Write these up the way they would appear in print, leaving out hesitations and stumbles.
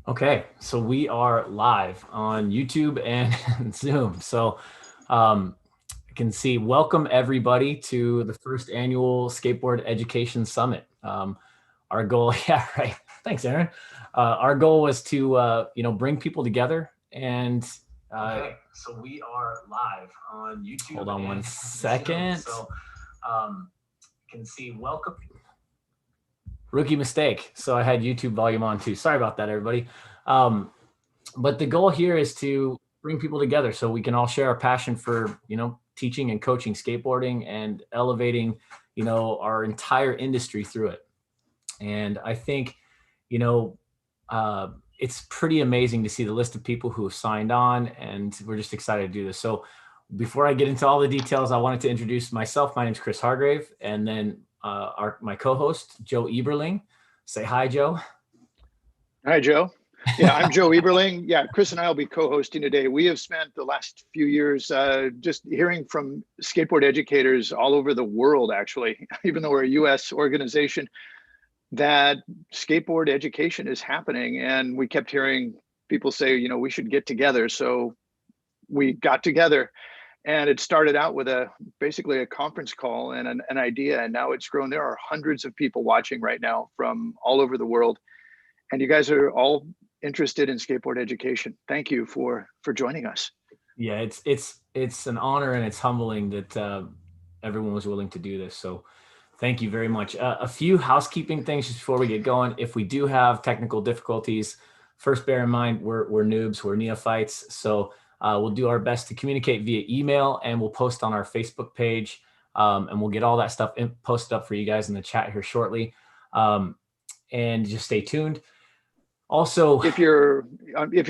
Okay, so we are live on YouTube and Zoom. So I can see, welcome everybody to the first annual Skateboard Education Summit. Our goal, yeah, right. Thanks, Aaron. Our goal was to, bring people together and okay, so we are live on YouTube. Hold on one second. So can see, welcome. Rookie mistake. So I had YouTube volume on too. Sorry about that, everybody. But the goal here is to bring people together so we can all share our passion for, teaching and coaching skateboarding and elevating, our entire industry through it. And I think, it's pretty amazing to see the list of people who have signed on, and we're just excited to do this. So before I get into all the details, I wanted to introduce myself. My name is Chris Hargrave, and then my co-host, Joe Eberling. Say hi, Joe. Hi, Joe. Yeah, I'm Joe Eberling. Yeah, Chris and I will be co-hosting today. We have spent the last few years just hearing from skateboard educators all over the world, actually, even though we're a US organization, that skateboard education is happening. And we kept hearing people say, we should get together. So we got together, and it started out with basically a conference call and an idea, and now it's grown. There are hundreds of people watching right now from all over the world, and you guys are all interested in skateboard education. Thank you for joining us. Yeah, it's an honor, and it's humbling that everyone was willing to do this. So thank you very much. A few housekeeping things just before we get going. If we do have technical difficulties, first bear in mind we're noobs, we're neophytes. So we'll do our best to communicate via email, and we'll post on our Facebook page, and we'll get all that stuff posted up for you guys in the chat here shortly. And just stay tuned. Also, if you're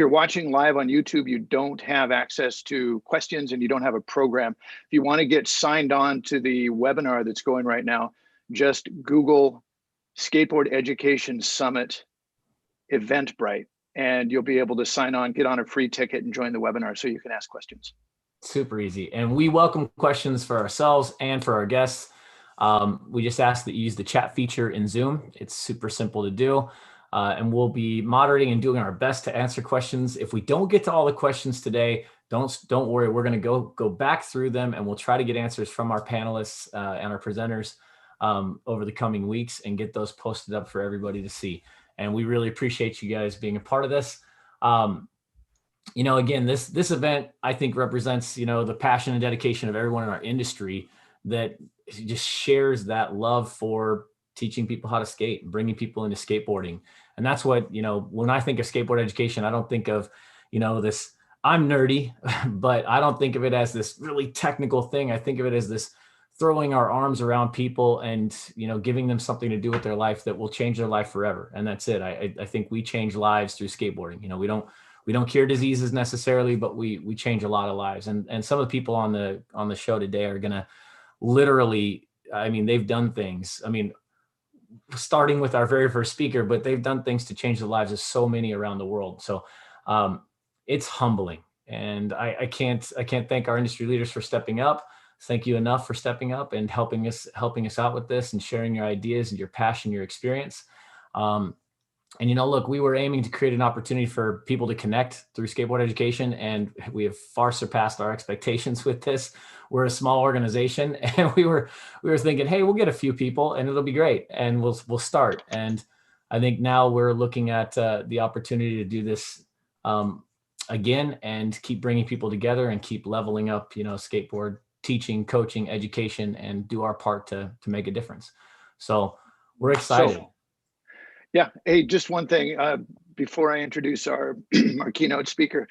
watching live on YouTube, you don't have access to questions and you don't have a program. If you want to get signed on to the webinar that's going right now, just Google Skateboard Education Summit Eventbrite, and you'll be able to sign on, get on a free ticket, and join the webinar so you can ask questions. Super easy. And we welcome questions for ourselves and for our guests. We just ask that you use the chat feature in Zoom. It's super simple to do. And we'll be moderating and doing our best to answer questions. If we don't get to all the questions today, don't worry. We're going to go back through them, and we'll try to get answers from our panelists and our presenters over the coming weeks and get those posted up for everybody to see. And we really appreciate you guys being a part of this. Again, this event, I think, represents, the passion and dedication of everyone in our industry that just shares that love for teaching people how to skate and bringing people into skateboarding. And that's what, when I think of skateboard education, I don't think of, this, I'm nerdy, but I don't think of it as this really technical thing. I think of it as this throwing our arms around people and, giving them something to do with their life that will change their life forever. And that's it. I think we change lives through skateboarding. We don't cure diseases necessarily, but we change a lot of lives. And some of the people on the show today are going to literally, they've done things. Starting with our very first speaker, but they've done things to change the lives of so many around the world. So it's humbling, and I can't thank our industry leaders for stepping up. Thank you enough for stepping up and helping us out with this and sharing your ideas and your passion, your experience. And look, we were aiming to create an opportunity for people to connect through skateboard education, and we have far surpassed our expectations with this. We're a small organization, and we were thinking, hey, we'll get a few people and it'll be great, and we'll start. And I think now we're looking at the opportunity to do this again and keep bringing people together and keep leveling up, skateboard teaching, coaching, education, and do our part to make a difference. So we're excited. Yeah. Hey, just one thing before I introduce our keynote speaker.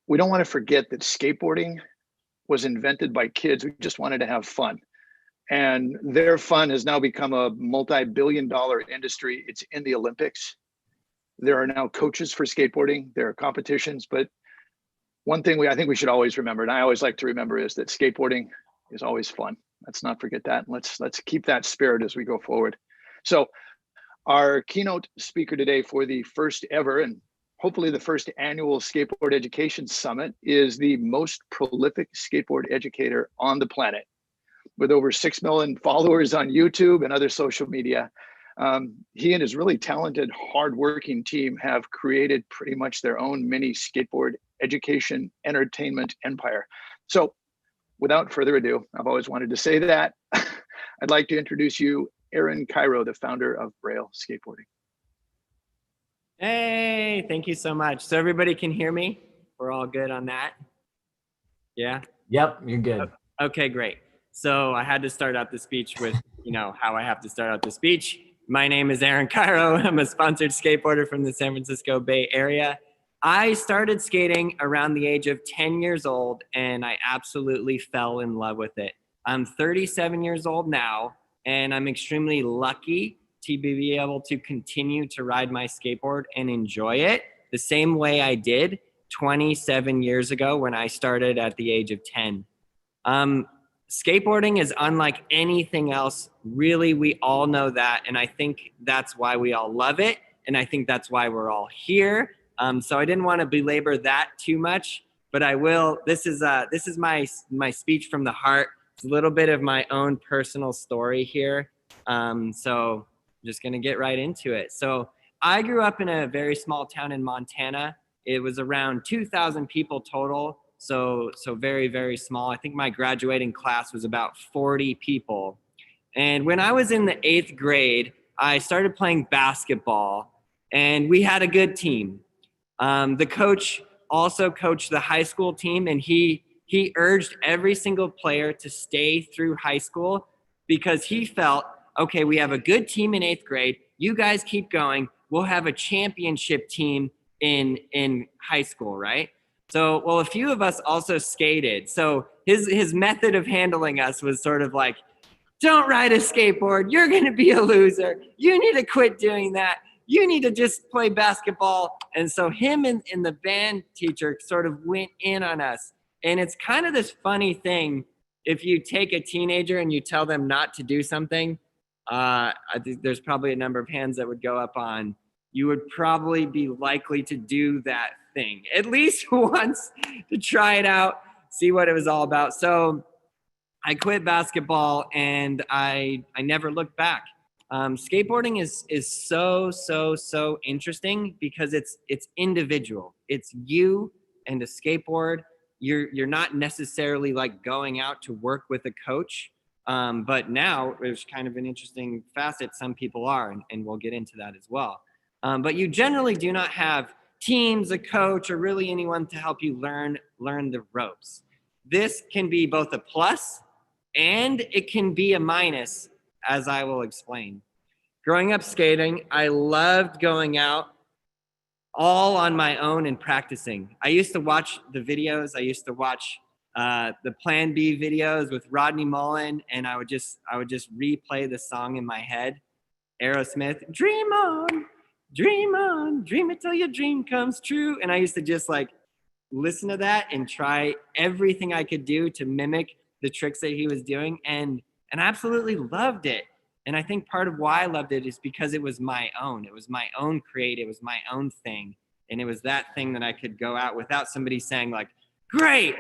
We don't want to forget that skateboarding was invented by kids who just wanted to have fun. And their fun has now become a multi-billion-dollar industry. It's in the Olympics. There are now coaches for skateboarding. There are competitions. But one thing I think we should always remember, and I always like to remember, is that skateboarding is always fun. Let's not forget that. Let's keep that spirit as we go forward. So our keynote speaker today for the first ever and hopefully the first annual Skateboard Education Summit is the most prolific skateboard educator on the planet. With over 6 million followers on YouTube and other social media, He and his really talented, hardworking team have created pretty much their own mini skateboard education entertainment empire. So without further ado, I've always wanted to say that. I'd like to introduce you, Aaron Kyro, the founder of Braille Skateboarding. Hey, thank you so much. So everybody can hear me? We're all good on that? Yeah? Yep, you're good. Okay, great. So I had to start out the speech with, how I have to start out the speech. My name is Aaron Kyro. I'm a sponsored skateboarder from the San Francisco Bay Area. I started skating around the age of 10 years old, and I absolutely fell in love with it. I'm 37 years old now, and I'm extremely lucky to be able to continue to ride my skateboard and enjoy it the same way I did 27 years ago when I started at the age of 10. Skateboarding is unlike anything else. Really, we all know that. And I think that's why we all love it. And I think that's why we're all here. So I didn't want to belabor that too much, but I will. This is my speech from the heart. It's a little bit of my own personal story here. So I'm just going to get right into it. So I grew up in a very small town in Montana. It was around 2,000 people total. So very, very small. I think my graduating class was about 40 people. And when I was in the 8th grade, I started playing basketball, and we had a good team. The coach also coached the high school team, and he urged every single player to stay through high school because he felt, okay, we have a good team in 8th grade. You guys keep going. We'll have a championship team in high school, right? So, well, a few of us also skated. So his method of handling us was sort of like, don't ride a skateboard. You're going to be a loser. You need to quit doing that. You need to just play basketball. And so him and the band teacher sort of went in on us. And it's kind of this funny thing. If you take a teenager and you tell them not to do something, I think there's probably a number of hands that would go up on, you would probably be likely to do that thing at least once to try it out, see what it was all about. So I quit basketball and I never looked back. Skateboarding is so interesting because it's individual. It's you and a skateboard. You're not necessarily like going out to work with a coach. But now there's kind of an interesting facet. Some people are, and we'll get into that as well. But you generally do not have teams, a coach, or really anyone to help you learn the ropes. This can be both a plus and it can be a minus, as I will explain. Growing up skating, I loved going out all on my own and practicing. I used to watch the videos. I used to watch the Plan B videos with Rodney Mullen, and I would just replay the song in my head. Aerosmith, dream on, dream it till your dream comes true. And I used to just like listen to that and try everything I could do to mimic the tricks that he was doing, and I absolutely loved it. And I think part of why I loved it is because it was my own. It was my own create. It was my own thing. And it was that thing that I could go out without somebody saying like, great,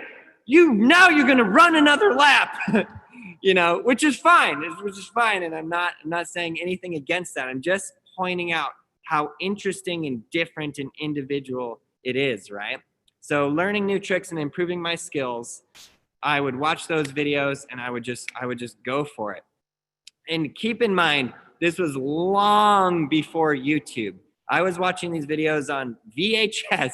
now you're going to run another lap, which is fine. And I'm not saying anything against that. I'm just pointing out how interesting and different and individual it is, right? So learning new tricks and improving my skills, I would watch those videos and I would just go for it. And keep in mind, this was long before YouTube. I was watching these videos on VHS.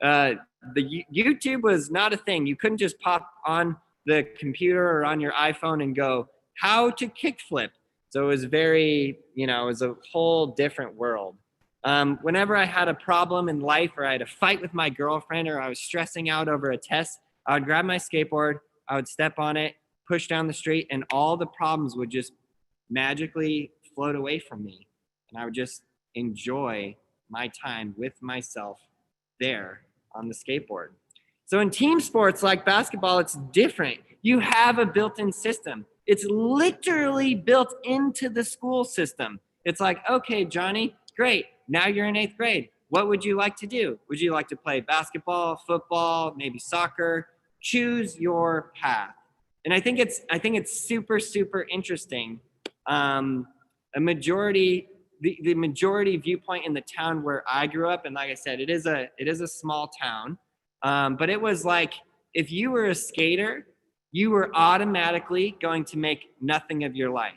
The YouTube was not a thing. You couldn't just pop on the computer or on your iPhone and go, how to kickflip. So it was very, it was a whole different world. Whenever I had a problem in life or I had a fight with my girlfriend or I was stressing out over a test, I would grab my skateboard, I would step on it, push down the street, and all the problems would just magically float away from me. And I would just enjoy my time with myself there on the skateboard. So in team sports like basketball, it's different. You have a built-in system. It's literally built into the school system. It's like, okay, Johnny, great. Now you're in 8th grade. What would you like to do? Would you like to play basketball, football, maybe soccer? Choose your path. And I think it's super, super interesting. A majority the majority viewpoint in the town where I grew up. And like I said, it is a small town. But it was like, if you were a skater, you were automatically going to make nothing of your life.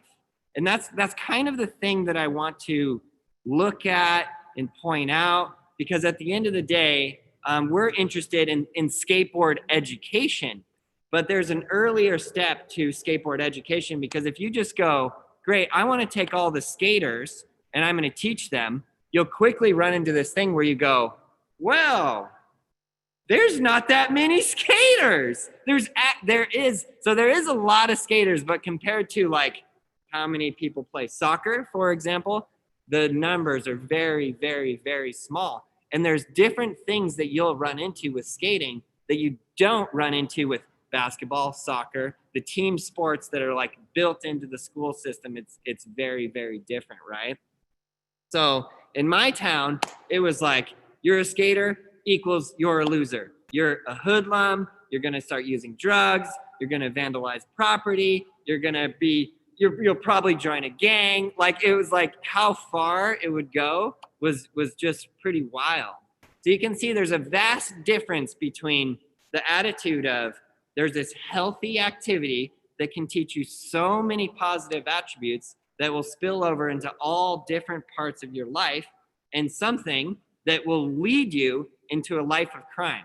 And that's kind of the thing that I want to look at and point out, because at the end of the day, we're interested in skateboard education, but there's an earlier step to skateboard education, because if you just go, great, I want to take all the skaters and I'm going to teach them, you'll quickly run into this thing where you go, well, there's not that many skaters. There is a lot of skaters, but compared to like how many people play soccer, for example, the numbers are very, very, very small. And there's different things that you'll run into with skating that you don't run into with basketball, soccer, the team sports that are like built into the school system. It's very, very different, right? So in my town, it was like, you're a skater equals you're a loser. You're a hoodlum. You're going to start using drugs. You're going to vandalize property. You'll probably join a gang. Like, it was like how far it would go was just pretty wild. So you can see there's a vast difference between the attitude of there's this healthy activity that can teach you so many positive attributes that will spill over into all different parts of your life, and something that will lead you into a life of crime.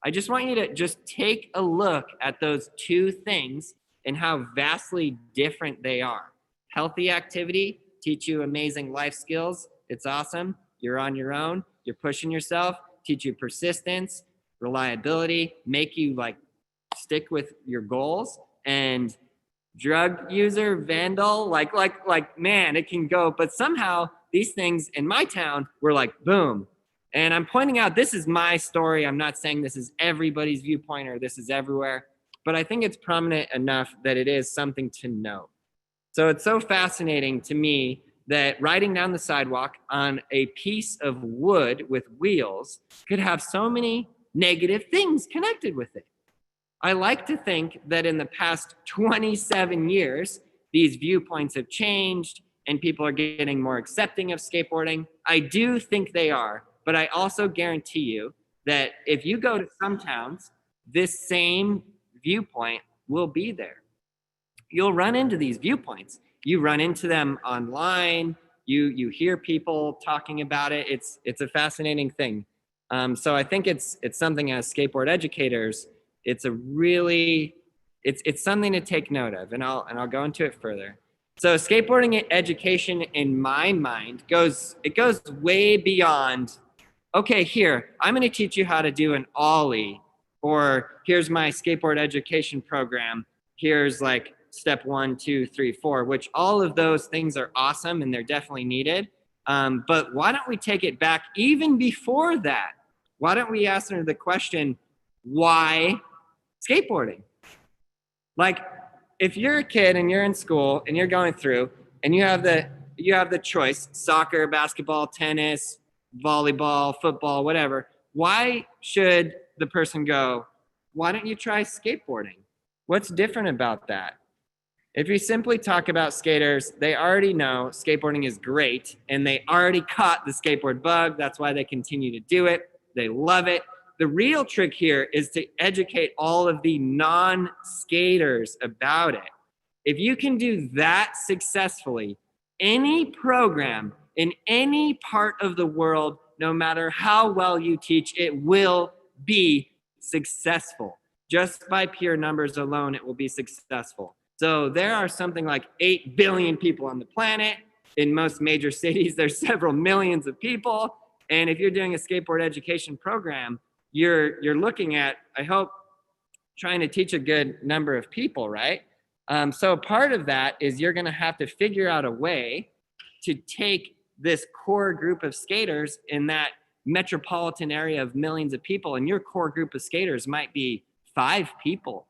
I just want you to just take a look at those two things and how vastly different they are. Healthy activity, teach you amazing life skills. It's awesome. You're on your own. You're pushing yourself, teach you persistence, reliability, make you like stick with your goals. And drug user, vandal, like man, it can go. But somehow these things in my town were like, boom. And I'm pointing out, this is my story. I'm not saying this is everybody's viewpoint or this is everywhere, but I think it's prominent enough that it is something to know. So it's so fascinating to me that riding down the sidewalk on a piece of wood with wheels could have so many negative things connected with it. I like to think that in the past 27 years, these viewpoints have changed and people are getting more accepting of skateboarding. I do think they are, but I also guarantee you that if you go to some towns, this same viewpoint will be there. You'll run into these viewpoints. You run into them online. You hear people talking about it. It's a fascinating thing. So I think it's something as skateboard educators, it's something to take note of, and I'll go into it further. So skateboarding education, in my mind, goes way beyond, okay, here, I'm going to teach you how to do an ollie, or here's my skateboard education program. Here's like step 1, 2, 3, 4, which all of those things are awesome and they're definitely needed. But why don't we take it back even before that? Why don't we ask them the question, why skateboarding? Like, if you're a kid and you're in school and you're going through and you have the choice, soccer, basketball, tennis, volleyball, football, whatever, why should the person go, why don't you try skateboarding? What's different about that? If you simply talk about skaters, they already know skateboarding is great and they already caught the skateboard bug. That's why they continue to do it. They love it. The real trick here is to educate all of the non-skaters about it. If you can do that successfully, any program in any part of the world, no matter how well you teach, it will be successful. Just by pure numbers alone, it will be successful. So there are something like 8 billion people on the planet. In most major cities, there's several millions of people. And if you're doing a skateboard education program, you're looking at, I hope, trying to teach a good number of people, right? So part of that is you're going to have to figure out a way to take this core group of skaters in that metropolitan area of millions of people, and your core group of skaters might be 5 people.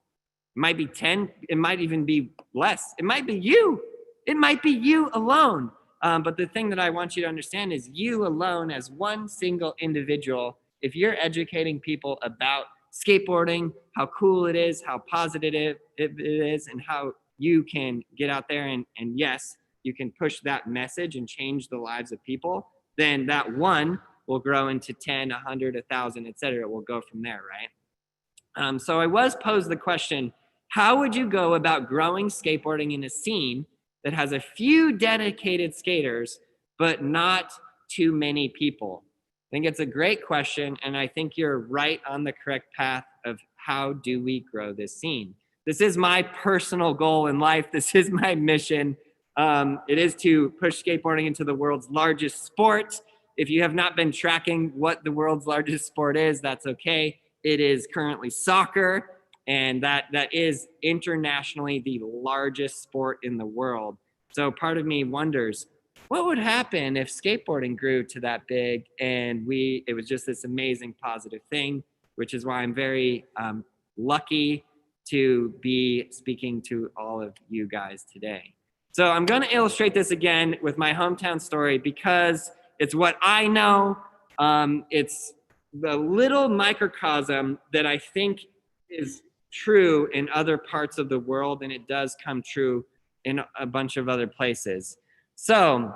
It might be 10. It might even be less. It might be you. It might be you alone. But the thing that I want you to understand is you alone as one single individual, if you're educating people about skateboarding, how cool it is, how positive it is, and how you can get out there and yes, you can push that message and change the lives of people, then that one will grow into 10, 100, 1,000, et cetera. It will go from there, right? So I was posed the question, how would you go about growing skateboarding in a scene that has a few dedicated skaters, but not too many people? I think it's a great question, and I think you're right on the correct path of how do we grow this scene. This is my personal goal in life. This is my mission. It is to push skateboarding into the world's largest sport. If you have not been tracking what the world's largest sport is, that's okay. It is currently soccer, and that is internationally the largest sport in the world. So part of me wonders, what would happen if skateboarding grew to that big and it was just this amazing positive thing, which is why I'm very lucky to be speaking to all of you guys today. So I'm going to illustrate this again with my hometown story because it's what I know. It's the little microcosm that I think is true in other parts of the world, and it does come true in a bunch of other places. So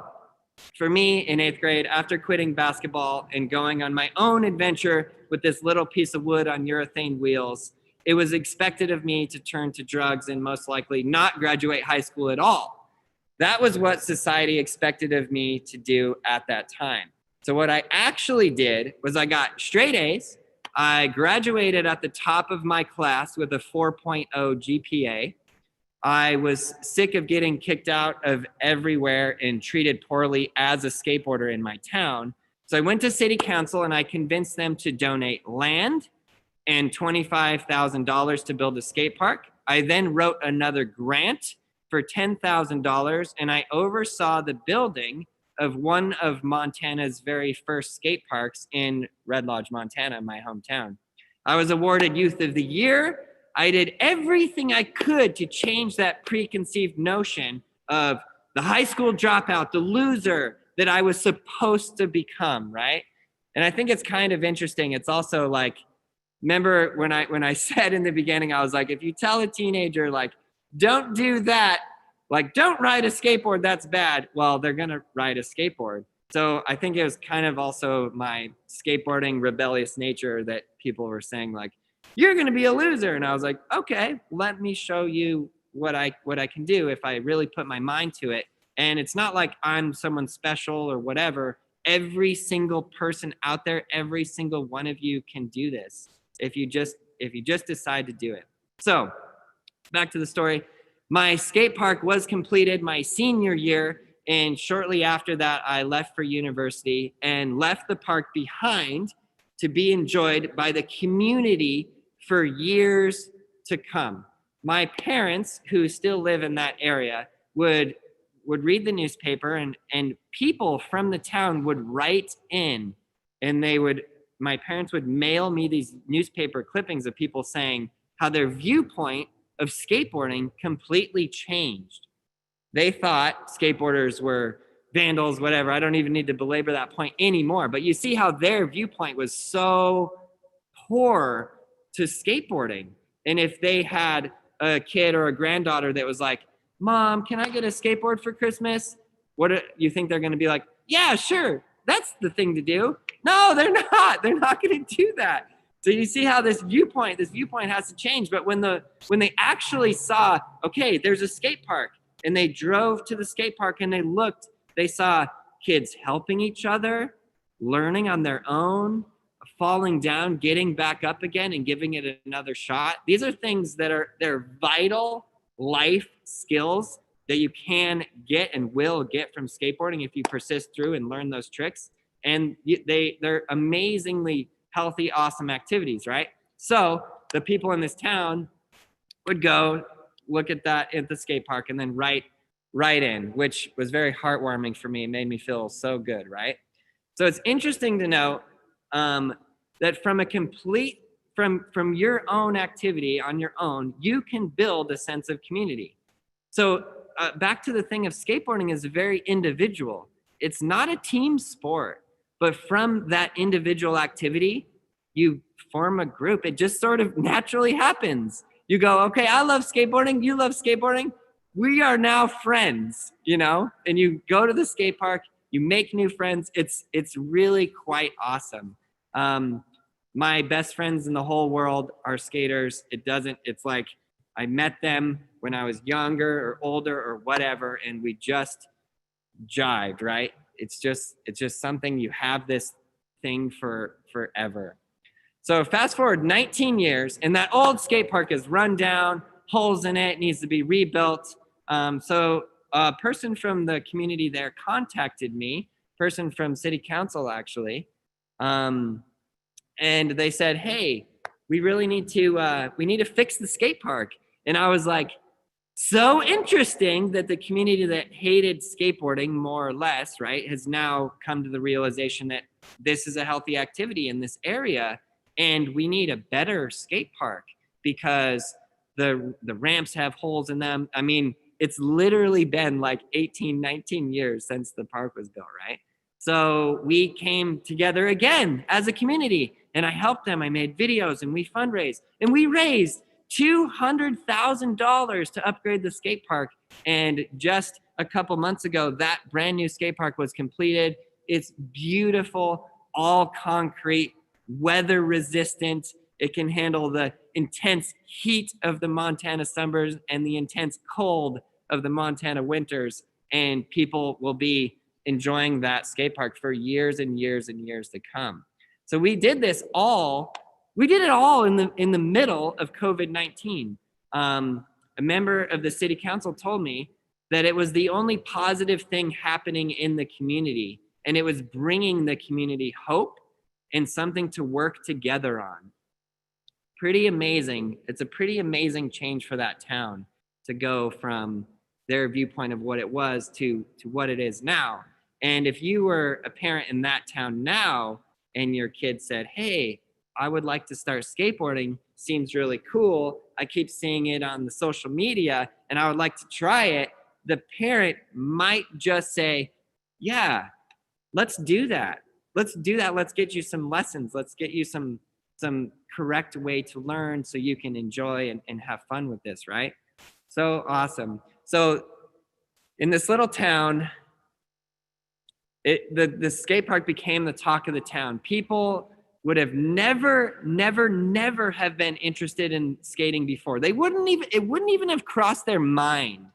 for me in 8th grade, after quitting basketball and going on my own adventure with this little piece of wood on urethane wheels, it was expected of me to turn to drugs and most likely not graduate high school at all. That was what society expected of me to do at that time. So what I actually did was I got straight A's. I graduated at the top of my class with a 4.0 GPA. I was sick of getting kicked out of everywhere and treated poorly as a skateboarder in my town. So I went to city council and I convinced them to donate land and $25,000 to build a skate park. I then wrote another grant for $10,000 and I oversaw the building of one of Montana's very first skate parks in Red Lodge, Montana, my hometown. I was awarded Youth of the Year. I did everything I could to change that preconceived notion of the high school dropout, the loser that I was supposed to become, right? And I think it's kind of interesting. It's also like, remember when I said in the beginning, I was like, if you tell a teenager, like, don't do that, like, don't ride a skateboard, that's bad. Well, they're going to ride a skateboard. So I think it was kind of also my skateboarding rebellious nature that people were saying, like, you're going to be a loser. And I was like, okay, let me show you what I can do if I really put my mind to it. And it's not like I'm someone special or whatever. Every single person out there, every single one of you can do this if you just decide to do it. So back to the story. My skate park was completed my senior year. And shortly after that, I left for university and left the park behind to be enjoyed by the community for years to come. My parents, who still live in that area, would read the newspaper and people from the town would write in and my parents would mail me these newspaper clippings of people saying how their viewpoint of skateboarding completely changed. They thought skateboarders were vandals, whatever. I don't even need to belabor that point anymore. But you see how their viewpoint was so poor to skateboarding. And if they had a kid or a granddaughter that was like, Mom, can I get a skateboard for Christmas? What do you think they're going to be like? Yeah, sure. That's the thing to do. No, they're not. They're not going to do that. So you see how this viewpoint has to change. But when they actually saw, okay, there's a skate park, and they drove to the skate park and they looked, they saw kids helping each other, learning on their own, falling down, getting back up again and giving it another shot. These are things they're vital life skills that you can get and will get from skateboarding if you persist through and learn those tricks. And they're amazingly healthy, awesome activities, right? So the people in this town would go look at that at the skate park and then write in, which was very heartwarming for me. It made me feel so good, right? So it's interesting to know that from your own activity on your own, you can build a sense of community. So back to the thing of skateboarding is very individual. It's not a team sport, but from that individual activity, you form a group. It just sort of naturally happens. You go, okay, I love skateboarding. You love skateboarding. we are now friends, you know, and you go to the skate park, you make new friends. It's really quite awesome. My best friends in the whole world are skaters. It's like I met them when I was younger or older or whatever, and we just jived, right? It's just something, you have this thing for forever. So fast forward 19 years, and that old skate park is run down, holes in it, needs to be rebuilt. So a person from the community there contacted me, person from city council actually, and they said, hey, we really need to fix the skate park. And I was like, so interesting that the community that hated skateboarding more or less, right, has now come to the realization that this is a healthy activity in this area and we need a better skate park because the ramps have holes in them. I mean, it's literally been like 18, 19 years since the park was built, right? So we came together again as a community and I helped them. I made videos and we fundraised and we raised $200,000 to upgrade the skate park. And just a couple months ago, that brand new skate park was completed. It's beautiful, all concrete, weather resistant. It can handle the intense heat of the Montana summers and the intense cold of the Montana winters. And people will be enjoying that skate park for years and years and years to come. So we did it all in the middle of COVID-19. A member of the city council told me that it was the only positive thing happening in the community, and it was bringing the community hope and something to work together on. Pretty amazing. It's a pretty amazing change for that town to go from their viewpoint of what it was to what it is now. And if you were a parent in that town now and your kid said, hey, I would like to start skateboarding, seems really cool, I keep seeing it on the social media and I would like to try it, the parent might just say, yeah, let's do that. Let's get you some lessons. Let's get you some correct way to learn so you can enjoy and have fun with this, right? So awesome. So in this little town, the skate park became the talk of the town. People would have never have been interested in skating before. It wouldn't even have crossed their mind.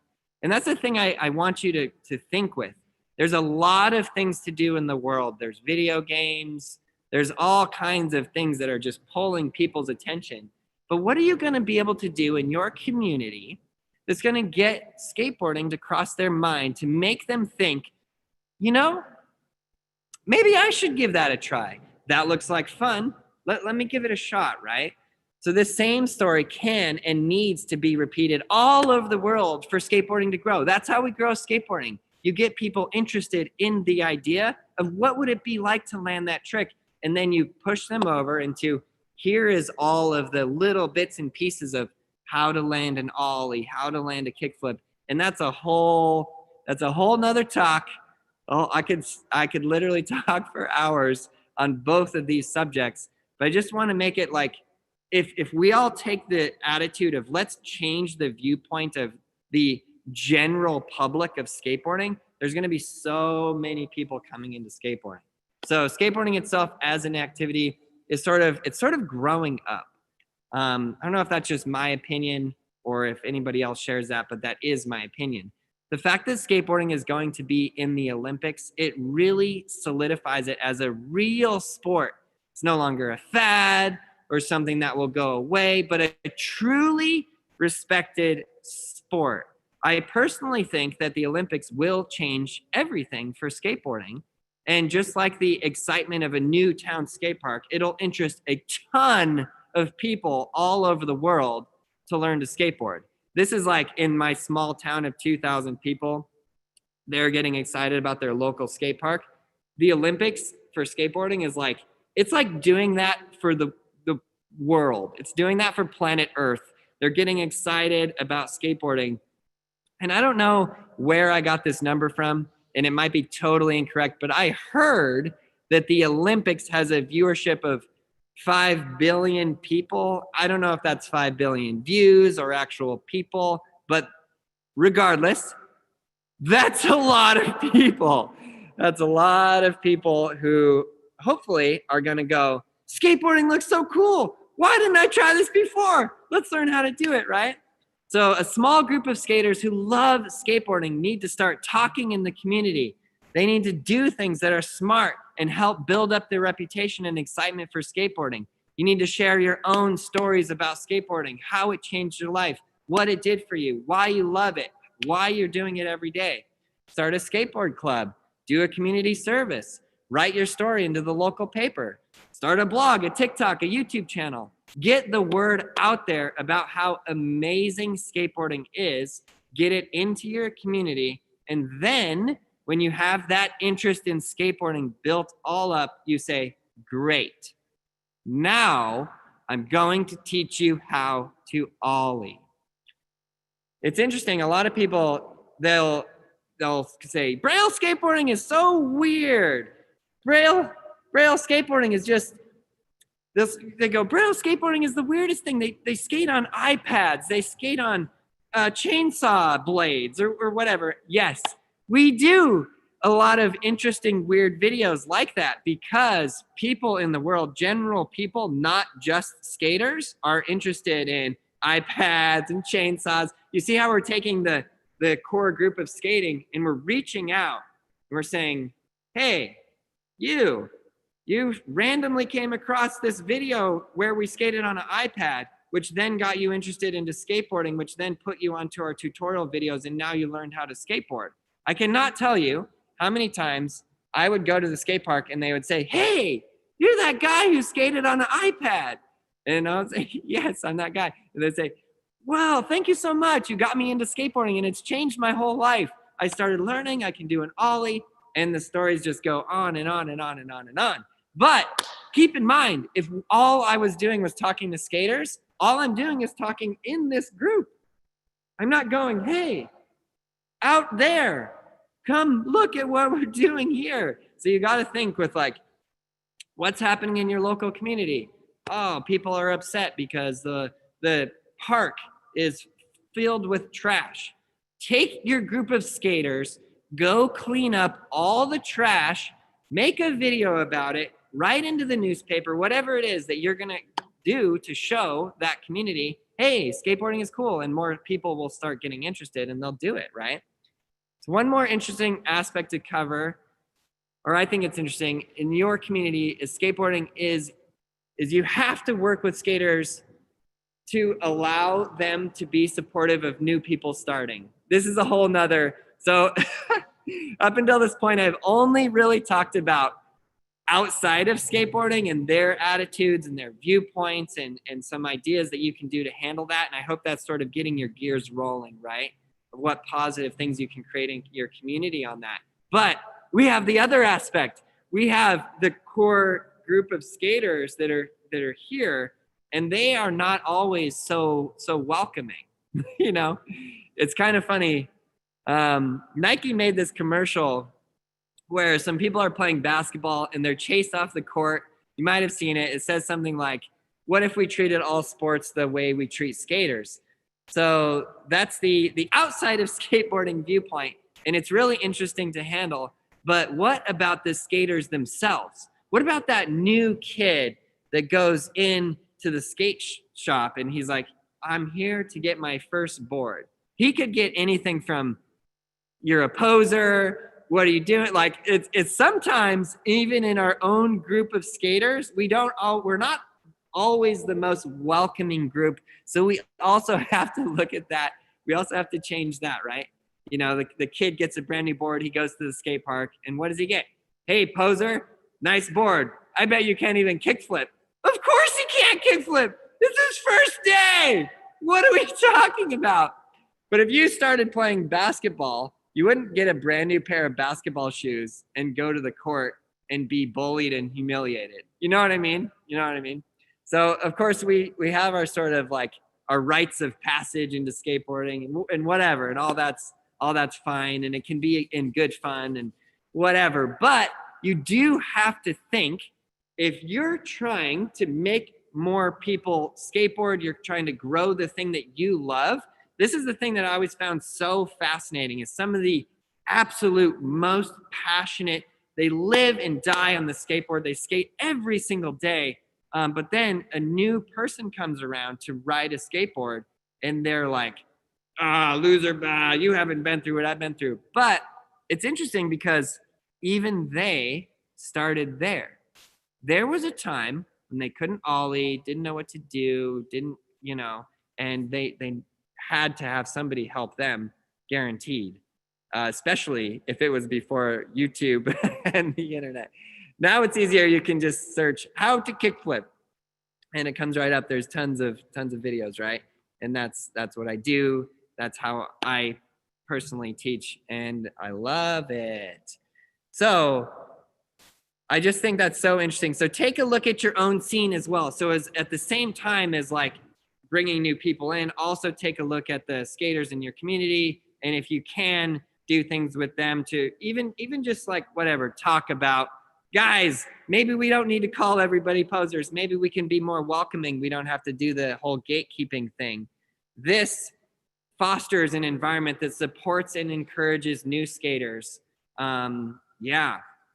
And that's the thing I want you to think with. There's a lot of things to do in the world. There's video games. There's all kinds of things that are just pulling people's attention. But what are you going to be able to do in your community that's going to get skateboarding to cross their mind, to make them think, you know, maybe I should give that a try. That looks like fun. Let me give it a shot, right? So this same story can and needs to be repeated all over the world for skateboarding to grow. That's how we grow skateboarding. You get people interested in the idea of what would it be like to land that trick, and then you push them over into, here is all of the little bits and pieces of how to land an ollie, how to land a kickflip. And that's a whole nother talk. Oh, I could literally talk for hours on both of these subjects, but I just want to make it like, if we all take the attitude of let's change the viewpoint of the general public of skateboarding, there's going to be so many people coming into skateboarding. So skateboarding itself as an activity is sort of growing up. I don't know if that's just my opinion or if anybody else shares that, but that is my opinion. The fact that skateboarding is going to be in the Olympics, it really solidifies it as a real sport. It's no longer a fad or something that will go away, but a truly respected sport. I personally think that the Olympics will change everything for skateboarding. And just like the excitement of a new town skate park, it'll interest a ton of people all over the world to learn to skateboard. This is like in my small town of 2,000 people, they're getting excited about their local skate park. The Olympics for skateboarding is like, it's like doing that for the world. It's doing that for planet Earth. They're getting excited about skateboarding. And I don't know where I got this number from, and it might be totally incorrect, but I heard that the Olympics has a viewership of 5 billion people. I don't know if that's 5 billion views or actual people, but Regardless, that's a lot of people. That's a lot of people who hopefully are going to go, skateboarding looks so cool. Why didn't I try this before? Let's learn how to do it, right? So a small group of skaters who love skateboarding need to start talking in the community. They need to do things that are smart and help build up their reputation and excitement for skateboarding. You need to share your own stories about skateboarding, how it changed your life, what it did for you, why you love it, why you're doing it every day. Start a skateboard club, do a community service, write your story into the local paper, start a blog, a TikTok, a YouTube channel. Get the word out there about how amazing skateboarding is, get it into your community, and then when you have that interest in skateboarding built all up, you say, great. Now I'm going to teach you how to ollie. It's interesting, a lot of people, they'll say, Braille skateboarding is so weird. Braille skateboarding is just this. They go, Braille skateboarding is the weirdest thing. They skate on iPads. They skate on chainsaw blades or whatever. Yes, we do a lot of interesting, weird videos like that because people in the world, general people, not just skaters, are interested in iPads and chainsaws. You see how we're taking the core group of skating and we're reaching out and we're saying, hey, you randomly came across this video where we skated on an iPad, which then got you interested into skateboarding, which then put you onto our tutorial videos, and now you learned how to skateboard. I cannot tell you how many times I would go to the skate park and they would say, hey, you're that guy who skated on an iPad. And I would say, yes, I'm that guy. And they'd say, well, thank you so much. You got me into skateboarding and it's changed my whole life. I started learning, I can do an ollie, and the stories just go on and on and on and on and on. But keep in mind, if all I was doing was talking to skaters, all I'm doing is talking in this group. I'm not going, hey, out there, come look at what we're doing here. So you got to think with like, what's happening in your local community? Oh, people are upset because the park is filled with trash. Take your group of skaters, go clean up all the trash, make a video about it, write into the newspaper, whatever it is that you're going to do to show that community, hey, skateboarding is cool, and more people will start getting interested and they'll do it, right? So one more interesting aspect to cover, or I think it's interesting, in your community is skateboarding is you have to work with skaters to allow them to be supportive of new people starting. This is a whole nother, so up until this point, I've only really talked about outside of skateboarding and their attitudes and their viewpoints and some ideas that you can do to handle that. And I hope that's sort of getting your gears rolling, right? Of what positive things you can create in your community on that. But we have the other aspect. We have the core group of skaters that are here, and they are not always so welcoming. You know, it's kind of funny. Nike made this commercial where some people are playing basketball and they're chased off the court. You might have seen it. It says something like, what if we treated all sports the way we treat skaters? So that's the outside of skateboarding viewpoint. And it's really interesting to handle. But what about the skaters themselves? What about that new kid that goes into the skate shop and he's like, I'm here to get my first board. He could get anything from, you're a poser, what are you doing? Like it's sometimes even in our own group of skaters, we're not always the most welcoming group. So we also have to look at that. We also have to change that, right? You know, the kid gets a brand new board. He goes to the skate park and what does he get? Hey, poser, nice board. I bet you can't even kickflip. Of course he can't kickflip. It's his first day. What are we talking about? But if you started playing basketball, you wouldn't get a brand new pair of basketball shoes and go to the court and be bullied and humiliated. You know what I mean? You know what I mean? So of course we have our sort of like our rites of passage into skateboarding and whatever, and all that's fine, and it can be in good fun and whatever. But you do have to think, if you're trying to make more people skateboard, you're trying to grow the thing that you love, this is the thing that I always found so fascinating is some of the absolute most passionate, they live and die on the skateboard. They skate every single day. But then a new person comes around to ride a skateboard and they're like, loser, you haven't been through what I've been through. But it's interesting because even they started there. There was a time when they couldn't ollie, didn't know what to do, and they had to have somebody help them, guaranteed. Especially if it was before YouTube and the internet. Now it's easier. You can just search how to kickflip and it comes right up. There's tons of videos, right? And that's what I do. That's how I personally teach and I love it. So I just think that's so interesting. So take a look at your own scene as well. So as at the same time as like bringing new people in, also take a look at the skaters in your community. And if you can, do things with them to even just like whatever, talk about, guys, maybe we don't need to call everybody posers. Maybe we can be more welcoming. We don't have to do the whole gatekeeping thing. This fosters an environment that supports and encourages new skaters.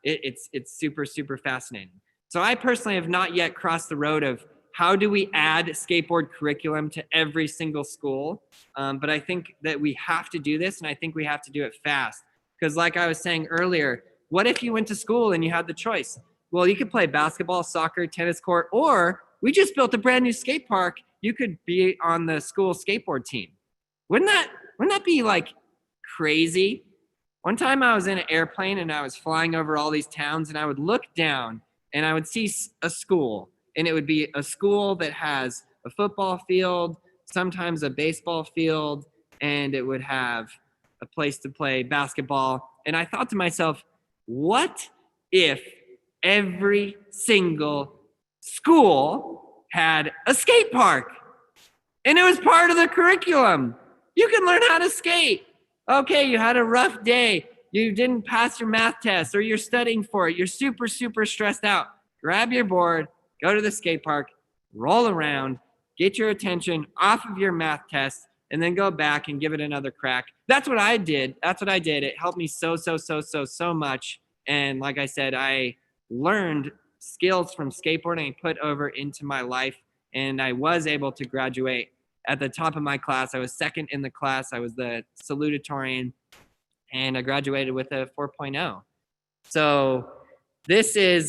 It's super, super fascinating. So I personally have not yet crossed the road of how do we add skateboard curriculum to every single school? But I think that we have to do this, and I think we have to do it fast. Because like I was saying earlier, what if you went to school and you had the choice? Well, you could play basketball, soccer, tennis court, or we just built a brand new skate park. You could be on the school skateboard team. Wouldn't that be like crazy? One time I was in an airplane and I was flying over all these towns and I would look down and I would see a school. And it would be a school that has a football field, sometimes a baseball field, and it would have a place to play basketball. And I thought to myself, what if every single school had a skate park? And it was part of the curriculum. You can learn how to skate. Okay, you had a rough day. You didn't pass your math test or you're studying for it. You're super, super stressed out. Grab your board. Go to the skate park, roll around, get your attention off of your math test, and then go back and give it another crack. That's what I did. It helped me so much. And like I said, I learned skills from skateboarding and put over into my life. And I was able to graduate at the top of my class. I was second in the class. I was the salutatorian, and I graduated with a 4.0. So this is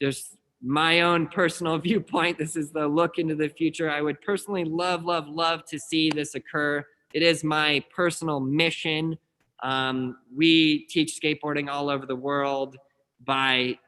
just my own personal viewpoint. This is the look into the future. I would personally love to see this occur. It is my personal mission. We teach skateboarding all over the world by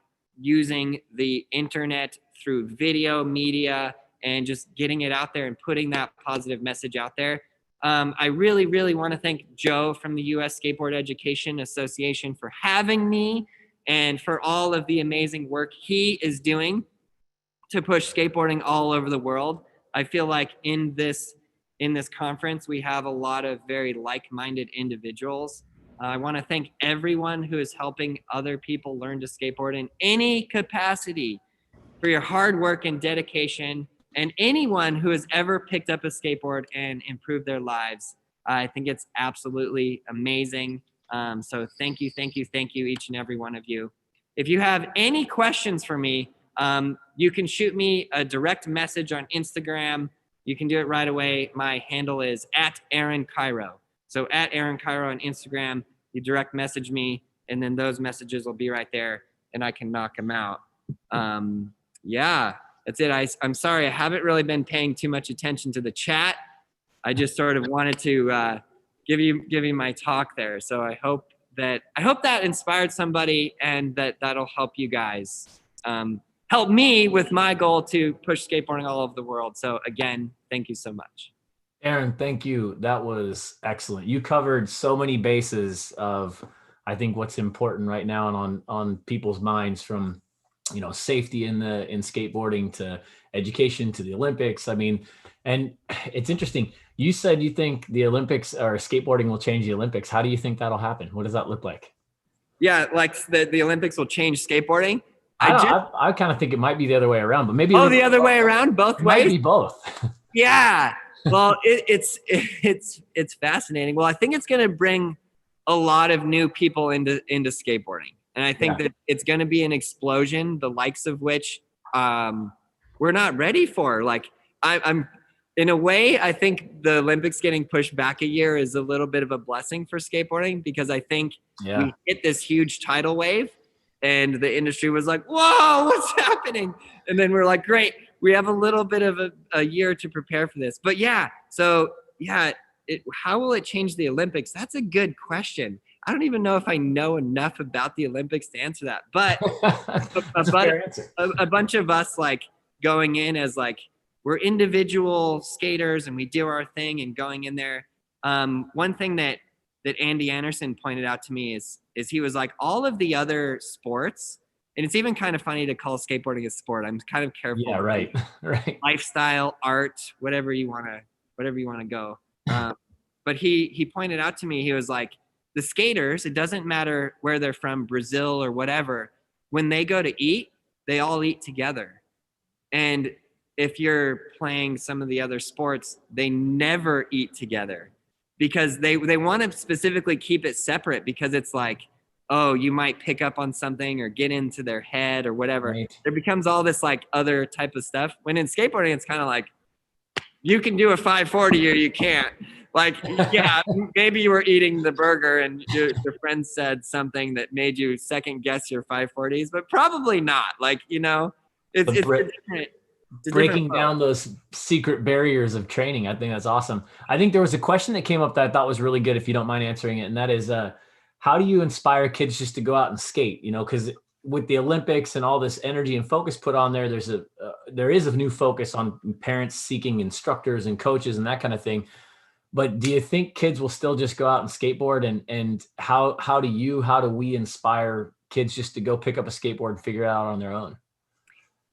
using the internet through video media and just getting it out there and putting that positive message out there. I really want to thank Joe from the US Skateboard Education Association for having me and for all of the amazing work he is doing to push skateboarding all over the world. I feel like in this conference, we have a lot of very like-minded individuals. I want to thank everyone who is helping other people learn to skateboard in any capacity for your hard work and dedication, and anyone who has ever picked up a skateboard and improved their lives. I think it's absolutely amazing. So thank you, each and every one of you. If you have any questions for me, you can shoot me a direct message on Instagram. You can do it right away. My handle is @Aaron Kyro. So @Aaron Kyro on Instagram, you direct message me, and then those messages will be right there, and I can knock them out. Yeah, that's it. I'm sorry, I haven't really been paying too much attention to the chat. I just sort of wanted to give you my talk there. So I hope that inspired somebody, and that'll help you guys. Help me with my goal to push skateboarding all over the world. So again, thank you so much. Aaron, thank you. That was excellent. You covered so many bases of, I think, what's important right now and on people's minds, from, safety in skateboarding to education to the Olympics. I mean, and it's interesting. You said you think the Olympics or skateboarding will change the Olympics. How do you think that'll happen? What does that look like? Yeah, like the Olympics will change skateboarding. I kind of think it might be the other way around, but maybe. The other way around, both ways? Might be both. Yeah. Well, it's fascinating. Well, I think it's going to bring a lot of new people into skateboarding, and I think that it's going to be an explosion, the likes of which we're not ready for. Like I'm in a way, I think the Olympics getting pushed back a year is a little bit of a blessing for skateboarding, because I think we hit this huge tidal wave and the industry was like, whoa, what's happening? And then we're like, great, we have a little bit of a year to prepare for this. But how will it change the Olympics? That's a good question. I don't even know if I know enough about the Olympics to answer that. But a bunch of us like going in as like, we're individual skaters and we do our thing and going in there. One thing that Andy Anderson pointed out to me is he was like, all of the other sports, and it's even kind of funny to call skateboarding a sport. I'm kind of careful. Yeah, right. Lifestyle, art, whatever you want to go. But he pointed out to me, he was like, the skaters, it doesn't matter where they're from, Brazil or whatever, when they go to eat, they all eat together. And if you're playing some of the other sports, they never eat together, because they want to specifically keep it separate, because it's like, oh, you might pick up on something or get into their head or whatever. Right. There becomes all this like other type of stuff. When in skateboarding, it's kind of like, you can do a 540 or you can't. Like, yeah, maybe you were eating the burger and your friend said something that made you second guess your 540s, but probably not. Like, it's different. Breaking down those secret barriers of training. I think that's awesome. I think there was a question that came up that I thought was really good, if you don't mind answering it. And that is, how do you inspire kids just to go out and skate? Because with the Olympics and all this energy and focus put on there, there is a new focus on parents seeking instructors and coaches and that kind of thing. But do you think kids will still just go out and skateboard? And how do we inspire kids just to go pick up a skateboard and figure it out on their own?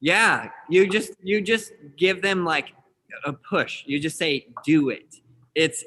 Yeah, you just give them like a push. You just say, do it. It's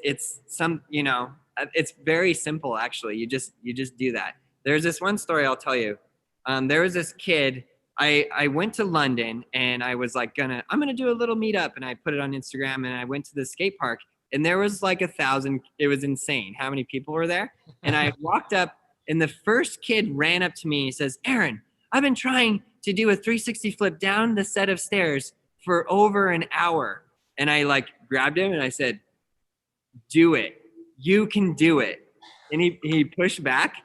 very simple, actually. You just do that. There's this one story I'll tell you. There was this kid. I went to London and I was like, I'm gonna do a little meetup, and I put it on Instagram, and I went to the skate park, and there was like 1,000. It was insane how many people were there. And I walked up, and the first kid ran up to me and he says, Aaron, I've been trying to do a 360 flip down the set of stairs for over an hour. And I like grabbed him and I said, do it. You can do it. And he pushed back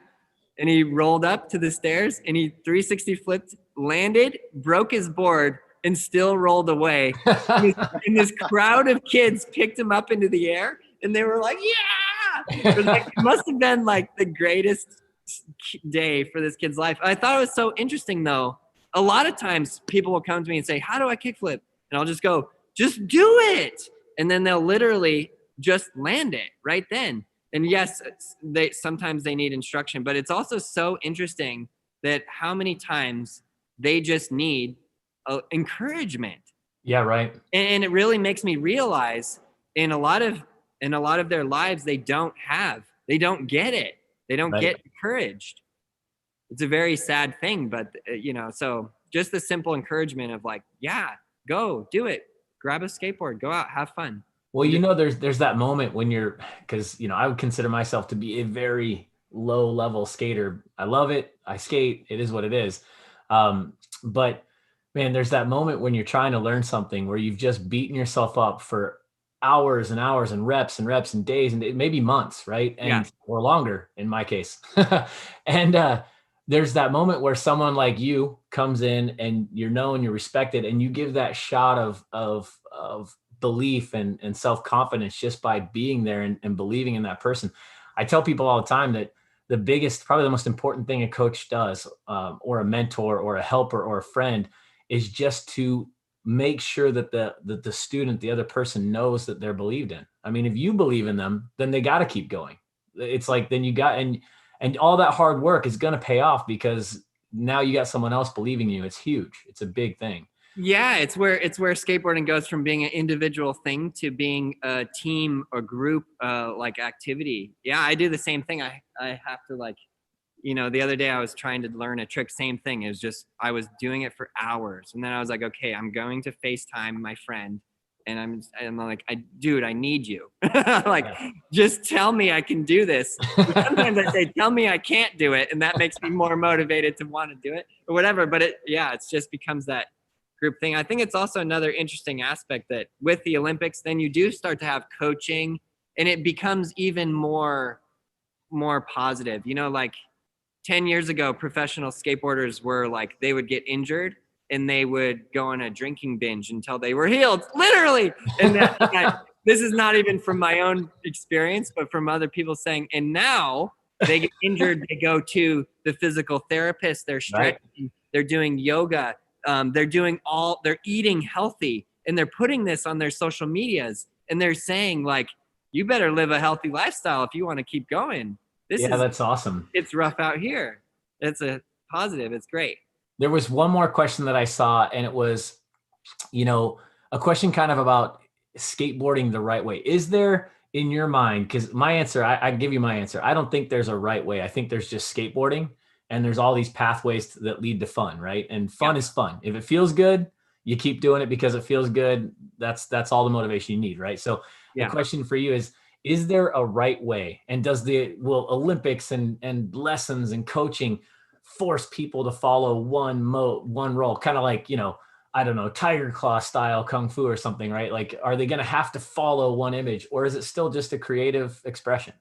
and he rolled up to the stairs and he 360 flipped, landed, broke his board, and still rolled away. And this crowd of kids picked him up into the air and they were like, yeah! It must have been like the greatest day for this kid's life. I thought it was so interesting though. A lot of times people will come to me and say, how do I kickflip? And I'll just go, just do it. And then they'll literally just land it right then. And yes, sometimes they need instruction, but it's also so interesting that how many times they just need encouragement. Yeah, right. And it really makes me realize in a lot of their lives, they don't get it. They don't get encouraged. It's a very sad thing, but so just the simple encouragement of like, yeah, go do it, grab a skateboard, go out, have fun. Well, there's that moment when because I would consider myself to be a very low level skater. I love it. I skate. It is what it is. But man, there's that moment when you're trying to learn something where you've just beaten yourself up for hours and hours and reps and days and maybe months, right? Or longer in my case. And there's that moment where someone like you comes in and you're known, you're respected, and you give that shot of belief and self-confidence just by being there and believing in that person. I tell people all the time that the biggest, probably the most important thing a coach does, or a mentor or a helper or a friend, is just to make sure that the student, the other person, knows that they're believed in. I mean, if you believe in them, then they got to keep going. It's like, then you got, and all that hard work is going to pay off because now you got someone else believing in you. It's huge. It's a big thing. Yeah, it's where skateboarding goes from being an individual thing to being a team or group like activity. Yeah, I do the same thing. I have to like, the other day I was trying to learn a trick, same thing. It was just, I was doing it for hours. And then I was like, okay, I'm going to FaceTime my friend And I'm like, dude, I need you. Like, just tell me I can do this. Sometimes I say, tell me I can't do it. And that makes me more motivated to want to do it or whatever. But it's just becomes that group thing. I think it's also another interesting aspect that with the Olympics, then you do start to have coaching and it becomes even more positive. You know, like 10 years ago, professional skateboarders were like, they would get injured and they would go on a drinking binge until they were healed, literally. And this is not even from my own experience, but from other people saying, and now they get injured, they go to the physical therapist, they're stretching, they're doing yoga, they're eating healthy, and they're putting this on their social medias, and they're saying like, you better live a healthy lifestyle if you want to keep going. That's awesome. It's rough out here. It's a positive. It's great. There was one more question that I saw, and it was, a question kind of about skateboarding the right way. Is there, in your mind, because my answer, I give you my answer. I don't think there's a right way. I think there's just skateboarding, and there's all these pathways that lead to fun, right? And fun is fun. If it feels good, you keep doing it because it feels good. That's all the motivation you need, right? So the question for you is there a right way? And will Olympics and lessons and coaching force people to follow one role, kind of like, I don't know, Tiger Claw style Kung Fu or something, right? Like, are they going to have to follow one image, or is it still just a creative expression?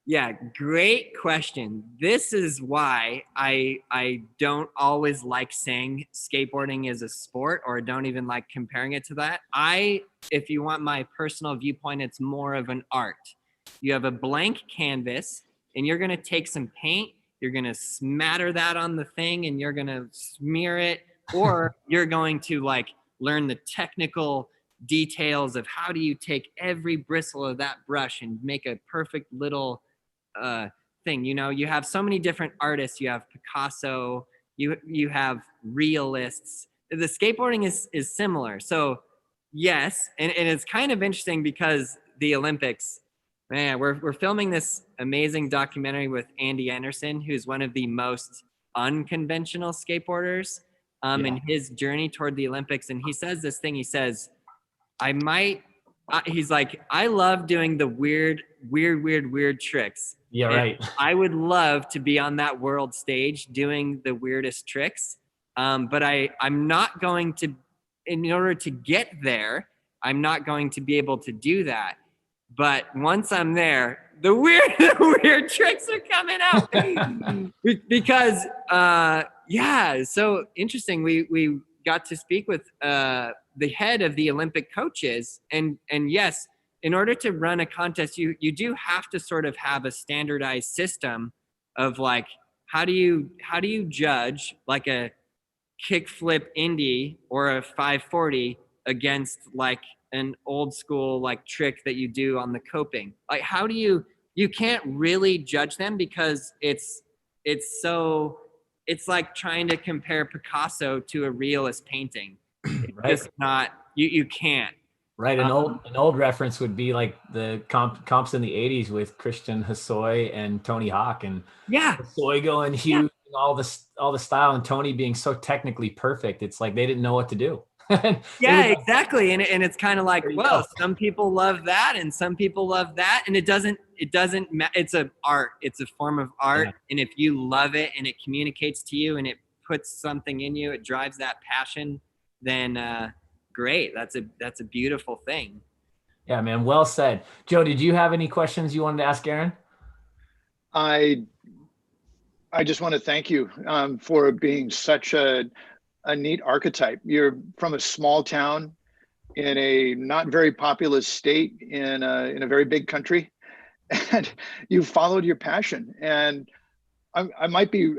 Yeah, great question. This is why I don't always like saying skateboarding is a sport, or don't even like comparing it to that. If you want my personal viewpoint, it's more of an art. You have a blank canvas and you're going to take some paint, you're going to smatter that on the thing and you're going to smear it, or you're going to like learn the technical details of how do you take every bristle of that brush and make a perfect little thing. You have so many different artists. You have Picasso, you have realists. The skateboarding is similar. So yes, and it's kind of interesting because the Olympics, man, we're filming this amazing documentary with Andy Anderson, who's one of the most unconventional skateboarders in his journey toward the Olympics. And he says this thing, he says, he's like, I love doing the weird tricks. Yeah, right. And I would love to be on that world stage doing the weirdest tricks. But I'm not going to, in order to get there, I'm not going to be able to do that. But once I'm there, the weird tricks are coming out. Because, it's so interesting. We got to speak with the head of the Olympic coaches, and yes, in order to run a contest, you do have to sort of have a standardized system of like, how do you judge like a kickflip indie or a 540 against like an old school like trick that you do on the coping? Like, how do you can't really judge them, because it's like trying to compare Picasso to a realist painting. It's just not, you can't. Right. An old reference would be like the comps in the 80s with Christian Hosoi and Tony Hawk, and Hosoi going huge, and all the style, and Tony being so technically perfect. It's like they didn't know what to do. Exactly. And it's kind of like, well, some people love that and some people love that, and it doesn't it's an art. It's a form of art. Yeah. And if you love it and it communicates to you and it puts something in you, it drives that passion, then great. That's a beautiful thing. Yeah, man. Well said. Joe, did you have any questions you wanted to ask Aaron? I just want to thank you for being such a neat archetype. You're from a small town in a not very populous state in a very big country, and you followed your passion. And I might be,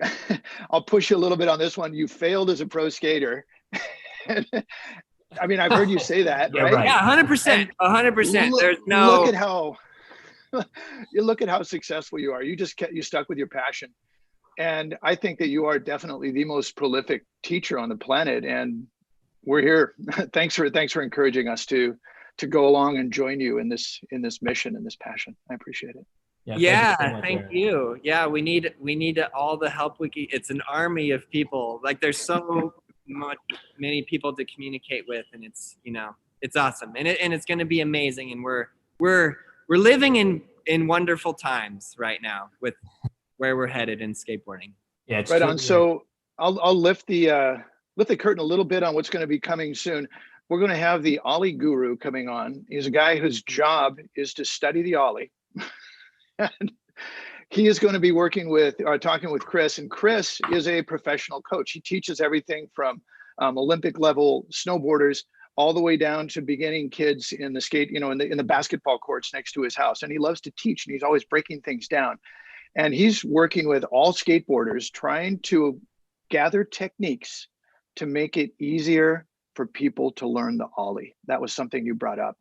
I'll push you a little bit on this one. You failed as a pro skater. I mean, I've heard you say that, right? Yeah, 100%. 100%. There's no. Look at how successful you are. You stuck with your passion. And I think that you are definitely the most prolific teacher on the planet, and we're here. Thanks for encouraging us to go along and join you in this mission and this passion. I appreciate it. Thank you. Yeah, we need all the help we can. It's an army of people. Like, there's so many people to communicate with, and it's It's awesome, and it's going to be amazing. And we're living in wonderful times right now with where we're headed in skateboarding. Yeah, it's right true. on. So I'll lift the curtain a little bit on what's going to be coming soon. We're going to have the Ollie guru coming on. He's a guy whose job is to study the Ollie. And he is going to be working with, talking with Chris, and Chris is a professional coach. He teaches everything from Olympic level snowboarders all the way down to beginning kids in the skate, in the basketball courts next to his house. And he loves to teach, and he's always breaking things down. And he's working with all skateboarders, trying to gather techniques to make it easier for people to learn the Ollie. That was something you brought up.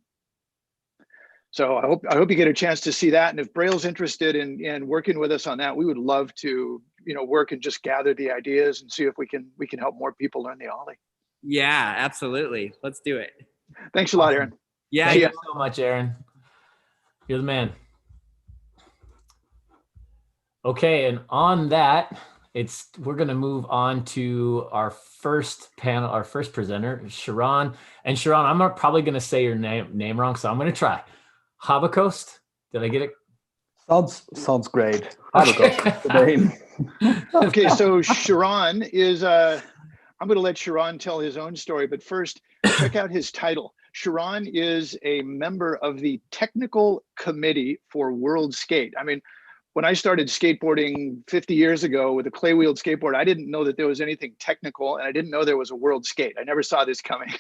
So I hope you get a chance to see that. And if Braille's interested in working with us on that, we would love to, work and just gather the ideas and see if we can help more people learn the Ollie. Yeah, absolutely. Let's do it. Thanks a lot, Aaron. Yeah. Thank you so much, Aaron. You're the man. Okay, and on that, we're going to move on to our first panel, our first presenter, Shiran. And Shiran, I'm probably going to say your name wrong, so I'm going to try. Habekost? Did I get it? Sounds great. Habekost is the name. Okay, so Shiran is, I'm going to let Shiran tell his own story, but first, check out his title. Shiran is a member of the Technical Committee for World Skate. I mean, when I started skateboarding 50 years ago with a clay-wheeled skateboard, I didn't know that there was anything technical, and I didn't know there was a world skate. I never saw this coming.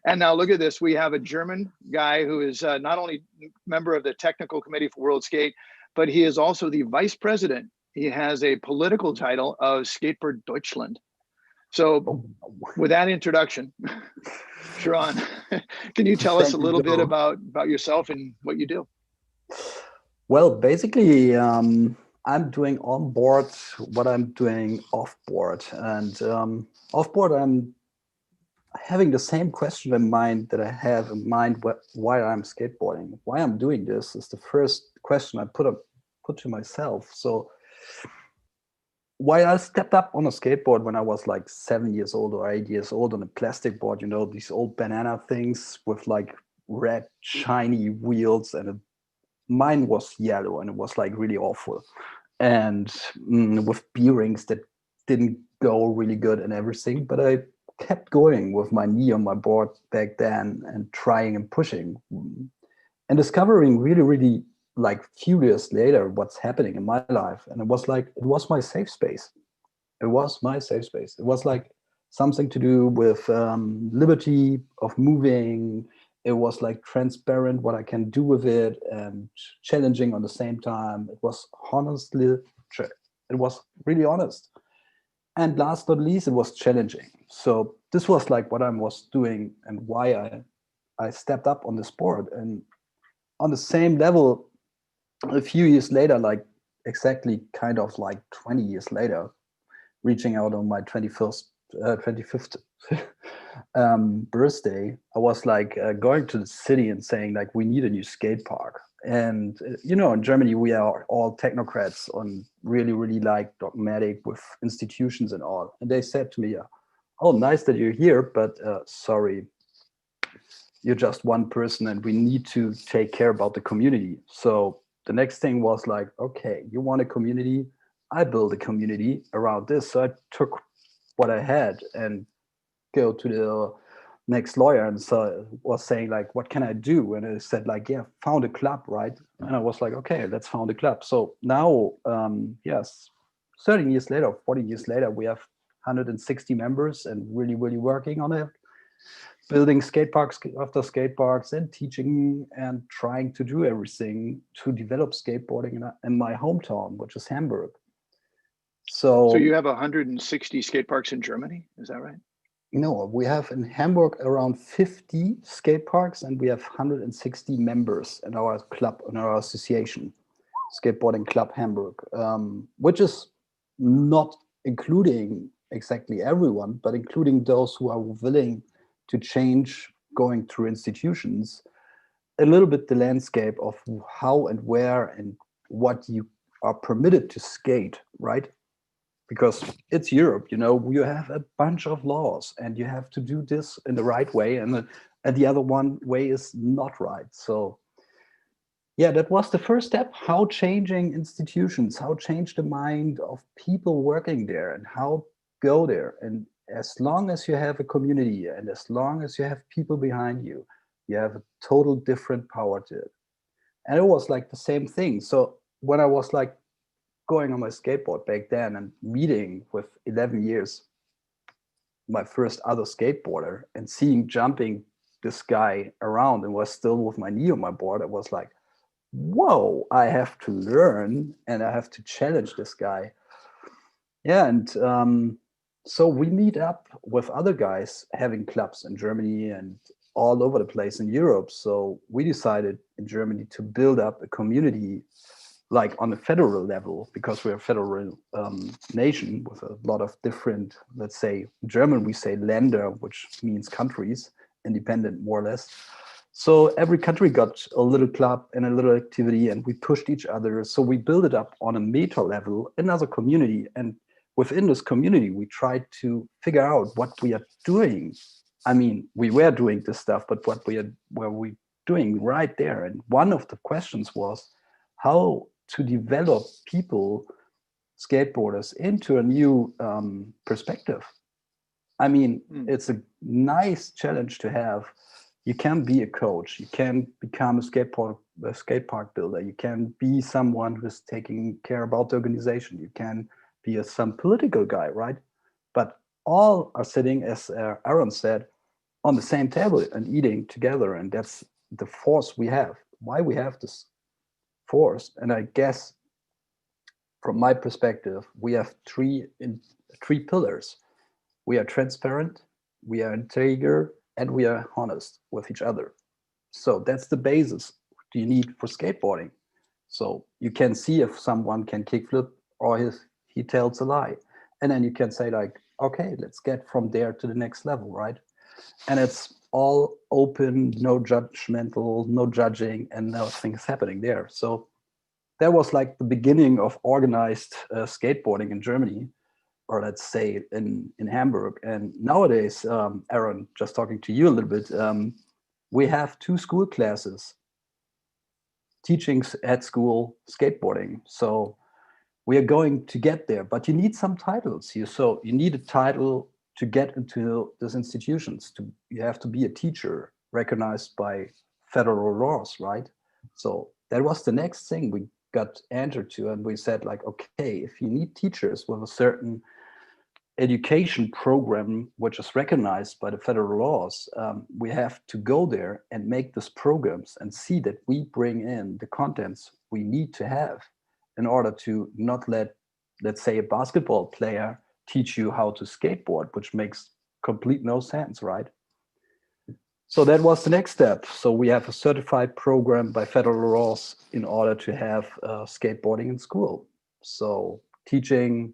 And now look at this. We have a German guy who is not only member of the Technical Committee for World Skate, but he is also the vice president. He has a political title of Skateboard Deutschland. So with that introduction, Shiran, can you tell us a little bit about yourself and what you do? Well, basically, I'm doing on board what I'm doing off board. And off board, I'm having the same question in mind that I have in mind why I'm skateboarding. Why I'm doing this is the first question I put to myself. So why I stepped up on a skateboard when I was like 7 years old or 8 years old on a plastic board, these old banana things with like red shiny wheels, and mine was yellow, and it was like really awful, and with bearings that didn't go really good and everything. But I kept going with my knee on my board back then and trying and pushing and discovering really like few years later what's happening in my life. And it was my safe space. It was my safe space. It was like something to do with liberty of moving. It was like transparent what I can do with it, and challenging on the same time. It was really honest. And last but not least, it was challenging. So this was like what I was doing and why I stepped up on the sport. And on the same level, a few years later, like exactly kind of like 20 years later, reaching out on my 25th birthday, I was like going to the city and saying like, we need a new skate park. And in Germany we are all technocrats on really like dogmatic with institutions and all. And they said to me, oh, nice that you're here, but sorry, you're just one person and we need to take care about the community. So the next thing was like, okay, you want a community? I build a community around this. So I took what I had and go to the next lawyer and so was saying like, what can I do? And I said like, yeah, found a club, right? And I was like, okay, let's found a club. So now, yes, 30 years later, 40 years later, we have 160 members and really working on it, building skate parks after skate parks and teaching and trying to do everything to develop skateboarding in my hometown, which is Hamburg. So you have 160 skate parks in Germany, is that right? No, we have in Hamburg around 50 skate parks, and we have 160 members in our club, in our association, Skateboarding Club Hamburg, which is not including exactly everyone, but including those who are willing to change, going through institutions, a little bit the landscape of how and where and what you are permitted to skate, right? because it's Europe, you know, you have a bunch of laws and you have to do this in the right way, and the other one way is not right. So yeah, that was the first step, how changing institutions, how change the mind of people working there and how go there. And as long as you have a community and as long as you have people behind you, you have a total different power to it. And it was like the same thing. So when I was like going on my skateboard back then and meeting with 11 years, my first other skateboarder, and seeing jumping this guy around and was still with my knee on my board, it was like, whoa, I have to learn and I have to challenge this guy. Yeah, and so we meet up with other guys having clubs in Germany and all over the place in Europe. So we decided in Germany to build up a community like on a federal level, because we're a federal nation with a lot of different, let's say, in German we say Länder, which means countries, independent more or less. So every country got a little club and a little activity, and we pushed each other. So we built it up on a meta level, another community. And within this community, we tried to figure out what we are doing. I mean, we were doing this stuff, but what were we doing right there? And one of the questions was how to develop people, skateboarders, into a new perspective. I mean, it's a nice challenge to have. You can be a coach, you can become a skate park builder, you can be someone who's taking care about the organization, you can be some political guy, right? But all are sitting, as Aaron said, on the same table and eating together. And that's the force we have, why we have this force. And I guess from my perspective, we have three pillars. We are transparent, we are integer, and we are honest with each other. So that's the basis you need for skateboarding. So you can see if someone can kickflip or he tells a lie. And then you can say like, okay, let's get from there to the next level, right? And it's all open, no judgmental, no judging, and nothing's happening there. So that was like the beginning of organized skateboarding in Germany, or let's say in Hamburg. And nowadays, Aaron, just talking to you a little bit, we have 2 school classes teaching at school skateboarding. So we are going to get there, but you need some titles here. So you need a title to get into these institutions. You have to be a teacher recognized by federal laws, right? So that was the next thing we got entered to, and we said like, okay, if you need teachers with a certain education program which is recognized by the federal laws, we have to go there and make these programs and see that we bring in the contents we need to have in order to not let, let's say, a basketball player teach you how to skateboard, which makes complete no sense, right? So that was the next step. So we have a certified program by federal laws in order to have skateboarding in school. So teaching,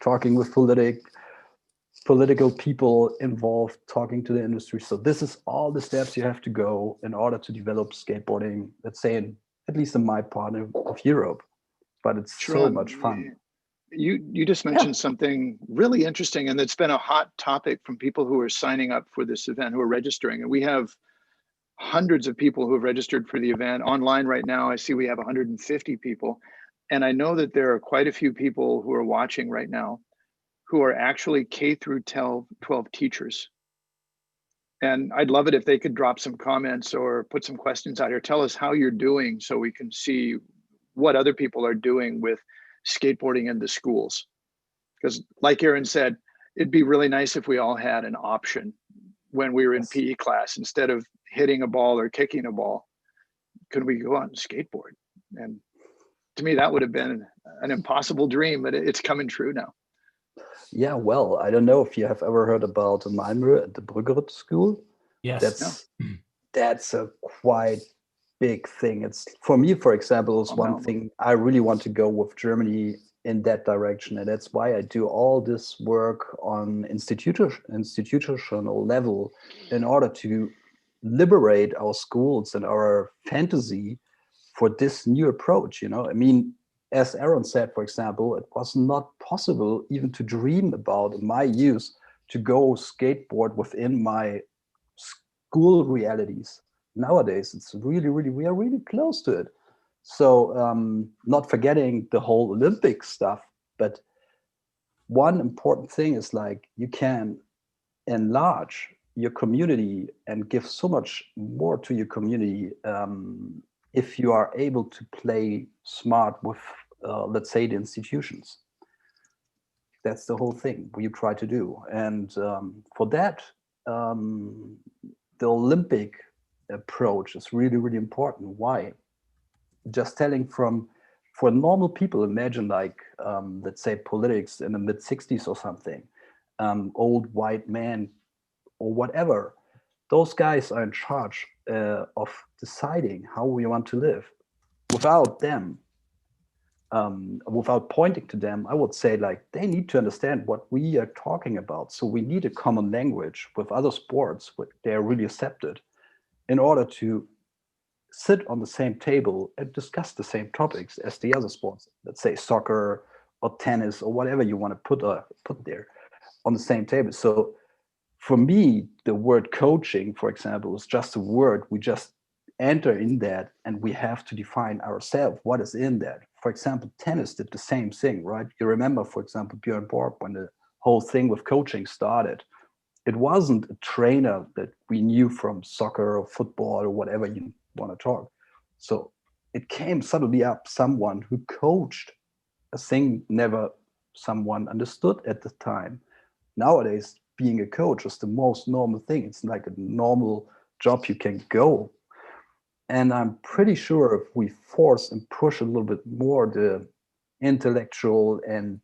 talking with political people involved, talking to the industry. So this is all the steps you have to go in order to develop skateboarding, let's say, at least in my part of Europe. But it's so much fun. You just mentioned something really interesting, and it's been a hot topic from people who are signing up for this event, who are registering. And we have hundreds of people who have registered for the event online right now. I see we have 150 people. And I know that there are quite a few people who are watching right now who are actually K through 12 teachers. And I'd love it if they could drop some comments or put some questions out here. Tell us how you're doing so we can see what other people are doing with skateboarding in the schools. Because like Aaron said, it'd be really nice if we all had an option when we were in PE class. Instead of hitting a ball or kicking a ball, could we go out and skateboard? And to me, that would have been an impossible dream, but it's coming true now. Yeah, well, I don't know if you have ever heard about Malmö at the Vuckovich school. Yes. That's a quite big thing. It's, for me, for example, is one thing I really want to go with Germany in that direction. And that's why I do all this work on institutional level in order to liberate our schools and our fantasy for this new approach. You know, I mean, as Aaron said, for example, it was not possible even to dream about in my youth to go skateboard within my school realities. Nowadays, it's really, really, we are really close to it. So not forgetting the whole Olympic stuff, but one important thing is like you can enlarge your community and give so much more to your community if you are able to play smart with, let's say, the institutions. That's the whole thing you try to do. And for that, the Olympic approach is really, really important. Why? Just telling for normal people, imagine like, let's say politics in the mid 60s or something, old white man or whatever, those guys are in charge of deciding how we want to live. Without them, without pointing to them, I would say like they need to understand what we are talking about. So we need a common language with other sports where they're really accepted in order to sit on the same table and discuss the same topics as the other sports. Let's say soccer or tennis or whatever you want to put there on the same table. So for me, the word coaching, for example, is just a word. We just enter in that and we have to define ourselves what is in that. For example, tennis did the same thing, right? You remember, for example, Björn Borg, when the whole thing with coaching started, it wasn't a trainer that we knew from soccer or football or whatever you want to talk. So it came suddenly up someone who coached a thing never someone understood at the time. Nowadays, being a coach is the most normal thing. It's like a normal job you can go. And I'm pretty sure if we force and push a little bit more the intellectual and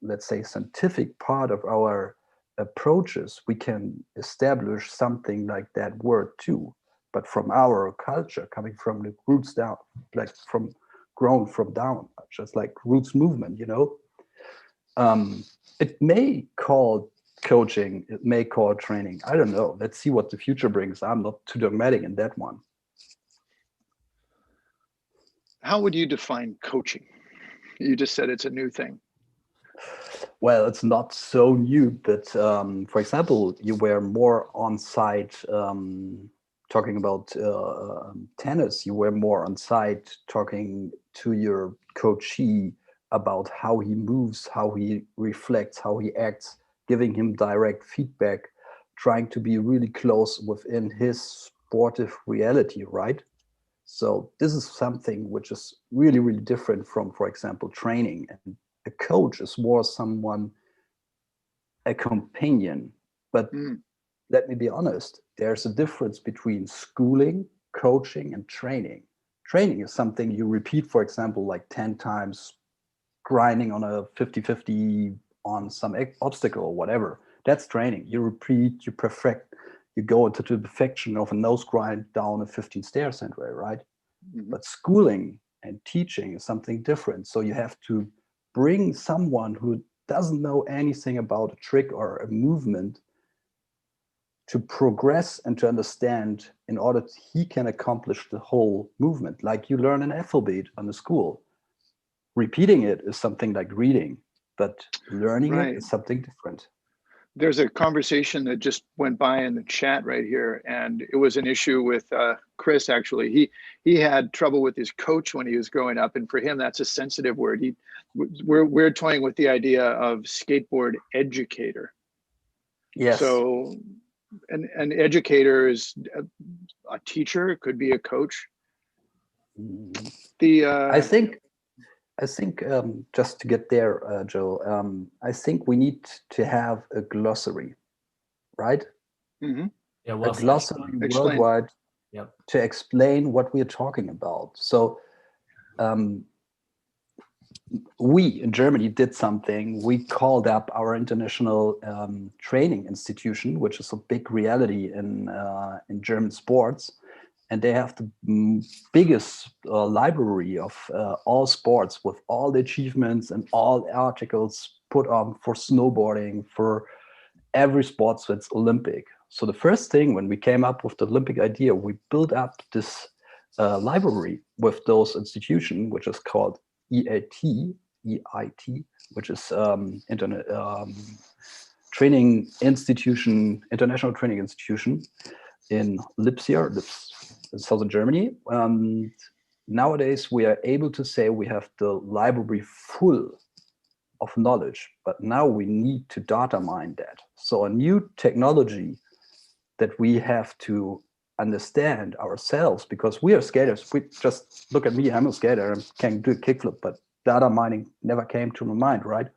let's say scientific part of our approaches, we can establish something like that word too. But from our culture, coming from the roots down, like from grown from down, just like roots movement, you know. It may call coaching, it may call training. I don't know. Let's see what the future brings. I'm not too dogmatic in that one. How would you define coaching? You just said it's a new thing. Well, it's not so new, but for example, you were more on site talking about tennis. You were more on site talking to your coachee about how he moves, how he reflects, how he acts, giving him direct feedback, trying to be really close within his sportive reality, right? So this is something which is really, really different from, for example, training. And a coach is more someone, a companion. But let me be honest, there's a difference between schooling, coaching, and training. Training is something you repeat, for example, like 10 times, grinding on a 50-50 on some obstacle or whatever. That's training. You repeat, you perfect, you go into the perfection of a nose grind down a 15 stair center, right? Mm-hmm. But schooling and teaching is something different. So you have to bring someone who doesn't know anything about a trick or a movement to progress and to understand in order he can accomplish the whole movement. Like you learn an alphabet on the school. Repeating it is something like reading, but learning it is something different. There's a conversation that just went by in the chat right here, and it was an issue with Chris. Actually, he had trouble with his coach when he was growing up, and for him, that's a sensitive word. We're toying with the idea of skateboard educator. Yes. So, an educator is a teacher. It could be a coach. I think just to get there, Joe, I think we need to have a glossary, right? Mm-hmm. Yeah, well, a glossary worldwide to explain what we're talking about. So we in Germany did something. We called up our international training institution, which is a big reality in German sports. And they have the biggest library of all sports with all the achievements and all articles put on for snowboarding, for every sport that's Olympic. So the first thing when we came up with the Olympic idea, we built up this library with those institutions, which is called EIT, which is training institution, international training institution in Leipzig, southern Germany. Nowadays, we are able to say we have the library full of knowledge, but now we need to data mine that. So a new technology that we have to understand ourselves, because we are skaters. We just look at me, I'm a skater, I can do a kickflip, but data mining never came to my mind, right?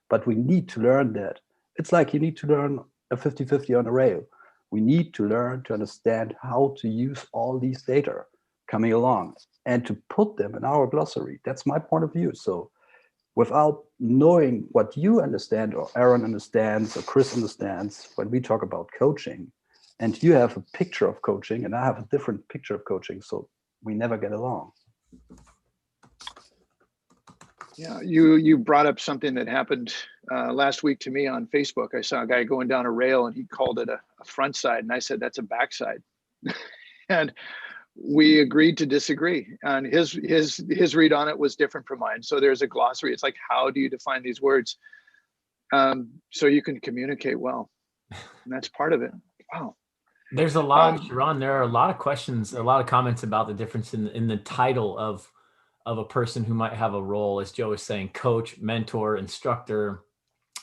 But we need to learn that. It's like you need to learn a 50-50 on a rail. We need to learn to understand how to use all these data coming along and to put them in our glossary. That's my point of view. So without knowing what you understand or Aaron understands or Chris understands when we talk about coaching, and you have a picture of coaching and I have a different picture of coaching, so we never get along. Yeah, you brought up something that happened last week to me on Facebook. I saw a guy going down a rail and he called it a front side, and I said that's a backside. And we agreed to disagree, and his read on it was different from mine. So there's a glossary. It's like, how do you define these words so you can communicate well? And that's part of it. Wow. There's a lot, Shiran, there are a lot of questions, a lot of comments about the difference in the title of a person who might have a role, as Joe was saying, coach, mentor, instructor,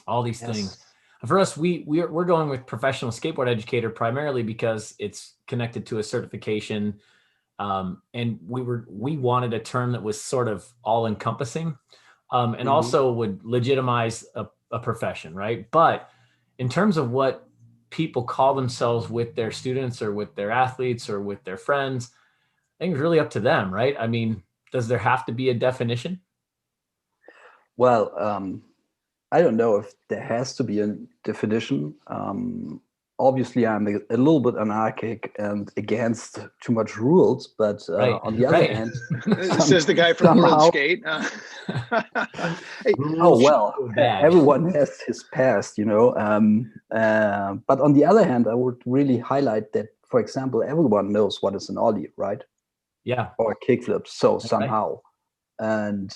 all these things. For us, we're going with professional skateboard educator primarily because it's connected to a certification. And we wanted a term that was sort of all encompassing, and also would legitimize a profession, right? But in terms of what people call themselves with their students or with their athletes or with their friends, I think it's really up to them, right? I mean, does there have to be a definition? Well, I don't know if there has to be a definition. Obviously, I'm a little bit anarchic and against too much rules, but on the other hand, says the guy from World Skate. Oh well, everyone has his past, you know. But on the other hand, I would really highlight that, for example, everyone knows what is an ollie, right? Yeah. Or a kickflip. So somehow, and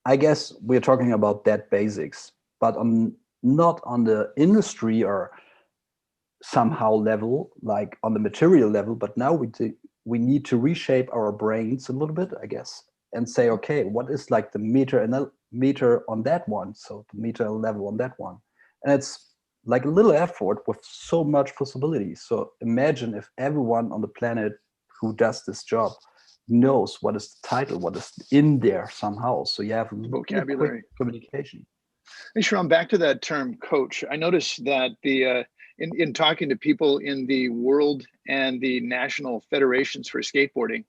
I guess we're talking about that basics, but not on the industry or somehow level, like on the material level. But now we need to reshape our brains a little bit, I guess, and say, okay, what is like the meter on that one? So the meter level on that one, and it's like a little effort with so much possibilities. So imagine if everyone on the planet who does this job knows what is the title, what is in there somehow. So you have vocabulary, communication. Hey, Shiran, back to that term coach. I noticed that in talking to people in the world and the national federations for skateboarding,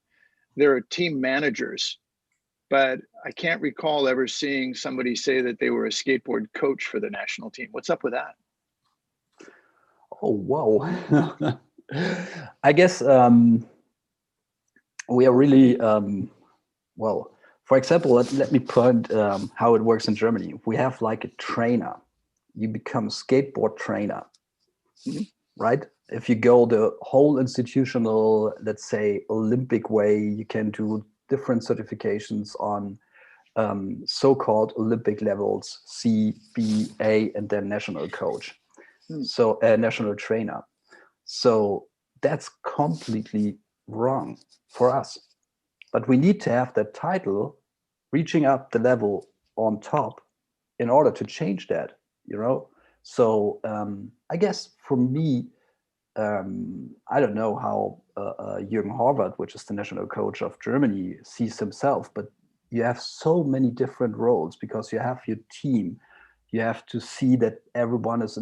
there are team managers, but I can't recall ever seeing somebody say that they were a skateboard coach for the national team. What's up with that? Oh, wow. I guess we are really, well, for example, let me point how it works in Germany. We have like a trainer. You become a skateboard trainer, right? If you go the whole institutional, let's say, Olympic way, you can do different certifications on so-called Olympic levels, C, B, A, and then national coach. So national trainer. So that's completely wrong for us. But we need to have that title reaching up the level on top in order to change that, you know? So I guess for me, I don't know how Jürgen Horvath, which is the national coach of Germany, sees himself, but you have so many different roles because you have your team. You have to see that everyone is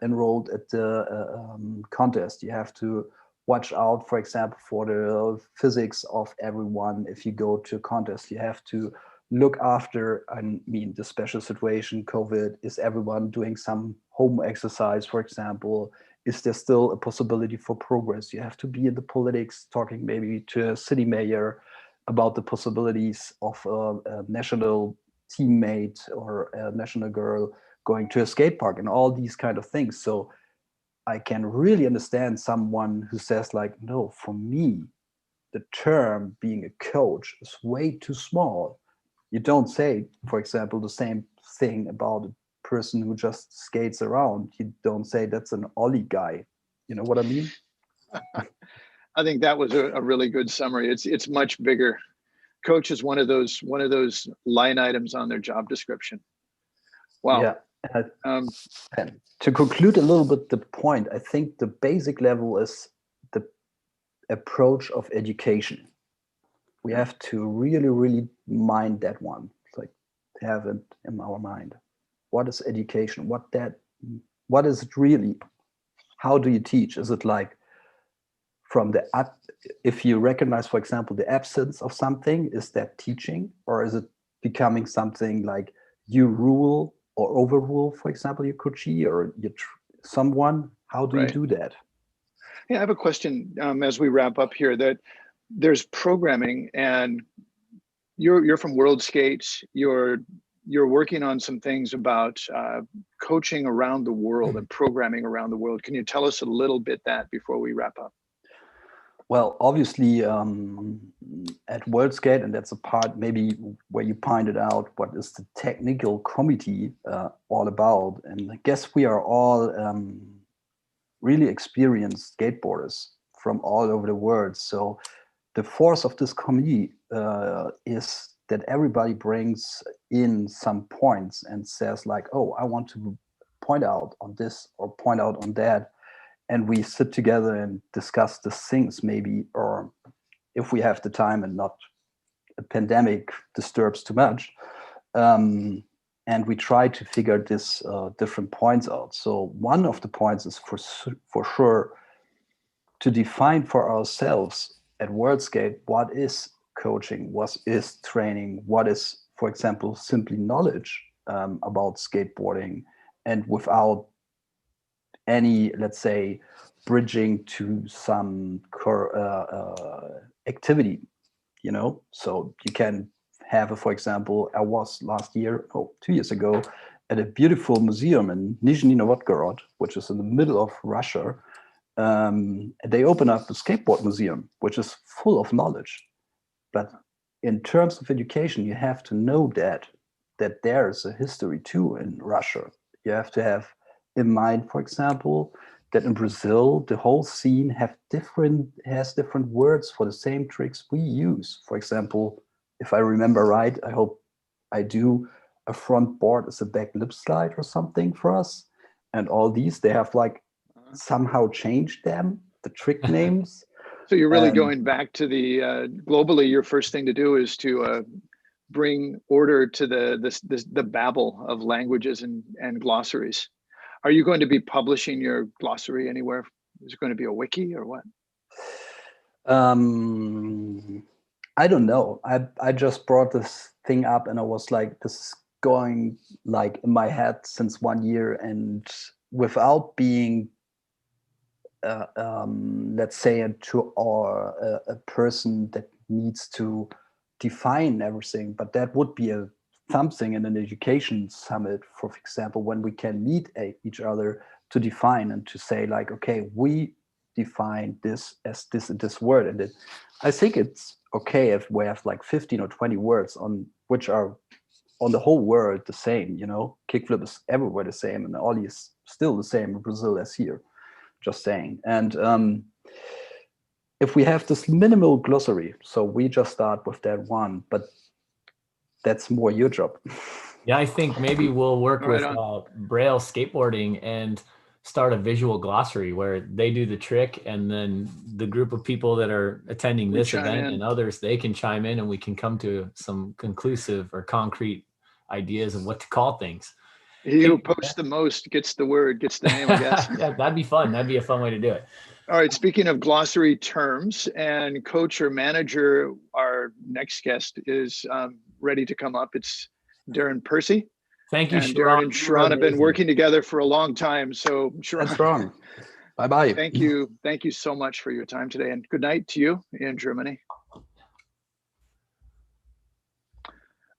enrolled at the contest. You have to watch out, for example, for the physics of everyone. If you go to a contest, you have to look after, I mean, the special situation, COVID, is everyone doing some home exercise, for example? Is there still a possibility for progress? You have to be in the politics, talking maybe to a city mayor about the possibilities of a national teammate or a national girl going to a skate park and all these kind of things. So I can really understand someone who says like, no, for me, the term being a coach is way too small. You don't say, for example, the same thing about a person who just skates around. You don't say that's an ollie guy. You know what I mean? I think that was a really good summary. It's much bigger. Coach is one of those line items on their job description. Wow. Yeah. And to conclude a little bit the point, I think the basic level is the approach of education. We have to really, really mind that one. It's like have it in our mind. What is education? What is it really? How do you teach? Is it like from if you recognize, for example, the absence of something, is that teaching? Or is it becoming something like you rule or overrule, for example, your coachee or someone? How do you do that? Yeah, I have a question as we wrap up here, that there's programming, and you're from World Skates. You're working on some things about coaching around the world and programming around the world. Can you tell us a little bit that before we wrap up? Well, obviously at World Skate, and that's a part maybe where you pointed out what is the technical committee all about. And I guess we are all really experienced skateboarders from all over the world. So the force of this committee is that everybody brings in some points and says like, oh, I want to point out on this or point out on that. And we sit together and discuss the things maybe, or if we have the time and not a pandemic disturbs too much. And we try to figure this different points out. So one of the points is for sure to define for ourselves at World Skate, what is coaching, what is training, what is, for example, simply knowledge about skateboarding, and without any, let's say, bridging to some activity, you know. So you can have, for example, I was 2 years ago at a beautiful museum in Nizhny Novgorod, which is in the middle of Russia. They open up a skateboard museum, which is full of knowledge. But in terms of education, you have to know that there's a history too in Russia. You have to have in mind, for example, that in Brazil, the whole scene has different words for the same tricks we use. For example, if I remember right, I hope I do, a front board is a back lip slide or something for us. And all these, they have like somehow changed them, the trick names. So you're really going back to the, globally, your first thing to do is to bring order to the babble of languages and glossaries. Are you going to be publishing your glossary anywhere? Is it going to be a wiki or what? I don't know. I just brought this thing up and I was like, this is going like in my head since 1 year, and without being, let's say, a person that needs to define everything, but that would be something in an education summit, for example, when we can meet each other to define and to say like, okay, we define this as this word. And I think it's okay if we have like 15 or 20 words on which are on the whole world the same, you know. Kickflip is everywhere the same, and ollie is still the same in Brazil as here, just saying. And if we have this minimal glossary, so we just start with that one, but that's more your job. Yeah, I think maybe we'll work with Braille Skateboarding and start a visual glossary where they do the trick, and then the group of people that are attending this event and others, they can chime in and we can come to some conclusive or concrete ideas of what to call things. He who posts the most gets the word, gets the name, I guess. Yeah, that'd be fun. That'd be a fun way to do it. All right, speaking of glossary terms and coach or manager, our next guest is ready to come up. It's Darren Pearcy. Thank you, and Shiran. Darren and Shiran have been working together for a long time. So Shiran, that's wrong. Bye-bye. Thank you. Thank you so much for your time today, and good night to you in Germany. All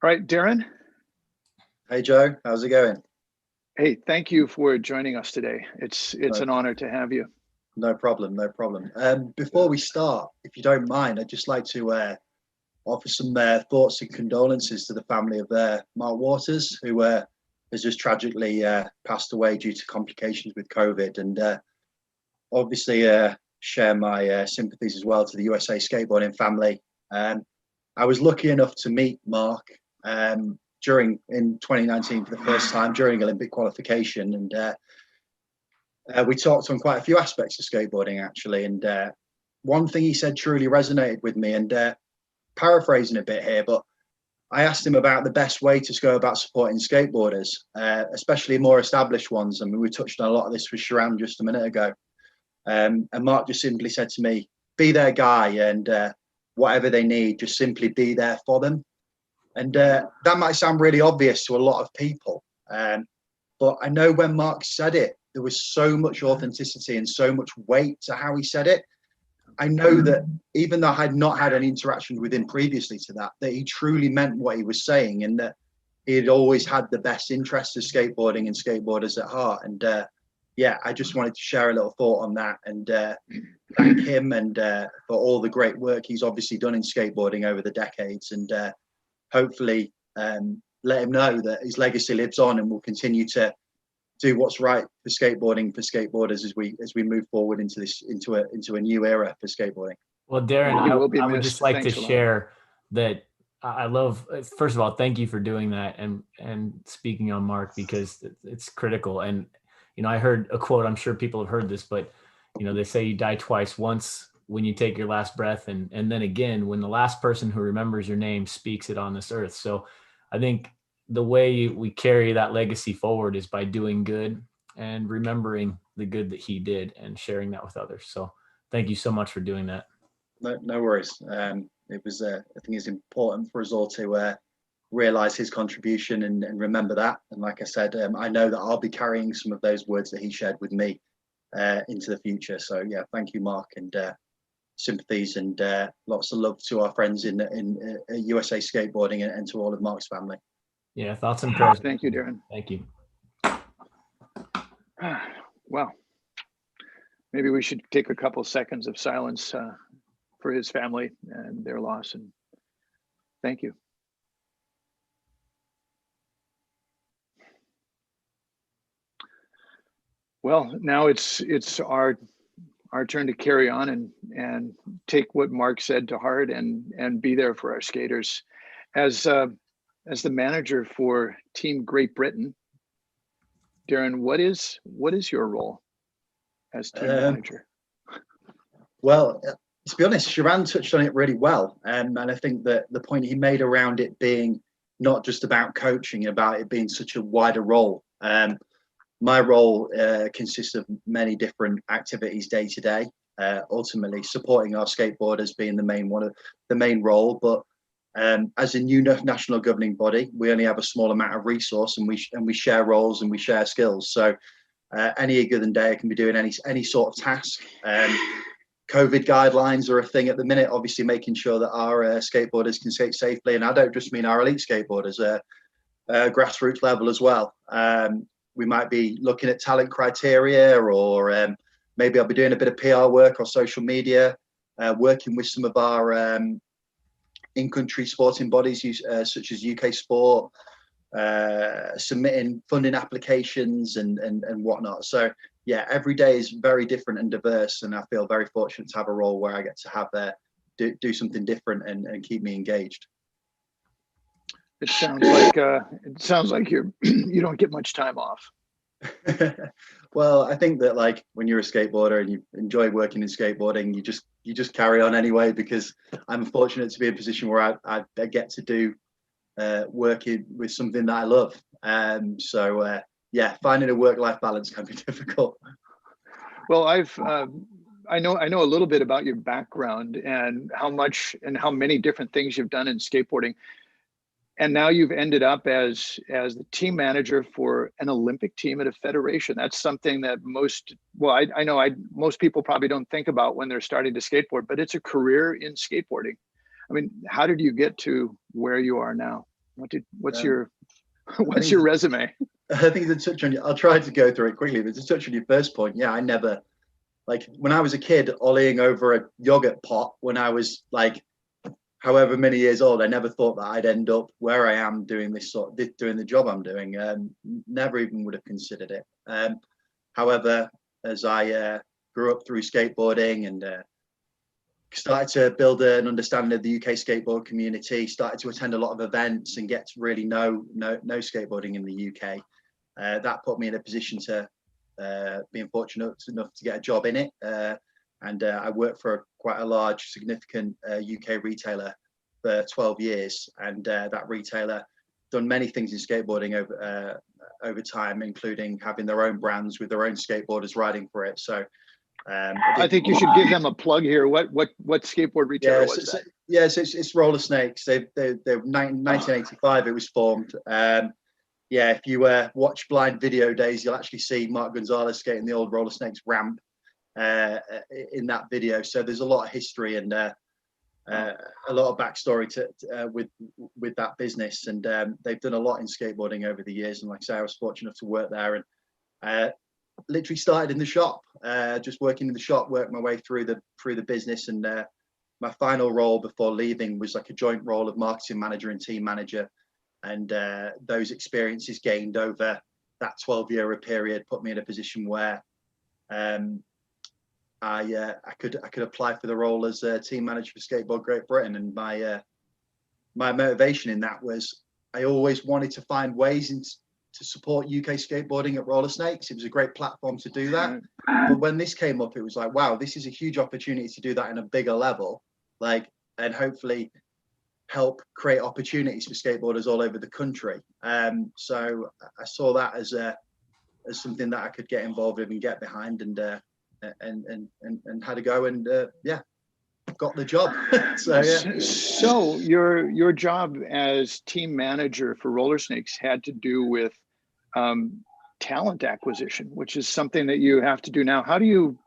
right, Darren. Hey, Joe, how's it going? Hey, thank you for joining us today. It's an honor to have you. No problem, no problem. Before we start, if you don't mind, I'd just like to offer some thoughts and condolences to the family of Mark Waters, who has just tragically passed away due to complications with COVID. And obviously share my sympathies as well to the USA Skateboarding family. I was lucky enough to meet Mark in 2019 for the first time during Olympic qualification, and we talked on quite a few aspects of skateboarding actually. And one thing he said truly resonated with me, and paraphrasing a bit here, but I asked him about the best way to go about supporting skateboarders, especially more established ones. I mean, we touched on a lot of this with Shiran just a minute ago. And Mark just simply said to me, be their guy, and whatever they need, just simply be there for them. And that might sound really obvious to a lot of people. But I know when Mark said it, there was so much authenticity and so much weight to how he said it. I know that even though I had not had any interaction with him previously to that he truly meant what he was saying, and that he had always had the best interests of skateboarding and skateboarders at heart. And yeah, I just wanted to share a little thought on that, and thank him and for all the great work he's obviously done in skateboarding over the decades, and hopefully let him know that his legacy lives on and will continue to do what's right for skateboarding, for skateboarders as we move forward into a new era for skateboarding. Well, Darren, I would just like to Thanks a lot. share that I love, first of all, thank you for doing that and speaking on Mark, because it's critical. And, you know, I heard a quote, I'm sure people have heard this, but, you know, they say you die twice, once when you take your last breath, and then again, when the last person who remembers your name speaks it on this earth. So I think the way we carry that legacy forward is by doing good and remembering the good that he did and sharing that with others. So thank you so much for doing that. No worries. It was, I think it's important for us all to realize his contribution and remember that. And like I said, I know that I'll be carrying some of those words that he shared with me into the future. So yeah, thank you, Mark, and sympathies and lots of love to our friends in USA Skateboarding and to all of Mark's family. Yeah, thoughts and prayers. Thank you, Darren. Thank you. Well, maybe we should take a couple seconds of silence for his family and their loss, and thank you. Well, now it's our turn to carry on and take what Mark said to heart and be there for our skaters. As the manager for Team Great Britain, Darren, what is your role as team manager? Well, to be honest, Shiran touched on it really well, and I think that the point he made around it being not just about coaching, about it being such a wider role. My role consists of many different activities day to day. Ultimately, supporting our skateboarders being the main role, but as a new national governing body, we only have a small amount of resource, and we share roles and we share skills. So any given day, I can be doing any sort of task. COVID guidelines are a thing at the minute, obviously making sure that our skateboarders can skate safely. And I don't just mean our elite skateboarders, grassroots level as well. We might be looking at talent criteria, or maybe I'll be doing a bit of PR work or social media, working with some of our in-country sporting bodies such as UK Sport, submitting funding applications and whatnot. So yeah, every day is very different and diverse, and I feel very fortunate to have a role where I get to have do something different and keep me engaged. It sounds like you don't get much time off. Well, I think that like when you're a skateboarder and you enjoy working in skateboarding, you just carry on anyway, because I'm fortunate to be in a position where I get to do working with something that I love. So yeah, finding a work-life balance can be difficult. Well, I know a little bit about your background and how many different things you've done in skateboarding. And now you've ended up as the team manager for an Olympic team at a federation. That's something that most people probably don't think about when they're starting to skateboard, but it's a career in skateboarding. I mean, how did you get to where you are now? What's your resume? I think to touch on, I'll try to go through it quickly, but to touch on your first point, yeah, I never, like when I was a kid, ollieing over a yogurt pot when I was like however many years old, I never thought that I'd end up where I am doing doing the job I'm doing. Never even would have considered it. However, as I grew up through skateboarding and started to build an understanding of the UK skateboard community, started to attend a lot of events and get to really know skateboarding in the UK. That put me in a position to being fortunate enough to get a job in it. And I worked for quite a large, significant UK retailer for 12 years. And that retailer done many things in skateboarding over time, including having their own brands with their own skateboarders riding for it. So I think you should give them a plug here. What skateboard retailer was that? Yes, it's Roller Snakes. They're 1985 it was formed. If you watch Blind Video Days, you'll actually see Mark Gonzalez skating the old Roller Snakes ramp in that video. So there's a lot of history and a lot of backstory with that business. And they've done a lot in skateboarding over the years. And like I say, I was fortunate enough to work there and literally started in the shop, just working in the shop, worked my way through the business. And my final role before leaving was like a joint role of marketing manager and team manager. And those experiences gained over that 12-year period put me in a position where I could apply for the role as a team manager for Skateboard Great Britain. And my motivation in that was I always wanted to find ways to support UK skateboarding at Roller Snakes. It was a great platform to do that. But when this came up, it was like, wow, this is a huge opportunity to do that in a bigger level, and hopefully help create opportunities for skateboarders all over the country. So I saw that as something that I could get involved in and get behind, and had a go, and got the job. So your job as team manager for Roller Snakes had to do with talent acquisition, which is something that you have to do now. How do you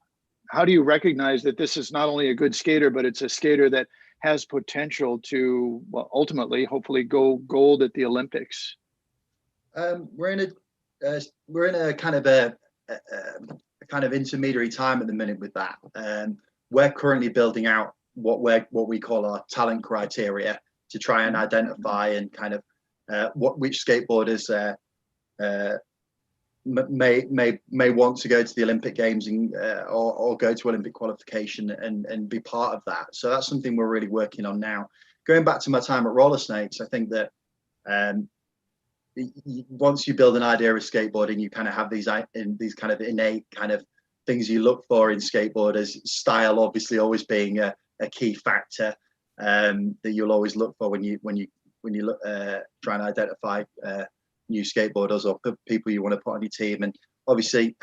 recognize that this is not only a good skater, but it's a skater that has potential to, well, ultimately, hopefully, go gold at the Olympics? We're in a kind of intermediary time at the minute with that. We're currently building out what we call our talent criteria to try and identify and kind of which skateboarders may want to go to the Olympic Games and or go to Olympic qualification and be part of that. So that's something we're really working on now. Going back to my time at Roller Snakes, I think that once you build an idea of skateboarding, you kind of have these kind of innate kind of things you look for in skateboarders. Style, obviously, always being a key factor that you'll always look for when you look try and identify new skateboarders or people you want to put on your team, and obviously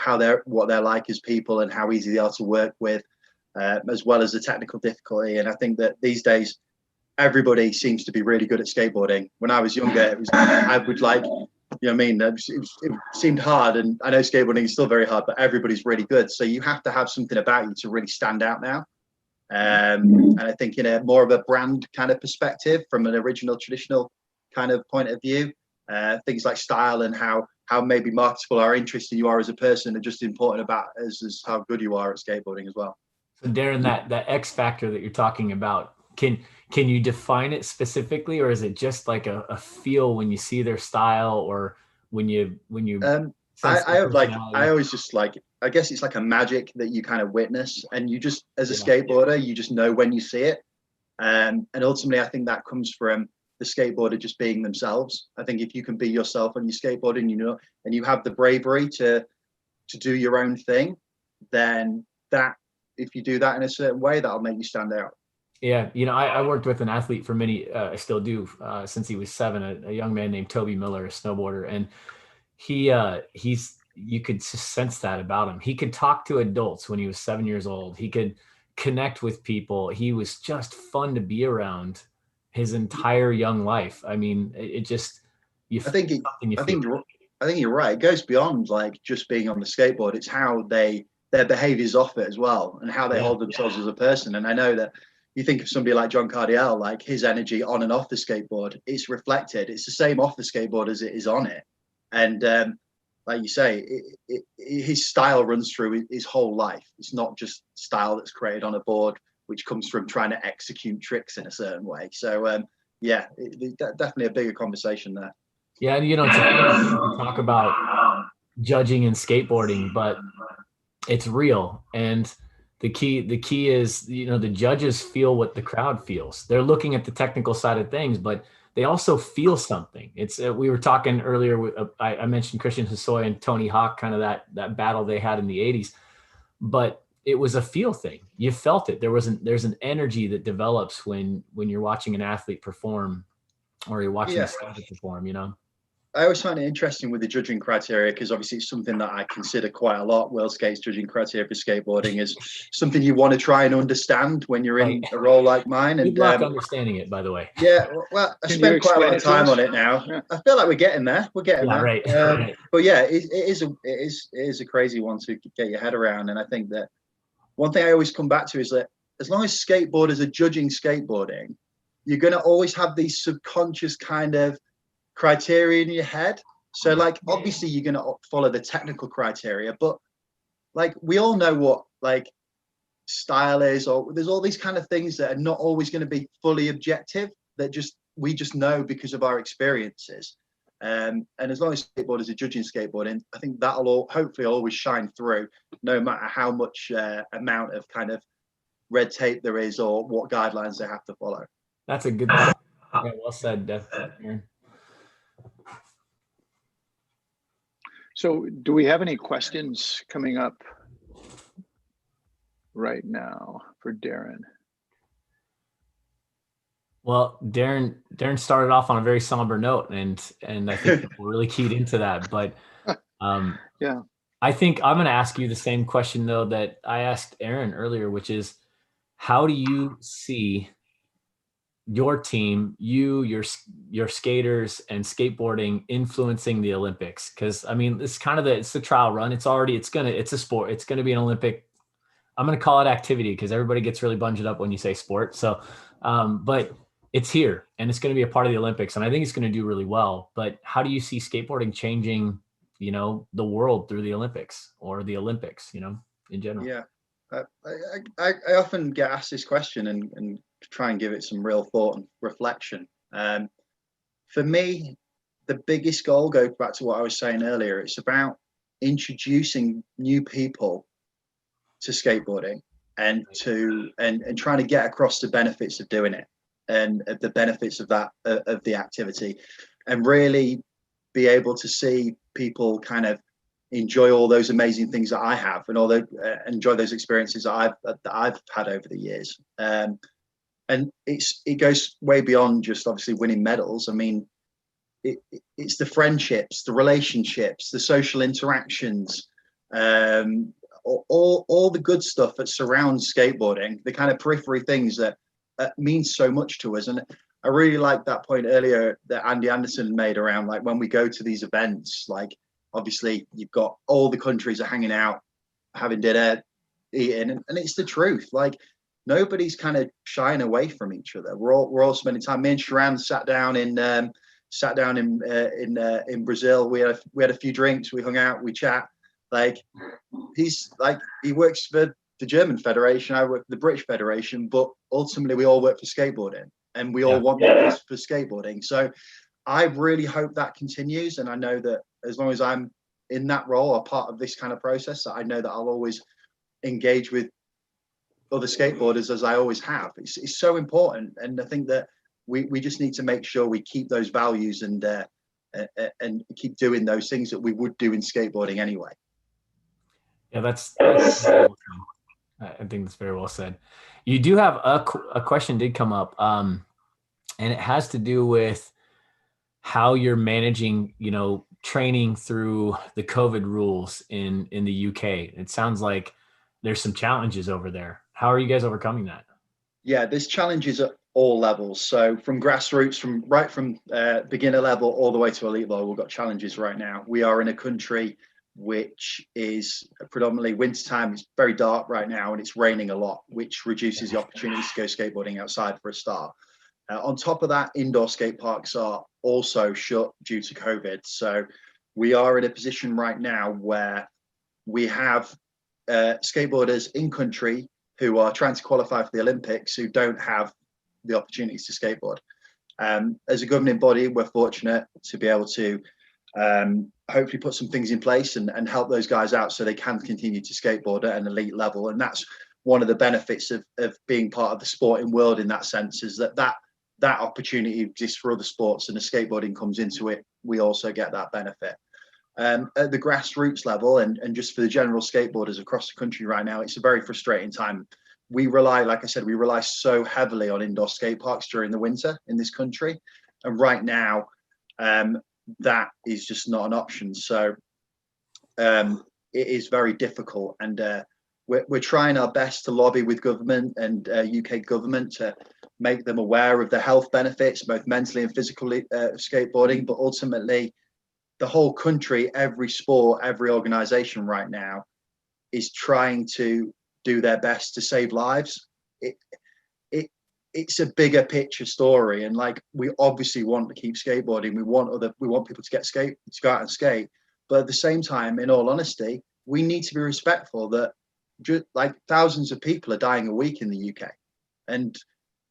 what they're like as people and how easy they are to work with, as well as the technical difficulty. And I think that these days everybody seems to be really good at skateboarding. When I was younger, I would like, you know what I mean? It seemed hard, and I know skateboarding is still very hard, but everybody's really good. So you have to have something about you to really stand out now. And I think in a more of a brand kind of perspective, from an original traditional kind of point of view, things like style and how maybe marketable or interesting you are as a person are just important about as how good you are at skateboarding as well. So Darren, that X factor that you're talking about, can you define it specifically, or is it just like a feel when you see their style, or when you I always just like, I guess it's like a magic that you kind of witness, and you just, as a skateboarder, you just know when you see it. And ultimately, I think that comes from the skateboarder just being themselves. I think if you can be yourself on your skateboard, and and you have the bravery to do your own thing, then if you do that in a certain way, that'll make you stand out. Yeah, I worked with an athlete for I still do, since he was 7, a young man named Toby Miller, a snowboarder, and you could just sense that about him. He could talk to adults when he was 7 years old. He could connect with people. He was just fun to be around his entire young life. I mean, it just, I think you're right. It goes beyond like just being on the skateboard. It's how their behaviors off it as well, and how they hold themselves as a person. And I know that you think of somebody like John Cardiel, like his energy on and off the skateboard, it's reflected. It's the same off the skateboard as it is on it. And like you say, his style runs through his whole life. It's not just style that's created on a board which comes from trying to execute tricks in a certain way. So yeah, definitely a bigger conversation there. Yeah, you know, it's a funny thing to talk about judging in skateboarding, but it's real. And the key is, you know, the judges feel what the crowd feels. They're looking at the technical side of things, but they also feel something. It's we were talking earlier. I mentioned Christian Hosoi and Tony Hawk, kind of that battle they had in the 80s, but it was a feel thing. You felt it. There's an energy that develops when you're watching an athlete perform, or you're watching a skater perform, you know. I always find it interesting with the judging criteria, because obviously it's something that I consider quite a lot. World Skate's judging criteria for skateboarding is something you want to try and understand when you're in a role like mine. And good luck understanding it, by the way. Yeah, well, I spent quite a lot of time on it now. Yeah. I feel like we're getting there. We're getting there. Right. But yeah, it is a crazy one to get your head around. And I think that one thing I always come back to is that as long as skateboarders are judging skateboarding, you're going to always have these subconscious kind of criteria in your head. So like, obviously you're going to follow the technical criteria, but like we all know what like style is, or there's all these kind of things that are not always going to be fully objective, that we just know because of our experiences. And as long as skateboarders are judging skateboarding, I think that'll hopefully always shine through, no matter how much amount of kind of red tape there is or what guidelines they have to follow. That's a good point. Yeah, well said, definitely. So do we have any questions coming up right now for Darren? Well, Darren started off on a very somber note, and I think people really keyed into that. But yeah, I think I'm going to ask you the same question though that I asked Aaron earlier, which is, how do you see your team, your skaters and skateboarding influencing the Olympics? Because I mean, it's kind of it's the trial run. It's a sport. It's going to be an Olympic. I'm going to call it activity because everybody gets really bunged up when you say sport. So, but it's here and it's going to be a part of the Olympics, and I think it's going to do really well. But how do you see skateboarding changing, you know, the world through the Olympics, or the Olympics, you know, in general? Yeah, I often get asked this question and try and give it some real thought and reflection. For me, the biggest goal goes back to what I was saying earlier. It's about introducing new people to skateboarding and trying to get across the benefits of doing it and the benefits of that of the activity, and really be able to see people kind of enjoy all those amazing things that I have, and enjoy those experiences that I've had over the years. And it goes way beyond just obviously winning medals. I mean, it's the friendships, the relationships, the social interactions, all the good stuff that surrounds skateboarding, the kind of periphery things that means so much to us. And I really like that point earlier that Andy Anderson made around, like, when we go to these events, like obviously you've got all the countries are hanging out, having dinner, eating, and it's the truth. Like, nobody's kind of shying away from each other. We're all spending time. Me and Shiran sat down in Brazil. We had a few drinks. We hung out. We chat. Like, he works for the German Federation. I work for the British Federation. But ultimately, we all work for skateboarding, and we all want this for skateboarding. So I really hope that continues. And I know that as long as I'm in that role or part of this kind of process, I know that I'll always engage with other skateboarders as I always have. It's so important. And I think that we just need to make sure we keep those values and keep doing those things that we would do in skateboarding anyway. Yeah, that's I think that's very well said. You do have a question did come up, and it has to do with how you're managing, you know, training through the COVID rules in the UK. It sounds like there's some challenges over there. How are you guys overcoming that? Yeah, there's challenges at all levels. So from grassroots, from beginner level all the way to elite level, we've got challenges right now. We are in a country which is predominantly wintertime. It's very dark right now, and it's raining a lot, which reduces the opportunities to go skateboarding outside for a start. On top of that, indoor skate parks are also shut due to COVID. So we are in a position right now where we have skateboarders in country who are trying to qualify for the Olympics who don't have the opportunities to skateboard. As a governing body, we're fortunate to be able to hopefully put some things in place and help those guys out so they can continue to skateboard at an elite level. And that's one of the benefits of being part of the sporting world in that sense, is that opportunity exists for other sports, and as skateboarding comes into it, we also get that benefit. At the grassroots level and just for the general skateboarders across the country right now, it's a very frustrating time. We rely, like I said, we rely so heavily on indoor skate parks during the winter in this country. And right now, that is just not an option. So it is very difficult. And we're trying our best to lobby with government and UK government to make them aware of the health benefits, both mentally and physically, of skateboarding. But ultimately, the whole country, every sport, every organization right now is trying to do their best to save lives. It's a bigger picture story, and like, we obviously want to keep skateboarding. We want people to go out and skate, but at the same time, in all honesty, we need to be respectful that like thousands of people are dying a week in the UK, and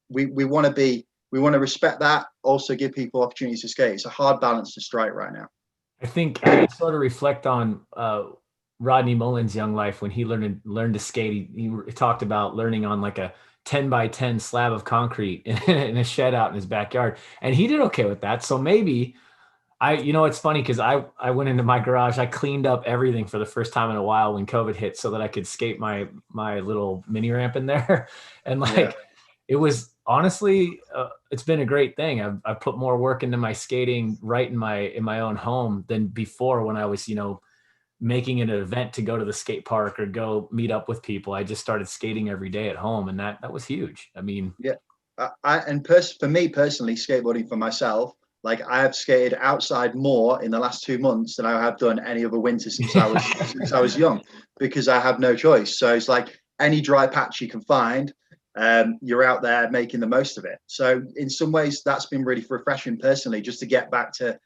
we want to respect that. Also, give people opportunities to skate. It's a hard balance to strike right now. I think I sort of reflect on Rodney Mullen's young life when he learned to skate. He talked about learning on like a 10 by 10 slab of concrete in a shed out in his backyard, and he did okay with that. So maybe it's funny because I went into my garage, I cleaned up everything for the first time in a while when COVID hit, so that I could skate my little mini ramp in there, and it was honestly, it's been a great thing. I've put more work into my skating right in my own home than before, when I was, making it an event to go to the skate park or go meet up with people. I just started skating every day at home, and that was huge. I mean, yeah. For me personally, skateboarding for myself, like, I have skated outside more in the last 2 months than I have done any other winter since I was young, because I have no choice. So it's like any dry patch you can find, you're out there making the most of it. So in some ways, that's been really refreshing personally, just to get back to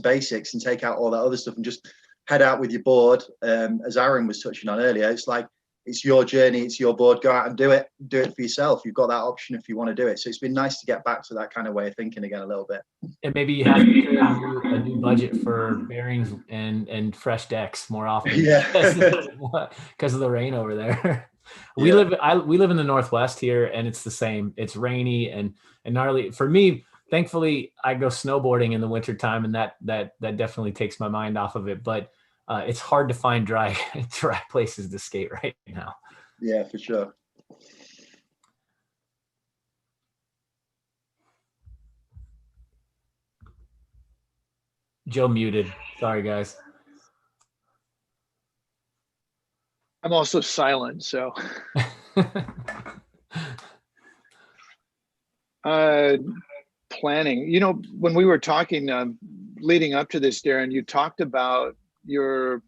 basics and take out all that other stuff and just head out with your board. As Aaron was touching on earlier, it's like, it's your journey, it's your board, go out and do it for yourself. You've got that option if you want to do it. So it's been nice to get back to that kind of way of thinking again a little bit. And maybe you have to put a new budget for bearings and fresh decks more often. Yeah. because of the rain over there. We live in the Northwest here, and it's the same. It's rainy and gnarly. For me, thankfully, I go snowboarding in the wintertime, and that definitely takes my mind off of it. But it's hard to find dry places to skate right now. Yeah, for sure. Joe muted. Sorry, guys. I'm also silent, so. Planning. When we were talking leading up to this, Darren, you talked about you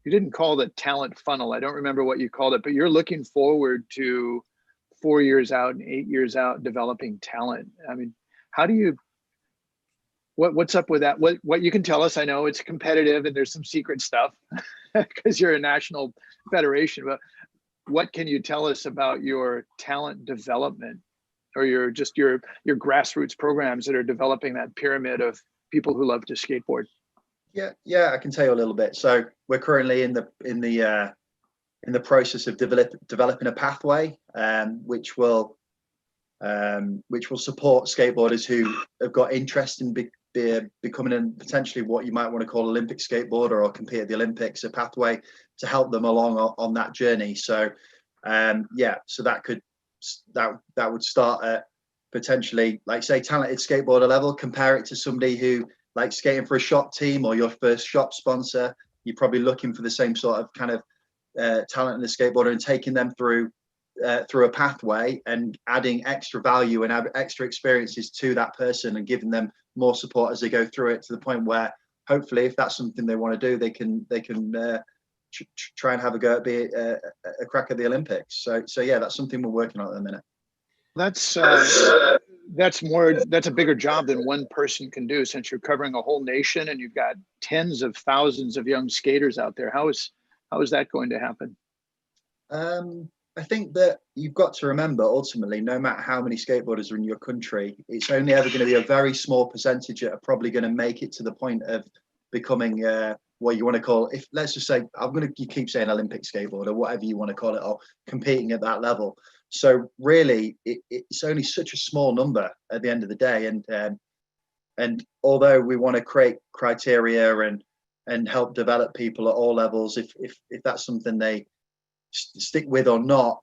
didn't call it talent funnel. I don't remember what you called it, but you're looking forward to 4 years out and 8 years out developing talent. I mean, how do you, what's up with that? What you can tell us, I know it's competitive and there's some secret stuff because you're a national federation, but what can you tell us about your talent development, or your grassroots programs that are developing that pyramid of people who love to skateboard? Yeah, I can tell you a little bit. So we're currently in the process of developing a pathway, which will support skateboarders who have got interest in becoming potentially what you might want to call Olympic skateboarder or compete at the Olympics, a pathway to help them along on that journey. So so that would start at potentially, like, say, talented skateboarder level. Compare it to somebody who, like, skating for a shop team or your first shop sponsor. You're probably looking for the same sort of kind of talent in the skateboarder, and taking them through a pathway and adding extra value and extra experiences to that person, and giving them more support as they go through it, to the point where hopefully, if that's something they want to do, they can try and have a go at be a crack at the Olympics. So yeah, that's something we're working on at the minute. That's a bigger job than one person can do, since you're covering a whole nation and you've got tens of thousands of young skaters out there. How is that going to happen? I think that you've got to remember, ultimately, no matter how many skateboarders are in your country, it's only ever going to be a very small percentage that are probably going to make it to the point of becoming what you want to call, if let's just say, you keep saying Olympic skateboarder, whatever you want to call it, or competing at that level. So really, it's only such a small number at the end of the day. And although we want to create criteria and help develop people at all levels, if that's something they stick with or not,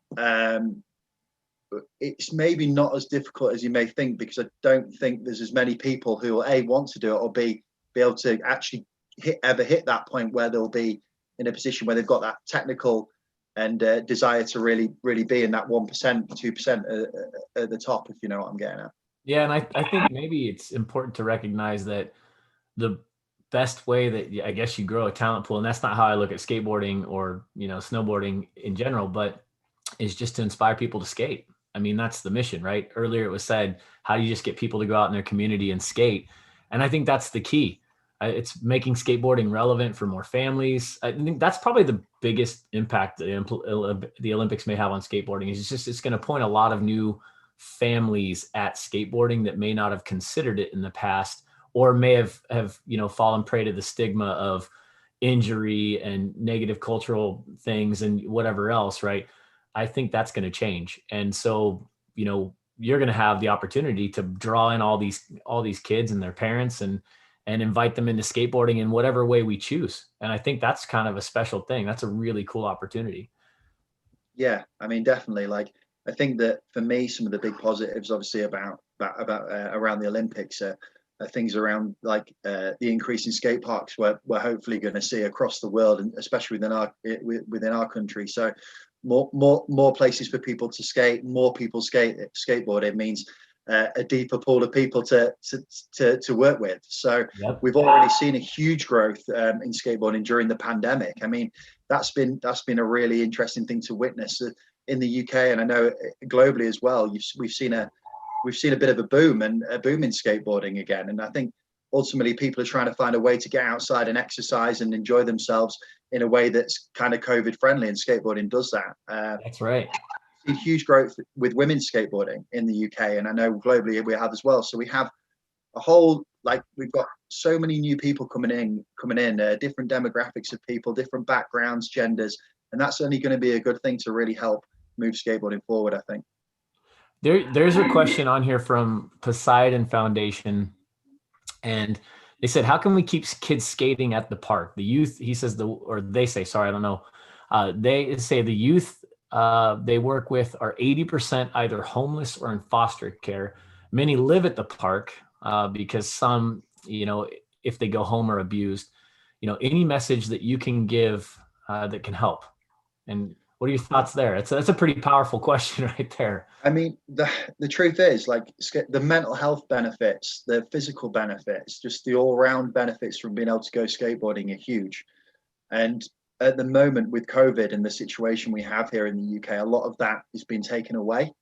it's maybe not as difficult as you may think, because I don't think there's as many people who will A, want to do it, or B, be able to actually hit that point where they'll be in a position where they've got that technical and desire to really be in that 1%, 2% at the top, if you know what I'm getting at. Yeah, and I think maybe it's important to recognize that the best way that I guess you grow a talent pool, and that's not how I look at skateboarding or, you know, snowboarding in general, but is just to inspire people to skate. I mean, that's the mission, right? Earlier it was said, how do you just get people to go out in their community and skate? And I think that's the key. It's making skateboarding relevant for more families. I think that's probably the biggest impact that the Olympics may have on skateboarding. Is it's going to point a lot of new families at skateboarding that may not have considered it in the past, or may have you know, fallen prey to the stigma of injury and negative cultural things and whatever else, right? I think that's going to change. And so, you know, you're going to have the opportunity to draw in all these kids and their parents and invite them into skateboarding in whatever way we choose. And I think that's kind of a special thing. That's a really cool opportunity. Yeah, I mean, definitely. Like, I think that for me, some of the big positives, obviously, about around the Olympics are things around like the increase in skate parks we're hopefully going to see across the world, and especially within our country. So more places for people to skate, more people skateboard. It means a deeper pool of people to work with. So yep. We've already seen a huge growth in skateboarding during the pandemic. I mean, that's been a really interesting thing to witness in the UK, and I know globally as well. We've seen a bit of a boom in skateboarding again, and I think ultimately people are trying to find a way to get outside and exercise and enjoy themselves in a way that's kind of COVID friendly, and skateboarding does that. That's right. We've seen huge growth with women's skateboarding in the UK, and I know globally we have as well. So we have a whole, like, we've got so many new people coming in, different demographics of people, different backgrounds, genders, and that's only going to be a good thing to really help move skateboarding forward, I think. There's a question on here from Poseidon Foundation, and they said, how can we keep kids skating at the park? The youth, he says, they say, sorry, I don't know. They say the youth they work with are 80% either homeless or in foster care. Many live at the park because some, you know, if they go home are abused. You know, any message that you can give that can help? And what are your thoughts there? That's a pretty powerful question right there. I mean, the truth is, like, the mental health benefits, the physical benefits, just the all-round benefits from being able to go skateboarding are huge. And at the moment with COVID and the situation we have here in the UK, a lot of that has been taken away.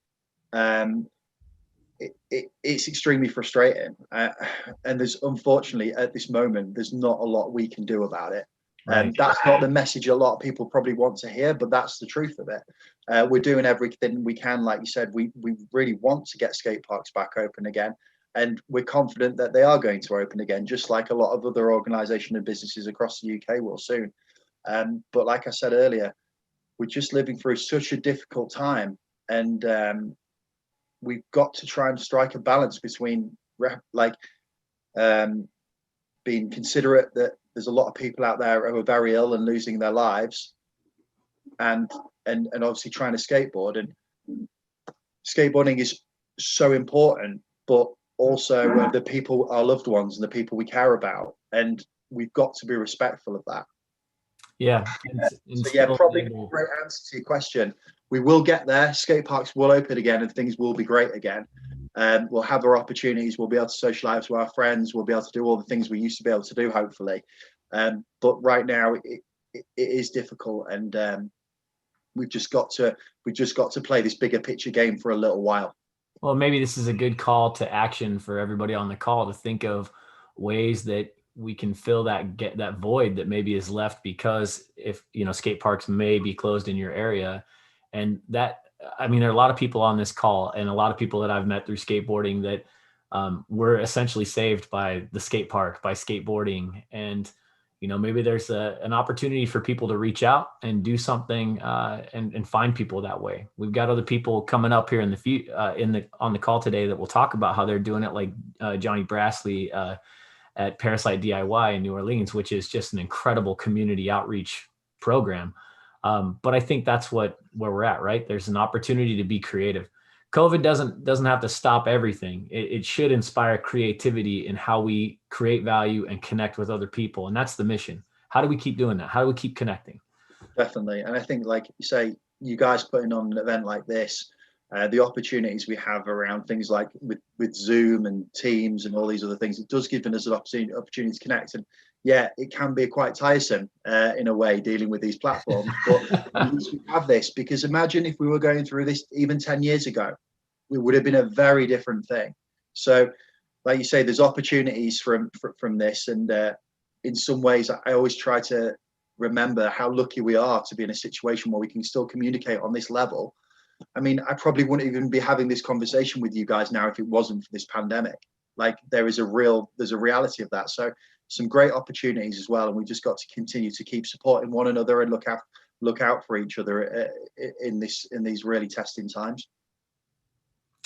It's extremely frustrating. And there's, unfortunately, at this moment, there's not a lot we can do about it. And that's not the message a lot of people probably want to hear, but that's the truth of it. We're doing everything we can. Like you said, we really want to get skate parks back open again. And we're confident that they are going to open again, just like a lot of other organisations and businesses across the UK will soon. But like I said earlier, we're just living through such a difficult time. And we've got to try and strike a balance between being considerate that there's a lot of people out there who are very ill and losing their lives, and obviously trying to skateboard. And skateboarding is so important, but also the people, our loved ones, and the people we care about, and we've got to be respectful of that. Yeah. So yeah, probably a great answer to your question. We will get there. Skate parks will open again, and things will be great again. We'll have our opportunities. We'll be able to socialize with our friends. We'll be able to do all the things we used to be able to do, hopefully. But right now it is difficult, and we've just got to play this bigger picture game for a little while. Well, maybe this is a good call to action for everybody on the call to think of ways that we can fill that void that maybe is left, because if, you know, skate parks may be closed in your area, And that, I mean, there are a lot of people on this call and a lot of people that I've met through skateboarding that were essentially saved by the skate park, by skateboarding. And, you know, maybe there's an opportunity for people to reach out and do something and find people that way. We've got other people coming up here on the call today that will talk about how they're doing it, like Johnny Brassley at Parasite DIY in New Orleans, which is just an incredible community outreach program. But I think that's where we're at, right? There's an opportunity to be creative. COVID doesn't have to stop everything. It should inspire creativity in how we create value and connect with other people. And that's the mission. How do we keep doing that? How do we keep connecting? Definitely. And I think, like you say, you guys putting on an event like this, the opportunities we have around things like with Zoom and Teams and all these other things, it does give us an opportunity to connect. And yeah, it can be quite tiresome in a way dealing with these platforms, but at least we have this, because imagine if we were going through this even 10 years ago, it would have been a very different thing. So like you say, there's opportunities from this. And in some ways, I always try to remember how lucky we are to be in a situation where we can still communicate on this level. I mean, I probably wouldn't even be having this conversation with you guys now if it wasn't for this pandemic. Like there's a reality of that. So some great opportunities as well. And we just got to continue to keep supporting one another and look out for each other in these really testing times.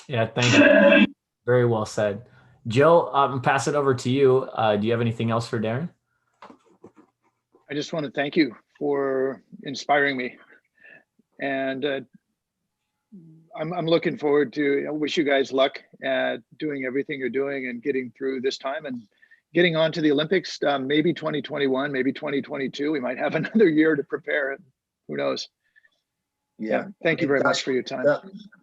Yeah, thank you. Very well said. Joe, pass it over to you. Do you have anything else for Darren? I just want to thank you for inspiring me. And I'm looking forward to, I wish you guys luck at doing everything you're doing and getting through this time and getting on to the Olympics. Maybe 2021, maybe 2022. We might have another year to prepare. Who knows? Yeah. Thank you very much for your time.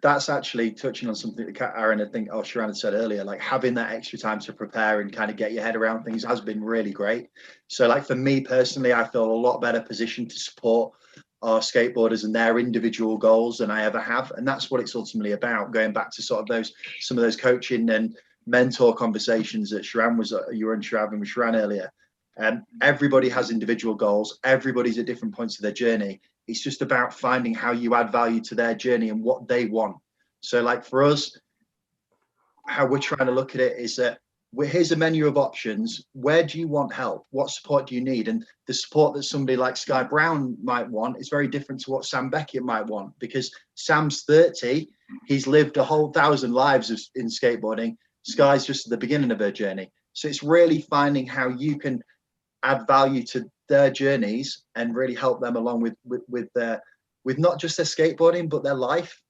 That's actually touching on something that Aaron, Shiran had said earlier, like having that extra time to prepare and kind of get your head around things has been really great. So like for me personally, I feel a lot better positioned to support our skateboarders and their individual goals than I ever have. And that's what it's ultimately about, going back to sort of some of those coaching and mentor conversations that you were having with Shiran earlier. Everybody has individual goals. Everybody's at different points of their journey. It's just about finding how you add value to their journey and what they want. So like for us, how we're trying to look at it is that here's a menu of options. Where do you want help? What support do you need? And the support that somebody like Sky Brown might want is very different to what Sam Beckett might want, because Sam's 30, he's lived a whole 1,000 lives in skateboarding. Sky's just at the beginning of her journey. So it's really finding how you can add value to their journeys and really help them along with not just their skateboarding, but their life.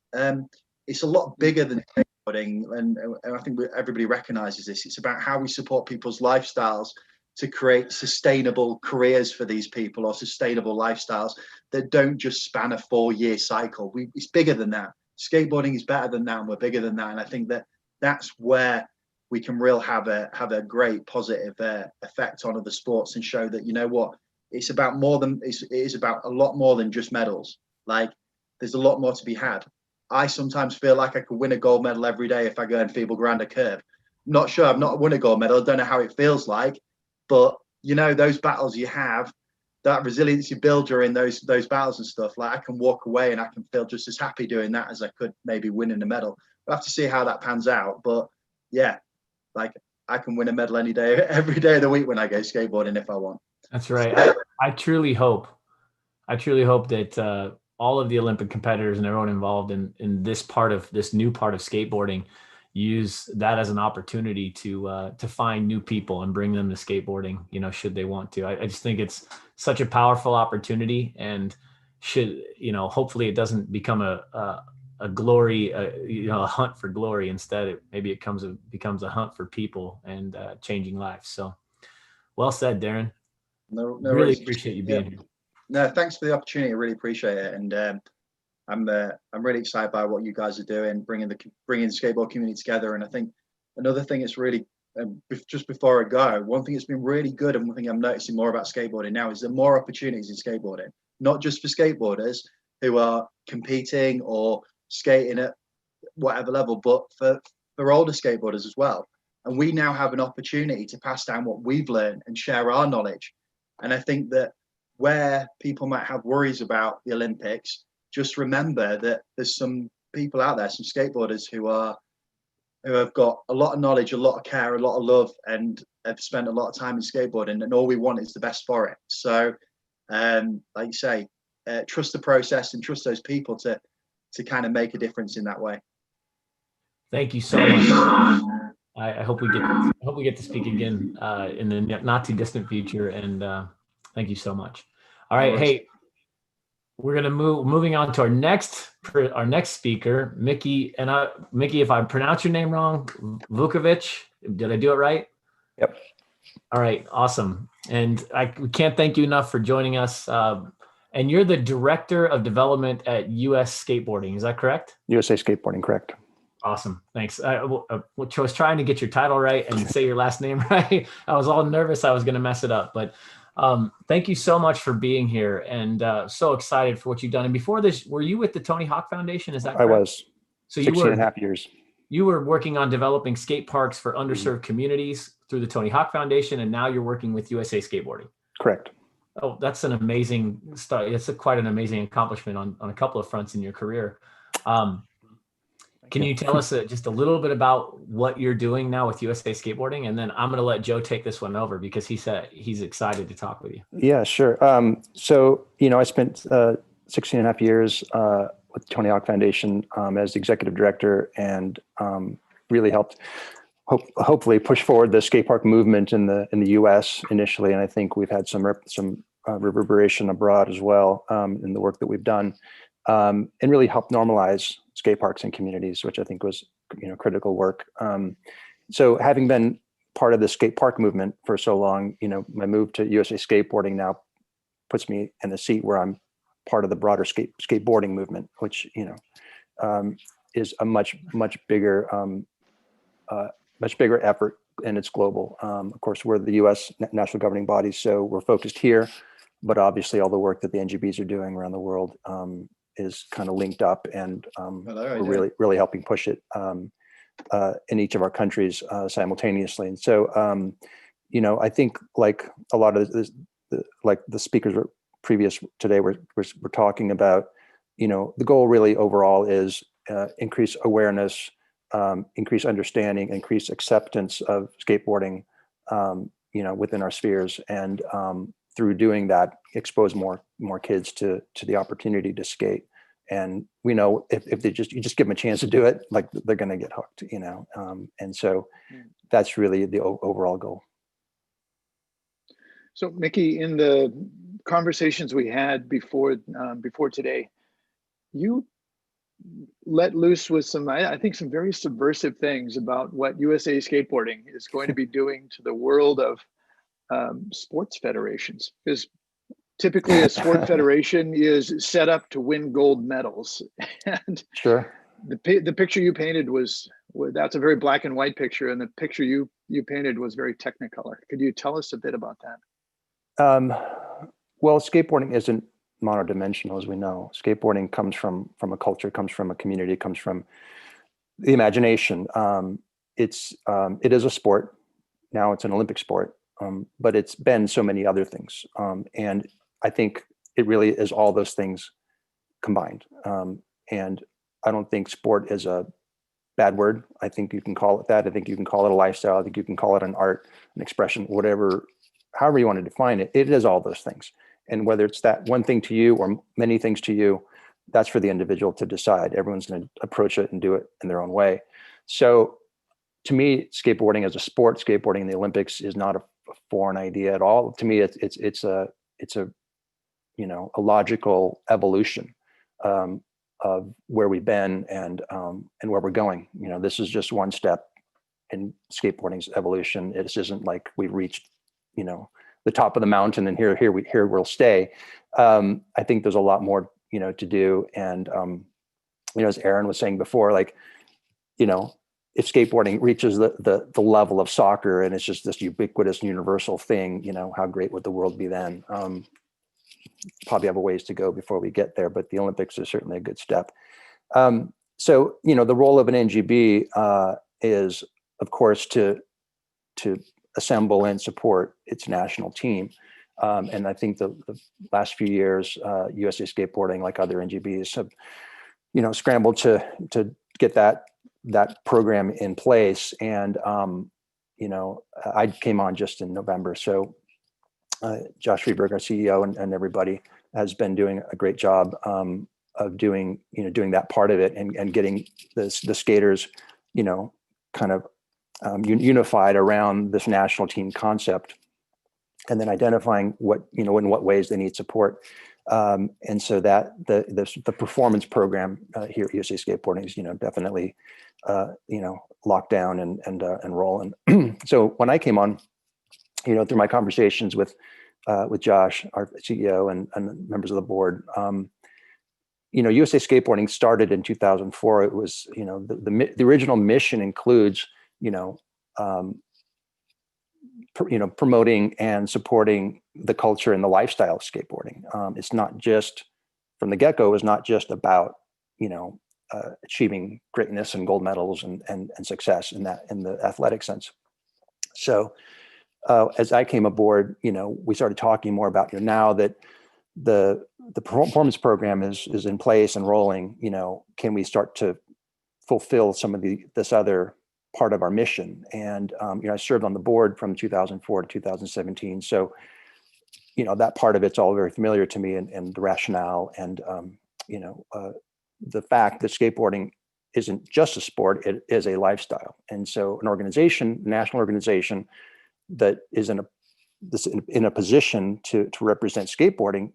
It's a lot bigger than skateboarding, and I think everybody recognizes this. It's about how we support people's lifestyles to create sustainable careers for these people, or sustainable lifestyles that don't just span a 4-year cycle. It's bigger than that. Skateboarding is better than that, and we're bigger than that. And I think that's where we can have a great positive effect on other sports and show that, you know what, it's about more than it is about a lot more than just medals. Like there's a lot more to be had. I sometimes feel like I could win a gold medal every day if I go and feeble ground a curve. I'm not sure. I've not won a gold medal. I don't know how it feels like, but you know, those battles you have, that resilience you build during those battles and stuff, like I can walk away and I can feel just as happy doing that as I could maybe winning a medal. We'll have to see how that pans out. But yeah, like I can win a medal any day, every day of the week when I go skateboarding if I want. That's right. I truly hope that all of the Olympic competitors and everyone involved in this new part of skateboarding use that as an opportunity to find new people and bring them to skateboarding, you know, should they want to. I just think it's such a powerful opportunity, and hopefully it doesn't become a glory, a hunt for glory. Instead, maybe it becomes a hunt for people and changing lives. So well said, Darren. No really appreciate you being here. No, thanks for the opportunity. I really appreciate it. And I'm really excited by what you guys are doing, bringing the skateboard community together. And I think another thing that's really, just before I go, one thing that's been really good, and one thing I'm noticing more about skateboarding now, is there are more opportunities in skateboarding, not just for skateboarders who are competing or skating at whatever level, but for older skateboarders as well. And we now have an opportunity to pass down what we've learned and share our knowledge. And I think that where people might have worries about the Olympics, just remember that there's some people out there, some skateboarders who have got a lot of knowledge, a lot of care, a lot of love, and have spent a lot of time in skateboarding, and all we want is the best for it. So like you say, trust the process and trust those people to kind of make a difference in that way. Thank you so much. I hope we get to speak again in the not too distant future. And thank you so much. All right, hey, we're gonna moving on to our next speaker, Miki. And Miki, if I pronounce your name wrong, Vuckovich, did I do it right? Yep. All right, awesome. And we can't thank you enough for joining us. And you're the Director of Development at US Skateboarding, is that correct? USA Skateboarding, correct. Awesome, thanks. I was trying to get your title right and say your last name right. I was all nervous I was going to mess it up, but thank you so much for being here, and so excited for what you've done. And before this, were you with the Tony Hawk Foundation? Is that correct? I was. So 16 and a half years. You were working on developing skate parks for underserved communities through the Tony Hawk Foundation, and now you're working with USA Skateboarding. Correct. Oh, that's an amazing start. It's quite an amazing accomplishment on a couple of fronts in your career. Can you tell us just a little bit about what you're doing now with USA Skateboarding? And then I'm going to let Joe take this one over because he said he's excited to talk with you. Yeah, sure. So, I spent 16 and a half years with the Tony Hawk Foundation as the executive director, and really helped hopefully push forward the skate park movement in the U.S. initially. And I think we've had some reverberation abroad as well in the work that we've done, and really helped normalize skate parks and communities, which I think was, critical work. So having been part of the skate park movement for so long, my move to USA Skateboarding now puts me in a seat where I'm part of the broader skateboarding movement, which, is a much bigger effort, and it's global. Of course, we're the U.S. national governing body, so we're focused here, but obviously all the work that the NGBs are doing around the world is kind of linked up, and we're really helping push it in each of our countries simultaneously. And so, I think like a lot of like the speakers previous today we're talking about, the goal really overall is increase awareness, increase understanding, increase acceptance of skateboarding, within our spheres, and through doing that, expose more kids to the opportunity to skate. And we know if you just give them a chance to do it, like they're going to get hooked, and so that's really the overall goal. So Miki, in the conversations we had before today, you let loose with some, I think, some very subversive things about what USA Skateboarding is going to be doing to the world of sports federations. Because typically a sport federation is set up to win gold medals. And sure, the picture you painted that's a very black and white picture, and the picture you painted was very technicolor. Could you tell us a bit about that? Well, skateboarding isn't monodimensional, as we know. Skateboarding comes from a culture, comes from a community, comes from the imagination. It is a sport. Now it's an Olympic sport, but it's been so many other things. And I think it really is all those things combined. And I don't think sport is a bad word. I think you can call it that. I think you can call it a lifestyle. I think you can call it an art, an expression, whatever, however you want to define it. It is all those things. And whether it's that one thing to you or many things to you, that's for the individual to decide. Everyone's going to approach it and do it in their own way. So to me, skateboarding as a sport, skateboarding in the Olympics is not a foreign idea at all. To me, it's a logical evolution of where we've been and where we're going. This is just one step in skateboarding's evolution. It isn't like we've reached, the top of the mountain and here we'll stay. I think there's a lot more, to do. And, as Aaron was saying before, like, if skateboarding reaches the level of soccer and it's just this ubiquitous universal thing, how great would the world be then? Probably have a ways to go before we get there, but the Olympics is certainly a good step. So, the role of an NGB is, of course, to assemble and support its national team. And I think the last few years, USA Skateboarding, like other NGBs, have, scrambled to get that program in place. And, I came on just in November. So Josh Friedberg, our CEO, and everybody has been doing a great job of doing that part of it, and getting the skaters, kind of unified around this national team concept, and then identifying in what ways they need support. And so that the performance program here at USA Skateboarding is, definitely, locked down and rolling. So when I came on, through my conversations with Josh, our CEO, and members of the board, USA Skateboarding started in 2004. It was, the original mission includes, promoting and supporting the culture and the lifestyle of skateboarding. It's not just, from the get-go, it's not just about, achieving greatness and gold medals and success in the athletic sense. So as I came aboard, we started talking more about, now that the performance program is in place and rolling, can we start to fulfill some of this other part of our mission? And I served on the board from 2004 to 2017. So, that part of it's all very familiar to me, and the rationale, and the fact that skateboarding isn't just a sport, it is a lifestyle. And so an organization, national organization, that is in a position to represent skateboarding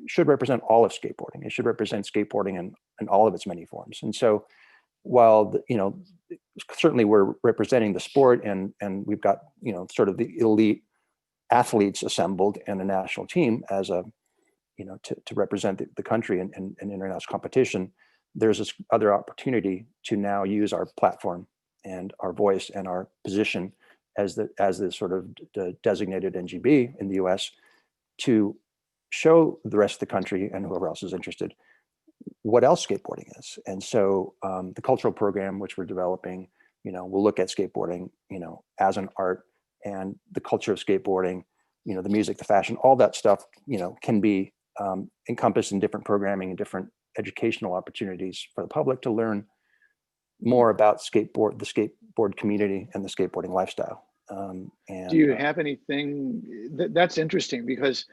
should represent all of skateboarding. It should represent skateboarding in all of its many forms. And so while, certainly we're representing the sport, and we've got, sort of the elite athletes assembled and a national team as a, to represent the country in international competition, there's this other opportunity to now use our platform and our voice and our position as the sort of the designated NGB in the US to show the rest of the country and whoever else is interested what else skateboarding is. And so the cultural program, which we're developing, we'll look at skateboarding, as an art, and the culture of skateboarding, the music, the fashion, all that stuff, can be encompassed in different programming and different educational opportunities for the public to learn more about the skateboard community and the skateboarding lifestyle. And do you have anything that's interesting? Because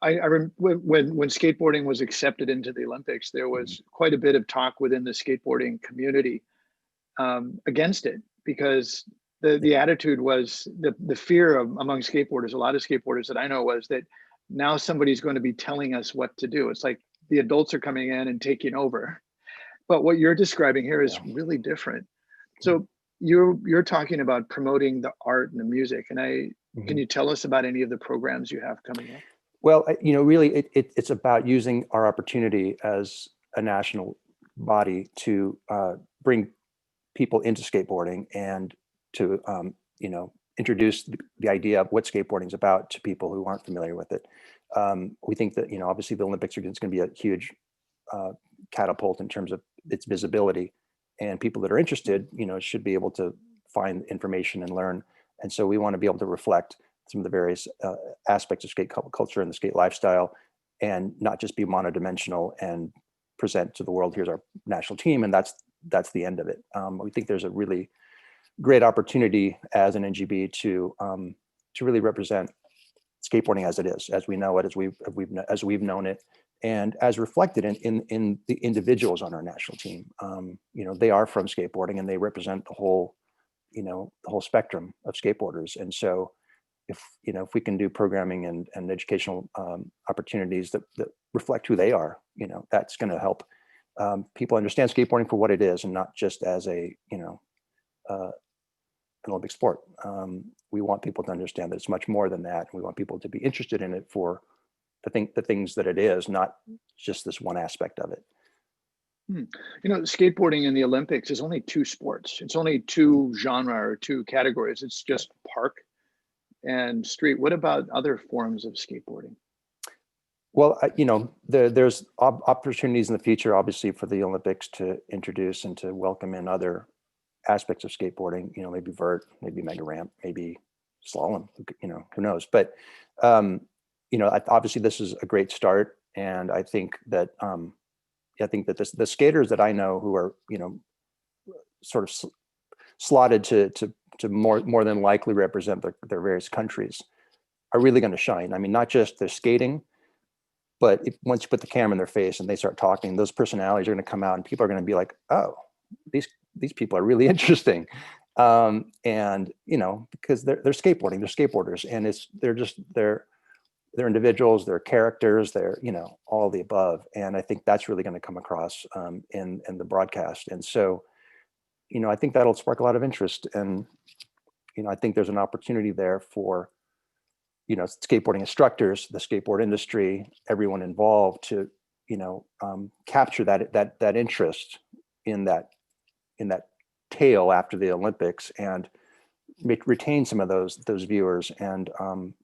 I remember when skateboarding was accepted into the Olympics, there was quite a bit of talk within the skateboarding community against it, because the attitude was, the fear among skateboarders, a lot of skateboarders that I know, was that now somebody's going to be telling us what to do. It's like the adults are coming in and taking over. But what you're describing here is really different. So you're talking about promoting the art and the music, and can you tell us about any of the programs you have coming up? Well, really, it's about using our opportunity as a national body to bring people into skateboarding, and to introduce the idea of what skateboarding is about to people who aren't familiar with it. We think that obviously the Olympics is going to be a huge catapult in terms of its visibility, and people that are interested, should be able to find information and learn. And so we want to be able to reflect some of the various aspects of skate culture and the skate lifestyle, and not just be monodimensional and present to the world, here's our national team, and that's the end of it. We think there's a really great opportunity as an NGB to really represent skateboarding as it is, as we know it, as we've known it, and as reflected in the individuals on our national team. They are from skateboarding, and they represent the whole spectrum of skateboarders. And so if we can do programming and educational opportunities that reflect who they are, that's going to help people understand skateboarding for what it is, and not just as an Olympic sport. We want people to understand that it's much more than that. We want people to be interested in it for the things that it is, not just this one aspect of it. Skateboarding in the Olympics is only two sports. It's only two genre or two categories. It's just park and street. What about other forms of skateboarding? Well, there's opportunities in the future, obviously, for the Olympics to introduce and to welcome in other aspects of skateboarding, maybe vert, maybe mega ramp, maybe slalom, who knows. But obviously this is a great start, and I think that the skaters that I know who are sort of slotted to more than likely represent their various countries are really going to shine. I mean, not just their skating, but once you put the camera in their face and they start talking, those personalities are going to come out, and people are going to be like, oh, these people are really interesting. And because they're skateboarding, they're skateboarders, and they're individuals, they're characters, they're all the above. And I think that's really going to come across in the broadcast. And so I think that'll spark a lot of interest, and I think there's an opportunity there for skateboarding instructors, the skateboard industry, everyone involved to capture that interest in that tail after the Olympics, and retain some of those viewers, and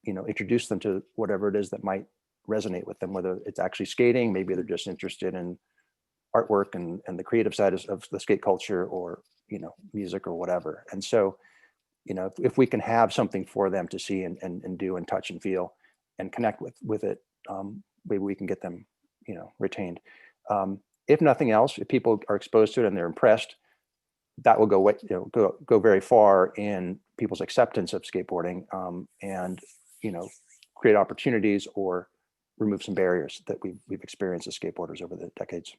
introduce them to whatever it is that might resonate with them, whether it's actually skating, maybe they're just interested in artwork and the creative side of the skate culture, or music or whatever. And so if we can have something for them to see and do and touch and feel and connect with it, maybe we can get them retained. If nothing else, if people are exposed to it and they're impressed, that will go very far in people's acceptance of skateboarding, and create opportunities or remove some barriers that we've experienced as skateboarders over the decades.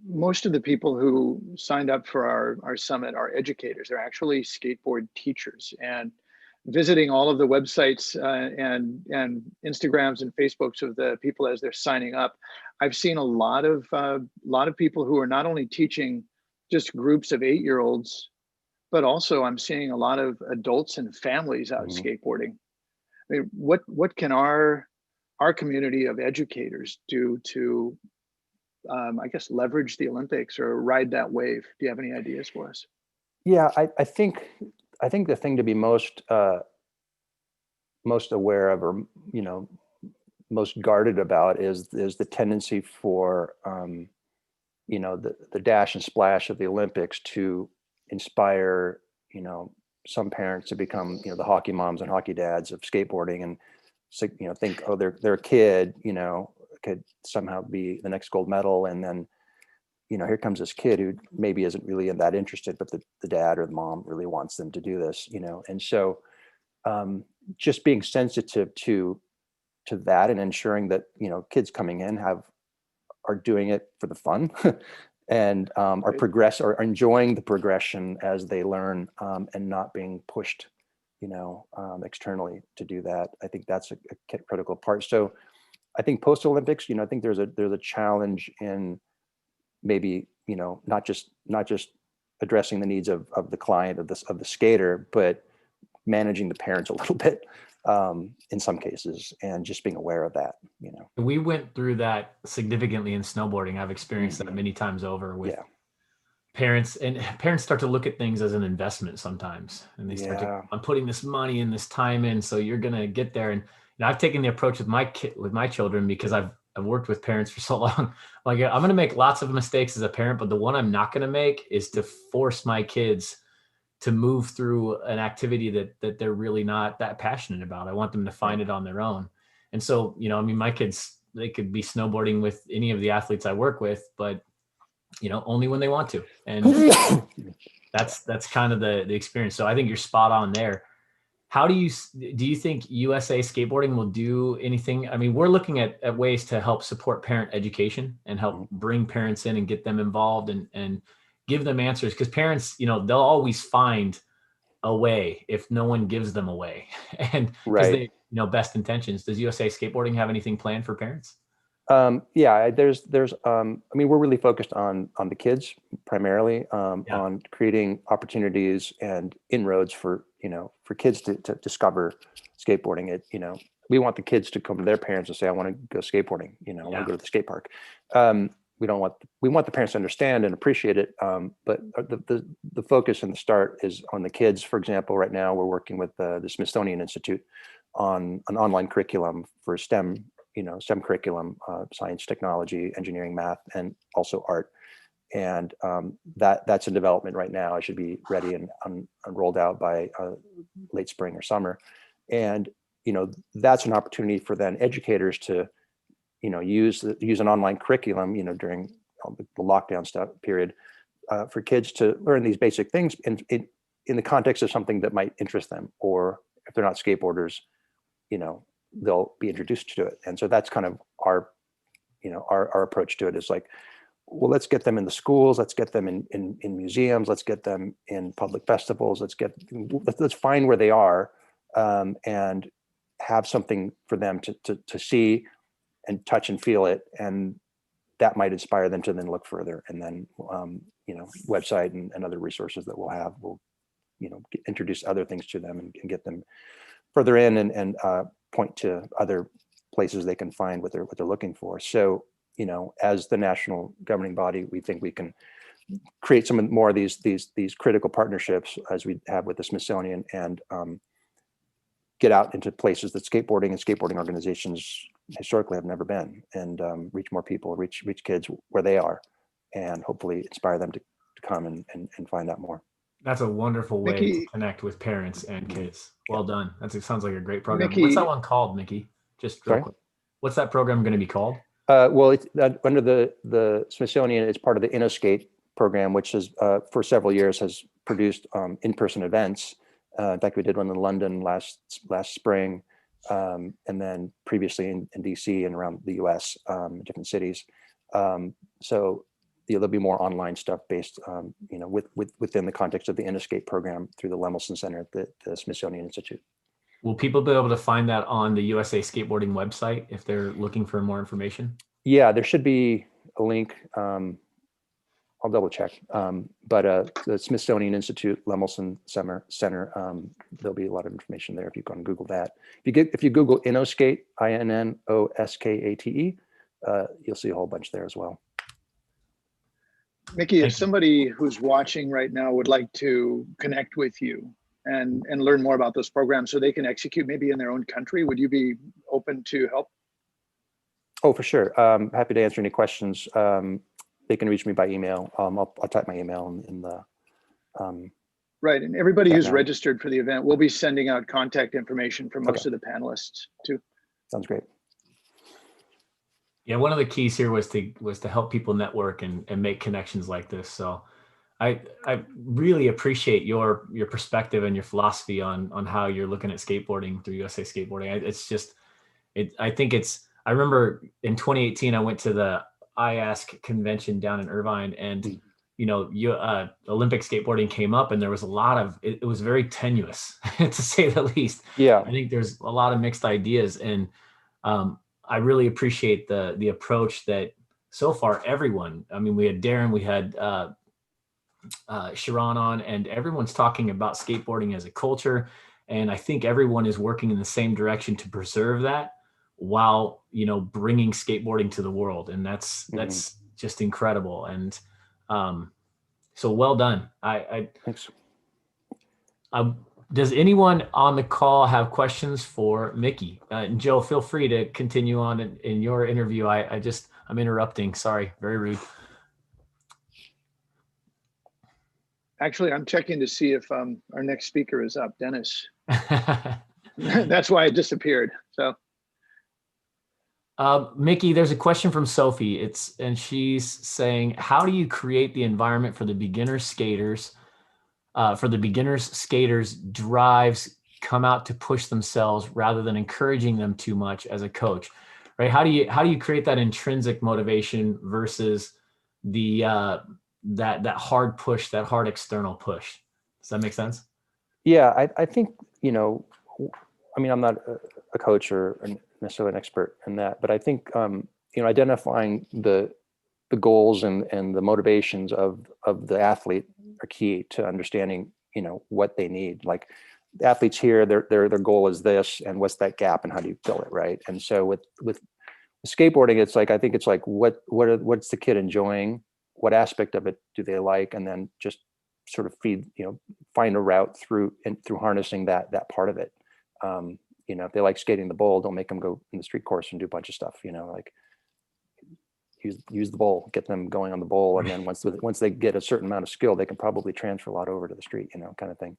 Most of the people who signed up for our summit are educators. They're actually skateboard teachers, and visiting all of the websites and Instagrams and Facebooks of the people as they're signing up, I've seen a lot of people who are not only teaching just groups of 8-year-olds, but also I'm seeing a lot of adults and families out skateboarding. I mean, what can our community of educators do to I guess leverage the Olympics or ride that wave? Do you have any ideas for us? Yeah, I think the thing to be most aware of, or most guarded about, is the tendency for the dash and splash of the Olympics to inspire some parents to become the hockey moms and hockey dads of skateboarding, and think, oh, their kid could somehow be the next gold medal, and then here comes this kid who maybe isn't really that interested, but the dad or the mom really wants them to do this, and so just being sensitive to that, and ensuring that kids coming in are doing it for the fun and are enjoying the progression as they learn, and not being pushed externally to do that. I think that's a critical part. So I think post Olympics, I think there's a challenge in maybe not just addressing the needs of the client, of the skater, but managing the parents a little bit in some cases, and just being aware of that. We went through that significantly in snowboarding. I've experienced that many times over with parents, and parents start to look at things as an investment sometimes, and they start to, I'm putting this money and this time in, so you're gonna get there. And I've taken the approach with my children, because I've worked with parents for so long. Like, I'm going to make lots of mistakes as a parent, but the one I'm not going to make is to force my kids to move through an activity that they're really not that passionate about. I want them to find it on their own. And so, my kids, they could be snowboarding with any of the athletes I work with, but only when they want to. And that's kind of the experience. So I think you're spot on there. How do you think USA Skateboarding will do anything? I mean, we're looking at ways to help support parent education and help bring parents in and get them involved and give them answers, because parents, they'll always find a way if no one gives them a way. And because they, best intentions. Does USA Skateboarding have anything planned for parents? There's we're really focused on the kids primarily, on creating opportunities and inroads for kids to discover skateboarding. We want the kids to come to their parents and say, I want to go skateboarding, I want to go to the skate park. We want the parents to understand and appreciate it. But the focus and the start is on the kids. For example, right now we're working with the Smithsonian Institute on an online curriculum for STEM curriculum, science, technology, engineering, math, and also art. And that's in development right now. It should be ready and rolled out by late spring or summer. And that's an opportunity for then educators to, use an online curriculum, during the lockdown stuff period, for kids to learn these basic things in the context of something that might interest them, or if they're not skateboarders, they'll be introduced to it. And so that's kind of our approach to it, is like, well, let's get them in the schools, let's get them in museums, let's get them in public festivals, let's find where they are, and have something for them to see and touch and feel it, and that might inspire them to then look further. And then website and other resources that we'll have will introduce other things to them and get them further in, and point to other places they can find what they're looking for. So as the national governing body, we think we can create some more of these critical partnerships, as we have with the Smithsonian, and get out into places that skateboarding organizations historically have never been, and reach more people, reach kids where they are, and hopefully inspire them to come and find out more. That's a wonderful way Miki, to connect with parents and kids. Well done. It sounds like a great program. Miki, What's that one called, Miki? Just real quick. What's that program going to be called? Well, it's under the Smithsonian. It's part of the InnoSkate program, which is for several years has produced in-person events. In fact, we did one in London last spring, and then previously in DC and around the US, different cities. So there'll be more online stuff based, within the context of the InnoSkate program through the Lemelson Center at the Smithsonian Institute. Will people be able to find that on the USA Skateboarding website if they're looking for more information? Yeah, there should be a link. I'll double check. But the Smithsonian Institute Lemelson Center, there'll be a lot of information there if you can Google that. If you Google InnoSkate, INNOSKATE, you'll see a whole bunch there as well. Miki, if somebody who's watching right now would like to connect with you and learn more about those programs so they can execute maybe in their own country, would you be open to help? Oh, for sure. Happy to answer any questions. They can reach me by email. I'll type my email in the. Right, and everybody who's registered for the event, we'll be sending out contact information for most of the panelists too. Sounds great. Yeah, one of the keys here was to help people network and make connections like this. So I really appreciate your perspective and your philosophy on how you're looking at skateboarding through USA Skateboarding. I remember in 2018, I went to the IASK convention down in Irvine, and Olympic skateboarding came up, and there was a lot of it was very tenuous to say the least. Yeah, I think there's a lot of mixed ideas, and I really appreciate the approach that so far everyone. I mean, we had Darren, we had Shiran on, and everyone's talking about skateboarding as a culture, and I think everyone is working in the same direction to preserve that while bringing skateboarding to the world, and that's just incredible. And so well done. Thanks. Does anyone on the call have questions for Miki? And Joe, feel free to continue on in your interview. I'm interrupting. Sorry, very rude. Actually, I'm checking to see if our next speaker is up, Dennis. That's why it disappeared. So. Miki, there's a question from Sophie. She's saying, how do you create the environment for the beginner skaters? Drives come out to push themselves rather than encouraging them too much as a coach, right? How do you create that intrinsic motivation versus the that hard push, that hard external push? Does that make sense? Yeah, I think I'm not a coach or necessarily an expert in that, but I think identifying the goals and the motivations of the athlete are key to understanding what they need. Like the athletes here, their goal is this, and what's that gap, and how do you fill it, right? And so with skateboarding, it's like, I think it's like what's the kid enjoying, what aspect of it do they like, and then just sort of find a route through harnessing that part of it. If they like skating the bowl, don't make them go in the street course and do a bunch of stuff. Like use the bowl, get them going on the bowl. And then once they get a certain amount of skill, they can probably transfer a lot over to the street, you know, kind of thing.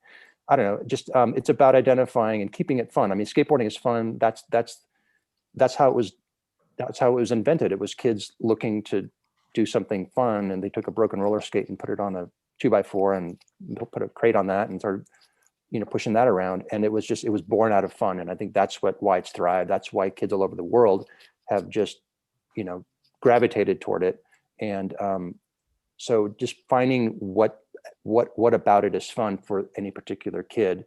I don't know, just it's about identifying and keeping it fun. I mean, skateboarding is fun. That's how it was invented. It was kids looking to do something fun, and they took a broken roller skate and put it on a 2x4 and put a crate on that and started, you know, pushing that around. And it was born out of fun. And I think that's why it's thrived. That's why kids all over the world have just, you know, gravitated toward it. And so just finding what about it is fun for any particular kid,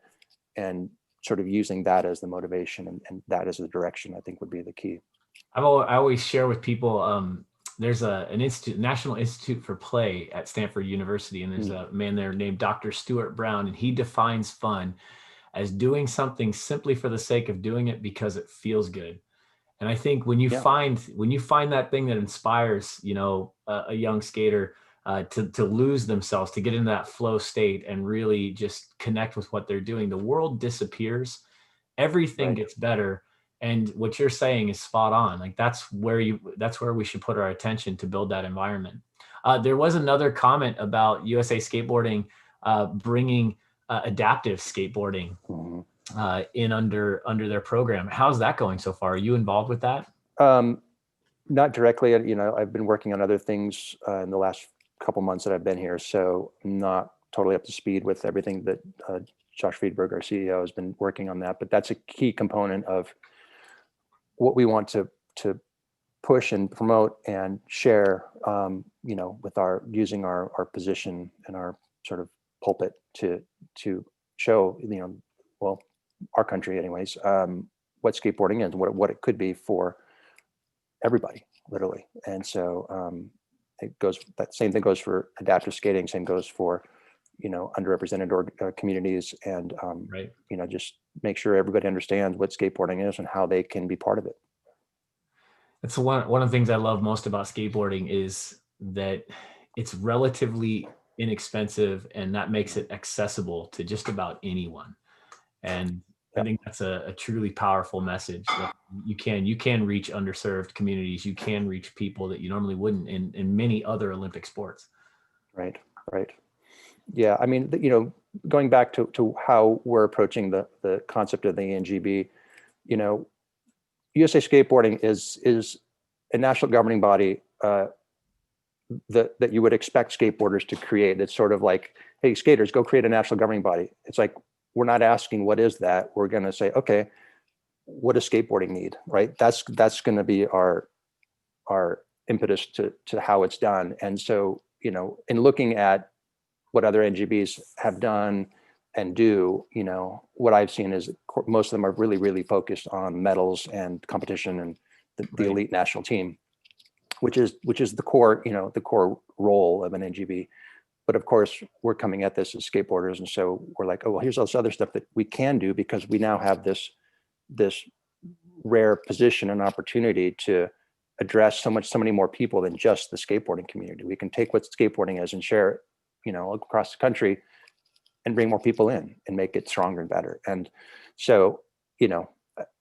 and sort of using that as the motivation and that as the direction, I think would be the key. I always share with people, there's an institute, National Institute for Play at Stanford University, and there's a man there named Dr. Stuart Brown, and he defines fun as doing something simply for the sake of doing it because it feels good. And I think when you find that thing that inspires, you know, a young skater to lose themselves, to get into that flow state and really just connect with what they're doing, the world disappears, everything gets better. And what you're saying is spot on. Like that's where we should put our attention to build that environment. There was another comment about USA Skateboarding bringing adaptive skateboarding in under their program. How's that going so far? Are you involved with that? Not directly. You know, I've been working on other things in the last couple months that I've been here, so I'm not totally up to speed with everything that Josh Friedberg, our CEO, has been working on that. But that's a key component of what we want to push and promote and share, you know, with using our position and our sort of pulpit to show, you know, well, our country anyways, what skateboarding is, what it could be for everybody, literally. And so that same thing goes for adaptive skating, same goes for, you know, underrepresented communities, and you know, just make sure everybody understands what skateboarding is and how they can be part of it. It's one of the things I love most about skateboarding is that it's relatively inexpensive, and that makes it accessible to just about anyone. And I think that's a truly powerful message. That you can reach underserved communities. You can reach people that you normally wouldn't in many other Olympic sports. Right. Yeah, I mean, you know, going back to how we're approaching the concept of the NGB, you know, USA Skateboarding is a national governing body that you would expect skateboarders to create. It's sort of like, hey, skaters, go create a national governing body. It's like, we're not asking what is that. We're going to say, okay, what does skateboarding need, right? That's going to be our impetus to how it's done. And so, you know, in looking at what other NGBs have done and do, you know, what I've seen is most of them are really, really focused on medals and competition and the elite national team, which is the core, you know, the core role of an NGB. But of course, we're coming at this as skateboarders, and so we're like, oh, well, here's all this other stuff that we can do because we now have this rare position and opportunity to address so many more people than just the skateboarding community. We can take what skateboarding is and share it, you know, across the country, and bring more people in and make it stronger and better. And so, you know,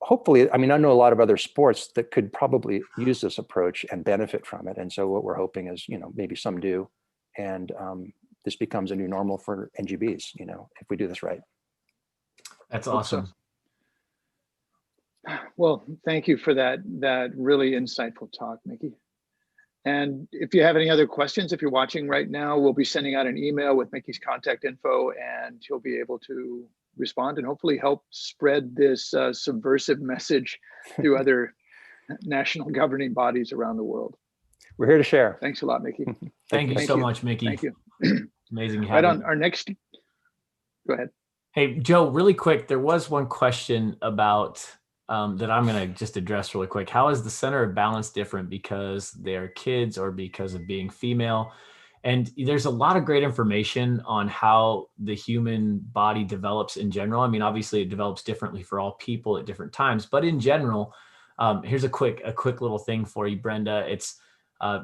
hopefully, I mean, I know a lot of other sports that could probably use this approach and benefit from it. And so what we're hoping is, you know, maybe some do. And this becomes a new normal for NGBs, you know, if we do this right. That's awesome. Well, thank you for that really insightful talk, Miki. And if you have any other questions, if you're watching right now, we'll be sending out an email with Miki's contact info, and he'll be able to respond and hopefully help spread this subversive message through other national governing bodies around the world. We're here to share. Thanks a lot, Miki. Thank you so much, Miki. Thank you. Amazing. Right on our next, go ahead. Hey, Joe, really quick, there was one question about that I'm going to just address really quick. How is the center of balance different because they're kids or because of being female? And there's a lot of great information on how the human body develops in general. I mean, obviously it develops differently for all people at different times, but in general, here's a quick little thing for you, Brenda. It's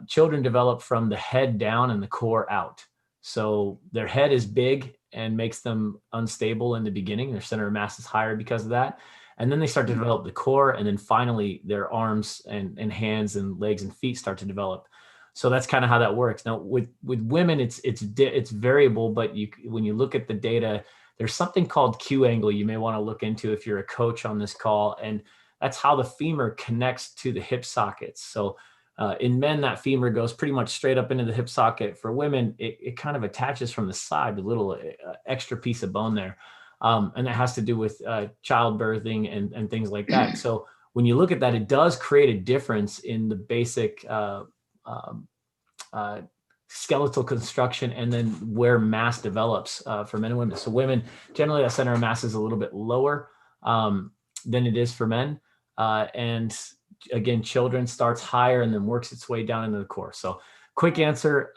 children develop from the head down and the core out. So their head is big and makes them unstable in the beginning. Their center of mass is higher because of that. And then they start to develop the core. And then finally their arms and hands and legs and feet start to develop. So that's kind of how that works. Now with women, it's variable, but when you look at the data, there's something called Q angle you may want to look into if you're a coach on this call, and that's how the femur connects to the hip sockets. So in men, that femur goes pretty much straight up into the hip socket. For women, it kind of attaches from the side, a little extra piece of bone there. And that has to do with childbirthing and things like that. So when you look at that, it does create a difference in the basic skeletal construction and then where mass develops for men and women. So women, generally that center of mass is a little bit lower than it is for men. And again, children starts higher and then works its way down into the core. So quick answer,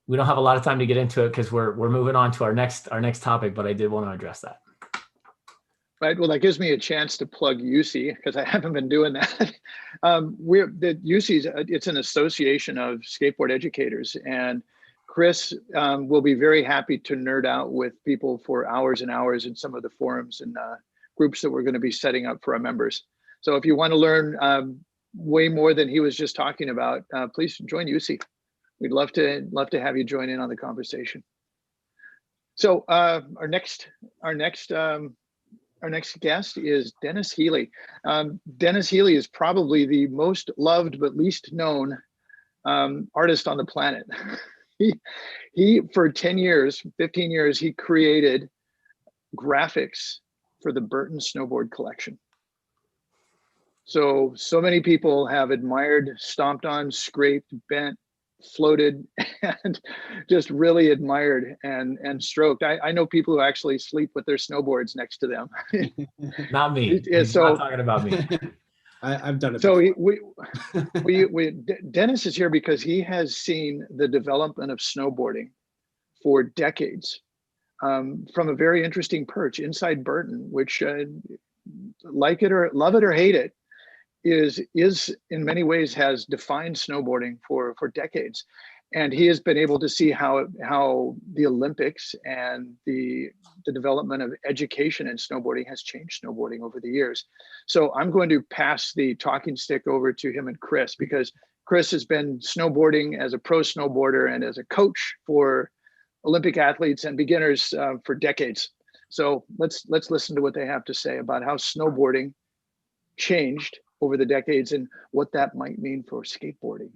we don't have a lot of time to get into it because we're moving on to our next topic, but I did want to address that. Right. Well, that gives me a chance to plug USSEA because I haven't been doing that. The USSEA, it's an association of skateboard educators, and Chris will be very happy to nerd out with people for hours and hours in some of the forums and groups that we're going to be setting up for our members. So if you want to learn way more than he was just talking about, please join USSEA. We'd love to have you join in on the conversation. So our next guest is Dennis Healy. Dennis Healy is probably the most loved but least known artist on the planet. He for 10 years, 15 years, he created graphics for the Burton Snowboard collection. So many people have admired, stomped on, scraped, bent, floated, and just really admired and stroked. I know people who actually sleep with their snowboards next to them. Not me. He's not talking about me. I've done it. So Dennis is here because he has seen the development of snowboarding for decades from a very interesting perch inside Burton, which like it or love it or hate it, is in many ways has defined snowboarding for decades. And he has been able to see how the Olympics and the development of education in snowboarding has changed snowboarding over the years. So I'm going to pass the talking stick over to him and Chris, because Chris has been snowboarding as a pro snowboarder and as a coach for Olympic athletes and beginners for decades. So let's listen to what they have to say about how snowboarding changed over the decades and what that might mean for skateboarding.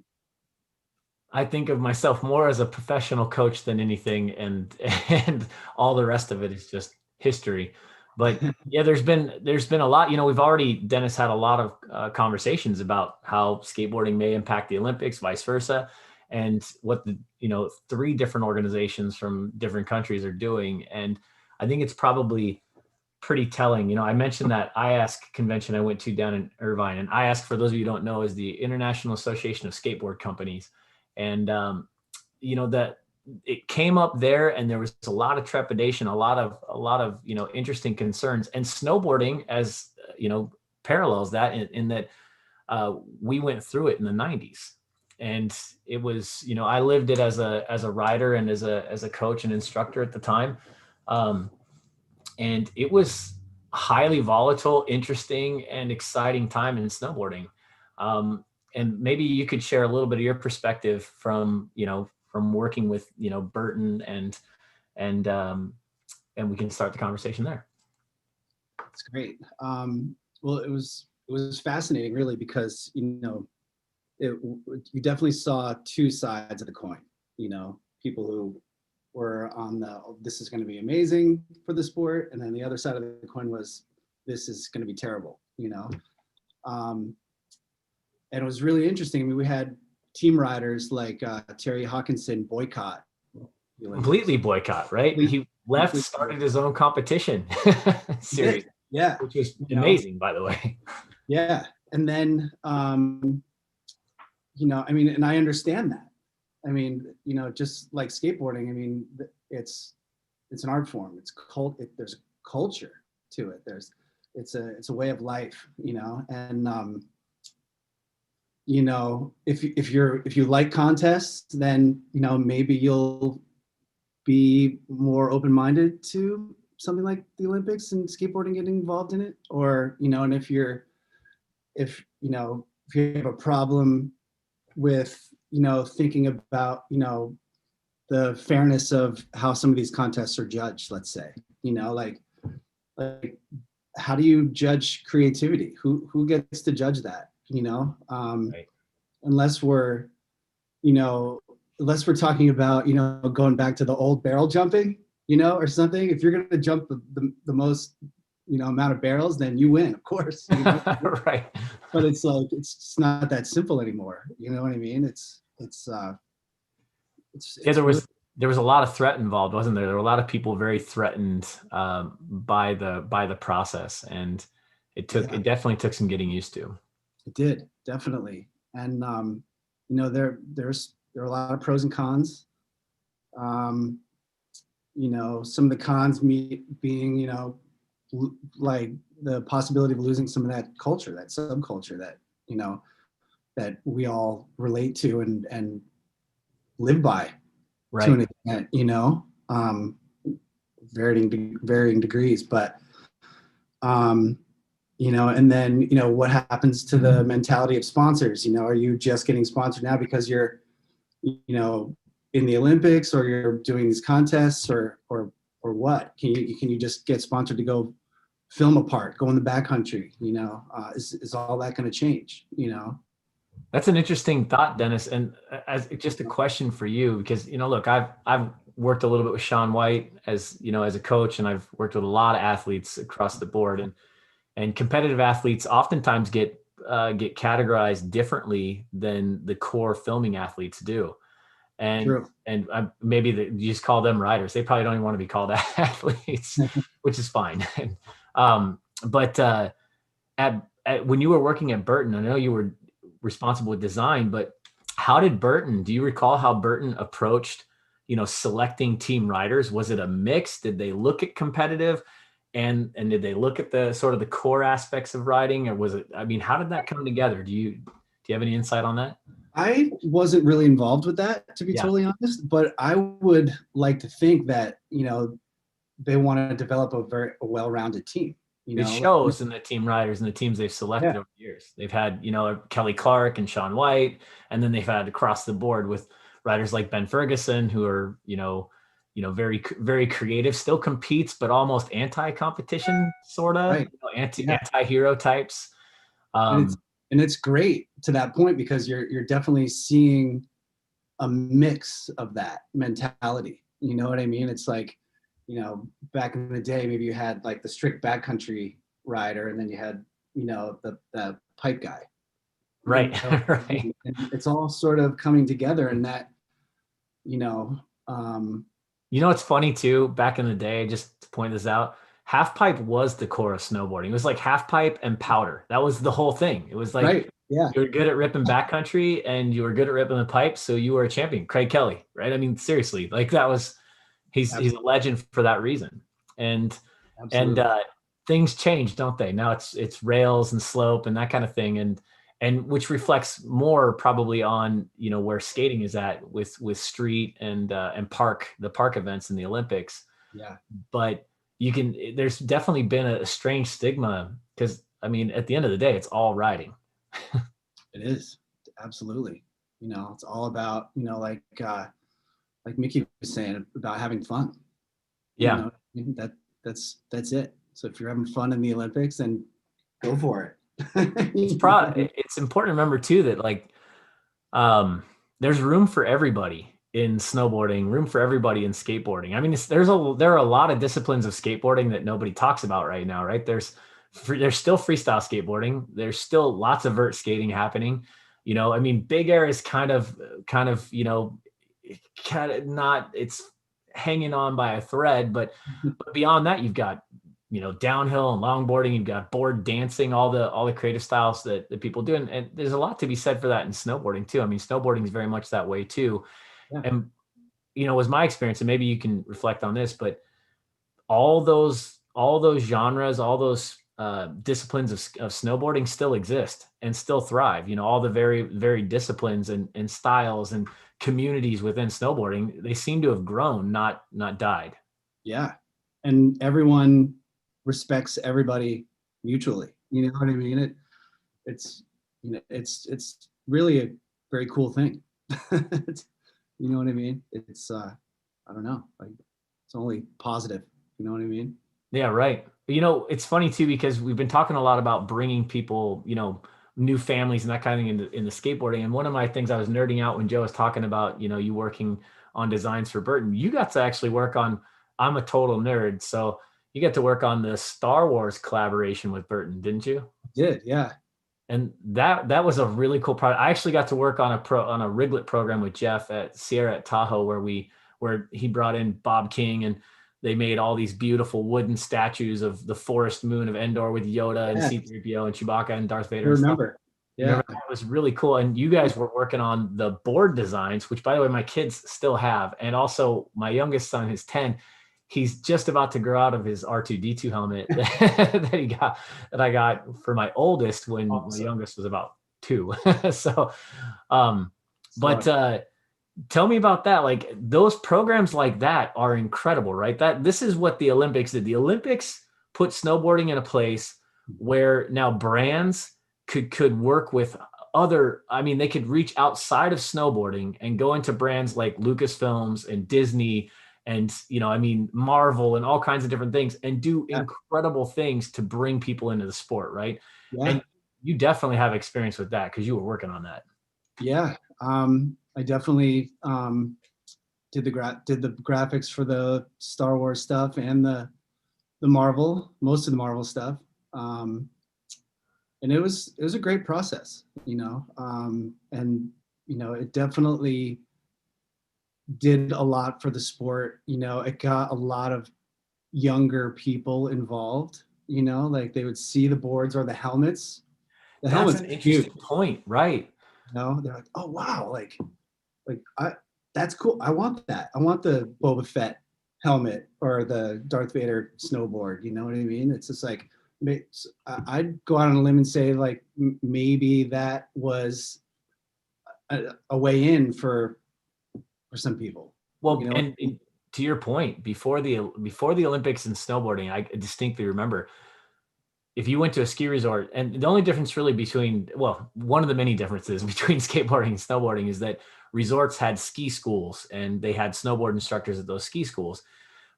I think of myself more as a professional coach than anything, and all the rest of it is just history. But yeah, there's been a lot. Dennis had a lot of conversations about how skateboarding may impact the Olympics, vice versa, and what the 3 different organizations from different countries are doing. And I think it's probably pretty telling. I mentioned that IASK convention I went to down in Irvine, and IASK, for those of you who don't know, is the International Association of Skateboard Companies. And that it came up there, and there was a lot of trepidation, a lot of interesting concerns, and snowboarding as parallels that in that we went through it in the 90s, and it was I lived it as a rider and as a coach and instructor at the time. And it was a highly volatile, interesting, and exciting time in snowboarding. And maybe you could share a little bit of your perspective from working with, Burton and we can start the conversation there. That's great. Well, it was fascinating, really, because, you definitely saw 2 sides of the coin. People who were on this is going to be amazing for the sport, and then the other side of the coin was this is going to be terrible. And it was really interesting. I mean, we had team riders like Terry Hawkinson boycott. Completely boycott, right? He left, started his own competition series. Yeah. Which was amazing, by the way. Yeah. And then, and I understand that. I mean, just like skateboarding, I mean, it's an art form. It's there's culture to it. It's a way of life, and, if you like contests, then, maybe you'll be more open-minded to something like the Olympics and skateboarding getting involved in it. Or, and if you have a problem with, thinking about, the fairness of how some of these contests are judged, let's say, like how do you judge creativity? Who gets to judge that? Right. Unless we're talking about, going back to the old barrel jumping, or something. If you're going to jump the most, amount of barrels, then you win, of course. Right. But it's like, it's not that simple anymore. You know what I mean? There was a lot of threat involved, wasn't there? There were a lot of people very threatened by the process, and it definitely took some getting used to. It did, definitely. And there are a lot of pros and cons. Some of the cons being, like the possibility of losing some of that culture, that subculture that, that we all relate to and live by. Right. To an extent, varying degrees, but and then what happens to the mentality of sponsors? Are you just getting sponsored now because you're in the Olympics, or you're doing these contests, or what? Can you just get sponsored to go film a part, go in the backcountry? Is all that going to change? That's an interesting thought, Dennis. And as just a question for you, because, look, I've worked a little bit with Shaun White as a coach, and I've worked with a lot of athletes across the board, and competitive athletes oftentimes get categorized differently than the core filming athletes do. And, True. and maybe you just call them riders. They probably don't even want to be called athletes, which is fine. But when you were working at Burton, I know you were responsible with design, but do you recall how Burton approached, selecting team riders? Was it a mix? Did they look at competitive and did they look at the sort of the core aspects of riding, or was it, how did that come together? Do you have any insight on that? I wasn't really involved with that, to be totally honest, but I would like to think that, they want to develop a well-rounded team. It shows in the team riders and the teams they've selected over the years. They've had, Kelly Clark and Shaun White, and then they've had across the board with riders like Ben Ferguson, who are, very, very creative, still competes, but almost anti-competition, sort of, right. Anti-hero types. And it's great to that point, because you're definitely seeing a mix of that mentality. You know what I mean? It's like, back in the day, maybe you had like the strict backcountry rider, and then you had, the pipe guy. Right. Right. And it's all sort of coming together, and that, it's funny too, back in the day, just to point this out, half pipe was the core of snowboarding. It was like half pipe and powder. That was the whole thing. It was like, right. Yeah. You were good at ripping backcountry and you were good at ripping the pipe, so you were a champion. Craig Kelly, right? Seriously, like that was, he's a legend for that reason. And Absolutely. and things change, don't they? Now it's rails and slope and that kind of thing, and which reflects more probably on where skating is at with street and the park events in the Olympics. Yeah. But there's definitely been a strange stigma, because at the end of the day, it's all riding. It is, absolutely. It's all about, like Miki was saying, about having fun. Yeah. That's it. So if you're having fun in the Olympics, then go for it. It's important to remember too that there's room for everybody in snowboarding, room for everybody in skateboarding. There are a lot of disciplines of skateboarding that nobody talks about right now, right? There's still freestyle skateboarding. There's still lots of vert skating happening. Big air is kind of not, it's hanging on by a thread, but beyond that, you've got, downhill and longboarding, you've got board dancing, all the creative styles that people do. And there's a lot to be said for that in snowboarding too. Snowboarding is very much that way too. Yeah. And, was my experience, and maybe you can reflect on this, but all those genres, all those disciplines of snowboarding still exist and still thrive. All the very, very disciplines and styles and communities within snowboarding, they seem to have grown, not died. Yeah. And everyone respects everybody mutually. You know what I mean? It's really a very cool thing. You know what I mean? It's I don't know, like it's only positive. You know what I mean? Yeah, right. You know, it's funny too, because we've been talking a lot about bringing people, you know, new families and that kind of thing in the skateboarding. And one of my things I was nerding out when Joe was talking about, you know, you working on designs for Burton, you got to actually work on, I'm a total nerd. So you get to work on the Star Wars collaboration with Burton, didn't you? Did, yeah. And that was a really cool project. I actually got to work on a Riglet program with Jeff at Sierra at Tahoe, where he brought in Bob King, and they made all these beautiful wooden statues of the forest moon of Endor with Yoda and C-3PO and Chewbacca and Darth Vader. I remember. Yeah. It was really cool. And you guys were working on the board designs, which, by the way, my kids still have. And also my youngest son is 10. He's just about to grow out of his R2-D2 helmet that I got for my oldest when my youngest was about 2. So, tell me about that. Like, those programs like that are incredible, right? This is what the Olympics did. The Olympics put snowboarding in a place where now brands could work with they could reach outside of snowboarding and go into brands like Lucasfilms and Disney and, Marvel and all kinds of different things and do incredible things to bring people into the sport, right? Yeah. And you definitely have experience with that because you were working on that. Yeah. I definitely did the graphics for the Star Wars stuff and the Marvel, most of the Marvel stuff. And it was a great process, and it definitely did a lot for the sport. It got a lot of younger people involved, like they would see the boards or the helmets. That's an interesting point, right? They're like, oh wow, that's cool. I want that. I want the Boba Fett helmet or the Darth Vader snowboard. You know what I mean? It's just like, I'd go out on a limb and say like maybe that was a way in for some people. Well, and to your point, before the Olympics in snowboarding, I distinctly remember if you went to a ski resort, and the only difference really one of the many differences between skateboarding and snowboarding is that resorts had ski schools and they had snowboard instructors at those ski schools.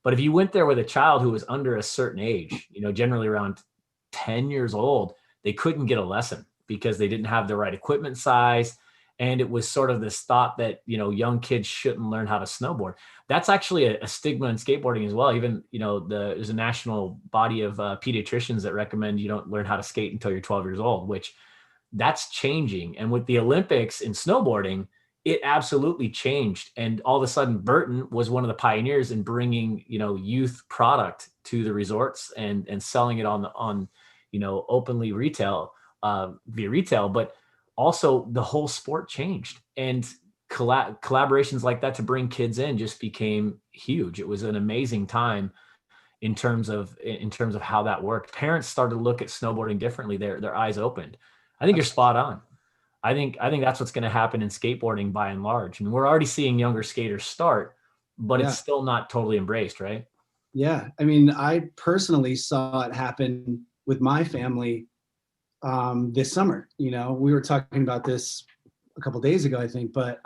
But if you went there with a child who was under a certain age, generally around 10 years old, they couldn't get a lesson because they didn't have the right equipment size. And it was sort of this thought that, young kids shouldn't learn how to snowboard. That's actually a stigma in skateboarding as well. Even, there's a national body of pediatricians that recommend you don't learn how to skate until you're 12 years old, which that's changing. And with the Olympics in snowboarding, it absolutely changed. And all of a sudden, Burton was one of the pioneers in bringing, youth product to the resorts and selling it on openly retail via retail. But also the whole sport changed, and collaborations like that to bring kids in just became huge. It was an amazing time in terms of how that worked. Parents started to look at snowboarding differently. Their eyes opened. I think you're spot on. I think that's what's going to happen in skateboarding by and large. I mean, we're already seeing younger skaters start, but it's still not totally embraced, right? Yeah. I mean, I personally saw it happen with my family this summer. We were talking about this a couple of days ago, I think, but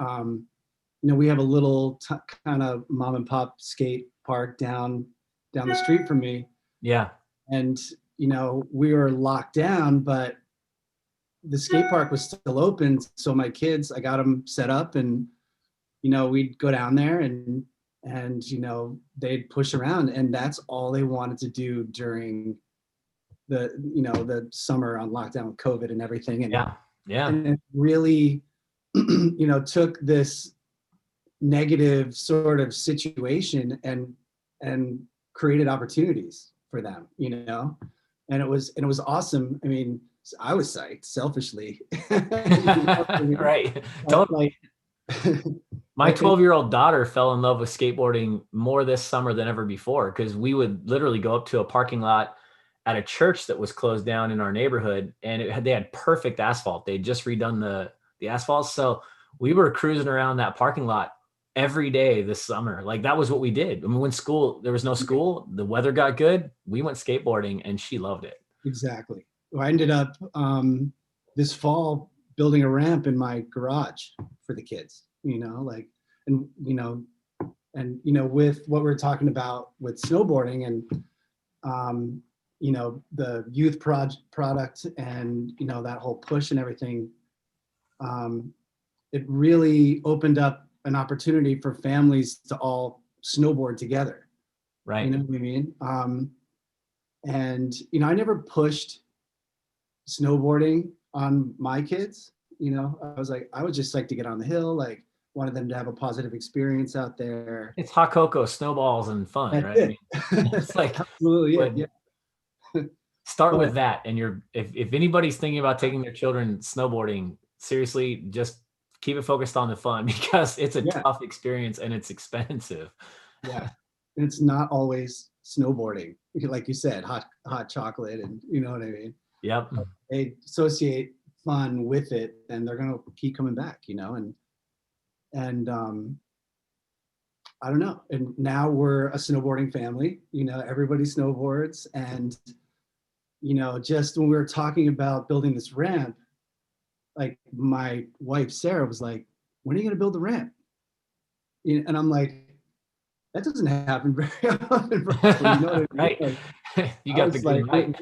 we have a little kind of mom and pop skate park down the street from me. Yeah. And, we were locked down, but the skate park was still open. So my kids, I got them set up and, we'd go down there and they'd push around, and that's all they wanted to do during the summer on lockdown with COVID and everything. And and it really, took this negative sort of situation and created opportunities for them, and it was awesome. I mean, I was psyched selfishly. Right. Totally. My 12-year-old daughter fell in love with skateboarding more this summer than ever before, because we would literally go up to a parking lot at a church that was closed down in our neighborhood, and they had perfect asphalt. They'd just redone the asphalt. So we were cruising around that parking lot every day this summer. Like, that was what we did. I mean, when there was no school, the weather got good, we went skateboarding, and she loved it. Exactly. Well, I ended up this fall building a ramp in my garage for the kids, like, and, with what we're talking about with snowboarding and, the youth product and, that whole push and everything, it really opened up an opportunity for families to all snowboard together. Right. You know what I mean? And, I never pushed snowboarding on my kids. I would just like to get on the hill, like wanted them to have a positive experience out there. It's hot cocoa, snowballs, and fun, That's right? it. I mean, it's like, absolutely. Yeah. Start with that. And if anybody's thinking about taking their children snowboarding, seriously, just keep it focused on the fun, because it's a tough experience and it's expensive. Yeah. And it's not always snowboarding. Like you said, hot chocolate, and you know what I mean? Yep. They associate fun with it, and they're going to keep coming back, and I don't know. And now we're a snowboarding family, everybody snowboards. And, just when we were talking about building this ramp, like my wife, Sarah, was like, when are you going to build the ramp? And I'm like, that doesn't happen very often. Right. Like, You got the green light.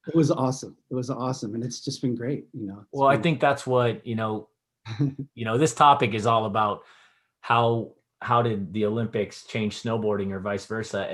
It was awesome. It was awesome. And it's just been great, Well, I think that's what, this topic is all about. How did the Olympics change snowboarding or vice versa,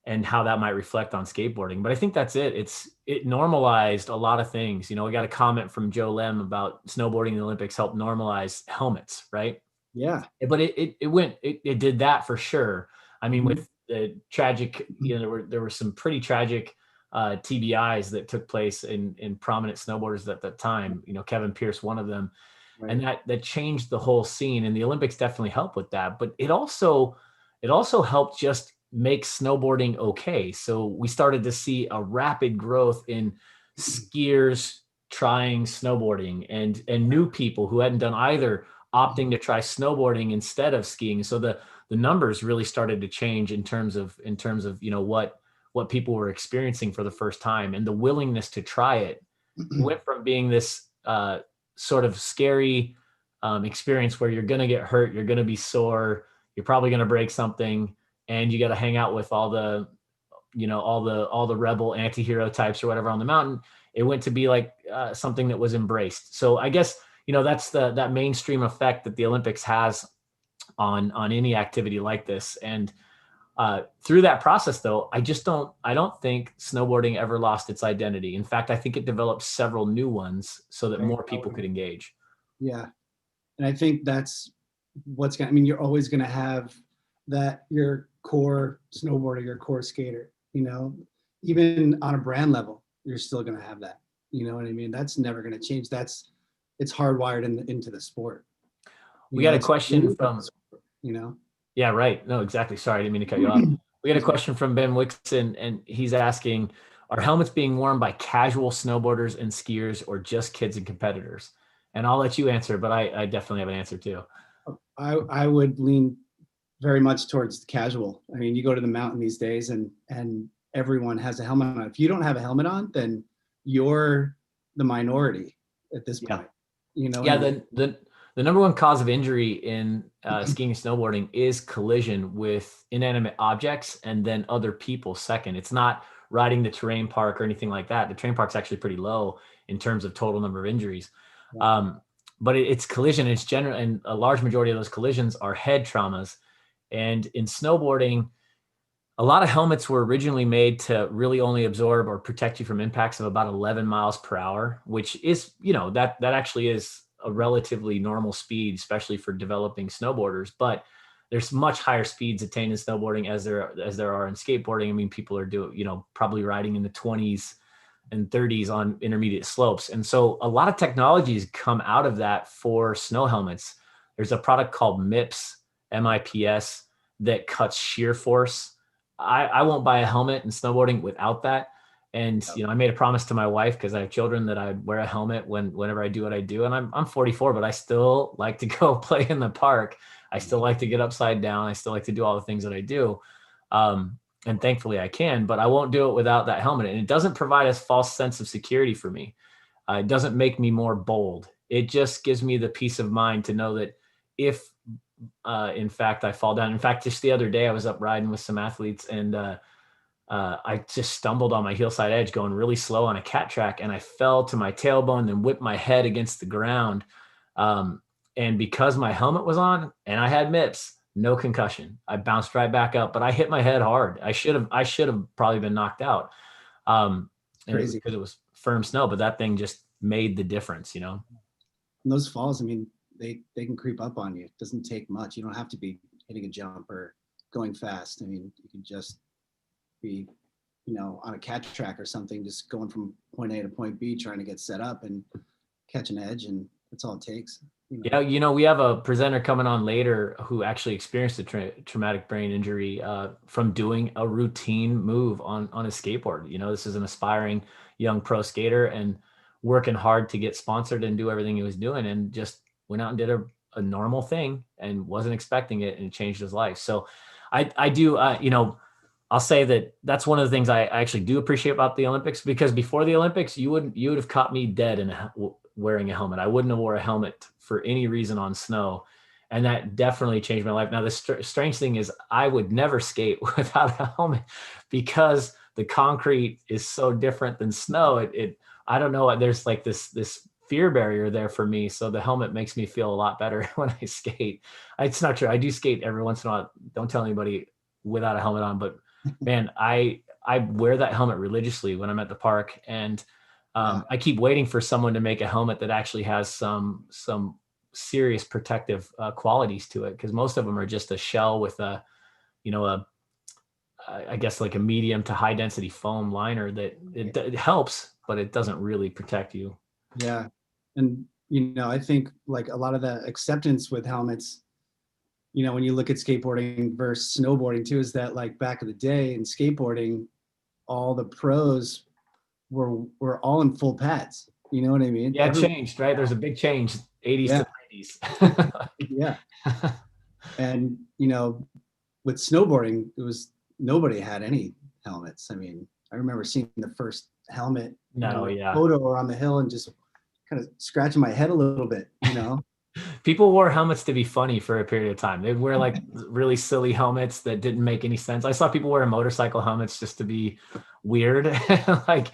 and how that might reflect on skateboarding. But I think that's it. It normalized a lot of things. We got a comment from Joe Lem about snowboarding in the Olympics helped normalize helmets, right? Yeah. But it did that for sure. I mean, with the tragic, there were some pretty tragic TBIs that took place in prominent snowboarders at that time. Kevin Pierce, one of them. Right. And that changed the whole scene, and the Olympics definitely helped with that. But it also helped just make snowboarding okay. So we started to see a rapid growth in skiers trying snowboarding, and new people who hadn't done either opting to try snowboarding instead of skiing. So the numbers really started to change in terms of what people were experiencing for the first time, and the willingness to try it went from being this sort of scary experience where you're going to get hurt, you're going to be sore, you're probably going to break something, and you got to hang out with all the rebel anti-hero types or whatever on the mountain. It went to be like something that was embraced. So I guess, that's that mainstream effect that the Olympics has on any activity like this. And through that process, though, I don't think snowboarding ever lost its identity. In fact, I think it developed several new ones so that more people could engage. Yeah. And I think that's you're always going to have that, your core snowboarder, your core skater, even on a brand level, you're still going to have that. You know what I mean? That's never going to change. It's hardwired into the sport. We got a question from, Yeah, right. No, exactly. Sorry, I didn't mean to cut you off. We got a question from Ben Wixon, and he's asking, are helmets being worn by casual snowboarders and skiers, or just kids and competitors? And I'll let you answer, but I definitely have an answer too. I would lean very much towards casual. I mean, you go to the mountain these days and everyone has a helmet on. If you don't have a helmet on, then you're the minority at this point. Yeah, the number one cause of injury in skiing and snowboarding is collision with inanimate objects, and then other people second. It's not riding the terrain park or anything like that. The terrain park's actually pretty low in terms of total number of injuries. But it's collision. It's general, and a large majority of those collisions are head traumas. And in snowboarding, a lot of helmets were originally made to really only absorb or protect you from impacts of about 11 miles per hour, which is, that actually is a relatively normal speed, especially for developing snowboarders. But there's much higher speeds attained in snowboarding as there are in skateboarding. I mean, people are probably riding in the 20s and 30s on intermediate slopes. And so a lot of technologies come out of that for snow helmets. There's a product called MIPS, MIPS, that cuts shear force. I won't buy a helmet in snowboarding without that. And, I made a promise to my wife, because I have children, that I'd wear a helmet whenever I do what I do. And I'm 44, but I still like to go play in the park. I still like to get upside down. I still like to do all the things that I do. And thankfully I can, but I won't do it without that helmet. And it doesn't provide a false sense of security for me. It doesn't make me more bold. It just gives me the peace of mind to know that if in fact I fall down. In fact, just the other day I was up riding with some athletes, and I just stumbled on my heel side edge going really slow on a cat track, and I fell to my tailbone and whipped my head against the ground. And because my helmet was on and I had MIPS, no concussion. I bounced right back up, but I hit my head hard. I should have probably been knocked out. Crazy. Because it was firm snow, but that thing just made the difference, you know? And those falls, I mean, they can creep up on you. It doesn't take much. You don't have to be hitting a jump or going fast. I mean, you can just be, you know, on a cat track or something, just going from point A to point B, trying to get set up and catch an edge, and that's all it takes. You know? Yeah, you know, we have a presenter coming on later who actually experienced a traumatic brain injury from doing a routine move on a skateboard. You know, this is an aspiring young pro skater and working hard to get sponsored and do everything he was doing, and just went out and did a normal thing and wasn't expecting it, and it changed his life. So I do, you know, I'll say that that's one of the things I actually do appreciate about the Olympics, because before the Olympics, you would have caught me dead wearing a helmet. I wouldn't have wore a helmet for any reason on snow. And that definitely changed my life. Now, the strange thing is I would never skate without a helmet, because the concrete is so different than snow. I don't know, there's like this fear barrier there for me. So the helmet makes me feel a lot better when I skate. It's not true. I do skate every once in a while. Don't tell anybody without a helmet on, but man, I wear that helmet religiously when I'm at the park. And I keep waiting for someone to make a helmet that actually has some serious protective qualities to it, because most of them are just a shell with a, you know, I guess like a medium to high density foam liner that it helps, but it doesn't really protect you. Yeah. And, you know, I think like a lot of the acceptance with helmets, you know, when you look at skateboarding versus snowboarding too, is that like back in the day in skateboarding, all the pros were all in full pads. You know what I mean? Yeah, it changed, right? There's a big change, 80s to 90s. Yeah. And, you know, with snowboarding, it was, nobody had any helmets. I mean, I remember seeing the first helmet photo or on the hill and just kind of scratching my head a little bit, you know? People wore helmets to be funny for a period of time. They'd wear like really silly helmets that didn't make any sense. I saw people wearing motorcycle helmets just to be weird. Like,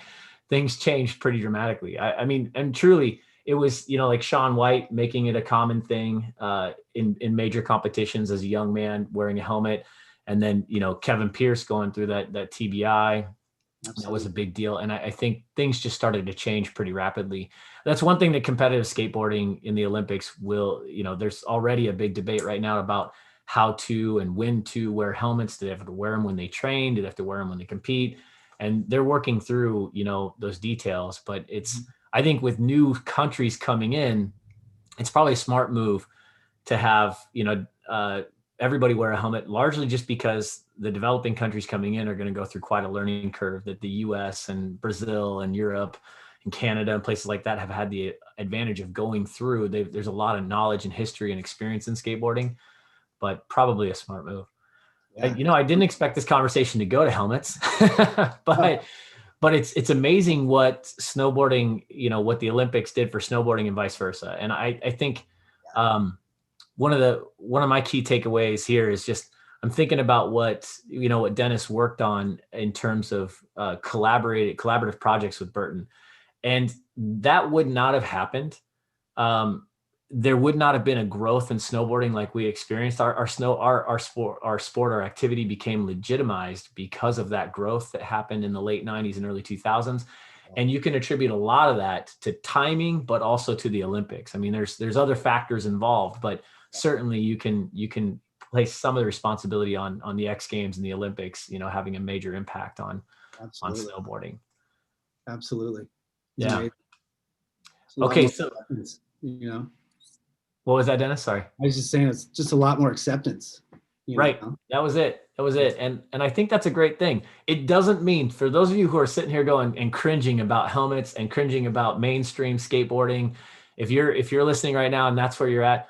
things changed pretty dramatically. I mean, and truly it was, you know, like Shaun White making it a common thing in major competitions as a young man wearing a helmet. And then, you know, Kevin Pearce going through that TBI. Absolutely. That was a big deal. And I think things just started to change pretty rapidly. That's one thing that competitive skateboarding in the Olympics will, you know, there's already a big debate right now about how to and when to wear helmets. Do they have to wear them when they train? Do they have to wear them when they compete? And they're working through, you know, those details. But it's, I think with new countries coming in, it's probably a smart move to have, you know, everybody wear a helmet, largely just because the developing countries coming in are going to go through quite a learning curve that the US and Brazil and Europe and Canada and places like that have had the advantage of going through. There's a lot of knowledge and history and experience in skateboarding, but probably a smart move. Yeah. You know, I didn't expect this conversation to go to helmets, but it's amazing what snowboarding, you know, what the Olympics did for snowboarding and vice versa. And I think one of my key takeaways here is just, I'm thinking about what Dennis worked on in terms of collaborative projects with Burton. And that would not have happened. There would not have been a growth in snowboarding like we experienced. Our sport, our activity became legitimized because of that growth that happened in the late 90s and early 2000s. And you can attribute a lot of that to timing, but also to the Olympics. I mean, there's other factors involved, but certainly you can place some of the responsibility on the X Games and the Olympics, you know, having a major impact on snowboarding. Absolutely. Yeah. Okay. So, you know, what was that, Dennis? Sorry. I was just saying, it's just a lot more acceptance. Right. Know? That was it. And I think that's a great thing. It doesn't mean, for those of you who are sitting here going and cringing about helmets and cringing about mainstream skateboarding, if you're listening right now and that's where you're at,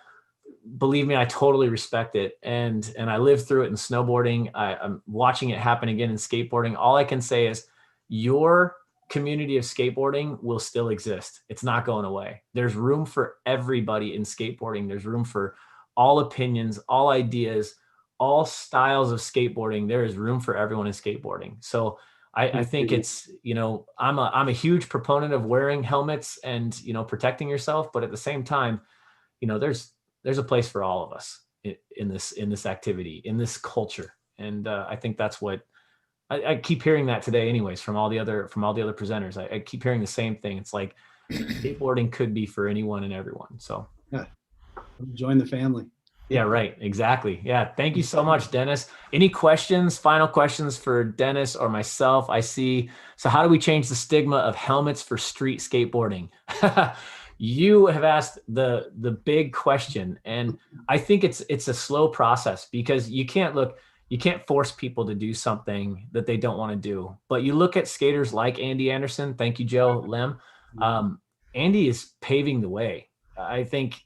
believe me, I totally respect it. And I lived through it in snowboarding. I'm watching it happen again in skateboarding. All I can say is your community of skateboarding will still exist. It's not going away. There's room for everybody in skateboarding. There's room for all opinions, all ideas, all styles of skateboarding. There is room for everyone in skateboarding. So I think it's, you know, I'm a huge proponent of wearing helmets and, you know, protecting yourself, but at the same time, you know, there's a place for all of us in this activity, in this culture. And I think that's what I keep hearing that today anyways, from all the other presenters. I keep hearing the same thing. It's like skateboarding could be for anyone and everyone. So yeah, join the family. Yeah, right. Exactly. Yeah. Thank you so much, Dennis. Any questions, final questions for Dennis or myself? I see. So how do we change the stigma of helmets for street skateboarding? You have asked the big question. And I think it's a slow process, because you can't force people to do something that they don't want to do. But you look at skaters like Andy Anderson. Thank you, Joe Lim. Andy is paving the way. I think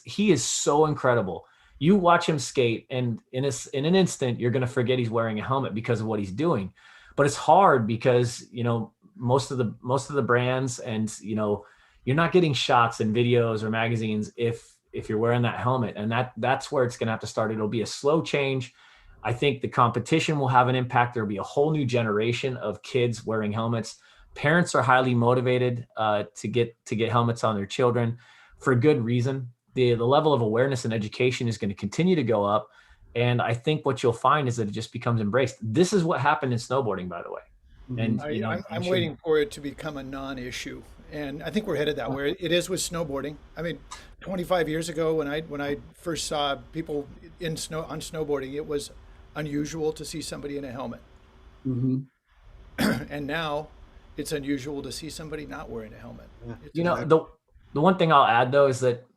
he is so incredible. You watch him skate, and in an instant, you're going to forget he's wearing a helmet because of what he's doing. But it's hard because, you know, most of the brands, and, you know, you're not getting shots in videos or magazines if you're wearing that helmet. And that's where it's going to have to start. It'll be a slow change. I think the competition will have an impact. There'll be a whole new generation of kids wearing helmets. Parents are highly motivated to get helmets on their children for good reason. The level of awareness and education is going to continue to go up. And I think what you'll find is that it just becomes embraced. This is what happened in snowboarding, by the way. And I'm waiting for it to become a non-issue. And I think we're headed that way. It is with snowboarding. I mean, 25 years ago, when I first saw people on snowboarding, it was unusual to see somebody in a helmet. And now it's unusual to see somebody not wearing a helmet. You know, the one thing I'll add though is that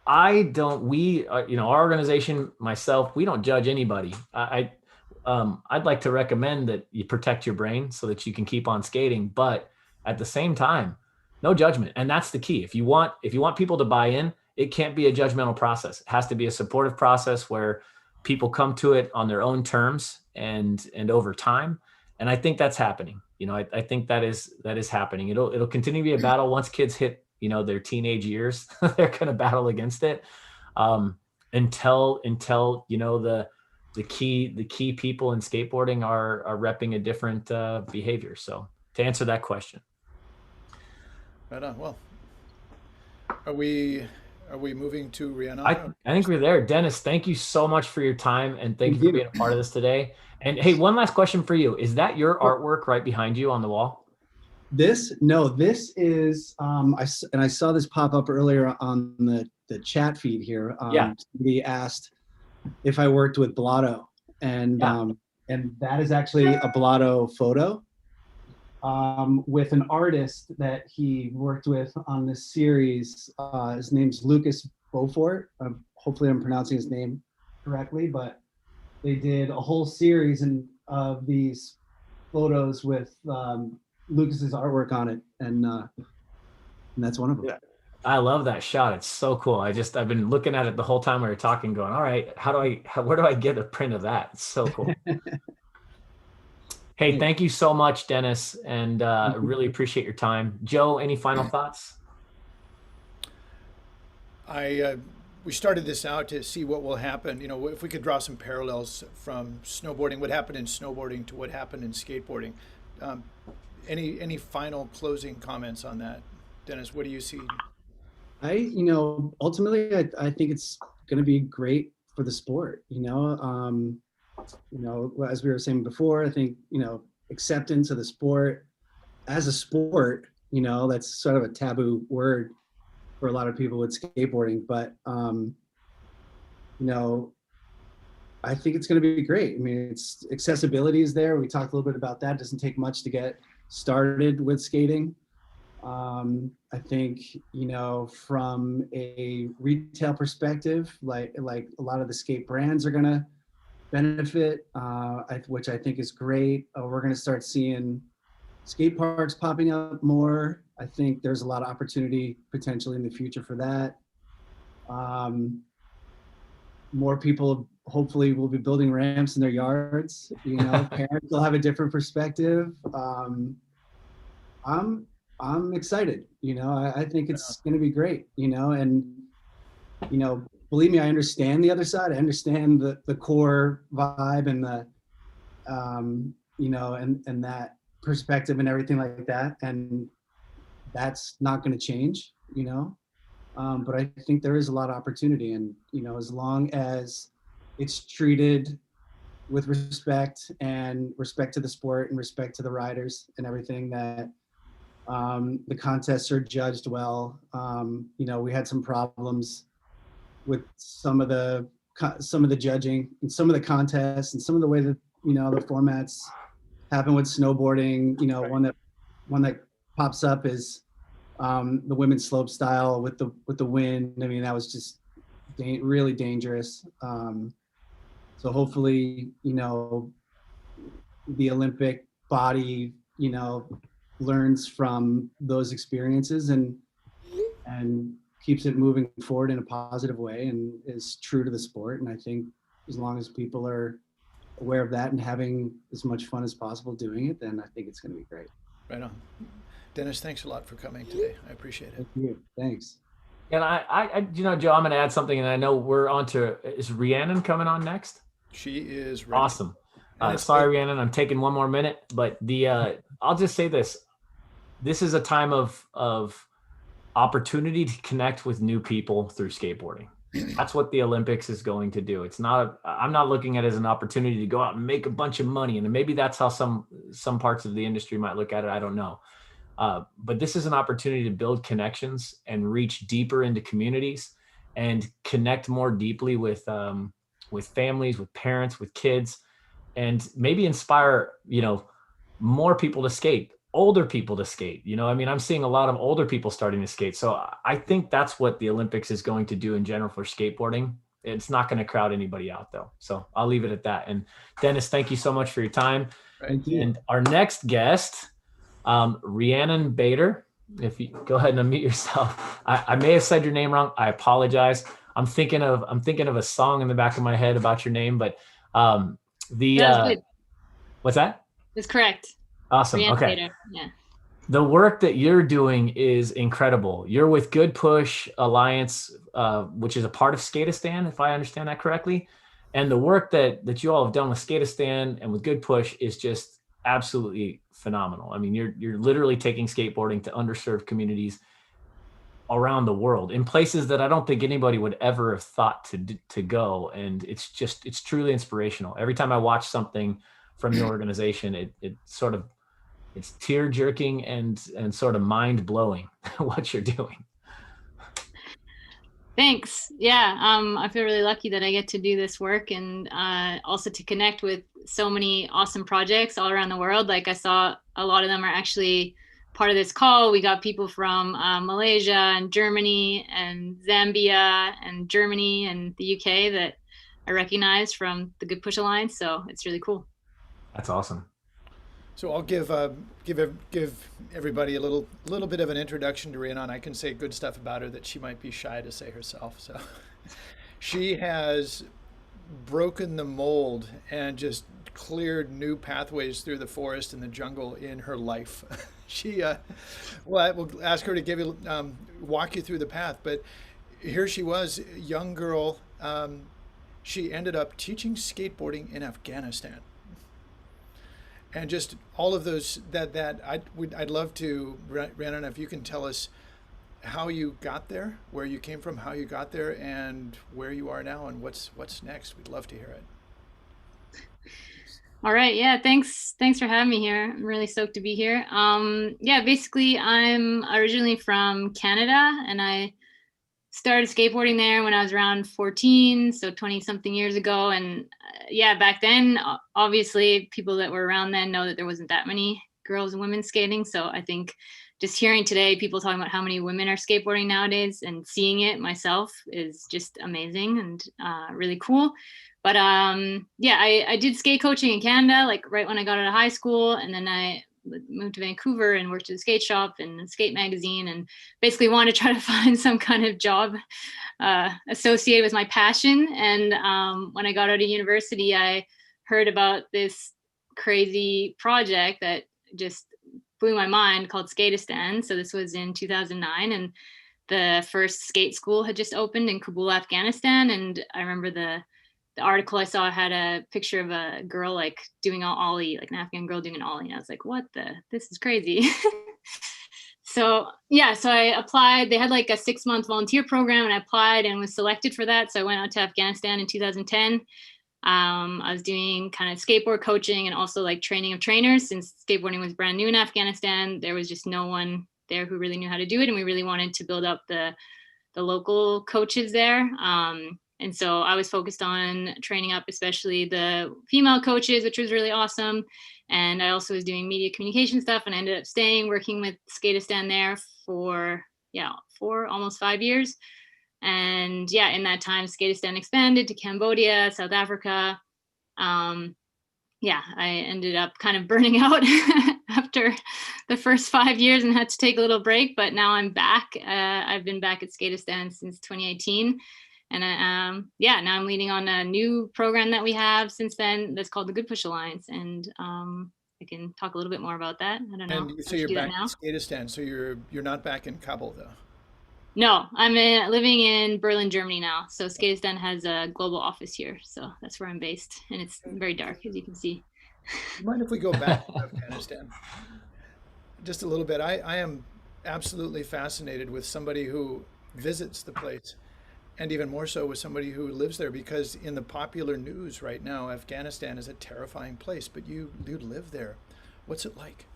our organization, myself, we don't judge anybody. I'd like to recommend that you protect your brain so that you can keep on skating, but at the same time, no judgment. And that's the key. If you want people to buy in, it can't be a judgmental process. It has to be a supportive process where people come to it on their own terms and over time. And I think that's happening. You know, I think that is happening. It'll continue to be a battle once kids hit, you know, their teenage years. They're going to battle against it until you know the key people in skateboarding are repping a different behavior. So to answer that question. Right on. Well, are we moving to Rhianon? I think we're there. Dennis, thank you so much for your time, and thank you for being a part of this today. And hey, one last question for you. Is that your artwork right behind you on the wall? This is, I saw this pop up earlier on the chat feed here. Somebody asked if I worked with Blotto, and that is actually a Blotto photo with an artist that he worked with on this series. His name's Lucas Beaufort. Hopefully I'm pronouncing his name correctly, but they did a whole series of these photos with Lucas's artwork on it, and that's one of them. Yeah. I love that shot. It's so cool. I've been looking at it the whole time we were talking, going, all right, where do I get a print of that? It's so cool. Hey, thank you so much, Dennis, and really appreciate your time. Joe, any final thoughts? We started this out to see what will happen. You know, if we could draw some parallels from snowboarding, what happened in snowboarding to what happened in skateboarding. Any final closing comments on that, Dennis? What do you see? Ultimately, I think it's going to be great for the sport. As we were saying before, I think, acceptance of the sport as a sport, that's sort of a taboo word for a lot of people with skateboarding, but, I think it's going to be great. I mean, accessibility is there. We talked a little bit about that. It doesn't take much to get started with skating. I think, from a retail perspective, like a lot of the skate brands are going to benefit, which I think is great. We're going to start seeing skate parks popping up more. I think there's a lot of opportunity potentially in the future for that. More people hopefully will be building ramps in their yards. Parents will have a different perspective. I'm excited. I think it's going to be great. And believe me, I understand the other side. I understand the core vibe and the, you know, and that perspective and everything like that. And that's not going to change, you know. But I think there is a lot of opportunity, and, you know, as long as it's treated with respect and respect to the sport and respect to the riders and everything, that the contests are judged well. You know, we had some problems with some of the judging and some of the contests and some of the way that, you know, the formats happen with snowboarding. You know, one that pops up is the women's slope style with the wind. I mean, that was just really dangerous. So hopefully, you know, the Olympic body, you know, learns from those experiences and keeps it moving forward in a positive way and is true to the sport. And I think as long as people are aware of that and having as much fun as possible doing it, then I think it's going to be great. Right on. Dennis, thanks a lot for coming today. I appreciate it. Thank you. Thanks. And I you know, Joe, I'm going to add something, and I know we're on to, is Rhianon coming on next? She is ready. Awesome. Sorry, Rhianon, I'm taking one more minute, but I'll just say this. This is a time of opportunity to connect with new people through skateboarding. That's what the Olympics is going to do. It's not, I'm not looking at it as an opportunity to go out and make a bunch of money. And maybe that's how some parts of the industry might look at it. I don't know. But this is an opportunity to build connections and reach deeper into communities and connect more deeply with families, with parents, with kids, and maybe inspire, you know, more people to skate, older people to skate. You know, I mean, I'm seeing a lot of older people starting to skate. So I think that's what the Olympics is going to do in general for skateboarding. It's not going to crowd anybody out, though. So I'll leave it at that. And Dennis, thank you so much for your time. Thank you. And our next guest, Rhianon Bader, if you go ahead and unmute yourself. I may have said your name wrong. I apologize. I'm thinking of a song in the back of my head about your name, but what's that? That's correct. Awesome. Rhianon Okay. Bader. Yeah. The work that you're doing is incredible. You're with Goodpush Alliance, which is a part of Skateistan, if I understand that correctly. And the work that you all have done with Skateistan and with Goodpush is just absolutely phenomenal. I mean, you're literally taking skateboarding to underserved communities around the world in places that I don't think anybody would ever have thought to go. And it's truly inspirational. Every time I watch something from your organization, it's tear jerking and sort of mind blowing what you're doing. Thanks. Yeah. I feel really lucky that I get to do this work and also to connect with so many awesome projects all around the world. Like I saw a lot of them are actually part of this call. We got people from Malaysia and Germany and Zambia and Germany and the UK that I recognize from the Goodpush Alliance. So it's really cool. That's awesome. So I'll give everybody a little bit of an introduction to Rhianon. I can say good stuff about her that she might be shy to say herself. So she has broken the mold and just cleared new pathways through the forest and the jungle in her life. She, well, we'll ask her to give you walk you through the path. But here she was, a young girl. She ended up teaching skateboarding in Afghanistan. And just all of those I'd love to, Rhianon, if you can tell us how you got there, where you came from, how you got there, and where you are now, and what's next. We'd love to hear it. All right. Yeah. Thanks for having me here. I'm really stoked to be here. Yeah, basically I'm originally from Canada and I started skateboarding there when I was around 14, so 20 something years ago. And yeah, back then, obviously people that were around then know that there wasn't that many girls and women skating. So I think just hearing today people talking about how many women are skateboarding nowadays and seeing it myself is just amazing and really cool. But yeah, I did skate coaching in Canada, like right when I got out of high school. And then I moved to Vancouver and worked at a skate shop and a skate magazine and basically wanted to try to find some kind of job associated with my passion. And when I got out of university, I heard about this crazy project that just blew my mind called Skateistan. So this was in 2009. And the first skate school had just opened in Kabul, Afghanistan. And I remember the article I saw had a picture of a girl like doing an ollie, like an Afghan girl doing an ollie. And I was like, this is crazy. So I applied. They had like a 6-month volunteer program, and I applied and was selected for that. So I went out to Afghanistan in 2010. I was doing kind of skateboard coaching and also like training of trainers. Since skateboarding was brand new in Afghanistan, there was just no one there who really knew how to do it. And we really wanted to build up the local coaches there. And so I was focused on training up, especially the female coaches, which was really awesome. And I also was doing media communication stuff, and I ended up staying working with Skateistan there for almost 5 years. And in that time, Skateistan expanded to Cambodia, South Africa. I ended up kind of burning out after the first 5 years and had to take a little break, but now I'm back. I've been back at Skateistan since 2018. And now I'm leading on a new program that we have since then that's called the Goodpush Alliance. And I can talk a little bit more about that. I don't know. And so you're back at Skateistan. So you're not back in Kabul though? No, I'm living in Berlin, Germany now. So Skateistan has a global office here. So that's where I'm based. And it's very dark, as you can see. You mind if we go back to Afghanistan? Just a little bit. I am absolutely fascinated with somebody who visits the place, and even more so with somebody who lives there, because in the popular news right now, Afghanistan is a terrifying place, but you live there. What's it like?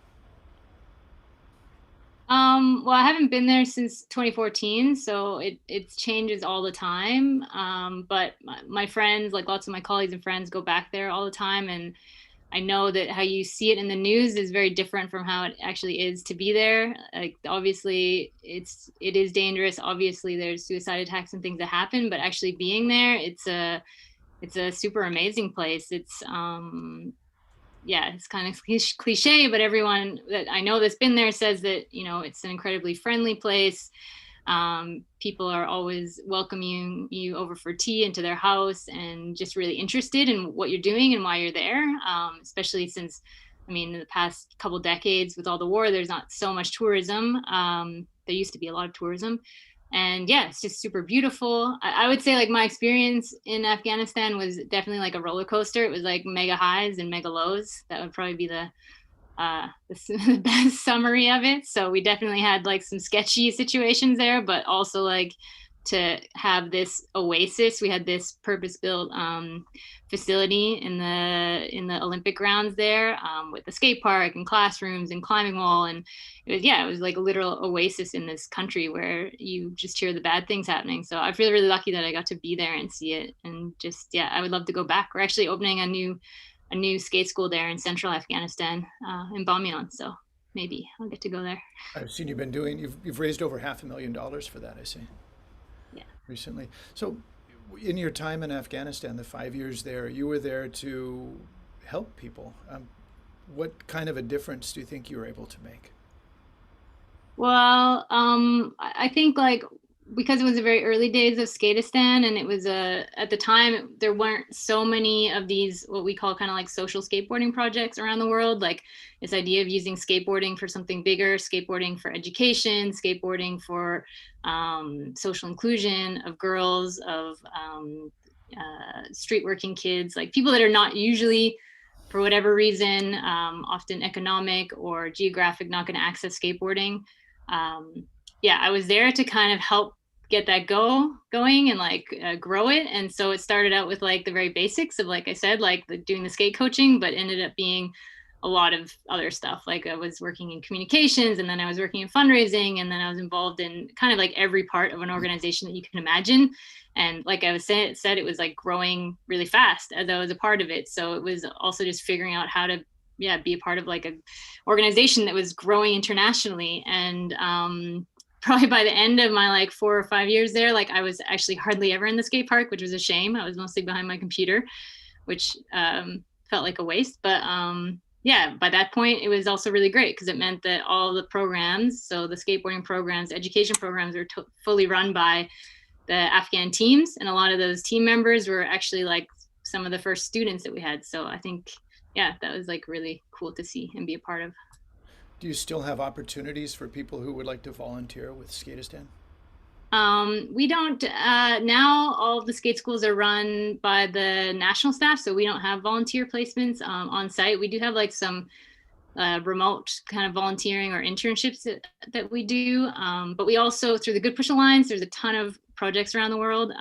Well, I haven't been there since 2014, so it changes all the time. But my friends, like lots of my colleagues and friends, go back there all the time, and I know that how you see it in the news is very different from how it actually is to be there. Like, obviously it is dangerous. Obviously there's suicide attacks and things that happen, but actually being there, it's a super amazing place. It's it's kind of cliche, but everyone that I know that's been there says that, it's an incredibly friendly place. People are always welcoming you over for tea into their house and just really interested in what you're doing and why you're there. Especially since, in the past couple decades with all the war, there's not so much tourism. There used to be a lot of tourism, and it's just super beautiful. I would say like my experience in Afghanistan was definitely like a roller coaster. It was like mega highs and mega lows. That would probably be the best summary of it. So we definitely had like some sketchy situations there, but also like to have this oasis. We had this purpose-built facility in the Olympic grounds there, with the skate park and classrooms and climbing wall, and it was like a literal oasis in this country where you just hear the bad things happening. So I feel really lucky that I got to be there and see it, and just I would love to go back. We're actually opening a new skate school there in central Afghanistan, in Bamyan. So maybe I'll get to go there. I've seen you've raised over $500,000 for that, I see. Yeah. Recently. So in your time in Afghanistan, the 5 years there, you were there to help people. What kind of a difference do you think you were able to make? Well, I think like, because it was the very early days of Skateistan, and it was at the time there weren't so many of these what we call kind of like social skateboarding projects around the world, like this idea of using skateboarding for something bigger, skateboarding for education, skateboarding for social inclusion of girls, of street working kids, like people that are not usually, for whatever reason, often economic or geographic, not going to access skateboarding. I was there to kind of help get that going and like grow it. And so it started out with like the very basics of, like I said, like doing the skate coaching, but ended up being a lot of other stuff. Like I was working in communications, and then I was working in fundraising, and then I was involved in kind of like every part of an organization that you can imagine. And like I was said, it was like growing really fast as I was a part of it. So it was also just figuring out how to be a part of like a organization that was growing internationally. And probably by the end of my like 4 or 5 years there, like I was actually hardly ever in the skate park, which was a shame. I was mostly behind my computer, which felt like a waste. But by that point, it was also really great because it meant that all the programs, so the skateboarding programs, education programs, were fully run by the Afghan teams. And a lot of those team members were actually like some of the first students that we had. So I think, that was like really cool to see and be a part of. Do you still have opportunities for people who would like to volunteer with Skateistan? We don't, now all of the skate schools are run by the national staff, so we don't have volunteer placements on site. We do have like some remote kind of volunteering or internships that we do. But we also, through the Goodpush Alliance, there's a ton of projects around the world.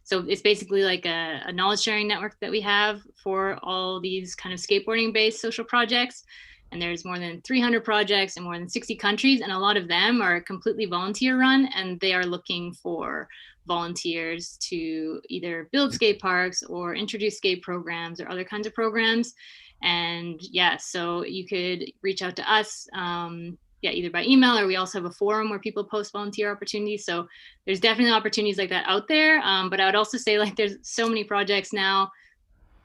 So it's basically like a knowledge sharing network that we have for all these kind of skateboarding based social projects. And there's more than 300 projects in more than 60 countries. And a lot of them are completely volunteer run, and they are looking for volunteers to either build skate parks or introduce skate programs or other kinds of programs. And yeah, so you could reach out to us, either by email, or we also have a forum where people post volunteer opportunities. So there's definitely opportunities like that out there. But I would also say, like, there's so many projects now.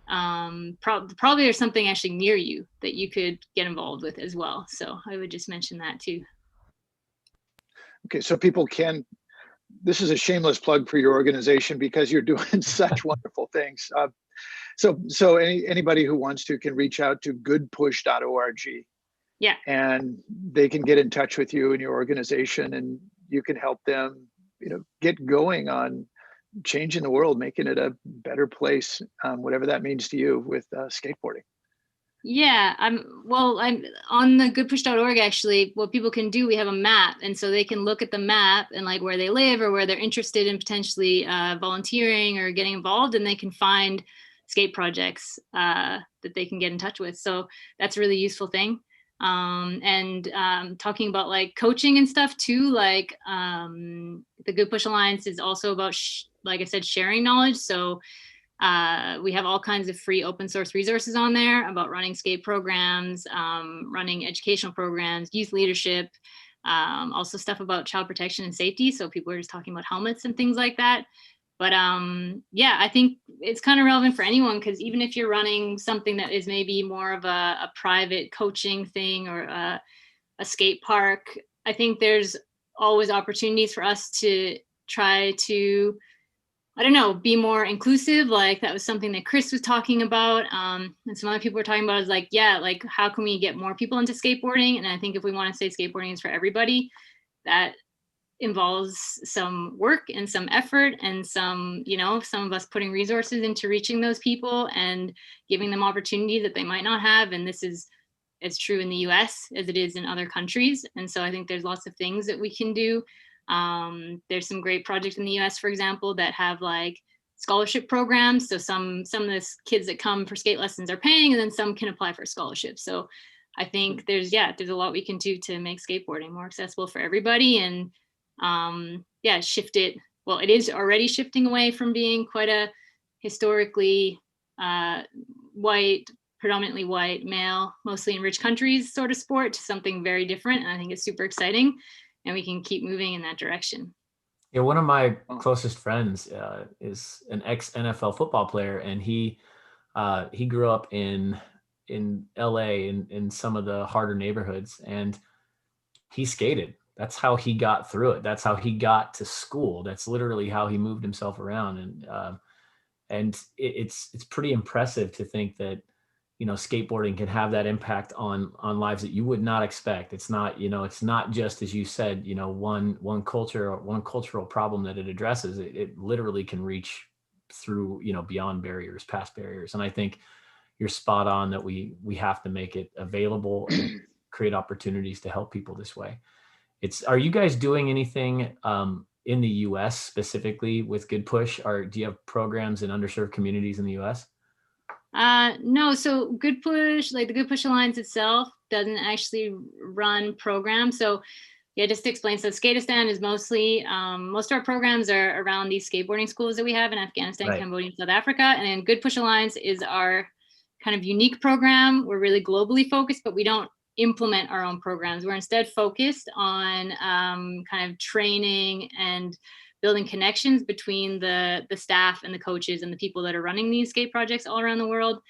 Probably there's something actually near you that you could get involved with as well. So I would just mention that too. Okay, so people can, this is a shameless plug for your organization because you're doing such wonderful things. So anybody who wants to can reach out to goodpush.org. Yeah. And they can get in touch with you and your organization, and you can help them, get going on changing the world, making it a better place, whatever that means to you with skateboarding. Yeah, I'm on the goodpush.org. Actually, what people can do, we have a map, and so they can look at the map and like where they live or where they're interested in potentially volunteering or getting involved, and they can find skate projects that they can get in touch with. So that's a really useful thing. And talking about like coaching and stuff too, like the Goodpush Alliance is also about, like I said, sharing knowledge. So we have all kinds of free open source resources on there about running skate programs, running educational programs, youth leadership, also stuff about child protection and safety. So people are just talking about helmets and things like that. But yeah, I think it's kind of relevant for anyone, because even if you're running something that is maybe more of a private coaching thing or a skate park, I think there's always opportunities for us to try to, I don't know, be more inclusive. Like that was something that Chris was talking about. And some other people were talking about is like, yeah, like how can we get more people into skateboarding? And I think if we want to say skateboarding is for everybody, that involves some work and some effort and some of us putting resources into reaching those people and giving them opportunities that they might not have. And this is as true in the US as it is in other countries. And so I think there's lots of things that we can do. There's some great projects in the US, for example, that have like scholarship programs. So some of the kids that come for skate lessons are paying, and then some can apply for scholarships. So I think there's a lot we can do to make skateboarding more accessible for everybody, and shift it. Well, it is already shifting away from being quite a historically predominantly white, male, mostly in rich countries sort of sport to something very different. And I think it's super exciting, and we can keep moving in that direction. Yeah, one of my closest friends is an ex-NFL football player, and he grew up in LA in some of the harder neighborhoods, and he skated. That's how he got through it. That's how he got to school. That's literally how he moved himself around. And it's pretty impressive to think that, skateboarding can have that impact on lives that you would not expect. It's not, it's not just, as you said, one culture or one cultural problem that it addresses. It literally can reach through, beyond barriers, past barriers. And I think you're spot on that we have to make it available and create opportunities to help people this way. Are you guys doing anything in the US specifically with Goodpush, or do you have programs in underserved communities in the US? No, so Goodpush, like the Goodpush Alliance itself, doesn't actually run programs. So yeah, just to explain, so skateistan is mostly, most of our programs are around these skateboarding schools that we have in Afghanistan, right, Cambodia, and South Africa. And then Goodpush Alliance is our kind of unique program. We're really globally focused, but we don't implement our own programs. We're instead focused on kind of training and building connections between the staff and the coaches and the people that are running these skate projects all around the world.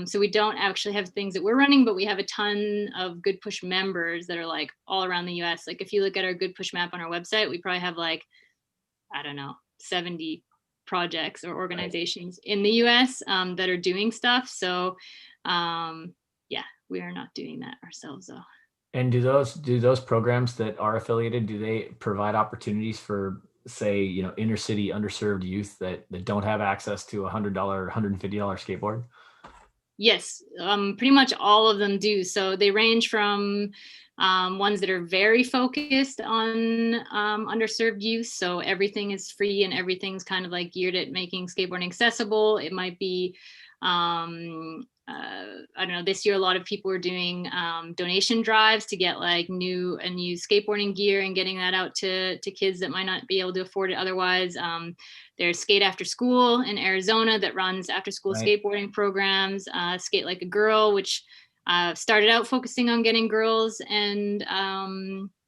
So we don't actually have things that we're running, but we have a ton of Goodpush members that are like all around the US. Like if you look at our Goodpush map on our website, we probably have like, I don't know, 70 projects or organizations in the US that are doing stuff. So yeah, we are not doing that ourselves though. And do those programs that are affiliated, do they provide opportunities for, say, inner city underserved youth that don't have access to $100, $150 skateboard? Yes, pretty much all of them do. So they range from ones that are very focused on underserved youth. So everything is free and everything's kind of like geared at making skateboarding accessible. It might be, I don't know, this year a lot of people were doing donation drives to get like new skateboarding gear and getting that out to kids that might not be able to afford it otherwise. There's Skate After School in Arizona that runs after school skateboarding programs. Skate Like a Girl, which started out focusing on getting girls and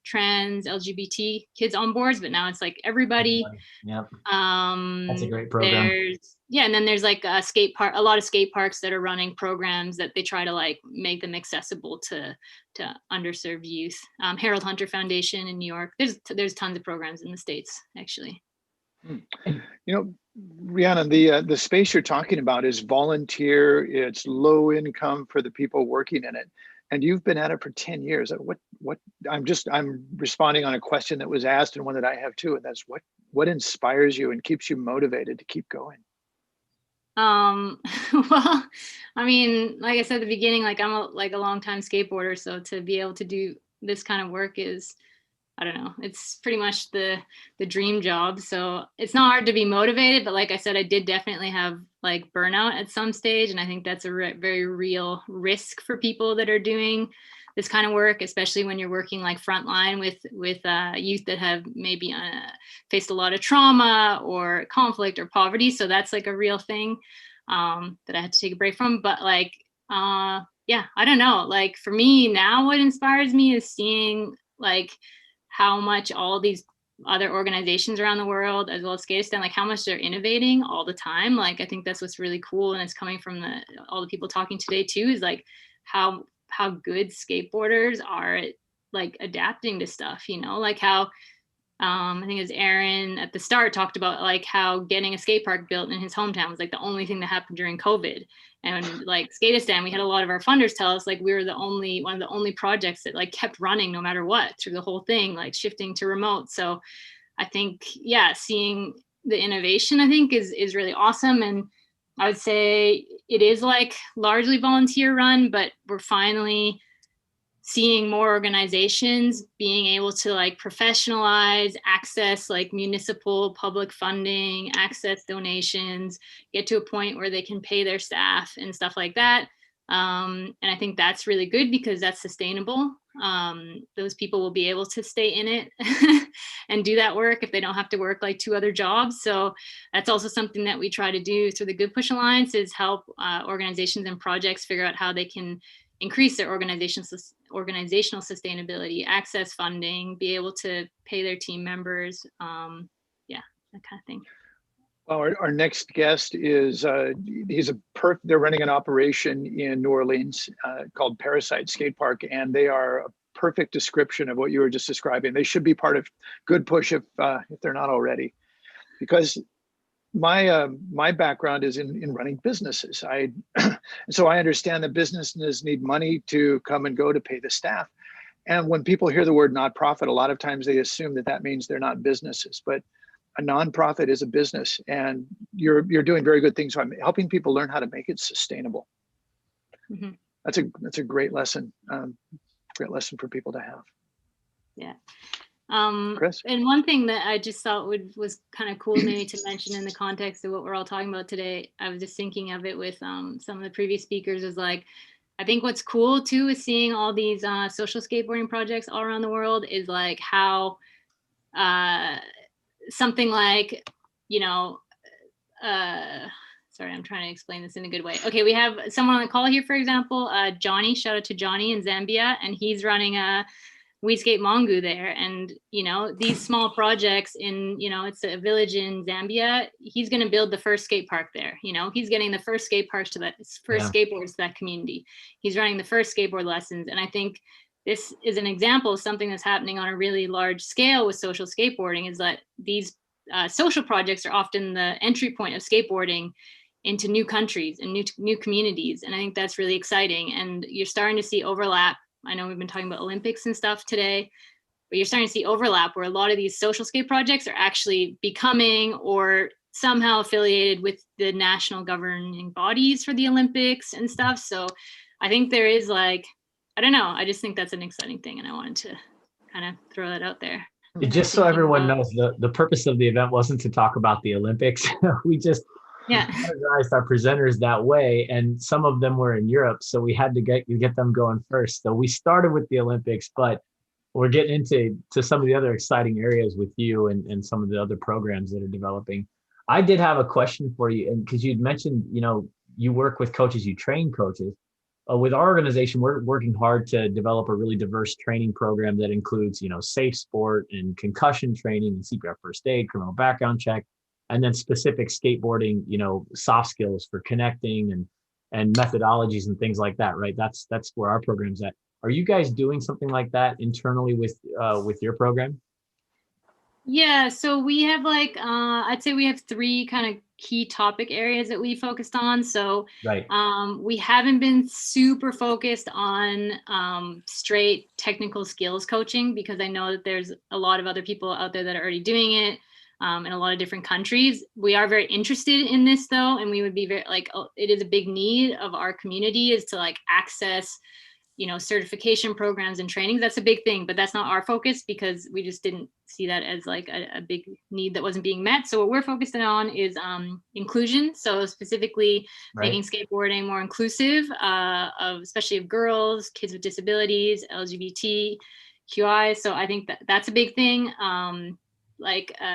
trans LGBT kids on boards, but now it's like everybody. Yep. That's a great program. And then there's like a lot of skate parks that are running programs that they try to like make them accessible to underserved youth. Harold Hunter Foundation in New York. There's tons of programs in the States, actually. Rhianon, the space you're talking about is volunteer. It's low income for the people working in it. And you've been at it for 10 years. I'm responding on a question that was asked and one that I have too. And that's what inspires you and keeps you motivated to keep going? Well, I mean, like I said at the beginning, like I'm a longtime skateboarder. So to be able to do this kind of work is, I don't know, it's pretty much the dream job. So it's not hard to be motivated, but like I said, I did definitely have like burnout at some stage. And I think that's a very real risk for people that are doing this kind of work, especially when you're working like frontline with youth that have maybe faced a lot of trauma or conflict or poverty. So that's like a real thing that I had to take a break from. But like, I don't know, like for me now, what inspires me is seeing like how much all these other organizations around the world, as well as skateistan, like how much they're innovating all the time. Like, I think that's what's really cool. And it's coming from all the people talking today too, is like how good skateboarders are at like adapting to stuff, like how, I think it was Aaron at the start talked about like how getting a skate park built in his hometown was like the only thing that happened during COVID. And like skateistan, we had a lot of our funders tell us like we were one of the only projects that like kept running no matter what through the whole thing, like shifting to remote. So I think, seeing the innovation, I think is really awesome. And I would say it is like largely volunteer run, but we're finally seeing more organizations being able to like professionalize, access like municipal public funding, access donations, get to a point where they can pay their staff and stuff like that. And I think that's really good because that's sustainable. Those people will be able to stay in it and do that work if they don't have to work like 2 other jobs. So that's also something that we try to do through the Goodpush Alliance, is help organizations and projects figure out how they can increase their organizational sustainability, access funding, be able to pay their team members, that kind of thing. Well, our next guest is they're running an operation in New Orleans called Parasite Skate Park, and they are a perfect description of what you were just describing. They should be part of Goodpush if they're not already, because my background is in running businesses. So I understand that businesses need money to come and go to pay the staff. And when people hear the word nonprofit, a lot of times they assume that means they're not businesses, but a nonprofit is a business, and you're doing very good things. So I'm helping people learn how to make it sustainable. Mm-hmm. That's a great lesson. Great lesson for people to have. Yeah. Chris? And one thing that I just thought was kind of cool maybe to mention in the context of what we're all talking about today, I was just thinking of it with some of the previous speakers, is like, I think what's cool too is seeing all these social skateboarding projects all around the world, is like how something like, sorry, I'm trying to explain this in a good way. Okay, we have someone on the call here, for example, Johnny, shout out to Johnny in Zambia, and he's running a We Skate Mongu there. And, these small projects in, it's a village in Zambia, he's going to build the first skate park there. He's getting the first skate parks to that first skateboards to that community. He's running the first skateboard lessons. And I think this is an example of something that's happening on a really large scale with social skateboarding, is that these social projects are often the entry point of skateboarding into new countries and new communities. And I think that's really exciting. And you're starting to see overlap I know we've been talking about Olympics and stuff today, but you're starting to see overlap where a lot of these social skate projects are actually becoming or somehow affiliated with the national governing bodies for the Olympics and stuff. So I think there is like, I don't know, I just think that's an exciting thing, and I wanted to kind of throw that out there. Just so everyone knows, the purpose of the event wasn't to talk about the Olympics. We just categorized our presenters that way, and some of them were in Europe, so we had to get them going first. So we started with the Olympics, but we're getting into some of the other exciting areas with you and some of the other programs that are developing. I did have a question for you, and because you'd mentioned, you work with coaches, you train coaches. With our organization, we're working hard to develop a really diverse training program that includes, safe sport and concussion training and CPR first aid, criminal background check, and then specific skateboarding, soft skills for connecting and methodologies and things like that, right? That's where our program's at. Are you guys doing something like that internally with your program? Yeah, so we have like, I'd say we have 3 kind of key topic areas that we focused on. So right. We haven't been super focused on straight technical skills coaching, because I know that there's a lot of other people out there that are already doing it in a lot of different countries. We are very interested in this though, and we would be very it is a big need of our community is to like access certification programs and trainings. That's a big thing, but that's not our focus because we just didn't see that as like a big need that wasn't being met. So what we're focused on is inclusion. So specifically making skateboarding more inclusive especially of girls, kids with disabilities, LGBTQI. So I think that's a big thing.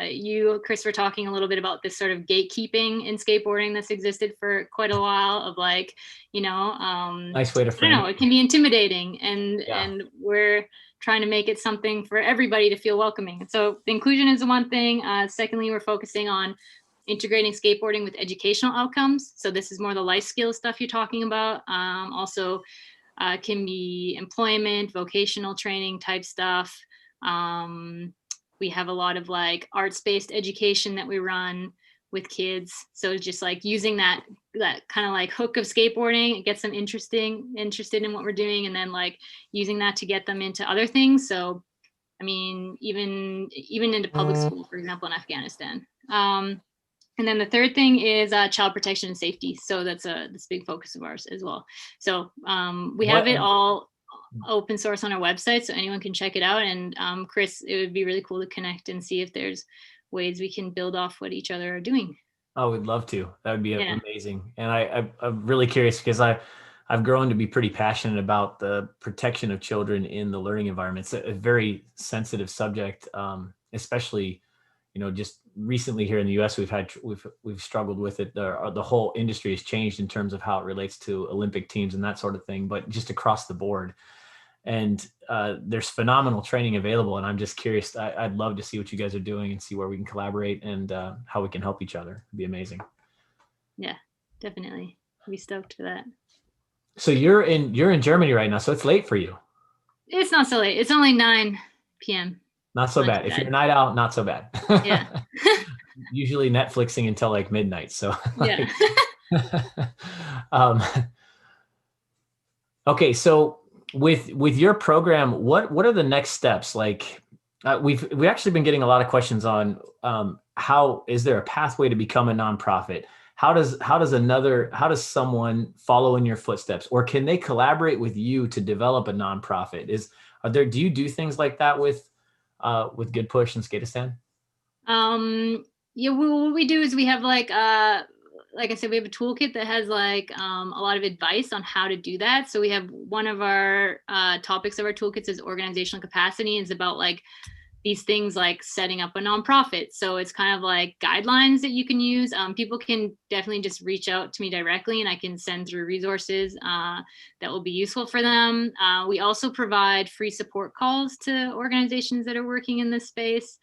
You, Chris, were talking a little bit about this sort of gatekeeping in skateboarding that's existed for quite a while of nice way to frame it. It can be intimidating, and we're trying to make it something for everybody to feel welcoming. So the inclusion is the one thing. Secondly, we're focusing on integrating skateboarding with educational outcomes. So this is more the life skills stuff you're talking about. Also can be employment, vocational training type stuff. We have a lot of like arts-based education that we run with kids. So just like using that kind of like hook of skateboarding, it gets them interested in what we're doing, and then like using that to get them into other things. So, I mean, even into public school, for example, in Afghanistan. And then the third thing is child protection and safety. So that's a big focus of ours as well. So we have it all open source on our website, so anyone can check it out. And Chris, it would be really cool to connect and see if there's ways we can build off what each other are doing. Oh, we'd love to. That would be amazing. And I'm really curious because I've grown to be pretty passionate about the protection of children in the learning environment. It's a very sensitive subject, especially, just recently here in the U.S. we've struggled with it. The whole industry has changed in terms of how it relates to Olympic teams and that sort of thing, but just across the board. And there's phenomenal training available. And I'm just curious, I'd love to see what you guys are doing and see where we can collaborate and how we can help each other. It'd be amazing. Yeah, definitely. I'd be stoked for that. So you're in Germany right now, so it's late for you. It's not so late. It's only 9 p.m. Not so bad. If you're a night out, not so bad. Yeah. Usually Netflixing until like midnight. So yeah. Okay, so with your program, what are the next steps? Like we've actually been getting a lot of questions on how is there a pathway to become a nonprofit? How does someone follow in your footsteps, or can they collaborate with you to develop a nonprofit? Do you do things like that with Goodpush and skateistan? Yeah, what we do is we have like I said, we have a toolkit that has like a lot of advice on how to do that. So we have one of our topics of our toolkits is organizational capacity. It's about like these things like setting up a nonprofit. So it's kind of like guidelines that you can use. People can definitely just reach out to me directly and I can send through resources that will be useful for them. We also provide free support calls to organizations that are working in this space.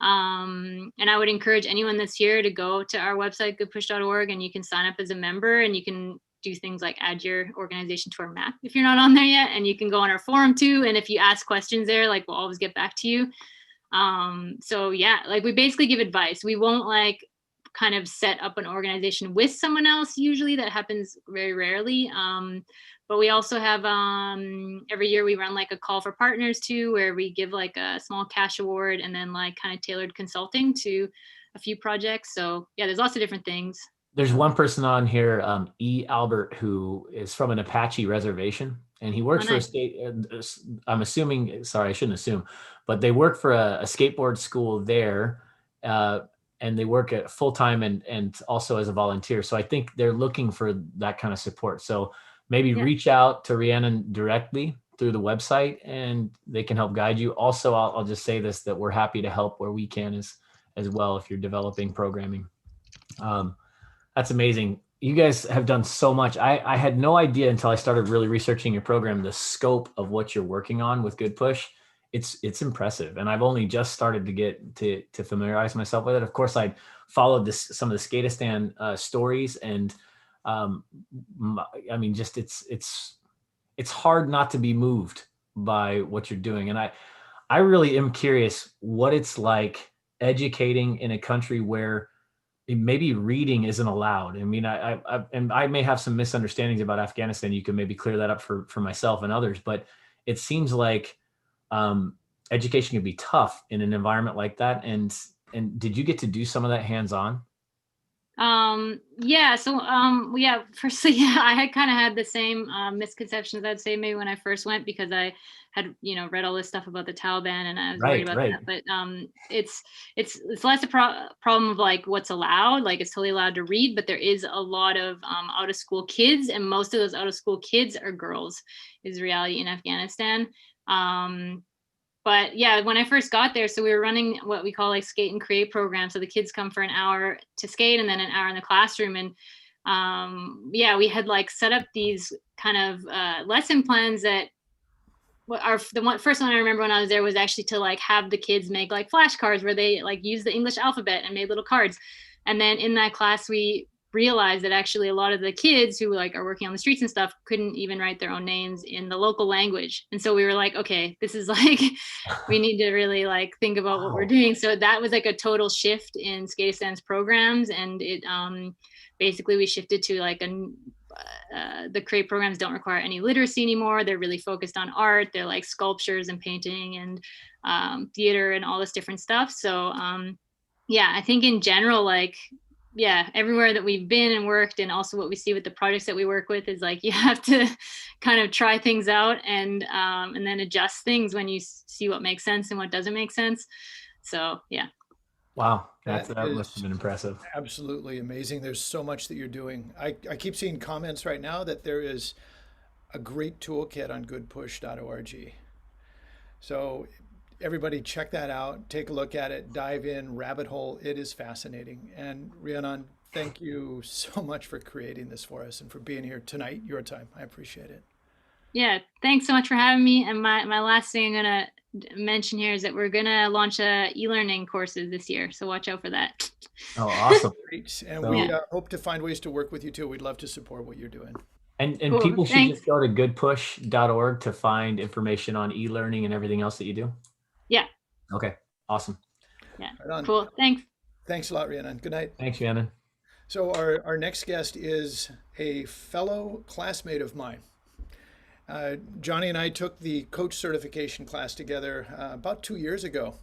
And I would encourage anyone that's here to go to our website, goodpush.org, and you can sign up as a member and you can do things like add your organization to our map if you're not on there yet. And you can go on our forum too. And if you ask questions there, like we'll always get back to you. So yeah, like we basically give advice. We won't like kind of set up an organization with someone else. Usually that happens very rarely. But we also have every year we run like a call for partners too, where we give like a small cash award and then like kind of tailored consulting to a few projects. So yeah, there's lots of different things. There's one person on here, E. Albert, who is from an Apache reservation, and he works for a state. I'm assuming, sorry, I shouldn't assume, but they work for a skateboard school there, and they work at full time and also as a volunteer. So I think they're looking for that kind of support. So maybe reach out to Rhianon directly through the website, and they can help guide you. Also, I'll just say this, that we're happy to help where we can as well if you're developing programming. That's amazing. You guys have done so much. I had no idea until I started really researching your program, the scope of what you're working on with Goodpush. It's impressive. And I've only just started to get to familiarize myself with it. Of course, I followed some of the skateistan stories, and I mean, just it's hard not to be moved by what you're doing. And I really am curious what it's like educating in a country where maybe reading isn't allowed. I mean, I may have some misunderstandings about Afghanistan. You can maybe clear that up for myself and others, but it seems like education can be tough in an environment like that. And did you get to do some of that hands-on? Yeah. So, yeah, firstly, I had kind of had the same misconceptions, I'd say, maybe when I first went, because I had, read all this stuff about the Taliban, and I was worried about that. But it's less a problem of like what's allowed. Like, it's totally allowed to read, but there is a lot of out of school kids, and most of those out of school kids are girls, is the reality in Afghanistan. But yeah, when I first got there, so we were running what we call like skate and create programs. So the kids come for an hour to skate and then an hour in the classroom. And yeah, we had like set up these kind of lesson plans that first one I remember when I was there was actually to like have the kids make like flashcards where they like use the English alphabet and made little cards. And then in that class, we realized that actually a lot of the kids who like are working on the streets and stuff couldn't even write their own names in the local language. And so we were like, okay, this is like, we need to really like think about what we're doing. So that was like a total shift in skateistan's programs. And it basically we shifted to like the create programs don't require any literacy anymore. They're really focused on art. They're like sculptures and painting and theater and all this different stuff. So yeah, I think in general, like, yeah, everywhere that we've been and worked, and also what we see with the projects that we work with, is like you have to kind of try things out and then adjust things when you see what makes sense and what doesn't make sense. So yeah. Wow, that must have been impressive. Absolutely amazing. There's so much that you're doing. I keep seeing comments right now that there is a great toolkit on goodpush.org. So everybody check that out, take a look at it, dive in, rabbit hole. It is fascinating. And Rhianon, thank you so much for creating this for us and for being here tonight, your time. I appreciate it. Yeah, thanks so much for having me. And my last thing I'm gonna mention here is that we're gonna launch e-learning courses this year. So watch out for that. Oh, awesome. Great. And we hope to find ways to work with you too. We'd love to support what you're doing. And cool. People should just go to goodpush.org to find information on e-learning and everything else that you do. Yeah. Okay. Awesome. Yeah. Right, cool. Thanks. Thanks a lot, Rhianon. Good night. Thanks, Rhianon. So our next guest is a fellow classmate of mine. Johnny and I took the coach certification class together about 2 years ago.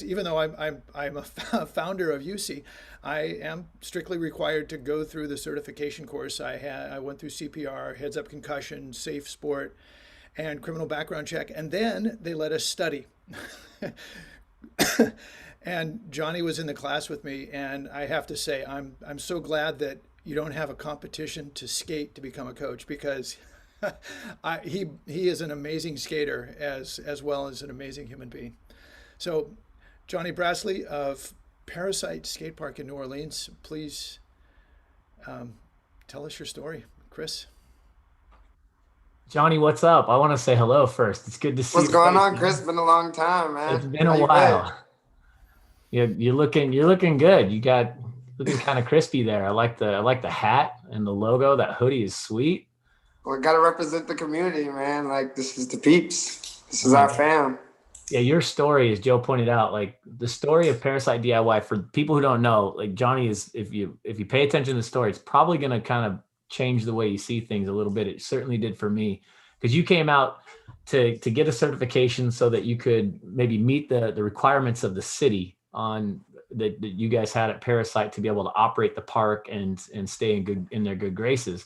Even though I'm a founder of USSEA, I am strictly required to go through the certification course. I went through CPR, heads up concussion, safe sport, and criminal background check, and then they let us study. And Johnny was in the class with me, and I have to say I'm so glad that you don't have a competition to skate to become a coach, because he is an amazing skater as well as an amazing human being. So Johnny Brassley of Parasite Skate Park in New Orleans, please tell us your story, Chris. Johnny, what's up? I want to say hello first. It's good to see you. What's going on, Chris? Been a long time, man. It's been a while. You're looking good. You got looking kind of crispy there. I like the hat and the logo. That hoodie is sweet. Well, gotta represent the community, man. Like, this is the peeps. This is our fam. Yeah, your story, as Joe pointed out, like the story of Parasite DIY, for people who don't know, like Johnny is, if you pay attention to the story, it's probably gonna kind of change the way you see things a little bit. It certainly did for me, because you came out to get a certification so that you could maybe meet the requirements of the city on that you guys had at Parasite to be able to operate the park and stay in their good graces.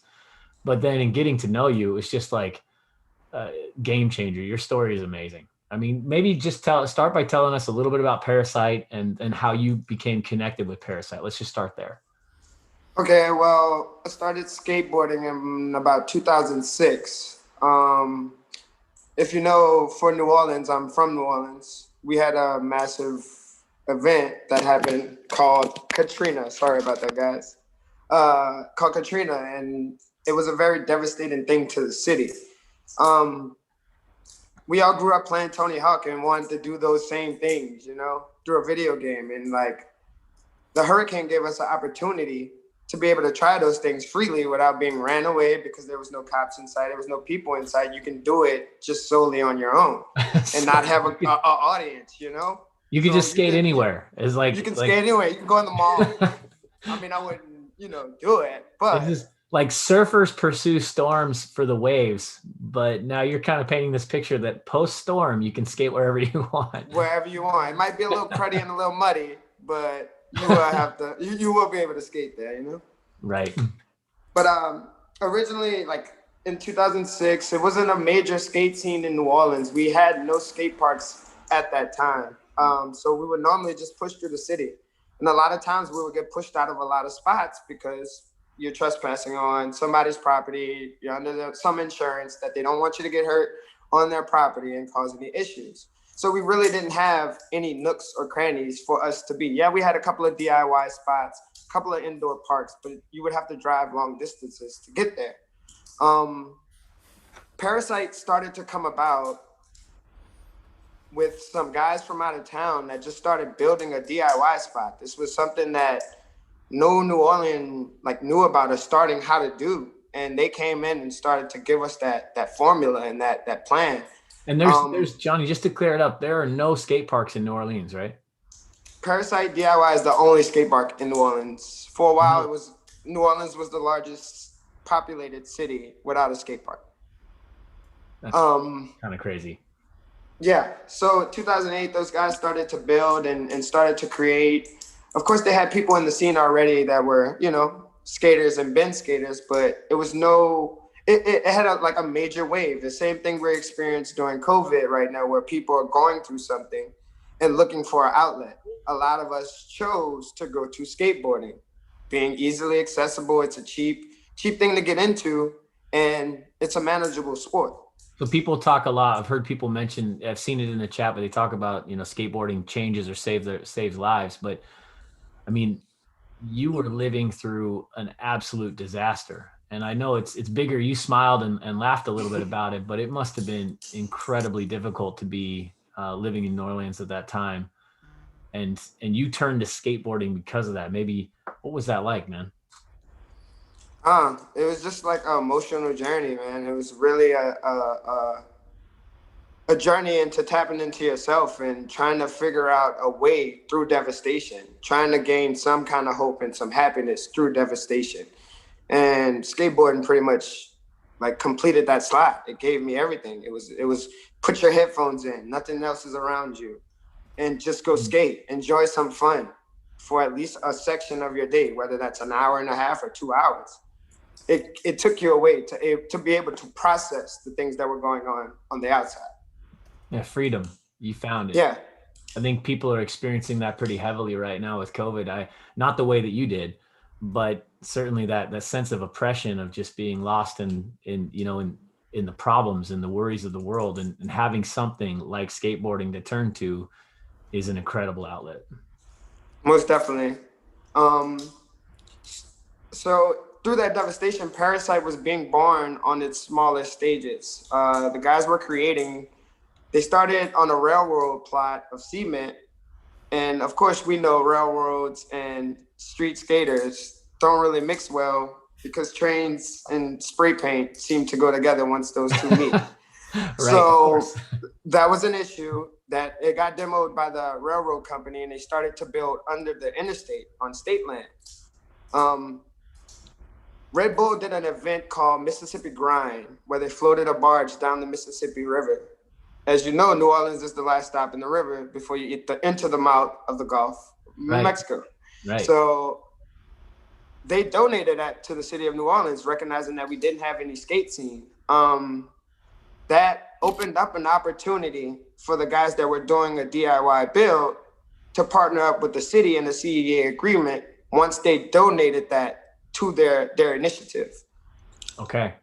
But then in getting to know you, it's just like a game changer. Your story is amazing. I mean, maybe just start by telling us a little bit about Parasite and how you became connected with Parasite. Let's just start there. Okay, well, I started skateboarding in about 2006. If you know, for New Orleans, I'm from New Orleans. We had a massive event that happened called Katrina. Sorry about that, guys. Called Katrina, and it was a very devastating thing to the city. We all grew up playing Tony Hawk and wanted to do those same things, you know, through a video game. And like, the hurricane gave us an opportunity to be able to try those things freely without being ran away, because there was no cops inside, there was no people inside. You can do it just solely on your own and not have an audience, you know? You can just skate anywhere. It's like you can skate anywhere. You can go in the mall. I mean, I wouldn't, you know, do it, but it's just like surfers pursue storms for the waves. But now you're kind of painting this picture that post-storm, you can skate wherever you want. Wherever you want. It might be a little cruddy and a little muddy, but you will have to, you will be able to skate there, you know? Right. But originally, like in 2006, it wasn't a major skate scene in New Orleans. We had no skate parks at that time. So we would normally just push through the city. And a lot of times we would get pushed out of a lot of spots because you're trespassing on somebody's property, you're under some insurance that they don't want you to get hurt on their property and cause any issues. So we really didn't have any nooks or crannies for us to be. Yeah, we had a couple of DIY spots, a couple of indoor parks, but you would have to drive long distances to get there. Parasite started to come about with some guys from out of town that just started building a DIY spot. This was something that no New Orleans knew about us starting how to do. And they came in and started to give us that formula and that plan. And there's Johnny, just to clear it up, there are no skate parks in New Orleans, right? Parasite DIY is the only skate park in New Orleans. For a while, New Orleans was the largest populated city without a skate park. That's kind of crazy. Yeah. So 2008, those guys started to build and started to create. Of course, they had people in the scene already that were, you know, skaters and been skaters, but it was it had a major wave. The same thing we experienced during COVID right now, where people are going through something and looking for an outlet. A lot of us chose to go to skateboarding, being easily accessible. It's a cheap thing to get into, and it's a manageable sport. So people talk a lot. I've heard people mention, I've seen it in the chat, but they talk about, you know, skateboarding changes or saves lives. But I mean, you were living through an absolute disaster. And I know it's bigger. You smiled and laughed a little bit about it, but it must have been incredibly difficult to be living in New Orleans at that time. And you turned to skateboarding because of that. Maybe, what was that like, man? It was just like an emotional journey, man. It was really a journey into tapping into yourself and trying to figure out a way through devastation, trying to gain some kind of hope and some happiness through devastation. And skateboarding pretty much like completed that slot. It gave me everything. It was put your headphones in, nothing else is around you, and just go skate, enjoy some fun for at least a section of your day, whether that's an hour and a half or 2 hours. It took you away to be able to process the things that were going on the outside. Yeah, freedom. You found it. Yeah. I think people are experiencing that pretty heavily right now with COVID. Not the way that you did, but certainly that sense of oppression of just being lost in the problems and the worries of the world, and having something like skateboarding to turn to is an incredible outlet. Most definitely. So through that devastation, Parasite was being born on its smallest stages. The guys were creating. They started on a railroad plot of cement. And of course, we know railroads and street skaters don't really mix well, because trains and spray paint seem to go together once those two meet. Right, so that was an issue that it got demoed by the railroad company, and they started to build under the interstate on state land. Red Bull did an event called Mississippi Grind, where they floated a barge down the Mississippi River. As you know, New Orleans is the last stop in the river before you enter the mouth of the Gulf, Mexico. Right. So they donated that to the city of New Orleans, recognizing that we didn't have any skate scene. That opened up an opportunity for the guys that were doing a DIY build to partner up with the city in the CEA agreement once they donated that to their initiative. Okay.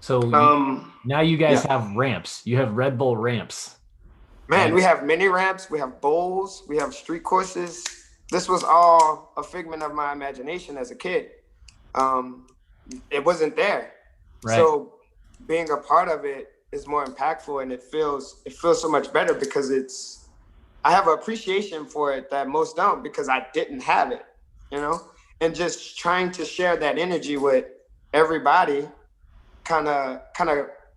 So now you guys have ramps. You have Red Bull ramps. Man, we have mini ramps, we have bowls, we have street courses. This was all a figment of my imagination as a kid. It wasn't there. Right. So being a part of it is more impactful, and it feels so much better because I have an appreciation for it that most don't, because I didn't have it, you know? And just trying to share that energy with everybody kind of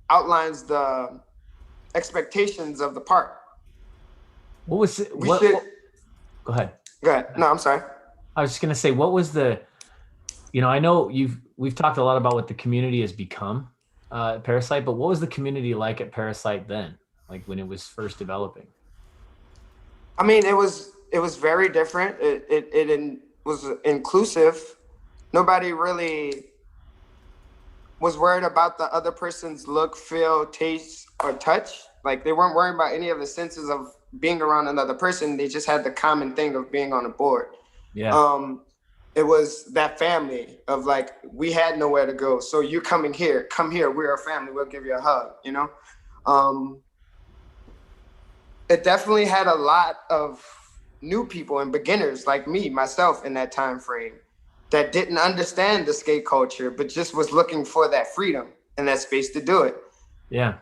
outlines the expectations of the park. What was it? Go ahead. Go ahead. No, I'm sorry. I was just going to say, what was I know we've talked a lot about what the community has become at Parasite, but what was the community like at Parasite then, like when it was first developing? I mean, it was very different. It was inclusive. Nobody really was worried about the other person's look, feel, taste, or touch. Like, they weren't worried about any of the senses of being around another person. They just had the common thing of being on a board. Yeah. It was that family of, like, we had nowhere to go. So you're coming here, come here. We're a family. We'll give you a hug, you know? It definitely had a lot of new people and beginners like me, myself, in that time frame that didn't understand the skate culture, but just was looking for that freedom and that space to do it. Yeah.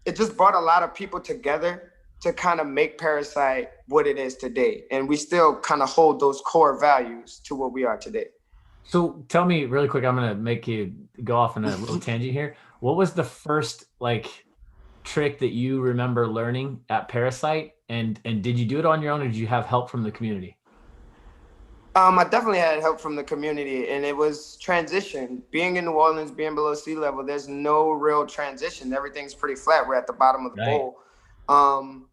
It just brought a lot of people together to kind of make Parasite what it is today. And we still kind of hold those core values to what we are today. So tell me really quick, I'm going to make you go off on a little tangent here. What was the first trick that you remember learning at Parasite? And did you do it on your own, or did you have help from the community? I definitely had help from the community, and it was transition. Being in New Orleans, being below sea level, there's no real transition. Everything's pretty flat. We're at the bottom of the bowl.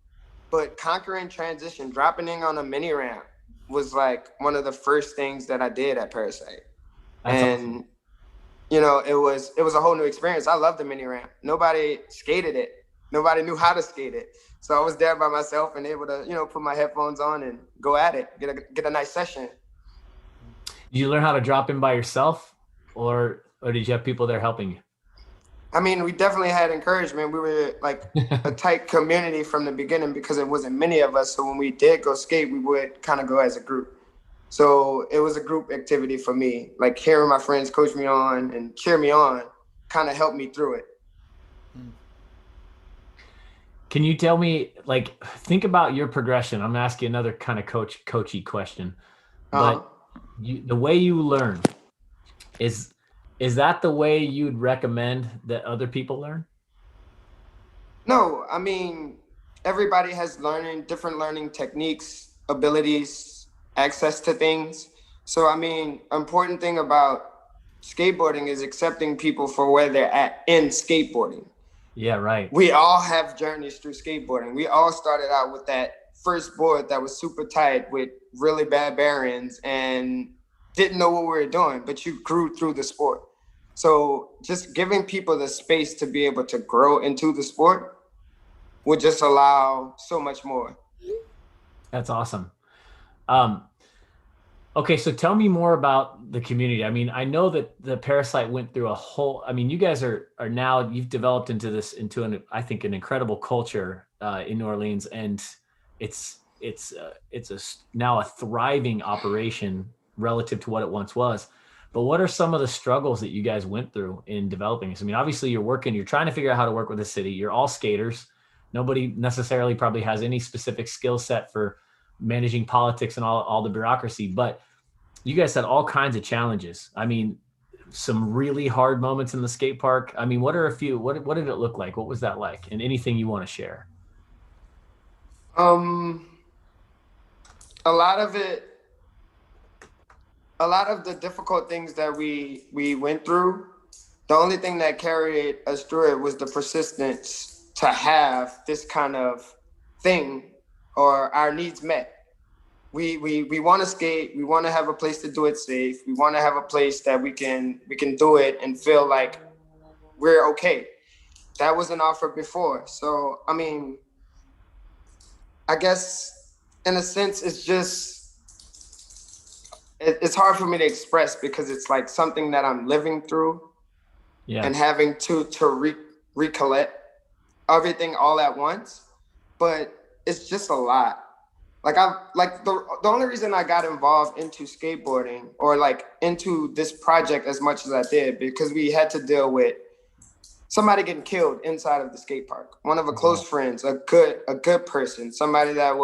But conquering transition, dropping in on a mini ramp was like one of the first things that I did at Parasite. That's and awesome. You know, it was a whole new experience. I love the mini ramp. Nobody skated it. Nobody knew how to skate it. So I was there by myself and able to, you know, put my headphones on and go at it, get a nice session. Did you learn how to drop in by yourself, or did you have people there helping you? I mean, we definitely had encouragement. We were like a tight community from the beginning because it wasn't many of us. So when we did go skate, we would kind of go as a group. So it was a group activity for me. Like, hearing my friends coach me on and cheer me on kind of helped me through it. Can you tell me, think about your progression? I'm gonna ask you another kind of coachy question, but the way you learn, is that the way you'd recommend that other people learn? No, I mean, everybody has different learning techniques, abilities, access to things. So, I mean, important thing about skateboarding is accepting people for where they're at in skateboarding. Yeah, right. We all have journeys through skateboarding. We all started out with that first board that was super tight with really bad bearings and didn't know what we were doing, but you grew through the sport. So just giving people the space to be able to grow into the sport would just allow so much more. That's awesome. Okay, so tell me more about the community. I mean, I know that the Parasite went through you guys are now, you've developed into I think an incredible culture in New Orleans, and it's now a thriving operation relative to what it once was. But what are some of the struggles that you guys went through in developing this? I mean, obviously you're trying to figure out how to work with the city. You're all skaters. Nobody necessarily probably has any specific skill set for managing politics and all the bureaucracy, but you guys had all kinds of challenges. I mean, some really hard moments in the skate park. I mean, what did it look like? What was that like? And anything you want to share? A lot of a lot of the difficult things that we went through, the only thing that carried us through it was the persistence to have this kind of thing or our needs met. We want to skate. We want to have a place to do it safe. We want to have a place that we can do it and feel like we're okay. That wasn't offered before. So, I mean, I guess in a sense, it's hard for me to express because it's like something that I'm living through and having to recollect everything all at once. But it's just a lot. Like the only reason I got involved into skateboarding or like into this project as much as I did, because we had to deal with somebody getting killed inside of the skate park. One of a close friends, a good person, somebody that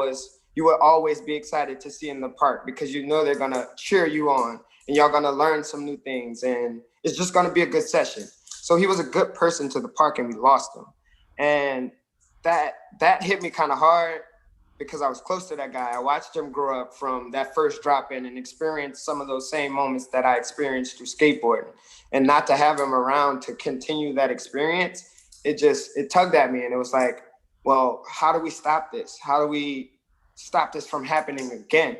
you would always be excited to see in the park because you know they're gonna cheer you on and y'all gonna learn some new things and it's just gonna be a good session. So he was a good person to the park and we lost him. And that hit me kind of hard because I was close to that guy. I watched him grow up from that first drop in and experience some of those same moments that I experienced through skateboarding. And not to have him around to continue that experience, it tugged at me. And it was like, well, how do we stop this? How do we stop this from happening again?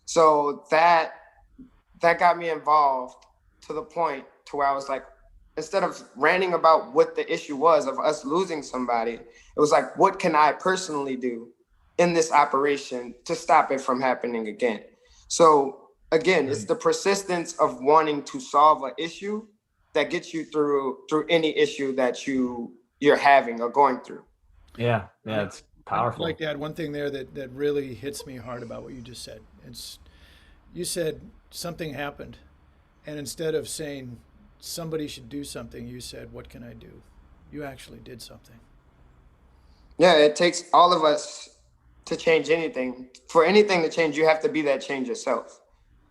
So that got me involved to the point to where I was like, instead of ranting about what the issue was of us losing somebody, it was like, what can I personally do in this operation to stop it from happening again? So again, it's the persistence of wanting to solve an issue that gets you through any issue that you're having or going through. Yeah, it's powerful. I'd like to add one thing there that really hits me hard about what you just said. You said something happened, and instead of saying somebody should do something, you said, what can I do? You actually did something. Yeah, it takes all of us to change anything. For anything to change, you have to be that change yourself.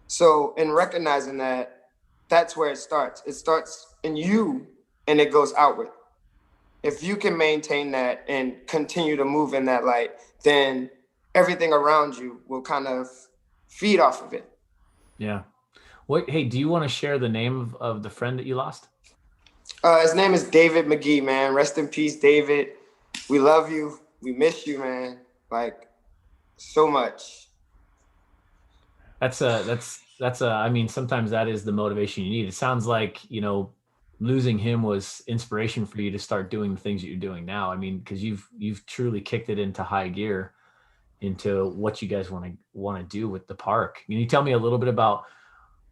So in recognizing that, that's where it starts. It starts in you and it goes outward. If you can maintain that and continue to move in that light, then everything around you will kind of feed off of it. Yeah. Hey, do you want to share the name of the friend that you lost? His name is David McGee, man. Rest in peace, David. We love you. We miss you, man. Like, so much. I mean, sometimes that is the motivation you need. It sounds like, losing him was inspiration for you to start doing the things that you're doing now. I mean, because you've truly kicked it into high gear into what you guys want to do with the park. Can you tell me a little bit about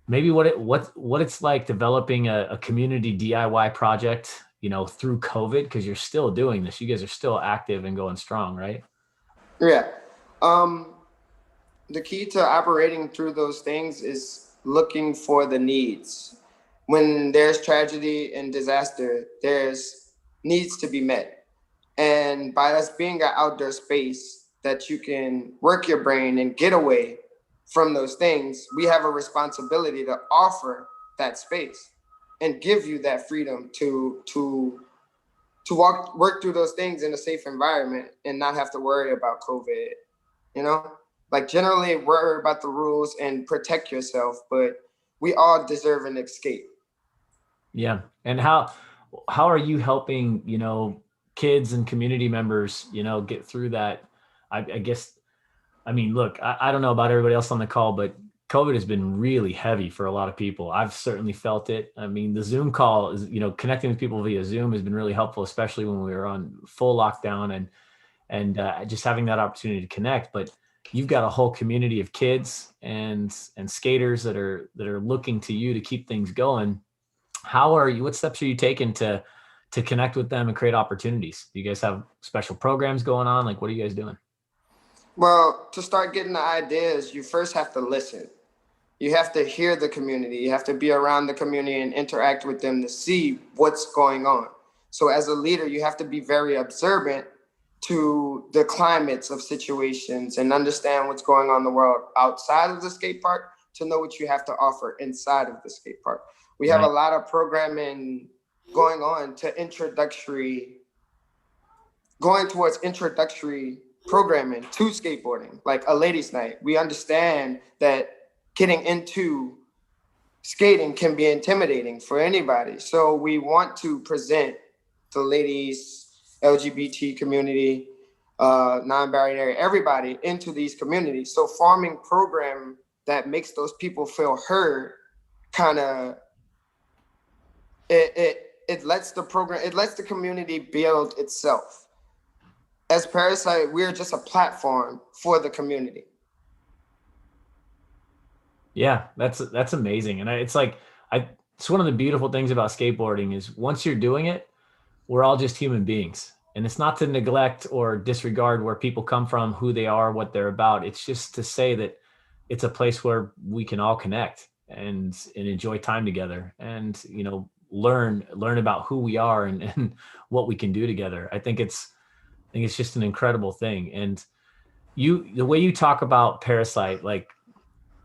maybe what it's like developing a community DIY project, through COVID, because you're still doing this. You guys are still active and going strong, right? Yeah. The key to operating through those things is looking for the needs. When there's tragedy and disaster, there's needs to be met. And by us being an outdoor space that you can work your brain and get away from those things, we have a responsibility to offer that space and give you that freedom to work through those things in a safe environment and not have to worry about COVID. Like generally worry about the rules and protect yourself, but we all deserve an escape. Yeah. And how are you helping, kids and community members, get through that? I guess, I mean, look, I don't know about everybody else on the call, but COVID has been really heavy for a lot of people. I've certainly felt it. I mean, the Zoom call is, connecting with people via Zoom has been really helpful, especially when we were on full lockdown and just having that opportunity to connect. But you've got a whole community of kids and skaters that are looking to you to keep things going. What steps are you taking to connect with them and create opportunities? Do you guys have special programs going on? Like, what are you guys doing? Well, to start getting the ideas, you first have to listen. You have to hear the community. You have to be around the community and interact with them to see what's going on. So as a leader, you have to be very observant to the climates of situations and understand what's going on in the world outside of the skate park to know what you have to offer inside of the skate park. We have a lot of programming going on going towards introductory programming to skateboarding, like a ladies' night. We understand that getting into skating can be intimidating for anybody. So we want to present the ladies, LGBT community, non-binary, everybody into these communities. So forming program that makes those people feel heard, kind of, it lets the community build itself. As Parasite, we're just a platform for the community. Yeah, that's amazing. And it's like, it's one of the beautiful things about skateboarding is once you're doing it, we're all just human beings. And it's not to neglect or disregard where people come from, who they are, what they're about. It's just to say that it's a place where we can all connect and enjoy time together and, you know, learn about who we are and what we can do together. I think it's just an incredible thing. And the way you talk about Parasite, like,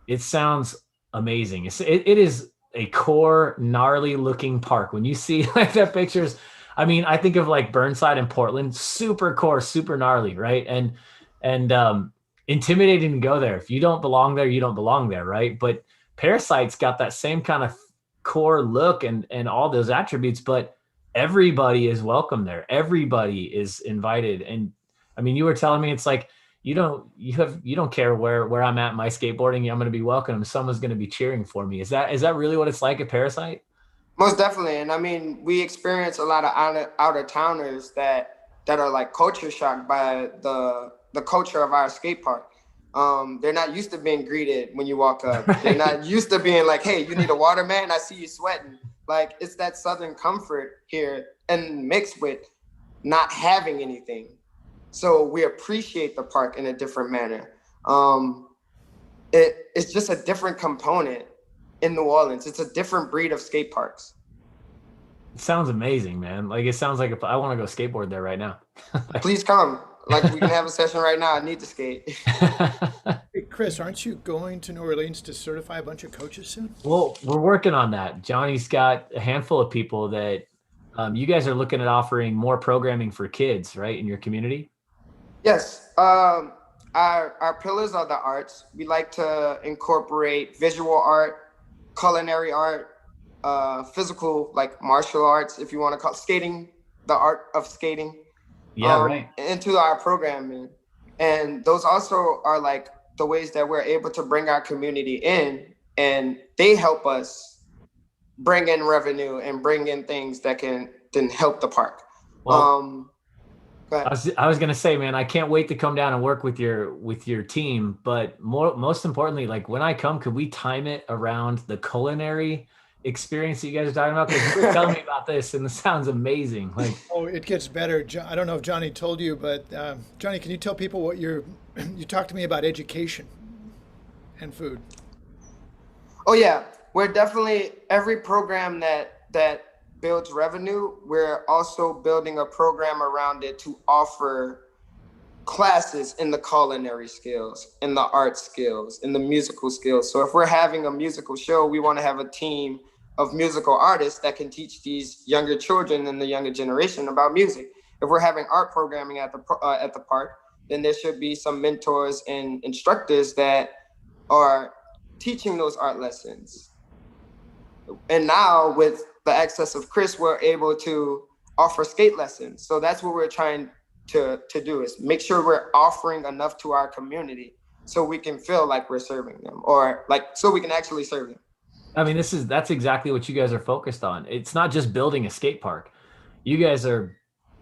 it sounds amazing. It is a core, gnarly looking park. When you see like the pictures, I mean, I think of like Burnside in Portland, super core, super gnarly, right? And intimidating to go there. If you don't belong there, you don't belong there, right? But Parasite's got that same kind of core look and all those attributes, but everybody is welcome there. Everybody is invited. And I mean, you were telling me it's like, you don't care where I'm at in my skateboarding. I'm going to be welcome. Someone's going to be cheering for me. Is that really what it's like at Parasite? Most definitely. And I mean, we experience a lot of outer towners that are like culture shocked by the culture of our skate park. They're not used to being greeted when you walk up. Right. They're not used to being like, hey, you need a water, man? I see you sweating. Like, it's that Southern comfort here and mixed with not having anything. So we appreciate the park in a different manner. It's just a different component in New Orleans. It's a different breed of skate parks. It sounds amazing, man. Like, it sounds like I want to go skateboard there right now. Please come. Like, we can have a session right now. I need to skate. Hey, Chris, aren't you going to New Orleans to certify a bunch of coaches soon? Well, we're working on that. Johnny's got a handful of people that you guys are looking at offering more programming for kids, right, in your community? Yes. Our pillars are the arts. We like to incorporate visual art, culinary art, physical, like martial arts, if you want to call it, skating, the art of skating. Yeah, right. Into our programming. And those also are like the ways that we're able to bring our community in, and they help us bring in revenue and bring in things that can then help the park. Well, I was gonna say, man, I can't wait to come down and work with your team. But most importantly, like, when I come, could we time it around the culinary experience that you guys are talking about? Because you were telling me about this, and this sounds amazing. Like, oh, it gets better. I don't know if Johnny told you, but Johnny, can you tell people what you talked to me about education and food? Oh yeah, we're definitely, every program that builds revenue, we're also building a program around it to offer classes in the culinary skills, in the art skills, in the musical skills. So if we're having a musical show, we want to have a team of musical artists that can teach these younger children and the younger generation about music. If we're having art programming at the park, then there should be some mentors and instructors that are teaching those art lessons. And now with the access of Chris, we're able to offer skate lessons. So that's what we're trying to do, is make sure we're offering enough to our community so we can feel like we're serving them, or like, so we can actually serve them. I mean, that's exactly what you guys are focused on. It's not just building a skate park. You guys are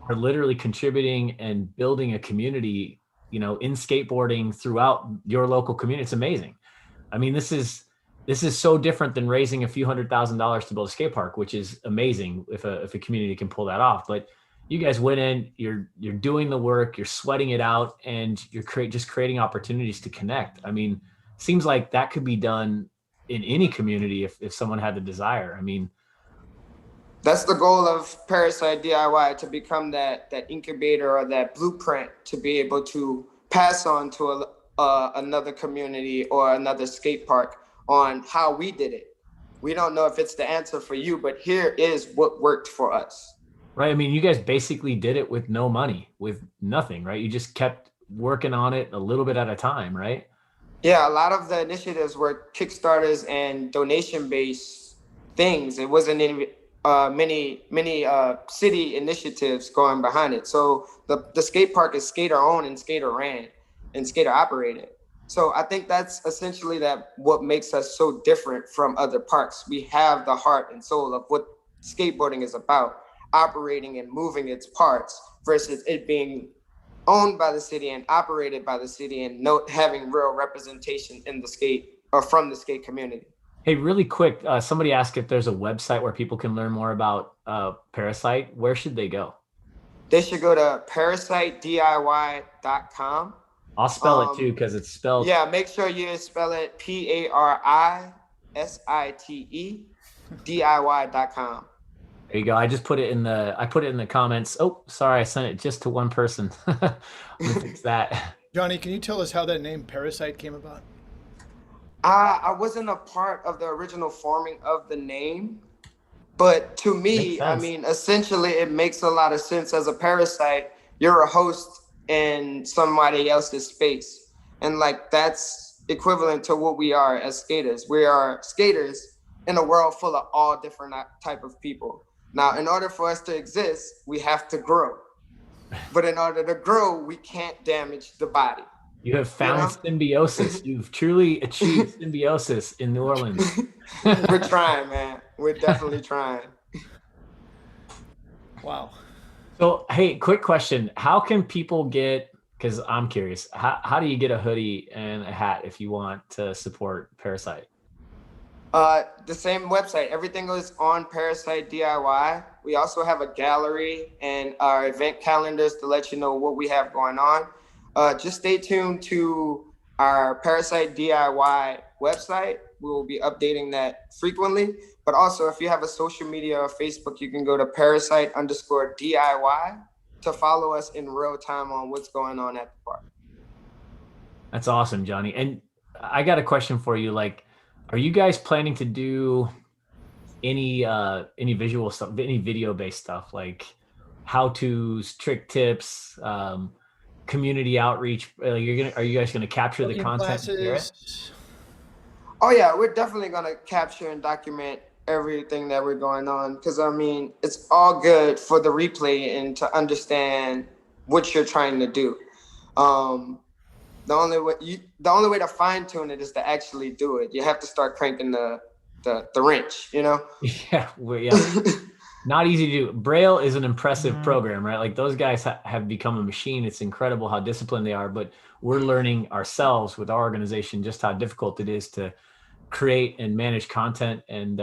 literally contributing and building a community, you know, in skateboarding throughout your local community. It's amazing. I mean, this is so different than raising a few $100,000 to build a skate park, which is amazing if a community can pull that off. But you guys went in, you're doing the work, you're sweating it out, and you're just creating opportunities to connect. I mean, seems like that could be done in any community if someone had the desire. I mean, that's the goal of Parasite DIY, to become that incubator or that blueprint to be able to pass on to another community or another skate park on how we did it. We don't know if it's the answer for you, but here is what worked for us. Right. I mean, you guys basically did it with no money, with nothing, right? You just kept working on it a little bit at a time, right? Yeah, a lot of the initiatives were Kickstarters and donation-based things. It wasn't any many city initiatives going behind it. So the skate park is skater owned and skater ran and skater operated. So I think that's essentially that what makes us so different from other parks. We have the heart and soul of what skateboarding is about, operating and moving its parts versus it being owned by the city and operated by the city and having real representation in the skate or from the skate community. Hey, really quick, somebody asked if there's a website where people can learn more about Parasite. Where should they go? They should go to parasitediy.com. I'll spell it too, because it's spelled. Yeah, make sure you spell it PARISITE.DIY.com. There you go. I just put it in the comments. Oh, sorry, I sent it just to one person. Let me fix that. Johnny, can you tell us how that name Parasite came about? I wasn't a part of the original forming of the name, but to me, I mean, essentially it makes a lot of sense. As a parasite, you're a host in somebody else's space. And like, that's equivalent to what we are as skaters. We are skaters in a world full of all different type of people. Now, in order for us to exist, we have to grow. But in order to grow, we can't damage the body. You have found symbiosis. You've truly achieved symbiosis in New Orleans. We're trying, man. We're definitely trying. Wow. So, hey, quick question. How can people get, because I'm curious, how do you get a hoodie and a hat if you want to support Parasite? The same website. Everything is on Parasite DIY. We also have a gallery and our event calendars to let you know what we have going on. Just stay tuned to our Parasite DIY website. We will be updating that frequently. But also, if you have a social media or Facebook, you can go to Parasite_DIY to follow us in real time on what's going on at the park. That's awesome, Johnny. And I got a question for you. Like, are you guys planning to do any visual stuff, any video-based stuff, like how-tos, trick tips, community outreach? Are you guys gonna capture the content? Oh yeah, we're definitely gonna capture and document everything that we're going on, because I mean, it's all good for the replay and to understand what you're trying to do. The only way to fine tune it is to actually do it. You have to start cranking the wrench, you know? Yeah, not easy to do. Braille is an impressive program, right? Like, those guys have become a machine. It's incredible how disciplined they are, but we're learning ourselves with our organization just how difficult it is to create and manage content and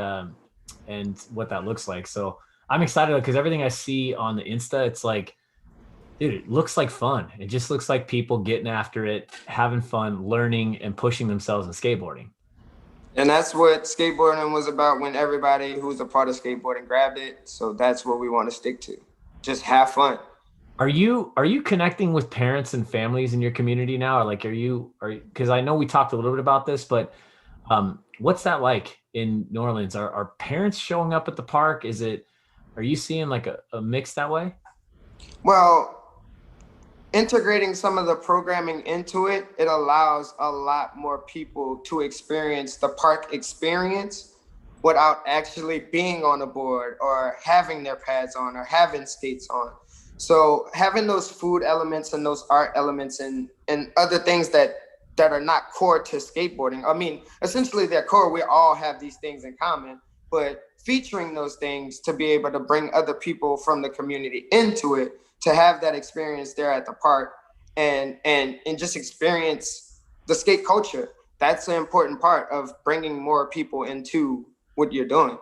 what that looks like. So I'm excited because everything I see on the Insta, it's like, dude, it looks like fun. It just looks like people getting after it, having fun, learning and pushing themselves in skateboarding. And that's what skateboarding was about when everybody who's a part of skateboarding grabbed it. So that's what we want to stick to. Just have fun. Are you connecting with parents and families in your community now? Or like, because I know we talked a little bit about this, but what's that like in New Orleans? Are parents showing up at the park? Are you seeing like a mix that way? Well, integrating some of the programming into it, it allows a lot more people to experience the park experience without actually being on a board or having their pads on or having skates on. So having those food elements and those art elements and other things that are not core to skateboarding. I mean, essentially they're core. We all have these things in common, but featuring those things to be able to bring other people from the community into it, to have that experience there at the park and just experience the skate culture. That's an important part of bringing more people into what you're doing.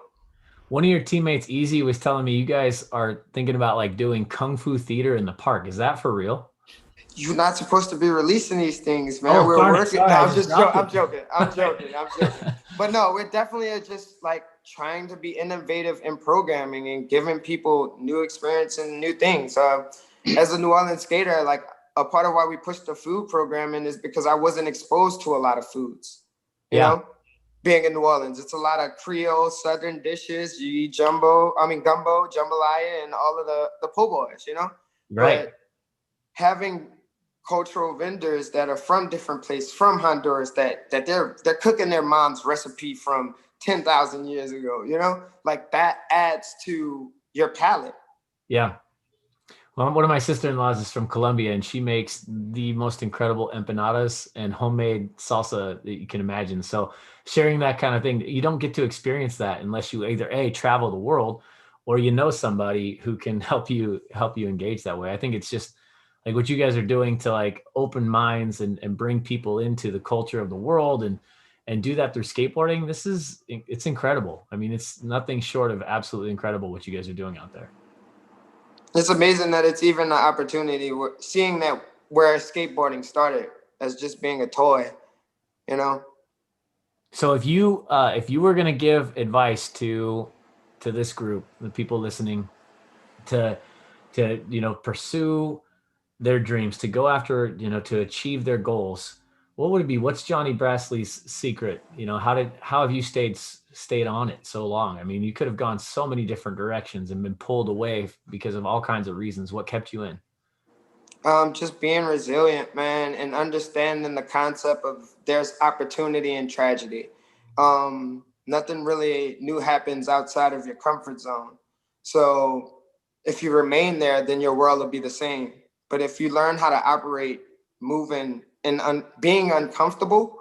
One of your teammates, Easy, was telling me you guys are thinking about like doing Kung Fu theater in the park. Is that for real? You're not supposed to be releasing these things, man. Oh, we're working. Sorry, No, I'm joking. But no, we're definitely just like trying to be innovative in programming and giving people new experience and new things. As a New Orleans skater, like a part of why we pushed the food programming is because I wasn't exposed to a lot of foods. You know, being in New Orleans, it's a lot of Creole Southern dishes. You eat gumbo, jambalaya, and all of the po' boys. You know, right? But having cultural vendors that are from different places, from Honduras, that they're cooking their mom's recipe from 10,000 years ago, you know, like that adds to your palate. Yeah. Well, one of my sister-in-laws is from Colombia, and she makes the most incredible empanadas and homemade salsa that you can imagine. So sharing that kind of thing, you don't get to experience that unless you either travel the world, or you know somebody who can help you engage that way. I think it's just like what you guys are doing to like open minds and bring people into the culture of the world and do that through skateboarding. It's incredible. I mean, it's nothing short of absolutely incredible what you guys are doing out there. It's amazing that it's even an opportunity, seeing that where skateboarding started as just being a toy, you know? So if you were going to give advice to this group, the people listening, to pursue their dreams, to go after, to achieve their goals, what would it be? What's Johnny Brassley's secret? How have you stayed on it so long? I mean, you could have gone so many different directions and been pulled away because of all kinds of reasons. What kept you in? Just being resilient, man, and understanding the concept of there's opportunity and tragedy. Nothing really new happens outside of your comfort zone. So if you remain there, then your world will be the same. But if you learn how to operate, moving, and being uncomfortable,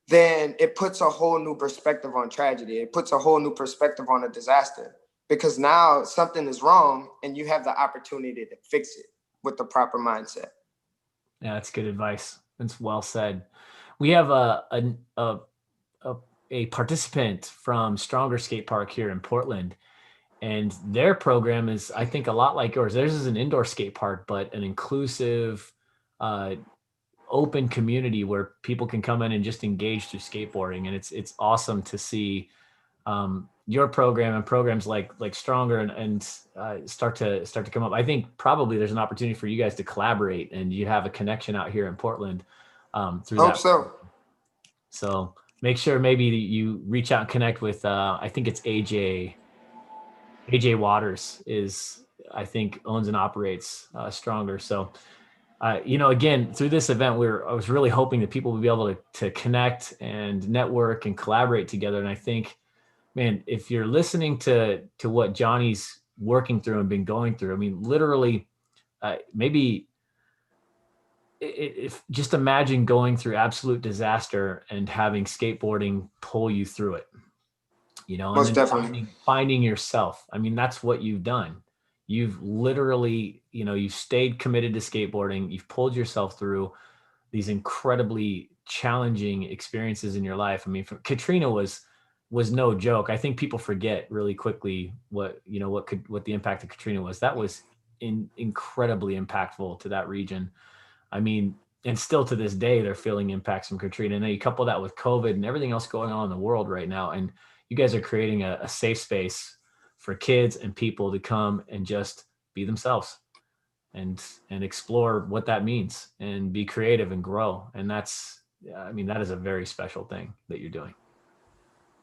then it puts a whole new perspective on tragedy. It puts a whole new perspective on a disaster, because now something is wrong and you have the opportunity to fix it with the proper mindset. Yeah, that's good advice. That's well said. We have a participant from Stronger Skate Park here in Portland, and their program is, I think, a lot like yours. Theirs is an indoor skate park, but an inclusive, open community where people can come in and just engage through skateboarding. And it's awesome to see your program and programs like Stronger and start to come up. I think probably there's an opportunity for you guys to collaborate, and you have a connection out here in Portland through that. Hope so. So make sure maybe you reach out and connect with, I think it's AJ Waters I think owns and operates Stronger. So, again, through this event, I was really hoping that people would be able to connect and network and collaborate together. And I think, man, if you're listening to what Johnny's working through and been going through, I mean, literally, maybe if just imagine going through absolute disaster and having skateboarding pull you through it, Most and definitely. finding yourself. I mean, that's what you've done. You've literally, you've stayed committed to skateboarding. You've pulled yourself through these incredibly challenging experiences in your life. I mean, Katrina was no joke. I think people forget really quickly what the impact of Katrina was. That was incredibly impactful to that region. I mean, and still to this day, they're feeling impacts from Katrina. And then you couple that with COVID and everything else going on in the world right now. And you guys are creating a safe space for kids and people to come and just be themselves and explore what that means and be creative and grow. And that is a very special thing that you're doing.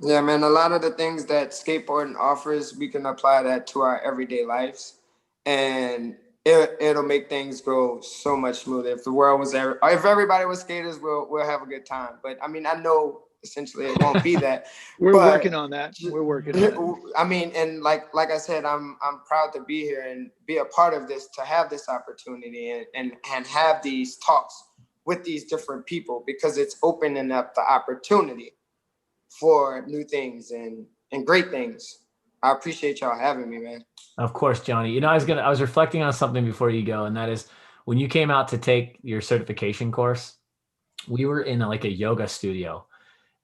Yeah, man, a lot of the things that skateboarding offers, we can apply that to our everyday lives, and it'll make things go so much smoother. If everybody was skaters, we'll have a good time. But I mean, I know essentially it won't be that. We're working on that. We're working on it. I mean, and like I said, I'm proud to be here and be a part of this, to have this opportunity and have these talks with these different people, because it's opening up the opportunity for new things and great things. I appreciate y'all having me, man. Of course, Johnny. I was reflecting on something before you go, and that is when you came out to take your certification course, we were in a yoga studio.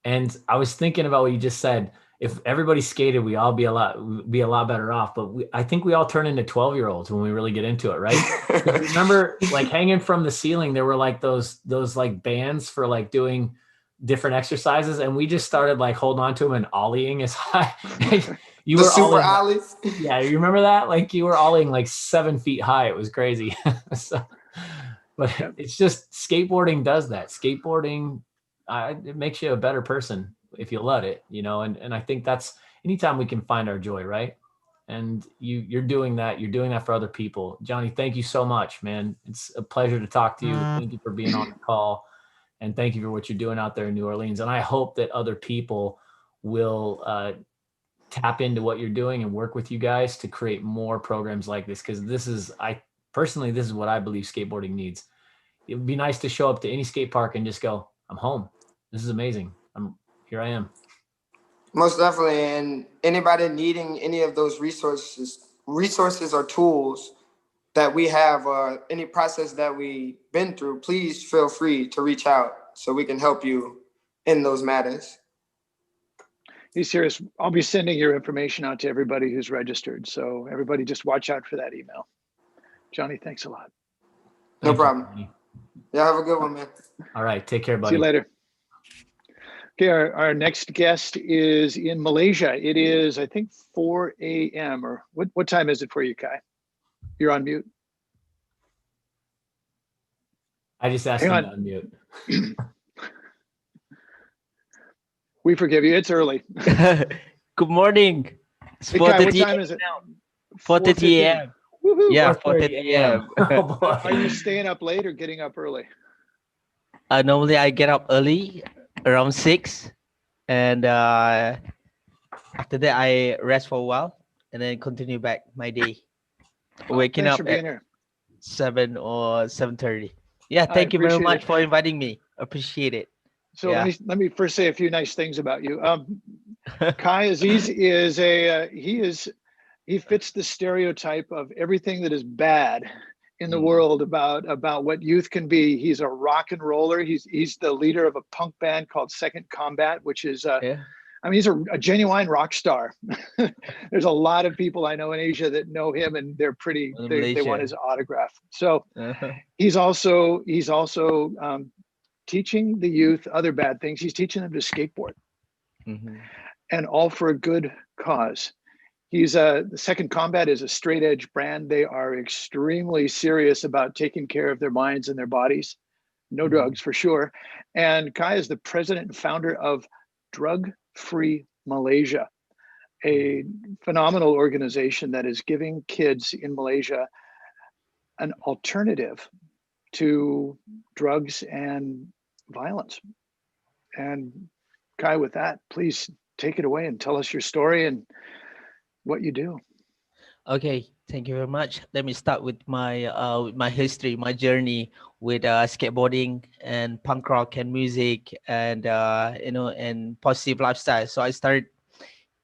And I was thinking about what you just said. If everybody skated, we all be a lot better off. But I think we all turn into 12-year-olds when we really get into it, right? Remember, hanging from the ceiling, there were those bands for doing different exercises, and we just started holding on to them and ollieing as high. You the were super ollies. Yeah, you remember that? You were ollieing 7 feet high. It was crazy. But it's just skateboarding does that. Skateboarding. It makes you a better person if you let it, and I think that's anytime we can find our joy, right? And you're doing that. You're doing that for other people. Johnny, thank you so much, man. It's a pleasure to talk to you. Thank you for being on the call. And thank you for what you're doing out there in New Orleans. And I hope that other people will tap into what you're doing and work with you guys to create more programs like this. Because this is what I believe skateboarding needs. It would be nice to show up to any skate park and just go, I'm home. This is amazing. Here I am. Most definitely. And anybody needing any of those resources or tools that we have, or any process that we've been through, please feel free to reach out so we can help you in those matters. He's serious. I'll be sending your information out to everybody who's registered. So everybody just watch out for that email. Johnny, thanks a lot. No problem. Yeah, have a good one, man. All right. Take care, buddy. See you later. Okay, our next guest is in Malaysia. It is, I think, 4 a.m. or what time is it for you, Kai? You're on mute. I just asked him to unmute. We forgive you. It's early. Good morning. It's Hey, Kai, what time is it? 4:30 a.m. Yeah, 4:30 a.m. Are you staying up late or getting up early? Normally I get up early, around 6, and after that I rest for a while and then continue back my day. Waking Thanks up for being at here. 7 or 7:30. Yeah, thank you very appreciate much it. for inviting me. Appreciate it. So Yeah. let me first say a few nice things about you. Kai he fits the stereotype of everything that is bad in the world about what youth can be. He's a rock and roller. He's the leader of a punk band called Second Combat, which is I mean, he's a genuine rock star. There's a lot of people I know in Asia that know him, and they're pretty. They want his autograph. So he's also teaching the youth other bad things. He's teaching them to skateboard, and all for a good cause. The Second Combat is a straight edge brand. They are extremely serious about taking care of their minds and their bodies. No drugs for sure. And Kai is the president and founder of Drug Free Malaysia, a phenomenal organization that is giving kids in Malaysia an alternative to drugs and violence. And Kai, with that, please take it away and tell us your story and what you do. Okay, thank you very much. Let me start with my history, my journey with skateboarding and punk rock and music and and positive lifestyle. So I started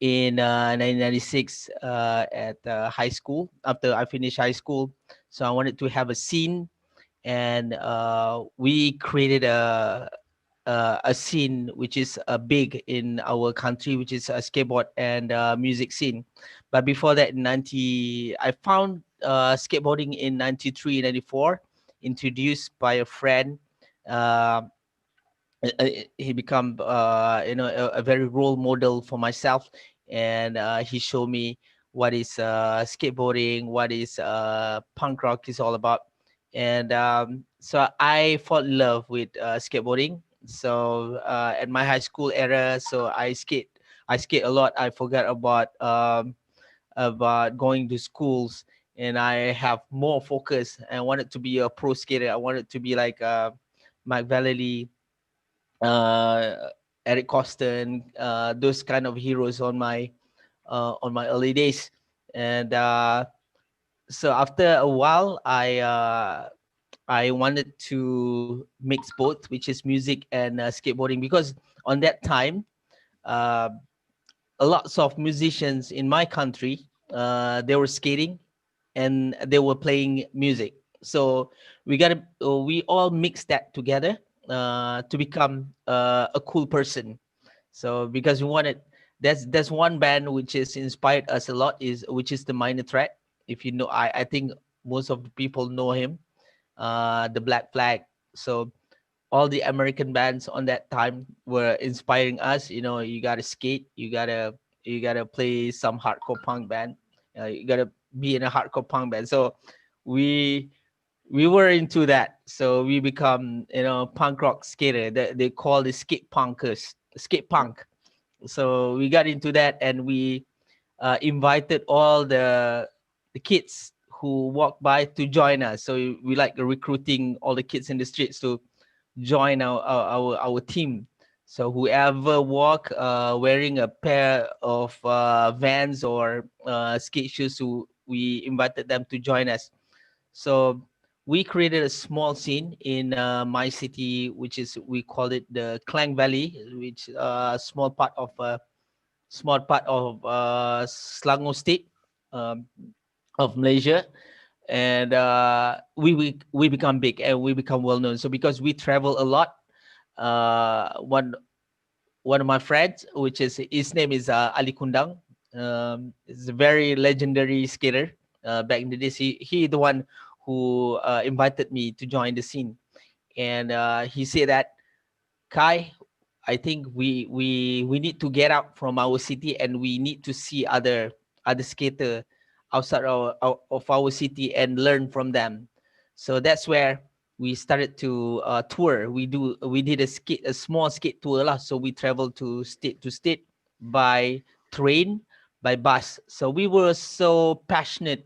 in 1996 at high school. After I finished high school, so I wanted to have a scene, and we created a scene which is big in our country, which is a skateboard and music scene. But before that, I found skateboarding in 93, 94, introduced by a friend. He become a very role model for myself, and he showed me what is skateboarding, what is punk rock is all about. And so I fell in love with skateboarding. So at my high school era, so I skate a lot. I forgot about going to schools, and I have more focus. I wanted to be a pro skater. I wanted to be like Mike Vallely, Eric Coston, those kind of heroes on my early days. And so after a while, I wanted to mix both, which is music and skateboarding, because on that time, a lots of musicians in my country, they were skating and they were playing music. So we all mixed that together to become a cool person. So because we wanted, there's one band which has inspired us a lot, which is the Minor Threat. If you know, I think most of the people know him. The Black Flag. So all the American bands on that time were inspiring us. You know, you gotta skate, you gotta play some hardcore punk band, you gotta be in a hardcore punk band. So we were into that. So we become punk rock skater. They call it skate punk. So we got into that, and we invited all the kids who walk by to join us. So we like recruiting all the kids in the streets to join our team. So whoever walk wearing a pair of Vans or skate shoes, we invited them to join us. So we created a small scene in my city, which is, we call it the Klang Valley, which small part of Selangor State of Malaysia. And we become big and we become well known. So because we travel a lot, one of my friends, which is, his name is Ali Kundang, is a very legendary skater. Back in the days, he the one who invited me to join the scene, and he said that, Kai, I think we need to get out from our city and we need to see other skater outside of our city and learn from them. So that's where we started to tour. We did a small skate tour lah. So we traveled to state by train, by bus. So we were so passionate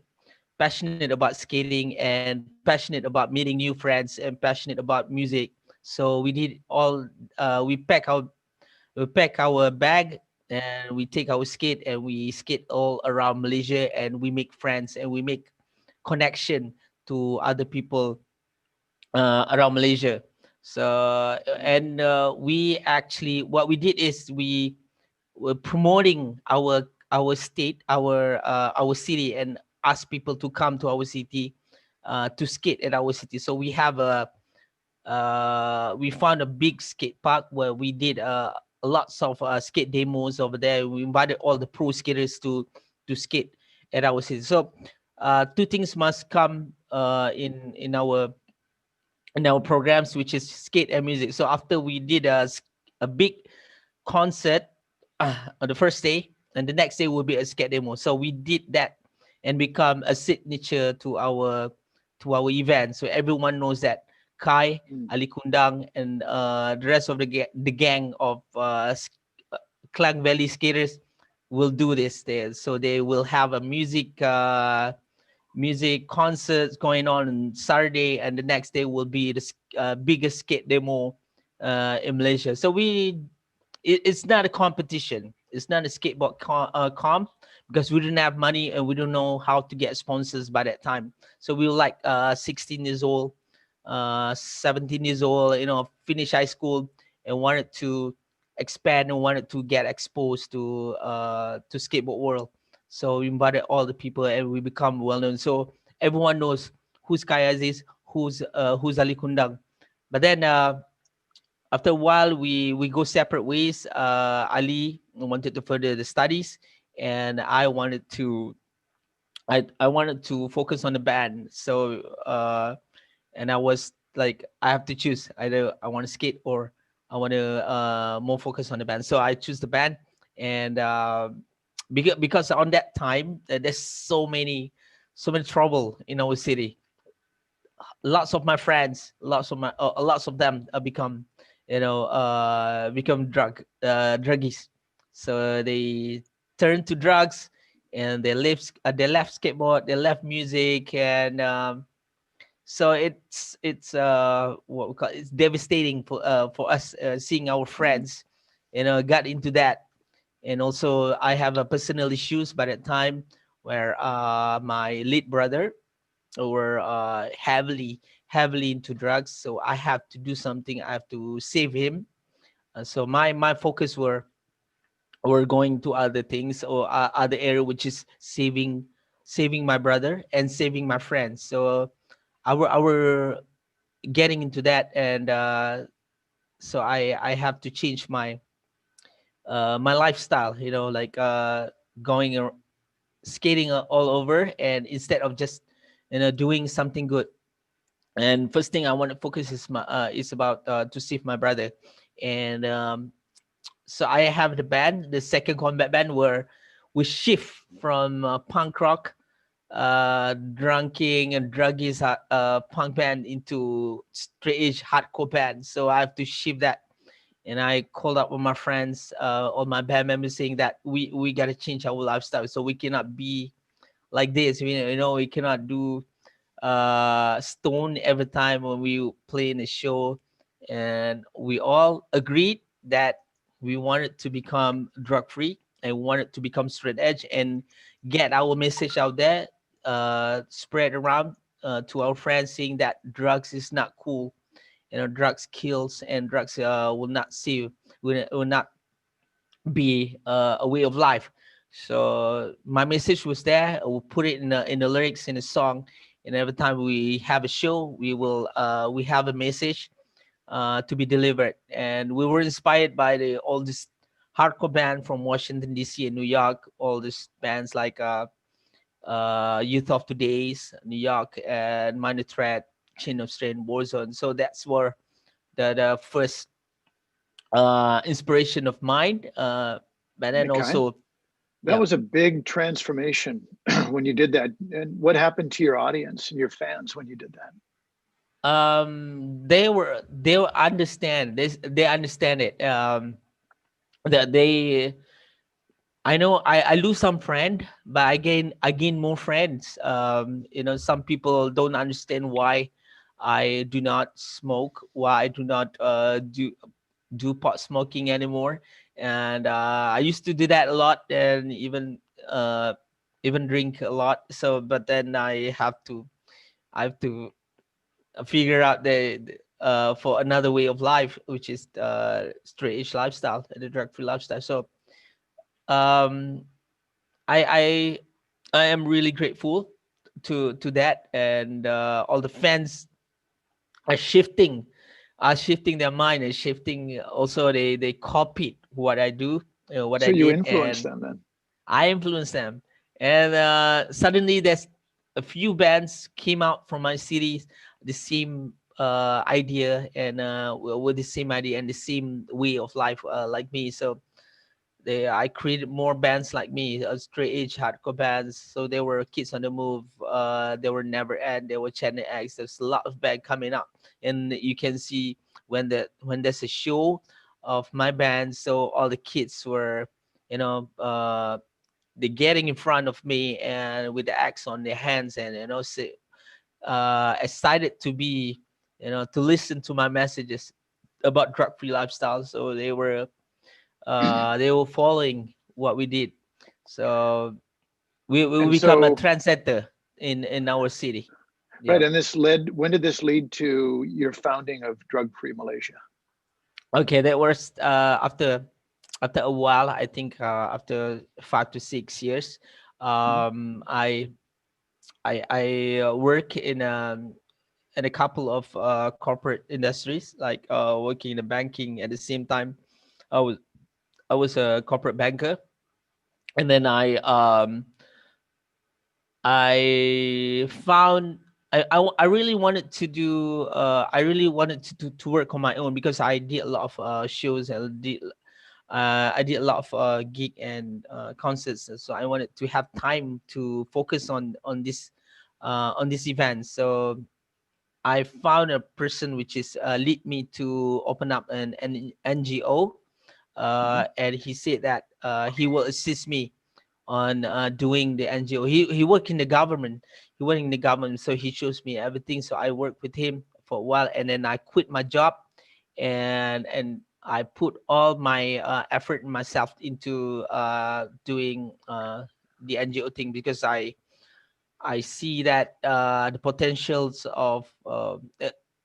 about skating and passionate about meeting new friends and passionate about music. So we did all. We pack our bag and we take our skate and we skate all around Malaysia, and we make friends and we make connection to other people around Malaysia. So and we actually, what we did is we were promoting our state, our city, and ask people to come to our city to skate at our city. So we have we found a big skate park where we did lots of skate demos over there. We invited all the pro skaters to skate at our city. So two things must come in our programs, which is skate and music. So after we did a big concert on the first day, and the next day will be a skate demo. So we did that and become a signature to our event. So everyone knows that Kai, Ali Kundang, and the rest of the gang of Klang Valley skaters will do this there. So they will have a music concerts going on Saturday, and the next day will be the biggest skate demo in Malaysia. So it's not a competition. It's not a skateboard comp because we didn't have money and we don't know how to get sponsors by that time. So we were like 16 years old, 17 years old, finish high school and wanted to expand and wanted to get exposed to skateboard world. So we invited all the people and we become well known. So everyone knows who's Kai Aziz, who's Ali Kundang. But then after a while, we go separate ways. Ali wanted to further the studies, and I wanted to focus on the band. So and I was like, I have to choose either I want to skate or I want to more focus on the band. So I choose the band, and because on that time there's so many trouble in our city. Lots of my friends, lots of them become druggies. So they turn to drugs and they left skateboard, they left music, and so it's what we call, it's devastating for us seeing our friends got into that. And also I have a personal issues by that time where my late brother were heavily into drugs. So I have to do something. I have to save him. So my focus were going to other things or other area, which is saving my brother and saving my friends. So our getting into that, and so I have to change my lifestyle, like going skating all over, and instead of just doing something good. And first thing I want to focus is about to save my brother. And so I have the band, the Second Combat Band, where we shift from punk rock, drunking and druggies punk band into straight edge hardcore band. So I have to shift that, and I called up with my friends, all my band members, saying that we got to change our lifestyle. So we cannot be like this. We cannot do stone every time when we play in a show. And we all agreed that we wanted to become drug free and wanted to become straight edge and get our message out there, spread around to our friends, saying that drugs is not cool. Drugs kills, and drugs will not save, will not be a way of life. So my message was there. We'll put it in the lyrics in the song, and every time we have a show, we have a message to be delivered. And we were inspired by all this hardcore band from Washington D.C. and New York, all these bands like Youth of Today's, New York, and Minor Threat, Chain of Strain, Warzone. So that's where the first inspiration of mine. But then Okay. also, that was a big transformation when you did that. And what happened to your audience and your fans when you did that? They understand this. They understand it. That they, I know I lose some friend, but I gain more friends. Some people don't understand why I do not smoke, why I do not do pot smoking anymore. And I used to do that a lot, and even drink a lot. So, but then I have to figure out for another way of life, which is straight edge lifestyle and the drug free lifestyle. So um I am really grateful to that, and all the fans are shifting their mind, and shifting also. They copied what I do, what So I you did, influenced and them then? I influenced them. And suddenly there's a few bands came out from my city, the same idea, and with the same idea and the same way of life, like me. So I created more bands like me, straight edge hardcore bands. So there were Kids on the Move, there were Never End, there were Channel X. There's a lot of band coming up, and you can see when there's a show of my band. So all the kids were, they're getting in front of me and with the axe on their hands, and excited to be, to listen to my messages about drug free lifestyle. So they were following what we did. So we become a trendsetter in our city. Right. And when did this lead to your founding of Drug Free Malaysia? Okay, that was after a while. I think after 5 to 6 years, I work in a couple of corporate industries, like working in the banking. At the same time, I was a corporate banker, and then I found I really wanted to do to work on my own, because I did a lot of shows, and I did a lot of gig and concerts. So I wanted to have time to focus on this event. So I found a person which is lead me to open up an NGO, and he said that he will assist me on doing the NGO. He worked in the government. So he shows me everything. So I worked with him for a while, and then I quit my job, and I put all my effort and myself into doing the NGO thing, because I see that the potentials of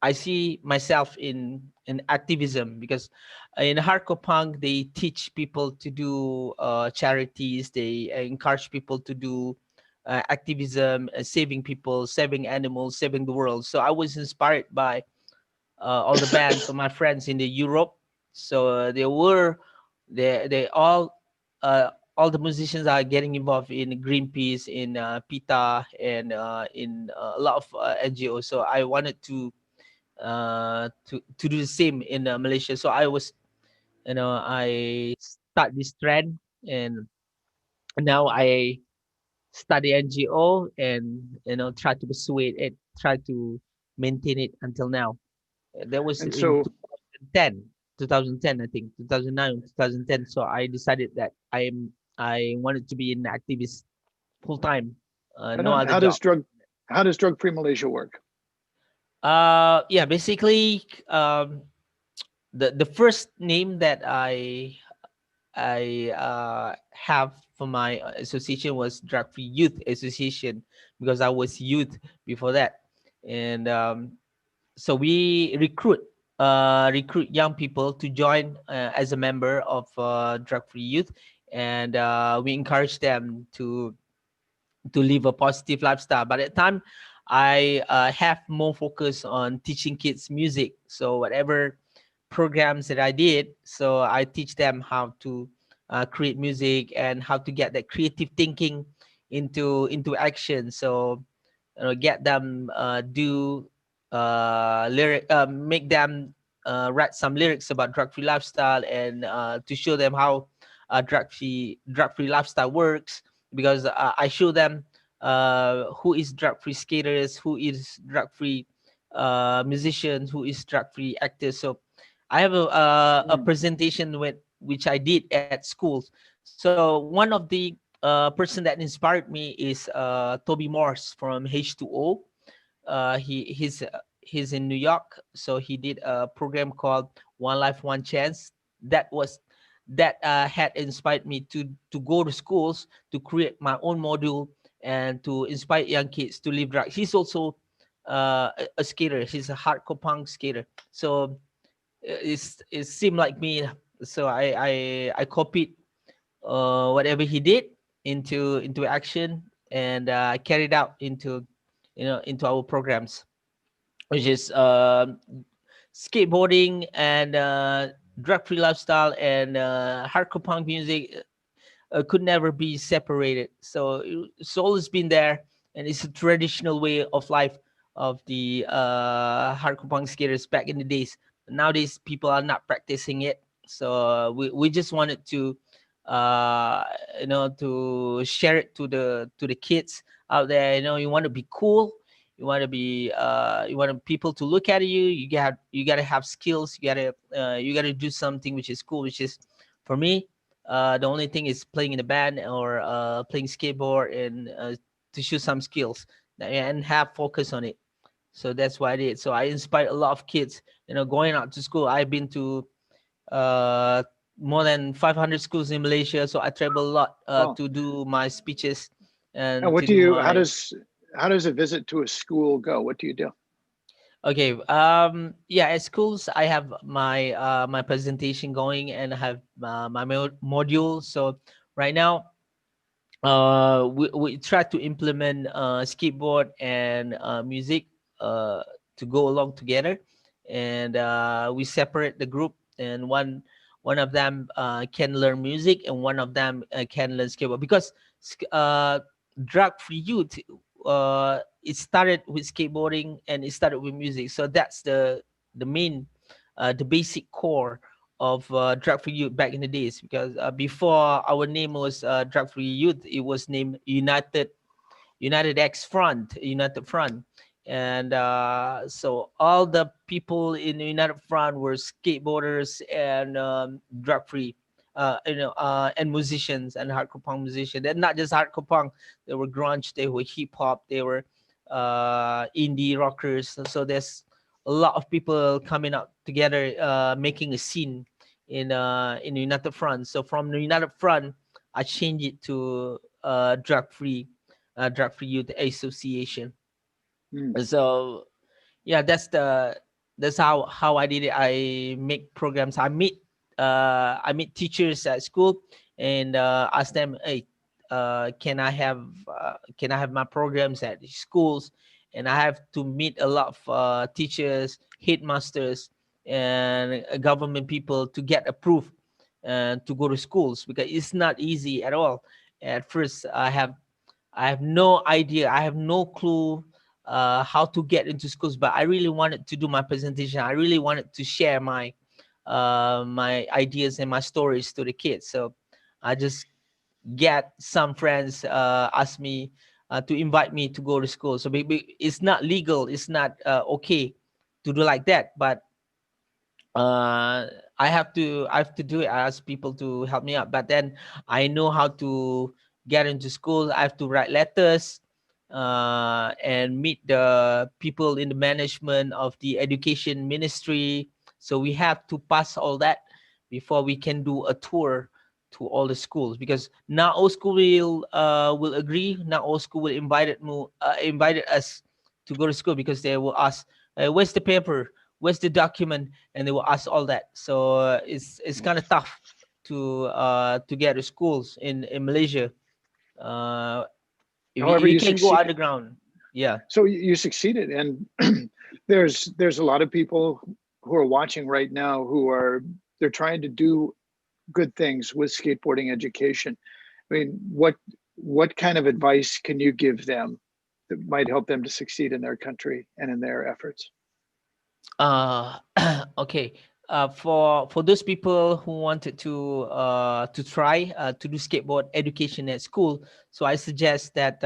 I see myself in activism, because in hardcore punk they teach people to do charities. They encourage people to do activism, saving people, saving animals, saving the world. So I was inspired by all the bands of my friends in the Europe. So they all the musicians are getting involved in Greenpeace, in PETA, and in a lot of NGOs. So I wanted to do the same in Malaysia. So I was, I start this trend, and now I study NGO, and try to persuade it, try to maintain it until now. That was And in so 2010. 2010, I think 2009, 2010. So I decided that I wanted to be an activist full time, no other how job. does drug free Malaysia work? Yeah, basically, the first name that I have for my association was Drug Free Youth Association, because I was youth before that. And so we recruit young people to join as a member of Drug Free Youth, and we encourage them to live a positive lifestyle. But at the time, I have more focus on teaching kids music. So whatever programs that I did, so I teach them how to create music and how to get that creative thinking into action. So get them do make them write some lyrics about drug-free lifestyle, and to show them how drug-free lifestyle works, because I show them who is drug-free skaters, who is drug-free musicians, who is drug-free actors. So I have a presentation which I did at schools. So one of the person that inspired me is Toby Morse from H2O. He's in New York, so he did a program called One Life, One Chance. That had inspired me to go to schools to create my own module and to inspire young kids to live right. He's also a skater. He's a hardcore punk skater. So it seemed like me. So I copied whatever he did into action, and carried out into our programs, which is skateboarding and drug-free lifestyle and hardcore punk music could never be separated. So it's always been there, and it's a traditional way of life of the hardcore punk skaters back in the days. Nowadays, people are not practicing it. So we just wanted to to share it to the kids out there. You want to be cool, you want to be you want people to look at you. You gotta have skills. You gotta do something which is cool, which is, for me, the only thing is playing in a band or playing skateboard, and to show some skills and have focus on it. So that's what I did. So I inspired a lot of kids, going out to school. I've been to more than 500 schools in Malaysia. So I travel a lot to do my speeches. And what do you, how does a visit to a school go? What do you do? Okay. Yeah, at schools, I have my my presentation going, and I have my module. So right now, we try to implement skateboard and music to go along together, and we separate the group, and one of them can learn music, and one of them can learn skateboard, because drug-free youth, it started with skateboarding and it started with music. So that's the main the basic core of drug-free youth back in the days, because before our name was drug-free youth, it was named United Front. And so all the people in the United Front were skateboarders and drug-free and musicians and hardcore punk musicians. And not just hardcore punk, they were grunge, they were hip-hop, they were indie rockers. So there's a lot of people coming out together, making a scene in the United Front. So from the United Front, I changed it to drug-free Youth Association. So yeah, that's how I did it. I make programs. I meet teachers at school and ask them, hey, can I have my programs at schools? And I have to meet a lot of teachers, headmasters, and government people to get approved and to go to schools, because it's not easy at all. At first, I have no idea. I have no clue how to get into schools, but I really wanted to do my presentation. I really wanted to share my my ideas and my stories to the kids. So I just get some friends ask me to invite me to go to school. So maybe it's not legal, it's not okay to do like that, but I have to do it. I ask people to help me out, but then I know how to get into school. I have to write letters and meet the people in the management of the education ministry. So we have to pass all that before we can do a tour to all the schools, because not all school will agree. Not all school will invited us to go to school, because they will ask, where's the paper, where's the document, and they will ask all that. So it's kind of tough to get to schools in Malaysia. However, You you can go succeed. underground. Yeah. So you succeeded, and there's a lot of people who are watching right now they're trying to do good things with skateboarding education. I mean, what kind of advice can you give them that might help them to succeed in their country and in their efforts? Okay. For those people who wanted to try to do skateboard education at school, so I suggest that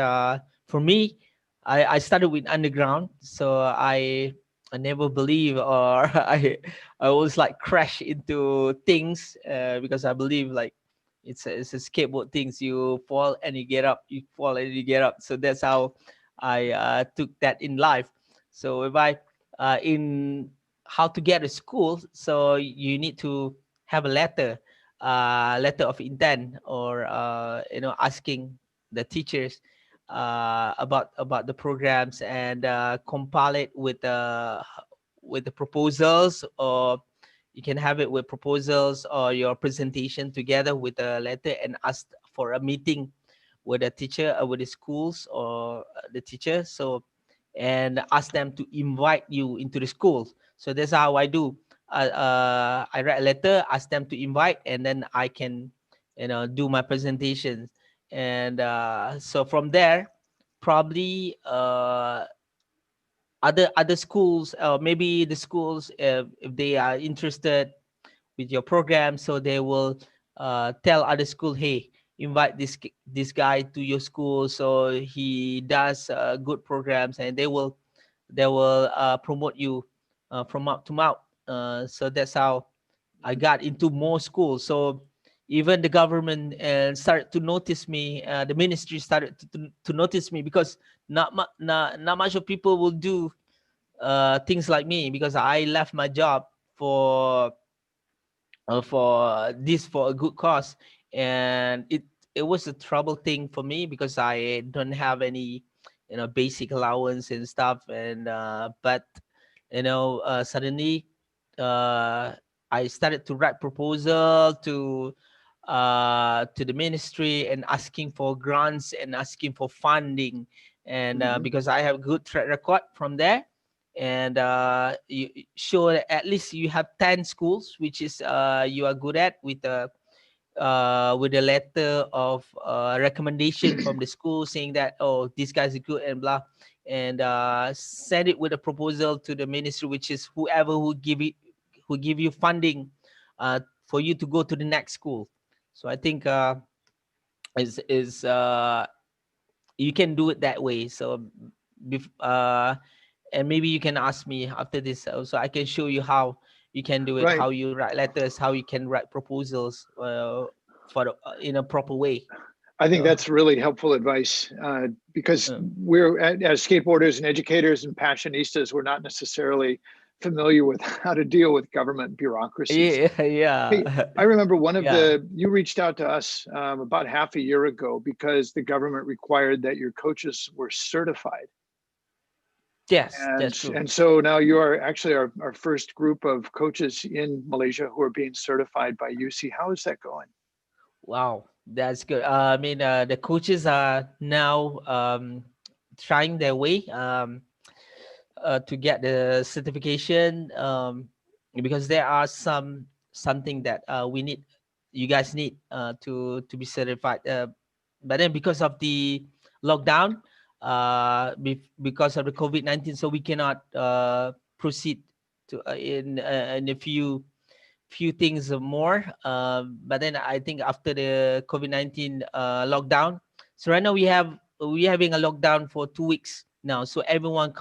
for me, I started with underground. So I never believe, or I always like crash into things because I believe like it's a skateboard things. You fall and you get up, you fall and you get up. So that's how I took that in life. So if I in how to get to school, so you need to have a letter of intent, or asking the teachers about the programs, and compile it with the proposals, or you can have it with proposals or your presentation together with a letter, and ask for a meeting with a teacher, with the schools, or the teacher. So, and ask them to invite you into the school. So that's how I do. I write a letter, ask them to invite, and then I can, do my presentations. And so from there, probably other schools, maybe the schools, if they are interested with your program, so they will tell other school, hey, invite this guy to your school, so he does good programs, and they will promote you from mouth to mouth. So that's how I got into more schools. So even the government started to notice me. The ministry started to notice me, because not much of people will do things like me, because I left my job for a good cause. And it was a trouble thing for me, because I don't have any basic allowance and stuff. And but suddenly I started to write proposal to the ministry, and asking for grants and asking for funding. And because I have good track record from there, and you show that at least you have 10 schools, which is you are good at, with a letter of recommendation from the school, saying that, oh, this guy's good and blah, and send it with a proposal to the ministry, which is whoever who give you funding for you to go to the next school. So I think is you can do it that way. So and maybe you can ask me after this, so I can show you how you can do it, Right. how you write letters, how you can write proposals in a proper way. I think that's really helpful advice because we're, as skateboarders and educators and passionistas, we're not necessarily familiar with how to deal with government bureaucracies. Yeah. Hey, I remember one of you reached out to us about half a year ago because the government required that your coaches were certified. Yes, that's true. And so now you are actually our first group of coaches in Malaysia who are being certified by UC. How is that going? Wow, that's good. I mean, the coaches are now trying their way to get the certification, because there are something that you guys need to be certified. But then because of the lockdown, because of the COVID-19, so we cannot proceed to in a few things more. But then I think after the COVID-19 lockdown, so right now we're having a lockdown for 2 weeks now, so everyone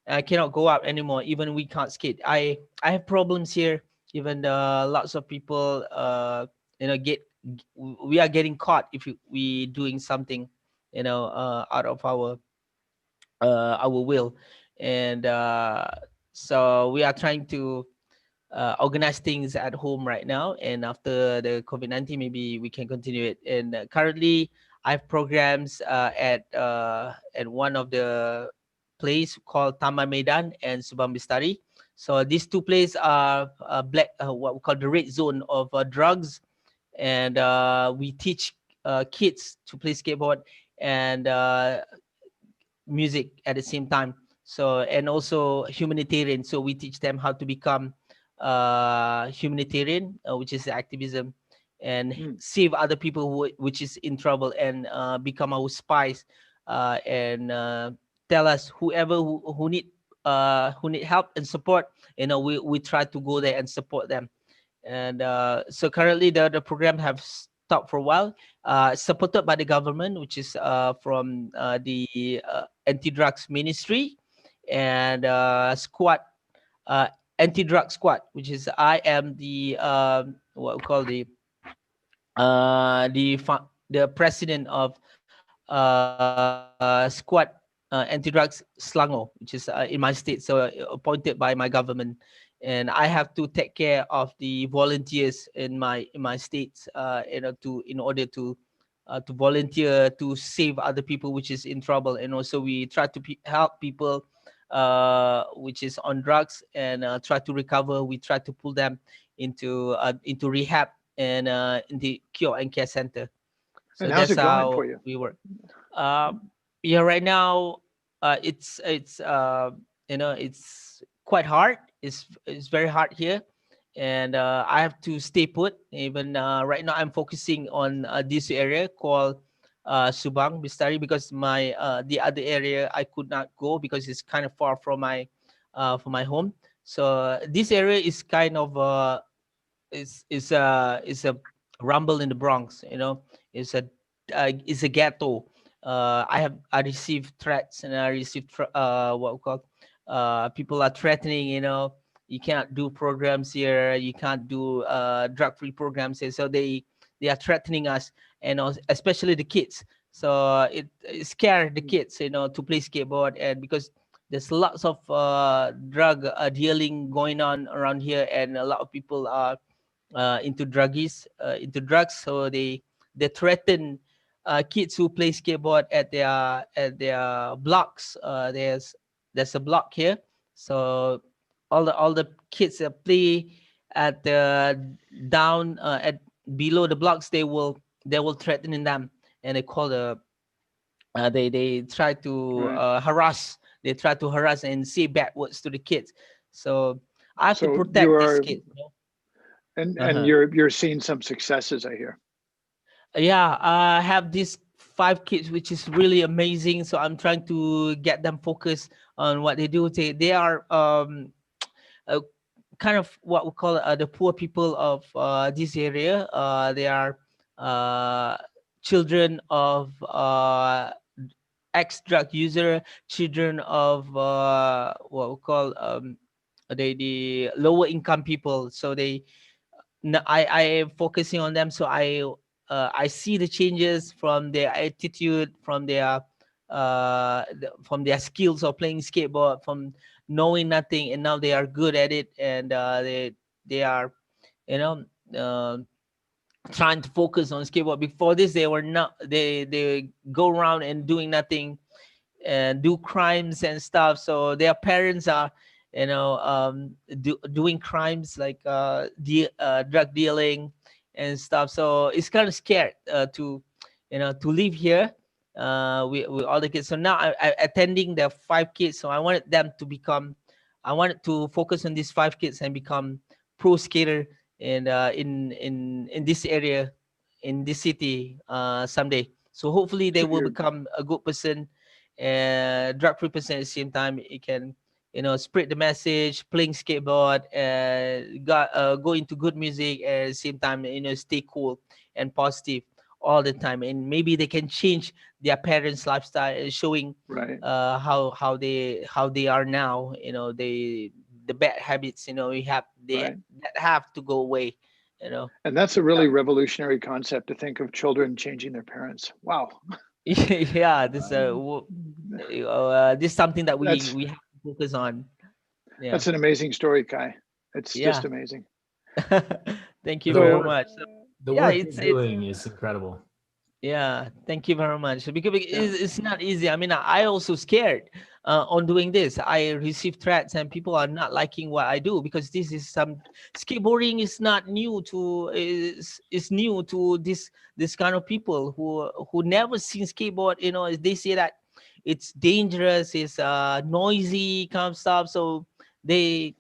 I cannot go out anymore. Even we can't skate. I have problems here. Even lots of people, we are getting caught if we doing something, out of our will, and so we are trying to organize things at home right now. And after the COVID-19, maybe we can continue it. And currently, I have programs at one of the place called Taman Medan and Subang Bistari. So these two places are what we call the red zone of drugs, and we teach kids to play skateboard and music at the same time. So, and also humanitarian. So we teach them how to become humanitarian, which is activism, and save other people which is in trouble, and become our spies, and tell us who need help and support. We try to go there and support them. And so currently the program have stopped for a while, supported by the government, which is from the anti-drugs ministry, and squad, anti-drug squad, which is I am the what we call the president of squad anti-drugs Selangor, which is in my state, so appointed by my government. And I have to take care of the volunteers in my states, in order to volunteer to save other people which is in trouble. And also we try to help people which is on drugs, and try to recover. We try to pull them into rehab and in the cure and care center. So and how's that's it going how for you? we work. Yeah, right now it's it's quite hard. It's very hard here, and I have to stay put. Even right now, I'm focusing on this area called Subang Bistari, because my the other area I could not go because it's kind of far from my home. So this area is kind of is a rumble in the Bronx. It's a ghetto. I received threats, and I received what we call people are threatening. You can't do programs here. You can't do drug-free programs here. So they are threatening us, and especially the kids. So it scared the kids, to play skateboard, and because there's lots of drug dealing going on around here, and a lot of people are into into drugs. So they threaten kids who play skateboard at their blocks. There's a block here, so all the kids that play at the down at below the blocks, they will threaten them, and they call they try to harass. They try to harass and say bad words to the kids. So I have to protect these kids. And you're seeing some successes, I hear. Yeah, I have these 5 kids, which is really amazing. So I'm trying to get them focused on what they do. They are kind of what we call the poor people of this area. They are children of ex-drug user, children of what we call the lower income people. So I am focusing on them. So I see the changes from their attitude, from their skills of playing skateboard, from knowing nothing, and now they are good at it, and they are trying to focus on skateboard. Before this, they were not. They go around and doing nothing, and do crimes and stuff. So their parents are doing crimes like drug dealing and stuff. So it's kind of scared to live here with all the kids. So now I attending the 5 kids. So I wanted to focus on these 5 kids and become pro skater and in this area, in this city someday. So hopefully they will become a good person and drug-free person at the same time. It can spread the message, playing skateboard, and go into good music, and at the same time stay cool and positive. all the time, and maybe they can change their parents' lifestyle, showing Right. how they are now. The bad habits, we have Right. that have to go away. And that's a really revolutionary concept, to think of children changing their parents. Wow. Yeah, this this is something that we That's- have to focus on. Yeah. That's an amazing story, Kai. It's just amazing. Thank you So- very much. The Yeah, work it's- you're doing is incredible. Yeah, thank you very much. Because it's not easy. I mean, I also scared on doing this. I receive threats, and people are not liking what I do, because this is skateboarding is not new to is new to this kind of people who never seen skateboard. They say that it's dangerous, it's noisy kind of stuff. So they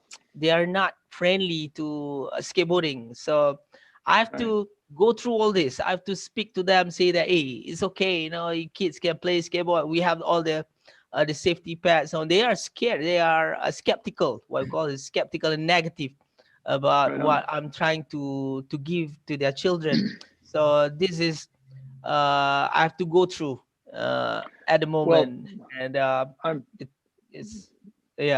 are not friendly to skateboarding. So I have to go through all this. I have to speak to them, say that, hey, it's okay, you kids can play skateboard. We have all the safety pads. So they are scared. They are skeptical. What we call it, skeptical and negative about what I'm trying to give to their children. So this is I have to go through at the moment, and it's we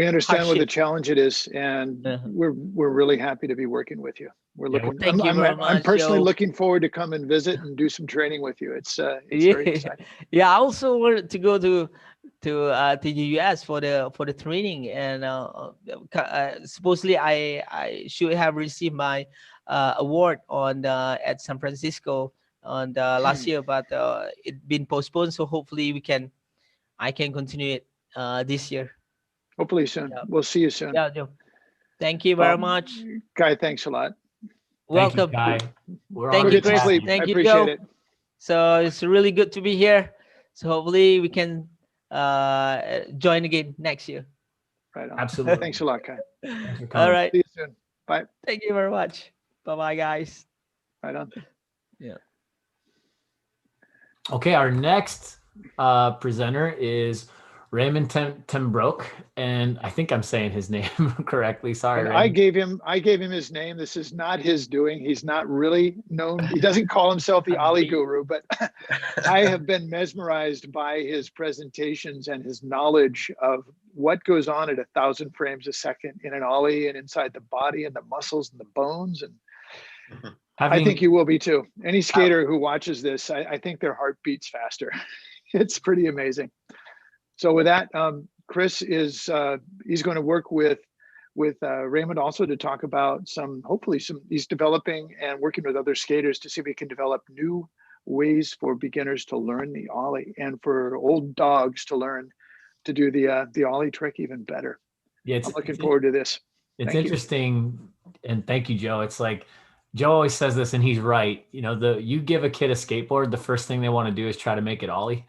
understand what the hardship. challenge it is, and we're really happy to be working with you. We're looking. Thank you very I'm much, personally Joe. looking forward to come and visit and do some training with you. It's very exciting. Yeah, I also wanted to go to the US for the training, and supposedly I should have received my award on at San Francisco on last year, but it been postponed. So hopefully I can continue it this year. Hopefully soon. Yeah. We'll see you soon. Yeah, Joe. Thank you very much. Guy, thanks a lot. Welcome. Thank you, Guy. We're Thank Go you, get some Chris. sleep. Thank I you, appreciate Joe. it. So it's really good to be here. So hopefully we can join again next year. Right on. Absolutely. Thanks a lot, Kai. Thanks for coming. All right. See you soon. Bye. Thank you very much. Bye-bye, guys. Right on. Yeah. Okay, our next presenter is Rhianon Bader, and I think I'm saying his name correctly. Sorry, And Rhianon. I gave him his name. This is not his doing. He's not really known. He doesn't call himself the Ollie Guru, but I have been mesmerized by his presentations and his knowledge of what goes on at 1,000 frames a second in an Ollie and inside the body and the muscles and the bones. And I think you will be too. Any skater who watches this, I think their heart beats faster. It's pretty amazing. So with that, Chris is he's going to work with Raymond also to talk about he's developing and working with other skaters to see if we can develop new ways for beginners to learn the Ollie, and for old dogs to learn to do the Ollie trick even better. Yeah, I'm looking forward to this. It's Thank interesting, and thank you, Joe. It's like Joe always says this, and he's right. You give a kid a skateboard, the first thing they want to do is try to make it Ollie.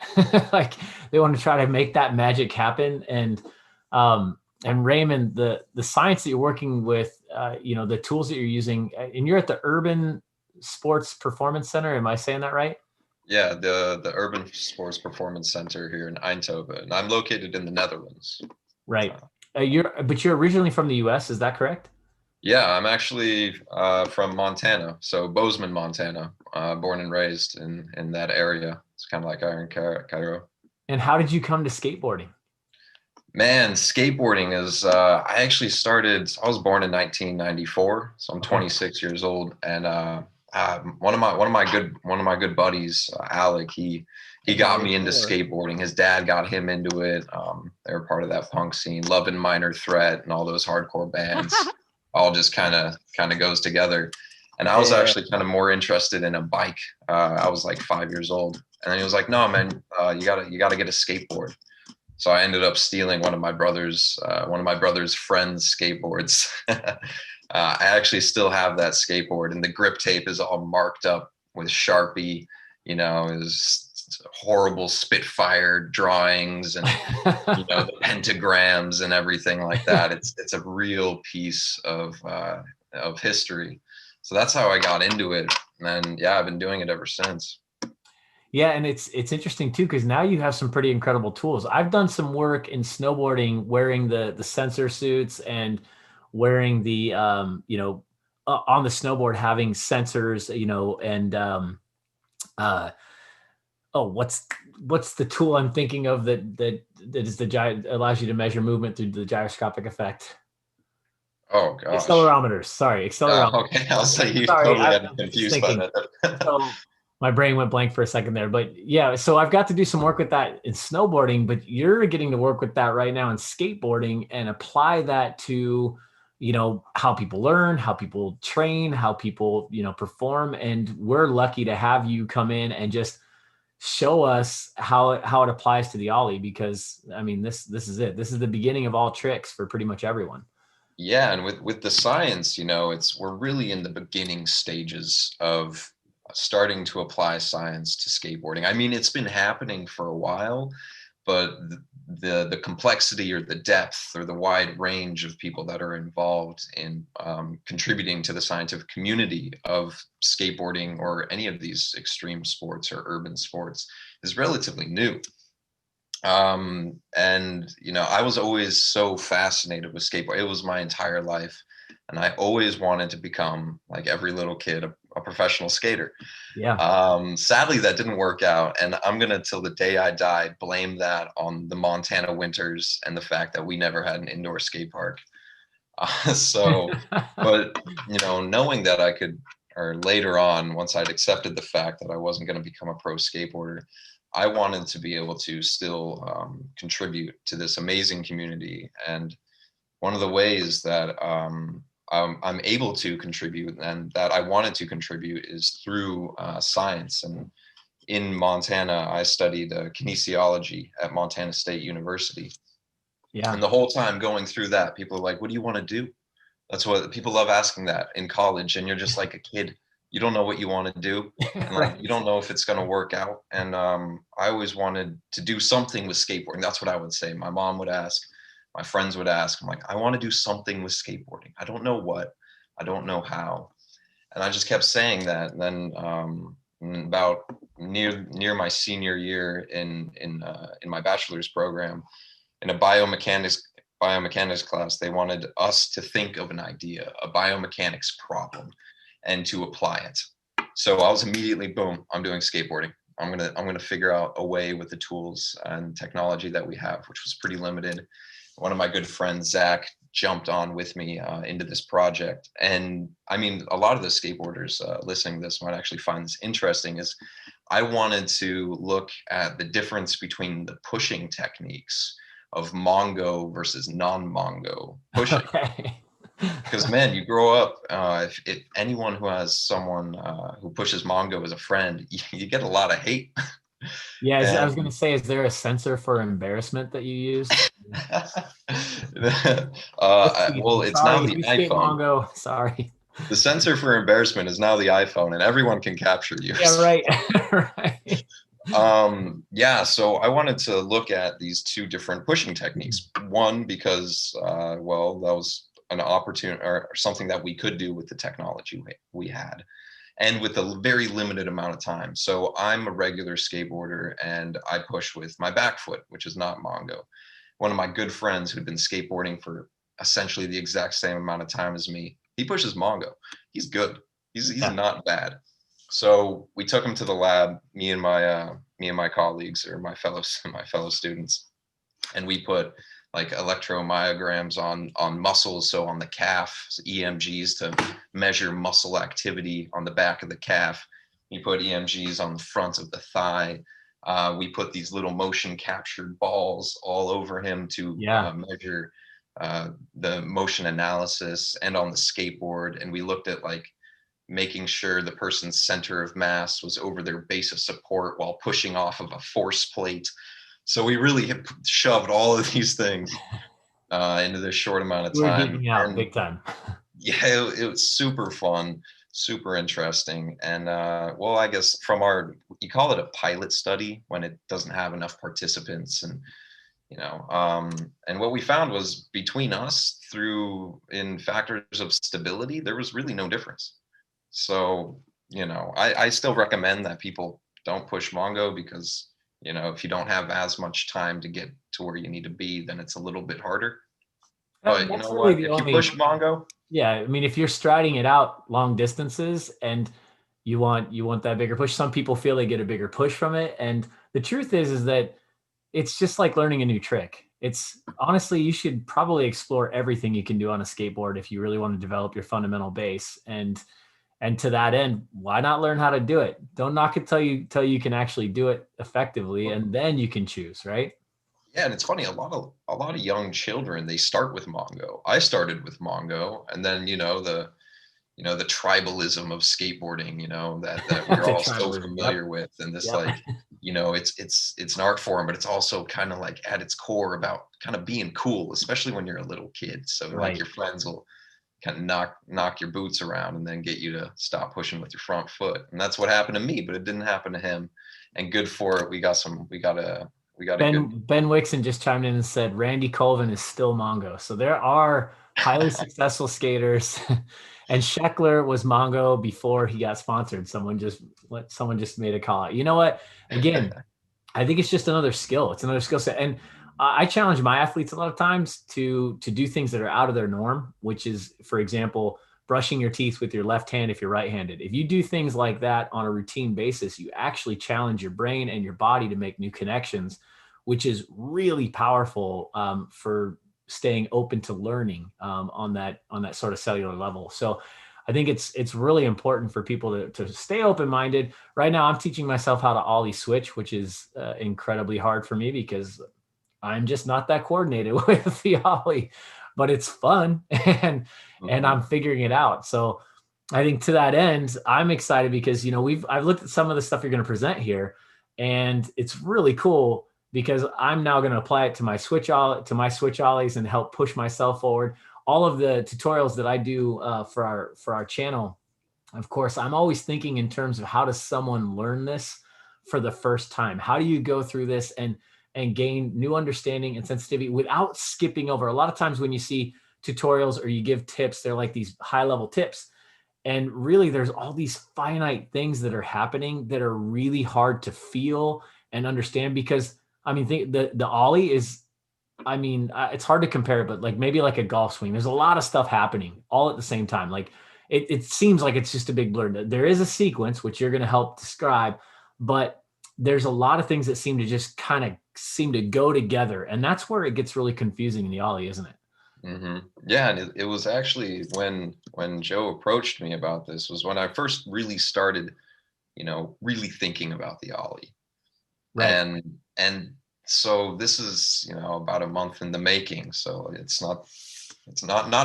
Like they want to try to make that magic happen. And Raymond, the science that you're working with, the tools that you're using, and you're at the Urban Sports Performance Center. Am I saying that right? Yeah, the Urban Sports Performance Center here in Eindhoven. I'm located in the Netherlands. Right. But you're originally from the US, is that correct? Yeah, I'm actually from Montana, so Bozeman, Montana, born and raised in that area. It's kind of like Aaron Kyro. And how did you come to skateboarding? Man, skateboarding is, I was born in 1994, so I'm 26 years old. And one of my good buddies, Alec, he got me into skateboarding. His dad got him into it. They were part of that punk scene, Love and Minor Threat and all those hardcore bands. All just kind of goes together. And I was actually kind of more interested in a bike. I was like 5 years old, and then he was like, "No, man, you gotta get a skateboard." So I ended up stealing one of my brother's friends' skateboards. I actually still have that skateboard, and the grip tape is all marked up with Sharpie. Is horrible Spitfire drawings and the pentagrams and everything like that. It's a real piece of history. So that's how I got into it, and yeah, I've been doing it ever since. Yeah, and it's interesting too, because now you have some pretty incredible tools. I've done some work in snowboarding wearing the sensor suits and wearing the on the snowboard having sensors, you know, and what's the tool I'm thinking of that is allows you to measure movement through the gyroscopic effect? Oh gosh. Accelerometers. Sorry, accelerometers. Okay, I'll say you Sorry, totally had I'm me just confused by thinking. that. So my brain went blank for a second there, but yeah, so I've got to do some work with that in snowboarding, but you're getting to work with that right now in skateboarding and apply that to, you know, how people learn, how people train, how people, you know, perform. And we're lucky to have you come in and just show us how it applies to the ollie, because I mean, this is it. This is the beginning of all tricks for pretty much everyone. Yeah, and with the science, you know, we're really in the beginning stages of starting to apply science to skateboarding. I mean, it's been happening for a while, but the complexity or the depth or the wide range of people that are involved in contributing to the scientific community of skateboarding or any of these extreme sports or urban sports is relatively new. And you know, I was always so fascinated with skateboard. It was my entire life, and I always wanted to become, like every little kid, a professional skater. Yeah. Sadly, that didn't work out, and I'm gonna, till the day I die, blame that on the Montana winters and the fact that we never had an indoor skate park. But you know, knowing that I could, or later on, once I'd accepted the fact that I wasn't going to become a pro skateboarder, I wanted to be able to still contribute to this amazing community. And one of the ways that I'm able to contribute and that I wanted to contribute is through science. And in Montana, I studied kinesiology at Montana State University. Yeah. And the whole time going through that, people are like, what do you want to do? That's what people love asking that in college. And you're just like a kid. You don't know what you want to do. And like, you don't know if it's going to work out. And I always wanted to do something with skateboarding. That's what I would say. My mom would ask, my friends would ask. I'm like, I want to do something with skateboarding. I don't know what, I don't know how. And I just kept saying that. And then about near my senior year in my bachelor's program, in a biomechanics class, they wanted us to think of an idea, a biomechanics problem, and to apply it. So I was immediately, boom, I'm doing skateboarding. I'm gonna figure out a way with the tools and technology that we have, which was pretty limited. One of my good friends, Zach, jumped on with me into this project. And I mean, a lot of the skateboarders listening to this might actually find this interesting, is I wanted to look at the difference between the pushing techniques of Mongo versus non-Mongo pushing. Okay. Because man, you grow up, if anyone who has someone who pushes Mongo as a friend, you get a lot of hate. Yeah, I was going to say, is there a sensor for embarrassment that you use? Well, it's now the iPhone. Mongo. Sorry. The sensor for embarrassment is now the iPhone, and everyone can capture you. Yeah, right. Right. Yeah, so I wanted to look at these two different pushing techniques. One, because well, that was an opportunity or something that we could do with the technology we had, and with a very limited amount of time. So I'm a regular skateboarder and I push with my back foot, which is not Mongo. One of my good friends who'd been skateboarding for essentially the exact same amount of time as me, he pushes Mongo. He's good. He's not bad. So we took him to the lab, me and my colleagues, or my fellow students, and we put like electromyograms on muscles, so on the calf, so EMGs to measure muscle activity on the back of the calf. We put EMGs on the front of the thigh. We put these little motion captured balls all over him to measure the motion analysis, and on the skateboard. And we looked at like making sure the person's center of mass was over their base of support while pushing off of a force plate. So we really shoved all of these things into this short amount of time. We're geeking out big time. Yeah, it was super fun, super interesting. And well, I guess you call it a pilot study when it doesn't have enough participants. And, you know, and what we found was between us, in factors of stability, there was really no difference. So, you know, I still recommend that people don't push Mongo, because, you know, if you don't have as much time to get to where you need to be, then it's a little bit harder. But you know what? If you push Mongo, yeah, I mean, if you're striding it out long distances and you want that bigger push, some people feel they get a bigger push from it. And the truth is that it's just like learning a new trick. It's honestly, you should probably explore everything you can do on a skateboard if you really want to develop your fundamental base. And to that end, why not learn how to do it? Don't knock it till you can actually do it effectively, and then you can choose, right? Yeah, and it's funny, a lot of young children, they start with Mongo. I started with Mongo, and then the tribalism of skateboarding, that we're all so familiar with, and this it's an art form, but it's also kind of like at its core about kind of being cool, especially when you're a little kid. So like your friends will kind of knock your boots around and then get you to stop pushing with your front foot, and that's what happened to me, but it didn't happen to him. And good for it. We got Ben Wixon just chimed in and said Randy Colvin is still Mongo. So there are highly successful skaters, and Scheckler was Mongo before he got sponsored. Someone just made a call out. You know what? Again, I think it's just another skill. It's another skill set, and I challenge my athletes a lot of times to do things that are out of their norm, which is, for example, brushing your teeth with your left hand if you're right-handed. If you do things like that on a routine basis, you actually challenge your brain and your body to make new connections, which is really powerful for staying open to learning on that sort of cellular level. So I think it's really important for people to stay open-minded. Right now, I'm teaching myself how to ollie switch, which is incredibly hard for me because I'm just not that coordinated with the ollie, but it's fun and I'm figuring it out. So I think to that end, I'm excited because, I've looked at some of the stuff you're going to present here, and it's really cool because I'm now going to apply it to my switch ollies and help push myself forward. All of the tutorials that I do for our channel, of course, I'm always thinking in terms of how does someone learn this for the first time? How do you go through this and gain new understanding and sensitivity without skipping over? A lot of times when you see tutorials or you give tips, they're like these high level tips. And really there's all these finite things that are happening that are really hard to feel and understand because the ollie is, it's hard to compare it, but like maybe like a golf swing, there's a lot of stuff happening all at the same time. Like it seems like it's just a big blur. There is a sequence, which you're going to help describe, but there's a lot of things that seem to just kind of seem to go together. And that's where it gets really confusing in the ollie, isn't it? Mm-hmm. Yeah. And it was actually when Joe approached me about this was when I first really started, really thinking about the ollie. Right. And so this is, about a month in the making. So it's not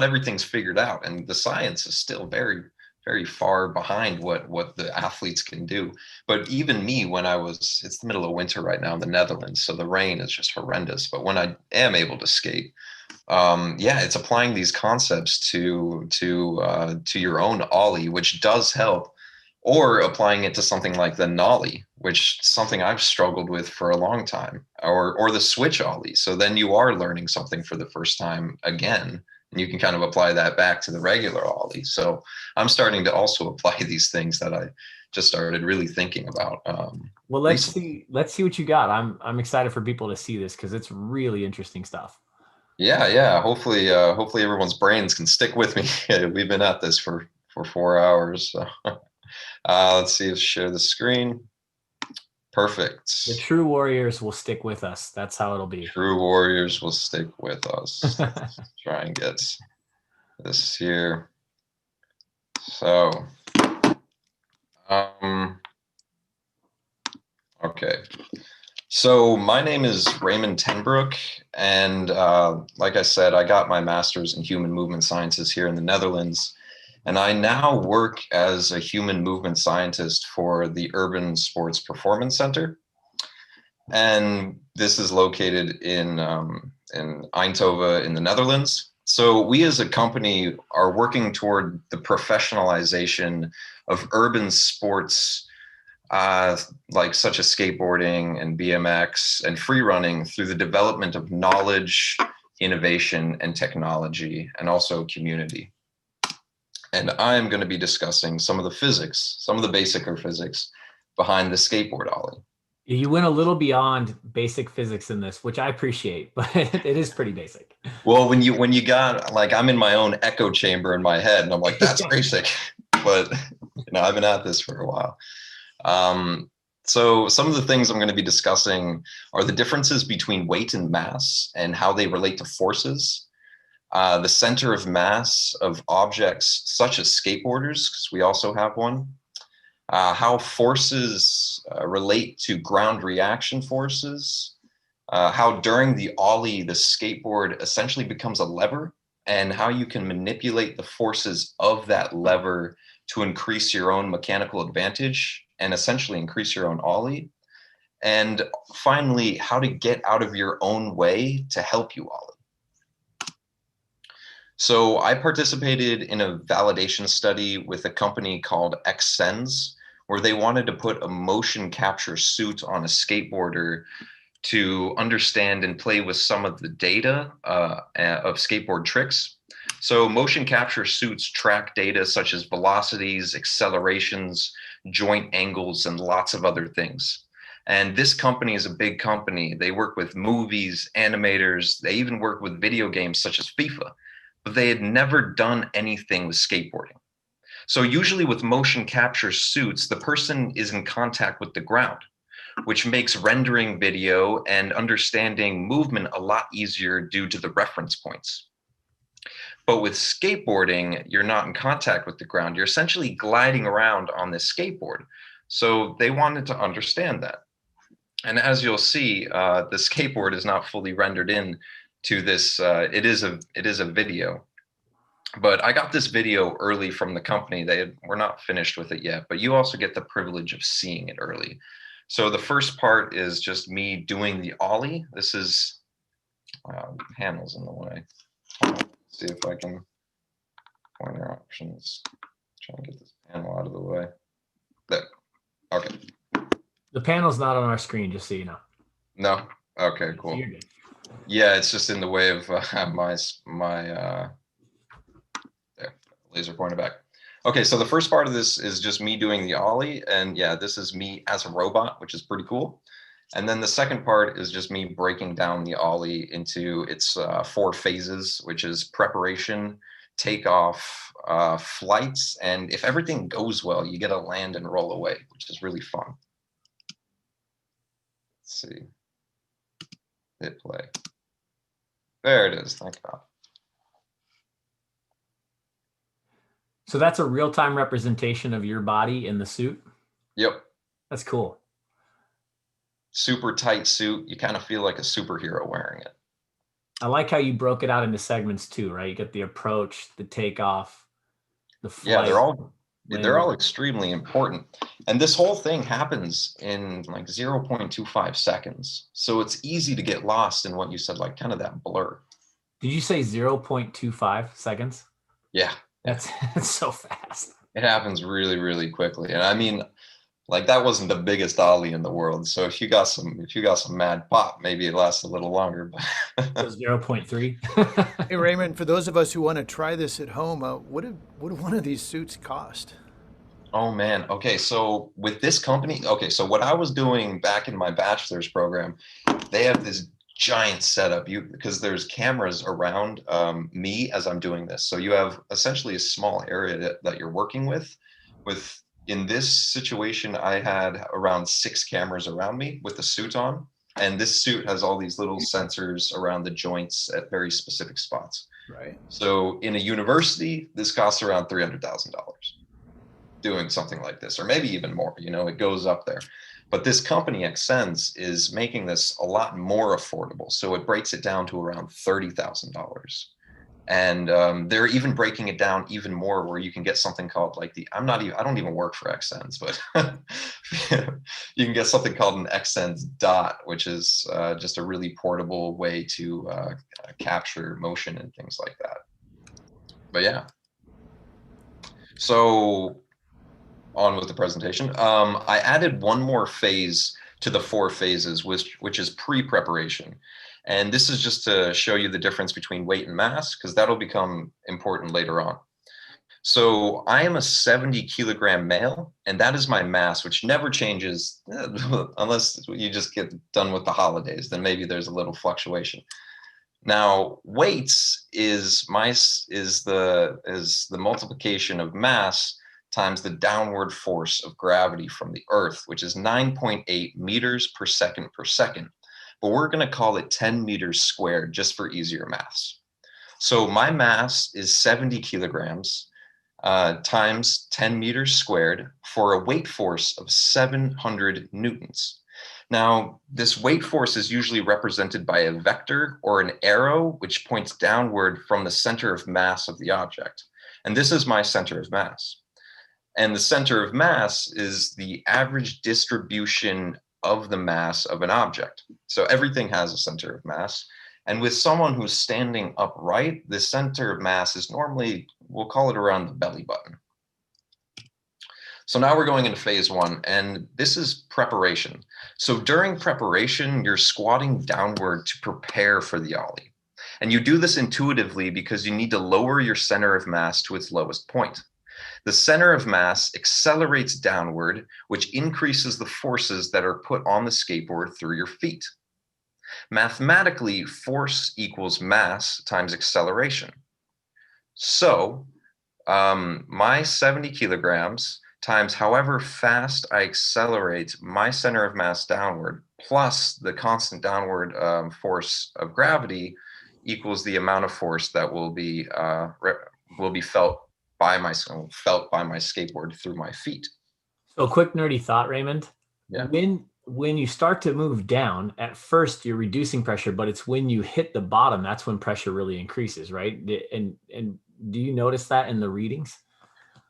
everything's figured out. And the science is still very, very far behind what the athletes can do. But even me, it's the middle of winter right now in the Netherlands, so the rain is just horrendous. But when I am able to skate, it's applying these concepts to your own ollie, which does help, or applying it to something like the nollie, which is something I've struggled with for a long time, or the switch ollie. So then you are learning something for the first time again, and you can kind of apply that back to the regular ollie. So I'm starting to also apply these things that I just started really thinking about. Well, let's see what you got. I'm excited for people to see this because it's really interesting stuff. Yeah. Hopefully everyone's brains can stick with me. We've been at this for 4 hours. So. Let's see, share the screen. Perfect. The true warriors will stick with us. That's how it'll be. True warriors will stick with us. Let's try and get this here. So, okay. So my name is Raymond Tenbroek, and like I said, I got my master's in human movement sciences here in the Netherlands. And I now work as a human movement scientist for the Urban Sports Performance Center. And this is located in Eindhoven in the Netherlands. So we as a company are working toward the professionalization of urban sports, such as skateboarding and BMX and free running through the development of knowledge, innovation, and technology, and also community. And I'm going to be discussing some of the basic physics behind the skateboard ollie. You went a little beyond basic physics in this, which I appreciate, but it is pretty basic. Well, when you got, like, I'm in my own echo chamber in my head and I'm like, that's basic, but I've been at this for a while. So some of the things I'm going to be discussing are the differences between weight and mass and how they relate to forces, the center of mass of objects such as skateboarders, because we also have one, how forces relate to ground reaction forces, how during the ollie, the skateboard essentially becomes a lever, and how you can manipulate the forces of that lever to increase your own mechanical advantage and essentially increase your own ollie. And finally, how to get out of your own way to help you ollie. So I participated in a validation study with a company called XSense, where they wanted to put a motion capture suit on a skateboarder to understand and play with some of the data of skateboard tricks. So motion capture suits track data such as velocities, accelerations, joint angles, and lots of other things. And this company is a big company. They work with movies, animators, they even work with video games such as FIFA, but they had never done anything with skateboarding. So usually with motion capture suits, the person is in contact with the ground, which makes rendering video and understanding movement a lot easier due to the reference points. But with skateboarding, you're not in contact with the ground. You're essentially gliding around on this skateboard. So they wanted to understand that. And as you'll see, the skateboard is not fully rendered in to this. It is a video. But I got this video early from the company. We're not finished with it yet, but you also get the privilege of seeing it early. So the first part is just me doing the ollie. This is, handles in the way. See if I can pointer options. Try and get this panel out of the way. There. Okay. The panel's not on our screen, just so you know. No? Okay, cool. You're good. Yeah, it's just in the way of my there, laser pointer back. Okay, so the first part of this is just me doing the ollie, and yeah, this is me as a robot, which is pretty cool. And then the second part is just me breaking down the ollie into its 4 phases, which is preparation, takeoff, flights, and if everything goes well, you get to land and roll away, which is really fun. Let's see. Hit play. There it is. Thank God. So that's a real-time representation of your body in the suit? Yep. That's cool. Super tight suit. You kind of feel like a superhero wearing it. I like how you broke it out into segments too, right? You got the approach, the takeoff, the flight. Yeah, they're all extremely important. And this whole thing happens in like 0.25 seconds. So it's easy to get lost in what you said, like kind of that blur. Did you say 0.25 seconds? Yeah. That's so fast. It happens really, really quickly. And I mean, like that wasn't the biggest ollie in the world. So if you got some mad pop, maybe it lasts a little longer. So 0.3. Hey Raymond, for those of us who want to try this at home, what do one of these suits cost? Oh man. Okay. So with this company, so what I was doing back in my bachelor's program, they have this giant setup because there's cameras around me as I'm doing this. So you have essentially a small area that you're working with. In this situation, I had around 6 cameras around me with the suit on. And this suit has all these little sensors around the joints at very specific spots. Right. So in a university, this costs around $300,000 doing something like this, or maybe even more, it goes up there. But this company, XSense, is making this a lot more affordable. So it breaks it down to around $30,000. And they're even breaking it down even more where you can get something called like I don't even work for XSense, but you can get something called an XSense dot, which is just a really portable way to capture motion and things like that. But yeah. So on with the presentation. I added one more phase to the 4 phases, which is pre-preparation. And this is just to show you the difference between weight and mass, because that'll become important later on. So I am a 70 kilogram male, and that is my mass, which never changes unless you just get done with the holidays. Then maybe there's a little fluctuation. Now, weights is the multiplication of mass times the downward force of gravity from the Earth, which is 9.8 meters per second per second. But we're going to call it 10 meters squared just for easier maths. So my mass is 70 kilograms times 10 meters squared for a weight force of 700 newtons. Now, this weight force is usually represented by a vector or an arrow, which points downward from the center of mass of the object. And this is my center of mass. And the center of mass is the average distribution of the mass of an object. So everything has a center of mass. And with someone who's standing upright, the center of mass is normally, we'll call it around the belly button. So now we're going into phase one, and this is preparation. So during preparation, you're squatting downward to prepare for the ollie. And you do this intuitively because you need to lower your center of mass to its lowest point. The center of mass accelerates downward, which increases the forces that are put on the skateboard through your feet. Mathematically, force equals mass times acceleration. So my 70 kilograms times however fast I accelerate my center of mass downward plus the constant downward force of gravity equals the amount of force that will be felt by my skateboard through my feet. So quick nerdy thought, Raymond. Yeah. When you start to move down, at first you're reducing pressure, but it's when you hit the bottom that's when pressure really increases, right? And do you notice that in the readings?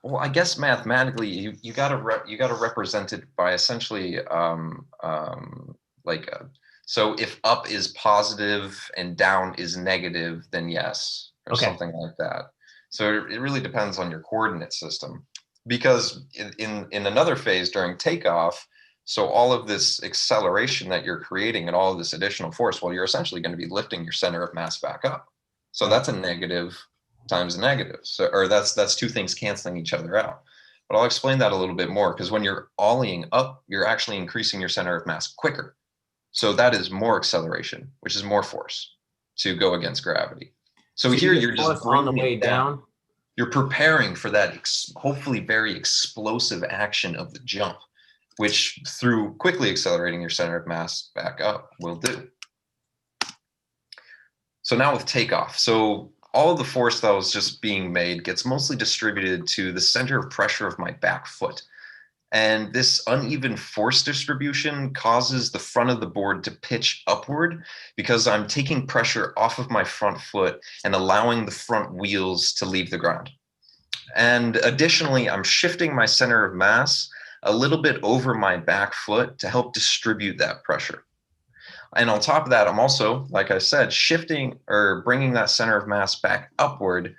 Well, I guess mathematically you gotta represent it by essentially so if up is positive and down is negative, then yes, or something like that. So it really depends on your coordinate system, because in another phase during takeoff, so all of this acceleration that you're creating and all of this additional force, well, you're essentially going to be lifting your center of mass back up. So that's a negative times a negative. So, or that's two things canceling each other out. But I'll explain that a little bit more, because when you're ollieing up, you're actually increasing your center of mass quicker. So that is more acceleration, which is more force to go against gravity. So here you're just on the way down. You're preparing for that hopefully very explosive action of the jump, which through quickly accelerating your center of mass back up will do. So now with takeoff. So all of the force that was just being made gets mostly distributed to the center of pressure of my back foot. And this uneven force distribution causes the front of the board to pitch upward because I'm taking pressure off of my front foot and allowing the front wheels to leave the ground. And additionally, I'm shifting my center of mass a little bit over my back foot to help distribute that pressure. And on top of that, I'm also, like I said, shifting or bringing that center of mass back upward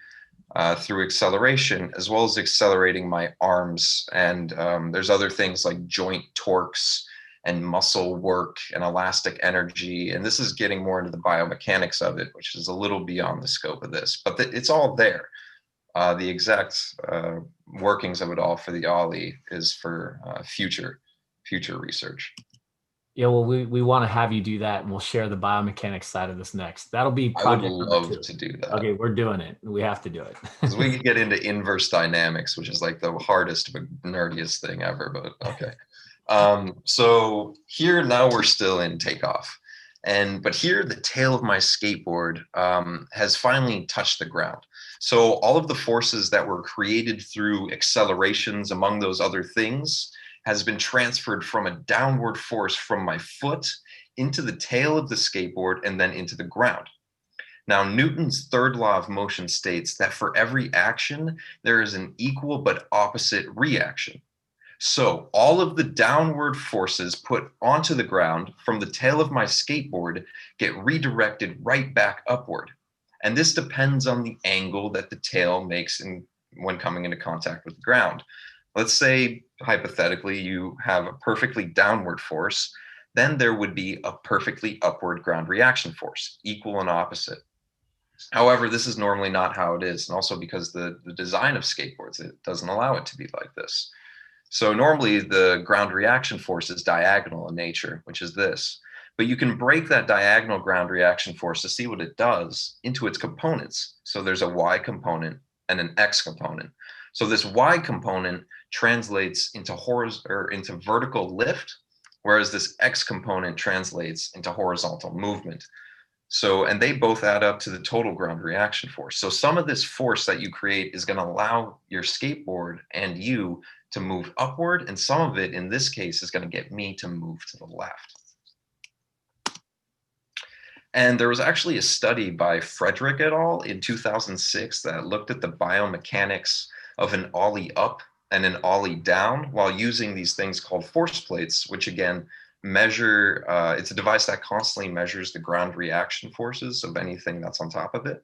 through acceleration, as well as accelerating my arms. And there's other things like joint torques and muscle work and elastic energy. And this is getting more into the biomechanics of it, which is a little beyond the scope of this, but it's all there. The exact workings of it all for the ollie is for future research. Yeah, well, we want to have you do that, and we'll share the biomechanics side of this next. That'll be project I would love to do that. Okay, we're doing it. We have to do it. Because we could get into inverse dynamics, which is like the hardest but nerdiest thing ever, but okay. So here now we're still in takeoff. But here the tail of my skateboard has finally touched the ground. So all of the forces that were created through accelerations among those other things has been transferred from a downward force from my foot into the tail of the skateboard and then into the ground. Now, Newton's third law of motion states that for every action, there is an equal but opposite reaction. So all of the downward forces put onto the ground from the tail of my skateboard get redirected right back upward. And this depends on the angle that the tail makes when coming into contact with the ground. Let's say, hypothetically, you have a perfectly downward force, then there would be a perfectly upward ground reaction force, equal and opposite. However, this is normally not how it is. And also because the design of skateboards, it doesn't allow it to be like this. So normally the ground reaction force is diagonal in nature, which is this. But you can break that diagonal ground reaction force to see what it does into its components. So there's a Y component and an X component. So this Y component translates into into vertical lift, whereas this X component translates into horizontal movement. So, and they both add up to the total ground reaction force. So some of this force that you create is going to allow your skateboard and you to move upward, and some of it in this case is going to get me to move to the left. And there was actually a study by Frederick et al. In 2006 that looked at the biomechanics of an ollie up and an ollie down while using these things called force plates, which again measure, it's a device that constantly measures the ground reaction forces of anything that's on top of it.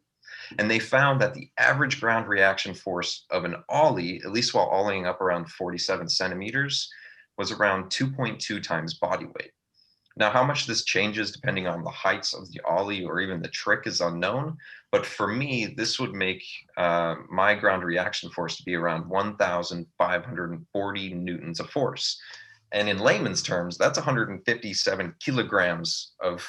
And they found that the average ground reaction force of an ollie, at least while ollieing up around 47 centimeters, was around 2.2 times body weight. Now, how much this changes depending on the heights of the ollie or even the trick is unknown. But for me, this would make my ground reaction force to be around 1,540 newtons of force. And in layman's terms, that's 157 kilograms of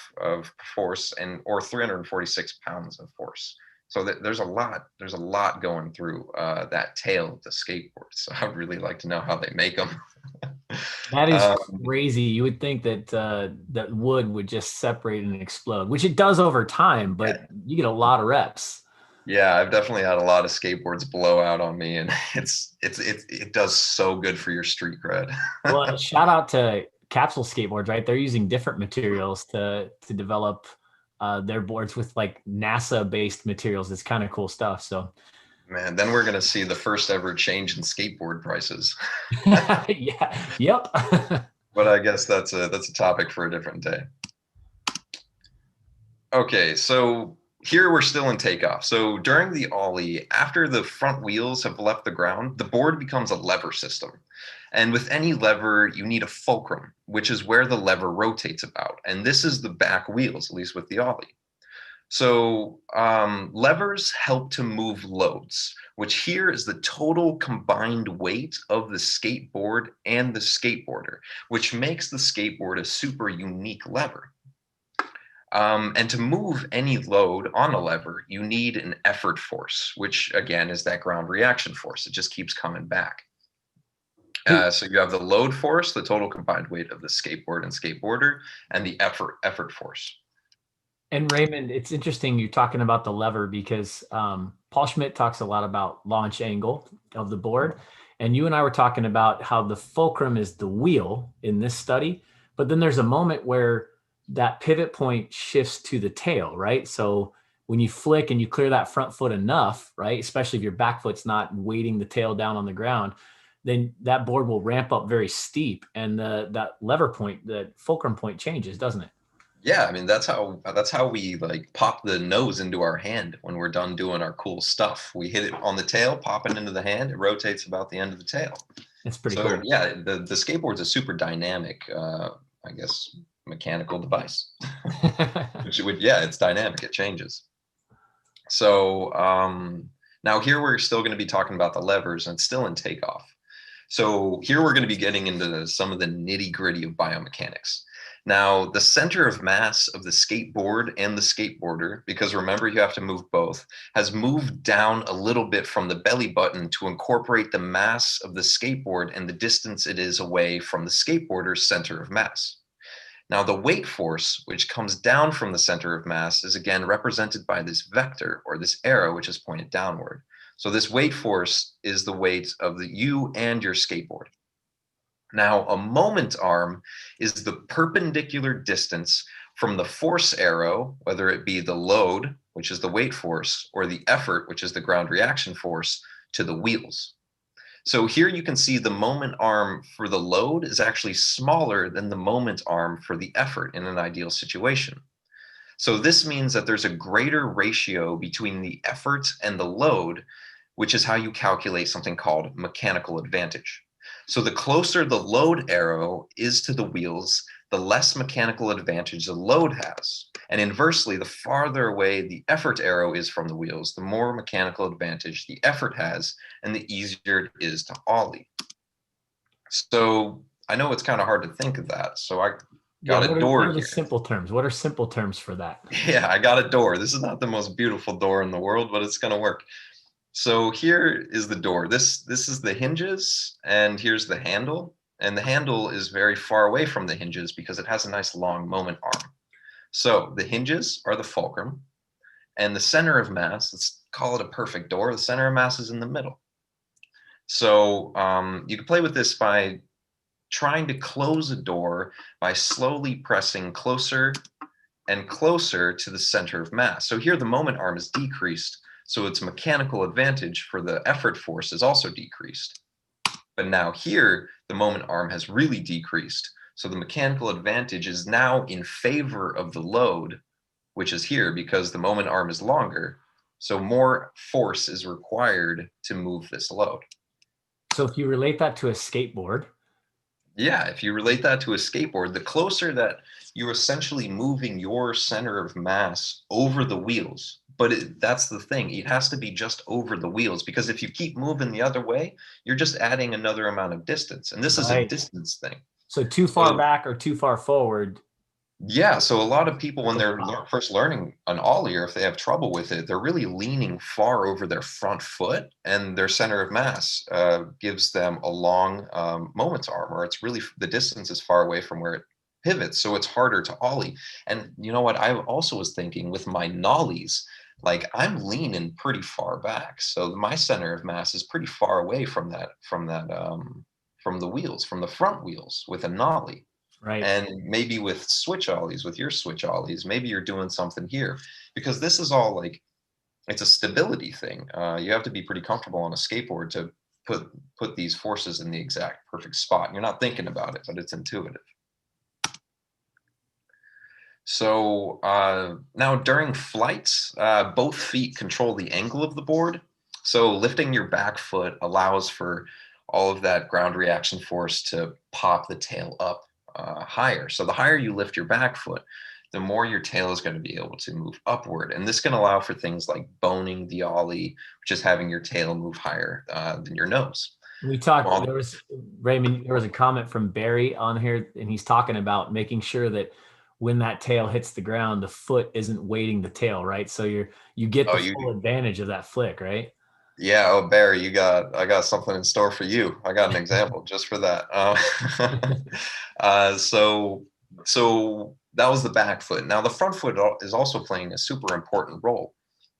force or 346 pounds of force. So there's a lot going through that tail of the skateboard. So I'd really like to know how they make them. That is crazy. You would think that that wood would just separate and explode, which it does over time, but you get a lot of reps. Yeah, I've definitely had a lot of skateboards blow out on me, and it does so good for your street cred. Well, shout out to Capsule Skateboards, right? They're using different materials to develop their boards with like NASA-based materials. It's kind of cool stuff. So, man, then we're gonna see the first ever change in skateboard prices. Yeah. Yep. But I guess that's a topic for a different day. Okay, so here we're still in takeoff. So during the ollie, after the front wheels have left the ground, the board becomes a lever system. And with any lever, you need a fulcrum, which is where the lever rotates about. And this is the back wheels, at least with the ollie. So levers help to move loads, which here is the total combined weight of the skateboard and the skateboarder, which makes the skateboard a super unique lever. And to move any load on a lever, you need an effort force, which again is that ground reaction force. It just keeps coming back. So you have the load force, the total combined weight of the skateboard and skateboarder, and the effort force. And Raymond, it's interesting you're talking about the lever because Paul Schmidt talks a lot about launch angle of the board. And you and I were talking about how the fulcrum is the wheel in this study, but then there's a moment where that pivot point shifts to the tail, right? So when you flick and you clear that front foot enough, right, especially if your back foot's not weighting the tail down on the ground, then that board will ramp up very steep, and that lever point, the fulcrum point changes, doesn't it? Yeah, I mean, that's how we like pop the nose into our hand when we're done doing our cool stuff. We hit it on the tail, pop it into the hand, it rotates about the end of the tail. It's pretty cool. Yeah, the skateboard's a super dynamic, I guess, mechanical device. Yeah, it's dynamic, it changes. So now here we're still going to be talking about the levers, and it's still in takeoff. So here we're going to be getting into some of the nitty gritty of biomechanics. Now, the center of mass of the skateboard and the skateboarder, because remember you have to move both, has moved down a little bit from the belly button to incorporate the mass of the skateboard and the distance it is away from the skateboarder's center of mass. Now, the weight force, which comes down from the center of mass, is again represented by this vector or this arrow, which is pointed downward. So this weight force is the weight of you and your skateboard. Now, a moment arm is the perpendicular distance from the force arrow, whether it be the load, which is the weight force, or the effort, which is the ground reaction force, to the wheels. So here you can see the moment arm for the load is actually smaller than the moment arm for the effort in an ideal situation. So this means that there's a greater ratio between the effort and the load, which is how you calculate something called mechanical advantage. So the closer the load arrow is to the wheels, the less mechanical advantage the load has. And inversely, the farther away the effort arrow is from the wheels, the more mechanical advantage the effort has, and the easier it is to ollie. So I know it's kind of hard to think of that. So I got a door what are the here. simple terms? What are simple terms for that? Yeah, I got a door. This is not the most beautiful door in the world, but it's going to work. So here is the door. This is the hinges, and here's the handle. And the handle is very far away from the hinges because it has a nice long moment arm. So the hinges are the fulcrum, and the center of mass, let's call it a perfect door, the center of mass is in the middle. So you can play with this by trying to close a door by slowly pressing closer and closer to the center of mass. So here the moment arm is decreased, so its mechanical advantage for the effort force is also decreased. But now here, the moment arm has really decreased. So the mechanical advantage is now in favor of the load, which is here because the moment arm is longer. So more force is required to move this load. So if you relate that to a skateboard. Yeah, if you relate that to a skateboard, the closer that you're essentially moving your center of mass over the wheels. But that's the thing, it has to be just over the wheels, because if you keep moving the other way, you're just adding another amount of distance. And this is a distance thing. So too far back or too far forward. Yeah, so a lot of people, when they're first learning an ollie, or if they have trouble with it, they're really leaning far over their front foot, and their center of mass gives them a long moment arm, or it's really, the distance is far away from where it pivots, so it's harder to ollie. And you know what, I also was thinking with my nollies, like I'm leaning pretty far back, so my center of mass is pretty far away from the wheels, from the front wheels with a nollie. Right. And maybe with switch ollies, with your switch ollies, maybe you're doing something here, because this is all like, it's a stability thing. You have to be pretty comfortable on a skateboard to put these forces in the exact perfect spot. You're not thinking about it, but it's intuitive. So now during flights, both feet control the angle of the board. So lifting your back foot allows for all of that ground reaction force to pop the tail up higher. So the higher you lift your back foot, the more your tail is going to be able to move upward. And this can allow for things like boning the ollie, which is having your tail move higher than your nose. We talked, Raymond, there was a comment from Barry on here, and he's talking about making sure that when that tail hits the ground, the foot isn't weighting the tail, right? So you get the full advantage of that flick, right? Yeah. Oh, Barry, I got something in store for you. I got an example just for that. So that was the back foot. Now the front foot is also playing a super important role.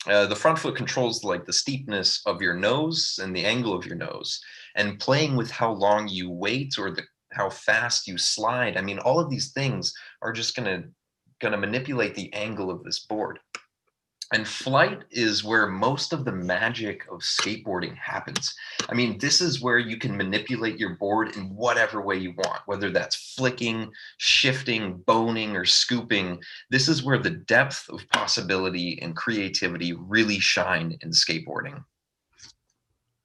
The front foot controls like the steepness of your nose and the angle of your nose, and playing with how long you wait or how fast you slide. I mean, all of these things are just gonna manipulate the angle of this board. And flight is where most of the magic of skateboarding happens. I mean, this is where you can manipulate your board in whatever way you want, whether that's flicking, shifting, boning, or scooping. This is where the depth of possibility and creativity really shine in skateboarding.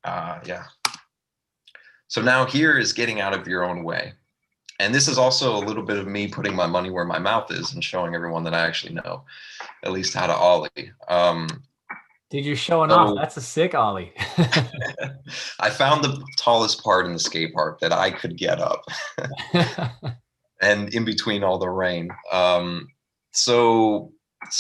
Yeah. So now here is getting out of your own way. And this is also a little bit of me putting my money where my mouth is and showing everyone that I actually know at least how to ollie. Dude, you're showing off. That's a sick ollie. I found the tallest part in the skate park that I could get up and in between all the rain. So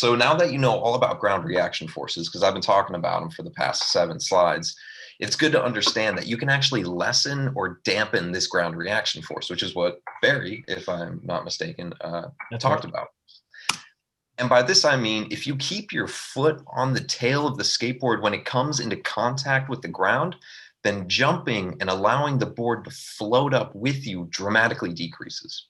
now that you know all about ground reaction forces, because I've been talking about them for the past 7 slides, it's good to understand that you can actually lessen or dampen this ground reaction force, which is what Barry, if I'm not mistaken, talked about. And by this, I mean, if you keep your foot on the tail of the skateboard when it comes into contact with the ground, then jumping and allowing the board to float up with you dramatically decreases.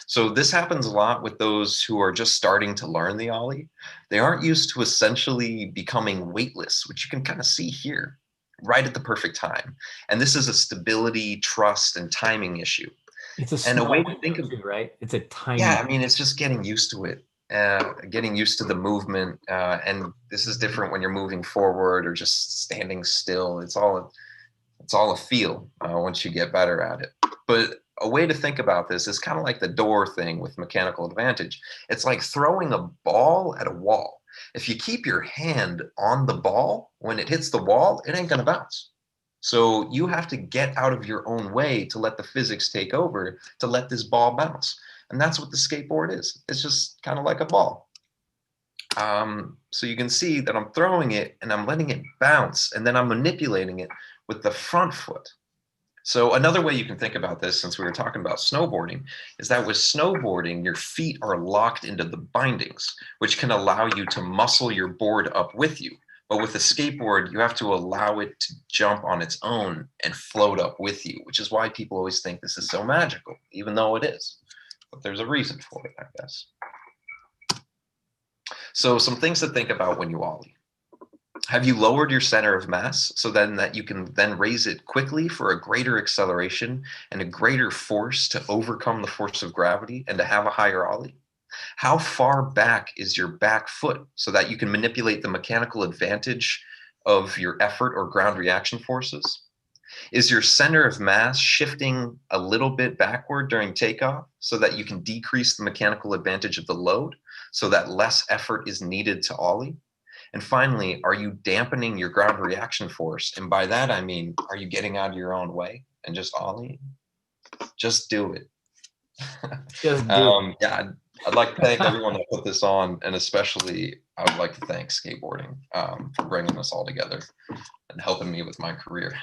So this happens a lot with those who are just starting to learn the ollie. They aren't used to essentially becoming weightless, which you can kind of see here, right at the perfect time. And this is a stability, trust, and timing issue. It's a way to think of it, right? It's a tiny. Yeah, I mean, it's just getting used to it, getting used to the movement. And this is different when you're moving forward or just standing still. It's all a feel once you get better at it. But a way to think about this is kind of like the door thing with mechanical advantage. It's like throwing a ball at a wall. If you keep your hand on the ball, when it hits the wall, it ain't gonna bounce. So you have to get out of your own way to let the physics take over, to let this ball bounce. And that's what the skateboard is. It's just kind of like a ball. So you can see that I'm throwing it and I'm letting it bounce, and then I'm manipulating it with the front foot. So another way you can think about this, since we were talking about snowboarding, is that with snowboarding, your feet are locked into the bindings, which can allow you to muscle your board up with you. But with a skateboard, you have to allow it to jump on its own and float up with you, which is why people always think this is so magical, even though it is. But there's a reason for it, I guess. So some things to think about when you ollie. Have you lowered your center of mass so then that you can then raise it quickly for a greater acceleration and a greater force to overcome the force of gravity and to have a higher ollie? How far back is your back foot so that you can manipulate the mechanical advantage of your effort or ground reaction forces? Is your center of mass shifting a little bit backward during takeoff so that you can decrease the mechanical advantage of the load so that less effort is needed to ollie? And finally, are you dampening your ground reaction force? And by that, I mean, are you getting out of your own way and just ollieing? Just do it. Just do it. Yeah, I'd like to thank everyone that put this on, and especially I would like to thank skateboarding for bringing this all together and helping me with my career.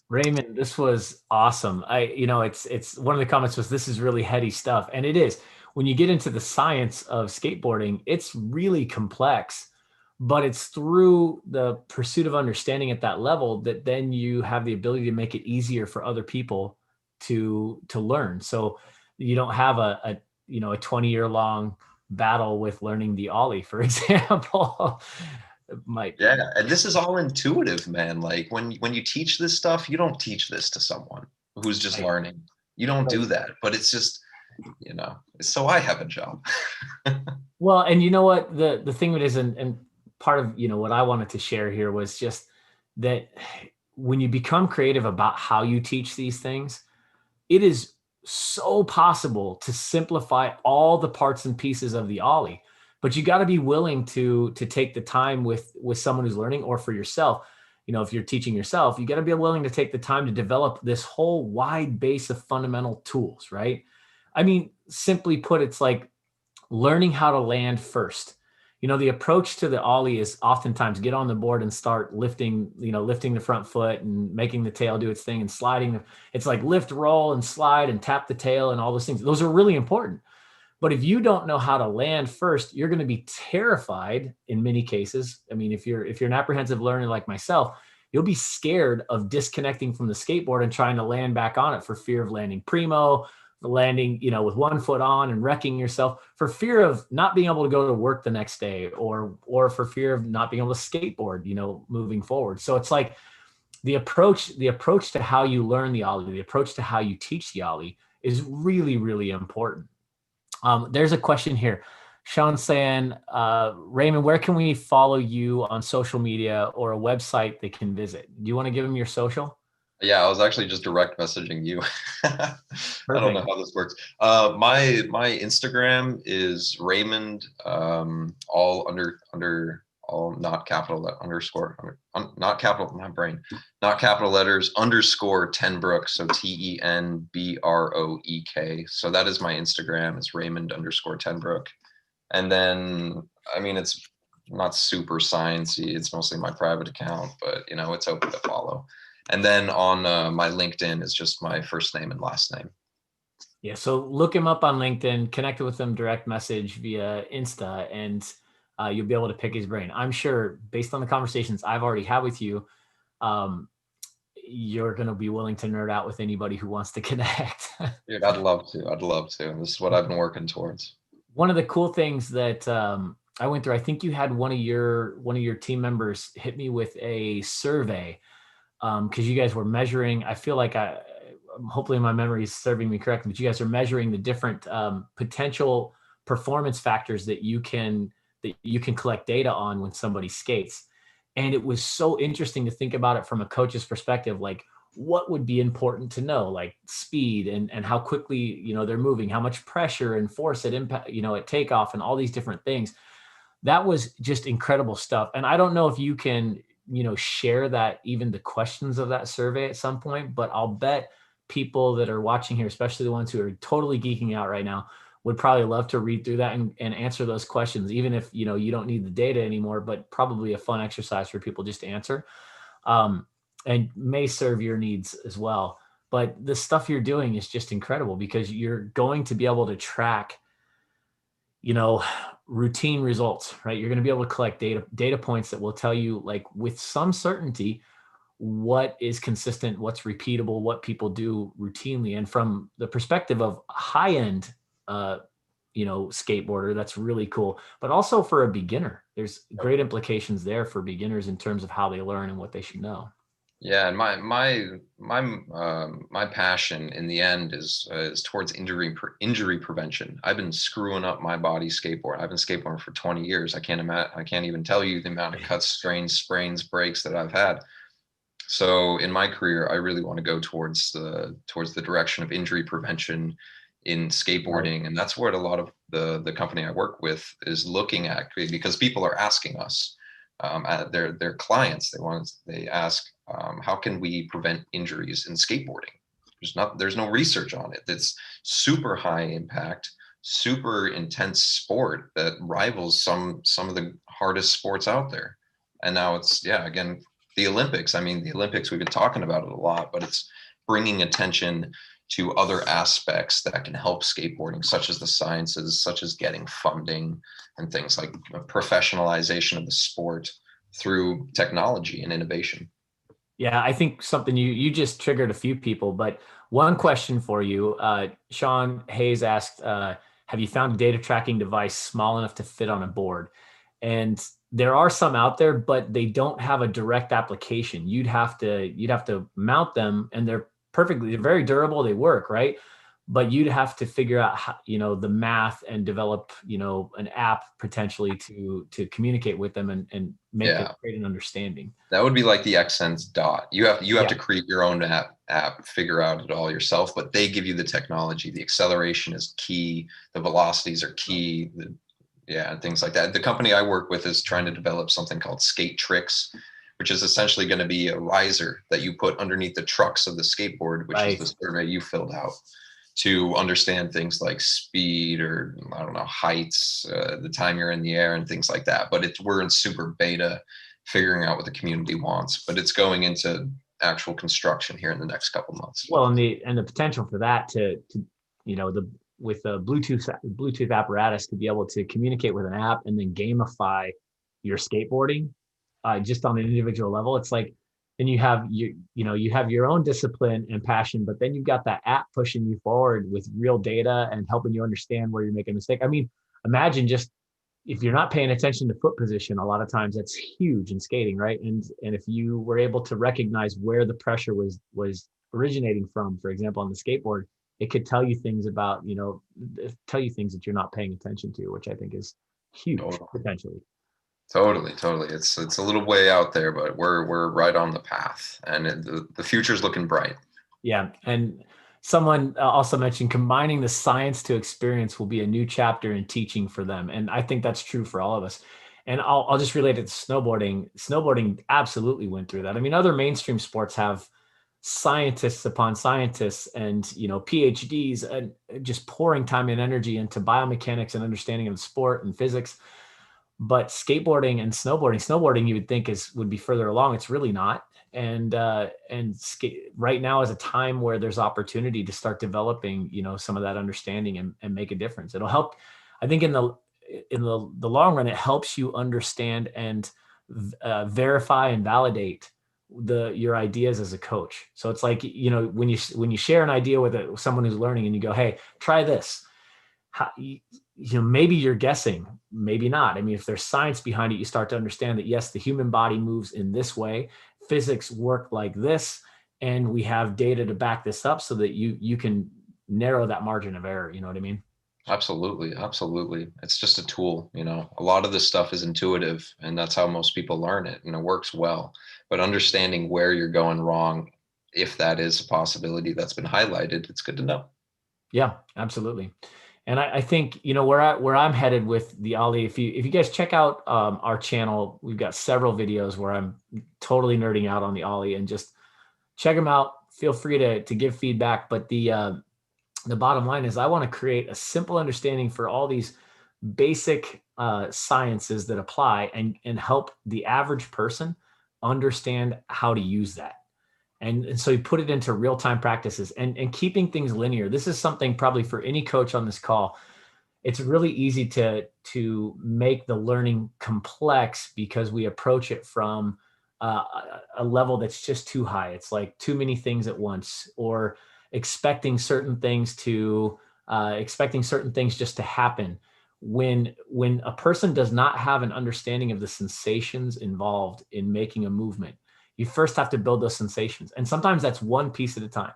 Raymond, this was awesome. It's one of the comments was, this is really heady stuff. And it is. When you get into the science of skateboarding, it's really complex, but it's through the pursuit of understanding at that level that then you have the ability to make it easier for other people to learn. So you don't have a 20-year-long battle with learning the ollie, for example. Yeah, and this is all intuitive, man. Like when you teach this stuff, you don't teach this to someone who's just learning. You don't do that, but it's just, so I have a job. Well, and you know what, the thing that is, and part of, what I wanted to share here was just that when you become creative about how you teach these things, it is so possible to simplify all the parts and pieces of the ollie. But you got to be willing to take the time with someone who's learning, or for yourself. If you're teaching yourself, you got to be willing to take the time to develop this whole wide base of fundamental tools, right? I mean, simply put, it's like learning how to land first. The approach to the ollie is oftentimes get on the board and start lifting the front foot and making the tail do its thing and sliding. It's like lift, roll, and slide and tap the tail and all those things. Those are really important. But if you don't know how to land first, you're going to be terrified in many cases. I mean, if you're an apprehensive learner like myself, you'll be scared of disconnecting from the skateboard and trying to land back on it for fear of landing primo, landing, with one foot on and wrecking yourself, for fear of not being able to go to work the next day, or for fear of not being able to skateboard, moving forward. So it's like the approach to how you learn the ollie, the approach to how you teach the ollie is really, really important. There's a question here. Sean saying, Raymond, where can we follow you on social media or a website they can visit? Do you want to give them your social? Yeah, I was actually just direct messaging you. I don't know how this works. My Instagram is Raymond, all not capital underscore, not capital, my brain, not capital letters, underscore Tenbrook. So TENBROEK. So that is my Instagram. It's Raymond underscore Tenbrook. And then, I mean, it's not super sciencey. It's mostly my private account, but it's open to follow. And then on my LinkedIn is just my first name and last name. Yeah. So look him up on LinkedIn, connect with him, direct message via Insta, and you'll be able to pick his brain. I'm sure, based on the conversations I've already had with you, you're going to be willing to nerd out with anybody who wants to connect. Dude, I'd love to. This is what I've been working towards. One of the cool things that I went through, I think you had one of your team members hit me with a survey, because you guys were measuring. I feel like hopefully my memory is serving me correctly, but you guys are measuring the different potential performance factors that you can collect data on when somebody skates. And it was so interesting to think about it from a coach's perspective. Like, what would be important to know, like speed and how quickly, you know, they're moving, how much pressure and force at impact, you know, at takeoff and all these different things. That was just incredible stuff. And I don't know if you can, you know, share that, even the questions of that survey at some point, but I'll bet people that are watching here, especially the ones who are totally geeking out right now, would probably love to read through that and answer those questions, even if, you know, you don't need the data anymore, but probably a fun exercise for people just to answer, and may serve your needs as well. But the stuff you're doing is just incredible, because you're going to be able to track, you know, routine results, right? You're going to be able to collect data points that will tell you, like, with some certainty, what is consistent, what's repeatable, what people do routinely. And from the perspective of high-end, you know, skateboarder, that's really cool. But also for a beginner, there's great implications there for beginners in terms of how they learn and what they should know. Yeah, and my passion in the end is towards injury prevention. I've been screwing up my body skateboard. I've been skateboarding for 20 years. I can't even tell you the amount of cuts, strains, sprains, breaks that I've had. So in my career, I really want to go towards the direction of injury prevention in skateboarding, and that's what a lot of the company I work with is looking at, because people are asking us, their clients, they ask, how can we prevent injuries in skateboarding? There's no research on it. It's super high impact, super intense sport that rivals some of the hardest sports out there. And now it's, yeah, again, the Olympics. I mean, the Olympics, we've been talking about it a lot, but it's bringing attention to other aspects that can help skateboarding, such as the sciences, such as getting funding and things like professionalization of the sport through technology and innovation. Yeah, I think something you just triggered a few people, but one question for you, Sean Hayes asked, have you found a data tracking device small enough to fit on a board? And there are some out there, but they don't have a direct application. You'd have to mount them, and they're very durable. They work, right? But you'd have to figure out how, you know, the math and develop, you know, an app potentially to communicate with them and make it, create an understanding. That would be like the Xsense Dot. You have to create your own app, figure out it all yourself, but they give you the technology. The acceleration is key. The velocities are key. And things like that. The company I work with is trying to develop something called Skate Tricks, which is essentially going to be a riser that you put underneath the trucks of the skateboard, which is the survey you filled out, to understand things like speed, or I don't know, heights, the time you're in the air and things like that. But we're in super beta, figuring out what the community wants, but it's going into actual construction here in the next couple months. Well, and the potential for that to you know, with a Bluetooth apparatus to be able to communicate with an app and then gamify your skateboarding, just on an individual level. It's like, then you have you have your own discipline and passion, but then you've got that app pushing you forward with real data and helping you understand where you're making a mistake. I mean, imagine just if you're not paying attention to foot position, a lot of times that's huge in skating, right? And if you were able to recognize where the pressure was originating from, for example, on the skateboard, it could tell you things about, you know, tell you things that you're not paying attention to, which I think is huge potentially. Totally. It's a little way out there, but we're right on the path, and the future's looking bright. Yeah, and someone also mentioned combining the science to experience will be a new chapter in teaching for them, and I think that's true for all of us. And I'll just relate it to snowboarding. Snowboarding absolutely went through that. I mean, other mainstream sports have scientists upon scientists and, you know, PhDs and just pouring time and energy into biomechanics and understanding of sport and physics. But skateboarding and snowboarding you would think would be further along. It's really not. And right now is a time where there's opportunity to start developing, you know, some of that understanding and make a difference. It'll help. I think in the long run, it helps you understand and verify and validate your ideas as a coach. So it's like, you know, when you share an idea with someone who's learning and you go, hey, try this. You know, maybe you're guessing, maybe not. I mean, if there's science behind it, you start to understand that, yes, the human body moves in this way, physics work like this, and we have data to back this up so that you can narrow that margin of error. You know what I mean? Absolutely. It's just a tool, you know. A lot of this stuff is intuitive, and that's how most people learn it, and it works well. But understanding where you're going wrong if that is a possibility that's been highlighted, it's good to know. Yeah, absolutely. And I think, you know, where I'm headed with the Ollie, if you guys check out our channel, we've got several videos where I'm totally nerding out on the Ollie, and just check them out. Feel free to give feedback. But the bottom line is I want to create a simple understanding for all these basic sciences that apply, and help the average person understand how to use that. And so you put it into real-time practices, and keeping things linear. This is something probably for any coach on this call. It's really easy to make the learning complex because we approach it from a level that's just too high. It's like too many things at once, or expecting certain things just to happen. When a person does not have an understanding of the sensations involved in making a movement, you first have to build those sensations. And sometimes that's one piece at a time.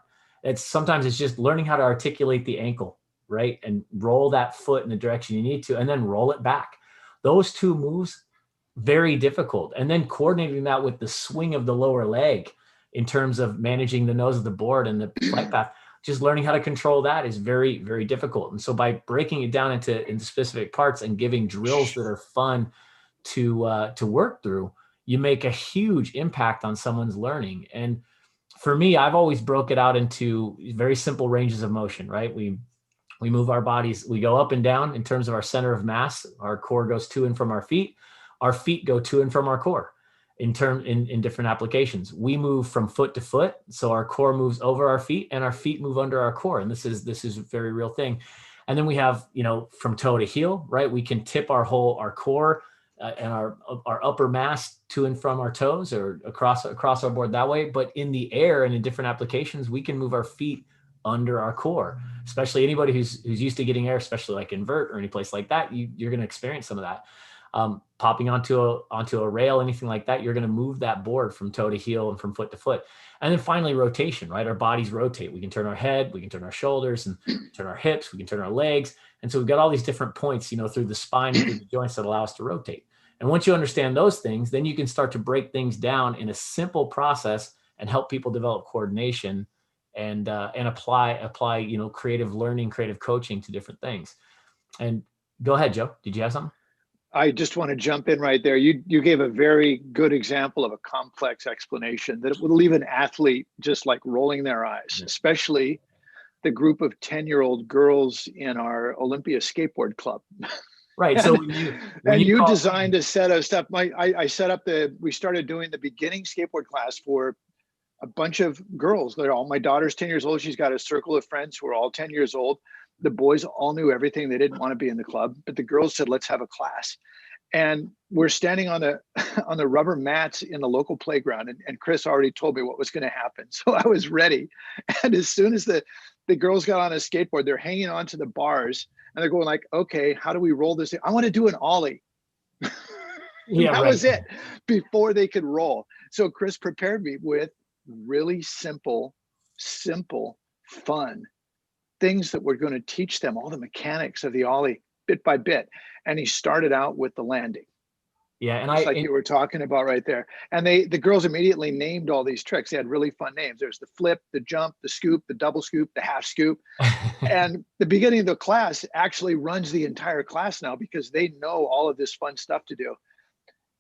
Sometimes it's just learning how to articulate the ankle, right? And roll that foot in the direction you need to, and then roll it back. Those two moves, very difficult. And then coordinating that with the swing of the lower leg in terms of managing the nose of the board and the flight path, just learning how to control that is very, very difficult. And so by breaking it down into specific parts and giving drills that are fun to work through, you make a huge impact on someone's learning. And for me, I've always broke it out into very simple ranges of motion, right? We move our bodies, we go up and down in terms of our center of mass. Our core goes to and from our feet go to and from our core in different applications. We move from foot to foot. So our core moves over our feet and our feet move under our core. And this is a very real thing. And then we have, you know, from toe to heel, right? We can tip our core and our upper mass to and from our toes, or across our board that way. But in the air and in different applications, we can move our feet under our core. Especially anybody who's used to getting air, especially like in vert or any place like that, you're going to experience some of that. Popping onto a rail, anything like that, you're going to move that board from toe to heel and from foot to foot. And then finally, rotation, right? Our bodies rotate. We can turn our head, we can turn our shoulders, and turn our hips, we can turn our legs. And so we've got all these different points, you know, through the spine and through the joints that allow us to rotate. And once you understand those things, then you can start to break things down in a simple process and help people develop coordination and apply, you know, creative learning, creative coaching to different things. And go ahead, Joe. Did you have something? I just want to jump in right there. You gave a very good example of a complex explanation that would leave an athlete just like rolling their eyes, especially the group of 10-year-old girls in our Olympia skateboard club. Right. So you designed a set of stuff. I set up we started doing the beginning skateboard class for a bunch of girls. They're all, my daughter's 10 years old. She's got a circle of friends who are all 10 years old. The boys all knew everything. They didn't want to be in the club, but the girls said, let's have a class. And we're standing on the rubber mats in the local playground. And Chris already told me what was going to happen. So I was ready. And as soon as the girls got on a skateboard, they're hanging onto the bars and they're going like, okay, how do we roll this? I want to do an ollie. Yeah, that was it before they could roll. So Chris prepared me with really simple, fun things that were going to teach them all the mechanics of the ollie bit by bit. And he started out with the landing. Yeah, and you were talking about right there. And the girls immediately named all these tricks. They had really fun names. There's the flip, the jump, the scoop, the double scoop, the half scoop. And the beginning of the class actually runs the entire class now because they know all of this fun stuff to do.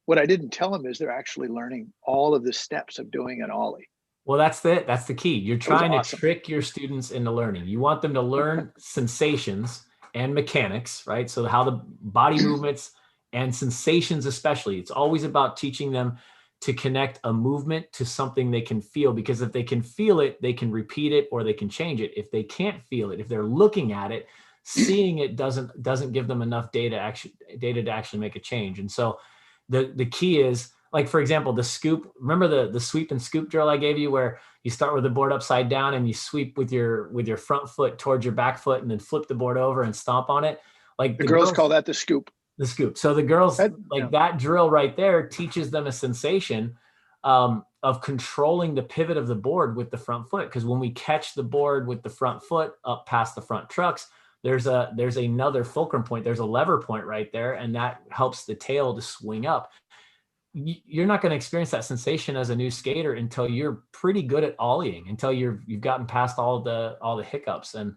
What I didn't tell them is they're actually learning all of the steps of doing an ollie. Well, that's the key. You're trying to trick your students into learning. You want them to learn sensations and mechanics, right? So how the body movements and sensations, especially, it's always about teaching them to connect a movement to something they can feel, because if they can feel it, they can repeat it or they can change it. If they can't feel it, if they're looking at it, seeing it doesn't give them enough data to actually make a change. And so the key is, like, for example, the scoop. Remember the sweep and scoop drill I gave you, where you start with the board upside down and you sweep with your front foot towards your back foot and then flip the board over and stomp on it. Like the girls call that the scoop. The scoop. So the girls, that drill right there teaches them a sensation of controlling the pivot of the board with the front foot. Because when we catch the board with the front foot up past the front trucks, there's another fulcrum point. There's a lever point right there, and that helps the tail to swing up. you're not going to experience that sensation as a new skater until you're pretty good at ollieing, until you've gotten past all the hiccups. And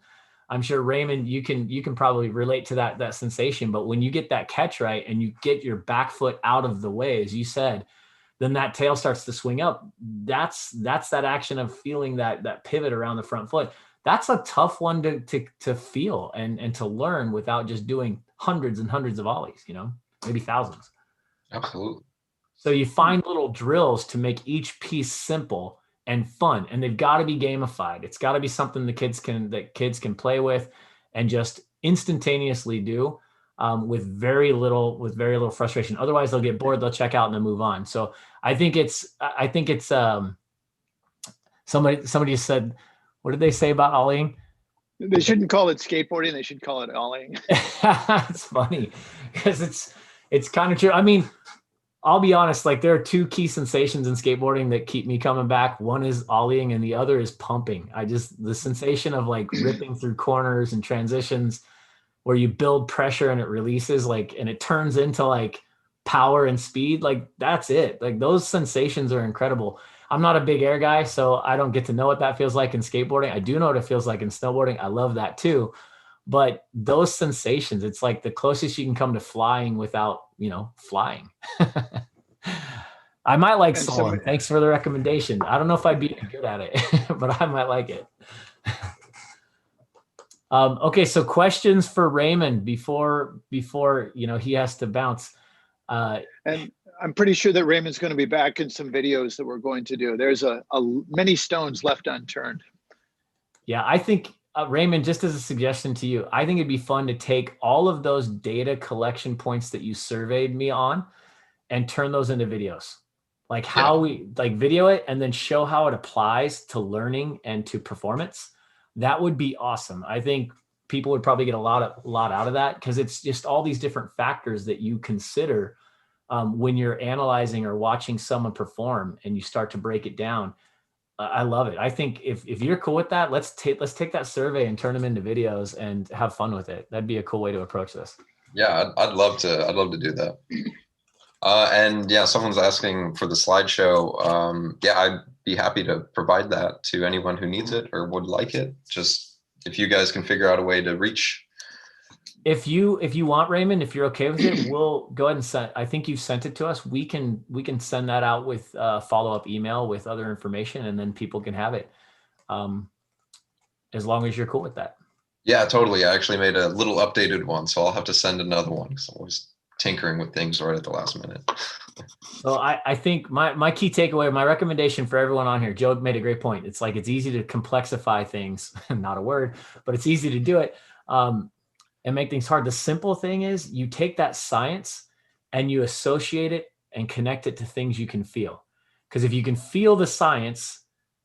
I'm sure, Raymond, you can probably relate to that sensation. But when you get that catch right and you get your back foot out of the way, as you said, then that tail starts to swing up. That's that action of feeling that pivot around the front foot. That's a tough one to feel and to learn without just doing hundreds and hundreds of ollies, maybe thousands. Absolutely. So you find little drills to make each piece simple and fun, and they've got to be gamified. It's got to be something that kids can play with and just instantaneously do with very little frustration. Otherwise, they'll get bored, they'll check out, and then move on. So I think it's somebody said, what did they say about ollieing? They shouldn't call it skateboarding. They should call it ollieing. It's funny because it's kind of true. I mean, I'll be honest, like there are two key sensations in skateboarding that keep me coming back. One is ollieing and the other is pumping. The sensation of like ripping through corners and transitions where you build pressure and it releases and it turns into like power and speed. Like that's it. Like those sensations are incredible. I'm not a big air guy, so I don't get to know what that feels like in skateboarding. I do know what it feels like in snowboarding. I love that too. But those sensations, it's like the closest you can come to flying without, flying. I might like soloing. Thanks for the recommendation. I don't know if I'd be good at it, but I might like it. Okay, so questions for Raymond before he has to bounce. And I'm pretty sure that Raymond's going to be back in some videos that we're going to do. There's many stones left unturned. Yeah, I think Raymond, just as a suggestion to you, I think it'd be fun to take all of those data collection points that you surveyed me on and turn those into videos. Like how we video it and then show how it applies to learning and to performance. That would be awesome. I think people would probably get a lot out of that because it's just all these different factors that you consider when you're analyzing or watching someone perform and you start to break it down. I love it. I think if you're cool with that, let's take that survey and turn them into videos and have fun with it. That'd be a cool way to approach this. Yeah, I'd love to do that. And yeah, someone's asking for the slideshow. Yeah, I'd be happy to provide that to anyone who needs it or would like it. Just if you guys can figure out a way to reach. If you want, Raymond, if you're okay with it, we'll go ahead and send. I think you've sent it to us. We can send that out with a follow-up email with other information, and then people can have it. As long as you're cool with that. Yeah, totally. I actually made a little updated one, so I'll have to send another one because I'm always tinkering with things right at the last minute. So I think my key takeaway, my recommendation for everyone on here, Joe made a great point. It's like it's easy to complexify things, not a word, but it's easy to do it. And make things hard. The simple thing is you take that science and you associate it and connect it to things you can feel. Because if you can feel the science,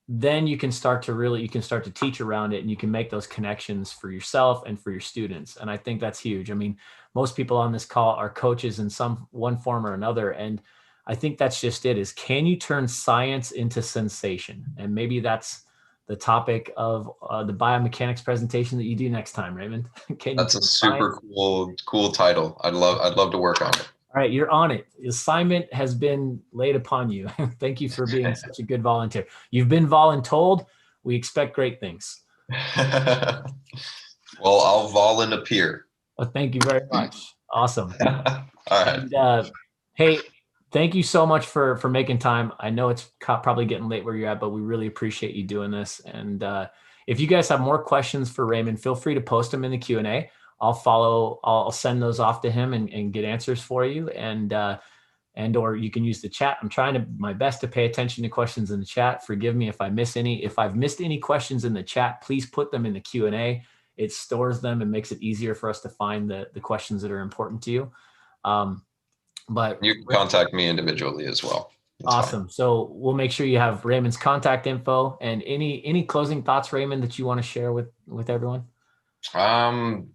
then you can start to teach around it and you can make those connections for yourself and for your students. And I think that's huge. I mean, most people on this call are coaches in one form or another. And I think that's just it, is can you turn science into sensation? And maybe that's the topic of the biomechanics presentation that you do next time, Raymond. That's a super cool title. I'd love to work on it. All right, you're on it. The assignment has been laid upon you. Thank you for being such a good volunteer. You've been voluntold. We expect great things. Well, I'll volunteer. Well, thank you very much. Awesome. All right. And, hey, thank you so much for making time. I know it's probably getting late where you're at, but we really appreciate you doing this. And if you guys have more questions for Raymond, feel free to post them in the Q&A. I'll send those off to him and get answers for you. And or you can use the chat. I'm trying my best to pay attention to questions in the chat. Forgive me if I miss any. If I've missed any questions in the chat, please put them in the Q&A. It stores them and makes it easier for us to find the questions that are important to you. But you can contact me individually as well. That's awesome. Fine. So we'll make sure you have Raymond's contact info and any closing thoughts, Raymond, that you want to share with everyone.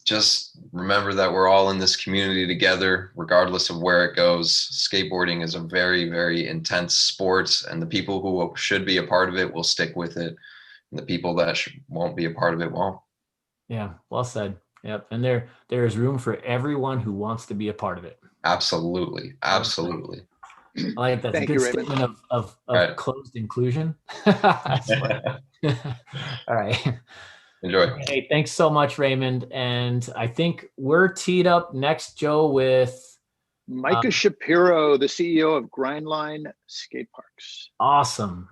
Just remember that we're all in this community together, regardless of where it goes. Skateboarding is a very, very intense sport, and the people who should be a part of it will stick with it, and the people that won't be a part of it won't. Yeah, well said. Yep. And there is room for everyone who wants to be a part of it. Absolutely. Absolutely. I like that. Thank Good you, Raymond. statement of Right. closed inclusion. All right. Enjoy. Hey, thanks so much, Raymond. And I think we're teed up next, Joe, with Micah Shapiro, the CEO of Grindline Skate Parks. awesome.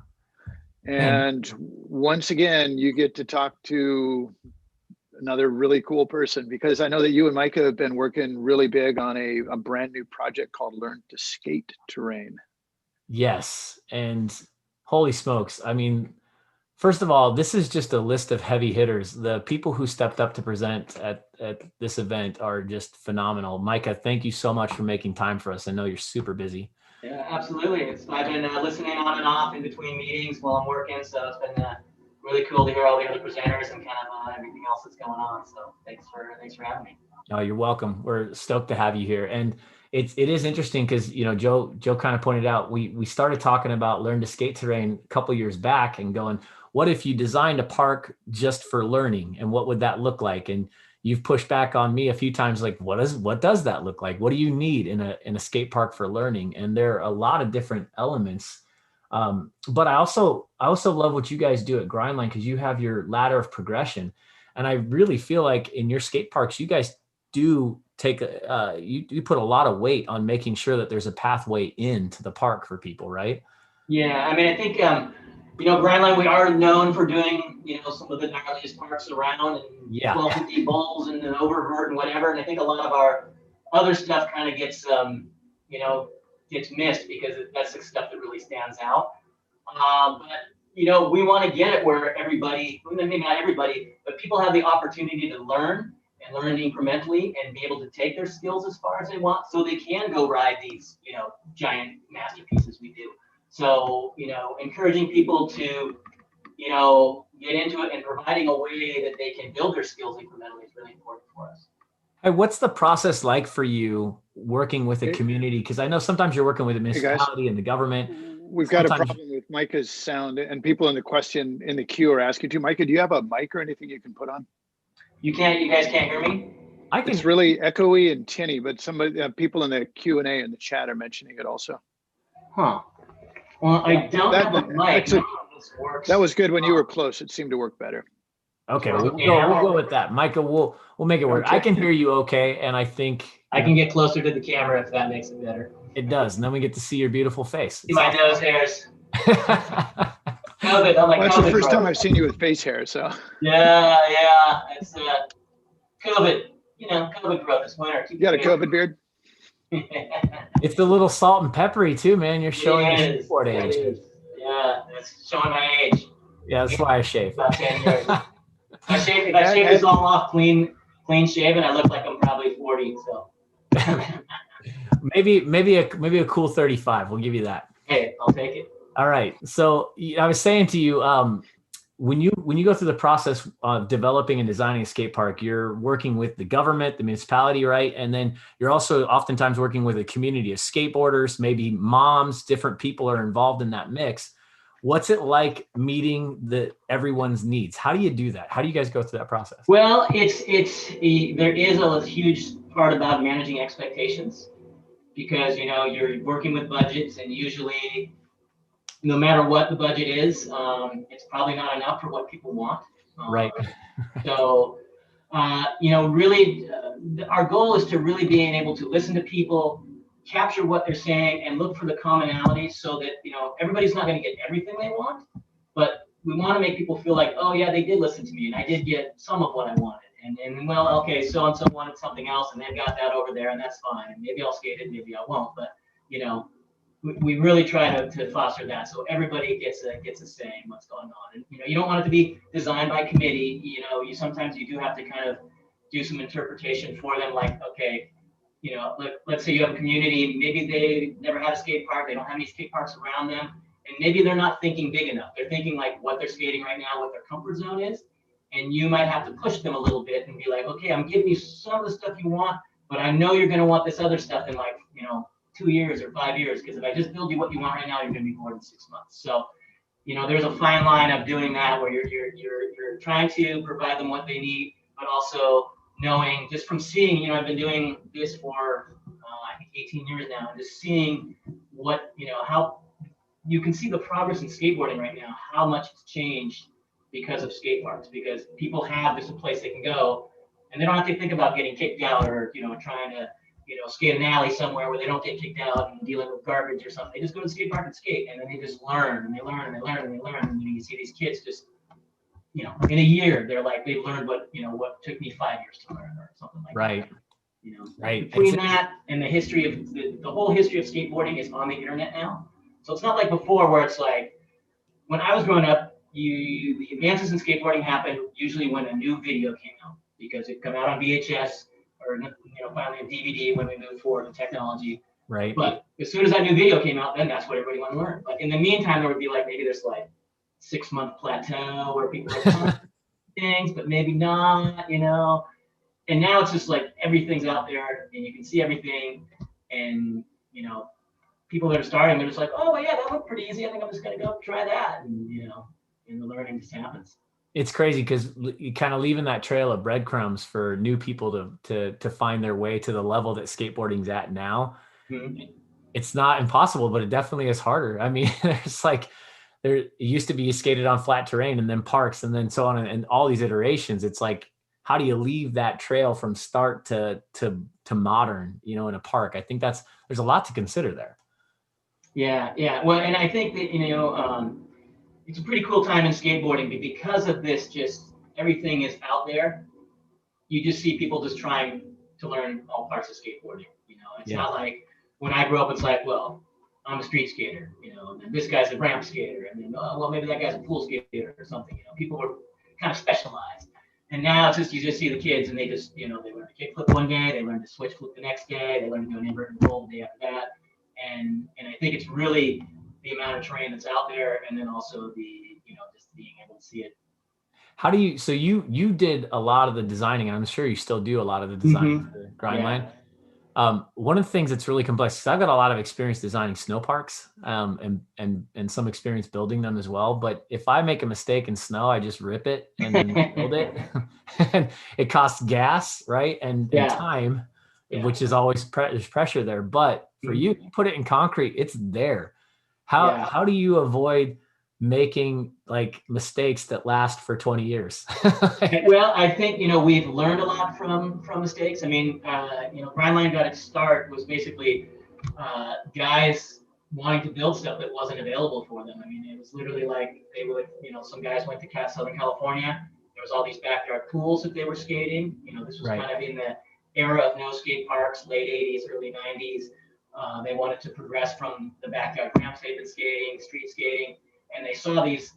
And once again, you get to talk to another really cool person, because I know that you and Micah have been working really big on a brand new project called Learn to Skate Terrain. Yes. And holy smokes. I mean, first of all, this is just a list of heavy hitters. The people who stepped up to present at this event are just phenomenal. Micah, thank you so much for making time for us. I know you're super busy. Yeah, absolutely. I've been listening on and off in between meetings while I'm working, so it's been really cool to hear all the other presenters and kind of everything else that's going on. So thanks for having me. Oh, you're welcome. We're stoked to have you here. And it is interesting because, you know, Joe kind of pointed out, we started talking about Learn to Skate Terrain a couple years back and going, what if you designed a park just for learning, and what would that look like? And you've pushed back on me a few times, like, what does that look like? What do you need in a skate park for learning? And there are a lot of different elements. But I also love what you guys do at Grindline, because you have your ladder of progression. And I really feel like in your skate parks, you guys do take you put a lot of weight on making sure that there's a pathway into the park for people, right? Yeah, I mean, I think you know, Grindline, we are known for doing, you know, some of the gnarliest parks around, and 1250 bowls and an oververt and whatever. And I think a lot of our other stuff kind of gets you know, gets missed because that's the stuff that really stands out. But you know, we want to get it where everybody, maybe not everybody, but people have the opportunity to learn and learn incrementally and be able to take their skills as far as they want, so they can go ride these, you know, giant masterpieces we do. So, you know, encouraging people to, you know, get into it and providing a way that they can build their skills incrementally is really important for us. Hey, what's the process like for you working with a community? Because I know sometimes you're working with a municipality and the government. We've got a problem with Micah's sound, and people in the queue are asking too. Micah, do you have a mic or anything you can put on? You guys can't hear me? It's really echoey and tinny, but people in the Q&A in the chat are mentioning it also. Huh. Well, I don't have a mic. That was good when you were close. It seemed to work better. Okay, we'll go with that. Micah, we'll make it work. Okay. I can hear you okay, and I think I can get closer to the camera if that makes it better. It does, and then we get to see your beautiful face. See my nose hairs. COVID, I'm like, that's COVID the first growth. time I've seen you with face hair, so. Yeah, it's COVID. You know, COVID growth this winter. You got a COVID beard? It's the little salt and peppery too, man. You're showing your skateboard age. Yeah, it's showing my age. Yeah, that's why I shave. About 10 years. If I shave this all off clean shaven, I look like I'm probably 40. So maybe a cool 35. We'll give you that. Hey, I'll take it. All right. So I was saying to you, when you go through the process of developing and designing a skate park, you're working with the government, the municipality, right? And then you're also oftentimes working with a community of skateboarders, maybe moms, different people are involved in that mix. What's it like meeting everyone's needs? How do you do that? How do you guys go through that process? Well, there is a huge part about managing expectations, because, you know, you're working with budgets, and usually no matter what the budget is, it's probably not enough for what people want. Right. So, you know, really, our goal is to really being able to listen to people, capture what they're saying, and look for the commonalities, so that, you know, everybody's not going to get everything they want, but we want to make people feel like, oh yeah, they did listen to me, and I did get some of what I wanted. And well, okay, so-and-so wanted something else, and they've got that over there, and that's fine. And maybe I'll skate it, maybe I won't, but, you know, we really try to foster that, so everybody gets a say in what's going on. And, you know, you don't want it to be designed by committee. You know, sometimes you do have to kind of do some interpretation for them, like, okay, you know, let's say you have a community, maybe they never had a skate park, they don't have any skate parks around them, and maybe they're not thinking big enough. They're thinking like what they're skating right now, what their comfort zone is, and you might have to push them a little bit and be like, okay, I'm giving you some of the stuff you want, but I know you're going to want this other stuff in, like, you know, 2 years or 5 years, because if I just build you what you want right now, you're going to be more than 6 months. So, you know, there's a fine line of doing that, where you're trying to provide them what they need, but also knowing, just from seeing, you know, I've been doing this for I think 18 years now, and just seeing what, how you can see the progress in skateboarding right now, how much it's changed because of skate parks, because people have this place they can go and they don't have to think about getting kicked out or, trying to, skate an alley somewhere where they don't get kicked out and dealing with garbage or something. They just go to the skate park and skate, and then they just learn and they learn and they learn and they learn. And you see these kids just, in a year, they're like, they've learned what took me 5 years to learn or something like that. Right. Between that and the history of the whole history of skateboarding is on the internet now. So it's not like before where it's like, when I was growing up, the advances in skateboarding happened usually when a new video came out, because it come out on VHS or finally on DVD when we moved forward in technology. Right. But as soon as that new video came out, then that's what everybody wanted to learn. But in the meantime, there would be like maybe this like 6-month plateau where people are things, but maybe not, And now it's just like everything's out there and you can see everything, and people that are starting, they're just like, oh yeah, that looked pretty easy. I think I'm just gonna go try that, and and the learning just happens. It's crazy because you kind of leaving that trail of breadcrumbs for new people to find their way to the level that skateboarding's at now. Mm-hmm. It's not impossible, but it definitely is harder. I mean, it used to be you skated on flat terrain and then parks and then so on, and all these iterations. It's like, how do you leave that trail from start to modern, in a park? I think there's a lot to consider there. Yeah. Well, and I think that, it's a pretty cool time in skateboarding, but because of this, just everything is out there. You just see people just trying to learn all parts of skateboarding. It's not like when I grew up, it's like, well, I'm a street skater, and this guy's a ramp skater, and then, well, maybe that guy's a pool skater or something. People were kind of specialized. And now it's just, you just see the kids and they just, they learn to kickflip one day, they learn to switch flip the next day, they learn to do an inverted roll the day after that. And I think it's really the amount of terrain that's out there, and then also the, just being able to see it. How do you, so you did a lot of the designing, and I'm sure you still do a lot of the designing for the Grindline. One of the things that's really complex, because I've got a lot of experience designing snow parks, and some experience building them as well. But if I make a mistake in snow, I just rip it and then build it. And it costs gas, right? And time, which is always there's pressure there. But for you put it in concrete, it's there. How do you avoid making like mistakes that last for 20 years? Well, I think, we've learned a lot from mistakes. I mean, Grindline got its start was basically guys wanting to build stuff that wasn't available for them. I mean, it was literally like they would, some guys went to Southern California. There was all these backyard pools that they were skating. This was kind of in the era of no skate parks, late 80s, early 90s. They wanted to progress from the backyard ramps they'd been skating, street skating. And they saw these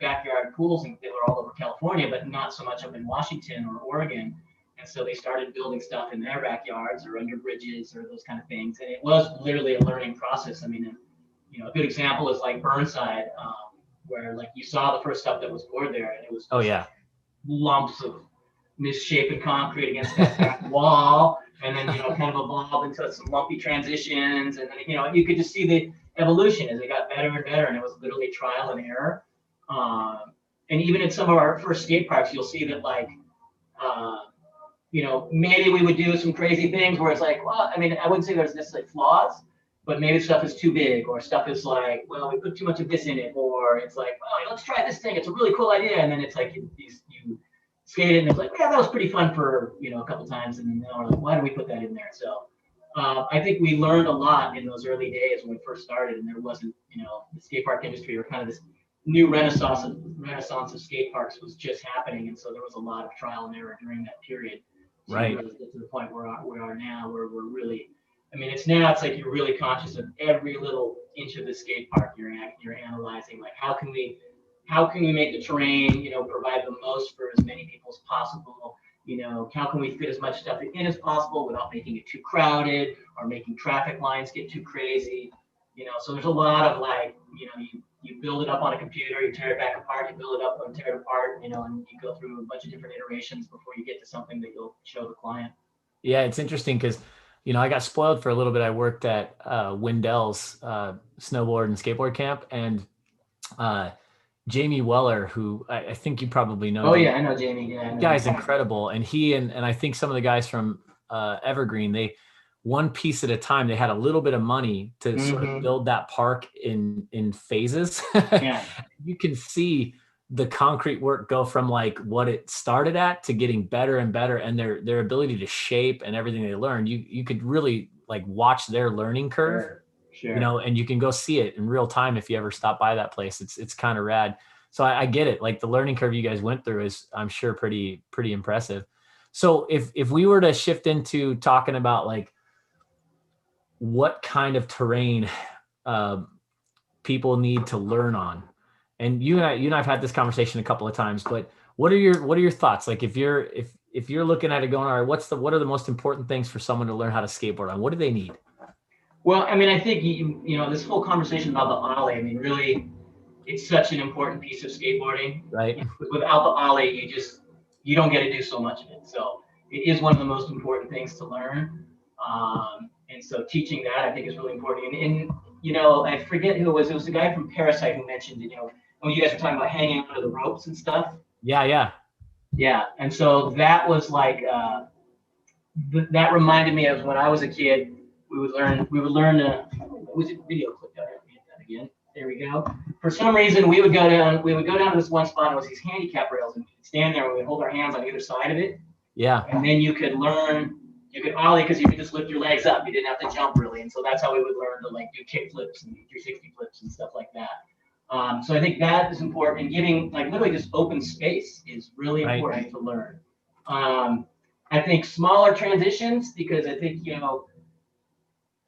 backyard pools, and they were all over California, but not so much up in Washington or Oregon. And so they started building stuff in their backyards or under bridges or those kind of things. And it was literally a learning process. I mean, a good example is like Burnside, where like you saw the first stuff that was poured there, and it was lumps of misshapen concrete against that back wall, and then kind of evolved into some lumpy transitions, and then you could just see the evolution as it got better and better, and it was literally trial and error. And even in some of our first skate parks, you'll see that like, maybe we would do some crazy things where it's like, well, I mean, I wouldn't say there's necessarily flaws, but maybe stuff is too big, or stuff is like, well, we put too much of this in it, or it's like, well, let's try this thing. It's a really cool idea, and then it's like you skate it, and it's like, yeah, that was pretty fun for a couple times, and then we're like, why did we put that in there? So. I think we learned a lot in those early days when we first started, and there wasn't, the skate park industry or kind of this new renaissance of skate parks was just happening, and so there was a lot of trial and error during that period. So right. To get to the point where we are now, where we're really, I mean, it's like you're really conscious of every little inch of the skate park. You're analyzing like how can we make the terrain, provide the most for as many people as possible. How can we fit as much stuff in as possible without making it too crowded or making traffic lines get too crazy? So there's a lot of like, you build it up on a computer, you tear it back apart, you build it up and tear it apart, and you go through a bunch of different iterations before you get to something that you'll show the client. Yeah, it's interesting because, I got spoiled for a little bit. I worked at Wendell's snowboard and skateboard camp, and Jamie Weller, who I think you probably know. Oh yeah, I know Jamie. Yeah, the guy's incredible, and he and I think some of the guys from Evergreen, one piece at a time. They had a little bit of money to sort of build that park in phases. Yeah. You can see the concrete work go from like what it started at to getting better and better, and their ability to shape and everything they learned. You could really like watch their learning curve, Sure. you know, and you can go see it in real time if you ever stop by that place. It's kind of rad. So I get it. Like the learning curve you guys went through is, I'm sure, pretty impressive. So if we were to shift into talking about like what kind of terrain people need to learn on, and you and I've had this conversation a couple of times, but what are your thoughts? Like if you're looking at it going, all right, what are the most important things for someone to learn how to skateboard on? What do they need? Well, I mean, I think, you know, this whole conversation about the ollie, I mean, really, it's such an important piece of skateboarding. Right. Without the ollie, you don't get to do so much of it. So it is one of the most important things to learn. And so teaching that, I think, is really important. And you know, I forget who it was the guy from Pearcy who mentioned it, you know, when you guys were talking about hanging under the ropes and stuff. Yeah. And so that was like, that reminded me of when I was a kid. We would learn. Was it video clip? Let me hit that again. There we go. For some reason, we would go down to this one spot. And it was these handicap rails, and we'd stand there and we'd hold our hands on either side of it. Yeah. And then you could ollie because you could just lift your legs up. You didn't have to jump really. And so that's how we would learn to like do kick flips and 360 flips and stuff like that. So I think that is important. And giving like literally just open space is really important to learn. I think smaller transitions, because I think, you know,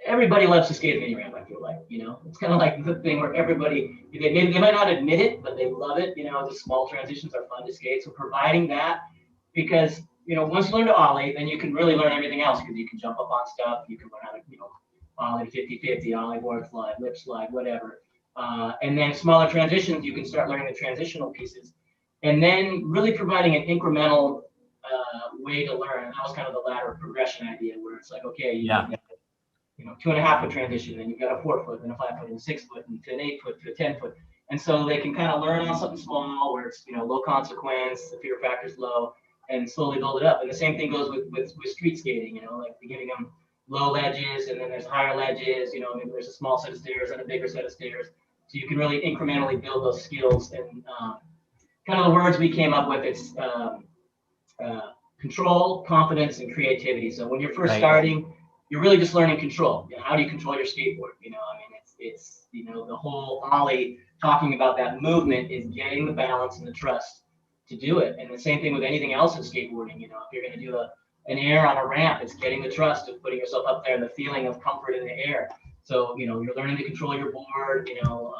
everybody loves to skate a mini ramp, I feel like, you know, it's kind of like the thing where everybody, they might not admit it, but they love it. You know, the small transitions are fun to skate. So providing that, because, you know, once you learn to ollie, then you can really learn everything else, because you can jump up on stuff. You can learn how to, you know, ollie 50-50, ollie board slide, lip slide, whatever. And then smaller transitions, you can start learning the transitional pieces. And then really providing an incremental way to learn. And that was kind of the ladder progression idea, where it's like, okay, you got, you know, 2.5 foot transition, then you've got a 4 foot, then a 5 foot, and a 6 foot, and an 8 foot to a 10 foot. And so they can kind of learn on something small where it's, you know, low consequence, the fear factor is low, and slowly build it up. And the same thing goes with street skating, you know, like giving them low ledges, and then there's higher ledges, you know, maybe there's a small set of stairs and a bigger set of stairs. So you can really incrementally build those skills. And kind of the words we came up with, it's control, confidence, and creativity. So when you're first starting, you're really just learning control. You know, how do you control your skateboard? You know, I mean, it's you know, the whole ollie, talking about that movement is getting the balance and the trust to do it. And the same thing with anything else in skateboarding. You know, if you're going to do an air on a ramp, it's getting the trust of putting yourself up there and the feeling of comfort in the air. So, you know, you're learning to control your board, you know,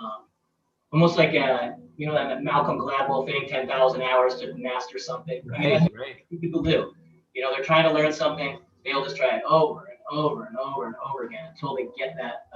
almost like, you know, that Malcolm Gladwell thing, 10,000 hours to master something. I mean, that's what people do. You know, they're trying to learn something, they'll just try it over and over and over and over again until they get that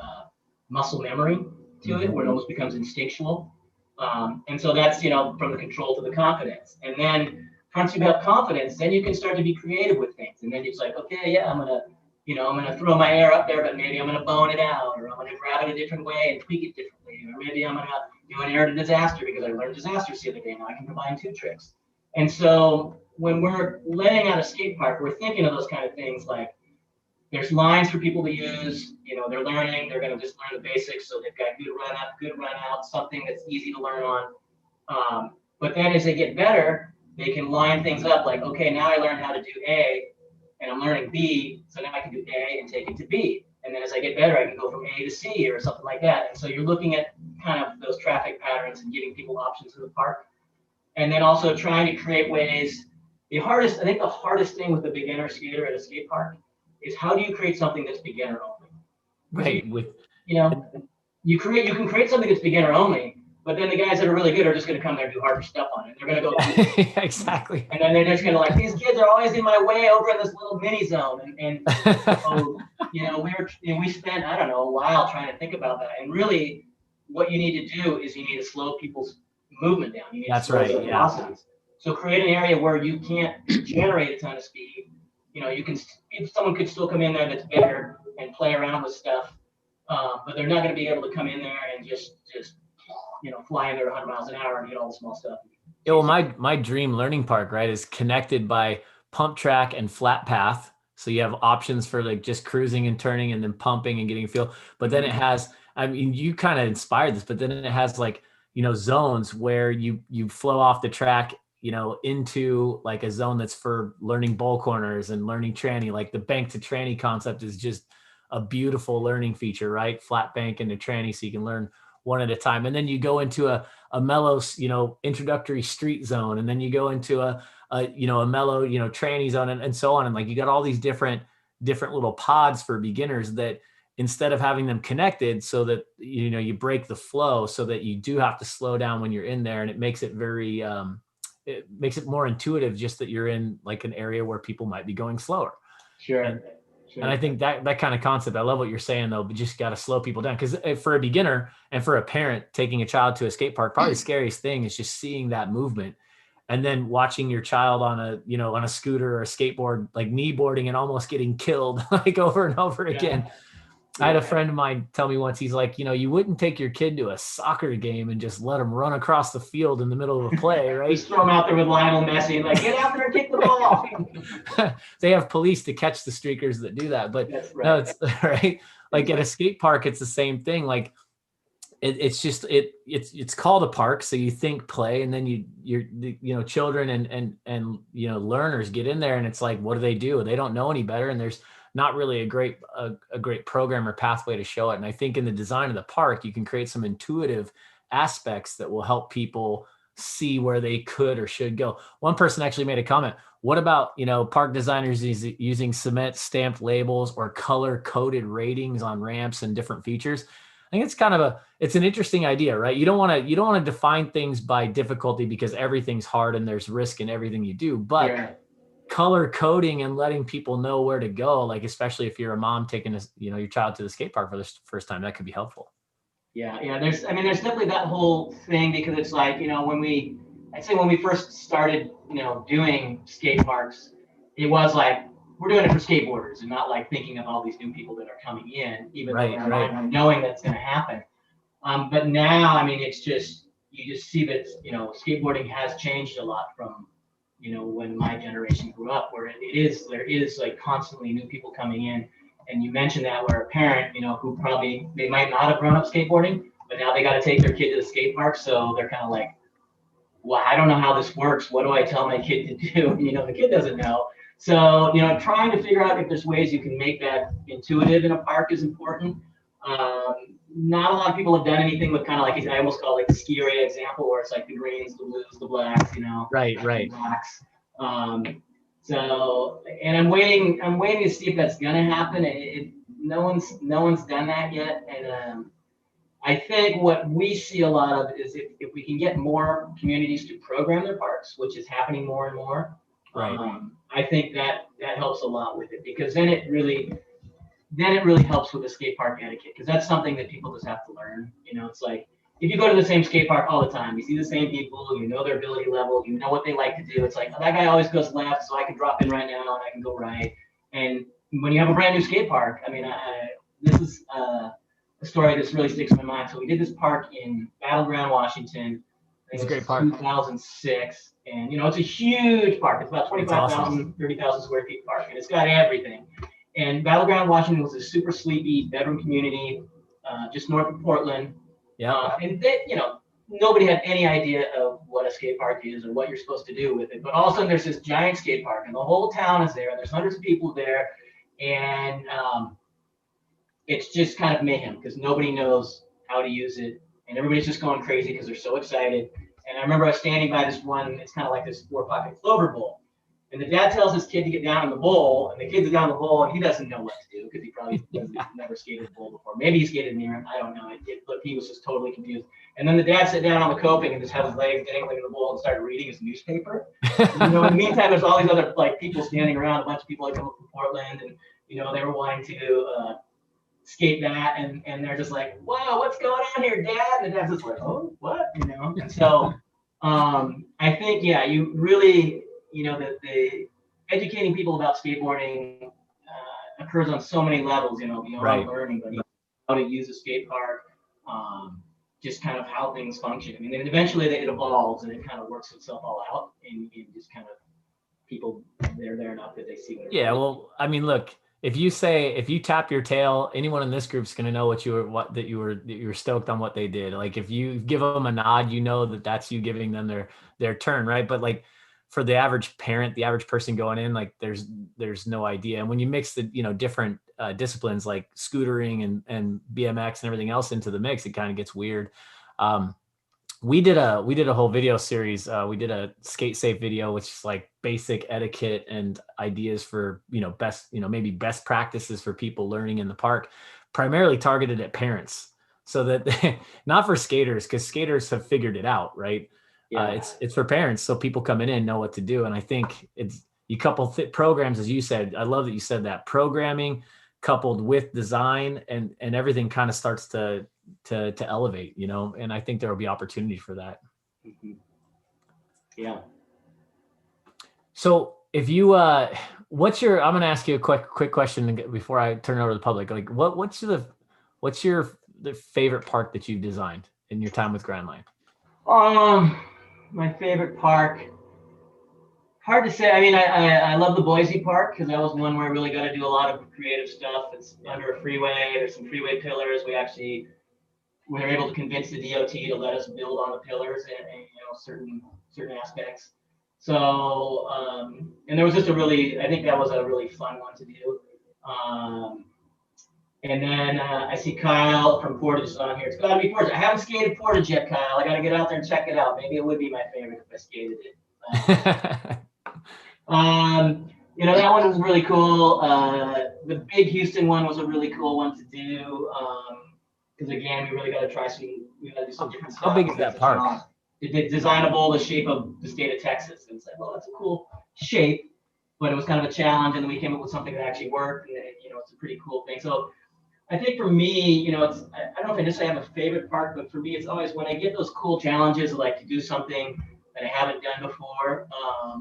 muscle memory to it, where it almost becomes instinctual. And so that's, you know, from the control to the confidence. And then once you have confidence, then you can start to be creative with things. And then it's like, okay, yeah, I'm gonna throw my air up there, but maybe I'm gonna bone it out, or I'm gonna grab it a different way and tweak it differently, or maybe I'm gonna do an air to disaster because I learned disasters the other day. Now I can combine 2 tricks. And so when we're laying out a skate park, we're thinking of those kind of things, like there's lines for people to use. You know, they're learning, they're gonna just learn the basics, so they've got good run up, good run out, something that's easy to learn on. But then as they get better, they can line things up like, okay, now I learned how to do A, and I'm learning B, so now I can do A and take it to B. And then as I get better, I can go from A to C or something like that. And so you're looking at kind of those traffic patterns and giving people options in the park. And then also trying to create ways. I think the hardest thing with the beginner skater at a skate park is, how do you create something that's beginner only? Right. You know, you can create something that's beginner only, but then the guys that are really good are just going to come there and do harder stuff on it. They're going to go exactly. And then they're just going to like, these kids are always in my way over in this little mini zone. And so, you know, we spent, I don't know, a while trying to think about that. And really, what you need to do is you need to slow people's movement down. You need to slow their velocities. So create an area where you can't generate a ton of speed. You know, if someone could still come in there that's better and play around with stuff, but they're not going to be able to come in there and just you know, fly in there 100 miles an hour and get all the small stuff. Yeah, well, my dream learning park, right, is connected by pump track and flat path So you have options for like just cruising and turning and then pumping and getting a feel. But then it has, I mean, you kind of inspired this, but then it has like, you know, zones where you flow off the track, you know, into like a zone that's for learning bowl corners and learning tranny. Like the bank to tranny concept is just a beautiful learning feature, right? Flat bank into tranny, so you can learn one at a time. And then you go into a mellow, you know, introductory street zone. And then you go into a you know, a mellow, you know, tranny zone and so on. And like, you got all these different little pods for beginners that instead of having them connected so that, you know, you break the flow so that you do have to slow down when you're in there. And it makes it very, it makes it more intuitive just that you're in like an area where people might be going slower. Sure. And I think that kind of concept, I love what you're saying though, but just got to slow people down. Because for a beginner and for a parent taking a child to a skate park, probably the scariest thing is just seeing that movement. And then watching your child on a, you know, on a scooter or a skateboard, like kneeboarding and almost getting killed like over and over again. I had a friend of mine tell me once, he's like, you know, you wouldn't take your kid to a soccer game and just let him run across the field in the middle of a play, right? Just throw him out there with Lionel Messi, like, get out there and kick the ball. They have police to catch the streakers that do that. But That's right. no, it's right. Like at a skate park, it's the same thing. Like it's just, it's called a park. So you think play, and then you know, children and, you know, learners get in there and it's like, what do? They don't know any better. And there's not really a great program or pathway to show it. And I think in the design of the park, you can create some intuitive aspects that will help people see where they could or should go. One person actually made a comment. What about, you know, park designers using cement stamped labels or color coded ratings on ramps and different features? I think it's kind of it's an interesting idea, right? You don't want to define things by difficulty because everything's hard and there's risk in everything you do, but color coding and letting people know where to go, like especially if you're a mom taking your child to the skate park for the first time, that could be helpful. Yeah. There's definitely that whole thing, because it's like, you know, when we first started, you know, doing skate parks, it was like, we're doing it for skateboarders and not like thinking of all these new people that are coming in, even though knowing that's going to happen. But now, I mean, it's just, you just see that, you know, skateboarding has changed a lot from, you know, when my generation grew up, where there is like constantly new people coming in. And you mentioned that, where a parent, you know, who probably, they might not have grown up skateboarding, but now they got to take their kid to the skate park. So they're kind of like, well, I don't know how this works. What do I tell my kid to do? You know, the kid doesn't know. So, you know, trying to figure out if there's ways you can make that intuitive in a park is important. Not a lot of people have done anything with kind of like, I almost call it like the ski area example, where it's like the greens, the blues, the blacks, you know. Right. Blacks. So, and I'm waiting to see if that's gonna happen. No one's done that yet. And I think what we see a lot of is if we can get more communities to program their parks, which is happening more and more. Right. I think that helps a lot with it, because then it really helps with the skate park etiquette, because that's something that people just have to learn. You know, it's like, if you go to the same skate park all the time, you see the same people, you know their ability level, you know what they like to do. It's like, oh, that guy always goes left, so I can drop in right now and I can go right. And when you have a brand new skate park, I mean, this is a story that really sticks in my mind. So we did this park in Battleground, Washington. It's a great park. 2006. And, you know, it's a huge park. It's about 25,000, 30,000 square feet park, and it's got everything. And Battleground, Washington was a super sleepy bedroom community just north of Portland. Yeah. And they, you know, nobody had any idea of what a skate park is or what you're supposed to do with it. But all of a sudden there's this giant skate park and the whole town is there. There's hundreds of people there. And it's just kind of mayhem because nobody knows how to use it. And everybody's just going crazy because they're so excited. And I remember I was standing by this one, it's kind of like this 4-pocket clover bowl. And the dad tells his kid to get down in the bowl, and the kid's down the bowl, and he doesn't know what to do because he probably never skated the bowl before. Maybe he skated near him, I don't know. But he was just totally confused. And then the dad sat down on the coping and just had his legs dangling in the bowl and started reading his newspaper. You know, in the meantime, there's all these other like people standing around, a bunch of people that come up from Portland, and you know, they were wanting to skate that, and they're just like, "Wow, what's going on here, Dad?" And the dad's just like, "Oh, what?" You know. And so, I think, yeah, you really, you know, the educating people about skateboarding occurs on so many levels, you know, beyond learning, but how to use a skate park, just kind of how things function. I mean, then eventually it evolves and it kind of works itself all out, and you just kind of people they're there enough that they see what. Yeah, well, I mean, look, if you tap your tail, anyone in this group's going to know that you were stoked on what they did. Like if you give them a nod, you know that that's you giving them their turn, right? But like for the average parent, the average person going in, like there's no idea. And when you mix the different disciplines like scootering and BMX and everything else into the mix, it kind of gets weird. We did a whole video series. We did a skate safe video, which is like basic etiquette and ideas for, maybe best practices for people learning in the park, primarily targeted at parents. So that not for skaters, because skaters have figured it out, right? Yeah. It's for parents. So people coming in know what to do. And I think you couple programs, as you said. I love that you said that, programming coupled with design and everything kind of starts to elevate, and I think there will be opportunity for that. Mm-hmm. Yeah. So if you, I'm going to ask you a quick question before I turn it over to the public. Like what's the favorite park that you've designed in your time with Grandline? My favorite park, hard to say. I mean, I love the Boise Park because that was one where I really got to do a lot of creative stuff. It's under a freeway. There's some freeway pillars. We were able to convince the DOT to let us build on the pillars and certain aspects. So and there was just I think that was a really fun one to do. And then I see Kyle from Portage on here. It's got to be Portage. I haven't skated Portage yet, Kyle. I got to get out there and check it out. Maybe it would be my favorite if I skated it. That one was really cool. The big Houston one was a really cool one to do. Because again, we really got to we got to do some different stuff. How big is that park? It's designable the shape of the state of Texas. And it's like, well, that's a cool shape, but it was kind of a challenge. And then we came up with something that actually worked. And it's a pretty cool thing. So I think for me, I don't know if I necessarily have a favorite park, but for me, it's always when I get those cool challenges, like to do something that I haven't done before,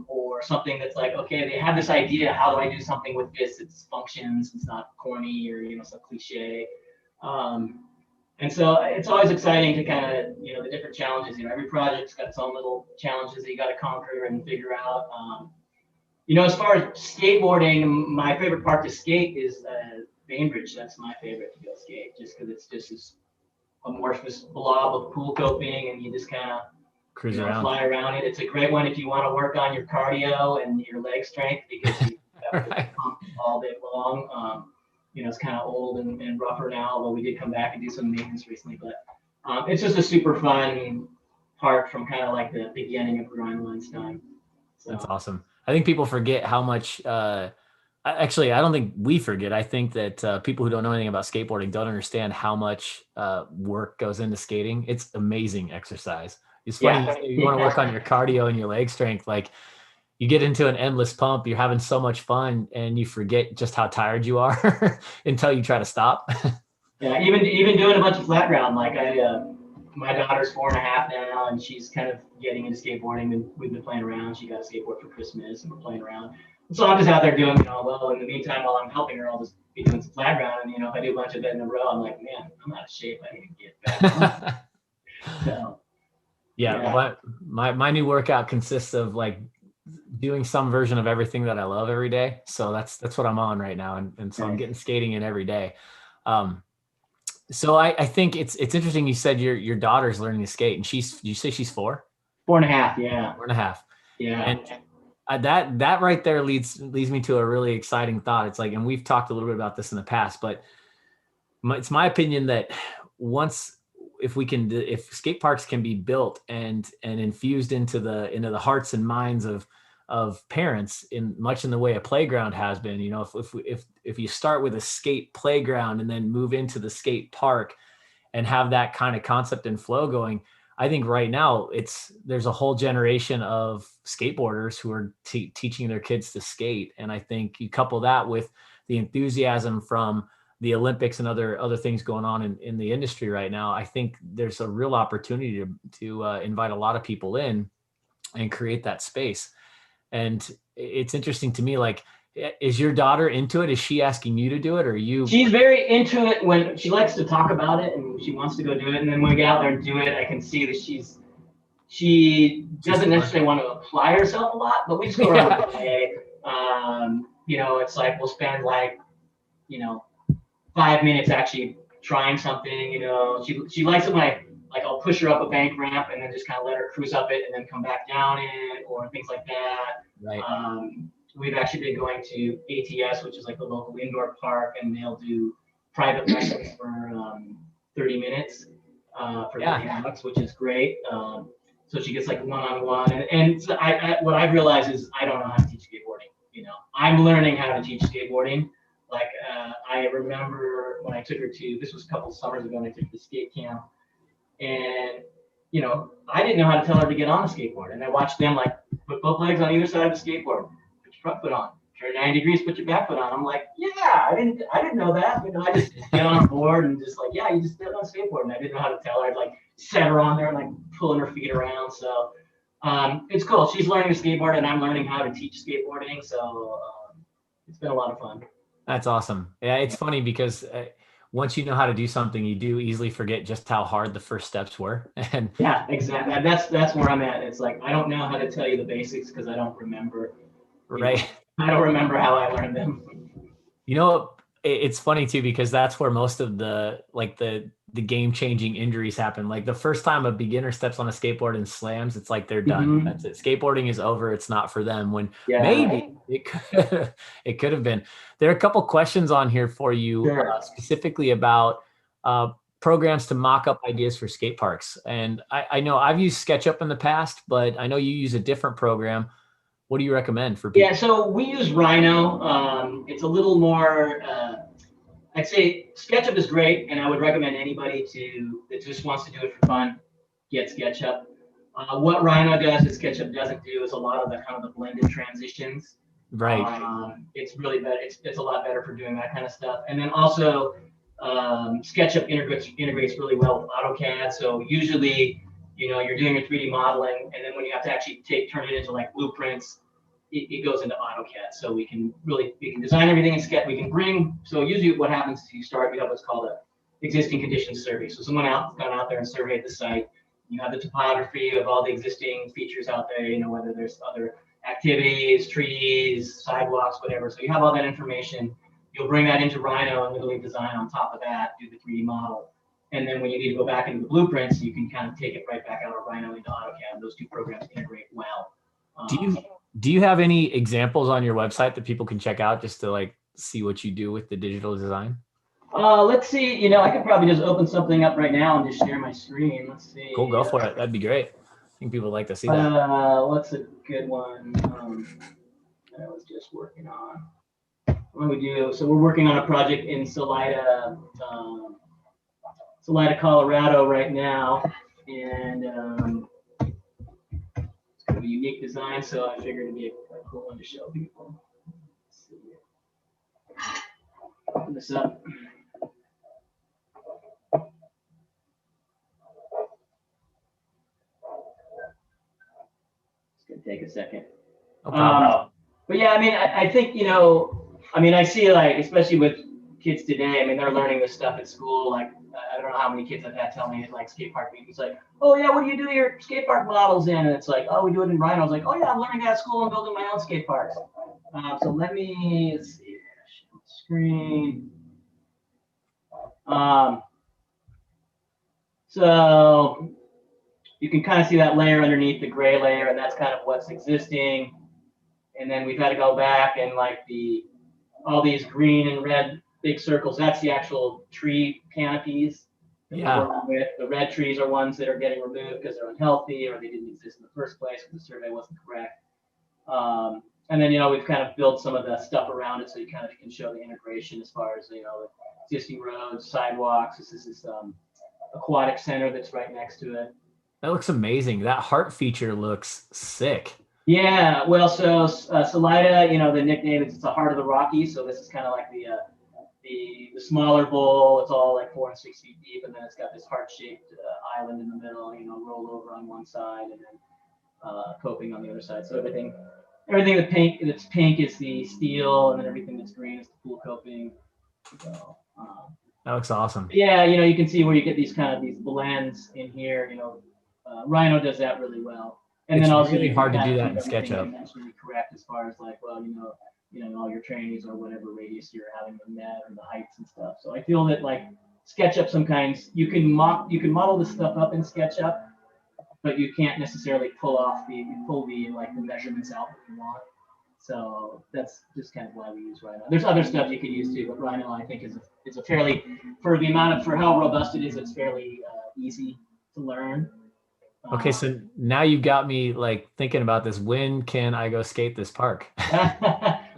or something that's like, okay, they have this idea, how do I do something with this? It functions, it's not corny or some cliche. And so it's always exciting to kind of, the different challenges. Every project's got its own little challenges that you got to conquer and figure out. As far as skateboarding, my favorite park to skate is Bainbridge. That's my favorite to go skate, just because it's just this amorphous blob of pool coping, and you just kind of cruise around, fly around it. It's a great one if you want to work on your cardio and your leg strength, because you have to pump all day long. It's kind of old and rougher now, although we did come back and do some maintenance recently. But it's just a super fun park from kind of like the beginning of Grindline's time. So. That's awesome. I think people forget how much. Actually, I don't think we forget. I think that people who don't know anything about skateboarding don't understand how much work goes into skating. It's amazing exercise. It's funny you want to work on your cardio and your leg strength. Like you get into an endless pump, you're having so much fun, and you forget just how tired you are until you try to stop. Yeah, even doing a bunch of flat ground. Like my daughter's 4.5 now, and she's kind of getting into skateboarding, and we've been playing around. She got a skateboard for Christmas, and we're playing around. So I'm just out there doing, well, in the meantime, while I'm helping her, I'll just be doing some flat ground. And, if I do a bunch of it in a row, I'm like, man, I'm out of shape. I need to get back. So, yeah. My new workout consists of like doing some version of everything that I love every day. So that's what I'm on right now. And so I'm getting skating in every day. So I think it's interesting. You said your daughter's learning to skate, and you say she's 4? 4.5. Yeah. 4.5. Yeah. And that right there leads me to a really exciting thought. It's like, and we've talked a little bit about this in the past, but it's my opinion that if skate parks can be built and infused into the hearts and minds of parents much in the way a playground has been, if you start with a skate playground and then move into the skate park and have that kind of concept and flow going, I think right now there's a whole generation of skateboarders who are teaching their kids to skate. And I think you couple that with the enthusiasm from the Olympics and other things going on in the industry right now. I think there's a real opportunity to invite a lot of people in and create that space. And it's interesting to me, like, is your daughter into it? Is she asking you to do it, or are you? She's very into it when she likes to talk about it and she wants to go do it. And then when we get out there and do it, I can see that she's She doesn't necessarily want to apply herself a lot, but we just go around the day. You know, it's like we'll spend like, you know, 5 minutes actually trying something. You know, she likes it when like I'll push her up a bank ramp and then just kind of let her cruise up it and then come back down it or things like that. Right. We've actually been going to ATS, which is like the local indoor park, and they'll do private lessons for 30 minutes for $30, which is great. So she gets like one-on-one, and so what I've realized is I don't know how to teach skateboarding. You know, I'm learning how to teach skateboarding. Like I remember when I took her to, this was a couple of summers ago, and I took her to skate camp, and you know, I didn't know how to tell her to get on a skateboard, and I watched them like put both legs on either side of the skateboard, put your front foot on, turn 90 degrees, put your back foot on. I'm like, yeah, I didn't know that. You know, I just get on board and just like, yeah, you just get on a skateboard, and I didn't know how to tell her. I'd like set her on there and like pulling her feet around. So it's cool. She's learning to skateboard, and I'm learning how to teach skateboarding. So it's been a lot of fun. That's awesome. Yeah, it's funny because once you know how to do something, you do easily forget just how hard the first steps were. And yeah, exactly. That's where I'm at. It's like I don't know how to tell you the basics because I don't remember. Right. I don't remember how I learned them. You know, it's funny too because that's where most of the game-changing injuries happen. Like the first time a beginner steps on a skateboard and slams, it's like they're done. That's it. Skateboarding is over. It's not for them. When maybe it could have been. There are a couple questions on here for you, specifically about programs to mock up ideas for skate parks. And I know I've used SketchUp in the past, but I know you use a different program. What do you recommend for people? Yeah, so we use Rhino. It's a little more, I'd say SketchUp is great, and I would recommend anybody that just wants to do it for fun, get SketchUp. What Rhino does that SketchUp doesn't do is a lot of the kind of the blended transitions. Right. It's really better. It's a lot better for doing that kind of stuff. And then also SketchUp integrates really well with AutoCAD. So usually, you know, you're doing your 3D modeling, and then when you have to actually turn it into like blueprints, it goes into AutoCAD. So we can design everything in Sketch. We can bring, so usually what happens is you have what's called a existing conditions survey. So someone gone out there and surveyed the site. You have the topography of all the existing features out there, you know, whether there's other activities, trees, sidewalks, whatever. So you have all that information. You'll bring that into Rhino and literally design on top of that, do the 3D model. And then when you need to go back into the blueprints, you can kind of take it right back out of Rhino into AutoCAD. Those two programs integrate well. Do you have any examples on your website that people can check out just to like see what you do with the digital design? Let's see. You know, I could probably just open something up right now and just share my screen. Let's see. Cool, go for it. That'd be great. I think people would like to see that. What's a good one that I was just working on? What do we do? So we're working on a project in Salida, Colorado right now, and it's kind of a unique design, so I figured it'd be a cool one to show people. Let's see. Open this up. It's gonna take a second. No problem. But yeah, I mean, I think, you know, I mean, I see like, especially with kids today, I mean, they're learning this stuff at school. Like, I don't know how many kids I've had tell me at like skate park meetings, like, oh yeah, what do you do your skate park models in? And it's like, oh, we do it in Rhino. I was like, oh yeah, I'm learning that at school and building my own skate parks. So let's see, share screen. So you can kind of see that layer underneath the gray layer, and that's kind of what's existing. And then we've had to go back and like all these green and red big circles, that's the actual tree canopies that we're working with. The red trees are ones that are getting removed because they're unhealthy or they didn't exist in the first place because the survey wasn't correct. And then, you know, we've kind of built some of the stuff around it so you kind of can show the integration as far as, you know, the existing roads, sidewalks. This is this aquatic center that's right next to it. That looks amazing. That heart feature looks sick. Yeah, well, so Salida, you know, the nickname is it's the heart of the Rockies. So this is kind of like the smaller bowl. It's all like 4 and 6 feet deep, and then it's got this heart-shaped island in the middle. You know, roll over on one side, and then coping on the other side. So everything that's pink is the steel, and then everything that's green is the pool coping. So that looks awesome. Yeah, you know, you can see where you get these blends in here. You know, Rhino does that really well. And It's then also really you hard to kind do of that keep in everything SketchUp. dimensionally correct as far as like, well, all your trainings or whatever radius you're having them at or the heights and stuff. So I feel that like SketchUp sometimes you can model this stuff up in SketchUp, but you can't necessarily pull the like the measurements out that you want. So that's just kind of why we use Rhino. There's other stuff you can use too, but Rhino I think is a fairly, for how robust it is, it's fairly easy to learn. Okay, so now you've got me like thinking about this. When can I go skate this park?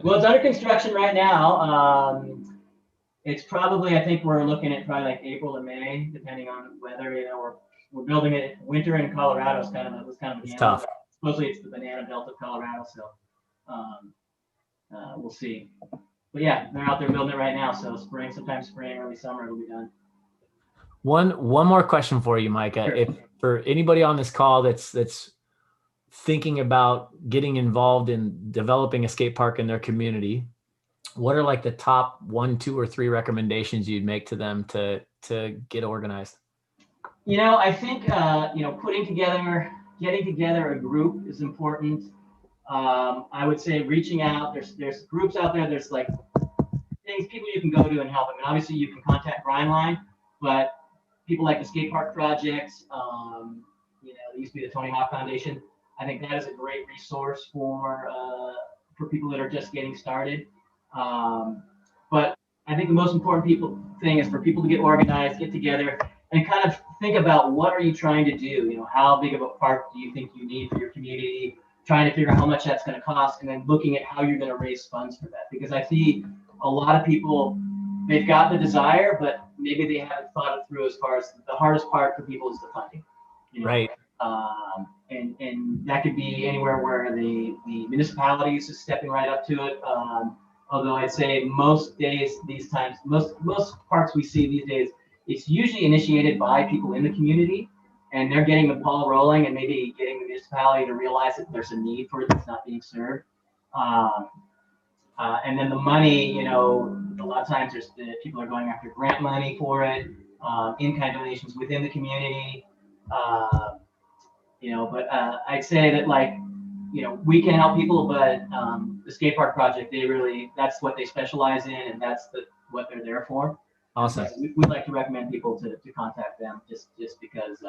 Well, it's under construction right now. It's probably, I think we're looking at probably like April to May, depending on weather. We're building it. Winter in Colorado was kind of It's tough. Supposedly it's the banana belt of Colorado, so we'll see. But yeah, they're out there building it right now. So sometime spring, early summer, it'll be done. One more question for you, Micah. Sure. If for anybody on this call that's thinking about getting involved in developing a skate park in their community, what are like the top 1, 2, or 3 recommendations you'd make to them to get organized? I think getting together a group is important. I would say reaching out. There's groups out there. There's like people you can go to and help. I mean, obviously you can contact Grindline, but people like the Skate Park Projects, they used to be the Tony Hawk Foundation. I think that is a great resource for people that are just getting started. But I think the most important thing is for people to get organized, get together, and kind of think about what are you trying to do? How big of a park do you think you need for your community? Trying to figure out how much that's going to cost, and then looking at how you're going to raise funds for that. Because I see a lot of people, they've got the desire, but maybe they haven't thought it through as far as the hardest part for people is the funding. Right. And that could be anywhere where the municipalities is stepping right up to it. Although I'd say most days, these times, most parks we see these days, it's usually initiated by people in the community, and they're getting the ball rolling and maybe getting the municipality to realize that there's a need for it that's not being served. And then the money, a lot of times people are going after grant money for it, in-kind donations within the community. But I'd say that we can help people, but the skate park project, that's what they specialize in, and that's what they're there for. Awesome. So we'd like to recommend people to contact them just because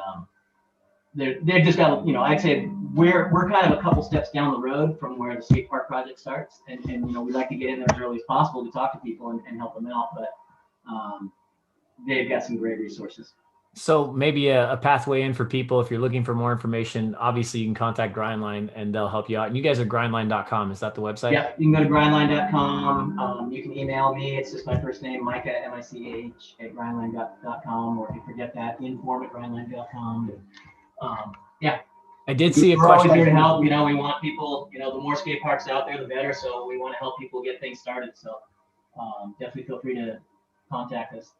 they've just got, I'd say we're kind of a couple steps down the road from where the skate park project starts, and we'd like to get in there as early as possible to talk to people and help them out, but they've got some great resources. So maybe a pathway in for people, if you're looking for more information, obviously you can contact Grindline and they'll help you out. And you guys are grindline.com. Is that the website? Yeah, you can go to grindline.com. You can email me. It's just my first name, Micah, M-I-C-H, at grindline.com. Or if you forget that, inform@grindline.com. Yeah. I did see a We're question. always here to help. We want people, the more skate parks out there, the better. So we want to help people get things started. So definitely feel free to contact us.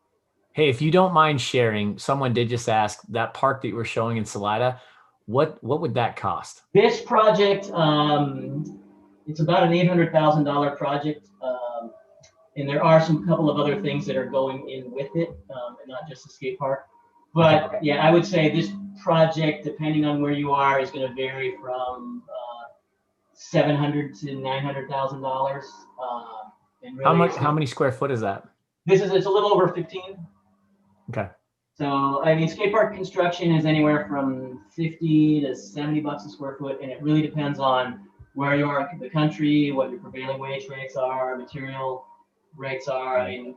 Hey, if you don't mind sharing, someone did just ask that park that you were showing in Salida, what would that cost? This project, it's about an $800,000 project. And there are some couple of other things that are going in with it, and not just the skate park. But yeah, I would say this project, depending on where you are, is going to vary from $700,000 to $900,000. Really, How many square foot is that? It's a little over 15. Okay. So I mean, skate park construction is anywhere from $50 to $70 a square foot, and it really depends on where you are in the country, what your prevailing wage rates are, material rates are. I mean,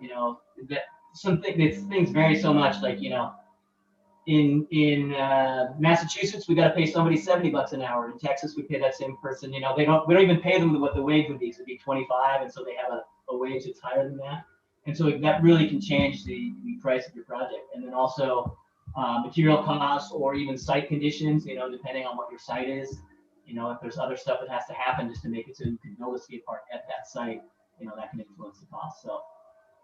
things vary so much. Like in Massachusetts, we got to pay somebody $70 an hour. In Texas, we pay that same person. We don't even pay them what the wage would be. So it'd be 25, and so they have a wage that's higher than that. And so that really can change the price of your project. And then also material costs or even site conditions, depending on what your site is. If there's other stuff that has to happen just to make it so you can build a skate park at that site, that can influence the cost. So.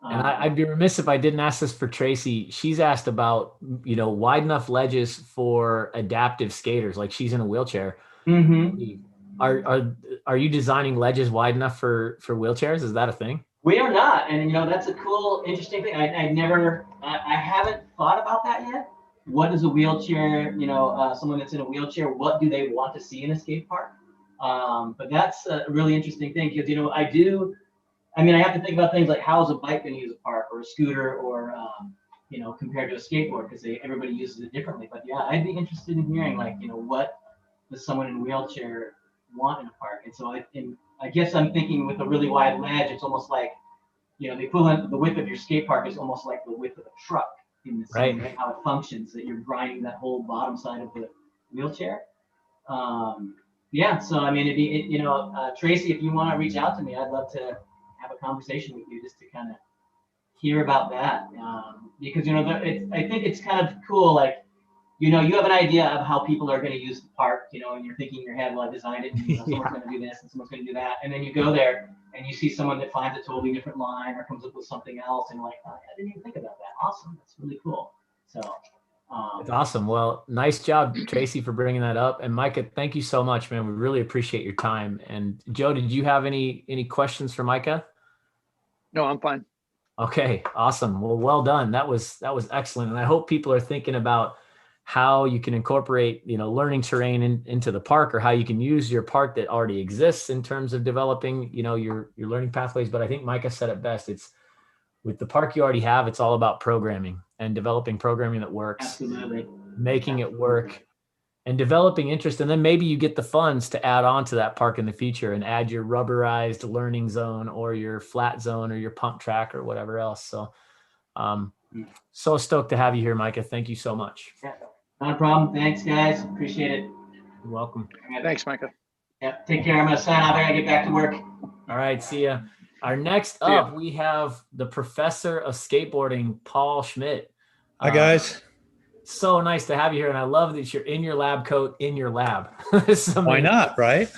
And I'd be remiss if I didn't ask this for Tracy. She's asked about, wide enough ledges for adaptive skaters. Like she's in a wheelchair. Mm-hmm. Are you designing ledges wide enough for wheelchairs? Is that a thing? We are not, and that's a cool, interesting thing. I haven't thought about that yet. what is a wheelchair, someone that's in a wheelchair, what do they want to see in a skate park? But that's a really interesting thing because, I have to think about things like how is a bike going to use a park or a scooter or, compared to a skateboard because everybody uses it differently. But yeah, I'd be interested in hearing what does someone in a wheelchair want in a park? And so I guess I'm thinking with a really wide ledge, it's almost like, the equivalent, the width of your skate park is almost like the width of a truck in the same way how it functions, that you're grinding that whole bottom side of the wheelchair. So it'd be, Tracy, if you want to reach out to me, I'd love to have a conversation with you just to kind of hear about that. Because, I think it's kind of cool, like, you have an idea of how people are going to use the park, and you're thinking in your head, well, I designed it, and someone's going to do this and someone's going to do that. And then you go there and you see someone that finds a totally different line or comes up with something else and you're like, oh, I didn't even think about that. Awesome. That's really cool. So it's awesome. Well, nice job, Tracy, for bringing that up. And Micah, thank you so much, man. We really appreciate your time. And Joe, did you have any questions for Micah? No, I'm fine. Okay, awesome. Well done. That was excellent. And I hope people are thinking about how you can incorporate, learning terrain into the park, or how you can use your park that already exists in terms of developing, your learning pathways. But I think Micah said it best. It's with the park you already have, it's all about programming and developing programming that works, absolutely, making it work and developing interest. And then maybe you get the funds to add on to that park in the future and add your rubberized learning zone or your flat zone or your pump track or whatever else. So, so stoked to have you here, Micah. Thank you so much. Yeah. Not a problem. Thanks, guys. Appreciate it. You're welcome. Thanks, Micah. Yeah, take care. I'm going to sign out. I got to get back to work. All right. See ya. Our next up, we have the professor of skateboarding, Paul Schmidt. Hi, guys. So nice to have you here. And I love that you're in your lab coat in your lab. Why not, right?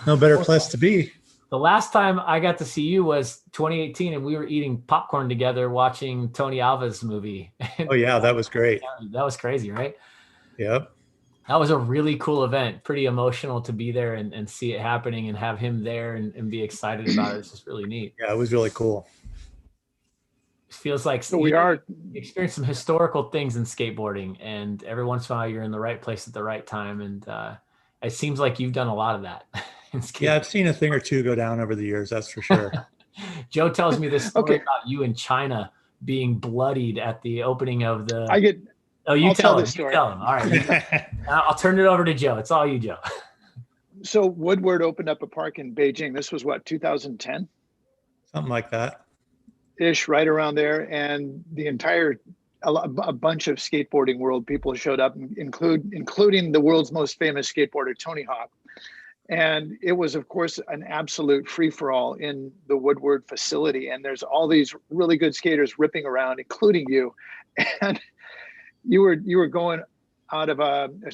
No better place to be. The last time I got to see you was 2018, and we were eating popcorn together watching Tony Alva's movie. Oh, yeah, that was great. That was crazy, right? Yep. That was a really cool event. Pretty emotional to be there and see it happening and have him there and be excited about it. It's just really neat. Yeah, it was really cool. It feels like experience some historical things in skateboarding, and every once in a while you're in the right place at the right time. And it seems like you've done a lot of that. Yeah, I've seen a thing or two go down over the years, that's for sure. Joe tells me this story about you in China being bloodied at the opening of the. I'll tell this story. You tell him. All right. I'll turn it over to Joe. It's all you, Joe. So Woodward opened up a park in Beijing. This was what, 2010? Something like that. Ish, right around there. And the entire, a bunch of skateboarding world people showed up, including the world's most famous skateboarder, Tony Hawk. And it was, of course, an absolute free-for-all in the Woodward facility. And there's all these really good skaters ripping around, including you. And you were going out of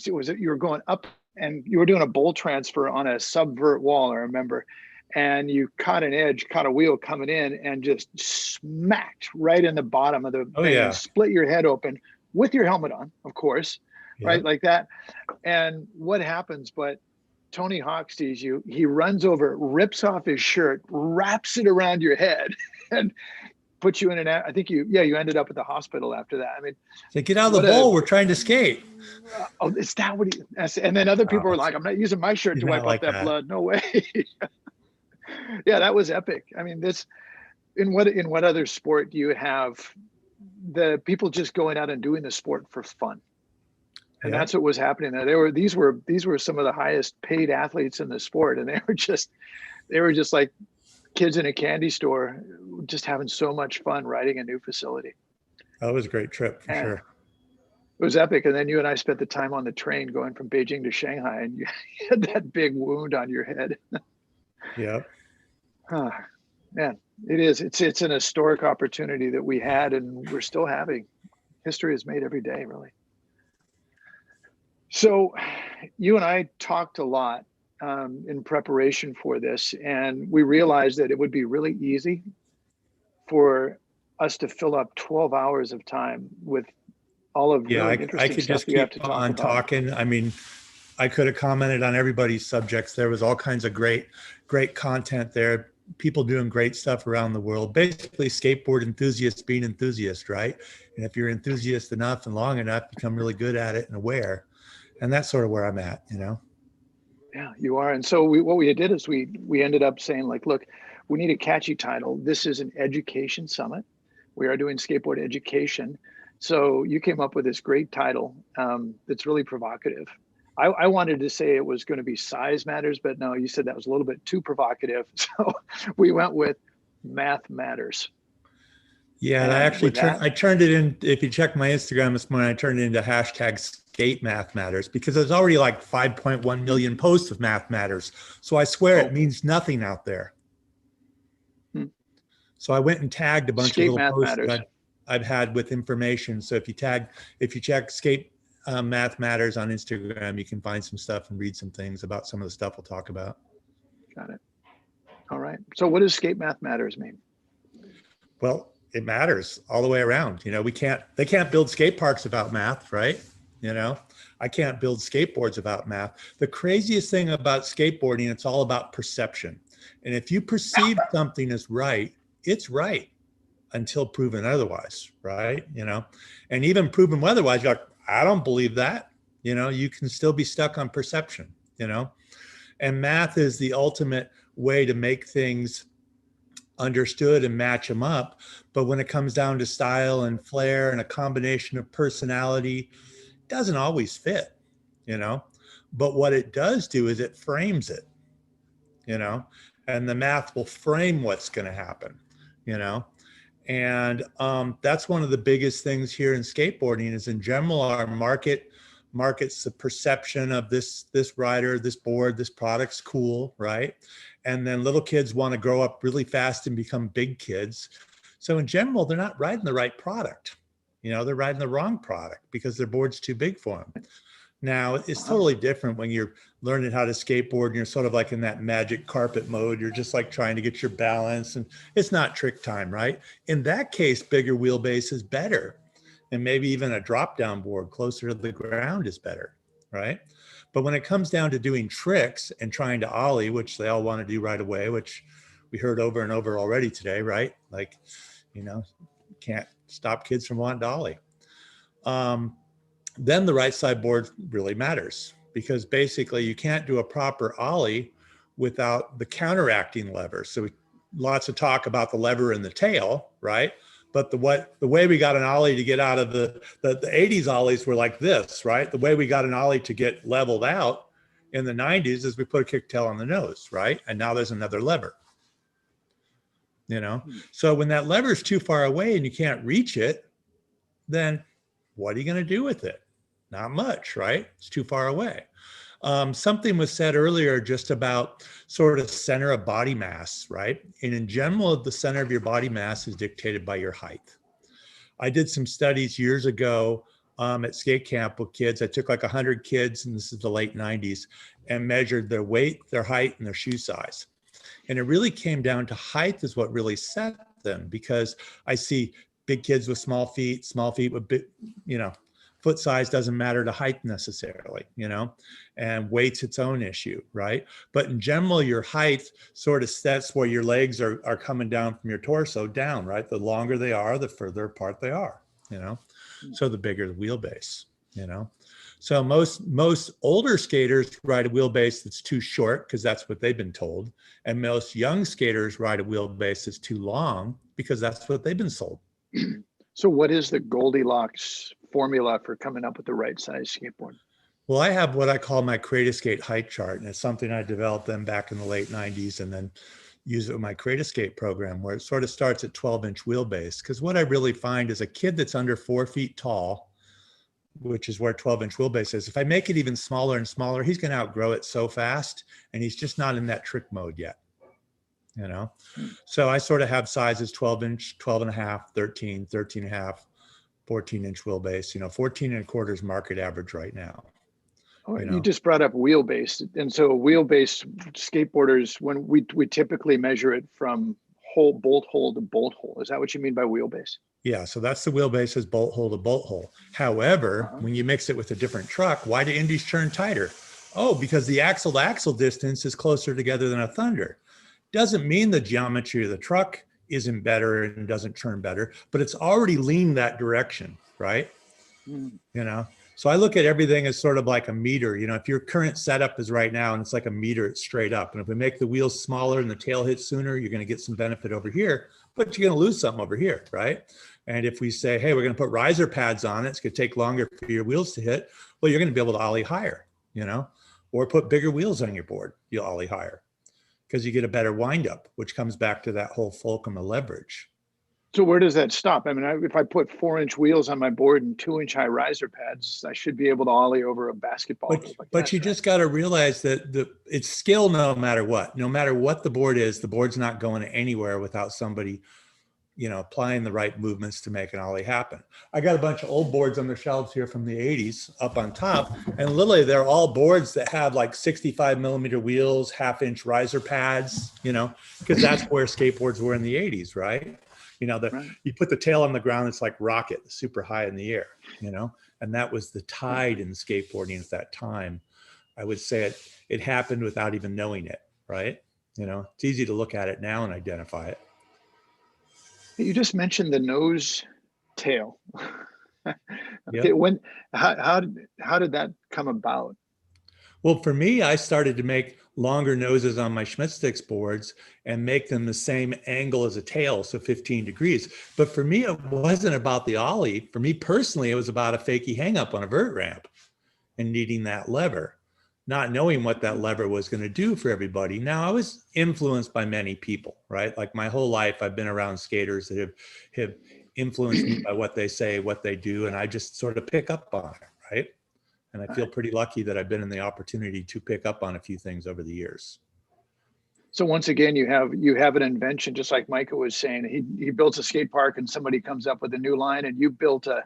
you were going up, and you were doing a bowl transfer on a subvert wall, I remember. And you caught a wheel coming in and just smacked right in the bottom of the thing and split your head open with your helmet on, of course, right? Like that. And what happens, but Tony Hawk sees you, he runs over, rips off his shirt, wraps it around your head, and puts you in an, I think you ended up at the hospital after that. I mean, so get out of the bowl, we're trying to skate. Oh, is that what and then other people were like, I'm not using my shirt to wipe off that blood. No way. Yeah, that was epic. I mean, in what other sport do you have the people just going out and doing the sport for fun? And that's what was happening there. These were some of the highest paid athletes in the sport, and they were just like kids in a candy store, just having so much fun riding a new facility. That was a great trip for sure. It was epic. And then you and I spent the time on the train going from Beijing to Shanghai, and you had that big wound on your head. Yeah. Man, it is. It's an historic opportunity that we had, and we're still having. History is made every day, really. So you and I talked a lot in preparation for this, and we realized that it would be really easy for us to fill up 12 hours of time with all of really interesting I could stuff just you have to keep talk on about. talking. I mean, I could have commented on everybody's subjects. There was all kinds of great content there. people doing great stuff around the world. Basically, skateboard enthusiasts being enthusiasts, right? And if you're enthusiast enough and long enough, you become really good at it and aware. And that's sort of where I'm at, you know? Yeah, you are. And so what we did is we ended up saying, like, look, we need a catchy title. This is an education summit. We are doing skateboard education. So you came up with this great title that's really provocative. I wanted to say it was going to be size matters, but no, you said that was a little bit too provocative. So we went with math matters. Yeah, and I actually turned it in. If you check my Instagram this morning, I turned it into hashtag skate math matters because there's already like 5.1 million posts of math matters. So I swear it means nothing out there. So I went and tagged a bunch of little posts that I've had with information. So if you check skate math matters on Instagram, you can find some stuff and read some things about some of the stuff we'll talk about. Got it. All right. So what does skate math matters mean? Well, it matters all the way around. You know, they can't build skate parks without math, right? You know, I can't build skateboards without math. The craziest thing about skateboarding, it's all about perception. And if you perceive something as right, it's right until proven otherwise, right? You know, and even proven otherwise, you're like, I don't believe that. You know, you can still be stuck on perception, you know, and math is the ultimate way to make things understood and match them up. But when it comes down to style and flair and a combination of personality, it doesn't always fit, you know, but what it does do is it frames it, you know, and the math will frame what's going to happen, you know. And that's one of the biggest things here in skateboarding is in general, our markets the perception of this rider, this board, this product's cool, right? And then little kids want to grow up really fast and become big kids. So in general, they're not riding the right product. You know, they're riding the wrong product because their board's too big for them. Now, it's totally different when you're learning how to skateboard and you're sort of like in that magic carpet mode. You're just like trying to get your balance and it's not trick time, right? In that case, bigger wheelbase is better. And maybe even a drop down board closer to the ground is better, right? But when it comes down to doing tricks and trying to ollie, which they all want to do right away, which we heard over and over already today, right? Like, you know, can't stop kids from wanting to ollie. Then the right side board really matters because basically you can't do a proper ollie without the counteracting lever. So lots of talk about the lever in the tail, right? But the way we got an ollie to get out of the 80s ollies were like this, right? The way we got an ollie to get leveled out in the 90s is we put a kicktail on the nose, right? And now there's another lever, you know? So when that lever is too far away and you can't reach it, then what are you going to do with it? Not much, right? It's too far away. Something was said earlier just about sort of center of body mass, right? And in general, the center of your body mass is dictated by your height. I did some studies years ago at skate camp with kids. I took like 100 kids, and this is the late 90s, and measured their weight, their height, and their shoe size. And it really came down to height is what really set them, because I see big kids with small feet with big, you know, foot size doesn't matter to height necessarily, you know, and weight's its own issue, right? But in general, your height sort of sets where your legs are coming down from your torso down, right? The longer they are, the further apart they are, you know? So the bigger the wheelbase, you know? So most older skaters ride a wheelbase that's too short because that's what they've been told. And most young skaters ride a wheelbase that's too long because that's what they've been sold. So what is the Goldilocks formula for coming up with the right size skateboard? Well, I have what I call my Create-A-Skate height chart, and it's something I developed then back in the late 90s and then use it with my Create-A-Skate program, where it sort of starts at 12-inch wheelbase. Because what I really find is a kid that's under 4 feet tall, which is where 12-inch wheelbase is, if I make it even smaller and smaller, he's going to outgrow it so fast, and he's just not in that trick mode yet. You know, so I sort of have sizes 12-inch, 12 and a half, 13, 13 and a half, 14-inch wheelbase, you know, 14 and a quarter is market average right now. Oh, you just brought up wheelbase. And so wheelbase skateboarders, when we typically measure it from bolt hole to bolt hole. Is that what you mean by wheelbase? Yeah, so that's the wheelbase is bolt hole to bolt hole. However, when you mix it with a different truck, why do indies turn tighter? Oh, because the axle to axle distance is closer together than a Thunder. Doesn't mean the geometry of the truck isn't better and doesn't turn better, but it's already leaned that direction, right? You know, so I look at everything as sort of like a meter. You know, if your current setup is right now and it's like a meter, it's straight up. And if we make the wheels smaller and the tail hits sooner, you're going to get some benefit over here, but you're going to lose something over here, right? And if we say, hey, we're going to put riser pads on it, it's going to take longer for your wheels to hit, well, you're going to be able to ollie higher, you know, or put bigger wheels on your board, you'll ollie higher because you get a better windup, which comes back to that whole fulcrum of leverage. So where does that stop? I mean, if I put 4-inch wheels on my board and 2-inch high riser pads, I should be able to ollie over a basketball. But you just got to realize that it's skill no matter what. No matter what the board is, the board's not going anywhere without somebody, you know, applying the right movements to make an ollie happen. I got a bunch of old boards on the shelves here from the 80s up on top, and literally they're all boards that have like 65 millimeter wheels, 1/2-inch riser pads, you know, because that's where skateboards were in the 80s, right? You know, you put the tail on the ground, it's like rocket, super high in the air, you know, and that was the tide in skateboarding at that time. I would say it happened without even knowing it, right? You know, it's easy to look at it now and identify it. You just mentioned the nose tail. Okay, yep. How did that come about? Well, for me, I started to make longer noses on my Schmidt Sticks boards and make them the same angle as a tail, so 15 degrees. But for me, it wasn't about the ollie. For me personally, it was about a fakie hang up on a vert ramp and needing that lever, not knowing what that lever was going to do for everybody. Now, I was influenced by many people, right? Like my whole life, I've been around skaters that have influenced me by what they say, what they do, and I just sort of pick up on it, right? And I feel pretty lucky that I've been in the opportunity to pick up on a few things over the years. So once again, you have an invention, just like Micah was saying. He builds a skate park and somebody comes up with a new line, and you built a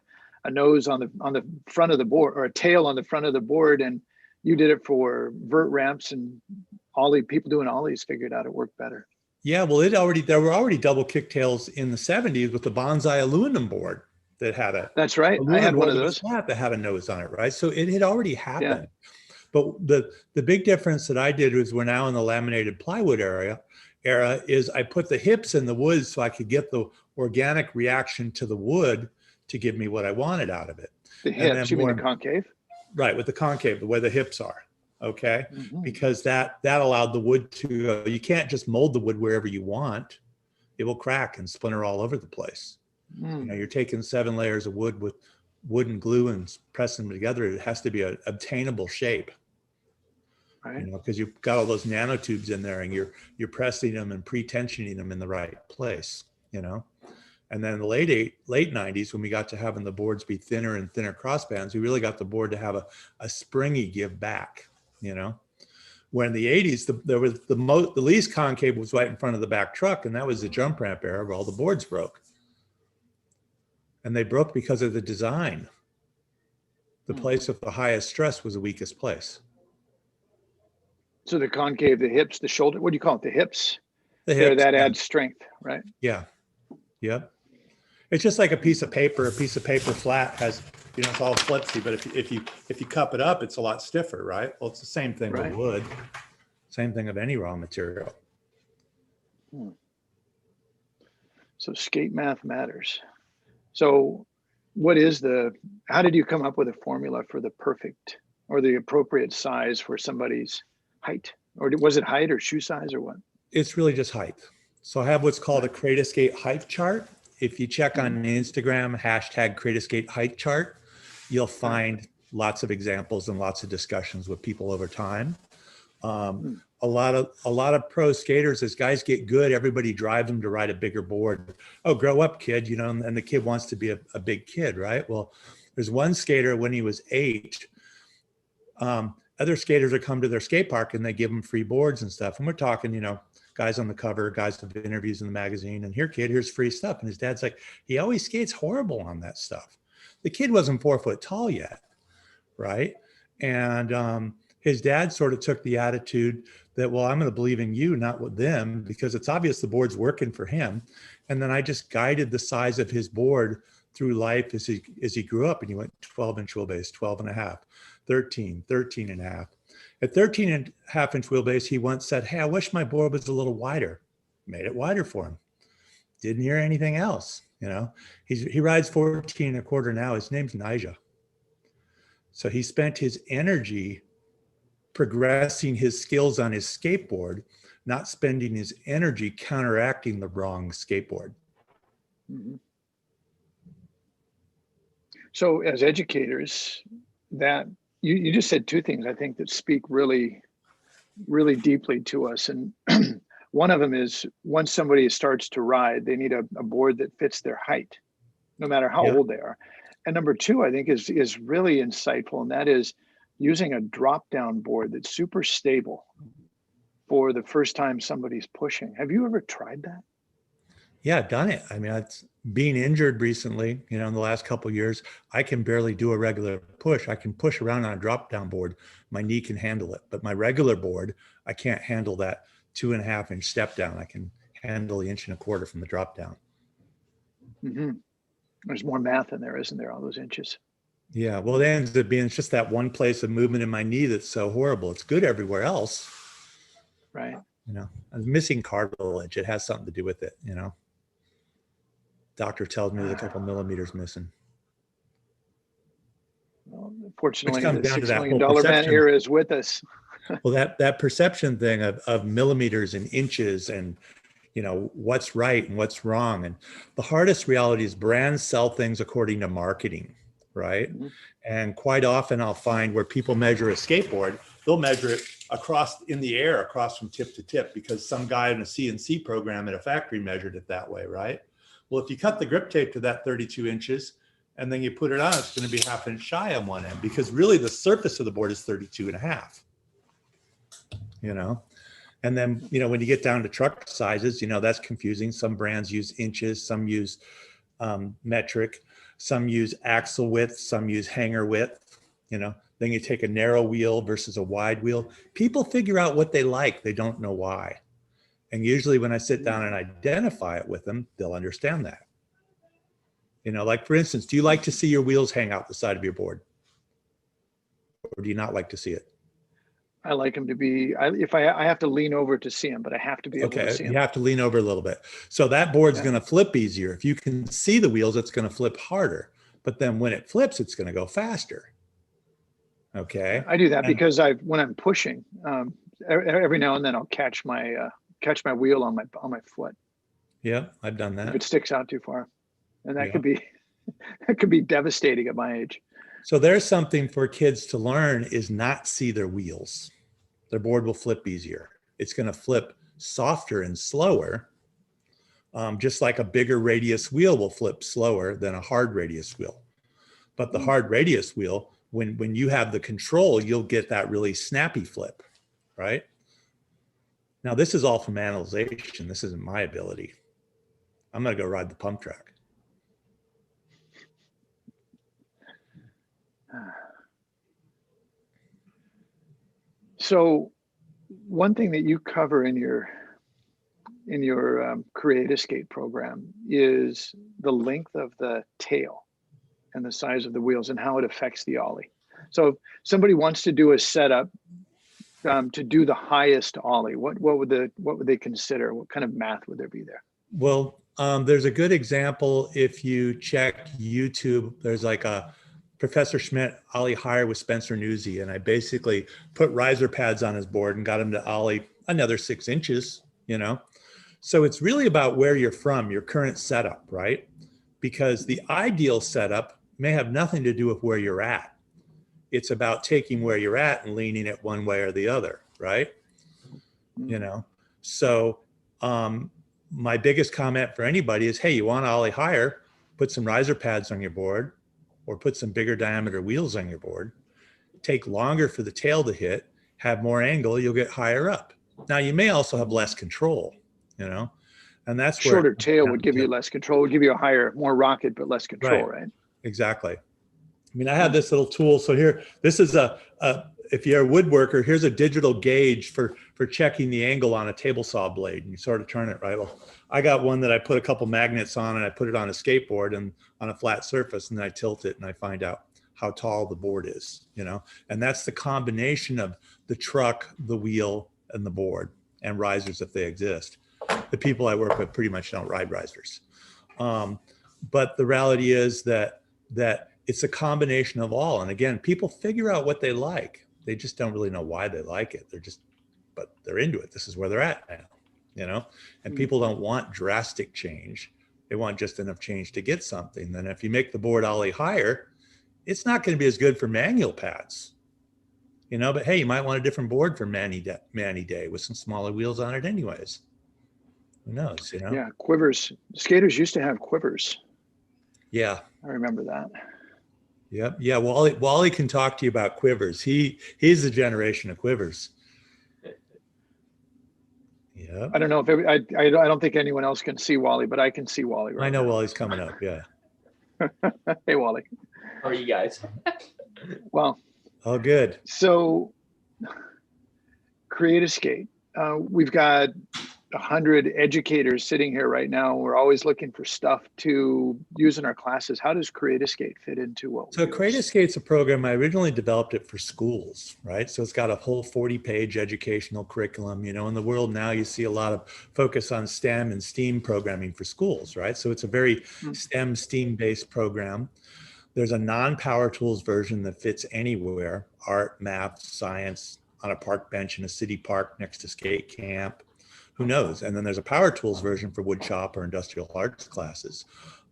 nose on the front of the board, or a tail on the front of the board, and you did it for vert ramps, and people doing ollies figured out it worked better. Yeah, well, there were already double kicktails in the 70s with the Bonsai aluminum board that had a. That's right. I had one of those. That had a nose on it, right? So it had already happened. Yeah. But the big difference that I did was we're now in the laminated plywood era is I put the hips in the wood so I could get the organic reaction to the wood to give me what I wanted out of it. The hips, you mean the concave? Right, with the concave, the way the hips are, okay? Because that allowed the wood to go. You can't just mold the wood wherever you want. It will crack and splinter all over the place. You know, you're taking 7 layers of wood with wood and glue and pressing them together. It has to be an obtainable shape, right? You know, because you've got all those nanotubes in there, and you're pressing them and pre-tensioning them in the right place, you know. And then in the late 90s, when we got to having the boards be thinner and thinner crossbands, we really got the board to have a springy give back, you know. When in the 80s, there was the least concave was right in front of the back truck, and that was the jump ramp era where all the boards broke. And they broke because of the design. The place of the highest stress was the weakest place. So the concave, the hips, the shoulder, what do you call it? The hips? The hips, that adds strength, right? Yeah. Yep. It's just like a piece of paper. A piece of paper flat has, you know, it's all flipsy, but if you cup it up, it's a lot stiffer, right? Well, it's the same thing with wood. Same thing of any raw material. So skate math matters. So how did you come up with a formula for the perfect or the appropriate size for somebody's height? Or was it height or shoe size or what? It's really just height. So I have what's called a Skate height chart. If you check on Instagram, #Skate height chart, you'll find lots of examples and lots of discussions with people over time. A lot of pro skaters, as guys get good, everybody drives them to ride a bigger board. Oh, grow up, kid, you know, and the kid wants to be a big kid, right? Well, there's one skater when he was 8, other skaters would come to their skate park and they give him free boards and stuff. And we're talking, you know, guys on the cover, guys with interviews in the magazine, and here, kid, here's free stuff. And his dad's like, he always skates horrible on that stuff. The kid wasn't 4 foot tall yet, right? And his dad sort of took the attitude that, well, I'm going to believe in you, not with them, because it's obvious the board's working for him. And then I just guided the size of his board through life as he grew up, and he went 12-inch wheelbase, 12 and a half, 13, 13 and a half. At 13.5-inch wheelbase, he once said, hey, I wish my board was a little wider. Made it wider for him. Didn't hear anything else. You know, he rides 14.25 now. His name's Nija. So he spent his energy progressing his skills on his skateboard, not spending his energy counteracting the wrong skateboard. Mm-hmm. So as educators, that you just said two things I think that speak really, really deeply to us. And one of them is once somebody starts to ride, they need a board that fits their height, no matter how old they are. And number two, I think is really insightful, and that is using a drop-down board that's super stable for the first time somebody's pushing. Have you ever tried that? Yeah, I've done it. I mean, it's being injured recently, you know, in the last couple of years, I can barely do a regular push. I can push around on a drop-down board. My knee can handle it, but my regular board, I can't handle that 2.5-inch step down. I can handle the 1.25 from the drop down. Mm-hmm. There's more math in there, isn't there? All those inches. Yeah. Well, it ends up being just that one place of movement in my knee that's so horrible. It's good everywhere else. Right. You know, I'm missing cartilage. It has something to do with it. You know, doctor tells me there's a couple millimeters missing. Well, fortunately, the the $6 million man era is with us. Well, that perception thing of millimeters and inches and, you know, what's right and what's wrong. And the hardest reality is brands sell things according to marketing, right? Mm-hmm. And quite often I'll find where people measure a skateboard, they'll measure it across in the air, across from tip to tip, because some guy in a CNC program at a factory measured it that way, right? Well, if you cut the grip tape to that 32 inches and then you put it on, it's going to be 1/2 inch shy on one end, because really the surface of the board is 32.5. You know, and then, you know, when you get down to truck sizes, you know, that's confusing. Some brands use inches, some use metric, some use axle width, some use hanger width, you know, then you take a narrow wheel versus a wide wheel. People figure out what they like. They don't know why. And usually when I sit down and identify it with them, they'll understand that. You know, like for instance, do you like to see your wheels hang out the side of your board? Or do you not like to see it? I like them to be, if I have to lean over to see them, but I have to be able to see them. You have to lean over a little bit. So that board's going to flip easier. If you can see the wheels, it's going to flip harder. But then when it flips, it's going to go faster. Okay. I do that because when I'm pushing, every now and then I'll catch my wheel on my foot. Yeah, I've done that. If it sticks out too far. And that could be devastating at my age. So there's something for kids to learn is not see their wheels. Their board will flip easier. It's going to flip softer and slower, just like a bigger radius wheel will flip slower than a hard radius wheel. But the hard radius wheel, when you have the control, you'll get that really snappy flip, right? Now, this is all from analyzation. This isn't my ability. I'm going to go ride the pump track. So one thing that you cover in your Create a Skate program is the length of the tail and the size of the wheels and how it affects the ollie. So if somebody wants to do a setup to do the highest ollie, what would they consider? What kind of math would there be there? Well, there's a good example. If you check YouTube, there's like a Professor Schmidt ollie higher with Spencer Newsy, and I basically put riser pads on his board and got him to ollie another 6 inches, you know? So it's really about where you're from, your current setup, right? Because the ideal setup may have nothing to do with where you're at. It's about taking where you're at and leaning it one way or the other, right? You know? So my biggest comment for anybody is, hey, you want to ollie higher, put some riser pads on your board, or put some bigger diameter wheels on your board, take longer for the tail to hit, have more angle, you'll get higher up. Now you may also have less control, you know, and that's shorter tail would give you less control, would give you more rocket, but less control, right? Exactly. I mean, I have this little tool. So here, this is if you're a woodworker, here's a digital gauge for checking the angle on a table saw blade, and you sort of turn it, right? Well, I got one that I put a couple magnets on, and I put it on a skateboard and on a flat surface, and then I tilt it and I find out how tall the board is, you know? And that's the combination of the truck, the wheel, and the board, and risers if they exist. The people I work with pretty much don't ride risers. But the reality is that it's a combination of all. And again, people figure out what they like. They just don't really know why they like it. But they're into it. This is where they're at now, you know? And people don't want drastic change. They want just enough change to get something. Then if you make the board ollie higher, it's not going to be as good for manual pads, you know, but hey, you might want a different board for Manny Day with some smaller wheels on it anyways. Who knows, you know? Yeah, quivers. Skaters used to have quivers. Yeah. I remember that. Yep. Yeah. Wally can talk to you about quivers. He's the generation of quivers. Yeah. I don't know if I don't think anyone else can see Wally, but I can see Wally right I know now. Wally's coming up. Yeah. Hey, Wally. How are you guys? Well. Oh, good. So, Create a Skate. We've got 100 educators sitting here right now. We're always looking for stuff to use in our classes. How does Create a Skate fit into what? So Create a Skate's a program. I originally developed it for schools, right? So it's got a whole 40-page educational curriculum. You know, in the world now, you see a lot of focus on STEM and STEAM programming for schools, right? So it's a very STEM, STEAM-based program. There's a non-power tools version that fits anywhere: art, math, science, on a park bench in a city park next to skate camp. Who knows? And then there's a power tools version for wood shop or industrial arts classes.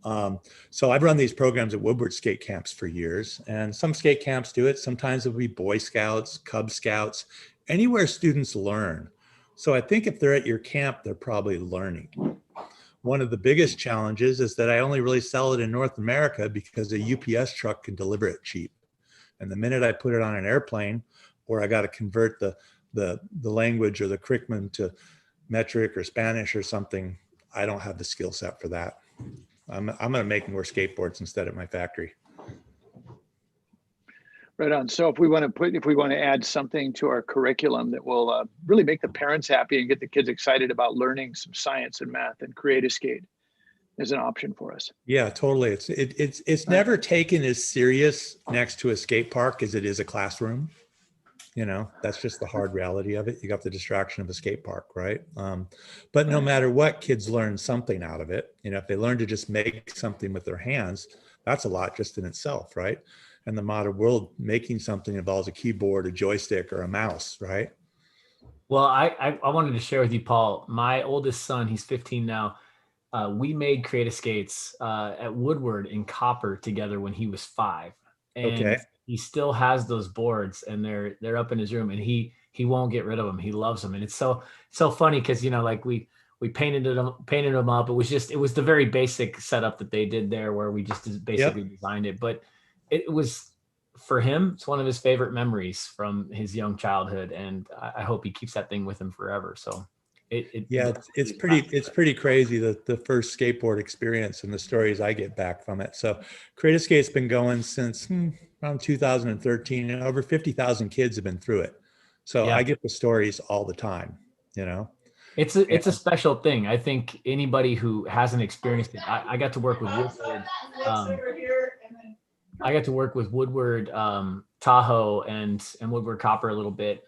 So I've run these programs at Woodward skate camps for years, and some skate camps do it. Sometimes it'll be Boy Scouts, Cub Scouts, anywhere students learn. So I think if they're at your camp, they're probably learning. One of the biggest challenges is that I only really sell it in North America because a UPS truck can deliver it cheap. And the minute I put it on an airplane, or I got to convert the language or the curriculum to metric or Spanish or something, I don't have the skill set for that. I'm going to make more skateboards instead at my factory. Right on. So if we want to add something to our curriculum that will really make the parents happy and get the kids excited about learning some science and math, and Create a Skate is an option for us. Yeah, totally. It's never taken as serious next to a skate park as it is a classroom. You know, that's just the hard reality of it. You got the distraction of a skate park, right? But no matter what, kids learn something out of it. You know, if they learn to just make something with their hands, that's a lot just in itself, right? And the modern world, making something involves a keyboard, a joystick, or a mouse, right? Well, I wanted to share with you, Paul, my oldest son, he's 15 now. We made Create a Skates at Woodward in copper together when he was 5. And okay. He still has those boards, and they're up in his room, and he won't get rid of them. He loves them. And it's so funny because, you know, like we painted them up. It was the very basic setup that they did there, where we just basically designed it. But it was, for him, it's one of his favorite memories from his young childhood, and I hope he keeps that thing with him forever. So it's pretty crazy, the first skateboard experience and the stories I get back from it. So Create a Skate's been going since around 2013, and over 50,000 kids have been through it. So I get the stories all the time, you know. It's a special thing. I think anybody who hasn't experienced it, I got to work with Woodward. I got to work with Woodward Tahoe and Woodward Copper a little bit.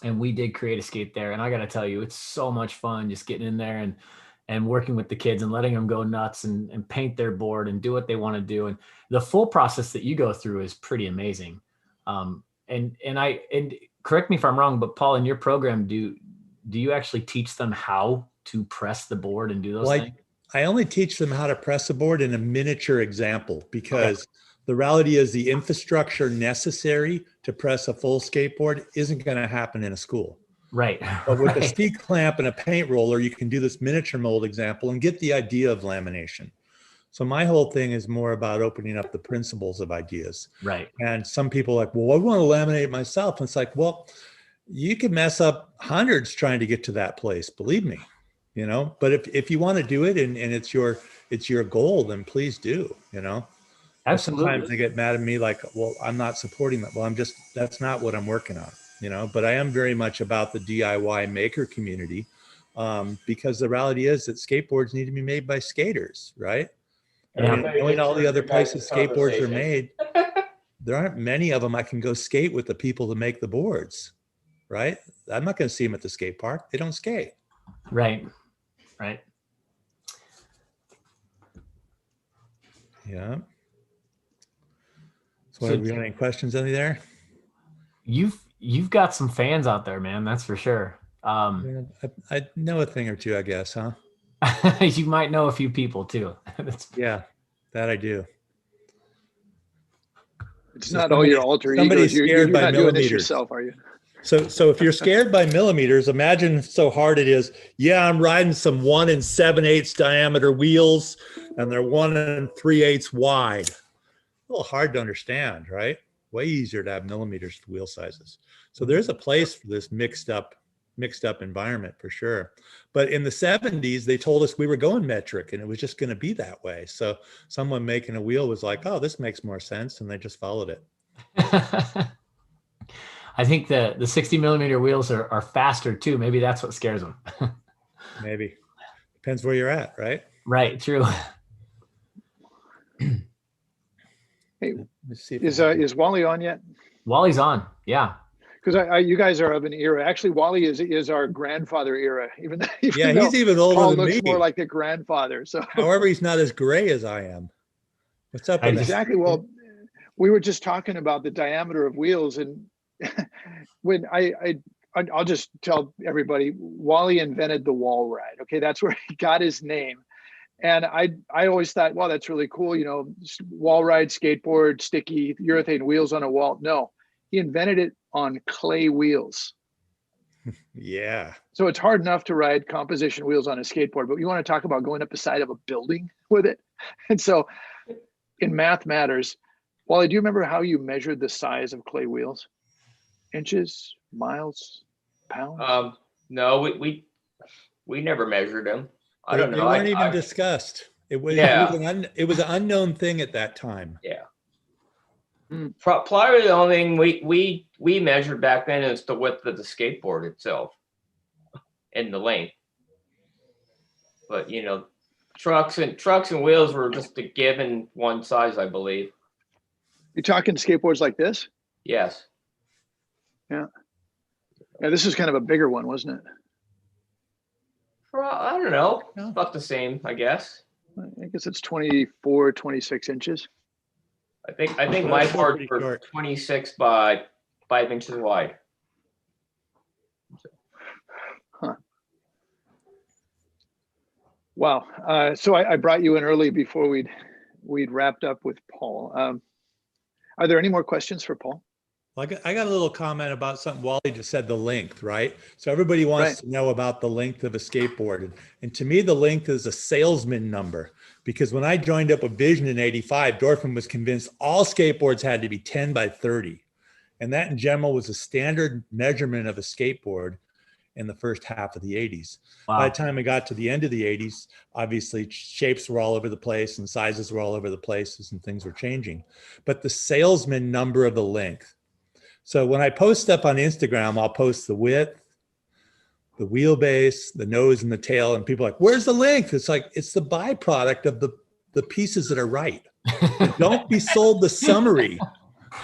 And we did Create a Skate there. And I got to tell you, it's so much fun just getting in there and working with the kids and letting them go nuts and paint their board and do what they want to do. And the full process that you go through is pretty amazing. And correct me if I'm wrong, but Paul, in your program, do you actually teach them how to press the board and do those things? I only teach them how to press a board in a miniature example, because the reality is the infrastructure necessary to press a full skateboard isn't going to happen in a school. Right. But with a steep clamp and a paint roller, you can do this miniature mold example and get the idea of lamination. So my whole thing is more about opening up the principles of ideas. Right. And some people are like, well, I want to laminate myself. And it's like, well, you can mess up hundreds trying to get to that place, believe me, you know. But if you want to do it and it's your goal, then please do, you know. Absolutely. Sometimes they get mad at me like, well, I'm not supporting that. Well, that's not what I'm working on, you know. But I am very much about the DIY maker community, because the reality is that skateboards need to be made by skaters, right? Yeah. And knowing all the other places skateboards are made, there aren't many of them I can go skate with the people to make the boards, right? I'm not going to see them at the skate park. They don't skate. Right. Right. Yeah. So have we got any questions any there? You've got some fans out there, man. That's for sure. I know a thing or two, I guess, huh? You might know a few people too. Yeah, that I do. It's not all your alter egos. You're not doing this yourself, are you? So if you're scared by millimeters, imagine so hard it is. Yeah, I'm riding some 1 7/8 diameter wheels, and they're 1 3/8 wide. A little hard to understand, right? Way easier to have millimeters for wheel sizes. So there's a place for this mixed up environment for sure. But in the 70s, they told us we were going metric and it was just going to be that way. So someone making a wheel was like, oh, this makes more sense. And they just followed it. I think the 60 millimeter wheels are faster too. Maybe that's what scares them. Maybe. Depends where you're at, right? Right. True. Hey, is Wally on yet? Wally's on. Yeah. Because you guys are of an era. Actually, Wally is our grandfather era. Even he's even older Paul than me. Looks more like a grandfather. So, however, he's not as gray as I am. What's up? Exactly. Well, we were just talking about the diameter of wheels, and when I'll just tell everybody, Wally invented the wall ride. Okay, that's where he got his name. And I always thought, wow, that's really cool. You know, wall ride, skateboard, sticky urethane wheels on a wall. No, he invented it on clay wheels. Yeah. So it's hard enough to ride composition wheels on a skateboard, but you want to talk about going up the side of a building with it. And so in Math Matters, Wally, do you remember how you measured the size of clay wheels? Inches, miles, pounds? No, we never measured them. I don't know. They weren't even discussed. It was an unknown thing at that time. Yeah. Probably the only thing we measured back then is the width of the skateboard itself and the length. But you know, trucks and wheels were just a given one size, I believe. You're talking skateboards like this? Yes. Yeah. Yeah, this is kind of a bigger one, wasn't it? I don't know. About the same, I guess. I guess it's 24, 26 inches. I think my boards were 26 by 5 inches wide. Huh. Wow. So I brought you in early before we'd wrapped up with Paul. Are there any more questions for Paul? Well, I got a little comment about something Wally just said, the length, right? So everybody wants to know about the length of a skateboard. And to me, the length is a salesman number, because when I joined up with Vision in '85, Dorfman was convinced all skateboards had to be 10 by 30. And that in general was a standard measurement of a skateboard in the first half of the 80s. Wow. By the time I got to the end of the 80s, obviously shapes were all over the place and sizes were all over the places and things were changing. But the salesman number of the length. So when I post stuff on Instagram, I'll post the width, the wheelbase, the nose and the tail, and people are like, where's the length? It's like, it's the byproduct of the pieces that are right. Don't be sold the summary.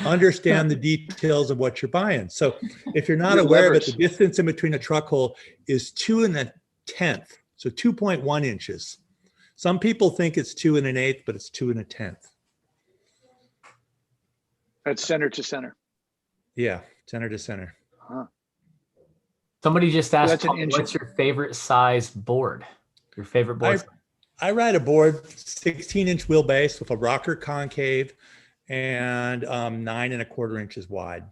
Understand the details of what you're buying. So if you're not aware of it, the distance in between a truck hole is 2 1/10, so 2.1 inches. Some people think it's 2 1/8, but it's 2 1/10. That's center to center. Yeah, center to center. Huh. Somebody just asked, what's your favorite size board? Your favorite board? I ride a board 16-inch wheelbase with a rocker concave and 9 1/4 inches wide.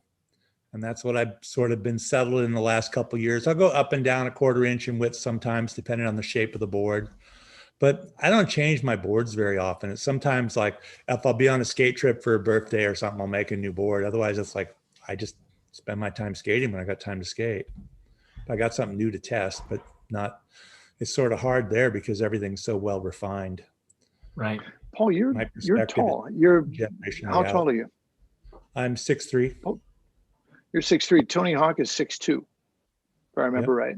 And that's what I've sort of been settled in the last couple of years. I'll go up and down 1/4 inch in width sometimes, depending on the shape of the board. But I don't change my boards very often. It's sometimes like if I'll be on a skate trip for a birthday or something, I'll make a new board. Otherwise, it's like I just spend my time skating when I got time to skate. I got something new to test, but not, it's sort of hard there because everything's so well refined. Right. Paul, you're tall. How tall are you? I'm 6'3". Oh, you're 6'3". Tony Hawk is 6'2", if I remember right.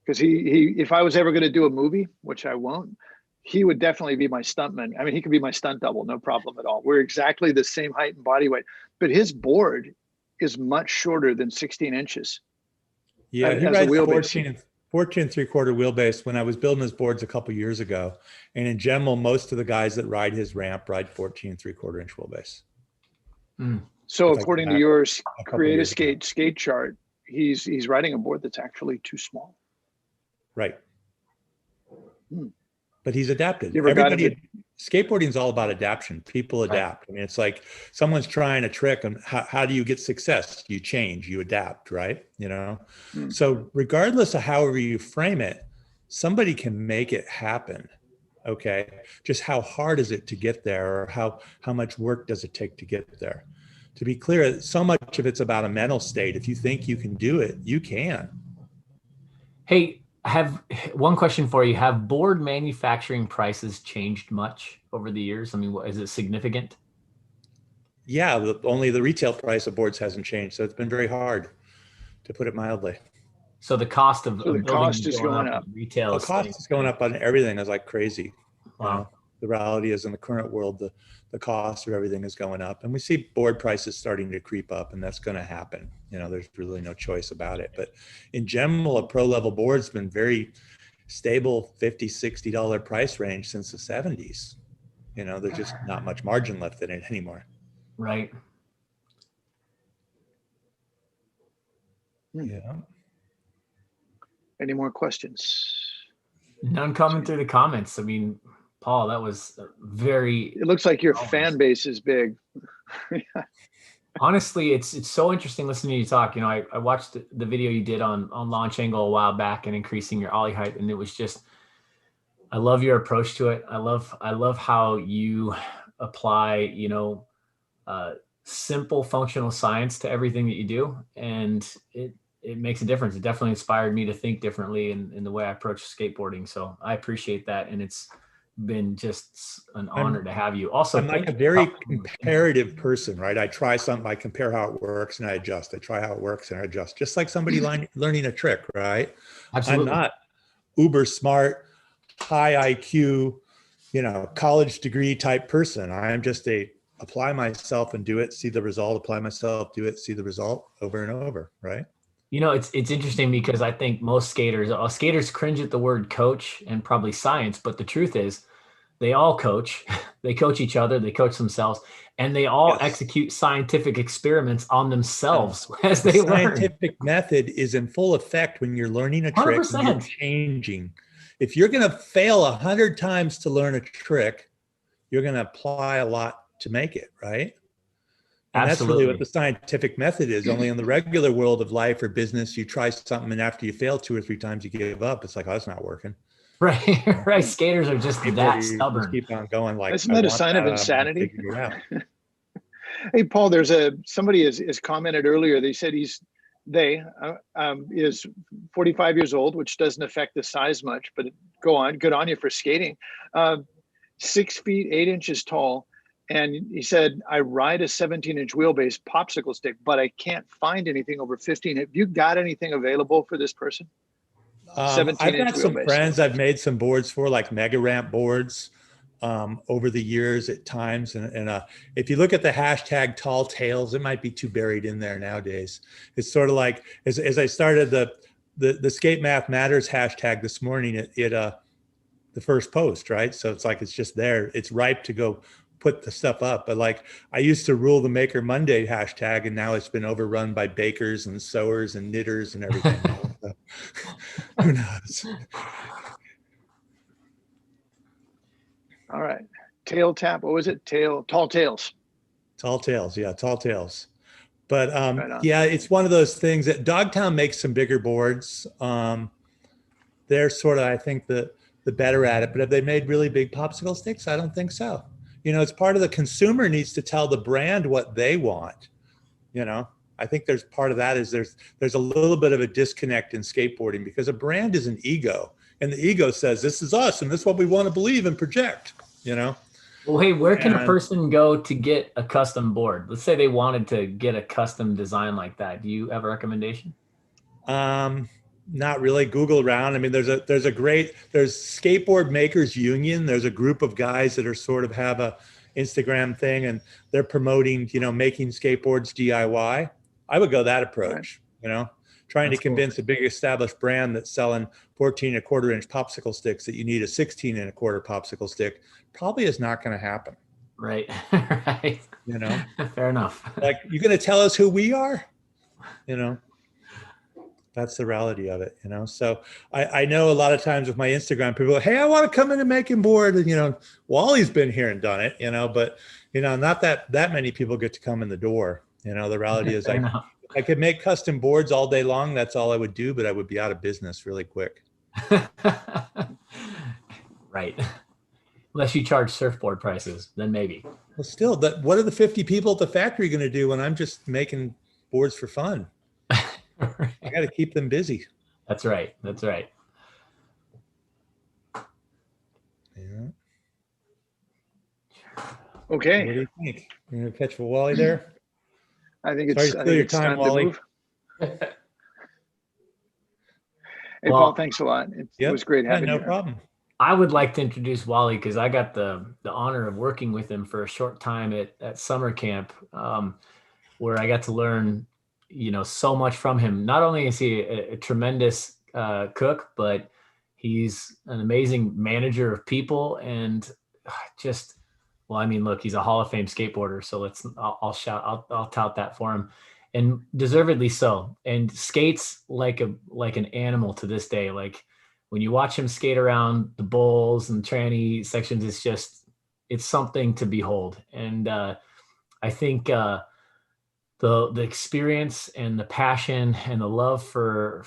Because he if I was ever going to do a movie, which I won't, he would definitely be my stuntman. I mean, he could be my stunt double, no problem at all. We're exactly the same height and body weight, but his board is much shorter than 16 inches. Yeah, he as a rides wheelbase. 14 3/4 wheelbase when I was building his boards a couple years ago. And in general, most of the guys that ride his ramp ride 14 3/4 inch wheelbase. So If I go according to back your a couple Create a years ago. skate chart, he's riding a board that's actually too small. Right. But he's adapted. You ever got him Skateboarding is all about adaptation. People adapt. I mean, it's like someone's trying a trick, and how do you get success? You change, you adapt, right? You know? So regardless of however you frame it, somebody can make it happen. Okay. Just how hard is it to get there, or how much work does it take to get there? To be clear, so much of it's about a mental state. If you think you can do it, you can. Hey, I have one question for you. Have board manufacturing prices changed much over the years? I mean, is it significant? Yeah, only the retail price of boards hasn't changed. So it's been very hard, to put it mildly. So the cost of the cost is going up. Retail the cost is going up on everything. Is like crazy. Wow. You know, the reality is, in the current world, the cost of everything is going up, and we see board prices starting to creep up, and that's going to happen. You know, there's really no choice about it. But in general, a pro level board's been very stable, $50, $60 price range since the 70s. You know, there's just not much margin left in it anymore. Right. Yeah. Any more questions? None coming through the comments. I mean, Paul, that was very. It looks like your fan base is big. Honestly, it's so interesting listening to you talk. You know, I watched the video you did on launch angle a while back and increasing your ollie height, and it was just, I love your approach to it. I love how you apply, you know, simple functional science to everything that you do, and it makes a difference. It definitely inspired me to think differently in the way I approach skateboarding. So I appreciate that, and it's been just an honor to have you. Also, I'm like a very comparative person, right? I try something, I compare how it works, and I adjust. I try how it works and I adjust, just like somebody learning a trick, right? Absolutely. I'm not uber smart, high IQ, you know, college degree type person. I'm just apply myself and do it, see the result, apply myself, do it, see the result over and over, right? You know, it's interesting because I think most skaters cringe at the word coach and probably science, but the truth is they all coach. They coach each other, they coach themselves, and they all execute scientific experiments on themselves as they learn. The scientific method is in full effect when you're learning a trick 100%. and you're changing. If you're going to fail 100 times to learn a trick, you're going to apply a lot to make it, right? And that's really what the scientific method is. Only in the regular world of life or business, you try something, and after you fail 2 or 3 times, you give up. It's like, oh, that's not working. Right, right. Skaters are just that stubborn. Keep on going. Like, isn't that a sign of insanity? Hey, Paul, somebody has commented earlier. They said is 45 years old, which doesn't affect the size much, but good on you for skating. 6 feet 8 inches tall. And he said, I ride a 17-inch wheelbase popsicle stick, but I can't find anything over 15. Have you got anything available for this person? I've got some friends I've made some boards for, like mega ramp boards over the years at times. And if you look at the hashtag tall tales, it might be too buried in there nowadays. It's sort of like, as I started the Skate Math Matters hashtag this morning, the first post, right? So it's like, it's just there. It's ripe to go put the stuff up. But like, I used to rule the Maker Monday hashtag, and now it's been overrun by bakers and sewers and knitters and everything. So, who knows? All right. Tail tap. What was it? Tall tails. Tall tails. Yeah. Tall tails. But yeah, it's one of those things that Dogtown makes some bigger boards. They're sort of, I think, the better at it. But have they made really big popsicle sticks? I don't think so. You know, it's part of the consumer needs to tell the brand what they want. You know, I think there's part of that is there's a little bit of a disconnect in skateboarding, because a brand is an ego, and the ego says, this is us and this is what we want to believe and project, you know? Well, hey, where can a person go to get a custom board? Let's say they wanted to get a custom design like that. Do you have a recommendation? Not really. Google around. I mean, there's Skateboard Makers Union. There's a group of guys that are sort of have a Instagram thing, and they're promoting, you know, making skateboards DIY. I would go that approach, you know, trying That's to convince a big established brand that's selling 14.25-inch popsicle sticks that you need a 16.25 popsicle stick probably is not going to happen. Right. Right. You know, fair enough. Like, you're going to tell us who we are? You know, that's the reality of it, you know? So I know a lot of times with my Instagram, people go, hey, I want to come in and make a board. And, you know, Wally's been here and done it, you know, but, you know, not that many people get to come in the door. You know, the reality is I could make custom boards all day long. That's all I would do, but I would be out of business really quick. Right. Unless you charge surfboard prices, then maybe. Well, still, what are the 50 people at the factory going to do when I'm just making boards for fun? Right. I got to keep them busy. That's right. That's right. Yeah. Okay. What do you think? You going to catch for Wally there? I think it's, Sorry to steal your time, Wally. Hey, Paul, thanks a lot. It was great having you. No problem. I would like to introduce Wally because I got the honor of working with him for a short time at summer camp, where I got to learn, you know, so much from him. Not only is he a tremendous cook, but he's an amazing manager of people and just, well, I mean, look, he's a Hall of Fame skateboarder. So I'll tout that for him, and deservedly so. And skates like an animal to this day. Like, when you watch him skate around the bowls and tranny sections, it's something to behold. And I think the experience and the passion and the love for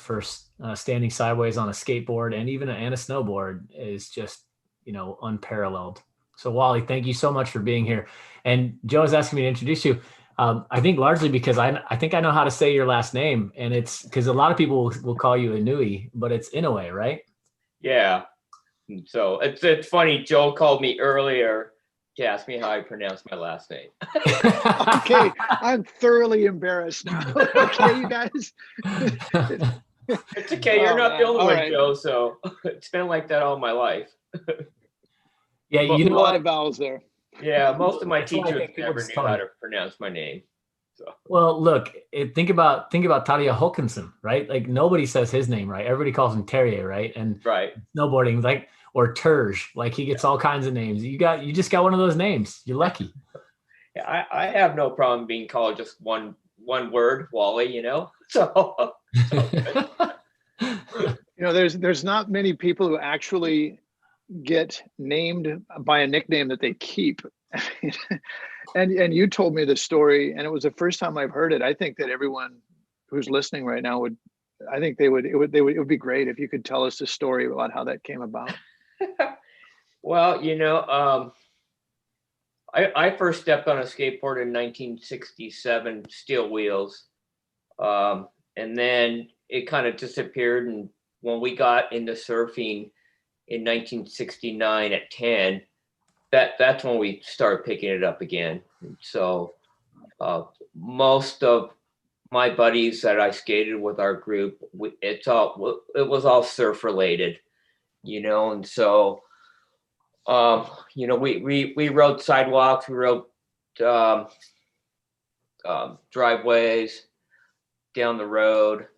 standing sideways on a skateboard and even a snowboard is just, you know, unparalleled. So Wally, thank you so much for being here. And Joe is asking me to introduce you. I think largely because I think I know how to say your last name, and it's because a lot of people will call you Inui, but it's Inoue, right? Yeah. So it's funny. Joe called me earlier to ask me how I pronounce my last name. Okay, I'm thoroughly embarrassed now. Okay, you guys. It's okay. You're not the only one, right. Joe. So it's been like that all my life. Yeah, you know, a lot of vowels there. Yeah, most of my That's why I teachers think people never just knew tell how me. to pronounce my name. So Well, look, think about Tadia Hawkinson, right? Like, nobody says his name right. Everybody calls him Terrier, right? And right. Snowboarding, like, or Terge, like he gets all kinds of names. You just got one of those names. You're lucky. Yeah, I have no problem being called just one word, Wally. You know, so. You know, there's not many people who actually get named by a nickname that they keep. And you told me the story, and it was the first time I've heard it. I think that everyone who's listening right now would it would be great if you could tell us the story about how that came about. Well, you know, I first stepped on a skateboard in 1967, steel wheels, and then it kind of disappeared. And when we got into surfing in 1969 at 10, that's when we started picking it up again. So most of my buddies that I skated with our group, it was all surf related, you know. And so you know, we rode sidewalks, we rode driveways down the road,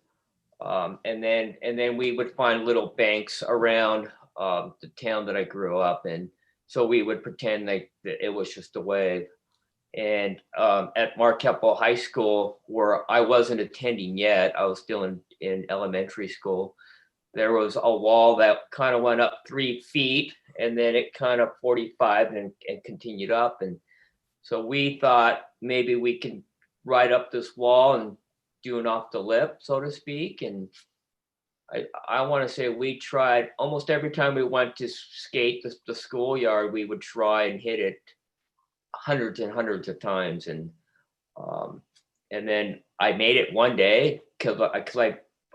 and then we would find little banks around the town that I grew up in. So we would pretend that it was just a wave. And at Marquette High School, where I wasn't attending yet, I was still in elementary school, there was a wall that kind of went up 3 feet, and then it kind of 45 and continued up. And so we thought maybe we could ride up this wall and do an off the lip, so to speak. And I want to say we tried almost every time we went to skate the schoolyard, we would try and hit it hundreds and hundreds of times. And then I made it one day because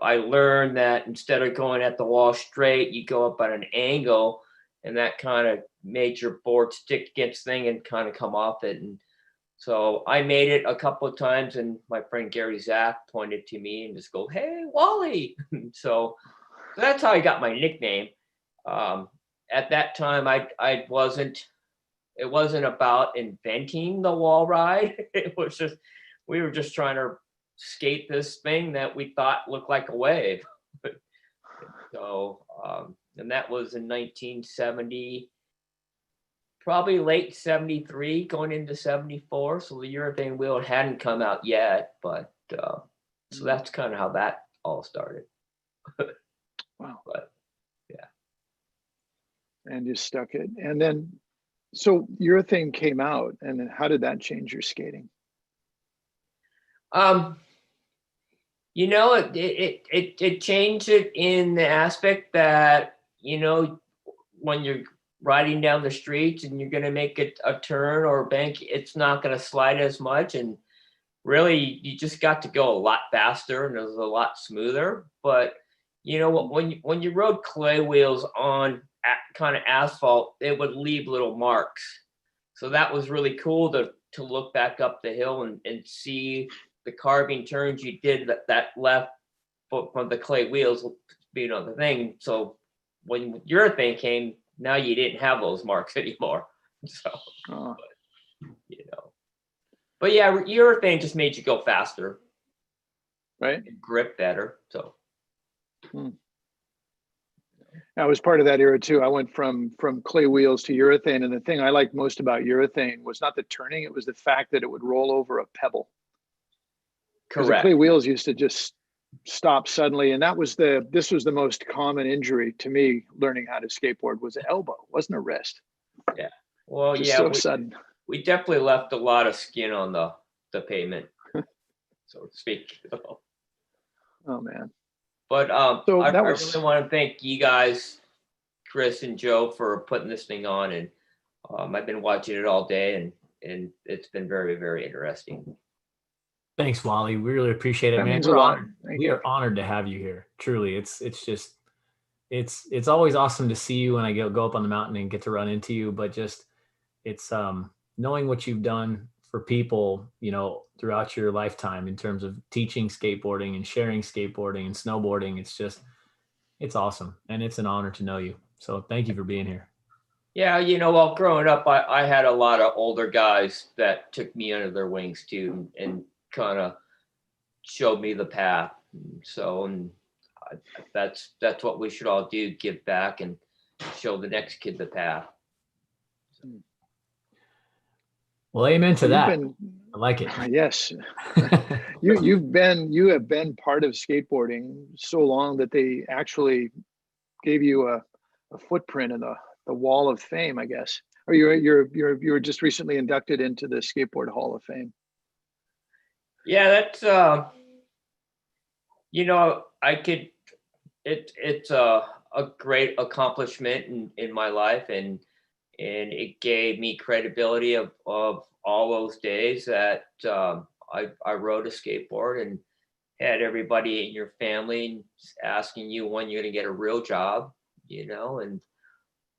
I learned that instead of going at the wall straight, you go up at an angle, and that kind of made your board stick against thing and kind of come off it. And so I made it a couple of times, and my friend Gary Zach pointed to me and just go, "Hey, Wally." So that's how I got my nickname. At that time, it wasn't about inventing the wall ride. It was just, we were just trying to skate this thing that we thought looked like a wave. So, and that was in 1970, probably late 73, going into 74. So the urethane wheel hadn't come out yet, but so that's kind of how that all started. Wow. But yeah. And you stuck it. And then, so urethane came out, and then how did that change your skating? You know, it changed it in the aspect that, you know, when you're riding down the streets and you're going to make a turn or a bank, it's not going to slide as much. And really, you just got to go a lot faster and it was a lot smoother. But, you know, when you rode clay wheels on kind of asphalt, it would leave little marks. So that was really cool to look back up the hill and see the carving turns you did that left from the clay wheels being on the thing. So when urethane came, now you didn't have those marks anymore. So, but, you know, but yeah, urethane just made you go faster, right? And grip better. So. I was part of that era too. I went from clay wheels to urethane, and the thing I liked most about urethane was not the turning; it was the fact that it would roll over a pebble. Because the clay wheels used to just stop suddenly, and this was the most common injury to me learning how to skateboard was an elbow, wasn't a wrist. Yeah. Well, just yeah. So sudden. We definitely left a lot of skin on the pavement, so to speak. Oh man. But so I really want to thank you guys, Chris and Joe, for putting this thing on, and I've been watching it all day, and it's been very, very interesting. Thanks, Wally. We really appreciate it, man. Means a lot. We are honored to have you here. Truly, it's always awesome to see you when I go up on the mountain and get to run into you. But just it's knowing what you've done for people, you know, throughout your lifetime in terms of teaching skateboarding and sharing skateboarding and snowboarding. It's awesome, and it's an honor to know you. So thank you for being here. Yeah, you know, while growing up, I had a lot of older guys that took me under their wings too, and kind of showed me the path. So, and that's what we should all do: give back and show the next kid the path. Well, amen to that. I like it. Yes. you have been part of skateboarding so long that they actually gave you a footprint in the Wall of Fame, I guess. Or you were just recently inducted into the Skateboard Hall of Fame. Yeah, that's you know, it's a great accomplishment in my life, and it gave me credibility of all those days that I rode a skateboard and had everybody in your family asking you when you're going to get a real job, you know, and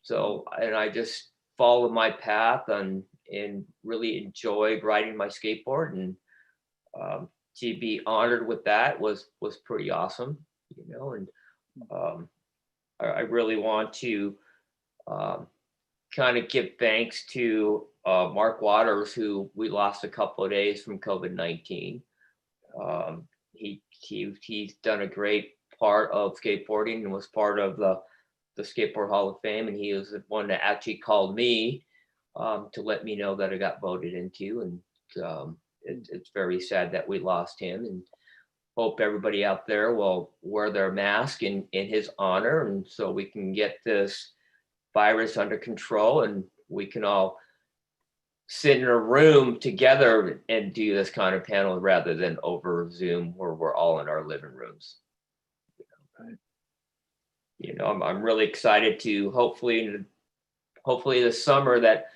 so, and I just followed my path and really enjoyed riding my skateboard, and to be honored with that was pretty awesome, you know, and I really want to kind of give thanks to Mark Waters, who we lost a couple of days from COVID-19. He's done a great part of skateboarding and was part of the Skateboard Hall of Fame, and he was the one that actually called me to let me know that I got voted into, and it's very sad that we lost him, and hope everybody out there will wear their mask in his honor, and so we can get this virus under control, and we can all sit in a room together and do this kind of panel rather than over Zoom where we're all in our living rooms. Right. You know, I'm really excited to hopefully this summer that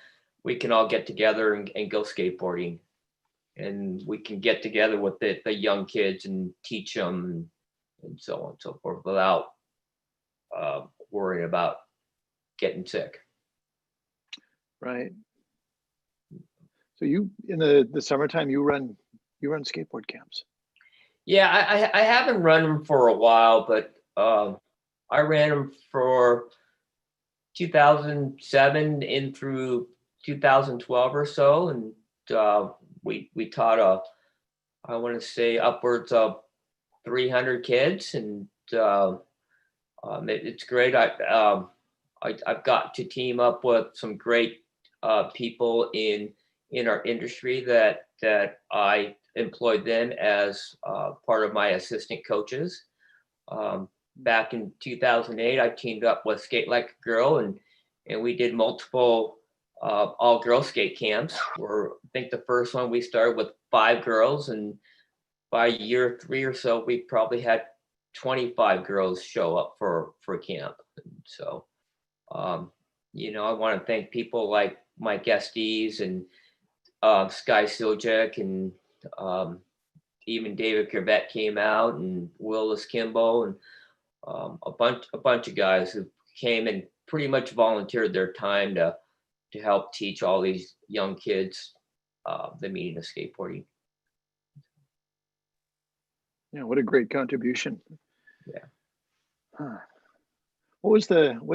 we can all get together and go skateboarding, and we can get together with the young kids and teach them and so on and so forth without worrying about getting sick. Right. So you, in the summertime, you run skateboard camps. Yeah, I haven't run them for a while, but I ran them for 2007 in through 2012 or so, and we taught I want to say upwards of 300 kids, and it's great. I've got to team up with some great people in our industry that I employed them as part of my assistant coaches. Back in 2008, I teamed up with Skate Like a Girl, and we did multiple all-girl skate camps. I think the first one we started with 5 girls, and by year 3 or so, we probably had 25 girls show up for camp. So, you know, I want to thank people like my guestees and Sky Siljek, and even David Gervette came out, and Willis Kimbo, and a bunch of guys who came and pretty much volunteered their time to help teach all these young kids the meaning of skateboarding. Yeah, what a great contribution. Yeah. Huh. What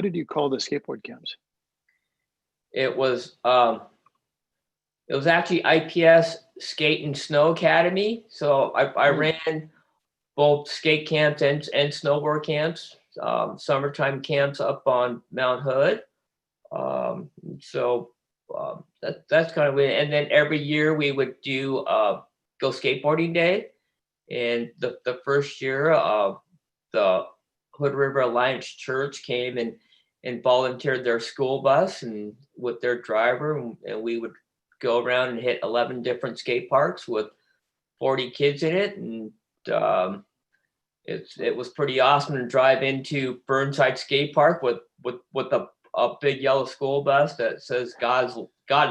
did you call the skateboard camps? It was actually IPS Skate and Snow Academy. So I ran both skate camps and snowboard camps, summertime camps up on Mount Hood. That's kind of it. And then every year we would do Go Skateboarding Day. And the first year, the Hood River Alliance Church came and volunteered their school bus and with their driver, and we would go around and hit 11 different skate parks with 40 kids in it. And it was pretty awesome to drive into Burnside Skate Park with a big yellow school bus that says God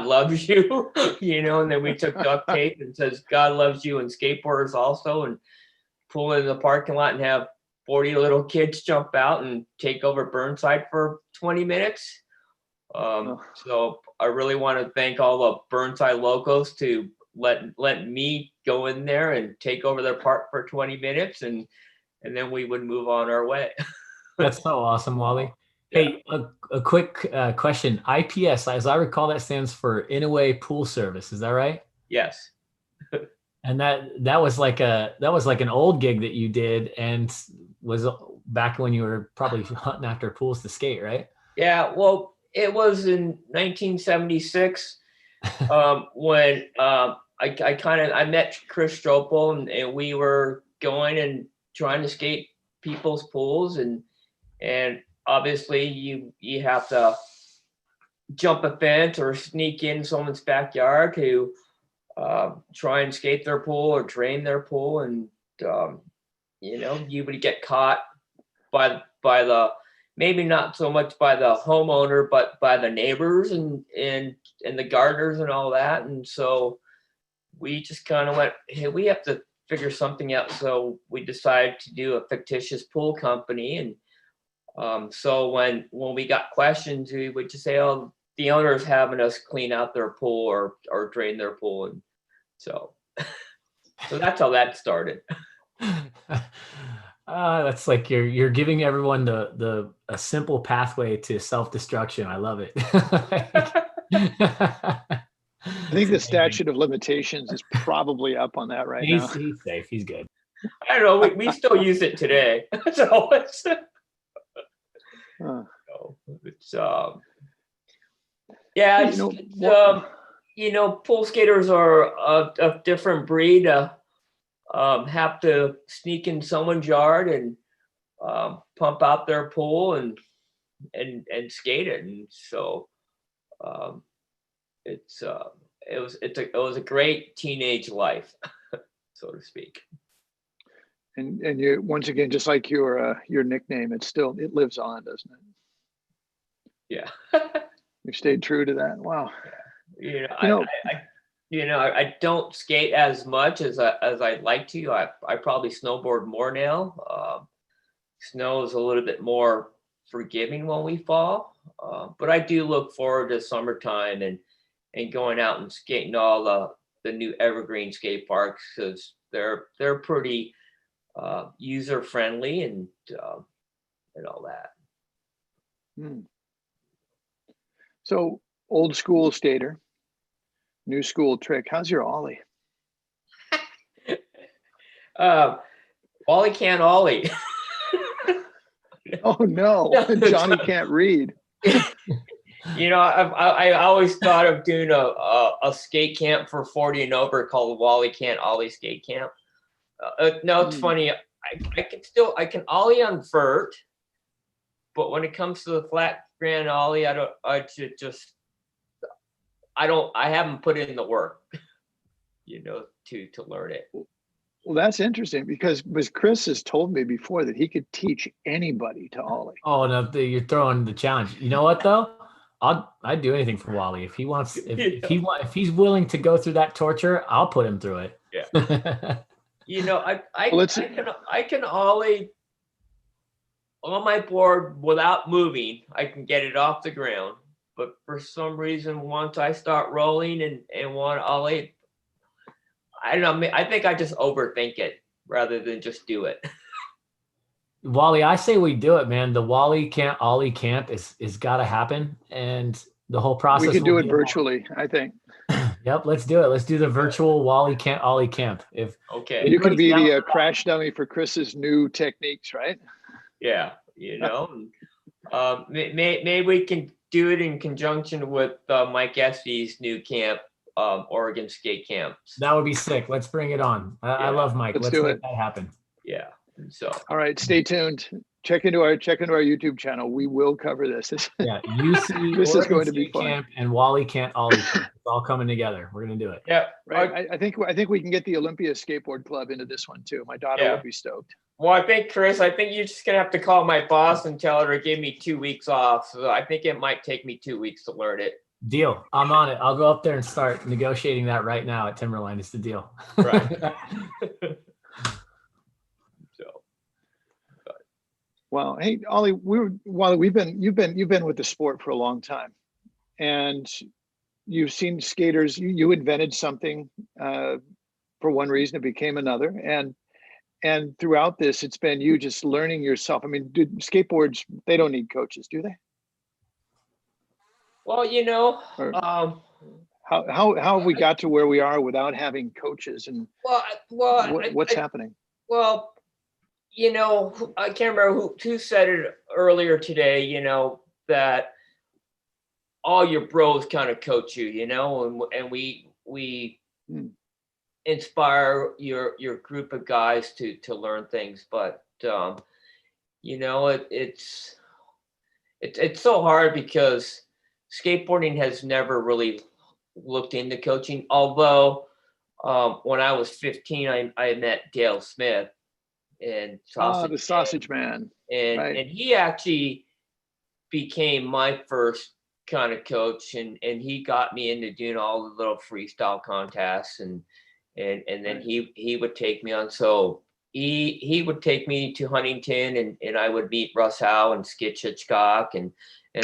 loves you, you know, and then we took duct tape and says God loves you and skateboarders also, and pull into the parking lot and have 40 little kids jump out and take over Burnside for 20 minutes. So I really want to thank all the Burnside locals to let me go in there and take over their park for 20 minutes, and then we would move on our way. That's so awesome, Wally. Hey, a quick question. IPS, as I recall, that stands for Inaway Pool Service. Is that right? Yes. And that was like an old gig that you did, and was back when you were probably hunting after pools to skate, right? Yeah. Well, it was in 1976 when I met Chris Stropel, and we were going and trying to skate people's pools, and obviously you have to jump a fence or sneak in someone's backyard to try and skate their pool or drain their pool, and you know, you would get caught by the, maybe not so much by the homeowner, but by the neighbors and the gardeners and all that. And so we just kind of went, hey, we have to figure something out. So we decided to do a fictitious pool company. And so when we got questions, we would just say, oh, the owner's having us clean out their pool or drain their pool. And so that's how that started. That's like you're giving everyone a simple pathway to self-destruction. I love it. I think the statute of limitations is probably up on that right now. He's safe. He's good. I don't know. We still use it today. So it's yeah. You know, pool skaters are a different breed. Have to sneak in someone's yard and pump out their pool and skate it. And so it was a great teenage life, so to speak. And you, once again, just like your nickname, it lives on, doesn't it? Yeah. You've stayed true to that. Wow. I don't skate as much as I'd like to. I probably snowboard more now. Snow is a little bit more forgiving when we fall, but I do look forward to summertime and going out and skating all the new evergreen skate parks, because they're pretty user friendly and all that. So old school skater, new school trick. How's your ollie? Wally can't ollie. Oh no, Johnny can't read. You know, I always thought of doing a skate camp for 40 and over called Wally Can't Ollie Skate Camp. No, it's funny. I can ollie on vert, but when it comes to the flat grand ollie, I haven't put in the work, you know, to learn it. Well, that's interesting because Chris has told me before that he could teach anybody to ollie. Oh no, you're throwing the challenge. You know what though? I'd do anything for Wally if he wants. If he's willing to go through that torture, I'll put him through it. Yeah. You know, I can ollie on my board without moving. I can get it off the ground, but for some reason, once I start rolling and want to ollie, I don't know. I think I just overthink it rather than just do it. Wally, I say we do it, man. The Wally Can't Ollie camp is got to happen, and the whole process. We can do it virtually, I think. Yep, let's do it. Let's do the virtual Wally Can't Ollie camp. Okay, you can be the crash dummy for Chris's new techniques, right? Yeah, you know, maybe we can do it in conjunction with Mike Espy's new camp, Oregon Skate Camps. That would be sick. Let's bring it on. I love Mike. Let's make that happen. Yeah. So all right, stay tuned. Check into our YouTube channel. We will cover this. Yeah, UC this is going to be fun. Camp and Wally Can't Ollie camp. It's all coming together. We're gonna do it. Yeah, right. I think we can get the Olympia Skateboard Club into this one too. My daughter would be stoked. Well, I think Chris, you're just gonna have to call my boss and tell her to give me 2 weeks off. So I think it might take me 2 weeks to learn it. Deal. I'm on it. I'll go up there and start negotiating that right now at Timberline. It's the deal. Right. Well, hey, Ollie, you've been with the sport for a long time, and you've seen skaters. You invented something for one reason, it became another, and throughout this, it's been you just learning yourself. I mean, skateboards, they don't need coaches, do they? Well, you know, how have we got to where we are without having coaches, and what's happening? Well, you know, I can't remember who said it earlier today, you know, that all your bros kind of coach you, you know, and we inspire your group of guys to learn things. But, you know, it's so hard because skateboarding has never really looked into coaching. Although when I was 15, I met Dale Smith. And the Sausage Man, and he actually became my first kind of coach, and he got me into doing all the little freestyle contests, and then he would take me on. So he would take me to Huntington, and I would meet Russ Howe and Skitch Hitchcock and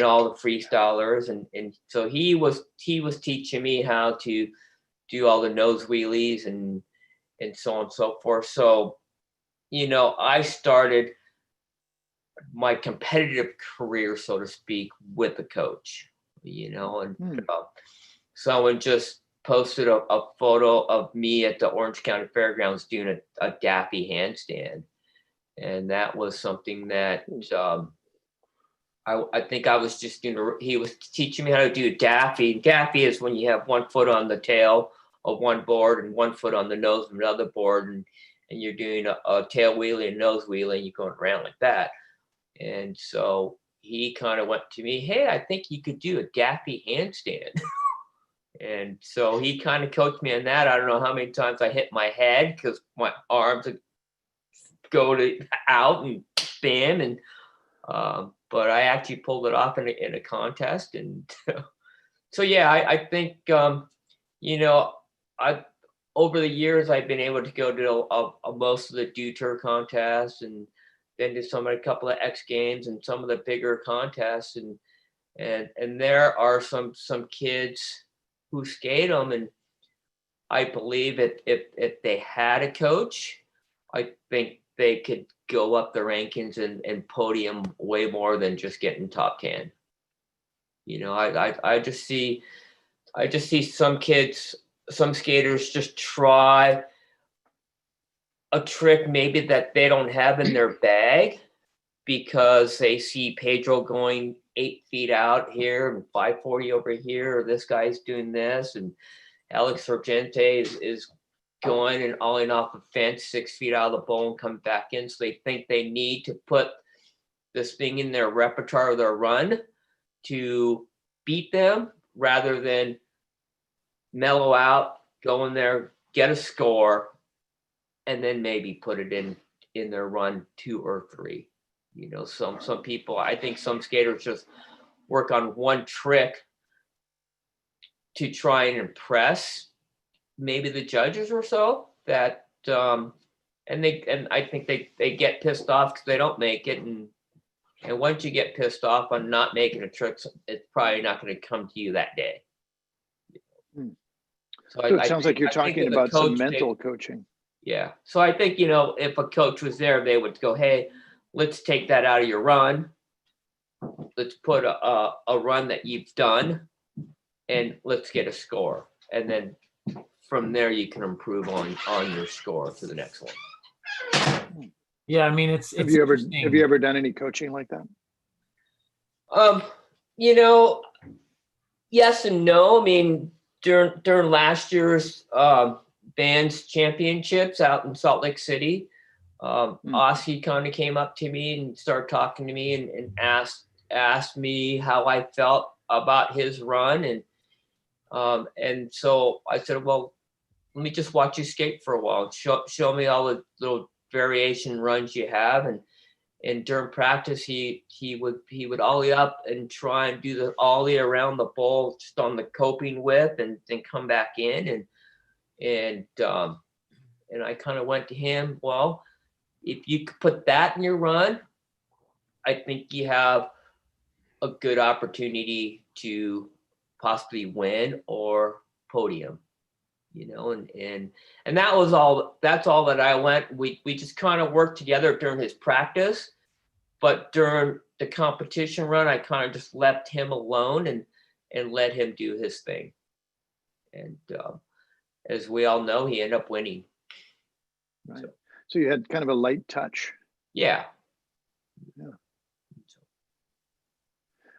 all the freestylers, and so he was teaching me how to do all the nose wheelies and so on and so forth. So, you know, I started my competitive career, so to speak, with a coach, you know, and someone just posted a photo of me at the Orange County Fairgrounds doing a daffy handstand. And that was something that I think I was just doing, he was teaching me how to do a daffy. Daffy is when you have 1 foot on the tail of one board and 1 foot on the nose of another board, and you're doing a tail wheelie and nose wheelie, and you're going around like that. And so he kind of went to me, hey, I think you could do a daffy handstand. And so he kind of coached me on that. I don't know how many times I hit my head because my arms would go out and spin, and but I actually pulled it off in a contest. And so yeah, I think you know, over the years, I've been able to go to most of the Do Tour contests, and then to a couple of X Games and some of the bigger contests, and there are some kids who skate them, and I believe if they had a coach, I think they could go up the rankings and podium way more than just getting top 10. You know, I just see some kids. Some skaters just try a trick maybe that they don't have in their bag because they see Pedro going 8 feet out here and 540 over here, or this guy's doing this, and Alex Sorgente is going and olling off a fence 6 feet out of the bowl and come back in. So they think they need to put this thing in their repertoire of their run to beat them rather than mellow out, go in there, get a score, and then maybe put it in their run 2 or 3. You know, some people, I think some skaters just work on one trick to try and impress maybe the judges or so, that and I think they get pissed off because they don't make it, and once you get pissed off on not making a trick, it's probably not going to come to you that day. So it sounds like you're talking about some mental coaching. Yeah. So I think, you know, if a coach was there, they would go, hey, let's take that out of your run. Let's put a run that you've done, and let's get a score. And then from there, you can improve on your score to the next one. Yeah, I mean, it's have you ever done any coaching like that? You know, yes and no. I mean, during last year's bands championships out in Salt Lake City, Aussie kind of came up to me and started talking to me and asked me how I felt about his run, and so I said, well, let me just watch you skate for a while. Show me all the little variation runs you have, and during practice he would ollie up and try and do the ollie around the bowl just on the coping width, and then come back in, and I kind of went to him, well, if you could put that in your run, I think you have a good opportunity to possibly win or podium, you know, and that was all. That's all that I went. We just kind of worked together during his practice, but during the competition run, I kind of just left him alone and let him do his thing. And as we all know, he ended up winning. Right. So you had kind of a light touch. Yeah.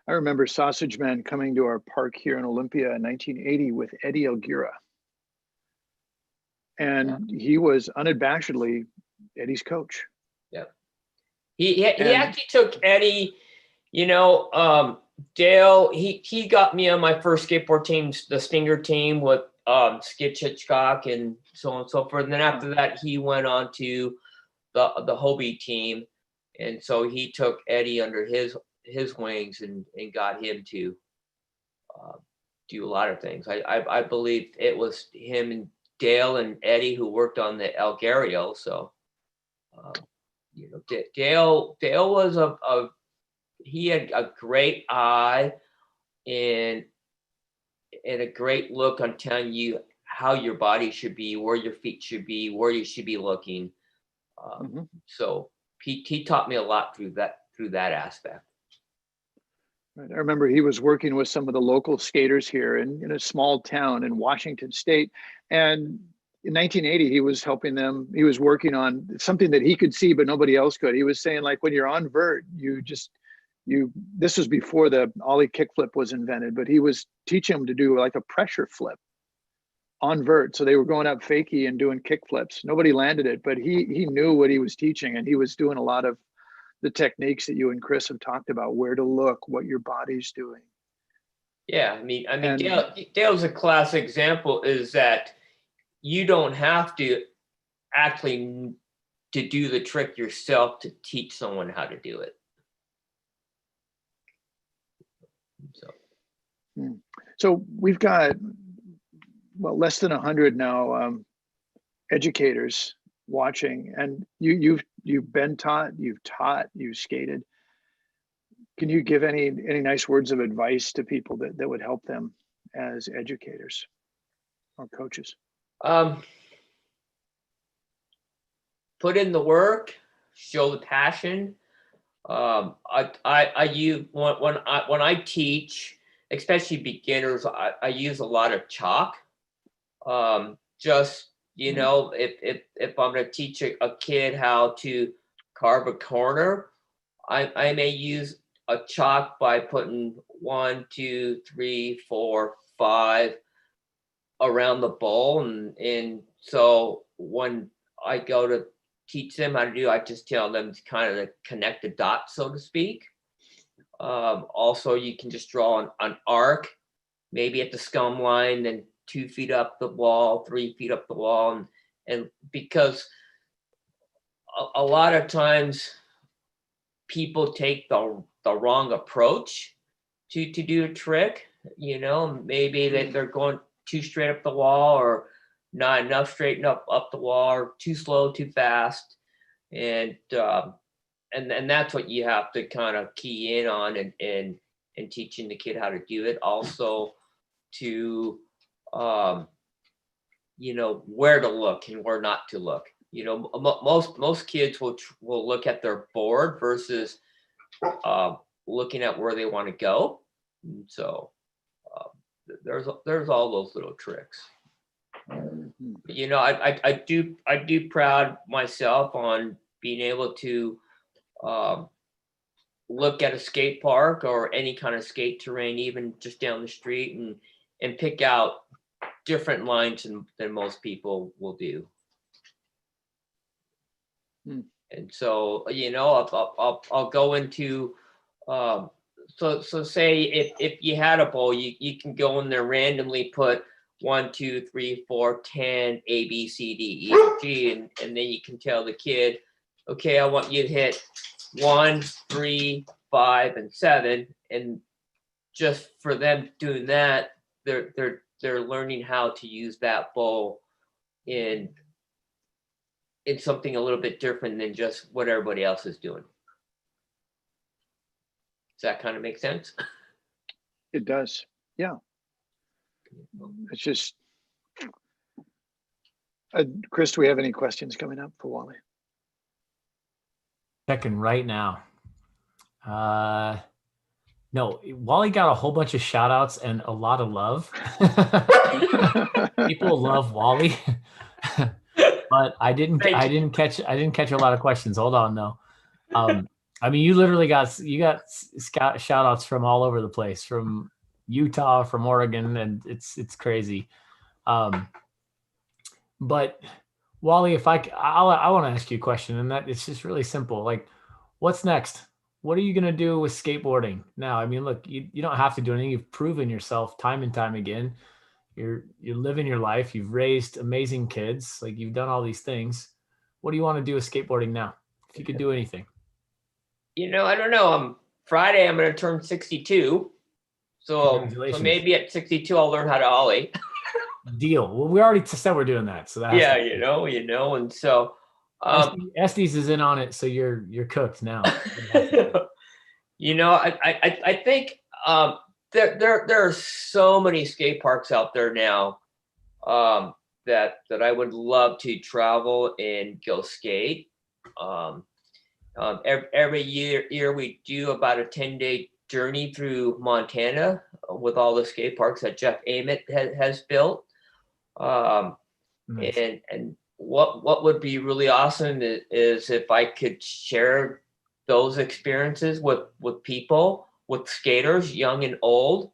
I remember Sausage Man coming to our park here in Olympia in 1980 with Eddie Elguera. And he was unabashedly Eddie's coach. Yeah. He actually took Eddie, you know, Dale, he got me on my first skateboard team, the Stinger team with Skitch Hitchcock and so on and so forth. And then after that, he went on to the Hobie team. And so he took Eddie under his wings and got him to do a lot of things. I believe it was him and Dale and Eddie who worked on the Elguera. So, you know, Dale was he had a great eye and a great look on telling you how your body should be, where your feet should be, where you should be looking. So he taught me a lot through that aspect. Right. I remember he was working with some of the local skaters here in a small town in Washington State. And in 1980, he was helping them. He was working on something that he could see, but nobody else could. He was saying, like, when you're on vert, this was before the ollie kickflip was invented, but he was teaching them to do like a pressure flip on vert. So they were going up fakie and doing kickflips. Nobody landed it, but he knew what he was teaching, and he was doing a lot of the techniques that you and Chris have talked about, where to look, what your body's doing. Yeah, I mean, Dale's a classic example is that you don't have to actually to do the trick yourself to teach someone how to do it. So we've got, well, less than 100 now educators watching, and you've been taught, you've taught, you've skated. Can you give any nice words of advice to people that would help them as educators or coaches? Put in the work, show the passion. I use when I teach, especially beginners, I use a lot of chalk. Just you know, if I'm going to teach a kid how to carve a corner, I may use a chalk by putting 1, 2, 3, 4, 5 around the bowl. And so when I go to teach them how to do, I just tell them to kind of connect the dots, so to speak. Also, you can just draw an arc, maybe at the scum line, then 2 feet up the wall, 3 feet up the wall. And because a lot of times people take the wrong approach to do a trick, you know, maybe that they're going too straight up the wall, or not enough straighten up the wall, or too slow, too fast. And that's what you have to kind of key in on and teaching the kid how to do it. Also to, you know, where to look and where not to look. You know, most kids will look at their board versus looking at where they want to go. And so there's all those little tricks. You know, I do proud myself on being able to look at a skate park or any kind of skate terrain, even just down the street, and pick out different lines than most people will do. And so, you know, I'll go into so say if you had a bowl, you can go in there, randomly put 1, 2, 3, 4, 10, A, B, C, D, E, F, G, and then you can tell the kid, okay, I want you to hit 1, 3, 5, and 7. And just for them doing that, they're learning how to use that bowl in something a little bit different than just what everybody else is doing. Does that kind of make sense? It does. Yeah. It's just, Chris, do we have any questions coming up for Wally? Checking right now. No, Wally got a whole bunch of shout outs and a lot of love. People love Wally. But I didn't catch a lot of questions. Hold on though. I mean, you literally got shout outs from all over the place, from Utah, from Oregon, and it's crazy. But Wally, I want to ask you a question, and that it's just really simple. Like, what's next? What are you going to do with skateboarding now? I mean, look, you don't have to do anything. You've proven yourself time and time again. You're living your life. You've raised amazing kids. Like, you've done all these things. What do you want to do with skateboarding now? If you could do anything. You know, I don't know. Friday, I'm going to turn 62. So maybe at 62, I'll learn how to ollie. Deal. Well, we already said we're doing that. So that yeah, you know, and so Estes is in on it. So you're cooked now. You know, I think there are so many skate parks out there now that I would love to travel and go skate. Every year we do about a 10-day journey through Montana with all the skate parks that Jeff Ament has built. Nice. And what would be really awesome is if I could share those experiences with people, with skaters, young and old,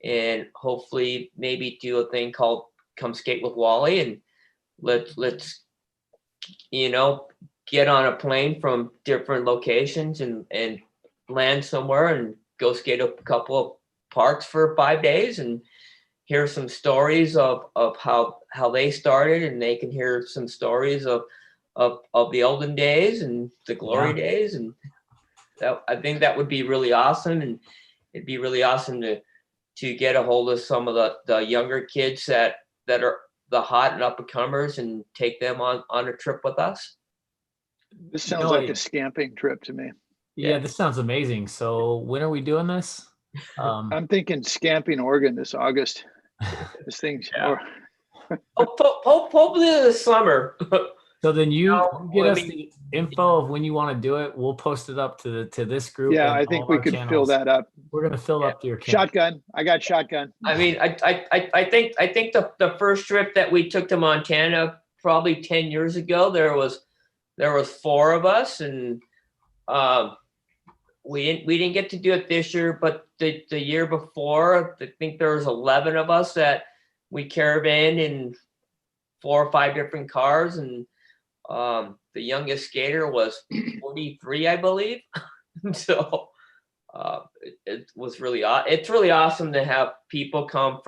and hopefully maybe do a thing called Come Skate with Wally, and let's you know, get on a plane from different locations and land somewhere and go skate a couple of parks for 5 days and hear some stories of how they started, and they can hear some stories of the olden days and the glory days. And that, I think that would be really awesome. And it'd be really awesome to get a hold of some of the younger kids that are the hot and up and comers and take them on a trip with us. This sounds like a scamping trip to me. Yeah, this sounds amazing. So when are we doing this? I'm thinking Scamping, Oregon this August. This thing's hopefully this summer. So then you get us the info of when you want to do it. We'll post it up to this group. Yeah, I think we could fill that up. We're gonna fill up your channel. Shotgun. I got shotgun. I mean, I think the first trip that we took to Montana probably 10 years ago, there was 4 of us, and we didn't get to do it this year, but the year before, I think there was 11 of us that we caravan in 4 or 5 different cars, and the youngest skater was 43, I believe. So it was really it's really awesome to have people come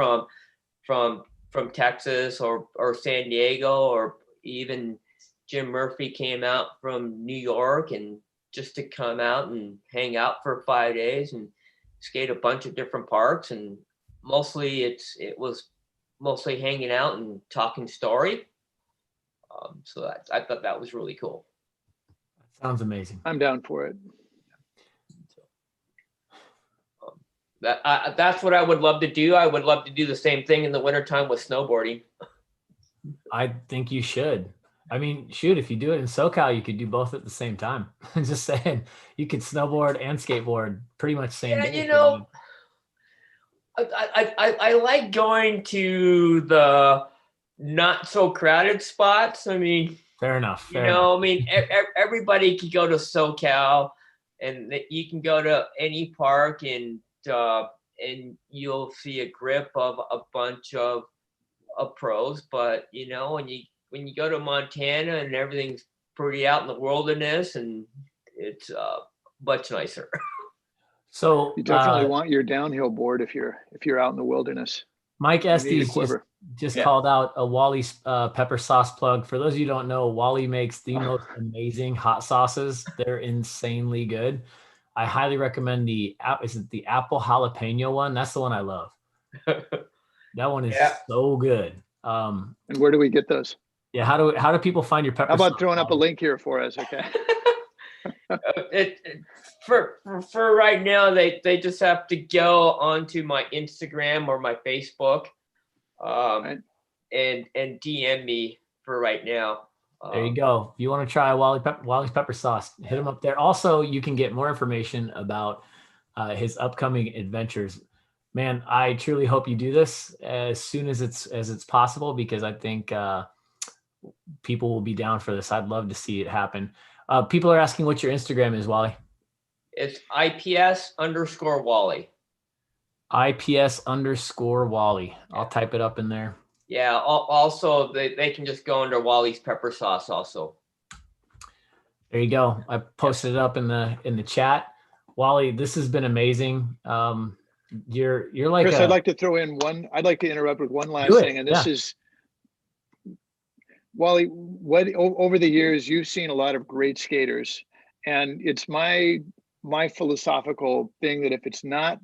from Texas or San Diego, or even Jim Murphy came out from New York, and just to come out and hang out for 5 days and skate a bunch of different parks. And mostly it was mostly hanging out and talking story. So I thought that was really cool. Sounds amazing. I'm down for it. That's what I would love to do. I would love to do the same thing in the wintertime with snowboarding. I think you should. I mean, shoot, if you do it in SoCal, you could do both at the same time. I'm just saying, you could snowboard and skateboard pretty much same day. You know, I like going to the not so crowded spots. I mean, fair enough. You know, I mean, everybody can go to SoCal, and you can go to any park, and you'll see a grip of a bunch of pros. But you know, when you go to Montana and everything's pretty out in the wilderness, and it's much nicer. So you definitely want your downhill board if you're out in the wilderness. Mike Estes just called out a Wally's pepper sauce plug. For those of you who don't know, Wally makes the most amazing hot sauces. They're insanely good. I highly recommend the apple jalapeno one? That's the one I love. That one is so good. And where do we get those? Yeah, how do people find your pepper? How about throwing up a link here for us? Okay. For right now, they just have to go onto my Instagram or my Facebook, and DM me for right now. There you go. If you want to try Wally's pepper sauce, hit him up there. Also, you can get more information about his upcoming adventures. Man, I truly hope you do this as soon as it's possible, because I think people will be down for this. I'd love to see it happen. People are asking what your Instagram is, Wally. It's IPS_Wally. IPS_Wally. I'll type it up in there. Yeah. Also, they can just go under Wally's pepper sauce. Also. There you go. I posted it up in the chat. Wally, this has been amazing. You're like Chris. I'd like to throw in one. I'd like to interrupt with one last thing, and this is. Wally, over the years, you've seen a lot of great skaters, and it's my philosophical thing that if it's not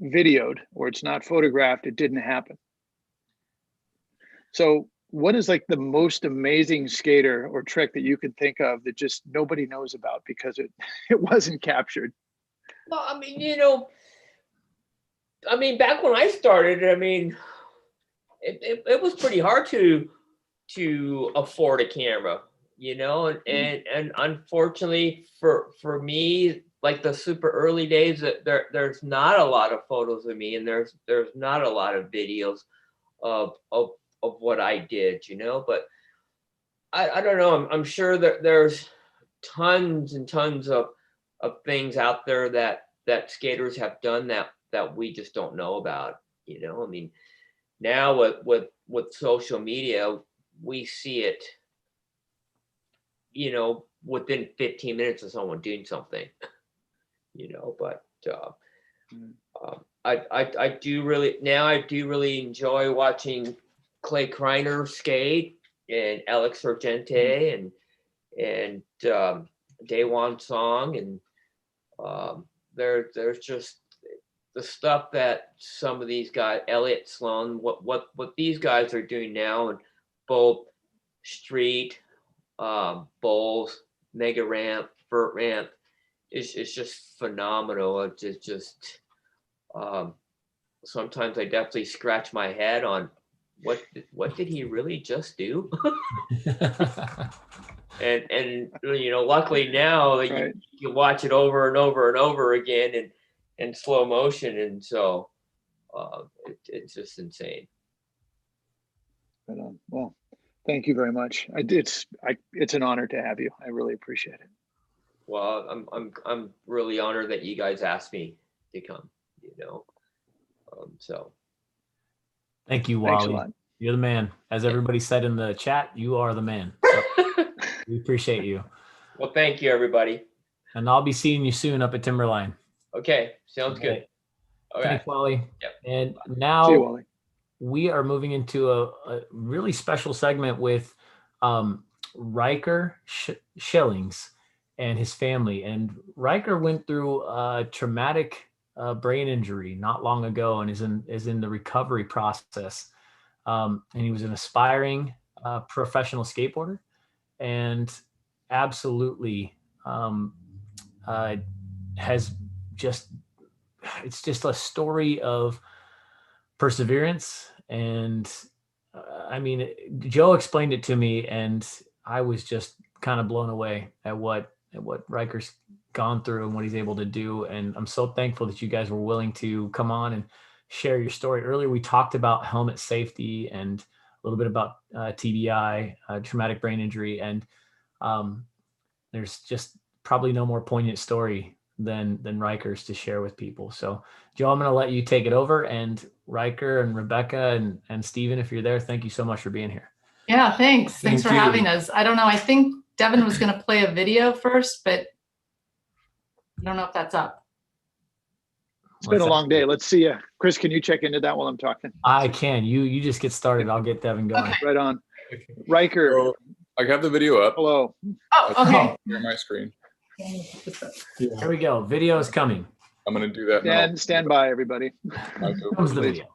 videoed or it's not photographed, it didn't happen. So what is like the most amazing skater or trick that you could think of that just nobody knows about because it wasn't captured? Well, I mean, you know, back when I started, I mean, it was pretty hard to afford a camera, you know, and unfortunately for me, like the super early days, there's not a lot of photos of me, and there's not a lot of videos of what I did, you know. But I don't know. I'm sure that there's tons and tons of things out there that skaters have done that we just don't know about, you know. I mean, now with social media, we see it, you know, within 15 minutes of someone doing something, you know. But I do really enjoy watching Clay Kreiner skate, and Alex Sargente, and Daewon Song, and there's just the stuff that some of these guys, Elliott Sloan, what these guys are doing now, and both street, bowls, mega ramp, vert ramp, is just phenomenal. It's just sometimes I definitely scratch my head on what did he really just do? and you know, luckily now you can watch it over and over and over again and in slow motion, and so it's just insane. Well, Thank you very much. It's an honor to have you. I really appreciate it. Well, I'm really honored that you guys asked me to come, so. Thank you, Thanks a Wally. lot. You're the man. As everybody said in the chat, you are the man. So we appreciate you. Well, thank you, everybody. And I'll be seeing you soon up at Timberline. Okay, sounds good. Okay. Thanks, Wally. Yep. And See you, now Wally. we are moving into a really special segment with Riker Schillings and his family. And Riker went through a traumatic brain injury not long ago and is in the recovery process. And he was an aspiring professional skateboarder, and absolutely it's just a story of perseverance. And I mean, Joe explained it to me, and I was just kind of blown away at what Riker's gone through and what he's able to do. And I'm so thankful that you guys were willing to come on and share your story. Earlier, we talked about helmet safety and a little bit about TBI, traumatic brain injury. And there's just probably no more poignant story than Riker's to share with people. So Joe, I'm going to let you take it over, and Riker and Rebecca and Steven, if you're there, thank you so much for being here. Yeah, thanks. Thanks for having us. I don't know. I think Devin was going to play a video first, but I don't know if that's up. It's been a long day. Let's see. Chris, can you check into that while I'm talking? I can. You just get started. I'll get Devin going. Okay. Right on. Riker. So I have the video up. Hello. Oh, okay. Share my screen. Here we go. Video is coming. I'm going to do that now. Stand by, everybody. Here comes the video.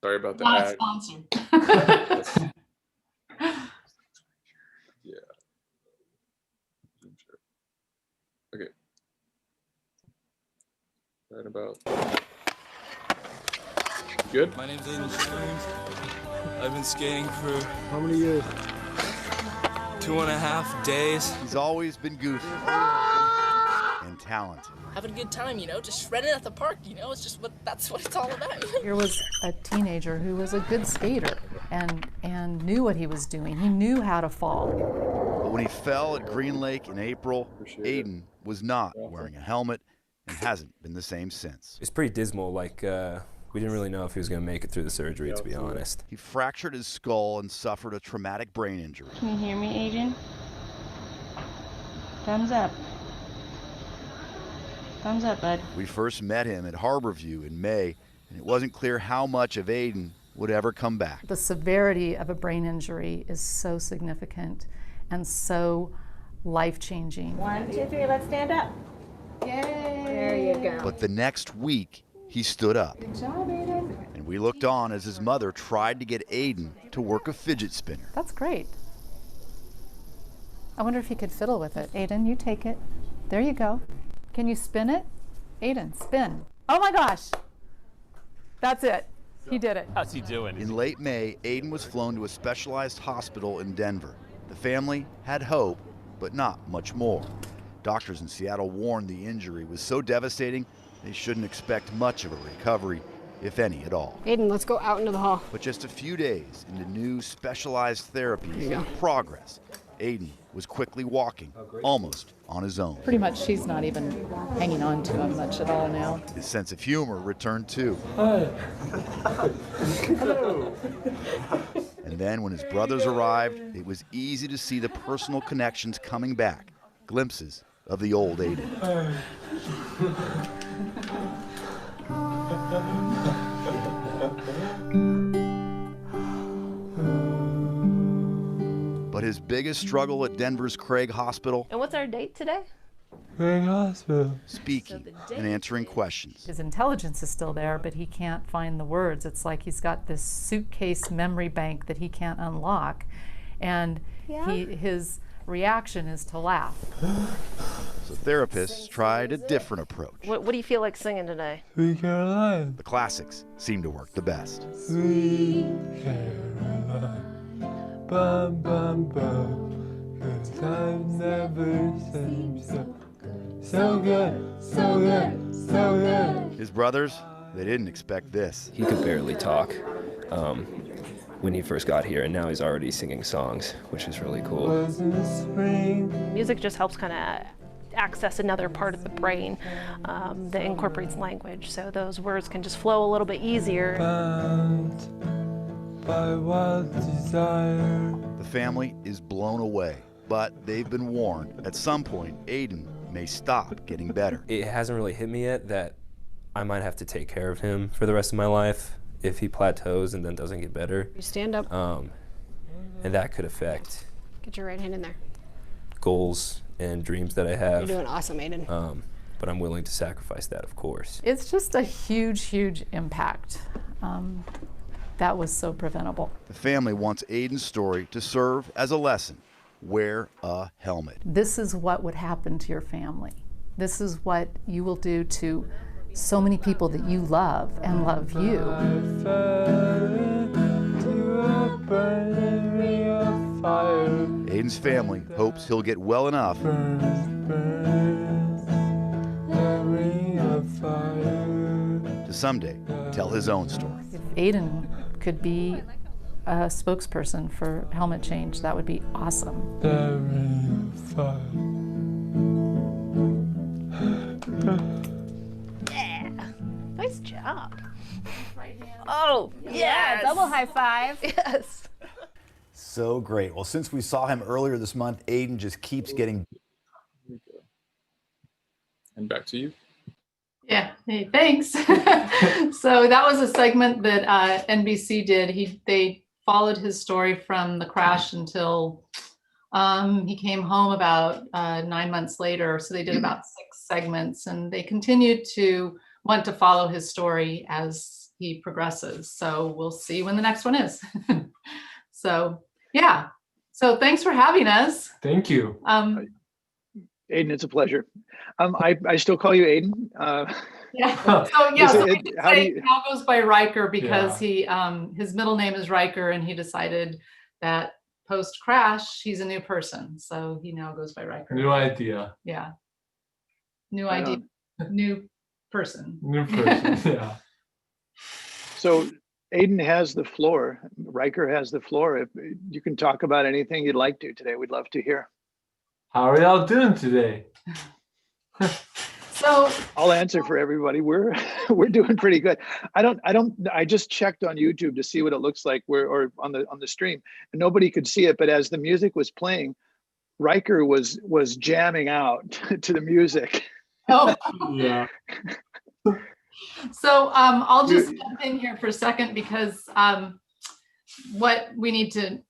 Sorry about Not that. sponsored. Yeah. Okay. Right about. Good. My name's Aaron Kyro. I've been skating for how many years? 2.5 days. He's always been goofy and talented. Having a good time, just shredding at the park, it's just that's what it's all about. Here was a teenager who was a good skater and knew what he was doing. He knew how to fall. But when he fell at Green Lake in April, Aiden was not wearing a helmet and hasn't been the same since. It's pretty dismal. We didn't really know if he was going to make it through the surgery, to be honest. He fractured his skull and suffered a traumatic brain injury. Can you hear me, Aiden? Thumbs up. Thumbs up, bud. We first met him at Harborview in May, and it wasn't clear how much of Aiden would ever come back. The severity of a brain injury is so significant and so life-changing. 1, 2, 3, let's stand up. Yay! There you go. But the next week, he stood up. Good job, Aiden. And we looked on as his mother tried to get Aiden to work a fidget spinner. That's great. I wonder if he could fiddle with it. Aiden, you take it. There you go. Can you spin it? Aiden, spin. Oh my gosh. That's it. He did it. How's he doing? In late May, Aiden was flown to a specialized hospital in Denver. The family had hope, but not much more. Doctors in Seattle warned the injury was so devastating they shouldn't expect much of a recovery, if any at all. Aiden, let's go out into the hall. But just a few days into new specialized therapies and progress, Aiden was quickly walking, almost on his own. Pretty much she's not even hanging on to him much at all now. His sense of humor returned too. Hi. Hello. And then when his brothers arrived, it was easy to see the personal connections coming back, glimpses of the old Aiden. But his biggest struggle at Denver's Craig Hospital. And what's our date today? speaking and answering questions. His intelligence is still there, but he can't find the words. It's like he's got this suitcase memory bank that he can't unlock. And his reaction is to laugh. So therapists tried a different approach. What do you feel like singing today? Sweet Caroline. The classics seem to work the best. Sweet Caroline, bum bum bum, good times never seem so good, so good, so good. His brothers, they didn't expect this. He could barely talk when he first got here, and now he's already singing songs, which is really cool. Music just helps kind of access another part of the brain that incorporates language, so those words can just flow a little bit easier. By wild desire. The family is blown away, but they've been warned at some point Aiden may stop getting better. It hasn't really hit me yet that I might have to take care of him for the rest of my life if he plateaus and then doesn't get better. You stand up. And that could affect Get your right hand in there. goals and dreams that I have. You're doing awesome, Aiden. But I'm willing to sacrifice that, of course. It's just a huge, huge impact. That was so preventable. The family wants Aiden's story to serve as a lesson. Wear a helmet. This is what would happen to your family. This is what you will do to so many people that you love and love you. Aiden's family hopes he'll get well enough to someday tell his own story. If Aiden could be a spokesperson for helmet change, that would be awesome. Yeah, nice job. Oh, yeah, double high five. Yes. So great. Well, since we saw him earlier this month, Aiden just keeps getting. And back to you. Yeah, hey, thanks. So that was a segment that NBC did. They followed his story from the crash until he came home about 9 months later. So they did about 6 segments, and they continued to want to follow his story as he progresses. So we'll see when the next one is. So yeah. So thanks for having us. Thank you. Aiden, it's a pleasure. I still call you Aiden. Yeah. So yeah, so he now goes by Riker because he his middle name is Riker, and he decided that post crash he's a new person, so he now goes by Riker. New idea. Yeah. New idea. New person. New person. Yeah. So Aiden has the floor. Riker has the floor. If you can talk about anything you'd like to today, we'd love to hear. How are y'all doing today? So I'll answer for everybody. We're doing pretty good. I just checked on YouTube to see what it looks like or on the stream, and nobody could see it. But as the music was playing, Riker was jamming out to the music. Oh yeah. So I'll just jump in here for a second because what we need to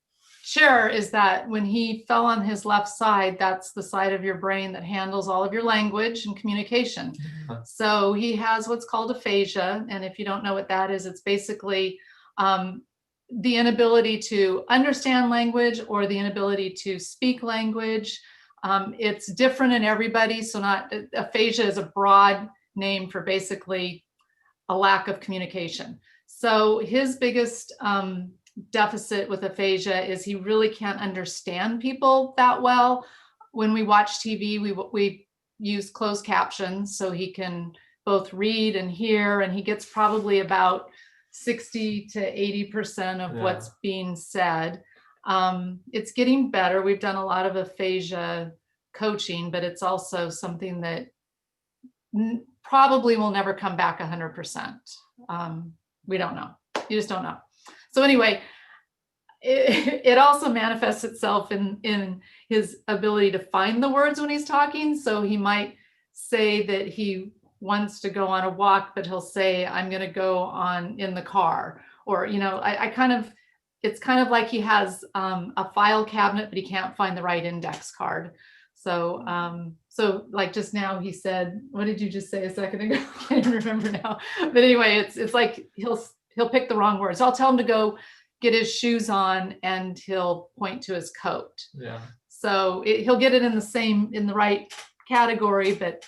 share is that when he fell on his left side, that's the side of your brain that handles all of your language and communication. So he has what's called aphasia. And if you don't know what that is, it's basically the inability to understand language or the inability to speak language. It's different in everybody. So aphasia is a broad name for basically a lack of communication. So his biggest deficit with aphasia is he really can't understand people that well. When we watch TV, we use closed captions so he can both read and hear, and he gets probably about 60 to 80% of what's being said. It's getting better. We've done a lot of aphasia coaching, but it's also something that probably will never come back 100%. We don't know. You just don't know. So anyway, it also manifests itself in his ability to find the words when he's talking. So he might say that he wants to go on a walk, but he'll say, I'm going to go in the car. Or, it's kind of like he has a file cabinet, but he can't find the right index card. So So like just now he said, what did you just say a second ago? I can't even remember now. But anyway, it's like he'll pick the wrong words. I'll tell him to go get his shoes on and he'll point to his coat. Yeah. So he'll get it in the right category, but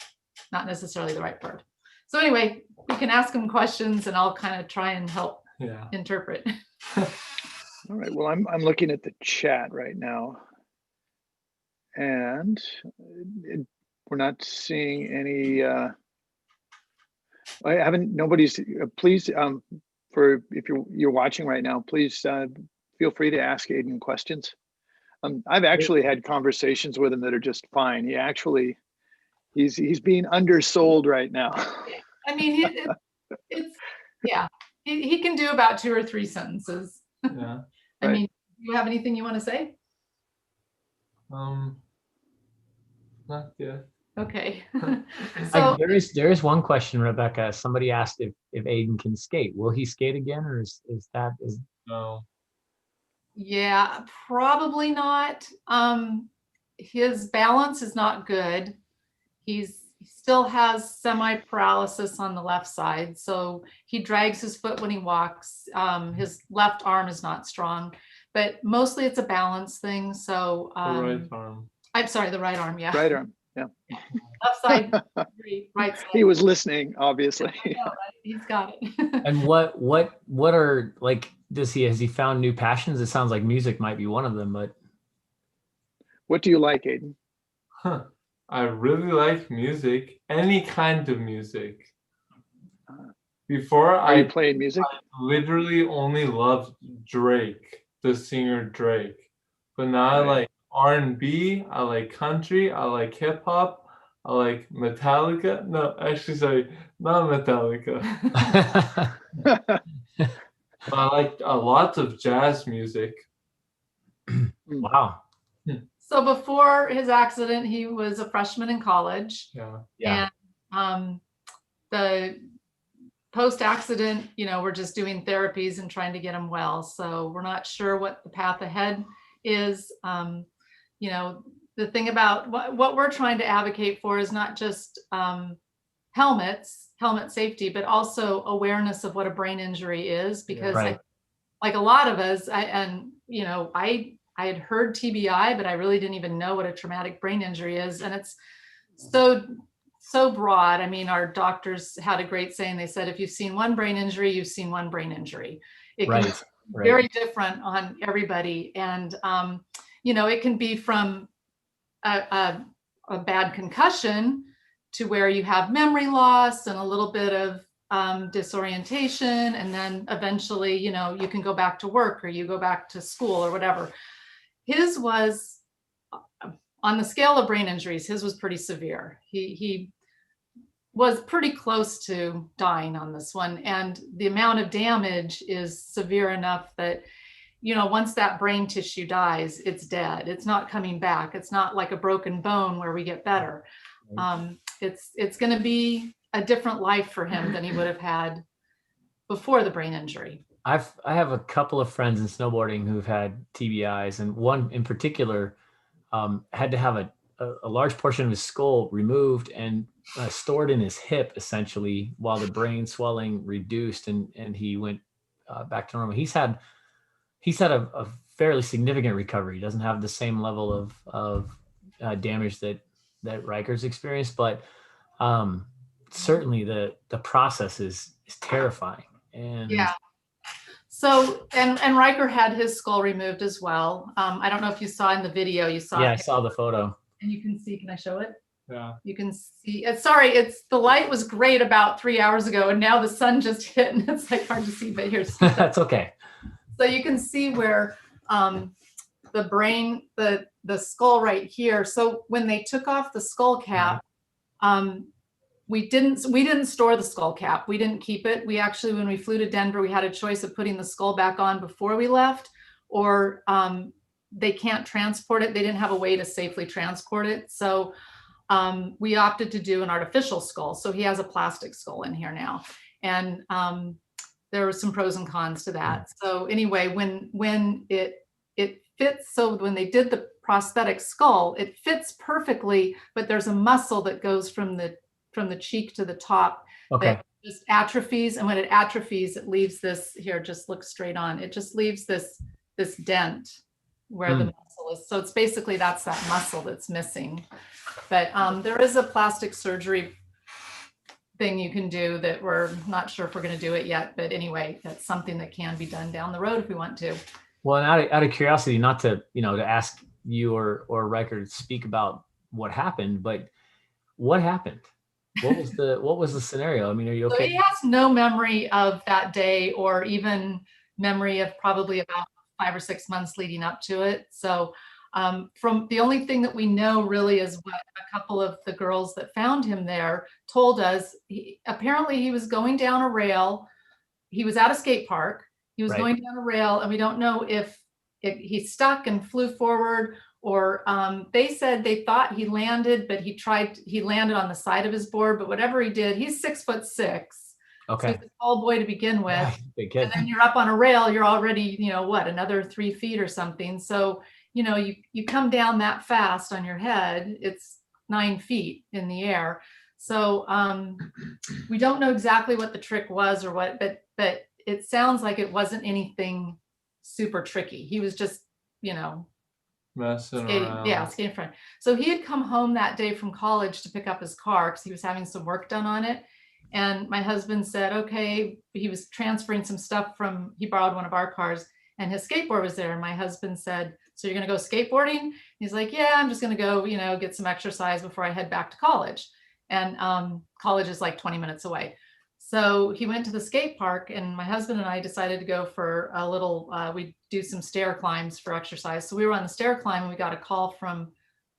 not necessarily the right word. So anyway, we can ask him questions and I'll kind of try and help interpret. All right. Well, I'm looking at the chat right now, and we're not seeing any. I haven't. Nobody's. Please, for if you're watching right now, please feel free to ask Aiden questions. I've actually had conversations with him that are just fine. He's being undersold right now. I mean, he can do about 2 or 3 sentences. Yeah. I mean, do you have anything you want to say? Not yet. Okay. So there is one question, Rebecca. Somebody asked if Aiden can skate. Will he skate again, or is no? Yeah, probably not. His balance is not good. He still has semi-paralysis on the left side, so he drags his foot when he walks. His left arm is not strong, but mostly it's a balance thing. So The right arm. I'm sorry, the right arm. Yeah. Right arm. Yeah. Left side, right side. He was listening, obviously. I know, right? He's got it. And what are, like, has he found new passions? It sounds like music might be one of them, but what do you like, Aiden? I really like music, any kind of music. Before Are you playing music? I literally only loved Drake, the singer Drake. But now I like R&B, I like country, I like hip hop, I like Metallica. No, actually, sorry, not Metallica. I like a lot of jazz music. Wow. So before his accident, he was a freshman in college. Yeah. And the post-accident, we're just doing therapies and trying to get him well. So we're not sure what the path ahead is. The thing about what we're trying to advocate for is not just helmet safety, but also awareness of what a brain injury is, because like a lot of us, I had heard TBI, but I really didn't even know what a traumatic brain injury is. And it's so broad. I mean, our doctors had a great saying. They said, if you've seen one brain injury, you've seen one brain injury. It can be very different on everybody. And, it can be from a bad concussion to where you have memory loss and a little bit of disorientation. And then eventually, you can go back to work or you go back to school or whatever. His was, on the scale of brain injuries, his was pretty severe. He was pretty close to dying on this one. And the amount of damage is severe enough that, once that brain tissue dies, it's dead. It's not coming back. It's not like a broken bone where we get better. It's going to be a different life for him than he would have had before the brain injury. I have a couple of friends in snowboarding who've had TBIs, and one in particular had to have a large portion of his skull removed and stored in his hip, essentially, while the brain swelling reduced and he went back to normal. He's had a fairly significant recovery. He doesn't have the same level of damage that Riker's experienced, but certainly the process is terrifying. And yeah. So, and Riker had his skull removed as well. I don't know if you saw in the video, I saw the photo. And you can see, can I show it? Yeah. You can see, the light was great about 3 hours ago and now the sun just hit and it's like hard to see, but here's. That's okay. So you can see where the brain, the skull right here. So when they took off the skull cap, we didn't store the skull cap. We didn't keep it. We actually, when we flew to Denver, we had a choice of putting the skull back on before we left, or they can't transport it. They didn't have a way to safely transport it. So we opted to do an artificial skull. So he has a plastic skull in here now. And there were some pros and cons to that. So anyway, when it fits, so when they did the prosthetic skull. It fits perfectly, but there's a muscle that goes from the cheek to the top that just atrophies. And when it atrophies, it leaves this, here, just look straight on. It just leaves this dent where the muscle is. So it's basically, that's that muscle that's missing. But there is a plastic surgery thing you can do that we're not sure if we're going to do it yet. But anyway, that's something that can be done down the road if we want to. Well, and out of curiosity, not to, to ask you or Riker to speak about what happened, but what happened? What was the scenario? I mean, are you okay? So he has no memory of that day, or even memory of probably about 5 or 6 months leading up to it. So from the only thing that we know really is what a couple of the girls that found him there told us. Apparently he was going down a rail. He was at a skate park. He was going down a rail, and we don't know if he stuck and flew forward, or they said they thought he landed, but he landed on the side of his board. But whatever he did, he's 6'6". Okay. So he's a tall boy to begin with. Big kid. And then you're up on a rail, you're already, another 3 feet or something. So, you come down that fast on your head, it's 9 feet in the air. So we don't know exactly what the trick was or what, but it sounds like it wasn't anything super tricky. He was just, messing skating, around. skating front. So he had come home that day from college to pick up his car because he was having some work done on it. And my husband said, okay, he was transferring some stuff he borrowed one of our cars, and his skateboard was there. And my husband said, so you're going to go skateboarding? He's like, yeah, I'm just going to go, get some exercise before I head back to college. And college is like 20 minutes away. So he went to the skate park, and my husband and I decided to go for a little, we do some stair climbs for exercise. So we were on the stair climb, and we got a call from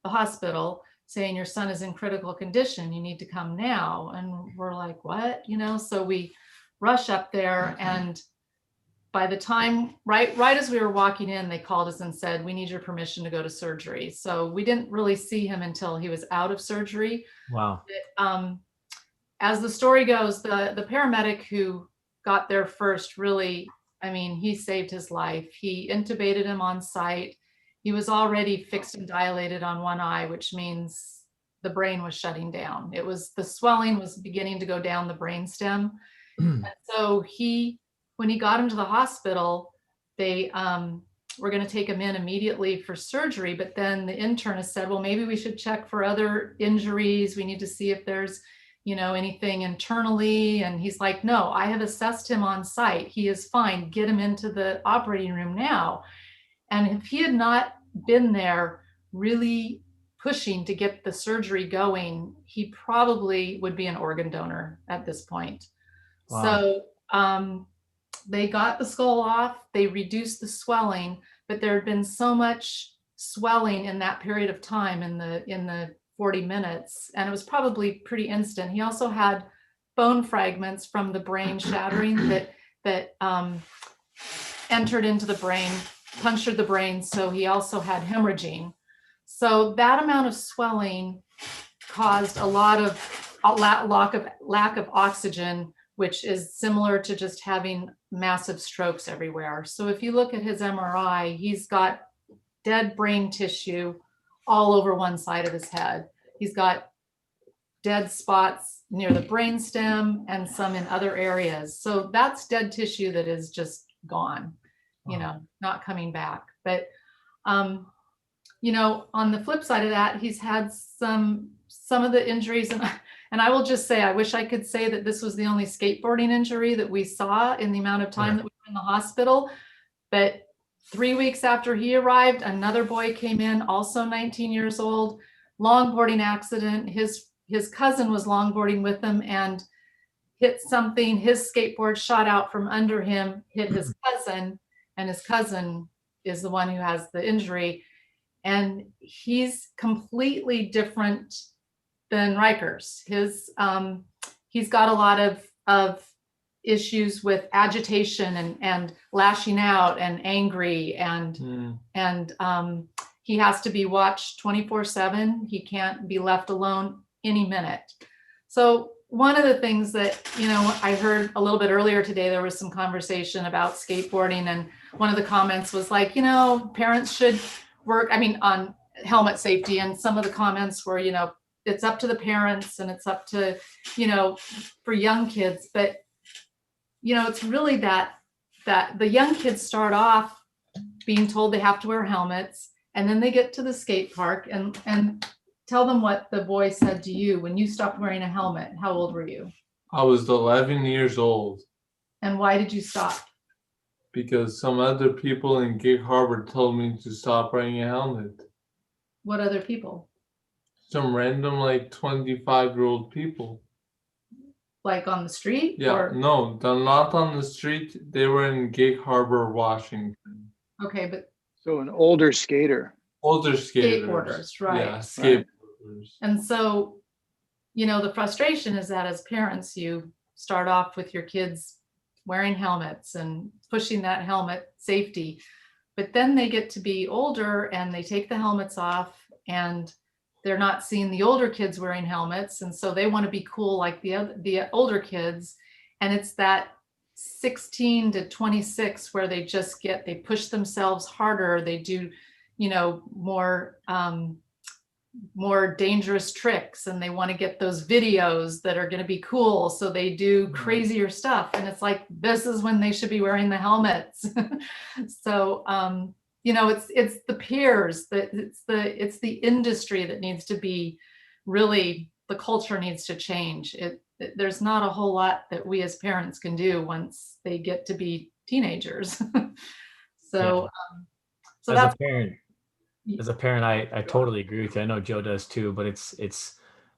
the hospital saying, your son is in critical condition. You need to come now. And we're like, what? So we rush up there, and by the time, right as we were walking in, they called us and said, we need your permission to go to surgery. So we didn't really see him until he was out of surgery. Wow. But, as the story goes, the paramedic who got there first really, he saved his life. He intubated him on site. He was already fixed and dilated on one eye, which means the brain was shutting down. The swelling was beginning to go down the brainstem. And so when he got him to the hospital, they were going to take him in immediately for surgery. But then the internist said, well, maybe we should check for other injuries. We need to see if there's anything internally. And he's like, no, I have assessed him on site. He is fine. Get him into the operating room now. And if he had not been there really pushing to get the surgery going, he probably would be an organ donor at this point. Wow. So they got the skull off, they reduced the swelling, but there had been so much swelling in that period of time in the 40 minutes, and it was probably pretty instant. He also had bone fragments from the brain shattering that entered into the brain, punctured the brain. So he also had hemorrhaging. So that amount of swelling caused a lot of lack of oxygen, which is similar to just having massive strokes everywhere. So if you look at his MRI, he's got dead brain tissue all over one side of his head. He's got dead spots near the brainstem and some in other areas. So that's dead tissue that is just gone, not coming back. But, on the flip side of that, he's had some of the injuries, and I will just say, I wish I could say that this was the only skateboarding injury that we saw in the amount of time that we were in the hospital. But 3 weeks after he arrived, another boy came in, also 19 years old, longboarding accident. His cousin was longboarding with him and hit something. His skateboard shot out from under him, hit his cousin, and his cousin is the one who has the injury. And he's completely different than Riker's. He's got a lot of issues with agitation and lashing out and angry and he has to be watched 24/7. He can't be left alone any minute. So one of the things that, I heard a little bit earlier today, there was some conversation about skateboarding, and one of the comments was like, parents should work, on helmet safety, and some of the comments were, you know, it's up to the parents and it's up to, you know, for young kids. But, you know, it's really that the young kids start off being told they have to wear helmets, and then they get to the skate park, and tell them what the boy said to you when you stopped wearing a helmet. How old were you? I was 11 years old. And why did you stop? Because some other people in Gig Harbor told me to stop wearing a helmet. What other people? Some random, like, 25-year-old people. Like on the street? Yeah, Or? no, they're not on the street. They were in Gig Harbor, Washington. Okay, but So an older skater. Older skaters. skateboarders, right? Yeah, skateboarders. And so, you know, the frustration is that as parents, you start off with your kids wearing helmets and pushing that helmet safety, but then they get to be older and they take the helmets off and they're not seeing the older kids wearing helmets, and so they want to be cool like the older kids. And it's that 16 to 26 where they push themselves harder. They do, you know, more dangerous tricks, and they want to get those videos that are going to be cool. So they do crazier stuff. And it's like, this is when they should be wearing the helmets. So, you know, it's the peers, it's the industry that needs to be really, the culture needs to change. There's not a whole lot that we as parents can do once they get to be teenagers. So, so as a parent, I totally agree with you. I know Joe does too, but it's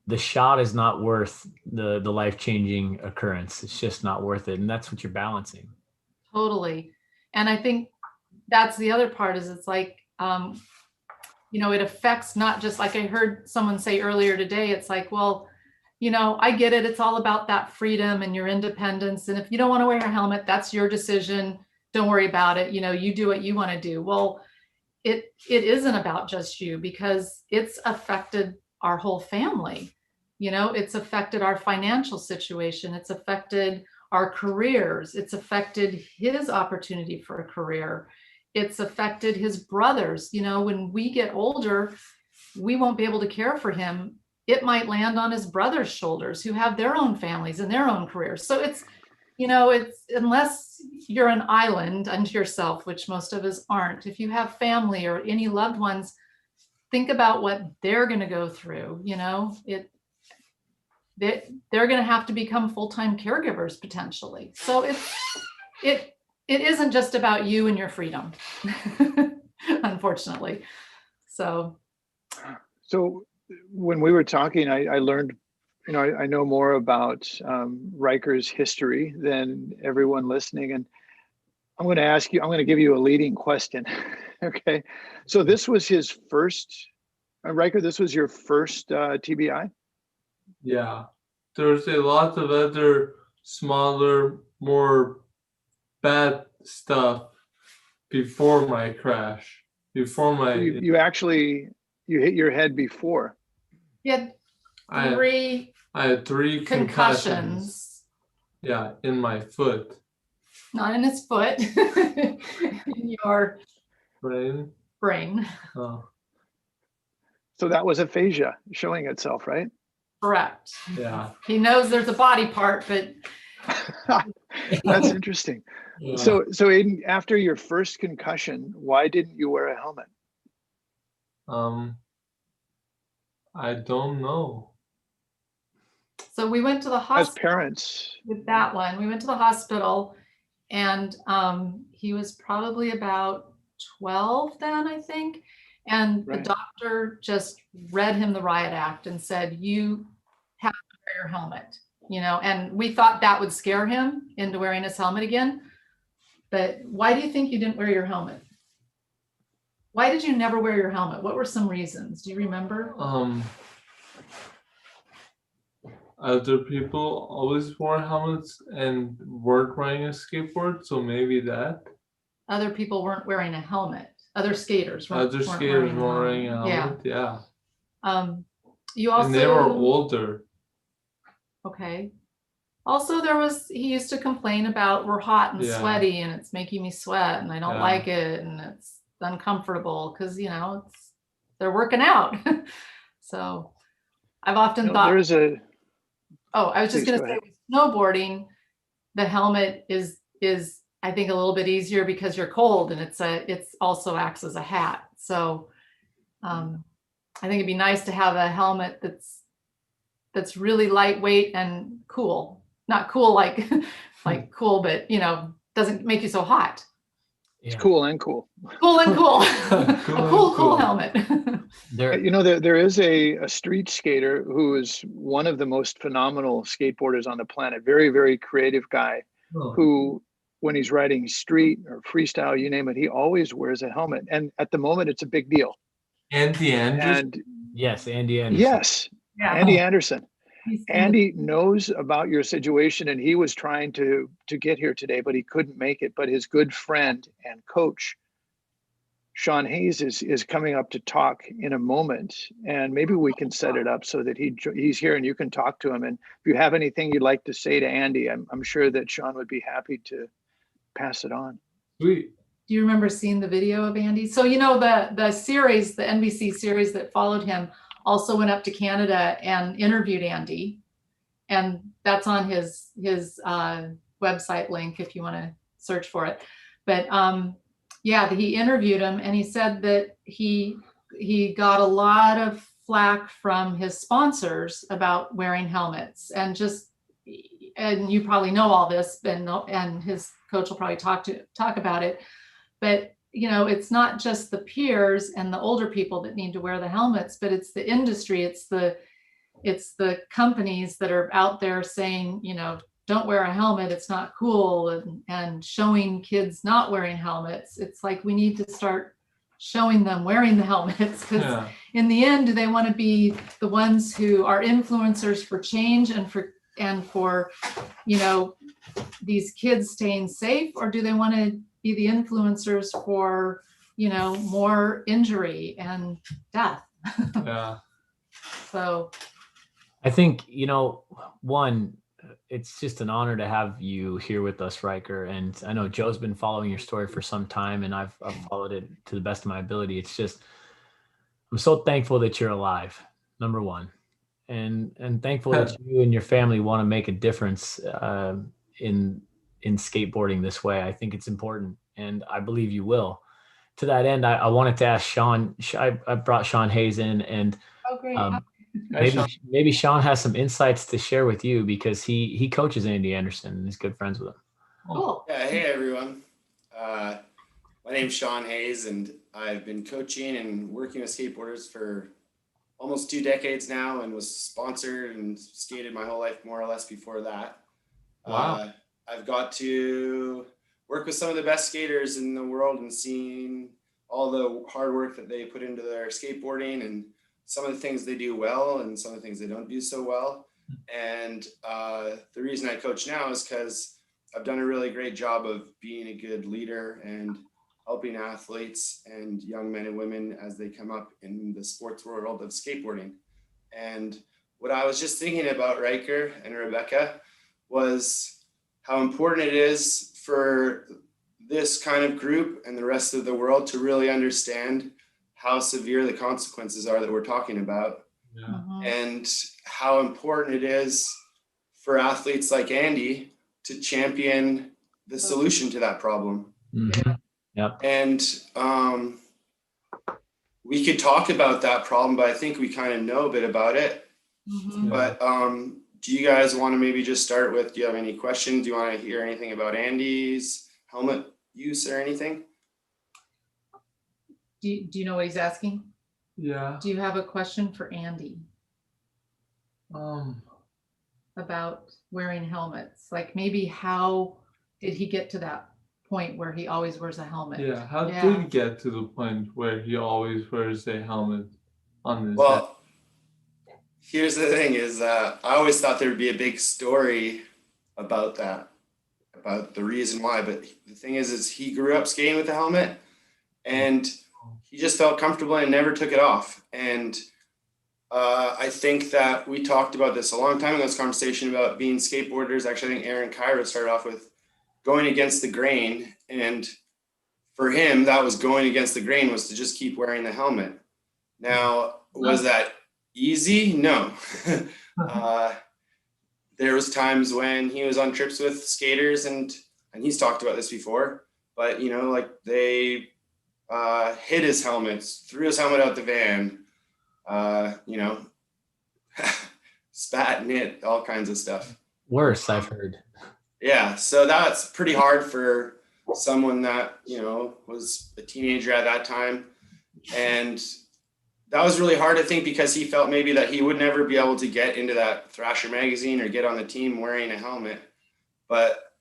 the shot is not worth the life-changing occurrence. It's just not worth it. And that's what you're balancing. Totally. And I think that's the other part is it's like, you know, it affects not just, like I heard someone say earlier today, it's like, well, you know, I get it. It's all about that freedom and your independence. And if you don't want to wear a helmet, that's your decision. Don't worry about it. You know, you do what you want to do. Well, it isn't about just you, because it's affected our whole family. You know, it's affected our financial situation. It's affected our careers. It's affected his opportunity for a career. It's affected his brothers. You know, when we get older, we won't be able to care for him. It might land on his brother's shoulders, who have their own families and their own careers. So it's, you know, it's, unless you're an island unto yourself, which most of us aren't, if you have family or any loved ones, think about what they're going to go through. You know, they're going to have to become full-time caregivers potentially. So it isn't just about you and your freedom, unfortunately. So when we were talking, I learned, you know, I know more about Riker's history than everyone listening. And I'm going to give you a leading question. Okay. So this was his first, Riker, this was your first TBI? Yeah. There's a lot of other smaller, more bad stuff before my crash, before my... You hit your head before. You had I had three concussions. Yeah, in my foot. Not in his foot, in your brain. Oh. So that was aphasia showing itself, right? Correct. Yeah. He knows there's a body part, but that's interesting. Yeah. So Aiden, after your first concussion, why didn't you wear a helmet? I don't know. So we went to the hospital. As parents. With that one, we went to the hospital, and he was probably about 12 then, I think. And the doctor just read him the riot act and said, you have to wear your helmet, you know, and we thought that would scare him into wearing his helmet again. But why do you think you didn't wear your helmet? Why did you never wear your helmet? What were some reasons? Do you remember? Other people always wore helmets and weren't riding a skateboard, so maybe that. Other people weren't wearing a helmet. Other skaters weren't wearing a helmet. Yeah. You also. And they were older. Okay. Also, he used to complain about we're hot and sweaty and it's making me sweat and I don't like it and it's uncomfortable because, you know, they're working out. So I've often thought, there's a, oh, I was just please going go to say ahead. with snowboarding, the helmet is I think a little bit easier because you're cold, and it's also acts as a hat. So I think it'd be nice to have a helmet that's really lightweight and cool. Not cool like like cool, but doesn't make you so hot. It's cool and cool. Cool and cool. A cool helmet. There is a street skater who is one of the most phenomenal skateboarders on the planet. Very, very creative guy who, when he's riding street or freestyle, you name it, he always wears a helmet. And at the moment, it's a big deal. Andy Anderson? Yes, Andy Anderson. Yes, yeah. Andy Anderson. Andy knows about your situation, and he was trying to get here today, but he couldn't make it. But his good friend and coach, Sean Hayes, is coming up to talk in a moment, and maybe we can set it up so that he's here and you can talk to him. And if you have anything you'd like to say to Andy, I'm sure that Sean would be happy to pass it on. Sweet. Do you remember seeing the video of Andy? So the series, the NBC series that followed him, also went up to Canada and interviewed Andy, and that's on his website link if you want to search for it. But yeah, he interviewed him, and he said that he got a lot of flack from his sponsors about wearing helmets, and you probably know all this, and his coach will probably talk about it. But it's not just the peers and the older people that need to wear the helmets, but it's the industry, it's the companies that are out there saying, don't wear a helmet, it's not cool, and showing kids not wearing helmets. It's like we need to start showing them wearing the helmets, because in the end, do they want to be the ones who are influencers for change and for these kids staying safe, or do they want to be the influencers for more injury and death? Yeah. So I think one, it's just an honor to have you here with us, Riker. And I know Joe's been following your story for some time, and I've followed it to the best of my ability. It's just, I'm so thankful that you're alive, number one, and thankful that you and your family want to make a difference in skateboarding this way. I think it's important, and I believe you will. To that end, I wanted to ask Sean. I brought Sean Hayes in, and great. Maybe Sean has some insights to share with you, because he coaches Andy Anderson and is good friends with him. Cool. Yeah, hey everyone. My name's Sean Hayes, and I've been coaching and working with skateboarders for almost 2 decades now, and was sponsored and skated my whole life more or less before that. Wow. I've got to work with some of the best skaters in the world and seen all the hard work that they put into their skateboarding, and some of the things they do well and some of the things they don't do so well. And the reason I coach now is because I've done a really great job of being a good leader and helping athletes and young men and women as they come up in the sports world of skateboarding. And what I was just thinking about, Riker and Rebecca, was how important it is for this kind of group and the rest of the world to really understand how severe the consequences are that we're talking about. Yeah. And how important it is for athletes like Andy to champion the solution to that problem. Mm-hmm. Yep. And we could talk about that problem, but I think we kind of know a bit about it. Mm-hmm. But do you guys want to maybe just start with, do you have any questions? Do you want to hear anything about Andy's helmet use or anything? Do you know what he's asking? Yeah. Do you have a question for Andy about wearing helmets? Like maybe how did he get to that point where he always wears a helmet? Yeah. How did he get to the point where he always wears a helmet on his head? Well, here's the thing is I always thought there would be a big story about that, about the reason why. But the thing is he grew up skating with a helmet, and he just felt comfortable and never took it off. And I think that we talked about this a long time ago, this conversation about being skateboarders. Actually, I think Aaron Kyro started off with going against the grain. And for him, that was going against the grain, was to just keep wearing the helmet. Now, was that easy? No. There was times when he was on trips with skaters, and he's talked about this before, but you know, like they hid his helmets, threw his helmet out the van, you know, spat in it, all kinds of stuff. Worse, I've heard. Yeah, so that's pretty hard for someone that, you know, was a teenager at that time. And that was really hard, I think, because he felt maybe that he would never be able to get into that Thrasher magazine or get on the team wearing a helmet. But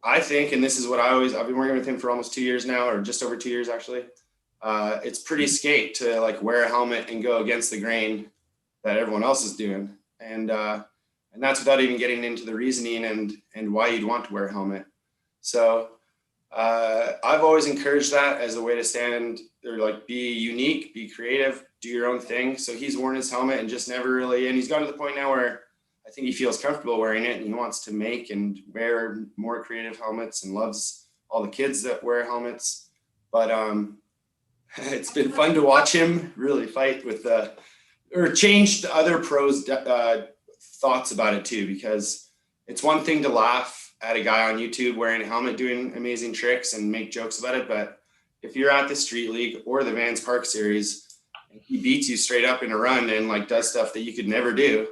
I think, and this is what I've been working with him for almost 2 years now, or just over 2 years actually. It's pretty skate to like wear a helmet and go against the grain that everyone else is doing. And that's without even getting into the reasoning and why you'd want to wear a helmet. So I've always encouraged that as a way to stand or like be unique, be creative, do your own thing. So he's worn his helmet and just never really, and he's gotten to the point now where I think he feels comfortable wearing it and he wants to make and wear more creative helmets and loves all the kids that wear helmets. But it's been fun to watch him really fight with or change the other pros' thoughts about it too, because it's one thing to laugh at a guy on YouTube wearing a helmet doing amazing tricks and make jokes about it. But if you're at the Street League or the Vans Park Series, and he beats you straight up in a run and like does stuff that you could never do,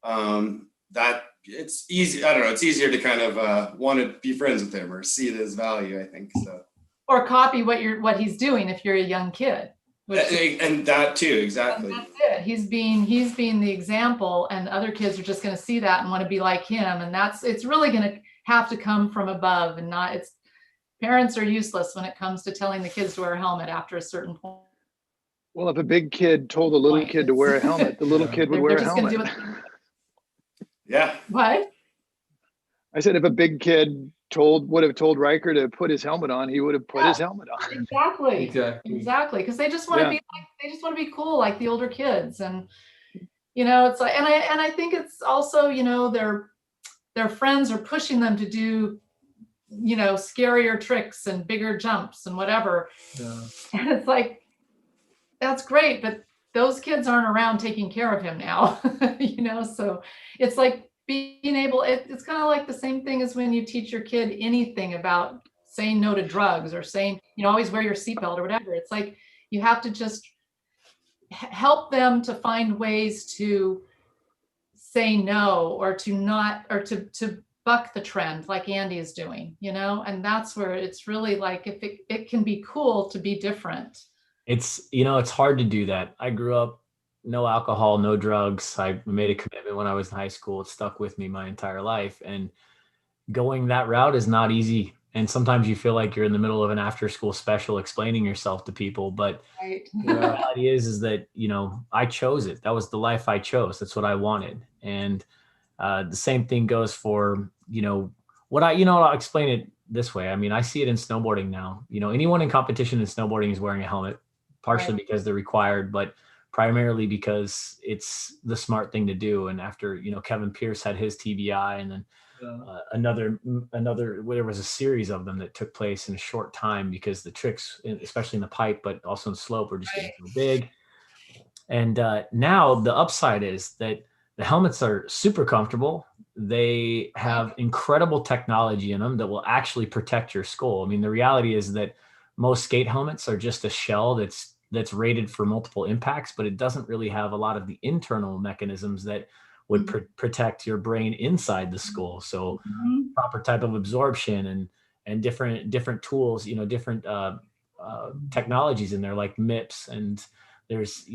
that it's easy. I don't know. It's easier to kind of want to be friends with him or see his value, I think. So. Or copy what he's doing if you're a young kid. And that too, exactly. That's it. He's being the example, and other kids are just going to see that and want to be like him. And it's really going to have to come from above, and not. It's parents are useless when it comes to telling the kids to wear a helmet after a certain point. Well, if a big kid told a little kid to wear a helmet, the little kid would wear a helmet. Yeah. What? I said if a big kid would have told Riker to put his helmet on, he would have put his helmet on. Exactly. Because they just want to be cool like the older kids. And you know, it's like, and I think it's also, you know, their friends are pushing them to do, you know, scarier tricks and bigger jumps and whatever. Yeah. And it's like, that's great, but those kids aren't around taking care of him now. You know, so it's like being able, it's kind of like the same thing as when you teach your kid anything about saying no to drugs or saying, you know, always wear your seatbelt or whatever. It's like you have to just help them to find ways to say no, or to not, or to buck the trend like Andy is doing, you know. And that's where it's really like, if it can be cool to be different. It's, you know, it's hard to do that. I grew up no alcohol, no drugs. I made a commitment when I was in high school. It stuck with me my entire life. And going that route is not easy. And sometimes you feel like you're in the middle of an after school special explaining yourself to people. But right. The reality is that, you know, I chose it. That was the life I chose. That's what I wanted. And the same thing goes for, you know, I'll explain it this way. I mean, I see it in snowboarding now. You know, anyone in competition in snowboarding is wearing a helmet, partially because they're required, but primarily because it's the smart thing to do. And after, you know, Kevin Pierce had his TBI, and then another, there was a series of them that took place in a short time because the tricks, especially in the pipe, but also in slope, were just getting so big. And now the upside is that the helmets are super comfortable. They have incredible technology in them that will actually protect your skull. I mean, the reality is that most skate helmets are just a shell that's rated for multiple impacts, but it doesn't really have a lot of the internal mechanisms that would protect your brain inside the skull. So proper type of absorption and different tools, you know, different technologies in there like MIPS, and there's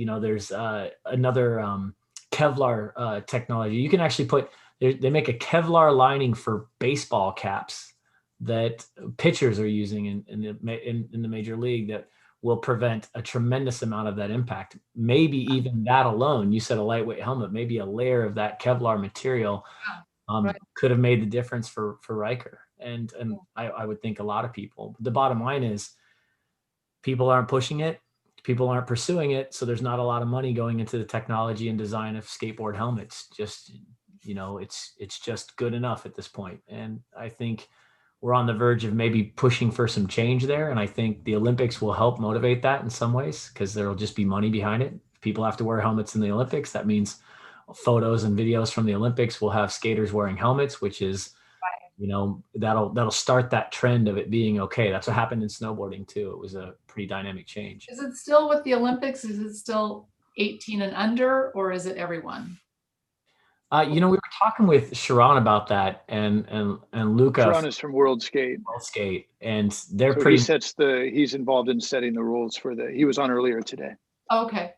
another Kevlar technology. You can actually they make a Kevlar lining for baseball caps that pitchers are using in the major league that will prevent a tremendous amount of that impact. Maybe even that alone, you said a lightweight helmet, maybe a layer of that Kevlar material could have made the difference for Riker. And I would think a lot of people. The bottom line is people aren't pushing it. People aren't pursuing it. So there's not a lot of money going into the technology and design of skateboard helmets. Just, you know, it's just good enough at this point. And I think we're on the verge of maybe pushing for some change there. And I think the Olympics will help motivate that in some ways, because there'll just be money behind it. If people have to wear helmets in the Olympics, that means photos and videos from the Olympics will have skaters wearing helmets, which is, you know, that'll start that trend of it being okay. That's what happened in snowboarding too. It was a pretty dynamic change. Is it still with the Olympics? Is it still 18 and under, or is it everyone? You know, we were talking with Shiran about that, and Luca. Shiran is from World Skate. World Skate, and they're so pretty. He's involved in setting the rules for he was on earlier today. Okay.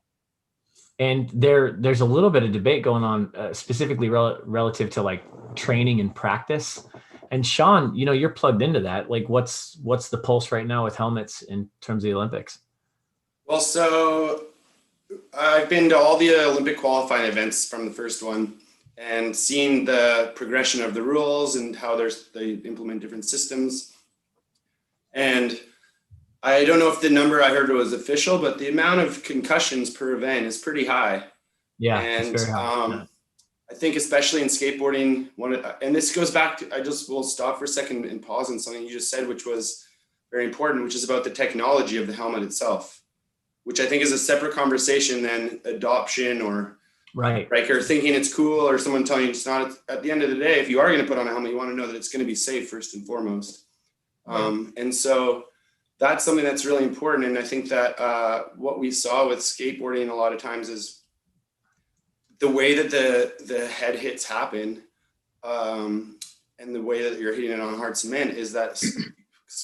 And there's a little bit of debate going on, specifically relative to like training and practice. And Sean, you know, you're plugged into that. Like, what's the pulse right now with helmets in terms of the Olympics? Well, so I've been to all the Olympic qualifying events from the first one, and seen the progression of the rules and how they implement different systems. And I don't know if the number I heard was official, but the amount of concussions per event is pretty high. Yeah, and it's very high. I think especially in skateboarding, and this goes back to, I just will stop for a second and pause on something you just said, which was very important, which is about the technology of the helmet itself, which I think is a separate conversation than adoption or right, or thinking it's cool or someone telling you it's not. At the end of the day, if you are going to put on a helmet, you want to know that it's going to be safe first and foremost. And so that's something that's really important. And I think that what we saw with skateboarding a lot of times is the way that the head hits happen, and the way that you're hitting it on hard cement is that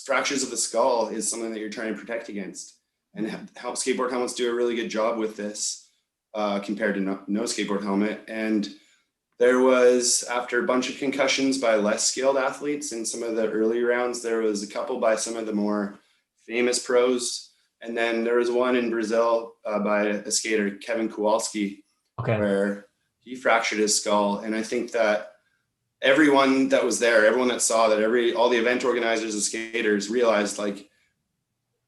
fractures of the skull is something that you're trying to protect against, and help skateboard helmets do a really good job with this compared to no skateboard helmet. And there was, after a bunch of concussions by less skilled athletes in some of the early rounds, there was a couple by some of the more famous pros. And then there was one in Brazil by a skater, Kevin Kowalski, where he fractured his skull. And I think that everyone that was there, everyone that saw that, all the event organizers and skaters realized like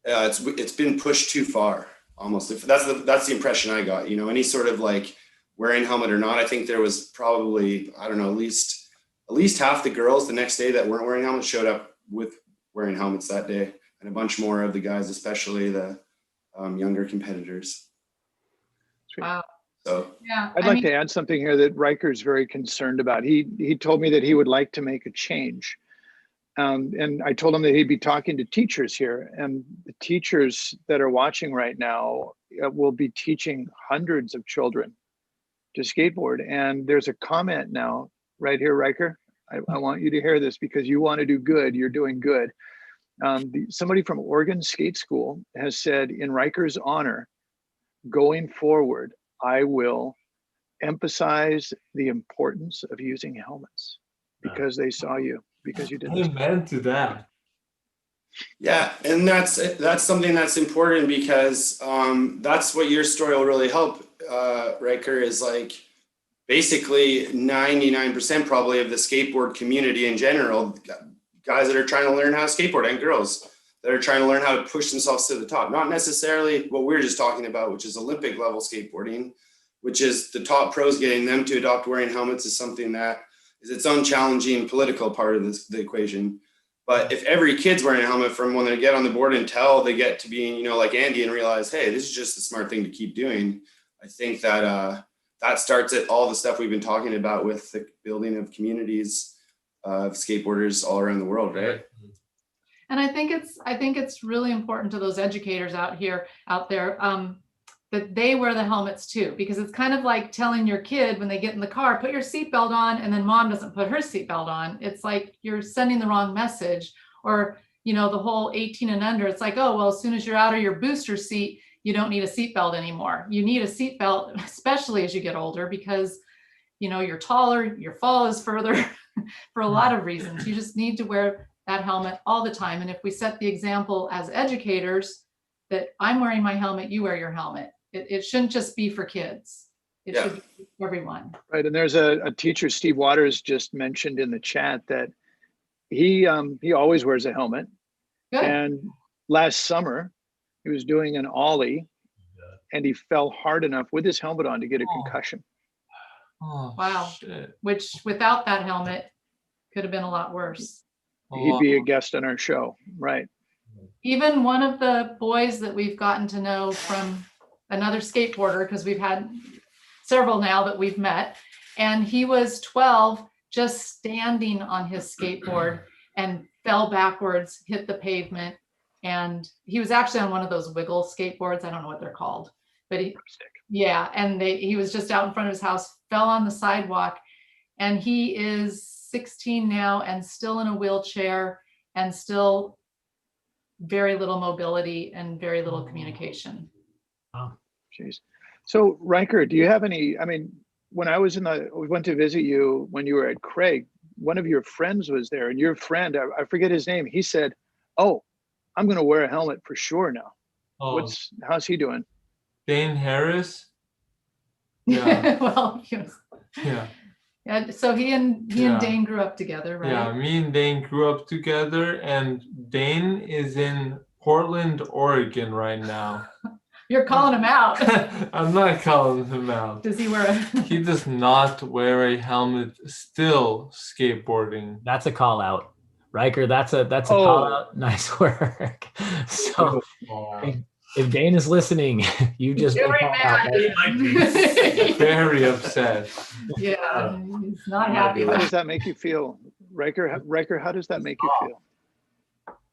it's been pushed too far almost. If that's the impression I got, you know, any sort of like wearing helmet or not. I think there was probably, I don't know, at least half the girls the next day that weren't wearing helmets showed up with wearing helmets that day, and a bunch more of the guys, especially the younger competitors. Wow. So yeah, I'd like to add something here that Riker's very concerned about. He told me that he would like to make a change. And I told him that he'd be talking to teachers here, and the teachers that are watching right now will be teaching hundreds of children to skateboard. And there's a comment now right here, Riker. I want you to hear this because you want to do good. You're doing good. Somebody from Oregon Skate School has said, in Riker's honor, going forward, I will emphasize the importance of using helmets because they saw you, because you did this. Amen to that. Yeah, and that's something that's important because that's what your story will really help, Riker, is like basically 99% probably of the skateboard community in general, guys that are trying to learn how to skateboard, and girls that are trying to learn how to push themselves to the top. Not necessarily what we're just talking about, which is Olympic level skateboarding, which is the top pros. Getting them to adopt wearing helmets is something that is its own challenging political part of the equation. But if every kid's wearing a helmet from when they get on the board until they get to being, you know, like Andy, and realize, hey, this is just a smart thing to keep doing, I think that that starts at all the stuff we've been talking about with the building of communities of skateboarders all around the world, right? And I think it's really important to those educators out there that they wear the helmets too, because it's kind of like telling your kid when they get in the car, put your seatbelt on, and then mom doesn't put her seatbelt on. It's like you're sending the wrong message. Or, you know, the whole 18 and under, it's like, oh, well, as soon as you're out of your booster seat, you don't need a seatbelt anymore. You need a seatbelt, especially as you get older, because, you know, you're taller, your fall is further for a lot of reasons. You just need to wear that helmet all the time. And if we set the example as educators that I'm wearing my helmet, you wear your helmet. It shouldn't just be for kids. It should be for everyone. Right. And there's a teacher, Steve Waters, just mentioned in the chat that he always wears a helmet. Good. And last summer, he was doing an ollie and he fell hard enough with his helmet on to get a concussion. Oh, wow. Shit. Which without that helmet could have been a lot worse. he'd be a guest on our show. Right. Even one of the boys that we've gotten to know from another skateboarder, because we've had several now that we've met, and he was 12, just standing on his skateboard and fell backwards, hit the pavement. And he was actually on one of those wiggle skateboards. I don't know what they're called, but he was just out in front of his house, fell on the sidewalk, and he is 16 now and still in a wheelchair and still very little mobility and very little communication. Oh, jeez. So Riker, do you have any, I mean, when we went to visit you when you were at Craig, one of your friends was there, and your friend, I forget his name, he said, "Oh, I'm going to wear a helmet for sure now." Oh. How's he doing? Dane Harris? Yeah. Well, yeah. Yeah, so he and Dane grew up together, right? Yeah, me and Dane grew up together, and Dane is in Portland, Oregon right now. You're calling him out. I'm not calling him out. Does he wear a He does not wear a helmet still skateboarding. That's a call out. Riker, that's a call out. Nice work. So if Dane is listening, you just been called out. Very upset. Yeah, he's not happy. How does that make you feel? Riker, how does that make you feel?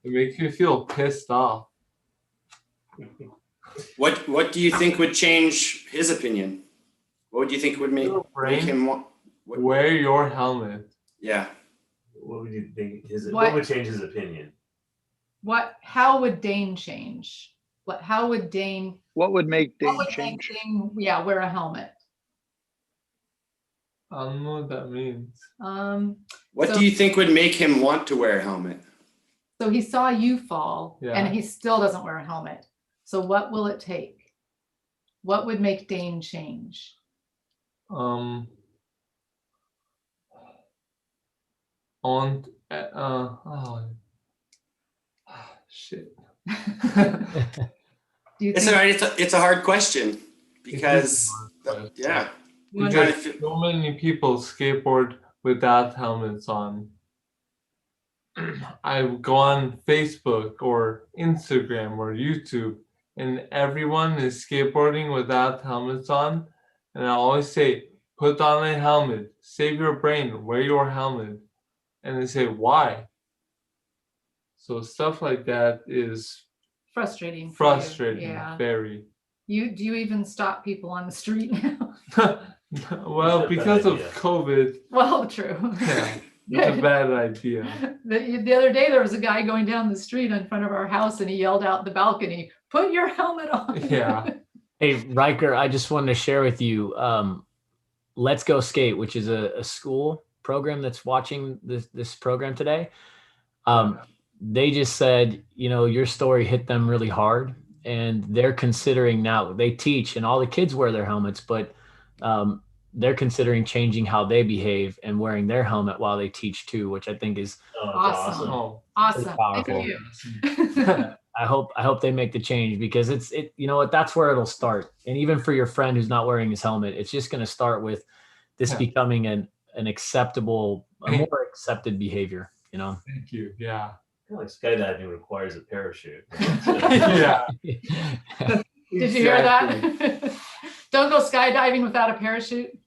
It makes me feel pissed off. What do you think would change his opinion? What do you think would make him want? Wear your helmet. Yeah. What would you think? What would change his opinion? How would Dane change? What would make Dane change? Wear a helmet. I don't know what that means. What do you think would make him want to wear a helmet? So he saw you fall, Yeah. and he still doesn't wear a helmet. So what will it take? What would make Dane change? Shit. It's all right. It's a hard question because yeah. Because so many people skateboard without helmets on. I go on Facebook or Instagram or YouTube, and everyone is skateboarding without helmets on. And I always say, put on a helmet, save your brain, wear your helmet. And they say, why? So stuff like that is frustrating. Yeah. Very. Do you even stop people on the street now? Well, because of COVID. Well, true. Yeah, it's a bad idea. The other day, there was a guy going down the street in front of our house, and he yelled out the balcony, "Put your helmet on." Yeah. Hey, Riker, I just wanted to share with you, Let's Go Skate, which is a school program that's watching this program today. They just said, your story hit them really hard, and they're considering now, they teach and all the kids wear their helmets, but they're considering changing how they behave and wearing their helmet while they teach too, which I think is awesome. Thank you. I hope they make the change, because that's where it'll start. And even for your friend who's not wearing his helmet, it's just going to start with this becoming an acceptable, a more accepted behavior, Thank you. Yeah. Kind of like skydiving requires a parachute. Yeah. Did you hear that? Don't go skydiving without a parachute.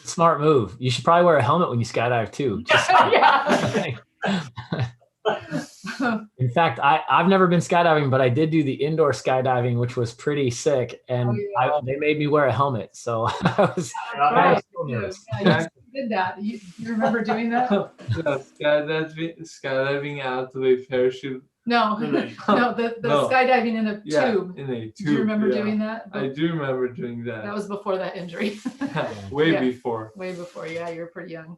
Smart move. You should probably wear a helmet when you skydive too. In fact, I've never been skydiving, but I did do the indoor skydiving, which was pretty sick, and they made me wear a helmet. So I was still nervous. You did that. You remember doing that? Skydiving out of a parachute. No, the skydiving in a tube. In a tube. Do you remember doing that? I do remember doing that. That was before that injury. Way before. Way before. Yeah, you were pretty young.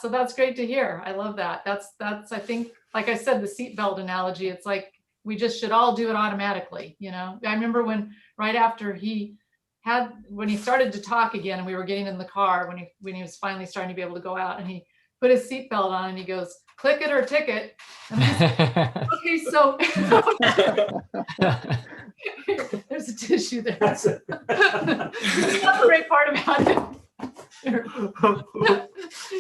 So that's great to hear. I love that. That's I think, like I said, the seatbelt analogy. It's like we just should all do it automatically. I remember right after he started to talk again, and we were getting in the car when he was finally starting to be able to go out, and he put his seatbelt on, and he goes, "Click it or ticket." And okay, so there's a tissue there. That's the great part about it.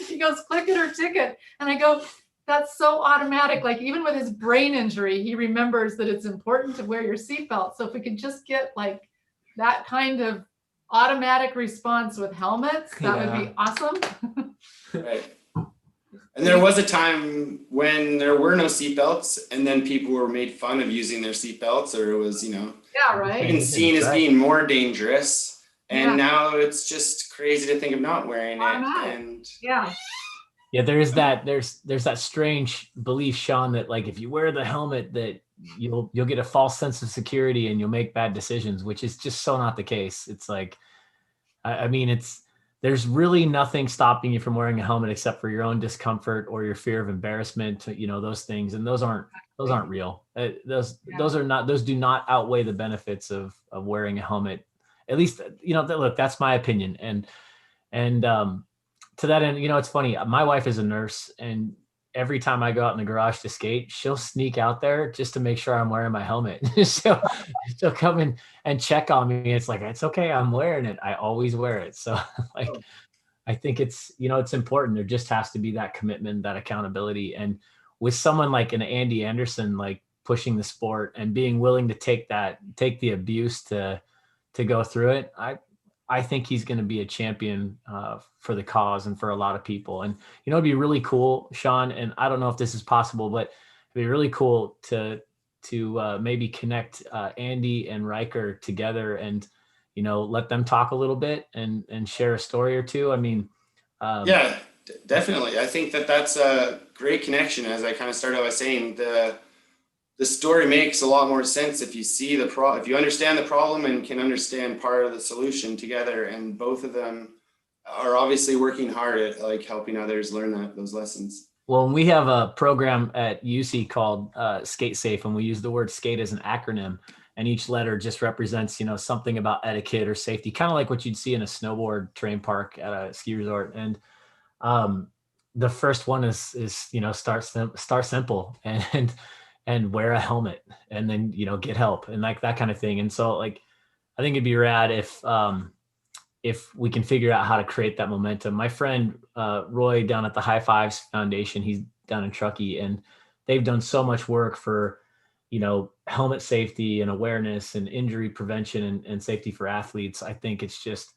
He goes, "Click it or ticket," and I go, that's so automatic. Like even with his brain injury, he remembers that it's important to wear your seatbelt. So if we could just get like that kind of automatic response with helmets, that would be awesome. Right. And there was a time when there were no seatbelts, and then people were made fun of using their seatbelts, or it was, Yeah, right. even seen as being more dangerous. And now it's just crazy to think of not wearing it. And yeah. Yeah, there's that strange belief, Sean, that like if you wear the helmet that you'll get a false sense of security and you'll make bad decisions, which is just so not the case. It's like, I mean, there's really nothing stopping you from wearing a helmet except for your own discomfort or your fear of embarrassment, those things. And those aren't real. Those do not outweigh the benefits of wearing a helmet. At least, look, that's my opinion. And to that end, it's funny. My wife is a nurse, and every time I go out in the garage to skate, she'll sneak out there just to make sure I'm wearing my helmet. she'll come in and check on me. It's like, it's okay, I'm wearing it. I always wear it. So like, I think it's, it's important. There just has to be that commitment, that accountability. And with someone like an Andy Anderson, like pushing the sport and being willing to take the abuse to go through it, I think he's going to be a champion for the cause and for a lot of people. And, it'd be really cool, Sean, and I don't know if this is possible, but it'd be really cool to maybe connect Andy and Riker together and, let them talk a little bit and share a story or two. I mean, yeah, definitely. I think that's a great connection. As I kind of started by saying, the story makes a lot more sense if you see if you understand the problem and can understand part of the solution together. And both of them are obviously working hard at like helping others learn those lessons. Well, we have a program at UC called Skate Safe, and we use the word skate as an acronym. And each letter just represents, something about etiquette or safety, kind of like what you'd see in a snowboard terrain park at a ski resort. And the first one is start simple and wear a helmet, and then, get help and like that kind of thing. And so like, I think it'd be rad if we can figure out how to create that momentum. My friend, Roy down at the High Fives Foundation, he's down in Truckee, and they've done so much work for, helmet safety and awareness and injury prevention and safety for athletes. I think it's just,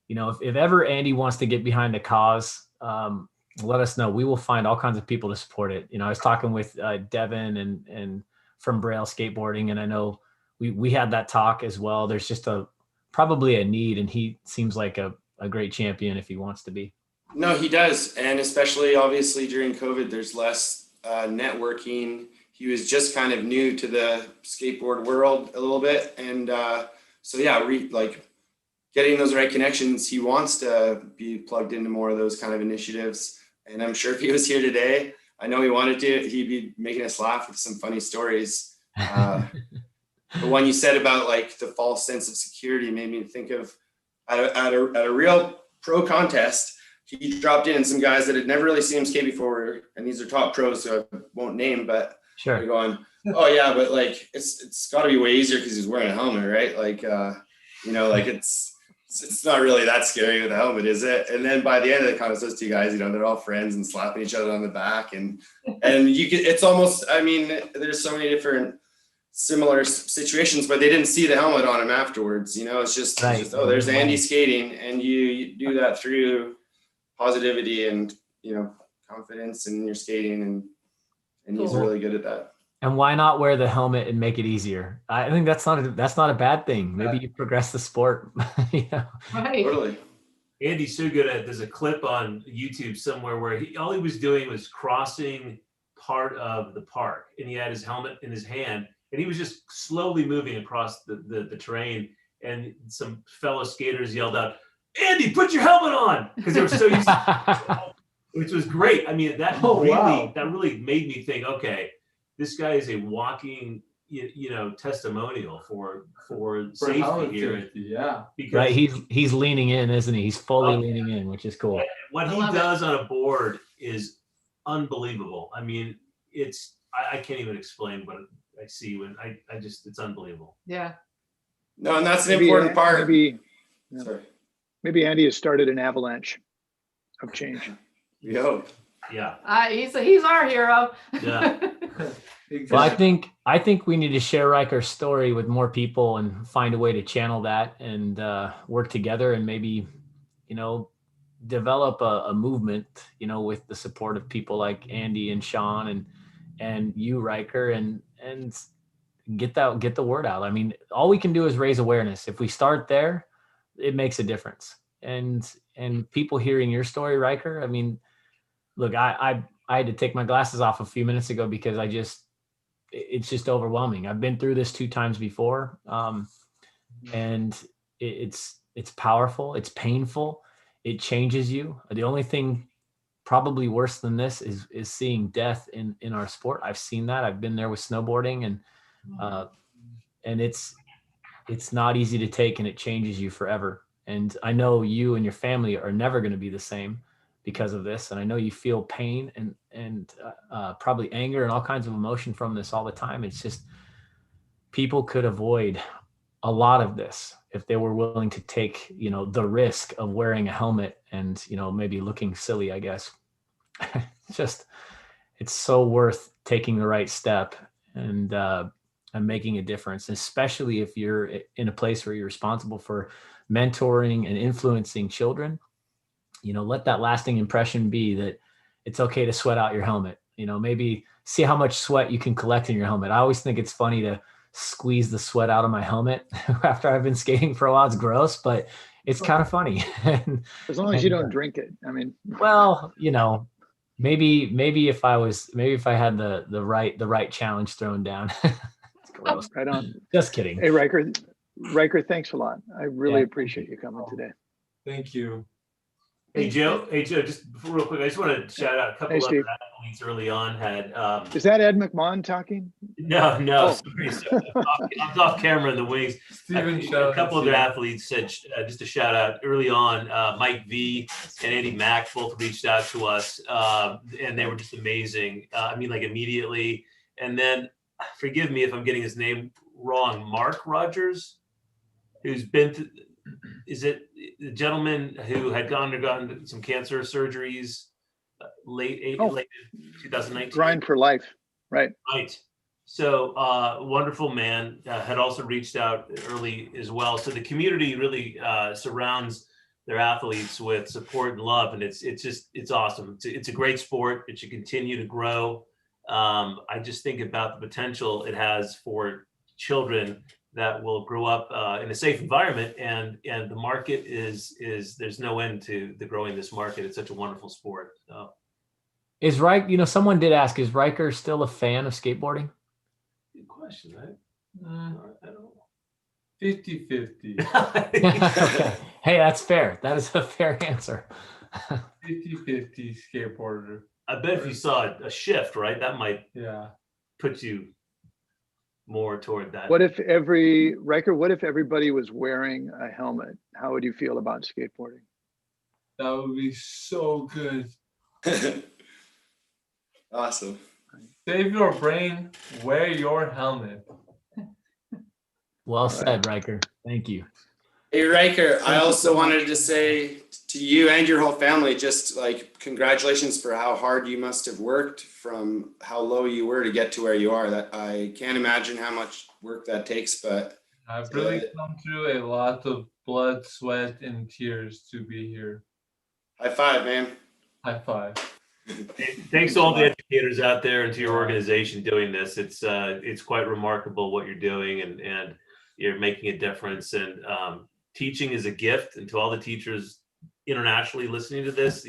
if ever Andy wants to get behind the cause, let us know. We will find all kinds of people to support it. I was talking with Devin and from Braille Skateboarding, and I know we had that talk as well. There's just probably a need, and he seems like a great champion if he wants to be. No, he does. And especially obviously during COVID, there's less networking. He was just kind of new to the skateboard world a little bit. And so, yeah, getting those right connections, he wants to be plugged into more of those kind of initiatives. And I'm sure if he was here today, I know he wanted to, he'd be making us laugh with some funny stories. The one you said about like the false sense of security made me think of at a real pro contest. He dropped in some guys that had never really seen him skate before, and these are top pros, so I won't name, but sure. They're going, oh yeah, but like it's got to be way easier because he's wearing a helmet, right? Like like it's not really that scary with a helmet, is it? And then by the end of the contest, those two guys, they're all friends and slapping each other on the back, and it's almost, I mean, there's so many different similar situations, but they didn't see the helmet on him afterwards. It's just, oh, there's Andy skating, and you do that through positivity and confidence in your skating, and he's really good at that. And why not wear the helmet and make it easier? I think that's not a bad thing. Maybe you progress the sport. Right. Totally. Andy's so good at. There's a clip on YouTube somewhere where all he was doing was crossing part of the park, and he had his helmet in his hand, and he was just slowly moving across the terrain. And some fellow skaters yelled out, "Andy, put your helmet on!" Because they were so used to, which was great. I mean, that really made me think, okay, this guy is a walking, testimonial for safety here. Yeah. Because right, he's leaning in, isn't he? He's fully leaning in, which is cool. What he does on a board is unbelievable. I mean, I can't even explain what I see when it's unbelievable. Yeah. No, and that's an important part. Maybe Andy has started an avalanche of change. We hope. Yeah. He's our hero. Yeah. Well, I think we need to share Riker's story with more people and find a way to channel that and work together and maybe, develop a movement, with the support of people like Andy and Sean and you, Riker, and get the word out. I mean, all we can do is raise awareness. If we start there, it makes a difference. And people hearing your story, Riker, I mean, look, I had to take my glasses off a few minutes ago because it's just overwhelming. I've been through this 2 times before. And it's powerful. It's painful. It changes you. The only thing probably worse than this is seeing death in our sport. I've seen that. I've been there with snowboarding and it's not easy to take, and it changes you forever. And I know you and your family are never going to be the same because of this. And I know you feel pain and probably anger and all kinds of emotion from this all the time. It's just, people could avoid a lot of this if they were willing to take, the risk of wearing a helmet and, maybe looking silly, I guess. It's so worth taking the right step and making a difference, especially if you're in a place where you're responsible for mentoring and influencing children. Let that lasting impression be that it's okay to sweat out your helmet. Maybe see how much sweat you can collect in your helmet. I always think it's funny to squeeze the sweat out of my helmet after I've been skating for a while. It's gross, but it's kind of funny. As long as you don't drink it. I mean, well, maybe if I had the right challenge thrown down. It's gross. Right on. Just kidding. Hey, Riker, thanks a lot. I really appreciate you coming today. Thank you. Hey Joe, just real quick, I just want to shout out a couple of other athletes early on had. Is that Ed McMahon talking? No, Oh. sorry. So I'm off camera in the wings. A couple other athletes said just a shout out early on. Mike V and Andy Mack both reached out to us, and they were just amazing. Immediately. And then, forgive me if I'm getting his name wrong. Mark Rogers, who's been to. Is it the gentleman who had undergone some cancer surgeries late 2019? Grind for life, right? Right. So wonderful man, had also reached out early as well. So the community really surrounds their athletes with support and love, and it's awesome. It's a great sport. It should continue to grow. I just think about the potential it has for children that will grow up in a safe environment, and the market is there's no end to the growing this market. It's such a wonderful sport. So. Is Riker, someone did ask, is Riker still a fan of skateboarding? Good question, right? I don't know. 50-50. Okay. Hey, that's fair. That is a fair answer. 50-50 skateboarder. I bet if you saw a shift, right, that might put you more toward that. What if everybody was wearing a helmet? How would you feel about skateboarding? That would be so good. Awesome. Save your brain, wear your helmet. Well said, Riker. Thank you. Hey, Riker, I also wanted to say to you and your whole family, just like congratulations for how hard you must have worked from how low you were to get to where you are. That I can't imagine how much work that takes, but I've really come through a lot of blood, sweat, and tears to be here. High five, man. High five. Thanks to all the educators out there and to your organization doing this. It's quite remarkable what you're doing, and you're making a difference. And teaching is a gift. And to all the teachers internationally listening to this,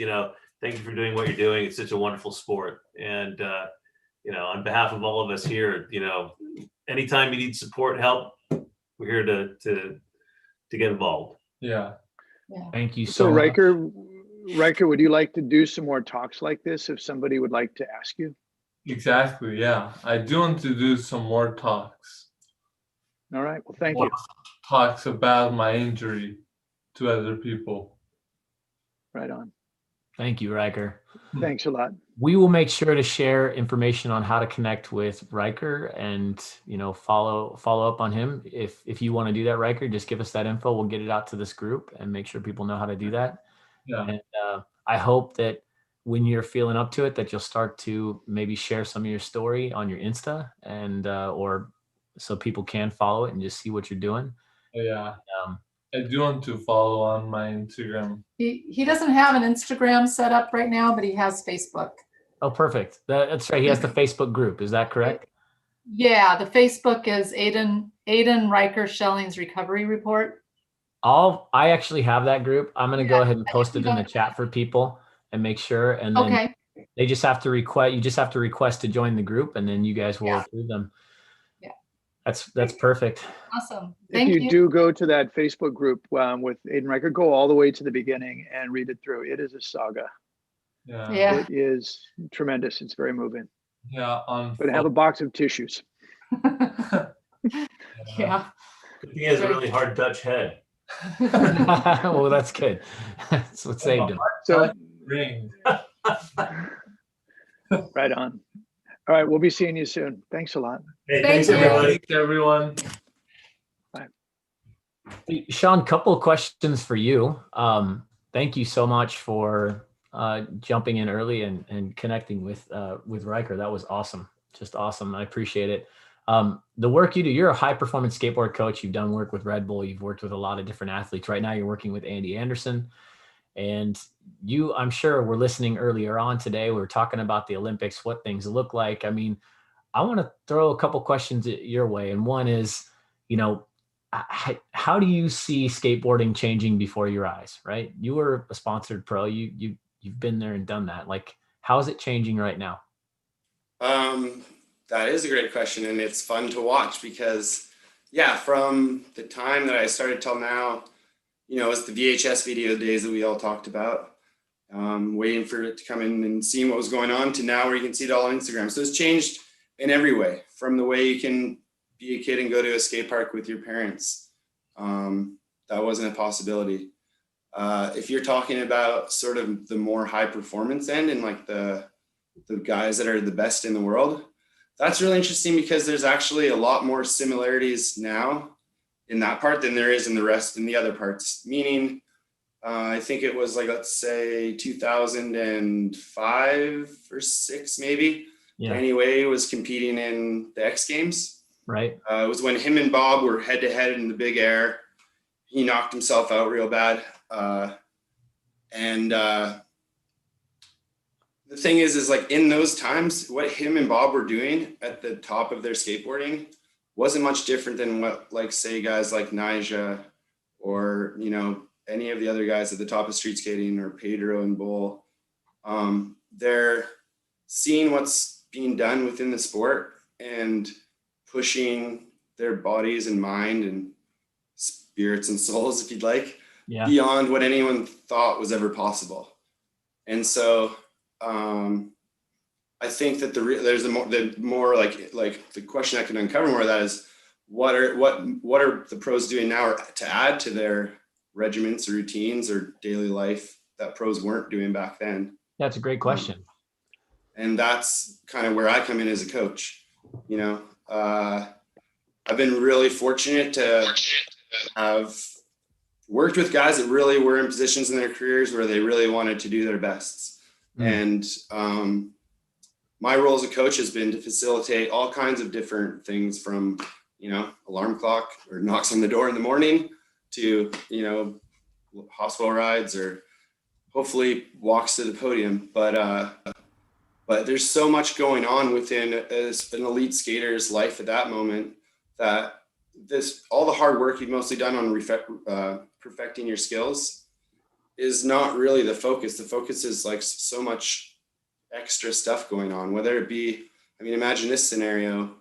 thank you for doing what you're doing. It's such a wonderful sport. And on behalf of all of us here, anytime you need support, help, we're here to get involved. Yeah. Thank you so much. Riker, would you like to do some more talks like this if somebody would like to ask you? Exactly, yeah. I do want to do some more talks. All right, well, thank you. Talks about my injury to other people. Right on. Thank you, Riker. Thanks a lot. We will make sure to share information on how to connect with Riker and, follow up on him. If you want to do that, Riker, just give us that info. We'll get it out to this group and make sure people know how to do that. Yeah. And I hope that when you're feeling up to it, that you'll start to maybe share some of your story on your Insta, and or so people can follow it and just see what you're doing. Yeah. I do want to follow on my Instagram. He doesn't have an Instagram set up right now, but he has Facebook. Oh, perfect. That's right. He has the Facebook group. Is that correct? Yeah, the Facebook is Aiden Riker Schelling's Recovery Report. I actually have that group. I'm going to go ahead and post it in the chat for people and make sure. And then they just have to request. You just have to request to join the group, and then you guys will approve them. Yeah, that's perfect. Awesome. If you do go to that Facebook group with Aiden Riker, go all the way to the beginning and read it through. It is a saga. Yeah. It is tremendous. It's very moving. Yeah. But have a box of tissues. Yeah. Good thing he has a really hard Dutch head. Well, that's good. That's what saved him. So, ring. Right on. All right, we'll be seeing you soon. Thanks a lot. Hey, thanks everybody. Thanks everyone. Hey, Sean, couple of questions for you. Thank you so much for jumping in early and connecting with Riker. That was awesome. Just awesome. I appreciate it. The work you do, you're a high performance skateboard coach. You've done work with Red Bull. You've worked with a lot of different athletes. Right now you're working with Andy Anderson, and I'm sure we're listening earlier on today. We were talking about the Olympics, what things look like. I mean, I want to throw a couple questions your way. And one is, how do you see skateboarding changing before your eyes, right? You were a sponsored pro. You've been there and done that. Like, how is it changing right now? That is a great question, and it's fun to watch because, from the time that I started till now, it's the VHS video days that we all talked about, waiting for it to come in and seeing what was going on, to now where you can see it all on Instagram. So it's changed in every way, from the way you can be a kid and go to a skate park with your parents. That wasn't a possibility. If you're talking about sort of the more high performance end and like the guys that are the best in the world, that's really interesting because there's actually a lot more similarities now in that part than there is in the other parts. Meaning, I think it was like, let's say 2005 or 6 maybe. Yeah. Anyway, was competing in the X Games. Right. It was when him and Bob were head to head in the big air. He knocked himself out real bad. The thing is like in those times, what him and Bob were doing at the top of their skateboarding wasn't much different than what, like, say, guys like Nyjah or, any of the other guys at the top of street skating, or Pedro and Bull. They're seeing what's being done within the sport and pushing their bodies and mind and spirits and souls, if you'd like, beyond what anyone thought was ever possible. And so I think that there's the more like the question I can uncover more of that is what are the pros doing now to add to their regiments or routines or daily life that pros weren't doing back then? That's a great question. And that's kind of where I come in as a coach. I've been really fortunate to have worked with guys that really were in positions in their careers where they really wanted to do their best. And my role as a coach has been to facilitate all kinds of different things, from, alarm clock or knocks on the door in the morning to, hospital rides or hopefully walks to the podium. But there's so much going on within an elite skater's life at that moment that all the hard work you've mostly done on perfecting your skills is not really the focus. The focus is like so much extra stuff going on, whether it be, imagine this scenario,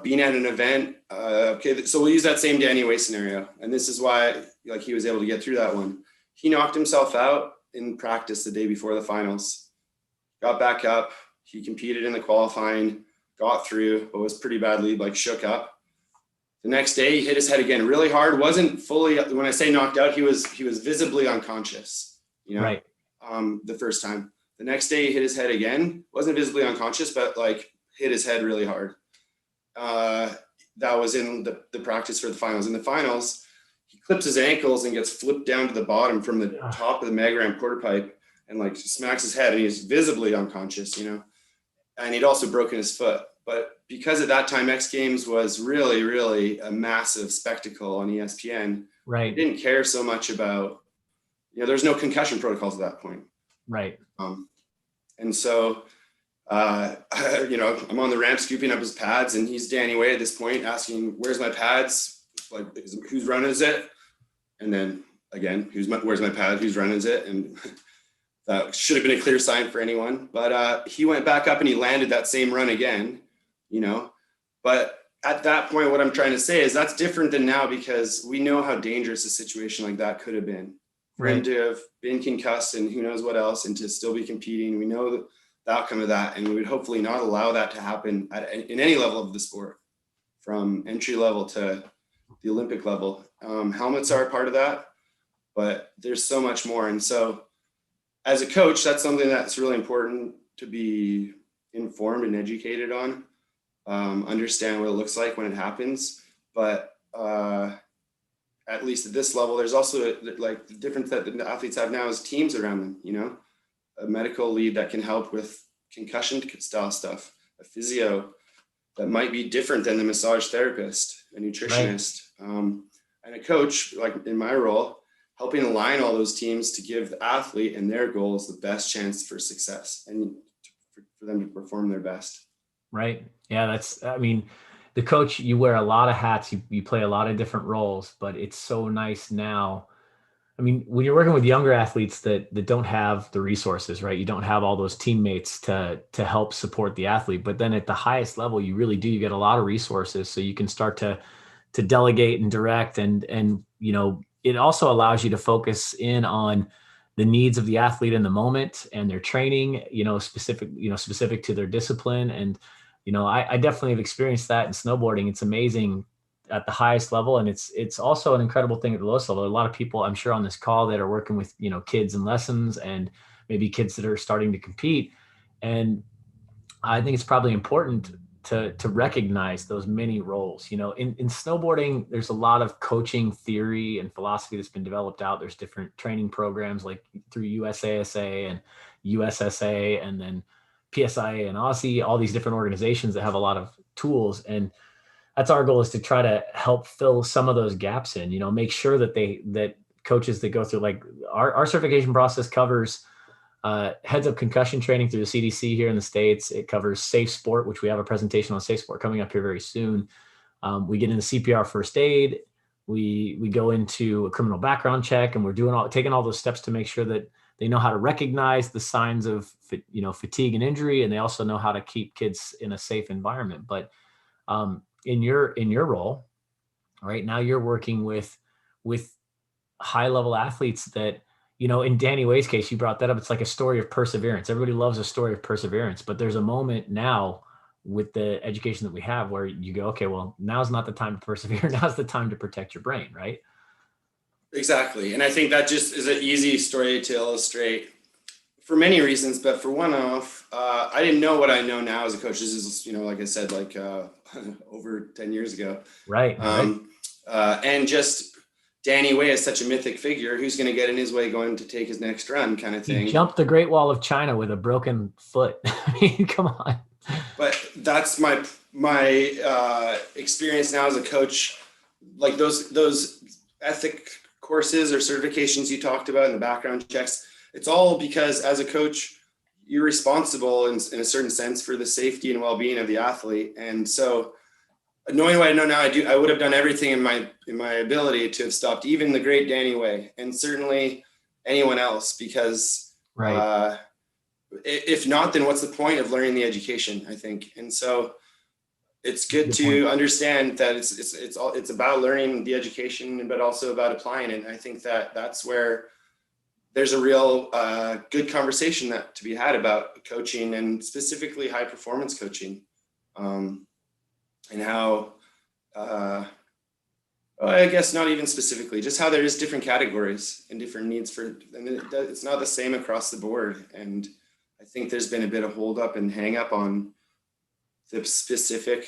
being at an event. So we'll use that same Danny Way scenario. And this is why he was able to get through that one. He knocked himself out in practice the day before the finals, got back up. He competed in the qualifying, got through, but was pretty badly shook up. The next day, he hit his head again really hard. Wasn't fully, when I say knocked out, he was visibly unconscious, Right. The first time. The next day, he hit his head again. Wasn't visibly unconscious, but hit his head really hard. That was in the practice for the finals. In the finals, he clips his ankles and gets flipped down to the bottom from the top of the mag ramp quarter pipe, and like smacks his head and he's visibly unconscious, you know, and he'd also broken his foot. But because at that time X Games was really, really a massive spectacle on ESPN, right? He didn't care so much about, you know, there's no concussion protocols at that point. Right. And so, you know, I'm on the ramp scooping up his pads, and he's Danny Way at this point asking, "Where's my pads? Like, whose run is it?" And then again, where's my pad? Whose run is it? And that should have been a clear sign for anyone. But he went back up and he landed that same run again, you know. But at that point, what I'm trying to say is that's different than now, because we know how dangerous a situation like that could have been. For him to have been concussed and who knows what else, and to still be competing. We know the outcome of that, and we would hopefully not allow that to happen in any level of the sport, from entry level to the Olympic level. Helmets are a part of that, but there's so much more. And so as a coach, that's something that's really important to be informed and educated on, understand what it looks like when it happens. But at least at this level, there's also like the difference that the athletes have now is teams around them, you know, a medical lead that can help with concussion style stuff, a physio that might be different than the massage therapist, a nutritionist, and a coach, like in my role, helping align all those teams to give the athlete and their goals the best chance for success and for them to perform their best. Right. Yeah, that's, I mean, the coach, you wear a lot of hats, you play a lot of different roles, but it's so nice now. I mean, when you're working with younger athletes that don't have the resources, right? You don't have all those teammates to help support the athlete. But then at the highest level, you really do. You get a lot of resources, so you can start to delegate and direct, and you know, it also allows you to focus in on the needs of the athlete in the moment and their training, you know, specific to their discipline. And you know, I definitely have experienced that in snowboarding. It's amazing at the highest level. And it's also an incredible thing at the lowest level. A lot of people, I'm sure, on this call that are working with, you know, kids in lessons and maybe kids that are starting to compete. And I think it's probably important to recognize those many roles. You know, in snowboarding, there's a lot of coaching theory and philosophy that's been developed out. There's different training programs like through USASA and USSA, and then PSIA and Aussie, all these different organizations that have a lot of tools. And that's our goal, is to try to help fill some of those gaps in, you know, make sure that coaches that go through, like our certification process covers heads up concussion training through the CDC here in the States. It covers safe sport, which we have a presentation on safe sport coming up here very soon. We get into CPR first aid. We go into a criminal background check, and we're taking all those steps to make sure that they know how to recognize the signs of, you know, fatigue and injury, and they also know how to keep kids in a safe environment. But in your role right now, you're working with high level athletes that, you know, in Danny Way's case, you brought that up. It's like a story of perseverance. Everybody loves a story of perseverance, but there's a moment now with the education that we have where you go, okay, well, now's not the time to persevere. Now's the time to protect your brain, right? Exactly. And I think that just is an easy story to illustrate for many reasons, but for one off, I didn't know what I know now as a coach. This is, you know, like I said, like over 10 years ago. Right. And just Danny Way is such a mythic figure. Who's going to get in his way going to take his next run, kind of thing. He jumped the Great Wall of China with a broken foot. I mean, come on. But that's my experience now as a coach. Like those ethic courses or certifications you talked about and the background checks, it's all because as a coach, you're responsible in a certain sense for the safety and well-being of the athlete. And so knowing what I know now, I would have done everything in my ability to have stopped even the great Danny Way, and certainly anyone else, because if not, then what's the point of learning the education, I think. And so it's good to understand that it's about learning the education, but also about applying it. And I think that's where there's a real good conversation to be had about coaching, and specifically high performance coaching, and how, I guess not even specifically, just how there is different categories and different needs and it's not the same across the board. And I think there's been a bit of hold up and hang up on the specific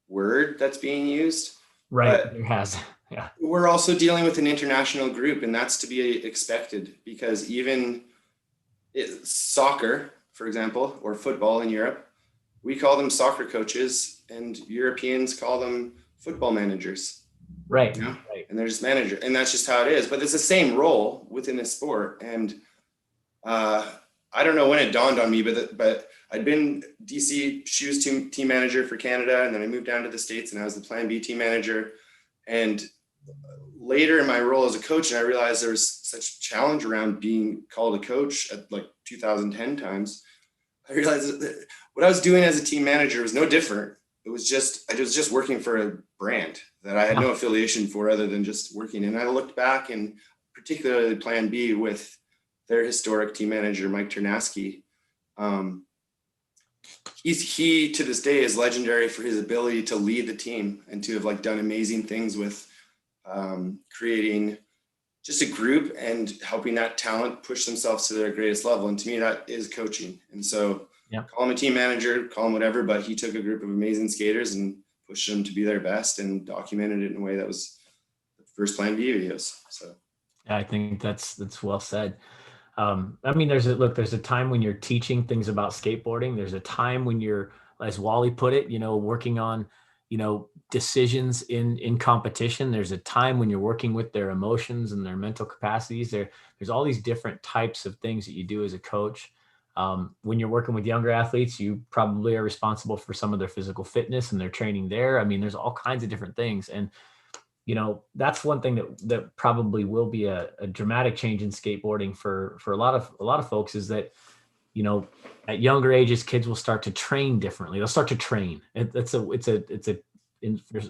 word that's being used. Right. It has. Yeah. We're also dealing with an international group, and that's to be expected, because even Soccer, for example, or football in Europe, we call them soccer coaches, and Europeans call them football managers. Right. You know? Right. And they're just manager, and that's just how it is. But it's the same role within the sport. And I don't know when it dawned on me, but I'd been DC shoes team manager for Canada, and then I moved down to the States, and I was the Plan B team manager. And later in my role as a coach, and I realized there was such challenge around being called a coach at like 2010 times. I realized that what I was doing as a team manager was no different. I was just working for a brand that I had no affiliation for other than just working. And I looked back, and particularly Plan B with their historic team manager, Mike Ternasky. He to this day is legendary for his ability to lead the team and to have like done amazing things with creating just a group and helping that talent push themselves to their greatest level. And to me, that is coaching. And so call him a team manager, call him whatever, but he took a group of amazing skaters and pushed them to be their best and documented it in a way that was the first Plan B videos. So yeah, I think that's well said. I mean, there's a time when you're teaching things about skateboarding. There's a time when you're, as Wally put it, working on, decisions in competition. There's a time when you're working with their emotions and their mental capacities. There's all these different types of things that you do as a coach. When you're working with younger athletes, you probably are responsible for some of their physical fitness and their training there. I mean, there's all kinds of different things. And that's one thing that probably will be a dramatic change in skateboarding for a lot of folks, is that, at younger ages, kids will start to train differently. They'll start to train.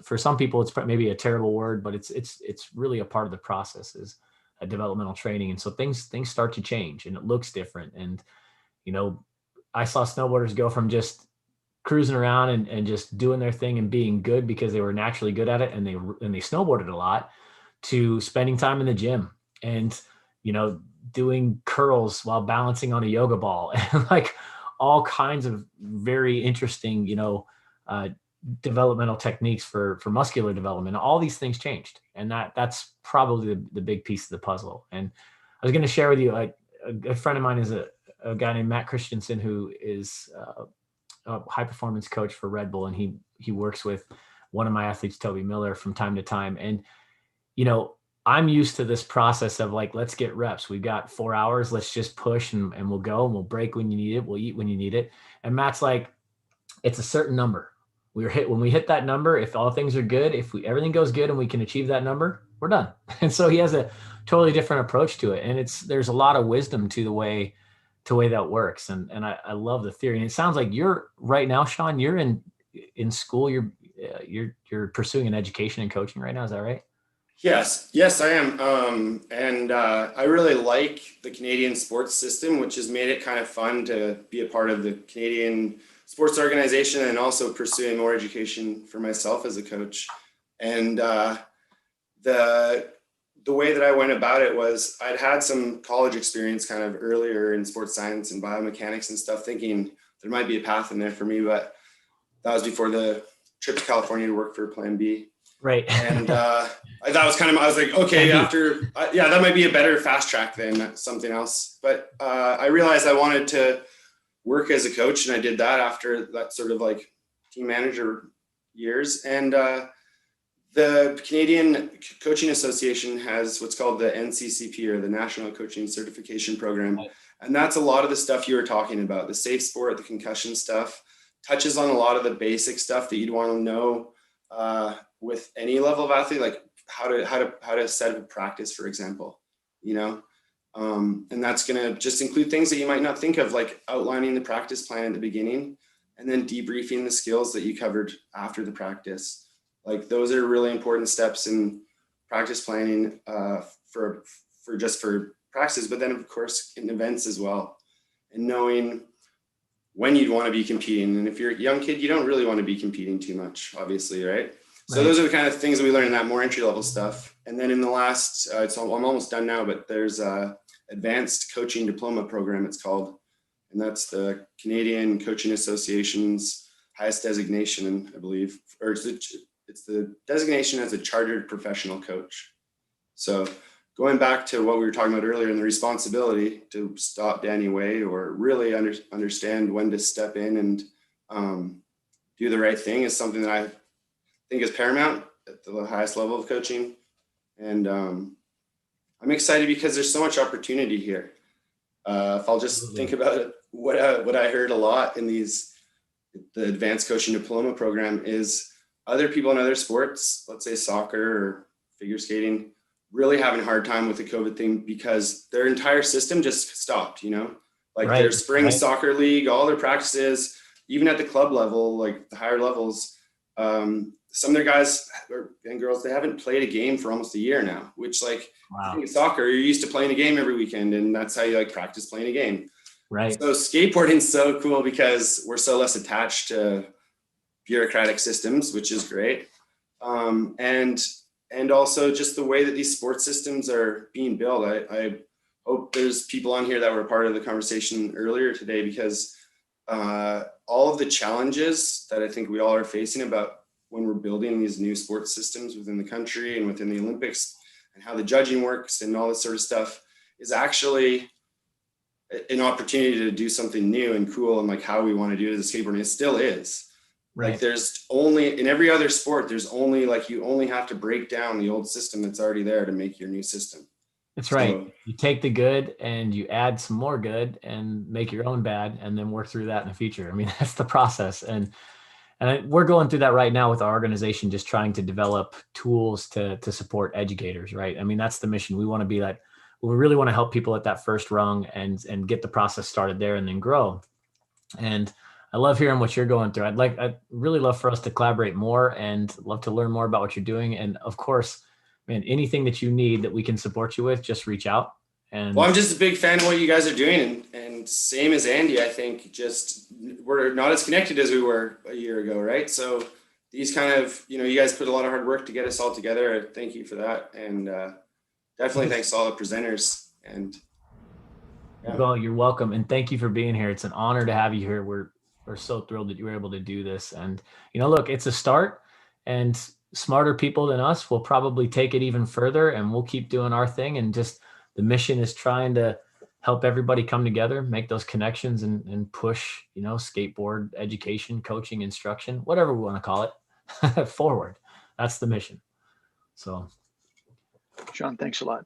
For some people, it's maybe a terrible word, but it's really a part of the process, is a developmental training. And so things start to change, and it looks different. And, I saw snowboarders go from just cruising around and just doing their thing and being good because they were naturally good at it, and they snowboarded a lot, to spending time in the gym and doing curls while balancing on a yoga ball, and like all kinds of very interesting developmental techniques for muscular development. All these things changed, and that's probably the big piece of the puzzle. And I was going to share with you, a friend of mine is a guy named Matt Christensen, who is a high performance coach for Red Bull. And he works with one of my athletes, Toby Miller, from time to time. And, I'm used to this process of like, let's get reps. We've got 4 hours. Let's just push and we'll go, and we'll break when you need it. We'll eat when you need it. And Matt's like, it's a certain number. When we hit that number, if all things are good, everything goes good and we can achieve that number, we're done. And so he has a totally different approach to it. And there's a lot of wisdom to the way that works. And I love the theory. And it sounds like you're right now, Sean, you're in school, you're pursuing an education in coaching right now. Is that right? Yes, I am. And I really like the Canadian sports system, which has made it kind of fun to be a part of the Canadian sports organization, and also pursuing more education for myself as a coach. And the way that I went about it was, I'd had some college experience kind of earlier in sports science and biomechanics and stuff, thinking there might be a path in there for me, but that was before the trip to California to work for Plan B. Right. And I was like, okay, that might be a better fast track than something else. But I realized I wanted to work as a coach, and I did that after that sort of like team manager years. And the Canadian Coaching Association has what's called the NCCP, or the National Coaching Certification Program. And that's a lot of the stuff you were talking about, the safe sport, the concussion stuff, touches on a lot of the basic stuff that you'd want to know with any level of athlete, like how to set up a practice, for example, and that's going to just include things that you might not think of, like outlining the practice plan at the beginning and then debriefing the skills that you covered after the practice. Like, those are really important steps in practice planning for practices, but then of course in events as well, and knowing when you'd want to be competing. And if you're a young kid, you don't really want to be competing too much, obviously, right? So those are the kind of things that we learn in that more entry level stuff. And then in the last, I'm almost done now, but there's a advanced coaching diploma program, it's called. And that's the Canadian Coaching Association's highest designation, I believe, or it's the designation as a chartered professional coach. So going back to what we were talking about earlier and the responsibility to stop Danny Way or really understand when to step in and do the right thing is something that I think is paramount at the highest level of coaching. And I'm excited because there's so much opportunity here. If I'll just think about it, what I heard a lot in the advanced coaching diploma program is other people in other sports, let's say soccer or figure skating, really having a hard time with the COVID thing because their entire system just stopped, like their spring soccer league, all their practices, even at the club level, like the higher levels, some of their guys and girls, they haven't played a game for almost a year now, which in soccer, you're used to playing a game every weekend and that's how you practice playing a game. Right. So skateboarding's so cool because we're so less attached to bureaucratic systems, which is great. And also just the way that these sports systems are being built. I hope there's people on here that were part of the conversation earlier today because all of the challenges that I think we all are facing about when we're building these new sports systems within the country and within the Olympics and how the judging works and all this sort of stuff is actually an opportunity to do something new and cool and how we want to do it as a skateboarding. It still is. Right. There's only in every other sport, there's only you only have to break down the old system that's already there to make your new system. That's right. You take the good and you add some more good and make your own bad and then work through that in the future. I mean, that's the process. And we're going through that right now with our organization, just trying to develop tools to support educators, right? I mean, that's the mission. We want to be we really want to help people at that first rung and get the process started there and then grow. And I love hearing what you're going through. I'd really love for us to collaborate more and love to learn more about what you're doing. And of course, man, anything that you need that we can support you with, just reach out. And well, I'm just a big fan of what you guys are doing. And same as Andy, I think we're not as connected as we were a year ago, right? So these kind of, you guys put a lot of hard work to get us all together. Thank you for that. And definitely thanks to all the presenters. And yeah. Well, you're welcome. And thank you for being here. It's an honor to have you here. We're so thrilled that you were able to do this. And, look, it's a start and smarter people than us will probably take it even further and we'll keep doing our thing. And just the mission is trying to help everybody come together, make those connections and push, skateboard education, coaching, instruction, whatever we want to call it forward. That's the mission. So. Sean, thanks a lot.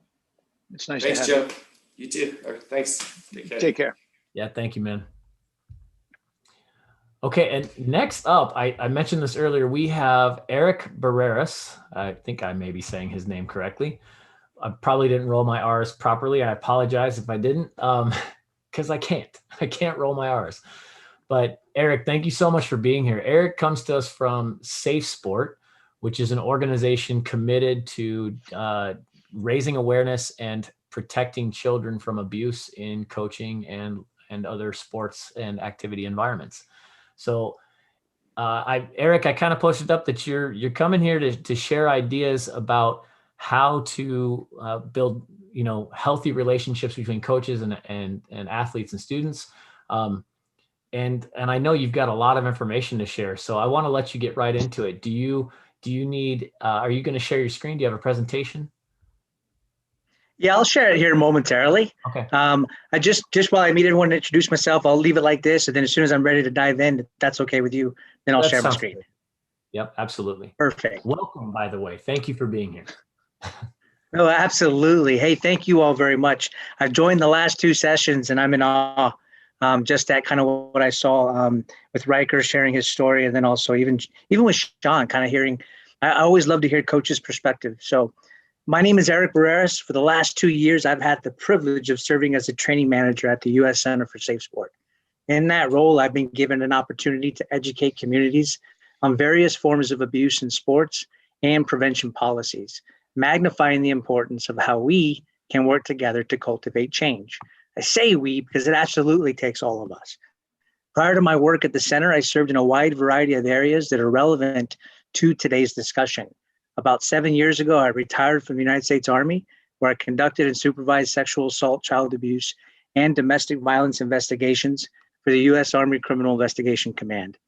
It's nice thanks, to have Joe. You too. Thanks. Take care. Yeah. Thank you, man. Okay, and next up, I mentioned this earlier, we have Eric Barreras. I think I may be saying his name correctly. I probably didn't roll my R's properly. I apologize if I didn't, because I can't roll my R's. But Eric, thank you so much for being here. Eric comes to us from Safe Sport, which is an organization committed to raising awareness and protecting children from abuse in coaching and other sports and activity environments. So Eric, I kind of posted up that you're coming here to share ideas about how to build, healthy relationships between coaches and athletes and students. And I know you've got a lot of information to share, so I want to let you get right into it. Do you need, are you going to share your screen? Do you have a presentation? Yeah, I'll share it here momentarily. Okay. I just while I meet everyone to introduce myself, I'll leave it like this. And then as soon as I'm ready to dive in, if that's okay with you, then I'll share my screen. Good. Yep, absolutely. Perfect. Welcome, by the way. Thank you for being here. No, absolutely. Hey, thank you all very much. I've joined the last two sessions and I'm in awe. Just that kind of what I saw with Riker sharing his story. And then also even with Sean kind of hearing, I always love to hear coaches' perspective. So my name is Eric Barreras. For the last 2 years, I've had the privilege of serving as a training manager at the U.S. Center for Safe Sport. In that role, I've been given an opportunity to educate communities on various forms of abuse in sports and prevention policies, magnifying the importance of how we can work together to cultivate change. I say we because it absolutely takes all of us. Prior to my work at the center, I served in a wide variety of areas that are relevant to today's discussion. About 7 years ago, I retired from the United States Army, where I conducted and supervised sexual assault, child abuse, and domestic violence investigations for the U.S. Army Criminal Investigation Command.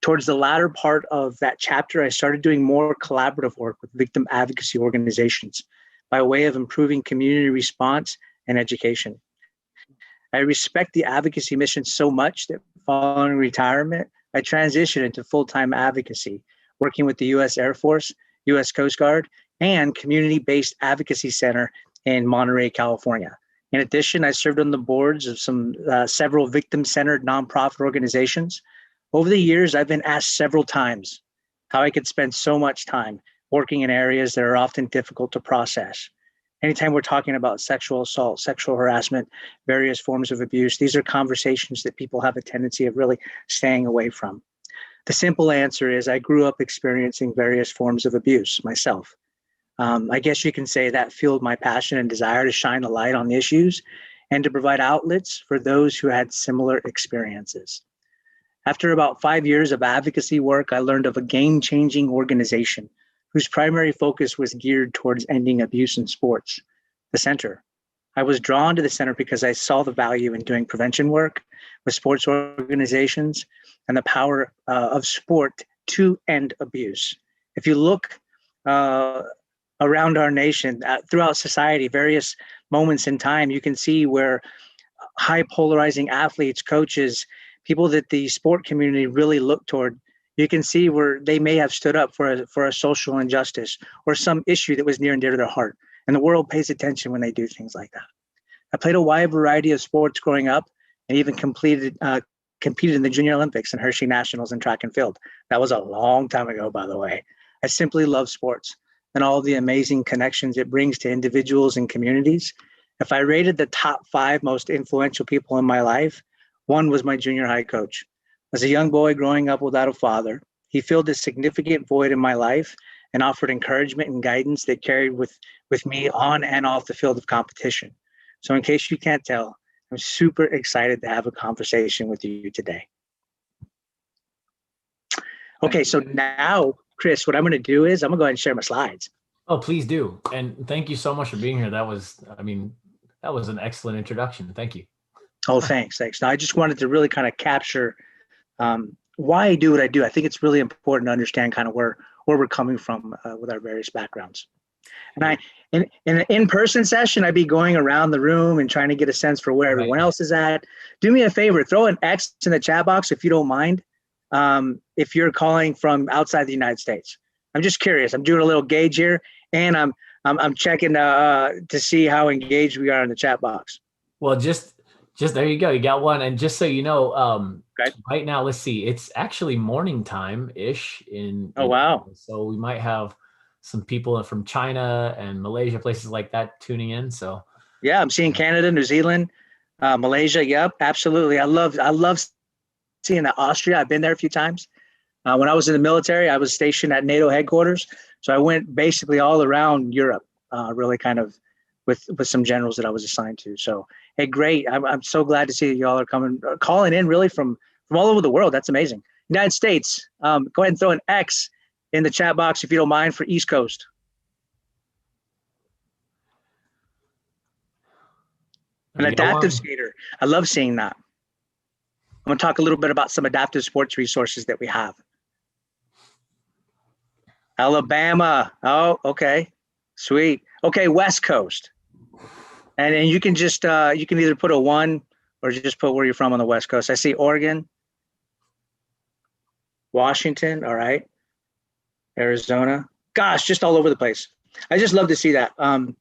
Towards the latter part of that chapter, I started doing more collaborative work with victim advocacy organizations, by way of improving community response and education. I respect the advocacy mission so much that following retirement, I transitioned into full-time advocacy, working with the U.S. Air Force, U.S. Coast Guard, and Community-Based Advocacy Center in Monterey, California. In addition, I served on the boards of several victim-centered nonprofit organizations. Over the years, I've been asked several times how I could spend so much time working in areas that are often difficult to process. Anytime we're talking about sexual assault, sexual harassment, various forms of abuse, these are conversations that people have a tendency of really staying away from. The simple answer is I grew up experiencing various forms of abuse myself. I guess you can say that fueled my passion and desire to shine a light on the issues and to provide outlets for those who had similar experiences. After about 5 years of advocacy work, I learned of a game-changing organization whose primary focus was geared towards ending abuse in sports, the Center. I was drawn to the Center because I saw the value in doing prevention work with sports organizations and the power of sport to end abuse. If you look around our nation, throughout society, various moments in time, you can see where high polarizing athletes, coaches, people that the sport community really look toward, you can see where they may have stood up for a social injustice or some issue that was near and dear to their heart. And the world pays attention when they do things like that. I played a wide variety of sports growing up and even competed in the Junior Olympics and Hershey Nationals in track and field. That was a long time ago, by the way. I simply love sports and all the amazing connections it brings to individuals and communities. If I rated the top 5 most influential people in my life, one was my junior high coach. As a young boy growing up without a father, he filled a significant void in my life and offered encouragement and guidance that carried with me on and off the field of competition. So in case you can't tell, I'm super excited to have a conversation with you today. Okay, so now, Chris, what I'm going to do is I'm going to go ahead and share my slides. Oh, please do. And thank you so much for being here. That was an excellent introduction. Thank you. Oh, thanks. Now, I just wanted to really kind of capture why I do what I do. I think it's really important to understand kind of where we're coming from with our various backgrounds. And in an in-person session, I'd be going around the room and trying to get a sense for where everyone else is at. Do me a favor, throw an X in the chat box if you don't mind, if you're calling from outside the United States. I'm just curious. I'm doing a little gauge here, and I'm checking to see how engaged we are in the chat box. Well, just there you go. You got one. And just so you know, right now, let's see, it's actually morning time-ish Oh, wow. So we might have some people from China and Malaysia, places like that tuning in. So yeah, I'm seeing Canada, New Zealand, Malaysia. Yep, absolutely. I love seeing that. Austria. I've been there a few times. When I was in the military, I was stationed at NATO headquarters. So I went basically all around Europe, really kind of with some generals that I was assigned to. So, hey, great. I'm so glad to see that y'all are calling in really from all over the world. That's amazing. United States, go ahead and throw an X in the chat box if you don't mind for East Coast. An adaptive skater. I love seeing that. I'm going to talk a little bit about some adaptive sports resources that we have. Alabama. Oh, okay. Sweet. Okay, West Coast. And you can just, you can either put a 1 or just put where you're from on the West Coast. I see Oregon, Washington, all right. Arizona. Gosh, just all over the place. I just love to see that. I've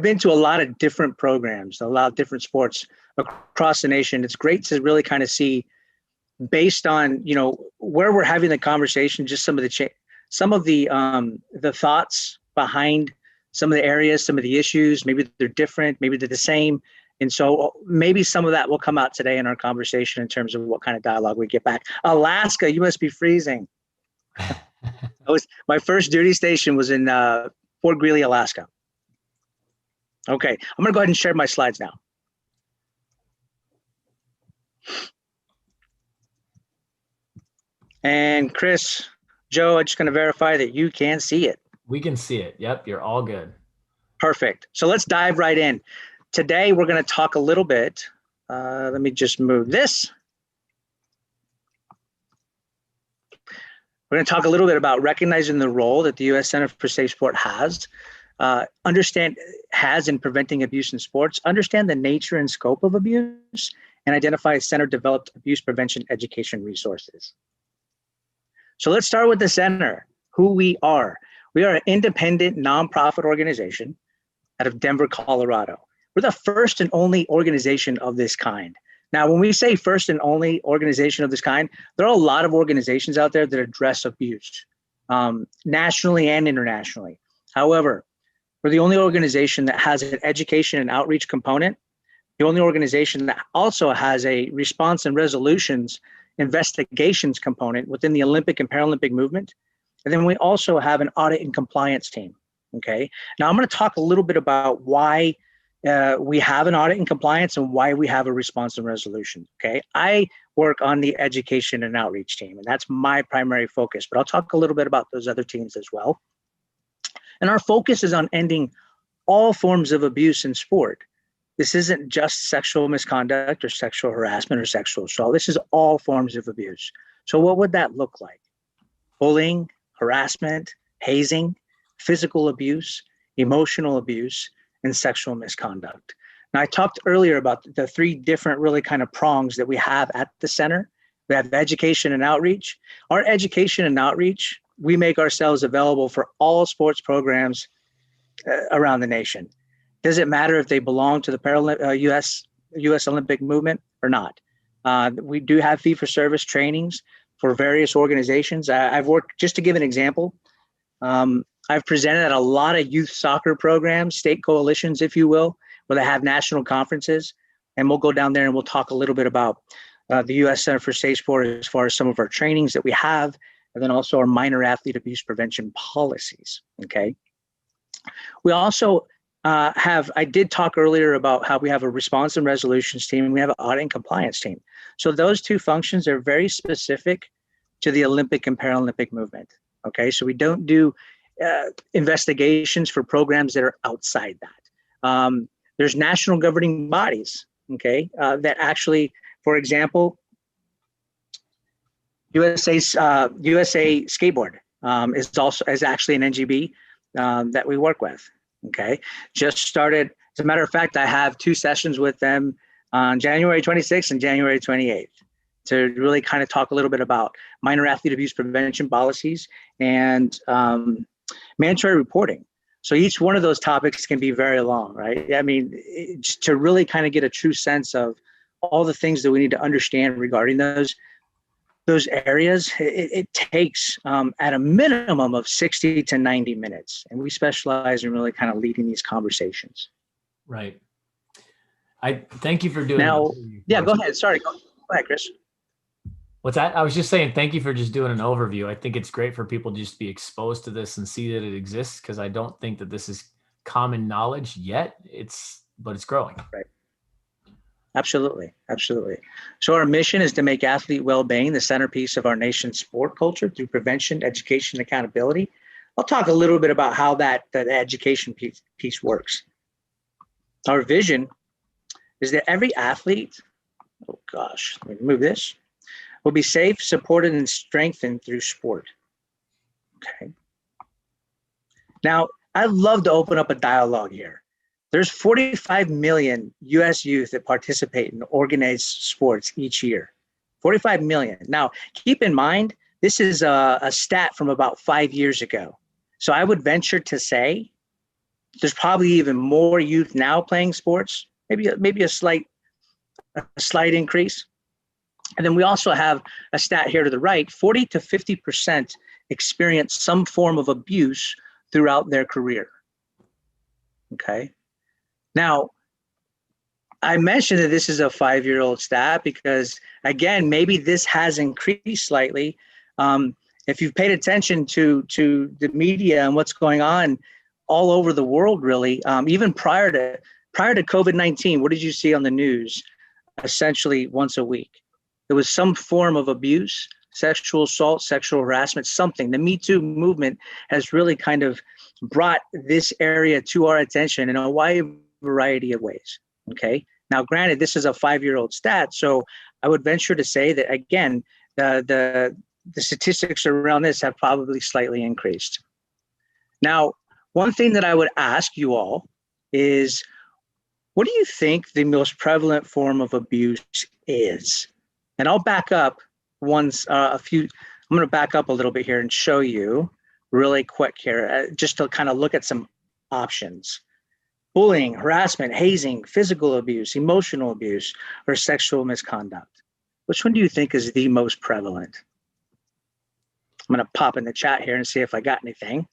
been to a lot of different programs, a lot of different sports across the nation. It's great to really kind of see, based on where we're having the conversation, just some of the thoughts behind some of the areas, some of the issues. Maybe they're different, maybe they're the same. And so maybe some of that will come out today in our conversation in terms of what kind of dialogue we get back. Alaska, you must be freezing. My first duty station was in Fort Greely, Alaska. Okay, I'm gonna go ahead and share my slides now. And Chris, Joe, I'm just gonna verify that you can see it. We can see it. Yep, you're all good. Perfect. So let's dive right in. Today, we're going to talk a little bit. Let me just move this. We're going to talk a little bit about recognizing the role that the U.S. Center for Safe Sport has in preventing abuse in sports, understand the nature and scope of abuse, and identify center-developed abuse prevention education resources. So let's start with the center, who we are. We are an independent nonprofit organization out of Denver, Colorado. We're the first and only organization of this kind. Now, when we say first and only organization of this kind, there are a lot of organizations out there that address abuse, nationally and internationally. However, we're the only organization that has an education and outreach component, the only organization that also has a response and resolutions investigations component within the Olympic and Paralympic movement. And then we also have an audit and compliance team, okay? Now I'm gonna talk a little bit about why we have an audit and compliance and why we have a response and resolution, okay? I work on the education and outreach team, and that's my primary focus, but I'll talk a little bit about those other teams as well. And our focus is on ending all forms of abuse in sport. This isn't just sexual misconduct or sexual harassment or sexual assault. This is all forms of abuse. So what would that look like? Bullying, harassment, hazing, physical abuse, emotional abuse, and sexual misconduct. Now, I talked earlier about the three different really kind of prongs that we have at the center. We have education and outreach. Our education and outreach, we make ourselves available for all sports programs around the nation. Does it matter if they belong to the U.S. Olympic movement or not? We do have fee-for-service trainings for various organizations. I've worked, just to give an example, I've presented at a lot of youth soccer programs, state coalitions, if you will, where they have national conferences. And we'll go down there and we'll talk a little bit about the U.S. Center for Safe Sport as far as some of our trainings that we have, and then also our minor athlete abuse prevention policies, okay? We also I did talk earlier about how we have a response and resolutions team, and we have an audit and compliance team. So those two functions are very specific to the Olympic and Paralympic movement, okay? So we don't do investigations for programs that are outside that. There's national governing bodies, okay, that actually, for example, USA Skateboard is actually an NGB that we work with. Okay, just started. As a matter of fact, I have 2 sessions with them on January 26th and January 28th to really kind of talk a little bit about minor athlete abuse prevention policies and mandatory reporting. So each one of those topics can be very long, right? I mean, to really kind of get a true sense of all the things that we need to understand regarding those areas, it takes at a minimum of 60 to 90 minutes. And we specialize in really kind of leading these conversations. Right. I thank you for doing now. Yeah, go ahead. Sorry, go ahead, Chris. What's that? I was just saying, thank you for just doing an overview. I think it's great for people to just be exposed to this and see that it exists, because I don't think that this is common knowledge yet. But it's growing. Right. Absolutely. Absolutely. So our mission is to make athlete well-being the centerpiece of our nation's sport culture through prevention, education, and accountability. I'll talk a little bit about how that education piece works. Our vision is that every athlete, oh gosh, let me move this, will be safe, supported, and strengthened through sport. Okay. Now, I'd love to open up a dialogue here. There's 45 million U.S. youth that participate in organized sports each year. 45 million. Now, keep in mind, this is a stat from about 5 years ago. So I would venture to say there's probably even more youth now playing sports, maybe a slight increase. And then we also have a stat here to the right, 40 to 50% experience some form of abuse throughout their career. Okay. Now, I mentioned that this is a 5-year-old stat because, again, maybe this has increased slightly. If you've paid attention to the media and what's going on all over the world, really, even prior to COVID-19, what did you see on the news? Essentially once a week. There was some form of abuse, sexual assault, sexual harassment, something. The Me Too movement has really kind of brought this area to our attention in a wide variety of ways. Okay. Now, granted, this is a 5-year-old stat, so I would venture to say that, again, the the statistics around this have probably slightly increased. Now, one thing that I would ask you all is, what do you think the most prevalent form of abuse is? And I'll back up I'm going to back up a little bit here and show you really quick here, just to kind of look at some options. Bullying, harassment, hazing, physical abuse, emotional abuse, or sexual misconduct. Which one do you think is the most prevalent? I'm going to pop in the chat here and see if I got anything.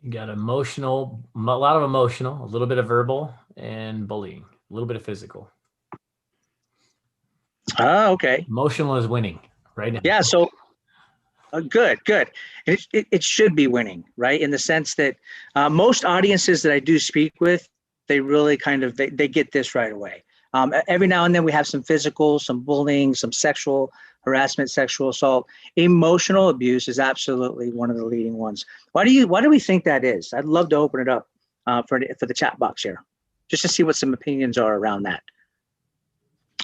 You got emotional, a lot of emotional, a little bit of verbal, and bullying, a little bit of physical. Okay. Emotional is winning right now. Yeah, so good. It should be winning, right? In the sense that most audiences that I do speak with, they really kind of, they get this right away. Every now and then we have some physical, some bullying, some sexual harassment, sexual assault. Emotional abuse is absolutely one of the leading ones. Why do we think that is? I'd love to open it up for the chat box here, just to see what some opinions are around that.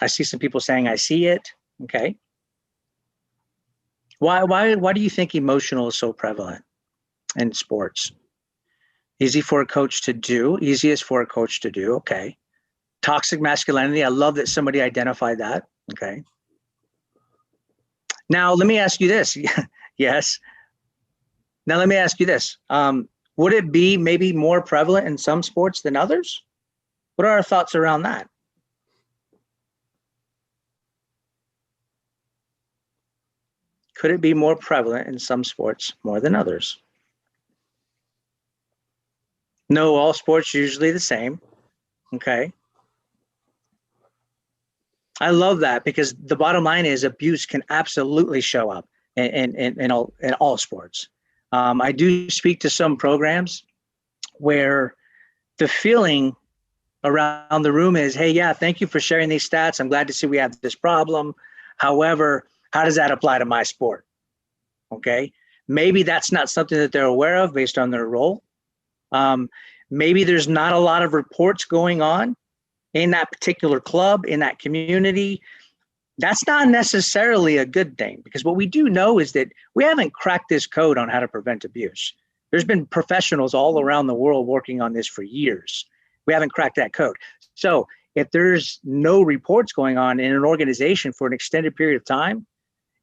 I see some people saying, I see it. Okay. Why do you think emotional is so prevalent in sports? Easy for a coach to do, easiest for a coach to do. Okay. Toxic masculinity. I love that somebody identified that. Okay. Now, let me ask you this. Yes. Now, let me ask you this. Would it be maybe more prevalent in some sports than others? What are our thoughts around that? Could it be more prevalent in some sports more than others? No, all sports are usually the same. Okay. I love that, because the bottom line is abuse can absolutely show up in all sports. I do speak to some programs where the feeling around the room is, hey, yeah, thank you for sharing these stats. I'm glad to see we have this problem. However, how does that apply to my sport? Okay. Maybe that's not something that they're aware of based on their role. Maybe there's not a lot of reports going on in that particular club, in that community. That's not necessarily a good thing, because what we do know is that we haven't cracked this code on how to prevent abuse. There's been professionals all around the world working on this for years. We haven't cracked that code. So if there's no reports going on in an organization for an extended period of time,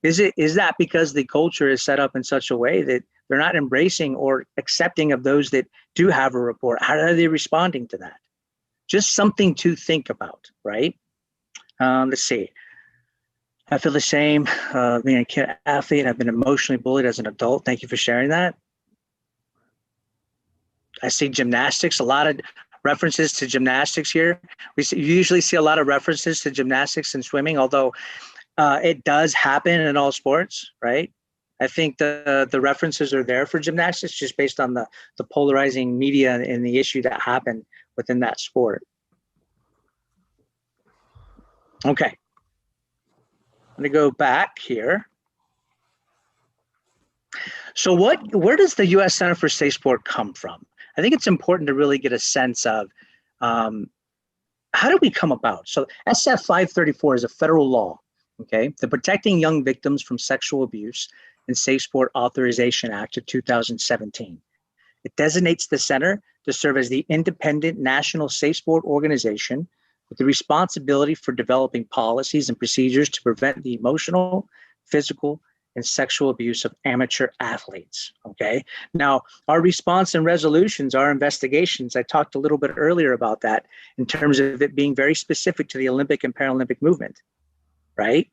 is that because the culture is set up in such a way that they're not embracing or accepting of those that do have a report? How are they responding to that? Just something to think about, right? Let's see. I feel the same. Being a kid athlete, I've been emotionally bullied as an adult. Thank you for sharing that. I see gymnastics, a lot of references to gymnastics here. You usually see a lot of references to gymnastics and swimming, although it does happen in all sports, right? I think the references are there for gymnastics just based on the polarizing media and the issue that happened within that sport. Okay. I'm going to go back here. So where does the U.S. Center for Safe Sport come from? I think it's important to really get a sense of how did we come about? So SF 534 is a federal law, okay? The Protecting Young Victims from Sexual Abuse and Safe Sport Authorization Act of 2017. It designates the center to serve as the independent national safe sport organization with the responsibility for developing policies and procedures to prevent the emotional, physical, and sexual abuse of amateur athletes, okay? Now, our response and resolutions, our investigations, I talked a little bit earlier about that in terms of it being very specific to the Olympic and Paralympic movement, right?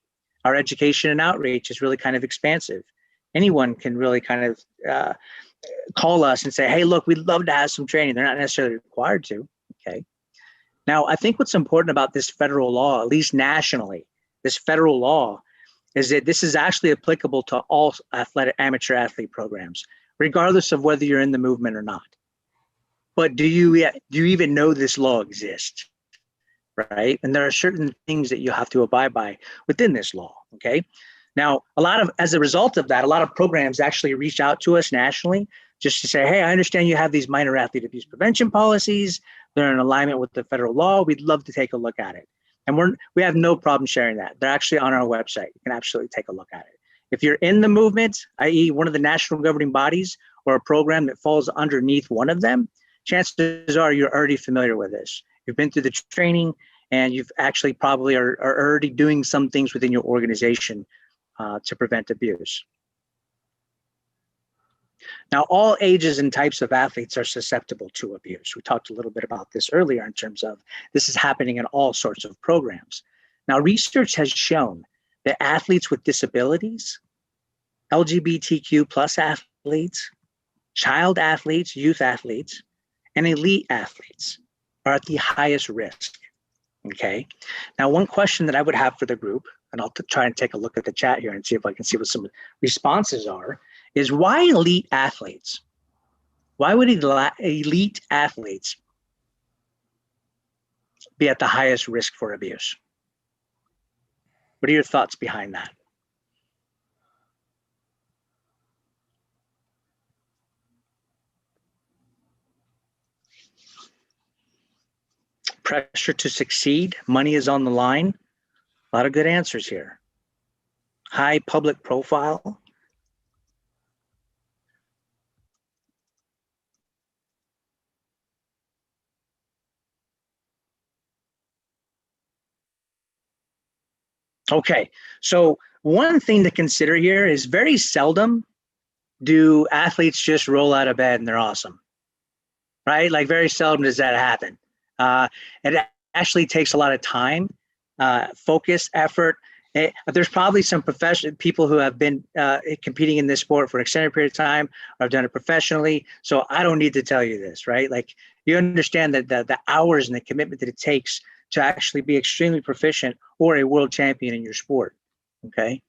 Our education and outreach is really kind of expansive. Anyone can really kind of call us and say, hey, look, we'd love to have some training. They're not necessarily required to, okay? Now, I think what's important about this federal law, at least nationally, this federal law, is that this is actually applicable to all amateur athlete programs, regardless of whether you're in the movement or not. But do you even know this law exists, right? And there are certain things that you have to abide by within this law, okay? Now, as a result of that, a lot of programs actually reach out to us nationally just to say, hey, I understand you have these minor athlete abuse prevention policies. They're in alignment with the federal law. We'd love to take a look at it. And we have no problem sharing that. They're actually on our website. You can absolutely take a look at it. If you're in the movement, i.e. one of the national governing bodies or a program that falls underneath one of them, chances are you're already familiar with this. You've been through the training and you've actually probably are already doing some things within your organization to prevent abuse. Now, all ages and types of athletes are susceptible to abuse. We talked a little bit about this earlier in terms of this is happening in all sorts of programs. Now, research has shown that athletes with disabilities, LGBTQ plus athletes, child athletes, youth athletes, and elite athletes are at the highest risk, okay? Now, one question that I would have for the group, and I'll try and take a look at the chat here and see if I can see what some responses are, is why elite athletes? Why would elite athletes be at the highest risk for abuse? What are your thoughts behind that? Pressure to succeed, money is on the line. A lot of good answers here. High public profile. Okay, so one thing to consider here is very seldom do athletes just roll out of bed and they're awesome, right? Like very seldom does that happen. It actually takes a lot of time, focus, effort. There's probably some people who have been competing in this sport for an extended period of time or have done it professionally. So I don't need to tell you this, right? Like you understand that the hours and the commitment that it takes to actually be extremely proficient or a world champion in your sport, okay?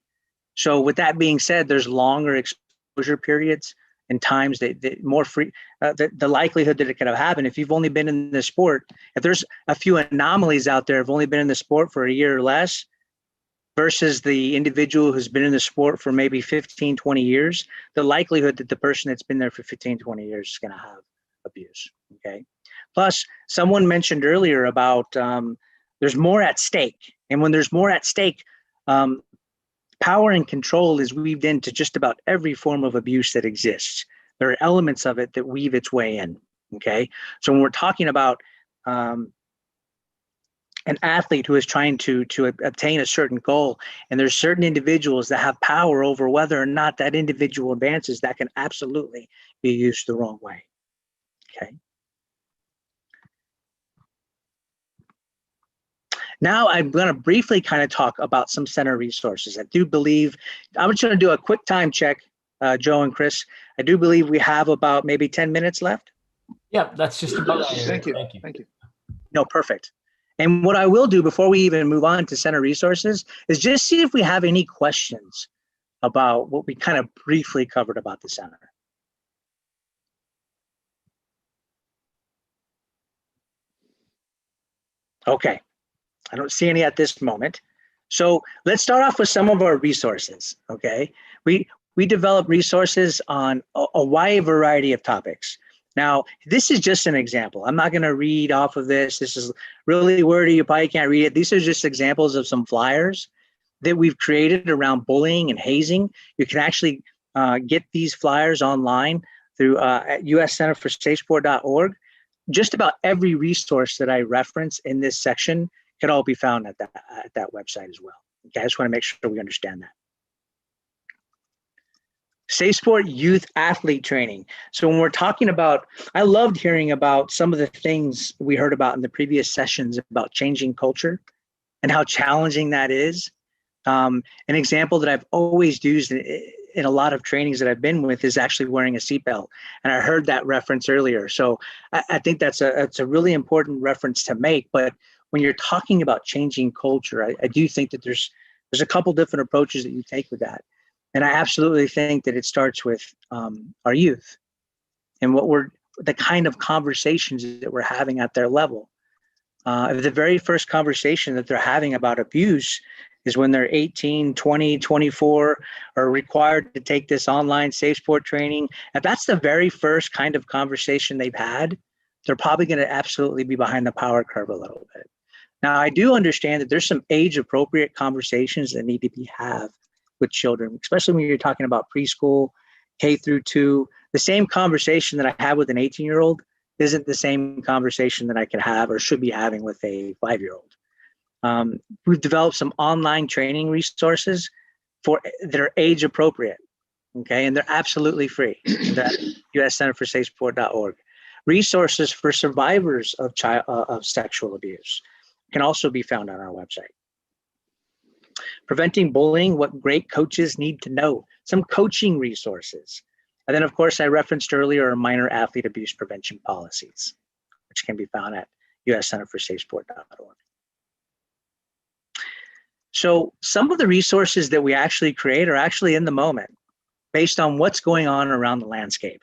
So with that being said, there's longer exposure periods and times that more free, the likelihood that it could have happened if you've only been in the sport, if there's a few anomalies out there, have only been in the sport for a year or less versus the individual who's been in the sport for maybe 15, 20 years, the likelihood that the person that's been there for 15, 20 years is gonna have abuse, okay? Plus, someone mentioned earlier about there's more at stake. And when there's more at stake, power and control is weaved into just about every form of abuse that exists. There are elements of it that weave its way in, okay? So when we're talking about an athlete who is trying to obtain a certain goal, and there's certain individuals that have power over whether or not that individual advances, that can absolutely be used the wrong way, okay? Now I'm going to briefly kind of talk about some center resources. I do believe, I'm just going to do a quick time check, Joe and Chris. I do believe we have about maybe 10 minutes left. Yeah, that's just about it. Thank you. Thank you. Thank you. No, perfect. And what I will do before we even move on to center resources is just see if we have any questions about what we kind of briefly covered about the center. Okay. I don't see any at this moment. So let's start off with some of our resources, okay? We develop resources on a wide variety of topics. Now, this is just an example. I'm not gonna read off of this. This is really wordy, you probably can't read it. These are just examples of some flyers that we've created around bullying and hazing. You can actually get these flyers online through at uscenterforskatesport.org. Just about every resource that I reference in this section can all be found at that website as well. Okay, I just want to make sure we understand that. Skatesport youth athlete training. So when we're talking about, I loved hearing about some of the things we heard about in the previous sessions about changing culture and how challenging that is. An example that I've always used in a lot of trainings that I've been with is actually wearing a seatbelt. And I heard that reference earlier. So I think that's a really important reference to make. But when you're talking about changing culture, I do think that there's a couple different approaches that you take with that. And I absolutely think that it starts with our youth and the kind of conversations that we're having at their level. The very first conversation that they're having about abuse is when they're 18, 20, 24, are required to take this online safe sport training. If that's the very first kind of conversation they've had, they're probably going to absolutely be behind the power curve a little bit. Now, I do understand that there's some age-appropriate conversations that need to be had with children, especially when you're talking about preschool, K through 2. The same conversation that I have with an 18-year-old isn't the same conversation that I could have or should be having with a 5-year-old. We've developed some online training resources that are age-appropriate, okay? And they're absolutely free. They're at USCenterForSafeSport.org. Resources for survivors of sexual abuse can also be found on our website. Preventing bullying, what great coaches need to know, some coaching resources. And then, of course, I referenced earlier our minor athlete abuse prevention policies, which can be found at USCenterForSafeSport.org. So some of the resources that we actually create are actually in the moment, based on what's going on around the landscape.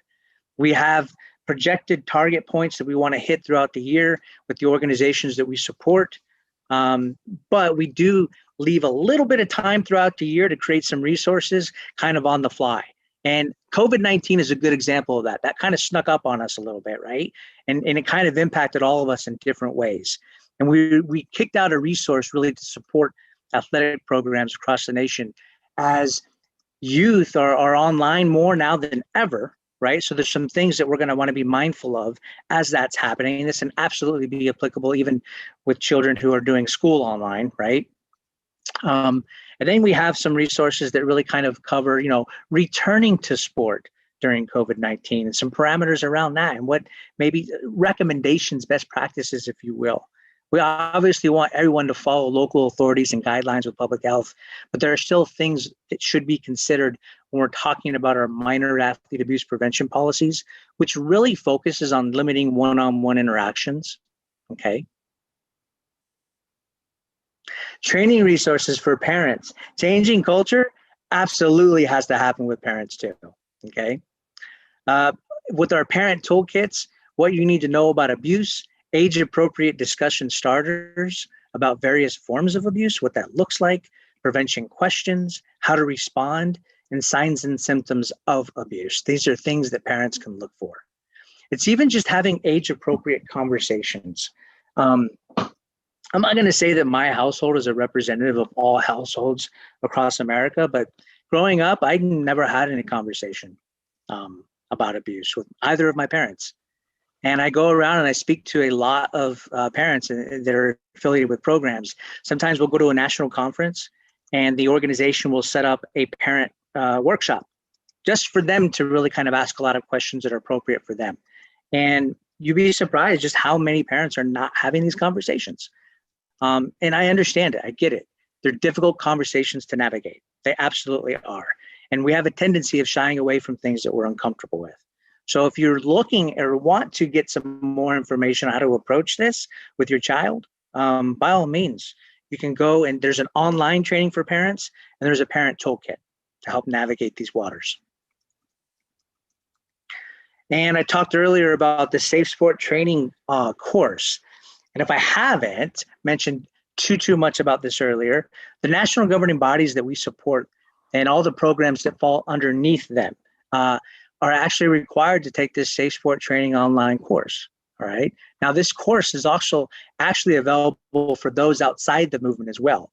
We have projected target points that we want to hit throughout the year with the organizations that we support. But we do leave a little bit of time throughout the year to create some resources kind of on the fly. And COVID-19 is a good example of that. That kind of snuck up on us a little bit, right? And it kind of impacted all of us in different ways. And we kicked out a resource really to support athletic programs across the nation as youth are online more now than ever, right? So there's some things that we're going to want to be mindful of as that's happening. And this can absolutely be applicable even with children who are doing school online, right? And then we have some resources that really kind of cover, returning to sport during COVID-19 and some parameters around that and what maybe recommendations, best practices, if you will. We obviously want everyone to follow local authorities and guidelines with public health, but there are still things that should be considered when we're talking about our minor athlete abuse prevention policies, which really focuses on limiting one-on-one interactions, okay? Training resources for parents. Changing culture absolutely has to happen with parents too, okay? With our parent toolkits, what you need to know about abuse, age-appropriate discussion starters about various forms of abuse, what that looks like, prevention questions, how to respond, and signs and symptoms of abuse. These are things that parents can look for. It's even just having age-appropriate conversations. I'm not going to say that my household is a representative of all households across America, but growing up, I never had any conversation about abuse with either of my parents. And I go around and I speak to a lot of parents that are affiliated with programs. Sometimes we'll go to a national conference and the organization will set up a parent workshop just for them to really kind of ask a lot of questions that are appropriate for them. And you'd be surprised just how many parents are not having these conversations. And I understand it, I get it. They're difficult conversations to navigate. They absolutely are. And we have a tendency of shying away from things that we're uncomfortable with. So if you're looking or want to get some more information on how to approach this with your child, by all means, you can go and there's an online training for parents and there's a parent toolkit to help navigate these waters. And I talked earlier about the Safe Sport training course. And if I haven't mentioned too much about this earlier, the national governing bodies that we support and all the programs that fall underneath them are actually required to take this Safe Sport training online course, all right? Now, this course is also actually available for those outside the movement as well.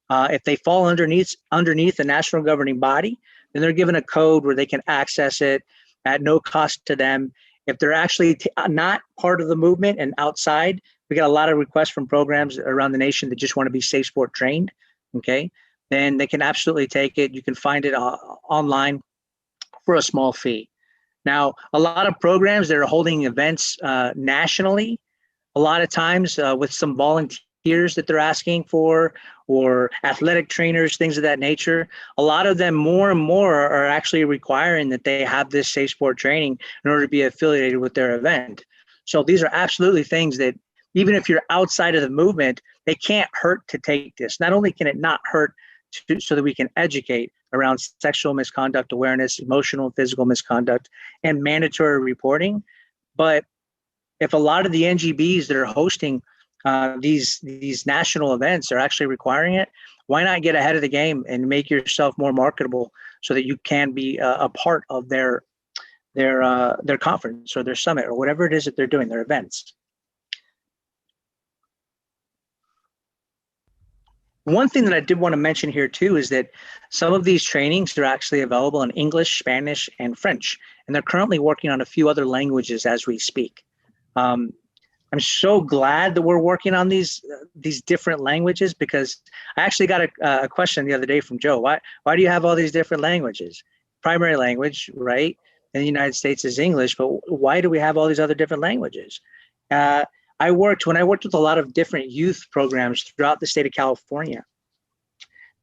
If they fall underneath the national governing body, then they're given a code where they can access it at no cost to them. If they're actually not part of the movement and outside, we get a lot of requests from programs around the nation that just want to be Safe Sport trained, okay? Then they can absolutely take it. You can find it online for a small fee. Now, a lot of programs that are holding events nationally, a lot of times with some volunteers that they're asking for or athletic trainers, things of that nature, a lot of them more and more are actually requiring that they have this Safe Sport training in order to be affiliated with their event. So these are absolutely things that even if you're outside of the movement, they can't hurt to take this. Not only can it not hurt so that we can educate around sexual misconduct awareness, emotional and physical misconduct, and mandatory reporting. But if a lot of the NGBs that are hosting these national events are actually requiring it, why not get ahead of the game and make yourself more marketable so that you can be a part of their conference or their summit or whatever it is that they're doing, their events. One thing that I did want to mention here too is that some of these trainings are actually available in English, Spanish, and French, and they're currently working on a few other languages as we speak. I'm so glad that we're working on these different languages, because I actually got a question the other day from Joe. Why do you have all these different languages? Primary language, right, in the United States is English, but why do we have all these other different languages? When I worked with a lot of different youth programs throughout the state of California,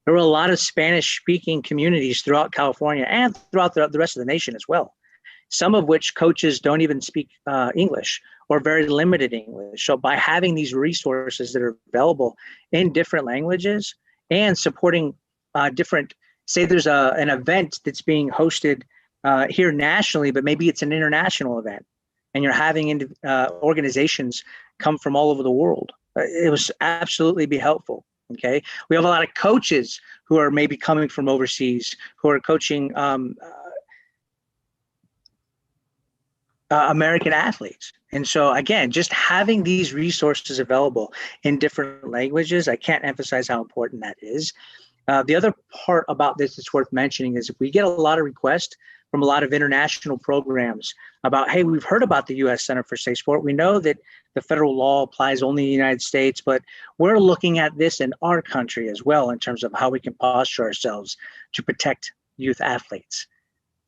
there were a lot of Spanish-speaking communities throughout California and throughout the rest of the nation as well, some of which coaches don't even speak English or very limited English. So by having these resources that are available in different languages and supporting different, say there's an event that's being hosted here nationally, but maybe it's an international event, and you're having organizations come from all over the world. It was absolutely be helpful. Okay, we have a lot of coaches who are maybe coming from overseas who are coaching American athletes. And so again, just having these resources available in different languages, I can't emphasize how important that is. The other part about this that's worth mentioning is if we get a lot of requests from a lot of international programs about, hey, we've heard about the U.S. Center for Safe Sport. We know that the federal law applies only in the United States, but we're looking at this in our country as well in terms of how we can posture ourselves to protect youth athletes.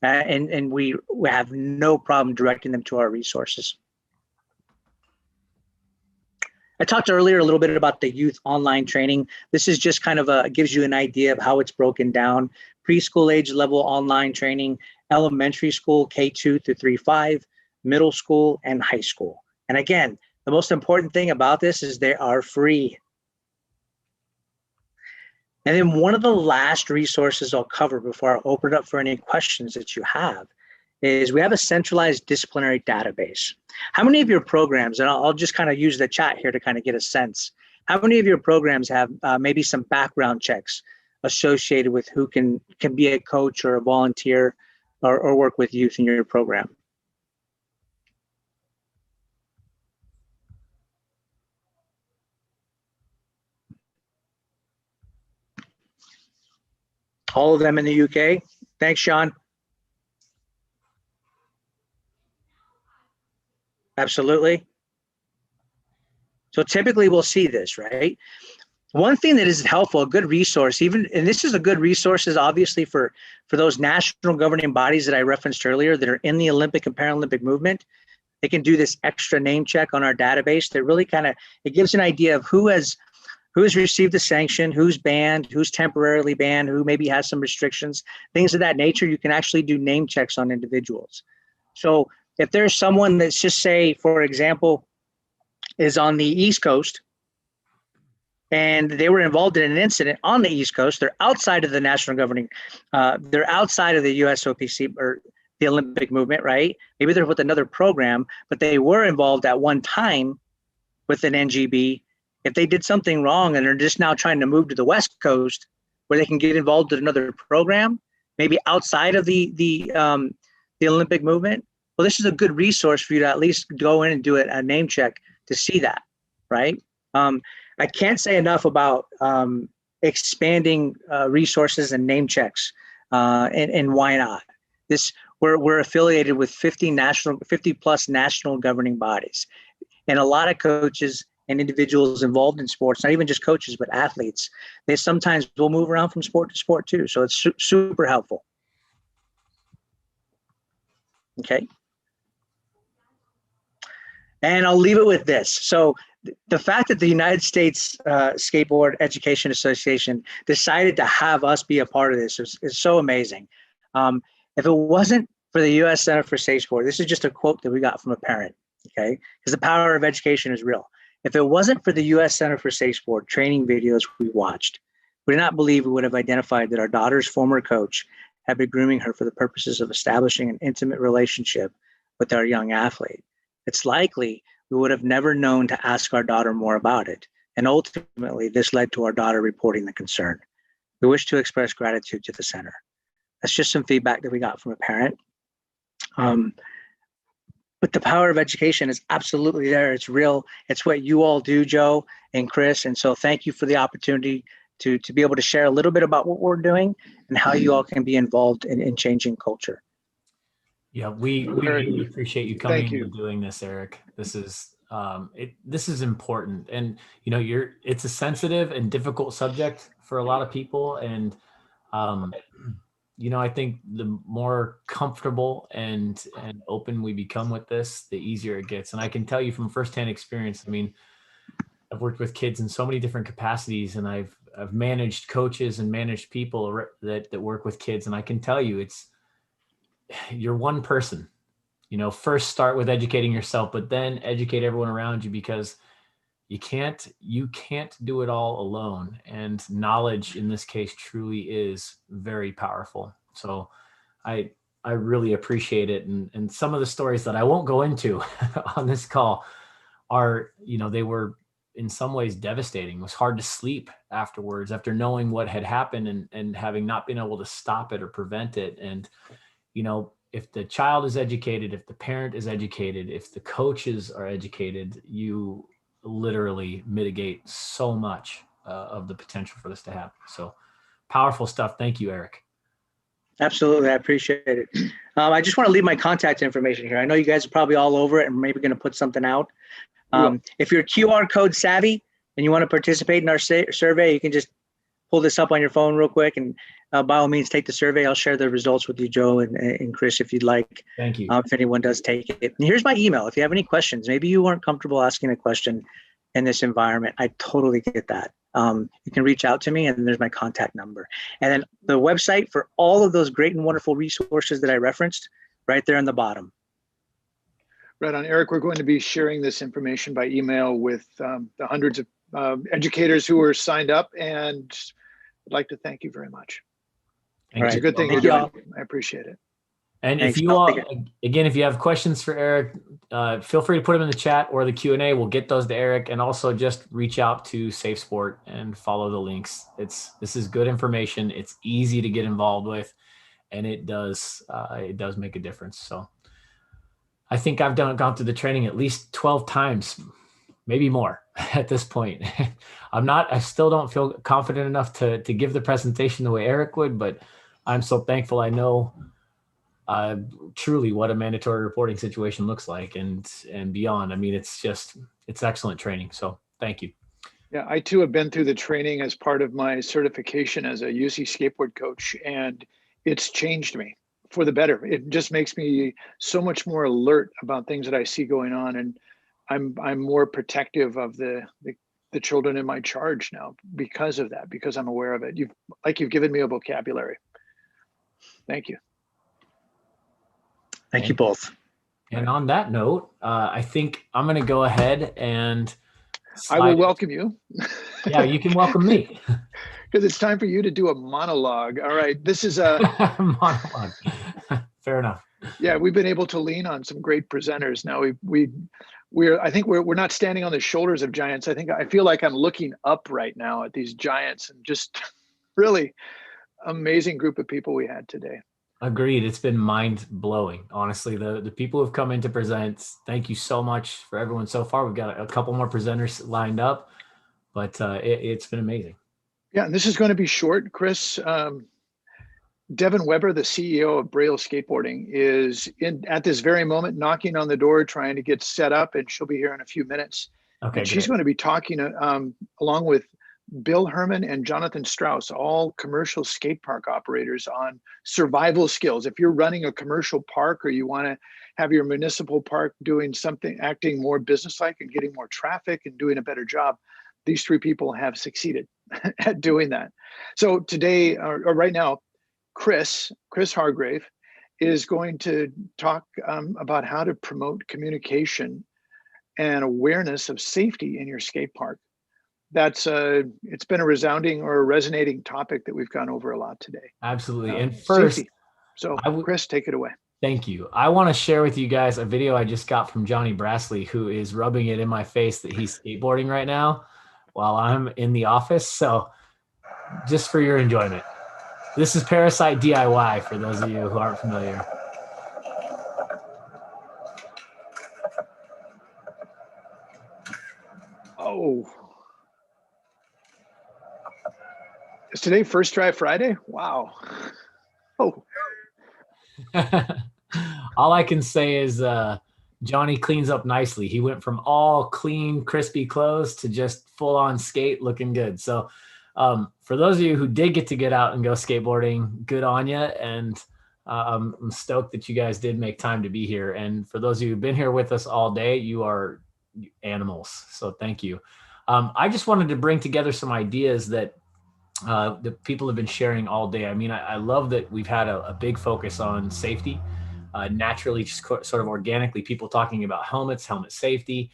And we have no problem directing them to our resources. I talked earlier a little bit about the youth online training. This is just kind of gives you an idea of how it's broken down. Preschool age level online training, elementary school K2 through 3-5, middle school, and high school. And again, the most important thing about this is they are free. And then one of the last resources I'll cover before I open it up for any questions that you have is we have a centralized disciplinary database. How many of your programs, and I'll just kind of use the chat here to kind of get a sense, how many of your programs have maybe some background checks associated with who can be a coach or a volunteer or work with youth in your program? All of them in the UK? Thanks, Sean. Absolutely. So typically we'll see this, right? One thing that is helpful, a good resource, and this is a good resource is obviously for those national governing bodies that I referenced earlier that are in the Olympic and Paralympic movement. They can do this extra name check on our database that really it gives an idea of who has received a sanction, who's banned, who's temporarily banned, who maybe has some restrictions, things of that nature. You can actually do name checks on individuals. So if there's someone that's just say, for example, is on the East Coast and they were involved in an incident on the East Coast, they're outside of the national governing, they're outside of the USOPC or the Olympic movement, right? Maybe they're with another program, but they were involved at one time with an NGB. If they did something wrong and they're just now trying to move to the West Coast where they can get involved in another program, maybe outside of the Olympic movement, well, this is a good resource for you to at least go in and do a name check to see that, right? I can't say enough about expanding resources and name checks, and why not? We're affiliated with 50 plus national governing bodies, and a lot of coaches and individuals involved in sports, not even just coaches, but athletes, they sometimes will move around from sport to sport too. So it's super helpful. Okay. And I'll leave it with this. So the fact that the United States Skateboard Education Association decided to have us be a part of this is so amazing. If it wasn't for the U.S. Center for Safe Sport, this is just a quote that we got from a parent, okay? Because the power of education is real. If it wasn't for the U.S. Center for Safe Sport training videos we watched, we do not believe we would have identified that our daughter's former coach had been grooming her for the purposes of establishing an intimate relationship with our young athlete. It's likely we would have never known to ask our daughter more about it. And ultimately, this led to our daughter reporting the concern. We wish to express gratitude to the center. That's just some feedback that we got from a parent. But the power of education is absolutely there. It's real. It's what you all do, Joe and Chris. And so thank you for the opportunity to be able to share a little bit about what we're doing and how you all can be involved in changing culture. Yeah, we really appreciate you coming Thank you. and doing this, Eric. This is this is important, and you know, it's a sensitive and difficult subject for a lot of people, and you know, I think the more comfortable and open we become with this, the easier it gets. And I can tell you from firsthand experience, I mean, I've worked with kids in so many different capacities, and I've managed coaches and managed people that work with kids, and I can tell you, you're one person. You know, first start with educating yourself, but then educate everyone around you, because you can't do it all alone. And knowledge in this case truly is very powerful. So I really appreciate it. And some of the stories that I won't go into on this call are, you know, they were in some ways devastating. It was hard to sleep afterwards after knowing what had happened and having not been able to stop it or prevent it. And, you know, if the child is educated, if the parent is educated, if the coaches are educated, you literally mitigate so much of the potential for this to happen. So powerful stuff. Thank you, Eric. Absolutely. I appreciate it. I just want to leave my contact information here. I know you guys are probably all over it and maybe going to put something out. If you're QR code savvy and you want to participate in our survey, you can just pull this up on your phone real quick, and by all means, take the survey. I'll share the results with you, Joe and Chris, if you'd like. Thank you. If anyone does take it. And here's my email. If you have any questions, maybe you weren't comfortable asking a question in this environment, I totally get that. You can reach out to me, and there's my contact number. And then the website for all of those great and wonderful resources that I referenced, right there on the bottom. Right on, Eric. We're going to be sharing this information by email with the hundreds of educators who are signed up, and I'd like to thank you very much. It's a good thing you're doing. I appreciate it. And if you all, again, if you have questions for Eric, feel free to put them in the chat or the Q&A. We'll get those to Eric, and also just reach out to Safe Sport and follow the links. This is good information. It's easy to get involved with, and it does make a difference. So I think I've gone through the training at least 12 times, maybe more at this point. I still don't feel confident enough to give the presentation the way Eric would, but I'm so thankful. I know truly what a mandatory reporting situation looks like and beyond. I mean, it's excellent training. So thank you. Yeah, I too have been through the training as part of my certification as a UC skateboard coach, and it's changed me for the better. It just makes me so much more alert about things that I see going on, and I'm more protective of the children in my charge now because of that, because I'm aware of it. You've given me a vocabulary. Thank you. Thank you both. And on that note, I think I'm going to go ahead and I will welcome you. Yeah, you can welcome me. Because it's time for you to do a monologue. All right, this is a monologue. Fair enough. Yeah, we've been able to lean on some great presenters. Now I think we're not standing on the shoulders of giants. I feel like I'm looking up right now at these giants, and just really amazing group of people we had today. Agreed. It's been mind blowing. Honestly, the people who've come in to present, thank you so much for everyone so far. We've got a couple more presenters lined up, but it's been amazing. Yeah, and this is going to be short, Chris. Devin Weber, the CEO of Braille Skateboarding, is at this very moment knocking on the door, trying to get set up, and she'll be here in a few minutes. Okay, and she's going to be talking along with Bill Herman and Jonathan Strauss, all commercial skate park operators, on survival skills. If you're running a commercial park, or you want to have your municipal park doing something, acting more businesslike and getting more traffic and doing a better job, these three people have succeeded at doing that. So today, or right now, Chris Hargrave is going to talk about how to promote communication and awareness of safety in your skate park. It's been a resounding or a resonating topic that we've gone over a lot today. Absolutely. And first, safety. So Chris, take it away. Thank you. I want to share with you guys a video I just got from Johnny Brassley, who is rubbing it in my face that he's skateboarding right now while I'm in the office. So just for your enjoyment. This is Parasite DIY for those of you who aren't familiar. Oh. today First Try Friday? Wow. Oh. All I can say is Johnny cleans up nicely. He went from all clean, crispy clothes to just full on skate looking good. So for those of you who did get out and go skateboarding, good on you. And I'm stoked that you guys did make time to be here. And for those of you who've been here with us all day, you are animals. So thank you. I just wanted to bring together some ideas that people have been sharing all day. I mean, I love that we've had a big focus on safety. Naturally, just sort of organically, people talking about helmet safety.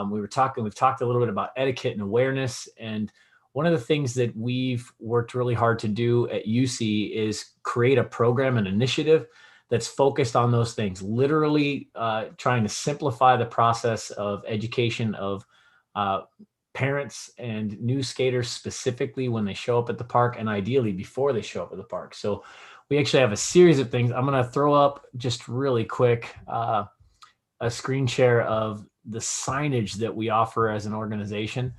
We've talked a little bit about etiquette and awareness. And one of the things that we've worked really hard to do at UC is create a program, an initiative that's focused on those things, literally trying to simplify the process of education of parents and new skaters, specifically when they show up at the park and ideally before they show up at the park. So we actually have a series of things. I'm going to throw up just really quick a screen share of the signage that we offer as an organization.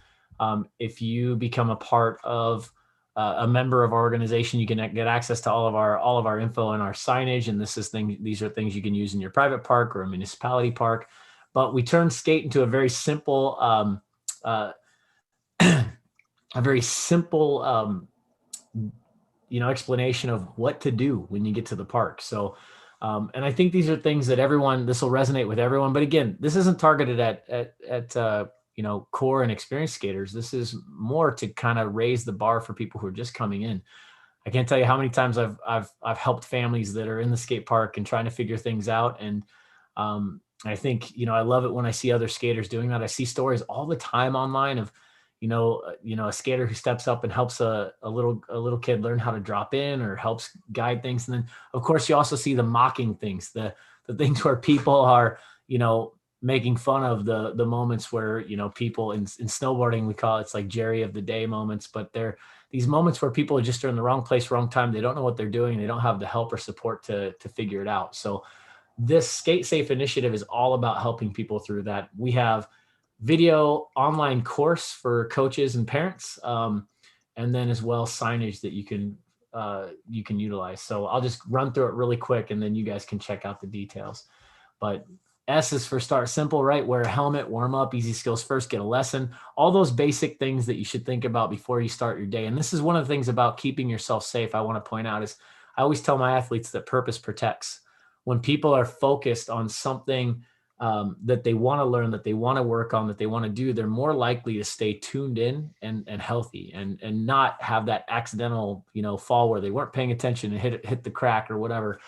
If you become a part of a member of our organization, you can get access to all of our info and our signage. And these are things you can use in your private park or a municipality park. But we turn skate into a very simple, explanation of what to do when you get to the park. So, and I think these are things that this will resonate with everyone. But again, this isn't targeted at core and experienced skaters. This is more to kind of raise the bar for people who are just coming in. I can't tell you how many times I've helped families that are in the skate park and trying to figure things out. And I think, I love it when I see other skaters doing that. I see stories all the time online of, a skater who steps up and helps a little kid learn how to drop in or helps guide things. And then of course you also see the mocking things, the things where people are, making fun of the moments where, people in snowboarding, we call it's like Jerry of the day moments, but they're these moments where people are just in the wrong place, wrong time. They don't know what they're doing. They don't have the help or support to figure it out. So this Skate Safe initiative is all about helping people through that. We have video online course for coaches and parents, and then as well signage that you can utilize. So I'll just run through it really quick and then you guys can check out the details. But S is for start simple, right? Wear a helmet, warm up, easy skills first, get a lesson, all those basic things that you should think about before you start your day. And this is one of the things about keeping yourself safe I want to point out is I always tell my athletes that purpose protects. When people are focused on something that they want to learn, that they want to work on, that they want to do, they're more likely to stay tuned in and healthy and not have that accidental, fall where they weren't paying attention and hit the crack or whatever,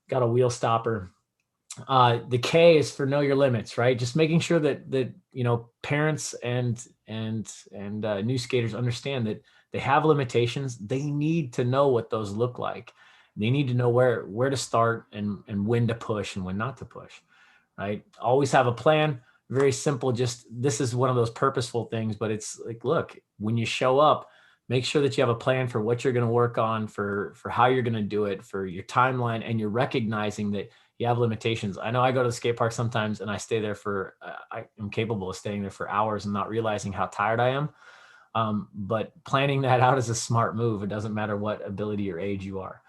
got a wheel stopper. The K is for know your limits, right? Just making sure that parents and new skaters understand that they have limitations. They need to know what those look like. They need to know where to start and when to push and when not to push, right? Always have a plan. Very simple. Just this is one of those purposeful things, but it's like, look, when you show up, make sure that you have a plan for what you're going to work on, for how you're going to do it, for your timeline, and you're recognizing that you have limitations. I know I go to the skate park sometimes and I stay there I am capable of staying there for hours and not realizing how tired I am. But planning that out is a smart move. It doesn't matter what ability or age you are.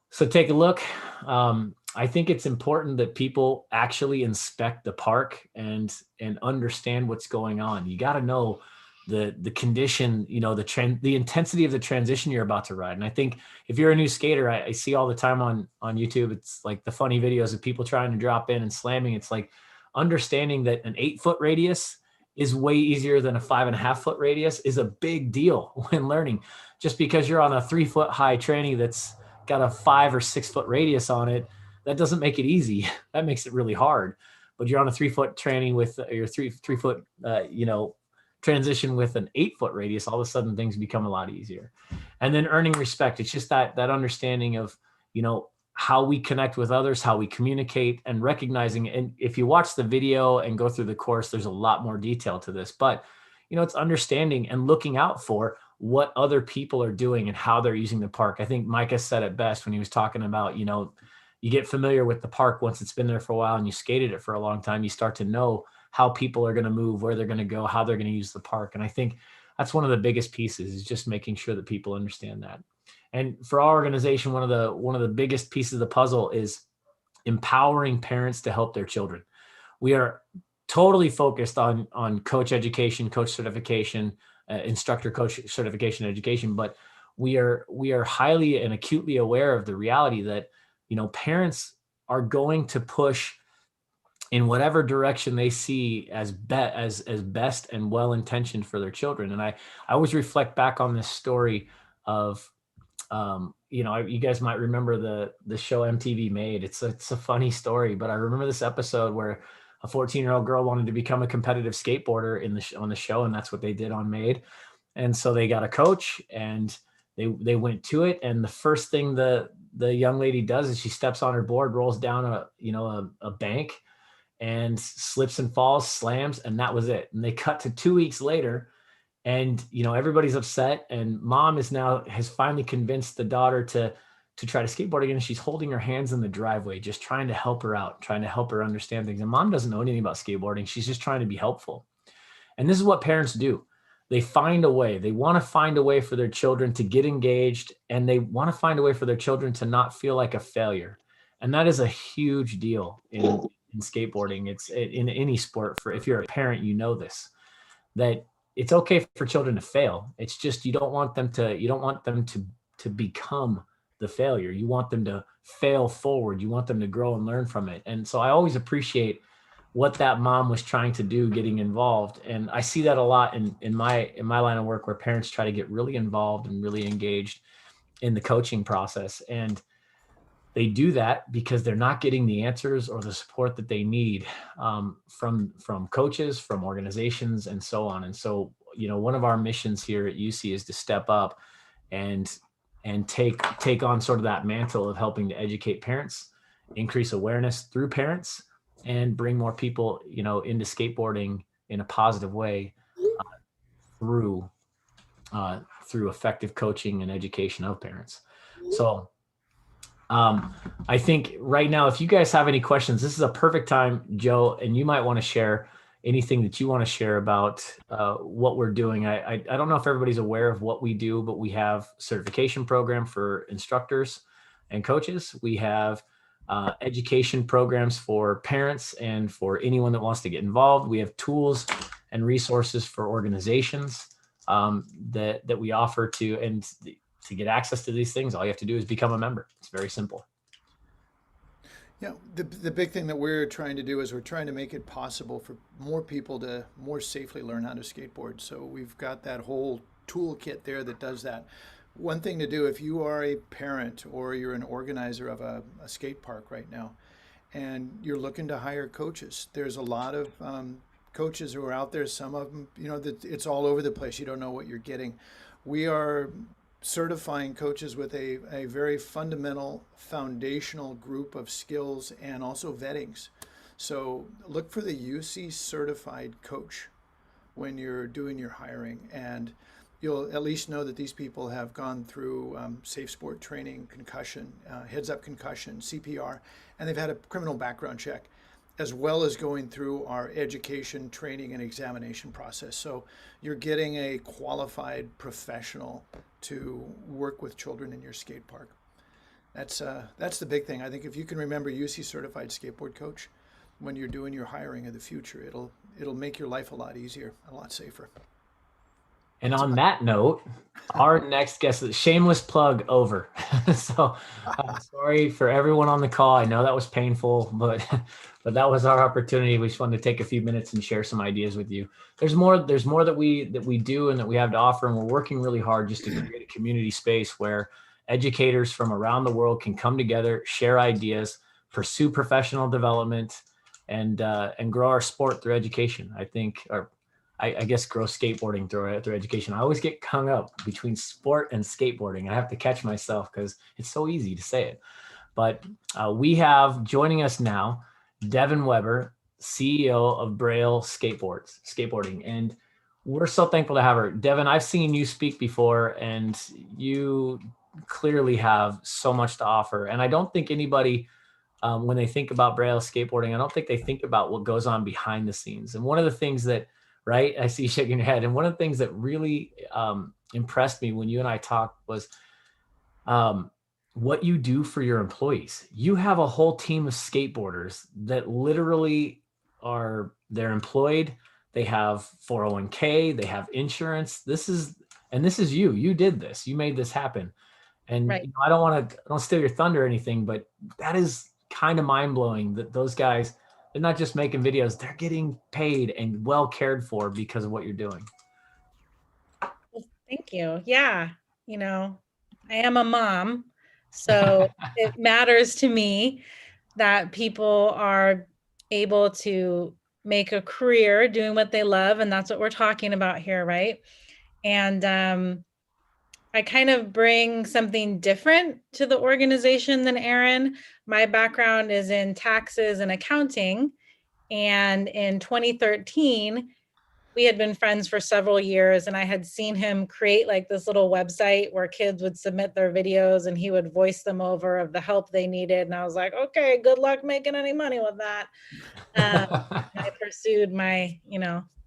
So take a look. I think it's important that people actually inspect the park and understand what's going on. You got to know the condition, the intensity of the transition you're about to ride. And I think if you're a new skater, I see all the time on YouTube, it's like the funny videos of people trying to drop in and slamming. It's like understanding that an 8-foot radius is way easier than a 5.5-foot radius is a big deal when learning. Just because you're on a 3-foot high tranny that's got a 5 or 6 foot radius on it, that doesn't make it easy. That makes it really hard. But you're on a 3-foot tranny with your 3-foot, transition with an 8-foot radius, all of a sudden things become a lot easier. And then earning respect. It's just that understanding of, how we connect with others, how we communicate, and recognizing. And if you watch the video and go through the course, there's a lot more detail to this, but it's understanding and looking out for what other people are doing and how they're using the park. I think Micah said it best when he was talking about, you get familiar with the park once it's been there for a while and you skated it for a long time, you start to know how people are going to move, where they're going to go, how they're going to use the park. And I think that's one of the biggest pieces, is just making sure that people understand that. And for our organization, one of the biggest pieces of the puzzle is empowering parents to help their children. We are totally focused on coach education, coach certification, instructor coach certification education, but we are highly and acutely aware of the reality that, you know, parents are going to push in whatever direction they see as best and well-intentioned for their children. And I always reflect back on this story of, you know, you guys might remember the show MTV Made. It's a funny story, but I remember this episode where a 14-year-old girl wanted to become a competitive skateboarder on the show, and that's what they did on Made. And so they got a coach, and they went to it. And the first thing the young lady does is she steps on her board, rolls down a bank, and slips and falls, slams, and that was it. And they cut to 2 weeks later, and, you know, everybody's upset, and mom has finally convinced the daughter to try to skateboard again. She's holding her hands in the driveway, just trying to help her out, trying to help her understand things. And mom doesn't know anything about skateboarding. She's just trying to be helpful. And this is what parents do. They find a way. They want to find a way for their children to get engaged, and they want to find a way for their children to not feel like a failure. And that is a huge deal in skateboarding. It's in any sport. If you're a parent, you know this, that it's okay for children to fail. It's just, you don't want them to become the failure. You want them to fail forward. You want them to grow and learn from it. And so I always appreciate what that mom was trying to do, getting involved. And I see that a lot in my line of work, where parents try to get really involved and really engaged in the coaching process. And they do that because they're not getting the answers or the support that they need from coaches, from organizations, and so on. And so, you know, one of our missions here at UC is to step up and take on sort of that mantle of helping to educate parents, increase awareness through parents, and bring more people, you know, into skateboarding in a positive way through effective coaching and education of parents. So I think right now, if you guys have any questions, this is a perfect time, Joe, and you might want to share anything that you want to share about what we're doing. I don't know if everybody's aware of what we do, but we have certification program for instructors and coaches. We have education programs for parents and for anyone that wants to get involved. We have tools and resources for organizations that we offer to get access to these things. All you have to do is become a member. It's very simple. Yeah, the big thing that we're trying to do is we're trying to make it possible for more people to more safely learn how to skateboard. So we've got that whole toolkit there that does that. One thing to do, if you are a parent or you're an organizer of a skate park right now, and you're looking to hire coaches, there's a lot of coaches who are out there. Some of them, you know, that it's all over the place. You don't know what you're getting. We are certifying coaches with a very fundamental, foundational group of skills and also vettings. So look for the UC certified coach when you're doing your hiring, and you'll at least know that these people have gone through safe sport training, concussion, heads up concussion, CPR, and they've had a criminal background check, as well as going through our education, training, and examination process. So you're getting a qualified professional to work with children in your skate park. That's the big thing. I think if you can remember UC certified skateboard coach when you're doing your hiring of the future, it'll make your life a lot easier, a lot safer. And on that note, our next guest is shameless plug over. So sorry for everyone on the call. I know that was painful, but that was our opportunity. We just wanted to take a few minutes and share some ideas with you. There's more that we do and that we have to offer, and we're working really hard just to create a community space where educators from around the world can come together, share ideas, pursue professional development, and grow our sport through education. I guess grow skateboarding through education. I always get hung up between sport and skateboarding. I have to catch myself because it's so easy to say it. But we have joining us now, Devin Weber, CEO of Braille Skateboarding. And we're so thankful to have her. Devin, I've seen you speak before, and you clearly have so much to offer. And I don't think anybody, when they think about Braille Skateboarding, I don't think they think about what goes on behind the scenes. And one of the things that right? I see you shaking your head. And one of the things that really impressed me when you and I talked was what you do for your employees. You have a whole team of skateboarders that literally they're employed. They have 401k, they have insurance. This is you did this, you made this happen. And Right. you know, I don't steal your thunder or anything, but that is kind of mind blowing that those guys, they're not just making videos, they're getting paid and well cared for because of what you're doing. Well, thank you. Yeah. You know, I am a mom, so it matters to me that people are able to make a career doing what they love. And that's what we're talking about here, right? And I kind of bring something different to the organization than Aaron. My background is in taxes and accounting. And in 2013, we had been friends for several years, and I had seen him create like this little website where kids would submit their videos and he would voice them over of the help they needed. And I was like, okay, good luck making any money with that. I pursued my,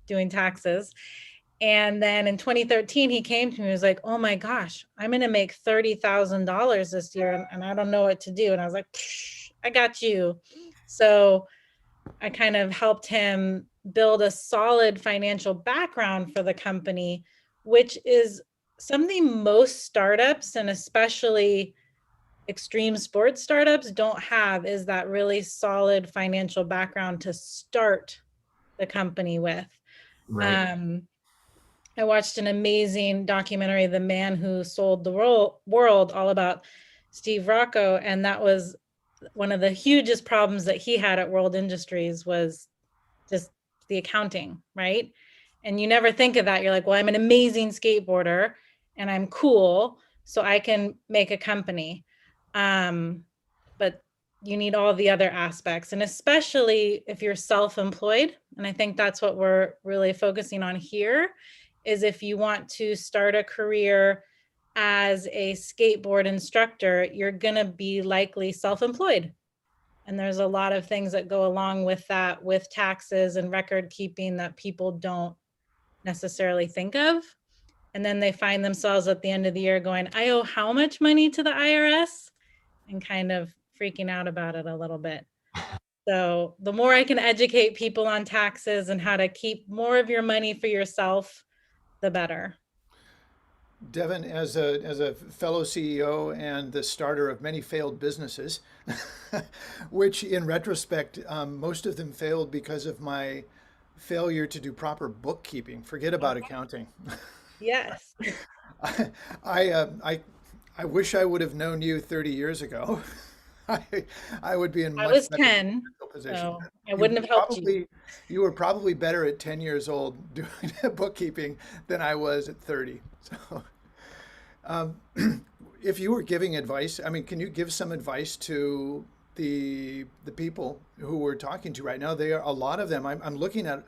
doing taxes. And then in 2013, he came to me, he was like, oh my gosh, I'm going to make $30,000 this year and I don't know what to do. And I was like, I got you. So I kind of helped him build a solid financial background for the company, which is something most startups and especially extreme sports startups don't have, is that really solid financial background to start the company with. Right. I watched an amazing documentary, The Man Who Sold the World, all about Steve Rocco. And that was one of the hugest problems that he had at World Industries was just the accounting, right? And you never think of that. You're like, well, I'm an amazing skateboarder and I'm cool, so I can make a company. But you need all the other aspects, and especially if you're self-employed. And I think that's what we're really focusing on here, is if you want to start a career as a skateboard instructor, you're gonna be likely self-employed. And there's a lot of things that go along with that, with taxes and record keeping, that people don't necessarily think of. And then they find themselves at the end of the year going, I owe how much money to the IRS? And kind of freaking out about it a little bit. So the more I can educate people on taxes and how to keep more of your money for yourself, the better. Devin, as a fellow CEO and the starter of many failed businesses, which in retrospect, most of them failed because of my failure to do proper bookkeeping. Forget about accounting. Yes. I wish I would have known you 30 years ago. I would be in much I was better 10, position. so I wouldn't have helped you. You were probably better at 10 years old doing bookkeeping than I was at 30. So, if you were giving advice, I mean, can you give some advice to the people who we're talking to right now? They are, a lot of them. I'm looking at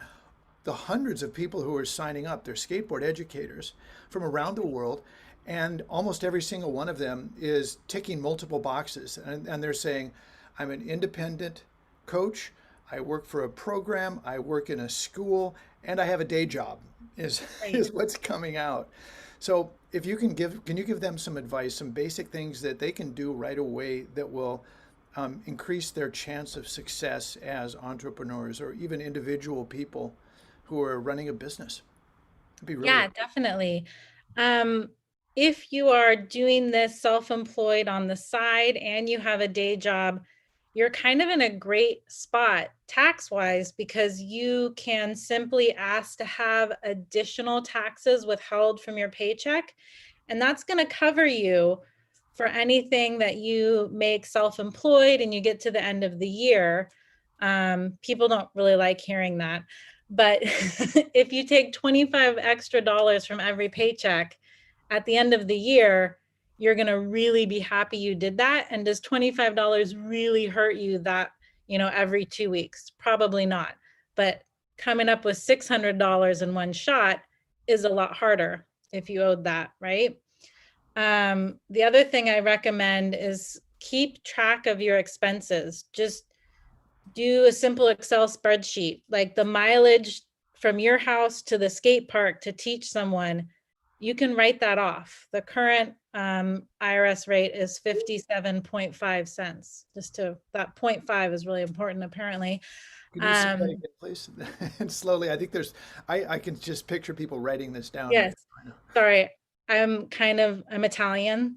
the hundreds of people who are signing up. They're skateboard educators from around the world. And almost every single one of them is ticking multiple boxes. And they're saying, I'm an independent coach, I work for a program, I work in a school, and I have a day job, is what's coming out. So if you can you give them some advice, some basic things that they can do right away that will increase their chance of success as entrepreneurs or even individual people who are running a business? It'd be really Yeah, definitely. If you are doing this self-employed on the side and you have a day job, you're kind of in a great spot tax-wise, because you can simply ask to have additional taxes withheld from your paycheck. And that's going to cover you for anything that you make self-employed and you get to the end of the year. People don't really like hearing that. But if you take $25 extra from every paycheck, at the end of the year, you're going to really be happy you did that. And does $25 really hurt you that, every 2 weeks? Probably not. But coming up with $600 in one shot is a lot harder if you owed that, right? The other thing I recommend is keep track of your expenses. Just do a simple Excel spreadsheet, like the mileage from your house to the skate park to teach someone, you can write that off. The current IRS rate is 57.5 cents. That 0.5 is really important, apparently. Can you say that again, please? And slowly, I think I can just picture people writing this down. Yes. Sorry, I'm Italian,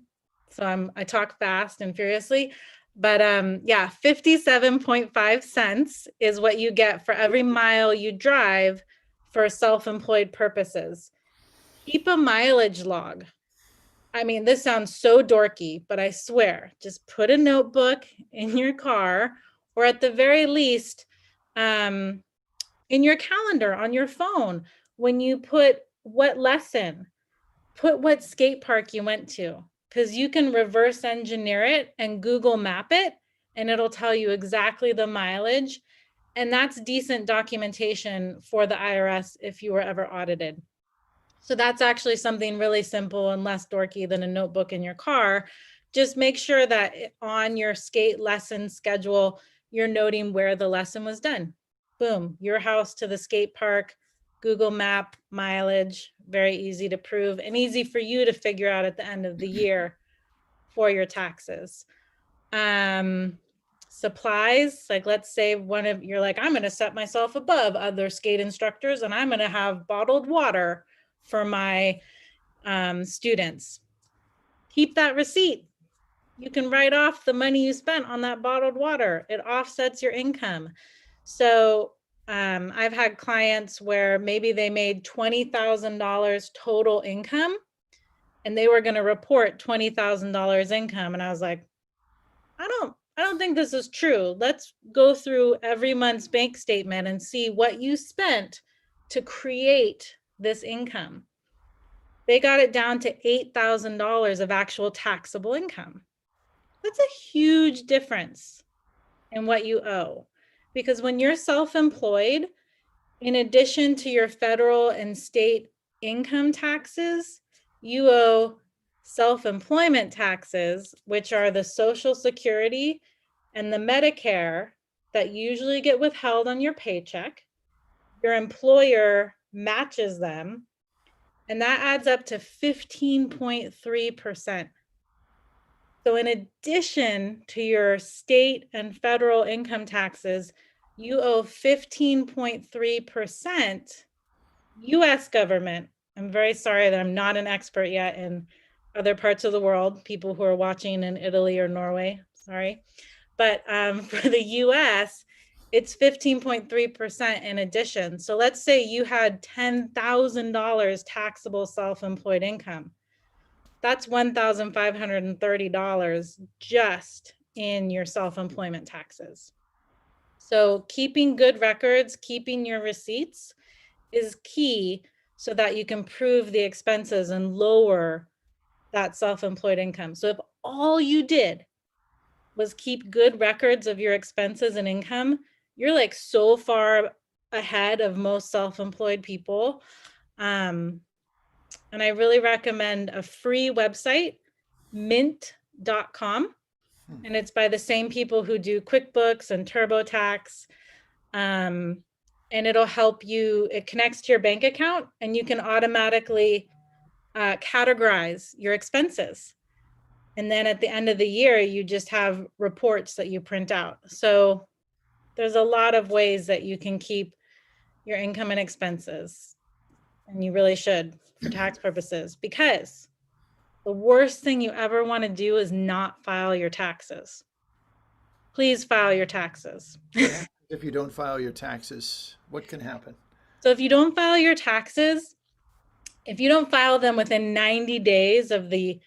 so I talk fast and furiously. But yeah, 57.5 cents is what you get for every mile you drive for self-employed purposes. Keep a mileage log. I mean, this sounds so dorky, but I swear, just put a notebook in your car, or at the very least, in your calendar on your phone. When you put what lesson, put what skate park you went to, because you can reverse engineer it and Google map it, and it'll tell you exactly the mileage. And that's decent documentation for the IRS if you were ever audited. So that's actually something really simple and less dorky than a notebook in your car. Just make sure that on your skate lesson schedule, you're noting where the lesson was done. Boom, your house to the skate park, Google map, mileage, very easy to prove and easy for you to figure out at the end of the year for your taxes. Supplies, like let's say you're like, I'm gonna set myself above other skate instructors and I'm gonna have bottled water for my students. Keep that receipt. You can write off the money you spent on that bottled water. It offsets your income. So I've had clients where maybe they made $20,000 total income and they were going to report $20,000 income. And I was like, I don't think this is true. Let's go through every month's bank statement and see what you spent to create this income. They got it down to $8,000 of actual taxable income. That's a huge difference in what you owe. Because when you're self-employed, in addition to your federal and state income taxes, you owe self-employment taxes, which are the Social Security and the Medicare that usually get withheld on your paycheck. Your employer matches them, and that adds up to 15.3%. So in addition to your state and federal income taxes, you owe 15.3% US government. I'm very sorry that I'm not an expert yet in other parts of the world, people who are watching in Italy or Norway, sorry. But for the US, it's 15.3% in addition. So let's say you had $10,000 taxable self-employed income. That's $1,530 just in your self-employment taxes. So keeping good records, keeping your receipts is key so that you can prove the expenses and lower that self-employed income. So if all you did was keep good records of your expenses and income, you're like so far ahead of most self-employed people. And I really recommend a free website, mint.com. And it's by the same people who do QuickBooks and TurboTax. And it'll help you, it connects to your bank account and you can automatically categorize your expenses. And then at the end of the year, you just have reports that you print out. So there's a lot of ways that you can keep your income and expenses. And you really should for tax purposes, because the worst thing you ever want to do is not file your taxes. Please file your taxes. If you don't file your taxes, what can happen? So if you don't file your taxes, if you don't file them within 90 days of the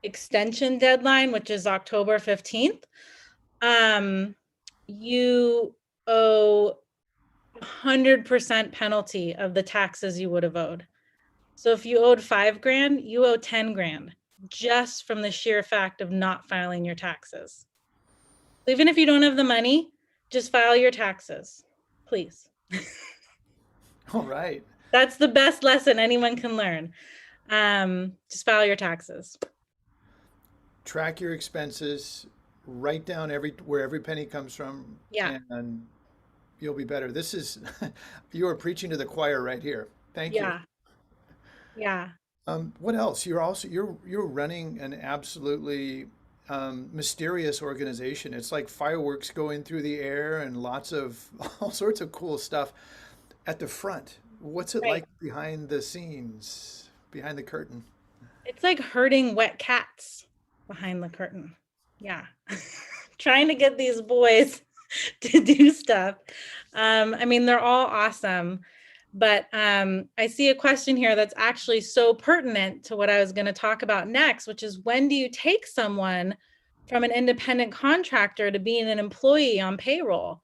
extension deadline, which is October 15th, you owe 100% penalty of the taxes you would have owed. So if you owed $5,000, you owe 10 grand just from the sheer fact of not filing your taxes. So even if you don't have the money, just file your taxes, please. All right. That's the best lesson anyone can learn. Just file your taxes. Track your expenses, write down where every penny comes from. Yeah. And you'll be better. This is, you are preaching to the choir right here. Thank you. Yeah. What else? You're running an absolutely mysterious organization. It's like fireworks going through the air and lots of all sorts of cool stuff at the front. What's it like behind the scenes, behind the curtain? It's like herding wet cats behind the curtain. Yeah. Trying to get these boys to do stuff. I mean, they're all awesome. But I see a question here that's actually so pertinent to what I was going to talk about next, which is when do you take someone from an independent contractor to being an employee on payroll?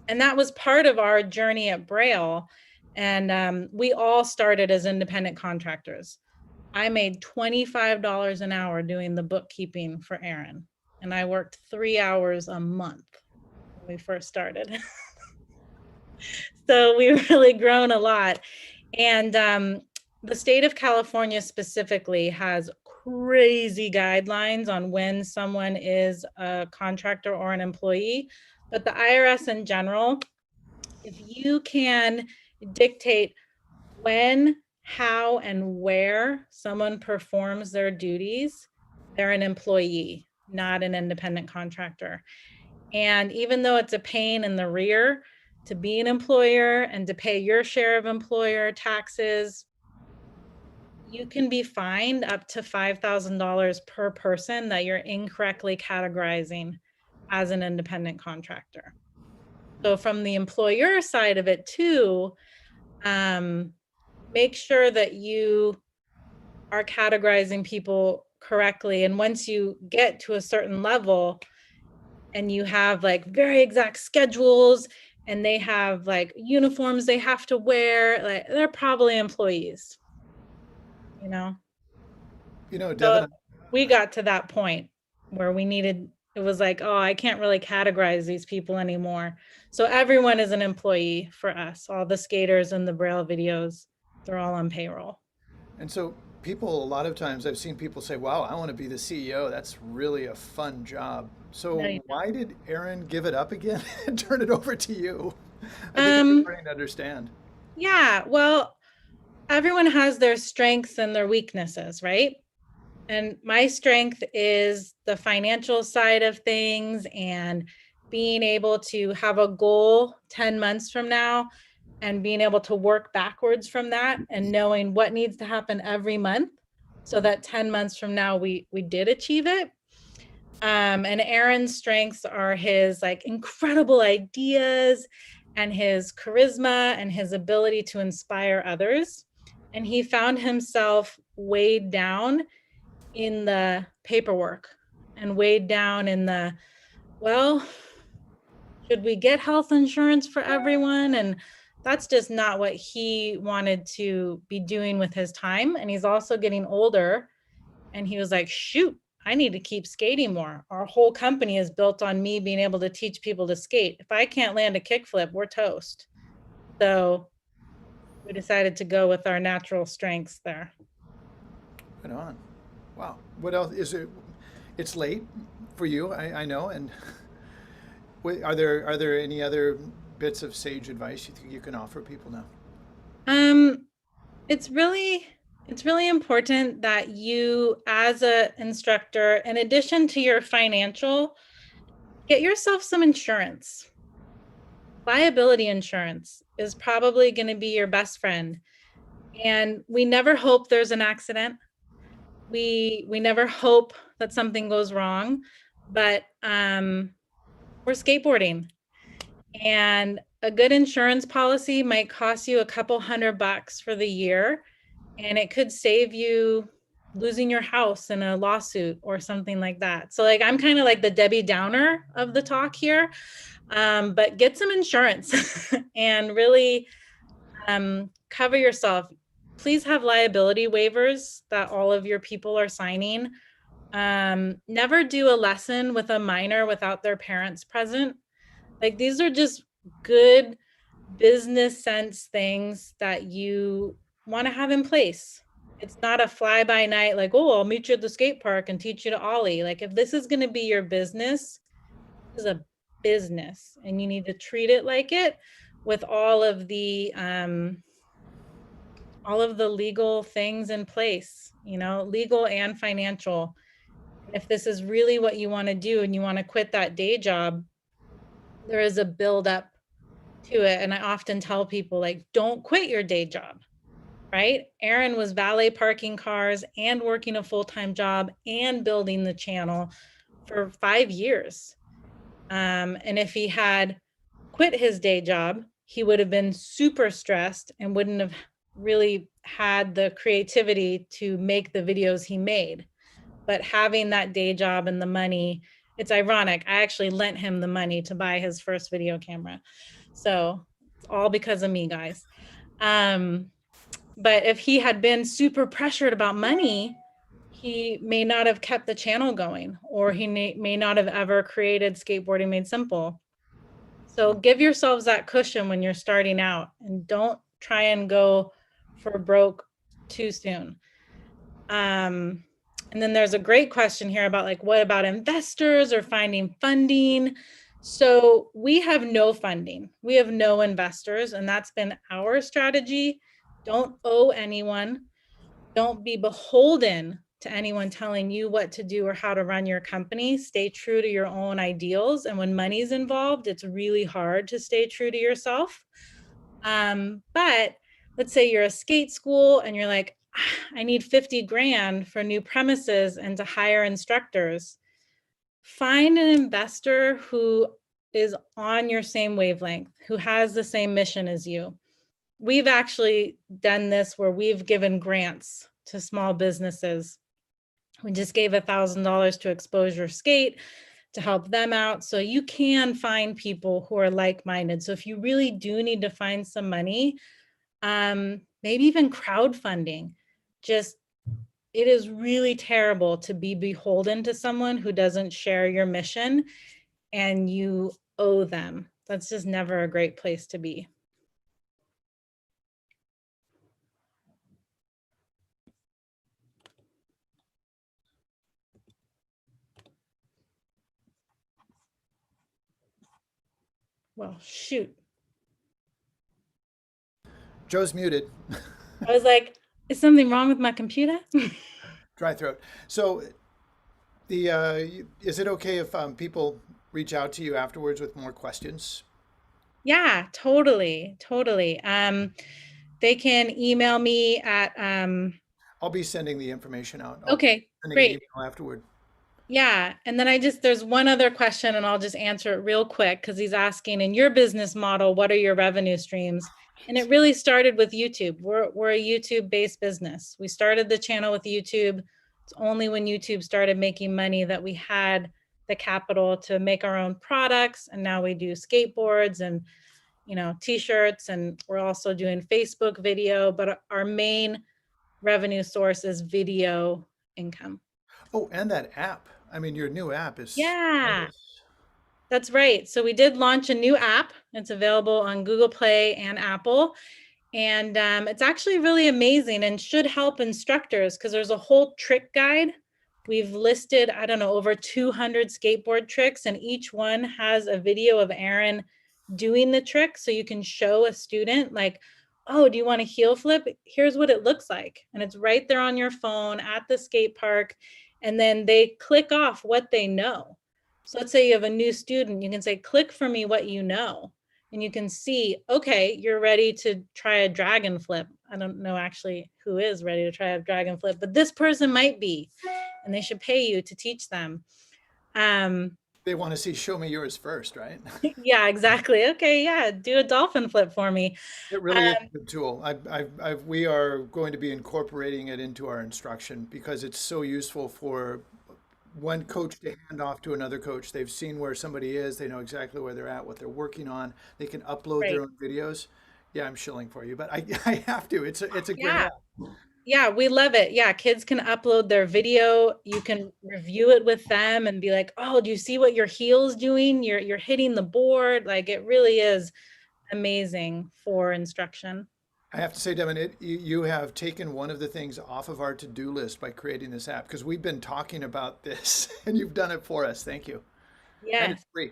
And that was part of our journey at Braille. And we all started as independent contractors. I made $25 an hour doing the bookkeeping for Aaron. And I worked 3 hours a month when we first started. So we've really grown a lot. And the state of California specifically has crazy guidelines on when someone is a contractor or an employee. But the IRS in general, if you can dictate when, how, and where someone performs their duties, they're an employee, not an independent contractor. And even though it's a pain in the rear to be an employer and to pay your share of employer taxes, you can be fined up to $5,000 per person that you're incorrectly categorizing as an independent contractor. So from the employer side of it too, make sure that you are categorizing people correctly. And once you get to a certain level and you have like very exact schedules and they have like uniforms they have to wear, like they're probably employees, you know? Devin, so we got to that point where it was like, oh, I can't really categorize these people anymore. So everyone is an employee for us. All the skaters and the Braille videos, they're all on payroll. And so people, a lot of times I've seen people say, wow, I want to be the CEO. That's really a fun job. So why did Aaron give it up again and turn it over to you? I think I'm starting to understand. Yeah, well, everyone has their strengths and their weaknesses, right? And my strength is the financial side of things and being able to have a goal 10 months from now and being able to work backwards from that and knowing what needs to happen every month so that 10 months from now we did achieve it. And Aaron's strengths are his like incredible ideas and his charisma and his ability to inspire others. And he found himself weighed down in the paperwork and weighed down in the, well, should we get health insurance for everyone? And that's just not what he wanted to be doing with his time. And he's also getting older. And he was like, shoot, I need to keep skating more. Our whole company is built on me being able to teach people to skate. If I can't land a kickflip, we're toast. So we decided to go with our natural strengths there. Right on. Wow. What else is it? It's late for you, I know. And are there any other bits of sage advice you think you can offer people now? It's really important that you, as an instructor, in addition to your financial, get yourself some insurance. Liability insurance is probably going to be your best friend. And we never hope there's an accident. We never hope that something goes wrong, but we're skateboarding. And a good insurance policy might cost you a couple $100 for the year, and it could save you losing your house in a lawsuit or something like that. So like, I'm kind of like the Debbie Downer of the talk here, but get some insurance and really cover yourself. Please have liability waivers that all of your people are signing. Never do a lesson with a minor without their parents present. Like, these are just good business sense things that you want to have in place. It's not a fly by night, like, oh, I'll meet you at the skate park and teach you to ollie. Like, if this is going to be your business, this is a business, and you need to treat it like it, with all of the legal things in place, you know, legal and financial. If this is really what you want to do and you want to quit that day job, there is a buildup to it. And I often tell people, like, don't quit your day job, right? Aaron was valet parking cars and working a full-time job and building the channel for 5 years. And if he had quit his day job, he would have been super stressed and wouldn't have really had the creativity to make the videos he made. But having that day job and the money, it's ironic. I actually lent him the money to buy his first video camera. So it's all because of me, guys. But if he had been super pressured about money, he may not have kept the channel going, or he may not have ever created Skateboarding Made Simple. So give yourselves that cushion when you're starting out, and don't try and go for broke too soon. And then there's a great question here about, like, what about investors or finding funding? So we have no funding. We have no investors, and that's been our strategy. Don't owe anyone. Don't be beholden to anyone telling you what to do or how to run your company. Stay true to your own ideals. And when money's involved, it's really hard to stay true to yourself. But let's say you're a skate school and you're like, I need 50 grand for new premises and to hire instructors. Find an investor who is on your same wavelength, who has the same mission as you. We've actually done this where we've given grants to small businesses. We just gave $1,000 to Exposure Skate to help them out. So you can find people who are like-minded. So if you really do need to find some money, maybe even crowdfunding. Just, it is really terrible to be beholden to someone who doesn't share your mission and you owe them. That's just never a great place to be. Well, shoot. Joe's muted. I was like, is something wrong with my computer? Dry throat. So is it okay if people reach out to you afterwards with more questions? Yeah, totally. They can email me at I'll be sending the information out. Okay, great. An email afterward. Yeah, and then there's one other question, and I'll just answer it real quick, because he's asking, in your business model, what are your revenue streams? And it really started with YouTube. We're a YouTube-based business. We started the channel with YouTube. It's only when YouTube started making money that we had the capital to make our own products, and now we do skateboards and, you know, t-shirts, and we're also doing Facebook video, but our main revenue source is video income. Oh, and that app. I mean, your new app is... Yeah, that's right. So we did launch a new app. It's available on Google Play and Apple. And it's actually really amazing and should help instructors, because there's a whole trick guide. We've listed, I don't know, over 200 skateboard tricks, and each one has a video of Aaron doing the trick. So you can show a student, like, oh, do you want a heel flip? Here's what it looks like. And it's right there on your phone at the skate park. And then they click off what they know. So let's say you have a new student, you can say, click for me what you know. And you can see, okay, you're ready to try a dragon flip. I don't know actually who is ready to try a dragon flip, but this person might be, and they should pay you to teach them. They want to see, show me yours first, right? Yeah, exactly. Okay, yeah, do a dolphin flip for me. It really is a good tool. We are going to be incorporating it into our instruction, because it's so useful for one coach to hand off to another coach. They've seen where somebody is. They know exactly where they're at, what they're working on. They can upload their own videos. Yeah, I'm shilling for you, but I have to. It's a great app. Yeah, we love it. Yeah, kids can upload their video. You can review it with them and be like, oh, do you see what your heel's doing? You're hitting the board. Like, it really is amazing for instruction. I have to say, Devin, you have taken one of the things off of our to-do list by creating this app, because we've been talking about this and you've done it for us. Thank you. Yeah. And it's free.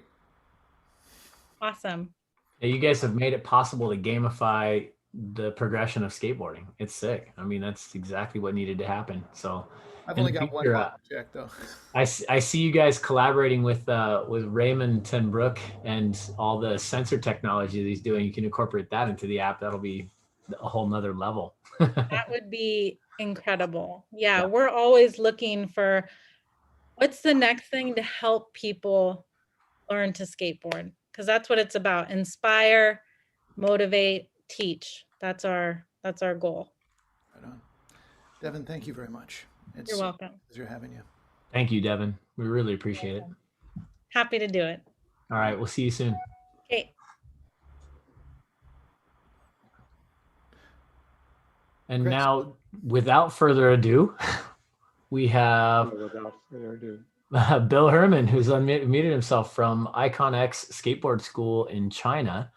Awesome. Yeah, you guys have made it possible to gamify the progression of skateboarding. It's sick. I mean, that's exactly what needed to happen. So I've in only the got one future, project though. I see you guys collaborating with Raymond Tenbrook and all the sensor technology that he's doing. You can incorporate that into the app. That'll be a whole nother level. That would be incredible. Yeah, we're always looking for what's the next thing to help people learn to skateboard, because that's what it's about. Inspire, motivate, teach. That's our goal. Right on. Devin, thank you very much. You're welcome. Pleasure having you. Thank you, Devin. We really appreciate it. Happy to do it. All right, we'll see you soon. Okay. And now, without further ado, we have Without further ado. Bill Herman, who's unmuted himself from Icon X Skateboard School in China.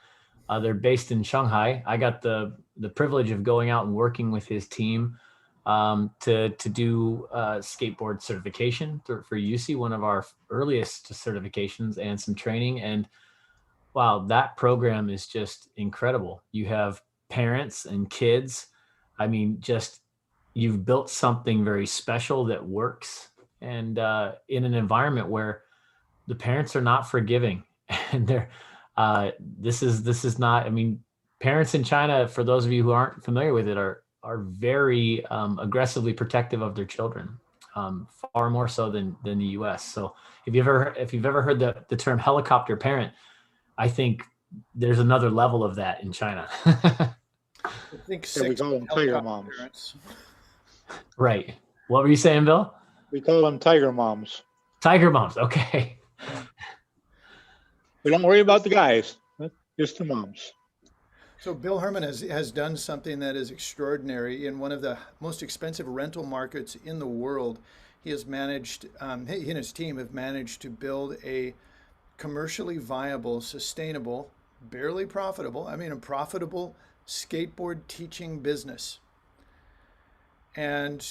They're based in Shanghai. I got the privilege of going out and working with his team to do skateboard certification for USSEA, one of our earliest certifications, and some training. And wow, that program is just incredible. You have parents and kids. I mean, just you've built something very special that works, and in an environment where the parents are not forgiving, and they're this is not. I mean, parents in China, for those of you who aren't familiar with it, are very aggressively protective of their children, far more so than the U.S. So if you've ever heard the term helicopter parent, I think there's another level of that in China. I think we call them tiger moms. Parents. Right. What were you saying, Bill? We call them tiger moms. Tiger moms. Okay. We don't worry about the guys, just the moms. So Bill Herman has done something that is extraordinary in one of the most expensive rental markets in the world. He has managed, he and his team have managed to build a commercially viable, sustainable, barely profitable, a profitable skateboard teaching business. And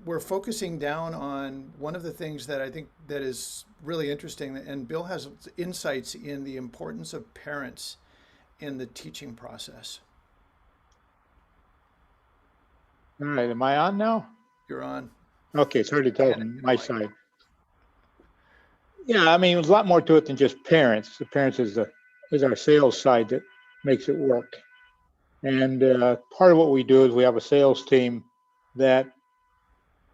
we're focusing down on one of the things that I think that is really interesting, and Bill has insights in the importance of parents in the teaching process. All right, am I on now? You're on. Okay, it's hard to tell on my side. Yeah, there's a lot more to it than just parents. The parents is our sales side that makes it work. And part of what we do is we have a sales team that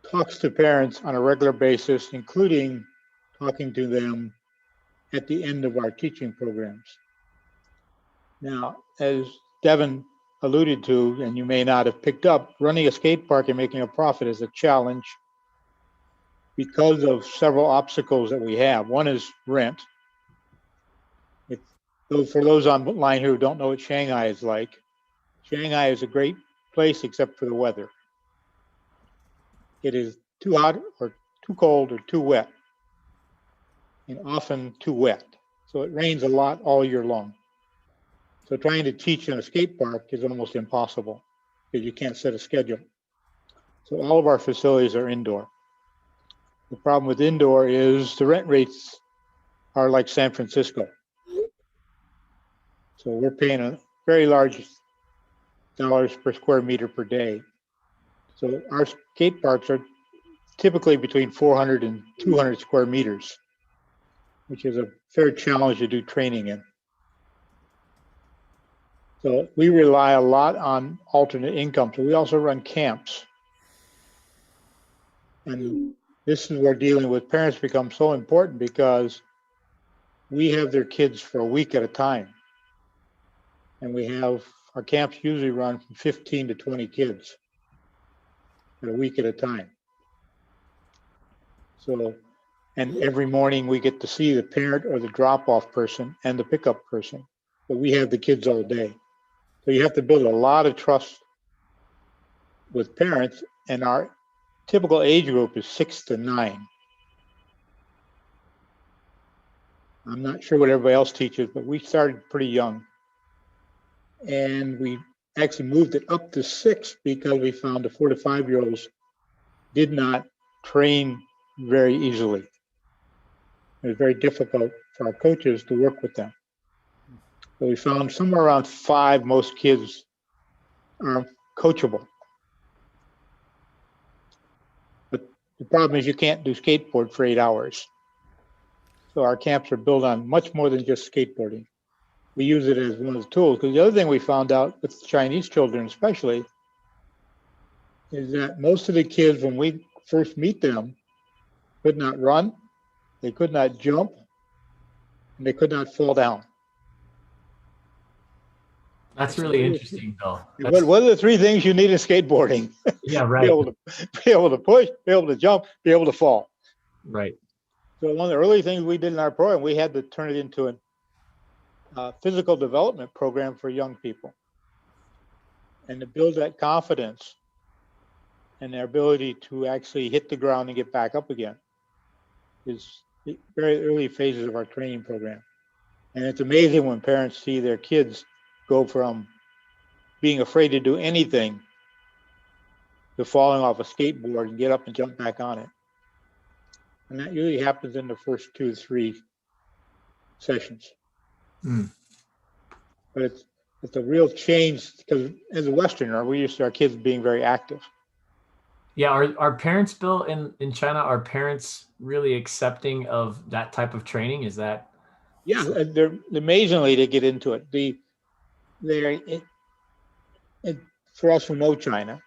talks to parents on a regular basis, including talking to them at the end of our teaching programs. Now, as Devin alluded to, and you may not have picked up, running a skate park and making a profit is a challenge because of several obstacles that we have. One is rent. For those online who don't know what Shanghai is like, Shanghai is a great place except for the weather. It is too hot or too cold or too wet, and often too wet. So it rains a lot all year long. So trying to teach in a skate park is almost impossible because you can't set a schedule. So all of our facilities are indoor. The problem with indoor is the rent rates are like San Francisco. So we're paying a very large dollars per square meter per day. So our skate parks are typically between 400 and 200 square meters, which is a fair challenge to do training in. So we rely a lot on alternate income. So we also run camps. And this is where dealing with parents becomes so important because we have their kids for a week at a time. And our camps usually run from 15 to 20 kids a week at a time. So, and every morning we get to see the parent or the drop-off person and the pickup person, but we have the kids all day. So you have to build a lot of trust with parents, and our typical age group is 6 to 9. I'm not sure what everybody else teaches, but we started pretty young. And we actually moved it up to 6 because we found the 4 to 5-year-olds did not train very easily. It was very difficult for our coaches to work with them. So we found somewhere around 5 most kids are coachable. But the problem is you can't do skateboard for 8 hours. So our camps are built on much more than just skateboarding. We use it as one of the tools, because the other thing we found out with Chinese children especially is that most of the kids, when we first meet them, could not run, they could not jump, and they could not fall down. That's really interesting, Bill. What are the 3 things you need in skateboarding? Yeah, right. Be able to push, be able to jump, be able to fall. Right. So one of the early things we did in our program, we had to turn it into a physical development program for young people, and to build that confidence and their ability to actually hit the ground and get back up again is the very early phases of our training program. And it's amazing when parents see their kids go from being afraid to do anything to falling off a skateboard and get up and jump back on it. And that usually happens in the first 2 to 3 sessions. But it's a real change, because as a Westerner, we're used to our kids being very active. Yeah, are parents, Bill, in China, are parents really accepting of that type of training? Is that? Yeah, they're amazingly they get into it. For us who know China,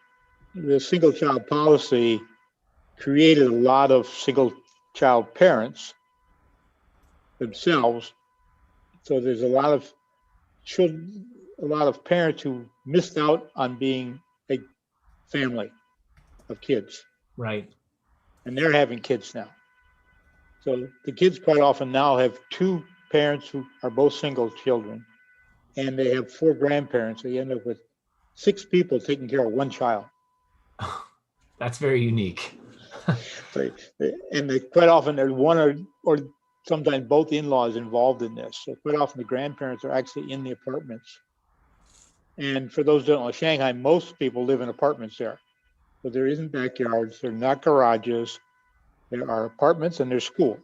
the single child policy created a lot of single child parents themselves. So there's a lot of children, a lot of parents who missed out on being a family of kids. Right. And they're having kids now. So the kids quite often now have 2 parents who are both single children, and they have 4 grandparents. They end up with 6 people taking care of 1 child. That's very unique. And quite often there's one or sometimes both in-laws involved in this. So quite often the grandparents are actually in the apartments. And for those who don't know Shanghai, most people live in apartments there. So there isn't backyards, they're not garages, there are apartments and there's school.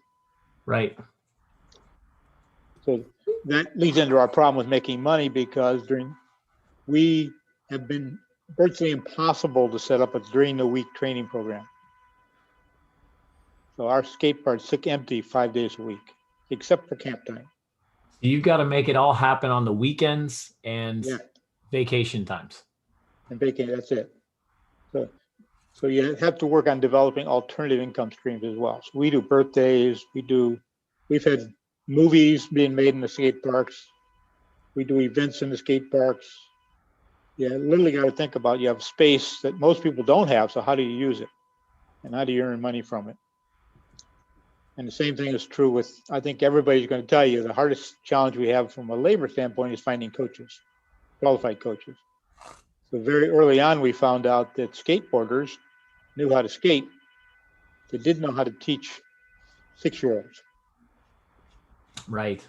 Right. So that leads into our problem with making money, because we have been virtually impossible to set up a during the week training program. So our skate parks sit empty 5 days a week, except for camp time. You've got to make it all happen on the weekends and vacation times. And vacation, that's it. So you have to work on developing alternative income streams as well. So we do birthdays, we've had movies being made in the skate parks. We do events in the skate parks. You literally got to think about, you have space that most people don't have, so how do you use it? And how do you earn money from it? And the same thing is true with, I think everybody's going to tell you, the hardest challenge we have from a labor standpoint is finding coaches, qualified coaches. So very early on, we found out that skateboarders knew how to skate. They didn't know how to teach 6-year-olds. Right.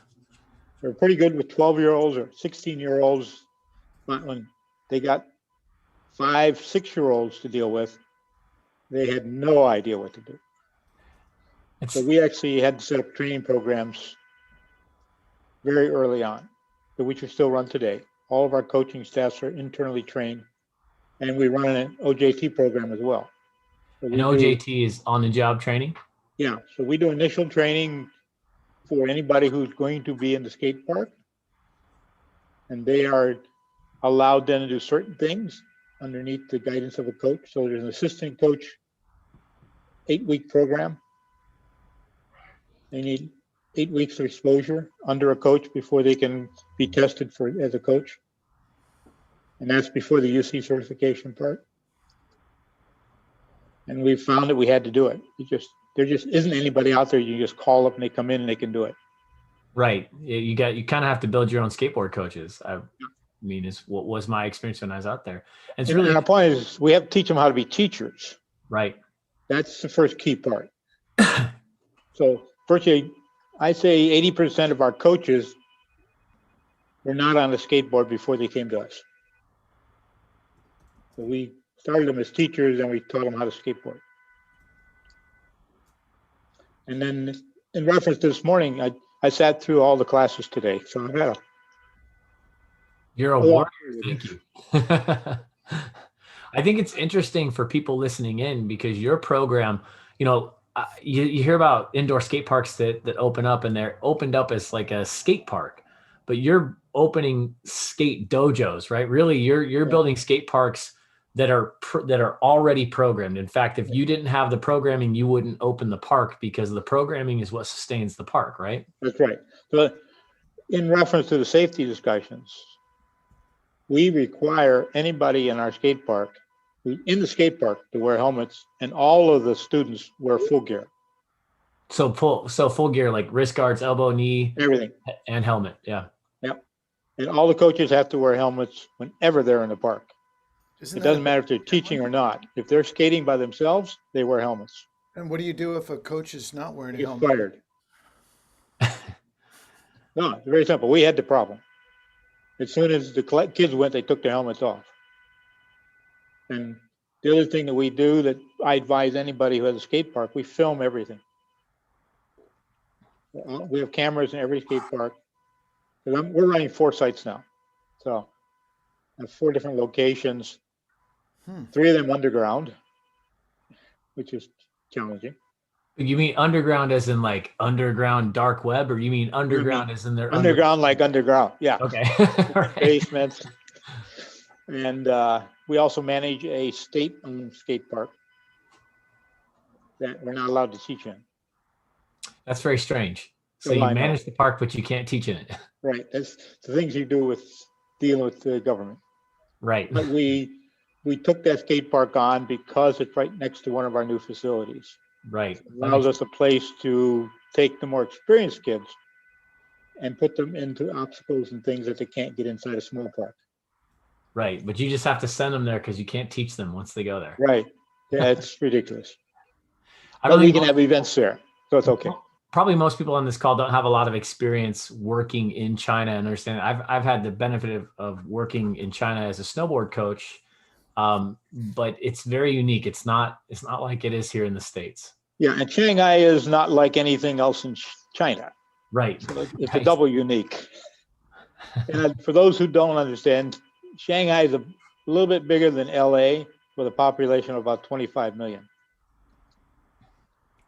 They're pretty good with 12-year-olds or 16-year-olds, but when they got 5, 6-year-olds to deal with, they had no idea what to do. So we actually had to set up training programs very early on, which we still run today. All of our coaching staffs are internally trained, and we run an OJT program as well. So and OJT is on-the-job training? Yeah, so we do initial training for anybody who's going to be in the skate park, and they are allowed then to do certain things underneath the guidance of a coach. So there's an assistant coach 8-week program. They need 8 weeks of exposure under a coach before they can be tested as a coach. And that's before the UC certification part. And we found that we had to do it. There just isn't anybody out there you just call up and they come in and they can do it. Right. You kind of have to build your own skateboard coaches. I mean, is what was my experience when I was out there. And it's really, our point is we have to teach them how to be teachers. Right. That's the first key part. So virtually, I say 80% of our coaches were not on a skateboard before they came to us. So we started them as teachers and we taught them how to skateboard. And then in reference to this morning, I sat through all the classes today. So I've had You're a warrior. Thank you. I think it's interesting for people listening in because your program, you hear about indoor skate parks that open up and they're opened up as like a skate park, but you're opening skate dojos, right? Really, you're building skate parks that are already programmed. In fact, if you didn't have the programming, you wouldn't open the park because the programming is what sustains the park, right? That's right. So in reference to the safety discussions, we require anybody in our skate park, in the skate park, to wear helmets, and all of the students wear full gear. So full gear, like wrist guards, elbow, knee, everything, and helmet. Yeah. Yep. And all the coaches have to wear helmets whenever they're in the park. It doesn't matter if they're teaching or not. If they're skating by themselves, they wear helmets. And what do you do if a coach is not wearing a He's helmet? fired. No, it's very simple. We had the problem. As soon as the kids went, they took their helmets off. And the other thing that we do that I advise anybody who has a skate park, we film everything. We have cameras in every skate park. We're running 4 sites now. So I have 4 different locations, 3 of them underground, which is challenging. You mean underground as in like underground dark web, or you mean underground as in their underground like underground? Yeah. Okay. Basements. And we also manage a state-owned skate park that we're not allowed to teach in. That's very strange. So you manage the park, but you can't teach in it. Right. That's the things you do with dealing with the government. Right. But we took that skate park on because it's right next to one of our new facilities. Right. It allows us a place to take the more experienced kids and put them into obstacles and things that they can't get inside a small park. Right. But you just have to send them there because you can't teach them once they go there. Right. Yeah, it's ridiculous. I don't think think we can have events there, so it's okay. Probably most people on this call don't have a lot of experience working in China and understand. I've had the benefit of working in China as a snowboard coach, but it's very unique. It's not like it is here in the States. Yeah, and Shanghai is not like anything else in China. Right. So it's a double unique. And for those who don't understand, Shanghai is a little bit bigger than LA with a population of about 25 million.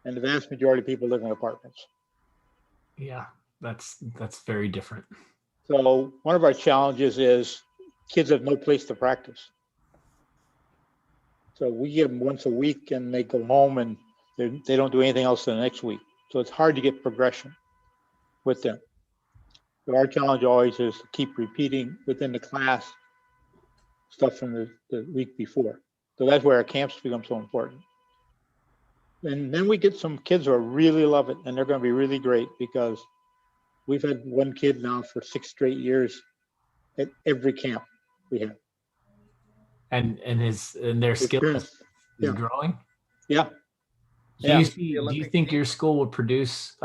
And the vast majority of people live in apartments. Yeah, that's very different. So one of our challenges is kids have no place to practice. So we give them once a week and they go home and they don't do anything else the next week. So it's hard to get progression with them. So our challenge always is to keep repeating within the class stuff from the week before. So that's where our camps become so important. And then we get some kids who really love it, and they're going to be really great because we've had one kid now for 6 straight years at every camp we have. And their skill is growing. Yeah. Do you think your school would produce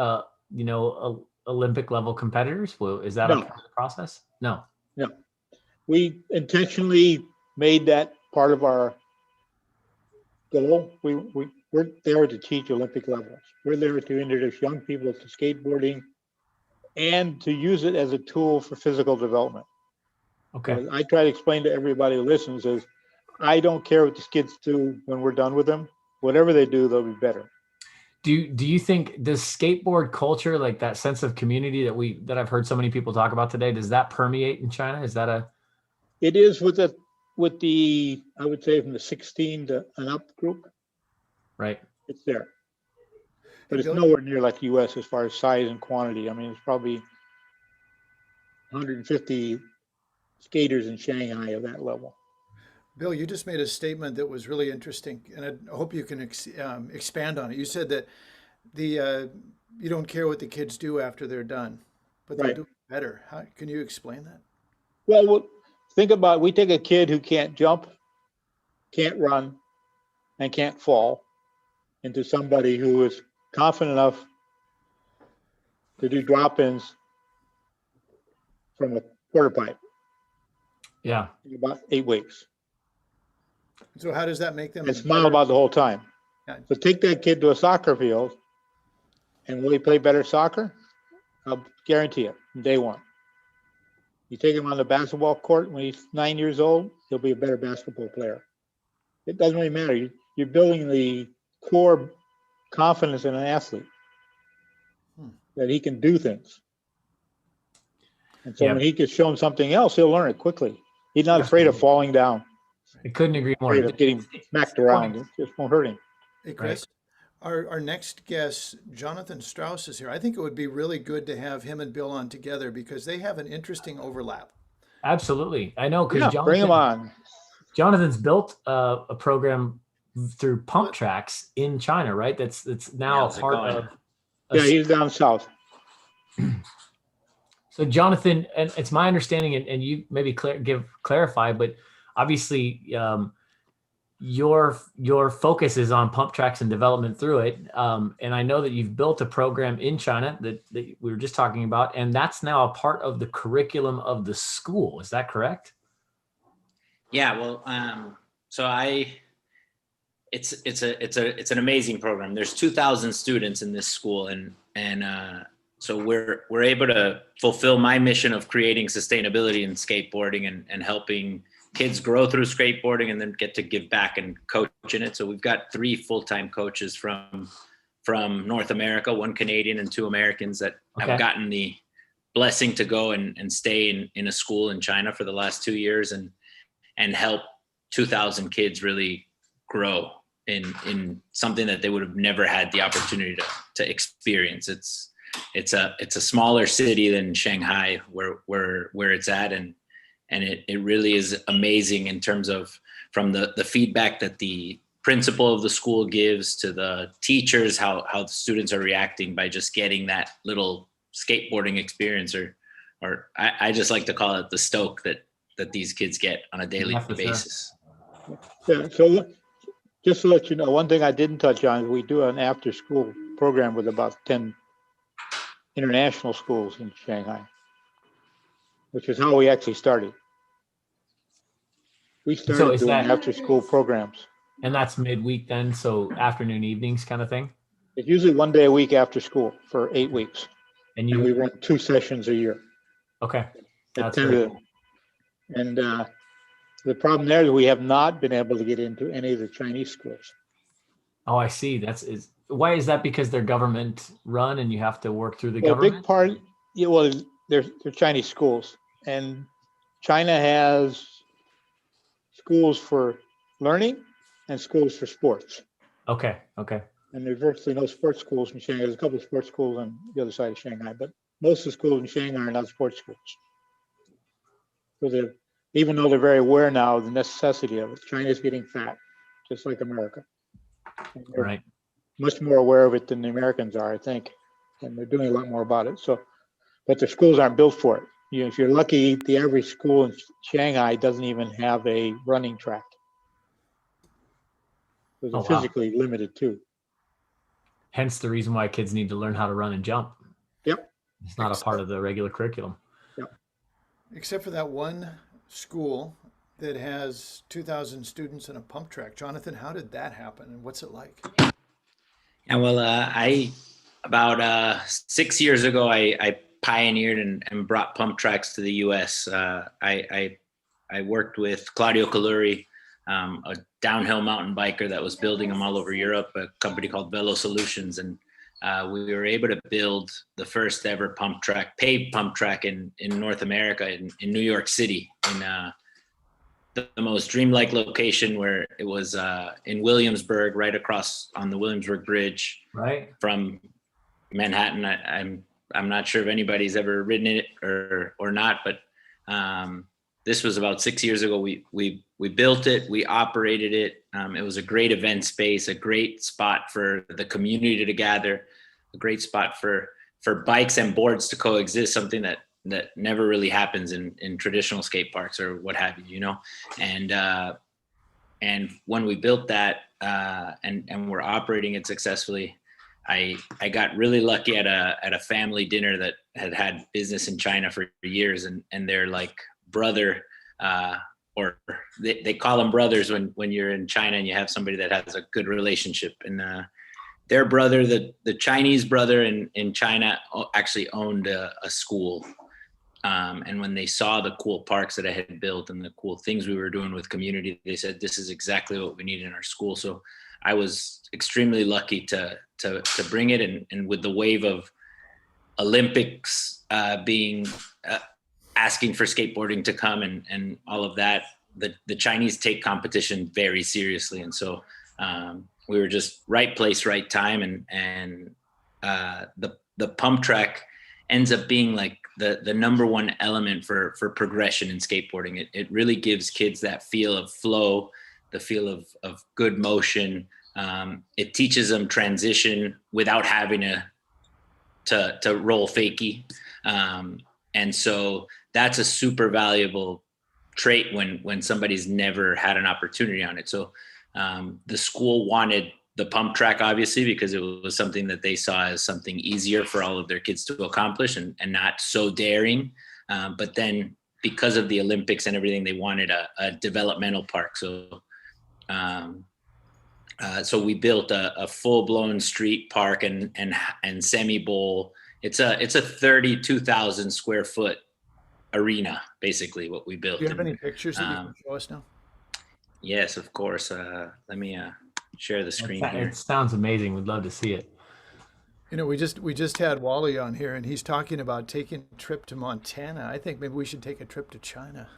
Olympic level competitors? Is that a part of the process? No. No. We intentionally made that part of our goal. We're there to teach Olympic levels. We're there to introduce young people to skateboarding and to use it as a tool for physical development. Okay. I try to explain to everybody who listens is I don't care what the kids do when we're done with them. Whatever they do, they'll be better. Do you think does skateboard culture, like that sense of community that I've heard so many people talk about today, does that permeate in China? Is that It is with the I would say from the 16 to an up group. Right. It's there. But it's nowhere near like the US as far as size and quantity. I mean, it's probably 150 skaters in Shanghai of that level. Bill, you just made a statement that was really interesting, and I hope you can expand on it. You said that you don't care what the kids do after they're done, but they do better. Can you explain that? Well, think about, we take a kid who can't jump, can't run, and can't fall into somebody who is confident enough to do drop-ins from a quarter pipe. Yeah. In about 8 weeks. So how does that make them? And smile about the whole time. Yeah. So take that kid to a soccer field, and will he play better soccer? I'll guarantee it, day one. You take him on the basketball court when he's 9 years old, he'll be a better basketball player. It doesn't really matter. You're building the core confidence in an athlete that he can do things. And so when he gets shown something else, he'll learn it quickly. He's not afraid of falling down. I couldn't agree more. Afraid of getting smacked around. It just won't hurt him. Hey, Chris, our next guest, Jonathan Strauss, is here. I think it would be really good to have him and Bill on together because they have an interesting overlap. Absolutely. I know, because bring him on. Jonathan's built a program through pump tracks in China, right? That's now part of. Yeah, he's down south. So Jonathan, and it's my understanding, and you maybe clarify, but obviously your focus is on pump tracks and development through it. And I know that you've built a program in China that we were just talking about, and that's now a part of the curriculum of the school. Is that correct? Yeah, well, it's an amazing program. There's 2,000 students in this school, and so we're able to fulfill my mission of creating sustainability in skateboarding and helping kids grow through skateboarding and then get to give back and coach in it. So we've got 3 full-time coaches from North America, 1 Canadian and 2 Americans that have gotten the blessing to go and stay in a school in China for the last 2 years and help 2,000 kids really grow in something that they would have never had the opportunity to experience. It's a smaller city than Shanghai where it's at, and it really is amazing in terms of from the feedback that the principal of the school gives to the teachers, how the students are reacting by just getting that little skateboarding experience, or I just like to call it the stoke that these kids get on a daily basis. Yeah, so just to let you know, one thing I didn't touch on is we do an after-school program with about 10 international schools in Shanghai, which is how we actually started. We started doing after-school programs. And that's midweek then, so afternoon, evenings kind of thing? It's usually 1 day a week after school for 8 weeks. And we run 2 sessions a year. Okay. That's very cool. And the problem there is we have not been able to get into any of the Chinese schools. Oh, I see. Why is that? Because they're government run and you have to work through the government? A big part, well, they're Chinese schools, and China has schools for learning and schools for sports. Okay. And there's virtually no sports schools in Shanghai. There's a couple of sports schools on the other side of Shanghai, but most of the schools in Shanghai are not sports schools. So even though they're very aware now of the necessity of it, China's getting fat, just like America. Right. Much more aware of it than the Americans are, I think, and they're doing a lot more about it. So, but their schools aren't built for it. If you're lucky, the average school in Shanghai doesn't even have a running track. So they're physically limited too. Hence the reason why kids need to learn how to run and jump. Yep. It's not a part of the regular curriculum. Yep. Except for that one school that has 2,000 students in a pump track. Jonathan, how did that happen and what's it like? Yeah, well, about 6 years ago, I pioneered and brought pump tracks to the U.S. I worked with Claudio Caluri, a downhill mountain biker that was building them all over Europe, a company called Velo Solutions, and we were able to build the first ever paved pump track in North America, in New York City, in the most dreamlike location, where it was in Williamsburg, right across on the Williamsburg Bridge, right from Manhattan. I'm not sure if anybody's ever ridden it or not, but this was about 6 years ago. We built it, we operated it. It was a great event space, a great spot for the community to gather, a great spot for bikes and boards to coexist, something that never really happens in traditional skate parks or what have you, and when we built that and we're operating it successfully, I got really lucky at a family dinner that had business in China for years, and they're like brother, or they call them brothers when you're in China and you have somebody that has a good relationship. And their brother, the Chinese brother in China, actually owned a school And when they saw the cool parks that I had built and the cool things we were doing with community, they said, this is exactly what we need in our school. So I was extremely lucky to bring it. And with the wave of Olympics being asking for skateboarding to come and all of that, the Chinese take competition very seriously. And so we were just right place, right time. And the pump track ends up being like the number one element for progression in skateboarding. It really gives kids that feel of flow, the feel of good motion. It teaches them transition without having to roll fakie. And so that's a super valuable trait when somebody's never had an opportunity on it. So the school wanted the pump track, obviously, because it was something that they saw as something easier for all of their kids to accomplish and not so daring. But then because of the Olympics and everything, they wanted a developmental park. So so we built a full-blown street park and semi-bowl. It's a 32,000 square foot arena, basically, what we built. Do you have any pictures that you can show us now? Yes, of course. Let me share the screen here. It sounds amazing. We'd love to see it. You know, we just had Wally on here, and he's talking about taking a trip to Montana. I think maybe we should take a trip to China.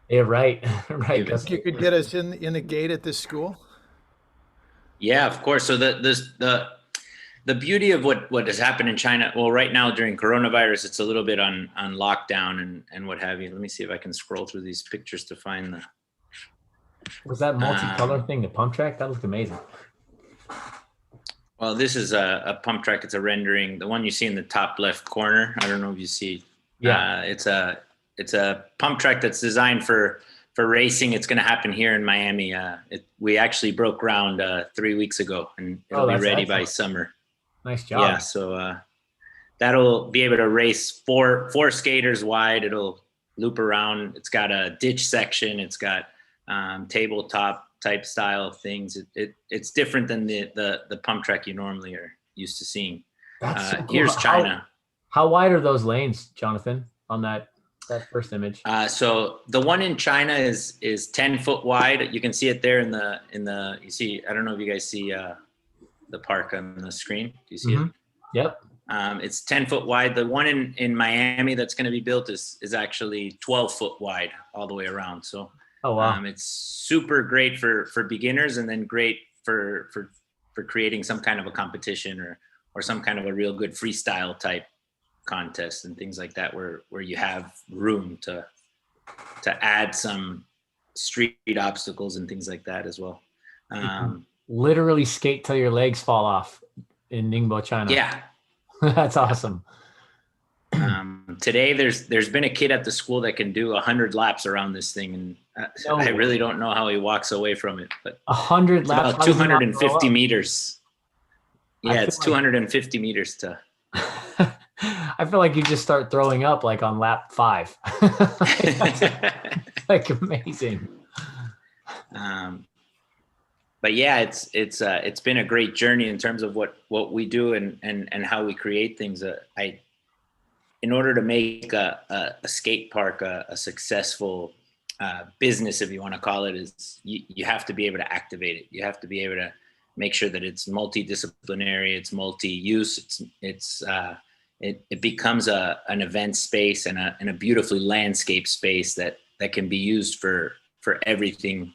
Yeah, right, right. If you could get us in the gate at this school. Yeah, of course. So the beauty of what has happened in China, well, right now during coronavirus, it's a little bit on lockdown and what have you. Let me see if I can scroll through these pictures to find the. Was that multicolor thing, the pump track? That looked amazing. Well, this is a pump track. It's a rendering. The one you see in the top left corner. I don't know if you see. Yeah. It's a pump track that's designed for racing. It's going to happen here in Miami. We actually broke ground 3 weeks ago, and it'll be ready by summer. Nice job. Yeah. So that'll be able to race four skaters wide. It'll loop around. It's got a ditch section. It's got tabletop type style things. It's different than the pump track you normally are used to seeing. That's so cool. Here's China. How wide are those lanes, Jonathan, on that first image? So the one in China is 10 foot wide. You can see it there in the you see, I don't know if you guys see the park on the screen. Do you see it? Yep. It's 10 foot wide. The one in Miami that's going to be built is actually 12 foot wide all the way around. So oh, wow. It's super great for beginners, and then great for creating some kind of a competition or some kind of a real good freestyle type contest and things like that, where you have room to add some street obstacles and things like that as well. Literally skate till your legs fall off in Ningbo, China. Yeah. That's awesome. Today there's been a kid at the school that can do 100 laps around this thing, and I really don't know how he walks away from it, but 100 laps, about 250 meters. Yeah, it's 250 meters to. I feel like you just start throwing up like on lap 5. Like amazing. But yeah, it's been a great journey in terms of what we do and how we create things. In order to make a skate park a successful business, if you want to call it, is you have to be able to activate it. You have to be able to make sure that it's multidisciplinary, it's multi-use, it becomes an event space and a beautifully landscape space that can be used for everything,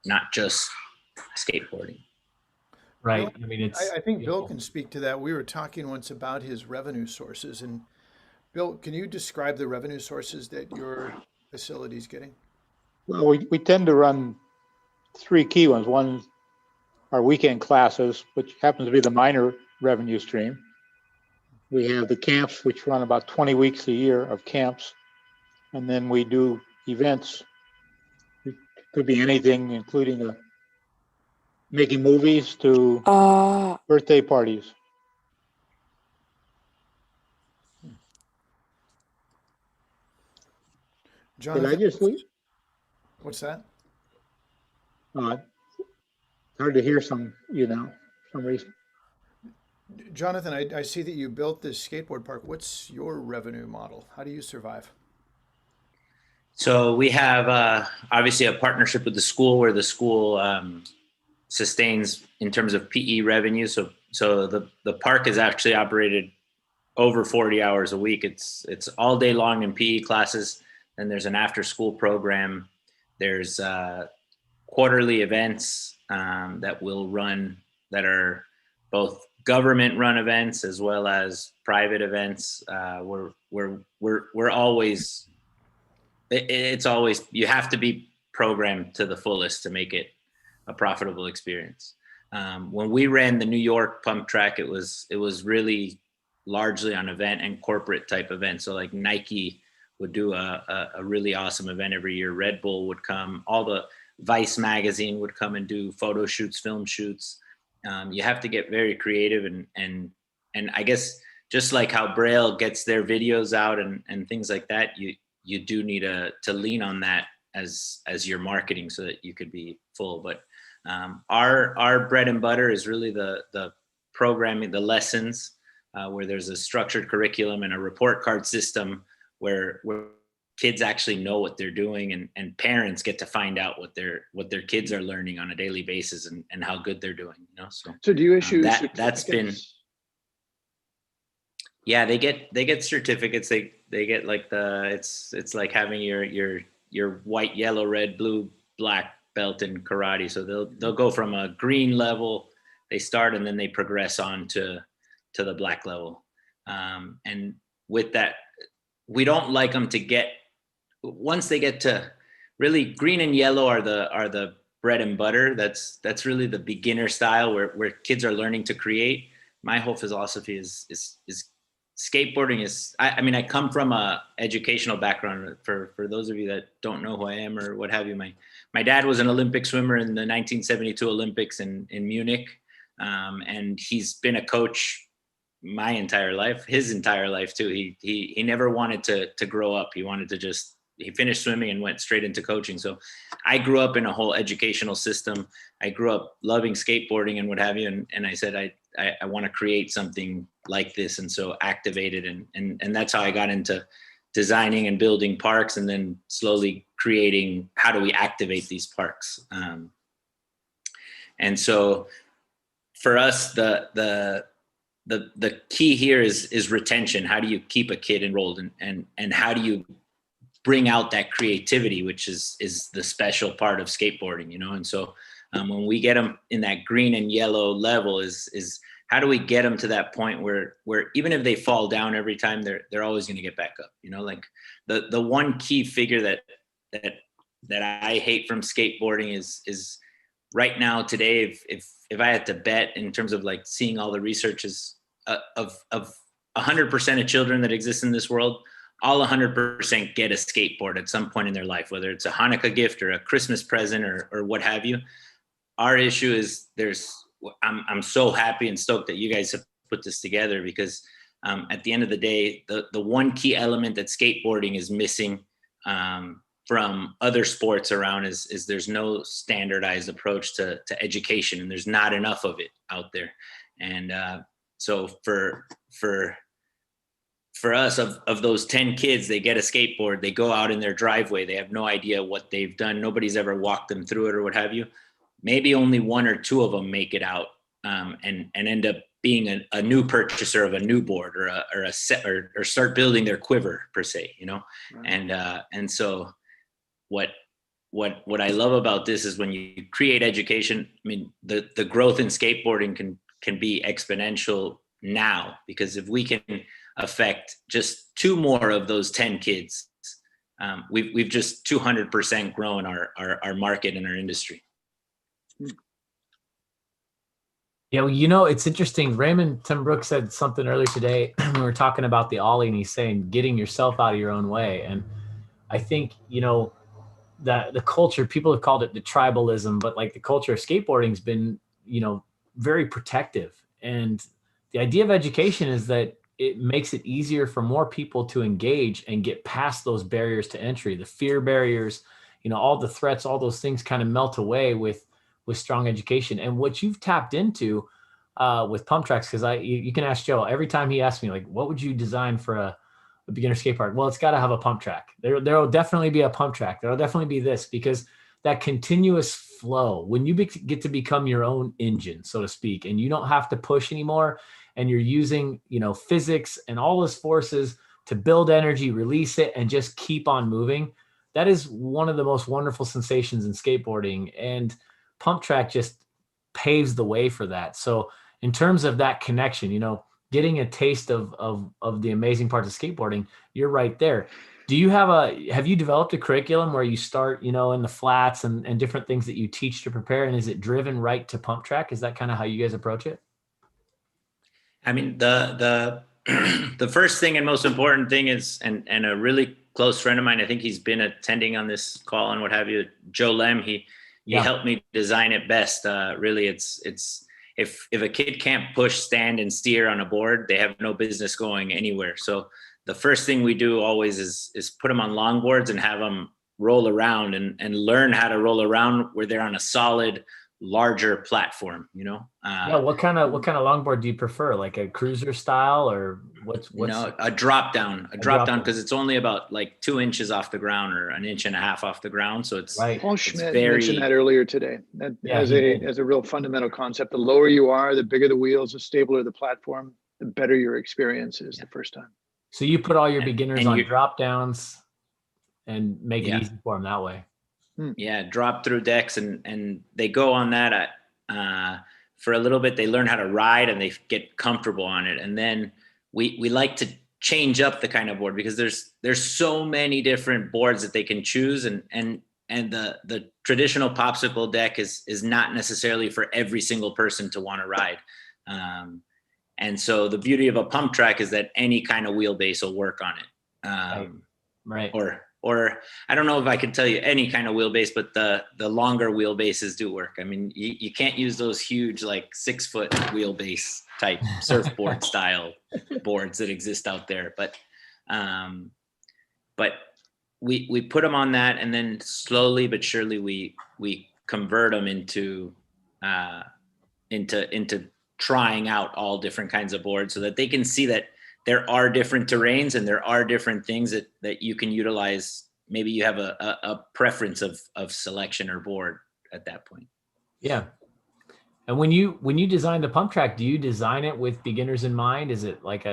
not just skateboarding. Right. Bill, I mean, I think Bill can speak to that. We were talking once about his revenue sources, and Bill, can you describe the revenue sources that your facility is getting? Well, we tend to run 3 key ones. One, our weekend classes, which happens to be the minor revenue stream. We have the camps, which run about 20 weeks a year of camps. And then we do events. It could be anything, including making movies to birthday parties. Jonathan, Did I just leave? What's that? Hard to hear some reason. Jonathan, I see that you built this skateboard park. What's your revenue model? How do you survive? So we have obviously a partnership with the school where the school sustains in terms of PE revenue. So the park is actually operated over 40 hours a week. It's all day long in PE classes. And there's an after school program. There's quarterly events that will run that are both government run events as well as private events. We're always, it's always, you have to be programmed to the fullest to make it a profitable experience. When we ran the New York pump track, it was really largely on event and corporate type events. So like Nike would do a really awesome event every year. Red Bull would come, all the Vice magazine would come and do photo shoots, film shoots. You have to get very creative and I guess just like how Braille gets their videos out and things like that, you do need to lean on that as your marketing so that you could be full. But our bread and butter is really the programming, the lessons, where there's a structured curriculum and a report card system where kids actually know what they're doing and parents get to find out what their kids are learning on a daily basis and how good they're doing, you know? So do you issue that's been, yeah, they get certificates. They get like it's like having your white, yellow, red, blue, black belt in karate. So they'll go from a green level, they start, and then they progress on to the black level. And with that, we don't like them to get, once they get to really green and yellow are the bread and butter. That's really the beginner style where kids are learning to create. My whole philosophy is skateboarding is, I mean, I come from a educational background. For those of you that don't know who I am or what have you, my dad was an Olympic swimmer in the 1972 Olympics in Munich. And he's been a coach my entire life, his entire life too. He never wanted to grow up. He finished swimming and went straight into coaching. So I grew up in a whole educational system. I grew up loving skateboarding and what have you. And I said, I want to create something like this. And so activated and that's how I got into designing and building parks and then slowly creating, how do we activate these parks? And so for us, the key here is retention. How do you keep a kid enrolled and how do you bring out that creativity, which is the special part of skateboarding, you know? And so when we get them in that green and yellow level is how do we get them to that point where even if they fall down every time, they're always going to get back up, you know? Like the one key figure that I hate from skateboarding is right now today, if I had to bet in terms of like seeing all the researches of 100% of children that exist in this world, all 100% get a skateboard at some point in their life, whether it's a Hanukkah gift or a Christmas present or what have you. Our issue is I'm so happy and stoked that you guys have put this together because at the end of the day, the one key element that skateboarding is missing from other sports around is there's no standardized approach to education and there's not enough of it out there. And so for us, of those 10 kids, they get a skateboard, they go out in their driveway, they have no idea what they've done. Nobody's ever walked them through it or what have you. Maybe only one or two of them make it out and end up being a new purchaser of a new board or a set or start building their quiver per se, you know? Right. And so what I love about this is when you create education, I mean, the growth in skateboarding can be exponential now, because if we can affect just 2 more of those 10 kids, we've just 200% grown our market and our industry. Yeah, well, you know, it's interesting. Raymond Timbrook said something earlier today when we were talking about the ollie, and he's saying getting yourself out of your own way. And I think, you know, the culture, people have called it the tribalism, but like the culture of skateboarding has been, you know, very protective. And the idea of education is that it makes it easier for more people to engage and get past those barriers to entry, the fear barriers, you know, all the threats, all those things kind of melt away with strong education. And what you've tapped into with pump tracks, because you can ask Joe every time he asks me, like, what would you design for a beginner skate park? Well, it's got to have a pump track. There will definitely be a pump track. There'll definitely be this, because that continuous flow, when you get to become your own engine, so to speak, and you don't have to push anymore, and you're using, physics and all those forces to build energy, release it, and just keep on moving. That is one of the most wonderful sensations in skateboarding, and pump track just paves the way for that. So in terms of that connection, getting a taste of the amazing parts of skateboarding, you're right there. Have you developed a curriculum where you start, in the flats and different things that you teach to prepare? And is it driven right to pump track? Is that kind of how you guys approach it? I mean, the first thing and most important thing is, and a really close friend of mine, I think he's been attending on this call and what have you, Joe Lem, he helped me design it best. Really, it's if a kid can't push, stand, and steer on a board, they have no business going anywhere. So the first thing we do always is put them on longboards and have them roll around and learn how to roll around where they're on a solid, larger platform. What kind of longboard do you prefer? Like a cruiser style, or what's a drop down, because it's only about like 2 inches off the ground or 1.5 inches off the ground. So it's right. Paul Schmidt mentioned that earlier today. That as a real fundamental concept. The lower you are, the bigger the wheels, the stabler the platform, the better your experience is the first time. So you put all your beginners on drop downs and make it easy for them that way. Yeah, drop through decks, and they go on that for a little bit. They learn how to ride and they get comfortable on it. And then we like to change up the kind of board, because there's so many different boards that they can choose, and the traditional popsicle deck is not necessarily for every single person to want to ride. And so the beauty of a pump track is that any kind of wheelbase will work on it. Right. Or I don't know if I could tell you any kind of wheelbase, but the longer wheelbases do work. I mean, you can't use those huge, like 6-foot wheelbase type surfboard style boards that exist out there. But we put them on that, and then slowly but surely we convert them into trying out all different kinds of boards, so that they can see that there are different terrains and there are different things that you can utilize. Maybe you have a preference of selection or board at that point. Yeah. And when you design the pump track, do you design it with beginners in mind? Is it like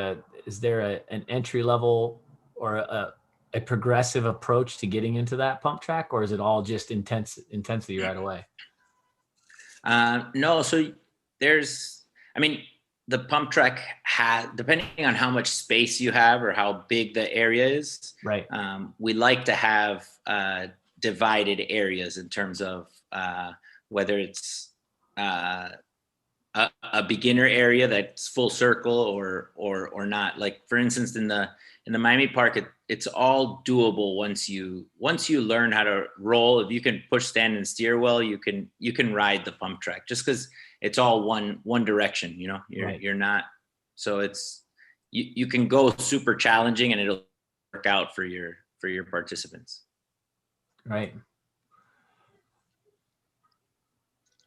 is there an entry level or a progressive approach to getting into that pump track, or is it all just intensity right away? No. So the pump track depending on how much space you have or how big the area is, right? We like to have divided areas in terms of whether it's a beginner area that's full circle or not. Like, for instance, in the Miami Park, it's all doable once you learn how to roll. If you can push, stand, and steer well, you can ride the pump track, just because it's all one direction. You're not, so it's you can go super challenging and it'll work out for your participants. Right.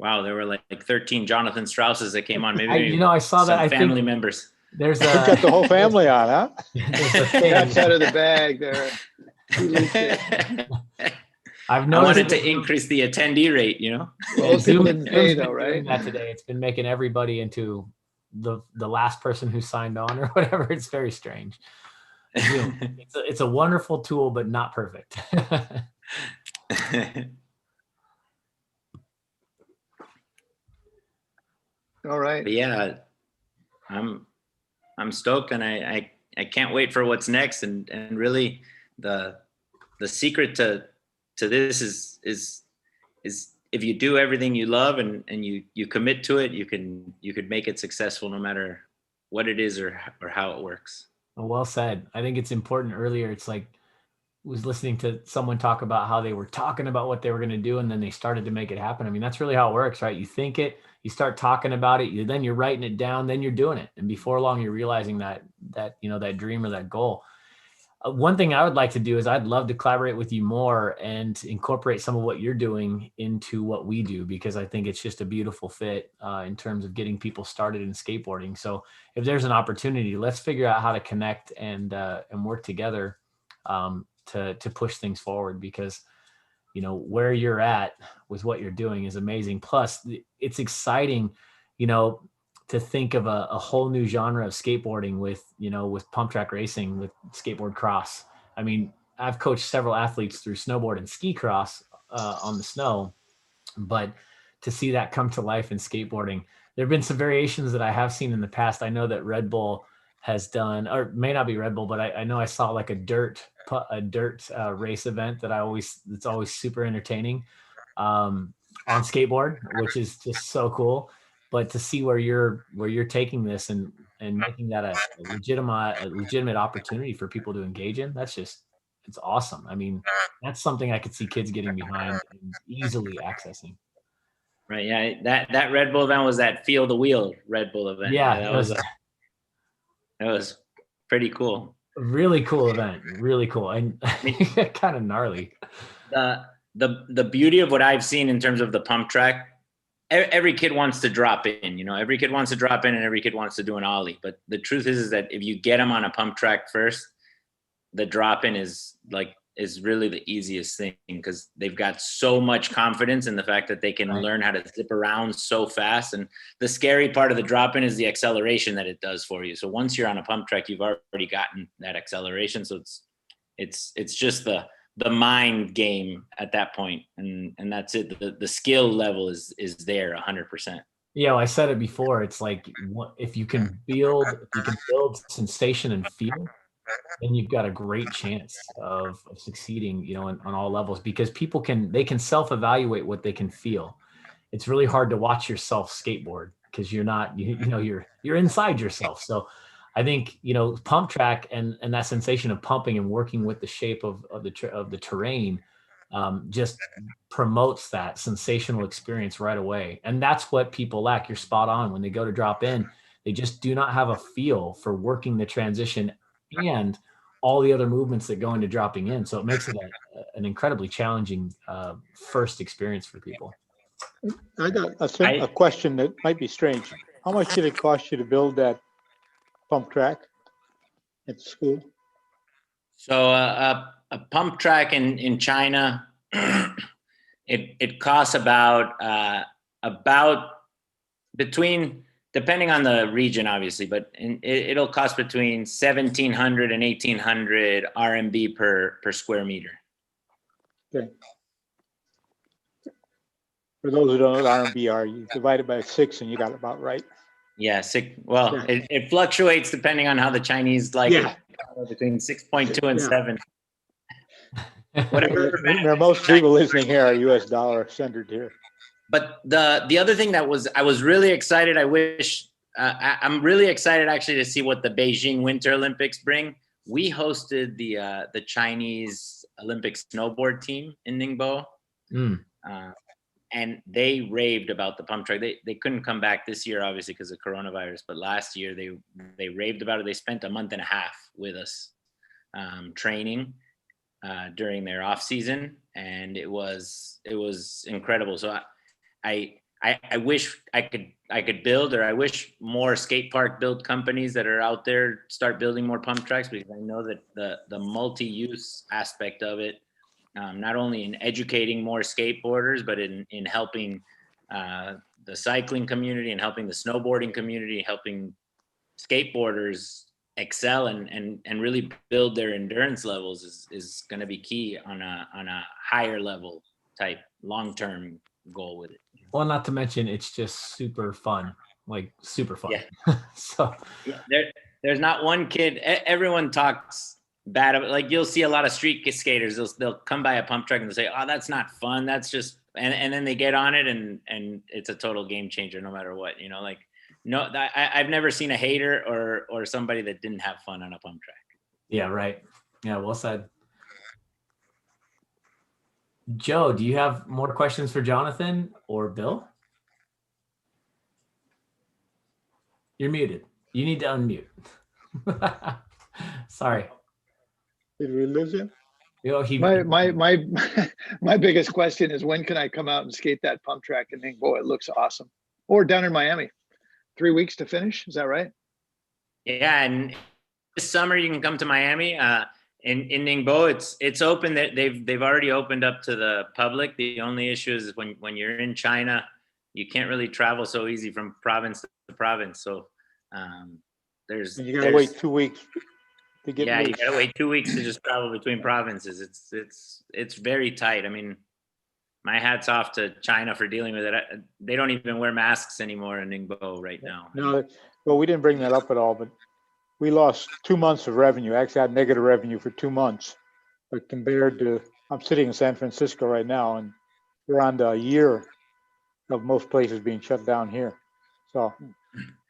Wow, there were like 13 Jonathan Strausses that came on. Maybe I saw that. Family members. There's you got the whole family on, huh? That's out of the bag there. I wanted to increase the attendee rate, Well, people didn't pay though, right? That today, it's been making everybody into the last person who signed on or whatever. It's very strange. It's a wonderful tool, but not perfect. All right. But yeah, I'm stoked, and I can't wait for what's next. And really, the secret to this is if you do everything you love and you commit to it, you could make it successful no matter what it is or how it works. Well said. I think it's important. Earlier, it's like, I was listening to someone talk about how they were talking about what they were going to do, and then they started to make it happen. I mean, that's really how it works, right? You think it, you start talking about it, then you're writing it down, then you're doing it. And before long, you're realizing that dream or that goal. One thing I would like to do is I'd love to collaborate with you more and incorporate some of what you're doing into what we do, because I think it's just a beautiful fit in terms of getting people started in skateboarding. So if there's an opportunity, let's figure out how to connect and work together to push things forward, because where you're at with what you're doing is amazing. Plus it's exciting, to think of a whole new genre of skateboarding with pump track racing, with skateboard cross. I mean, I've coached several athletes through snowboard and ski cross on the snow, but to see that come to life in skateboarding, there have been some variations that I have seen in the past. I know that Red Bull has done, or it may not be Red Bull, but I know I saw like a dirt race event that's always super entertaining on skateboard, which is just so cool. But to see where you're taking this and making that a legitimate opportunity for people to engage in, it's awesome. I mean, that's something I could see kids getting behind and easily accessing. Right. Yeah. That Red Bull event was that Feel the Wheel Red Bull event. Yeah. That was pretty cool. Really cool event. Really cool. And kind of gnarly. The beauty of what I've seen in terms of the pump track, every kid wants to drop in, every kid wants to drop in and every kid wants to do an ollie. But the truth is that if you get them on a pump track first, the drop in is really the easiest thing, because they've got so much confidence in the fact that they can learn how to zip around so fast. And the scary part of the drop in is the acceleration that it does for you. So once you're on a pump track, you've already gotten that acceleration. So it's just the mind game at that point, and that's it. The skill level is there 100%. Yeah, well, I said it before. It's like, if you can build sensation and feel, then you've got a great chance of succeeding, on all levels, because people can self-evaluate what they can feel. It's really hard to watch yourself skateboard because you're not, you're inside yourself. So I think, pump track and that sensation of pumping and working with the shape of the terrain just promotes that sensational experience right away. And that's what people lack. You're spot on. When they go to drop in, they just do not have a feel for working the transition and all the other movements that go into dropping in. So it makes it an incredibly challenging first experience for people. I got a question that might be strange. How much did it cost you to build that pump track at school? So a pump track in China, it costs about between, depending on the region, obviously, but it'll cost between 1,700 and 1,800 RMB per square meter. Okay. For those who don't know what RMB are, you divide it by 6 and you got it about right. Yeah, 6. Well, yeah. It fluctuates depending on how the Chinese like it, between 6.2 and 7. Whatever. Most people listening here are US dollar centered here. But the other thing I was really excited. I'm really excited actually to see what the Beijing Winter Olympics bring. We hosted the Chinese Olympic snowboard team in Ningbo, and they raved about the pump track. They couldn't come back this year, obviously, because of coronavirus. But last year they raved about it. They spent a month and a half with us training during their off season, and it was incredible. So I wish I could build, or I wish more skate park build companies that are out there start building more pump tracks, because I know that the multi-use aspect of it, not only in educating more skateboarders, but in helping the cycling community and helping the snowboarding community, helping skateboarders excel and really build their endurance levels is going to be key on a higher level type long-term goal with it. Well, not to mention, it's just super fun, like super fun. Yeah. So yeah, there's not one kid. Everyone talks bad about, like, you'll see a lot of street skaters. They'll come by a pump track and they'll say, "Oh, that's not fun. That's just," and then they get on it and it's a total game changer no matter what. Like, no, I've never seen a hater or somebody that didn't have fun on a pump track. Yeah, right. Yeah, well said. Joe, do you have more questions for Jonathan or Bill? You're muted. You need to unmute. Sorry. Did we lose him? You know, My biggest question is, when can I come out and skate that pump track and think, boy, it looks awesome? Or down in Miami, 3 weeks to finish. Is that right? Yeah, and this summer you can come to Miami. In Ningbo, it's open. That they've already opened up to the public. The only issue is when you're in China, you can't really travel so easy from province to province. So you gotta wait 2 weeks to get. Yeah, loose. you gotta wait 2 weeks to just travel between provinces. It's very tight. I mean, my hat's off to China for dealing with it. They don't even wear masks anymore in Ningbo right now. No, well, we didn't bring that up at all, but we lost 2 months of revenue. Actually, had negative revenue for 2 months. But compared to, I'm sitting in San Francisco right now, and we're on a year of most places being shut down here. So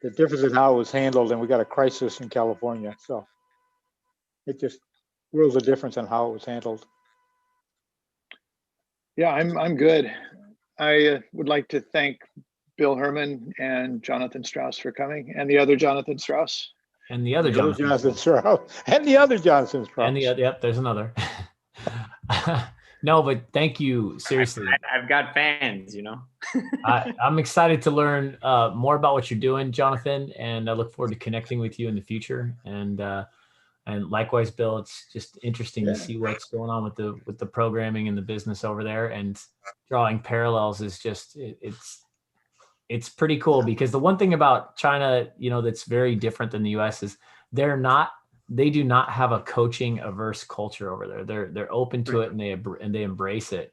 the difference in how it was handled, and we got a crisis in California. So it just worlds of difference on how it was handled. Yeah, I'm good. I would like to thank Bill Herman and Jonathan Strauss for coming, and the other Jonathan Strauss. And the other Jonathan Strauss. And the other Jonathan Strauss. And yep, there's another. No, but thank you, seriously. I've got fans, you know. I'm excited to learn more about what you're doing, Jonathan, and I look forward to connecting with you in the future. And likewise, Bill, it's just interesting to see what's going on with the programming and the business over there, and drawing parallels is just it's pretty cool, because the one thing about China, you know, that's very different than the US is they do not have a coaching averse culture over there. They're open to it, and they embrace it.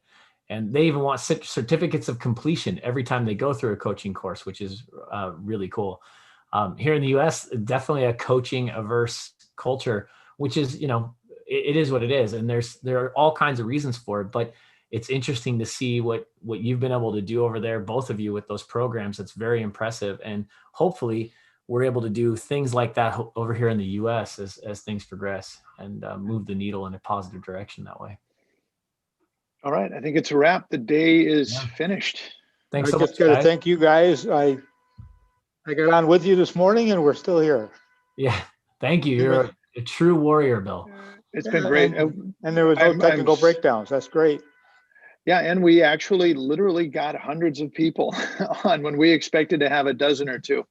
And they even want certificates of completion every time they go through a coaching course, which is really cool. Here in the US, definitely a coaching averse culture, which is, you know, it is what it is. And there are all kinds of reasons for it, but it's interesting to see what you've been able to do over there, both of you, with those programs. It's very impressive. And hopefully we're able to do things like that over here in the US as things progress, and move the needle in a positive direction that way. All right. I think it's a wrap. The day is finished. Thanks I so just much, gotta guys. thank you guys. I got on with you this morning, and we're still here. Yeah. Thank you. You're a true warrior, Bill. It's been great. And there was no technical breakdowns. That's great. Yeah, and we actually literally got hundreds of people on when we expected to have a dozen or two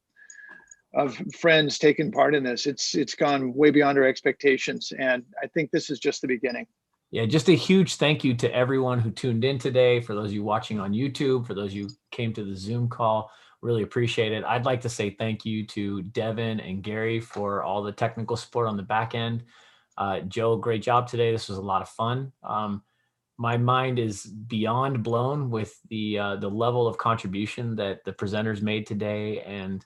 of friends taking part in this. It's gone way beyond our expectations, and I think this is just the beginning. Yeah, just a huge thank you to everyone who tuned in today. For those of you watching on YouTube, for those of you who came to the Zoom call, really appreciate it. I'd like to say thank you to Devin and Gary for all the technical support on the back end. Joe, great job today. This was a lot of fun. My mind is beyond blown with the level of contribution that the presenters made today, and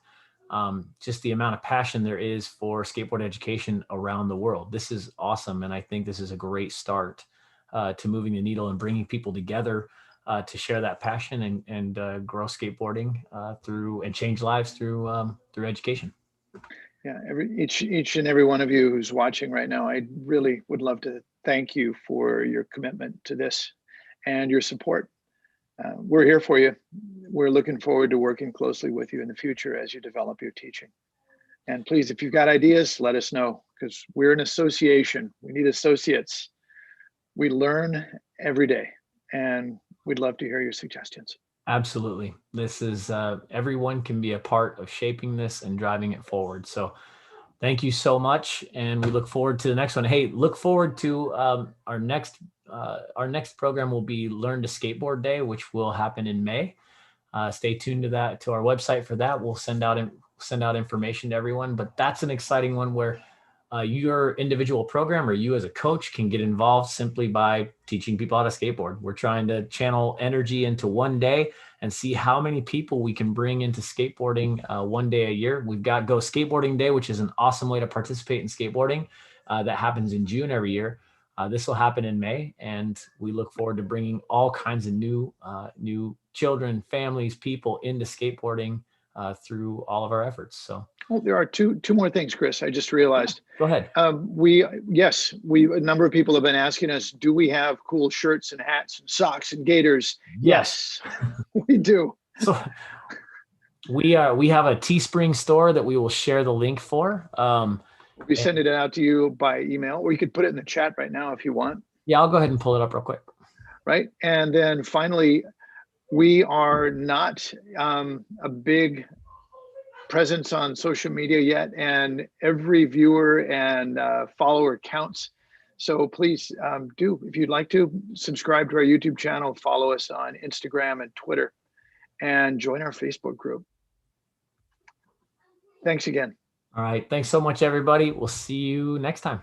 just the amount of passion there is for skateboard education around the world. This is awesome, and I think this is a great start to moving the needle and bringing people together to share that passion and grow skateboarding through and change lives through education. Yeah, each and every one of you who's watching right now, I really would love to thank you for your commitment to this and your support. We're here for you. We're looking forward to working closely with you in the future as you develop your teaching. And please, if you've got ideas, let us know, because we're an association. We need associates. We learn every day, and we'd love to hear your suggestions. Absolutely. This is everyone can be a part of shaping this and driving it forward. So thank you so much. And we look forward to the next one. Hey, look forward to our next program will be Learn to Skateboard Day, which will happen in May. Stay tuned to our website for that. We'll send out information to everyone, but that's an exciting one where your individual program or you as a coach can get involved simply by teaching people how to skateboard. We're trying to channel energy into one day and see how many people we can bring into skateboarding one day a year. We've got Go Skateboarding Day, which is an awesome way to participate in skateboarding. That happens in June every year. This will happen in May, and we look forward to bringing all kinds of new children, families, people into skateboarding through all of our efforts. So. Oh, there are two more things, Chris. I just realized. Go ahead. A number of people have been asking us, do we have cool shirts and hats and socks and gaiters? Yes, we do. So we have a Teespring store that we will share the link for. We'll be sending it out to you by email, or you could put it in the chat right now if you want. Yeah, I'll go ahead and pull it up real quick. Right. And then finally, we are not a big presence on social media yet, and every viewer and follower counts. So please do, if you'd like to, subscribe to our YouTube channel, follow us on Instagram and Twitter, and join our Facebook group. Thanks again. All right. Thanks so much, everybody. We'll see you next time.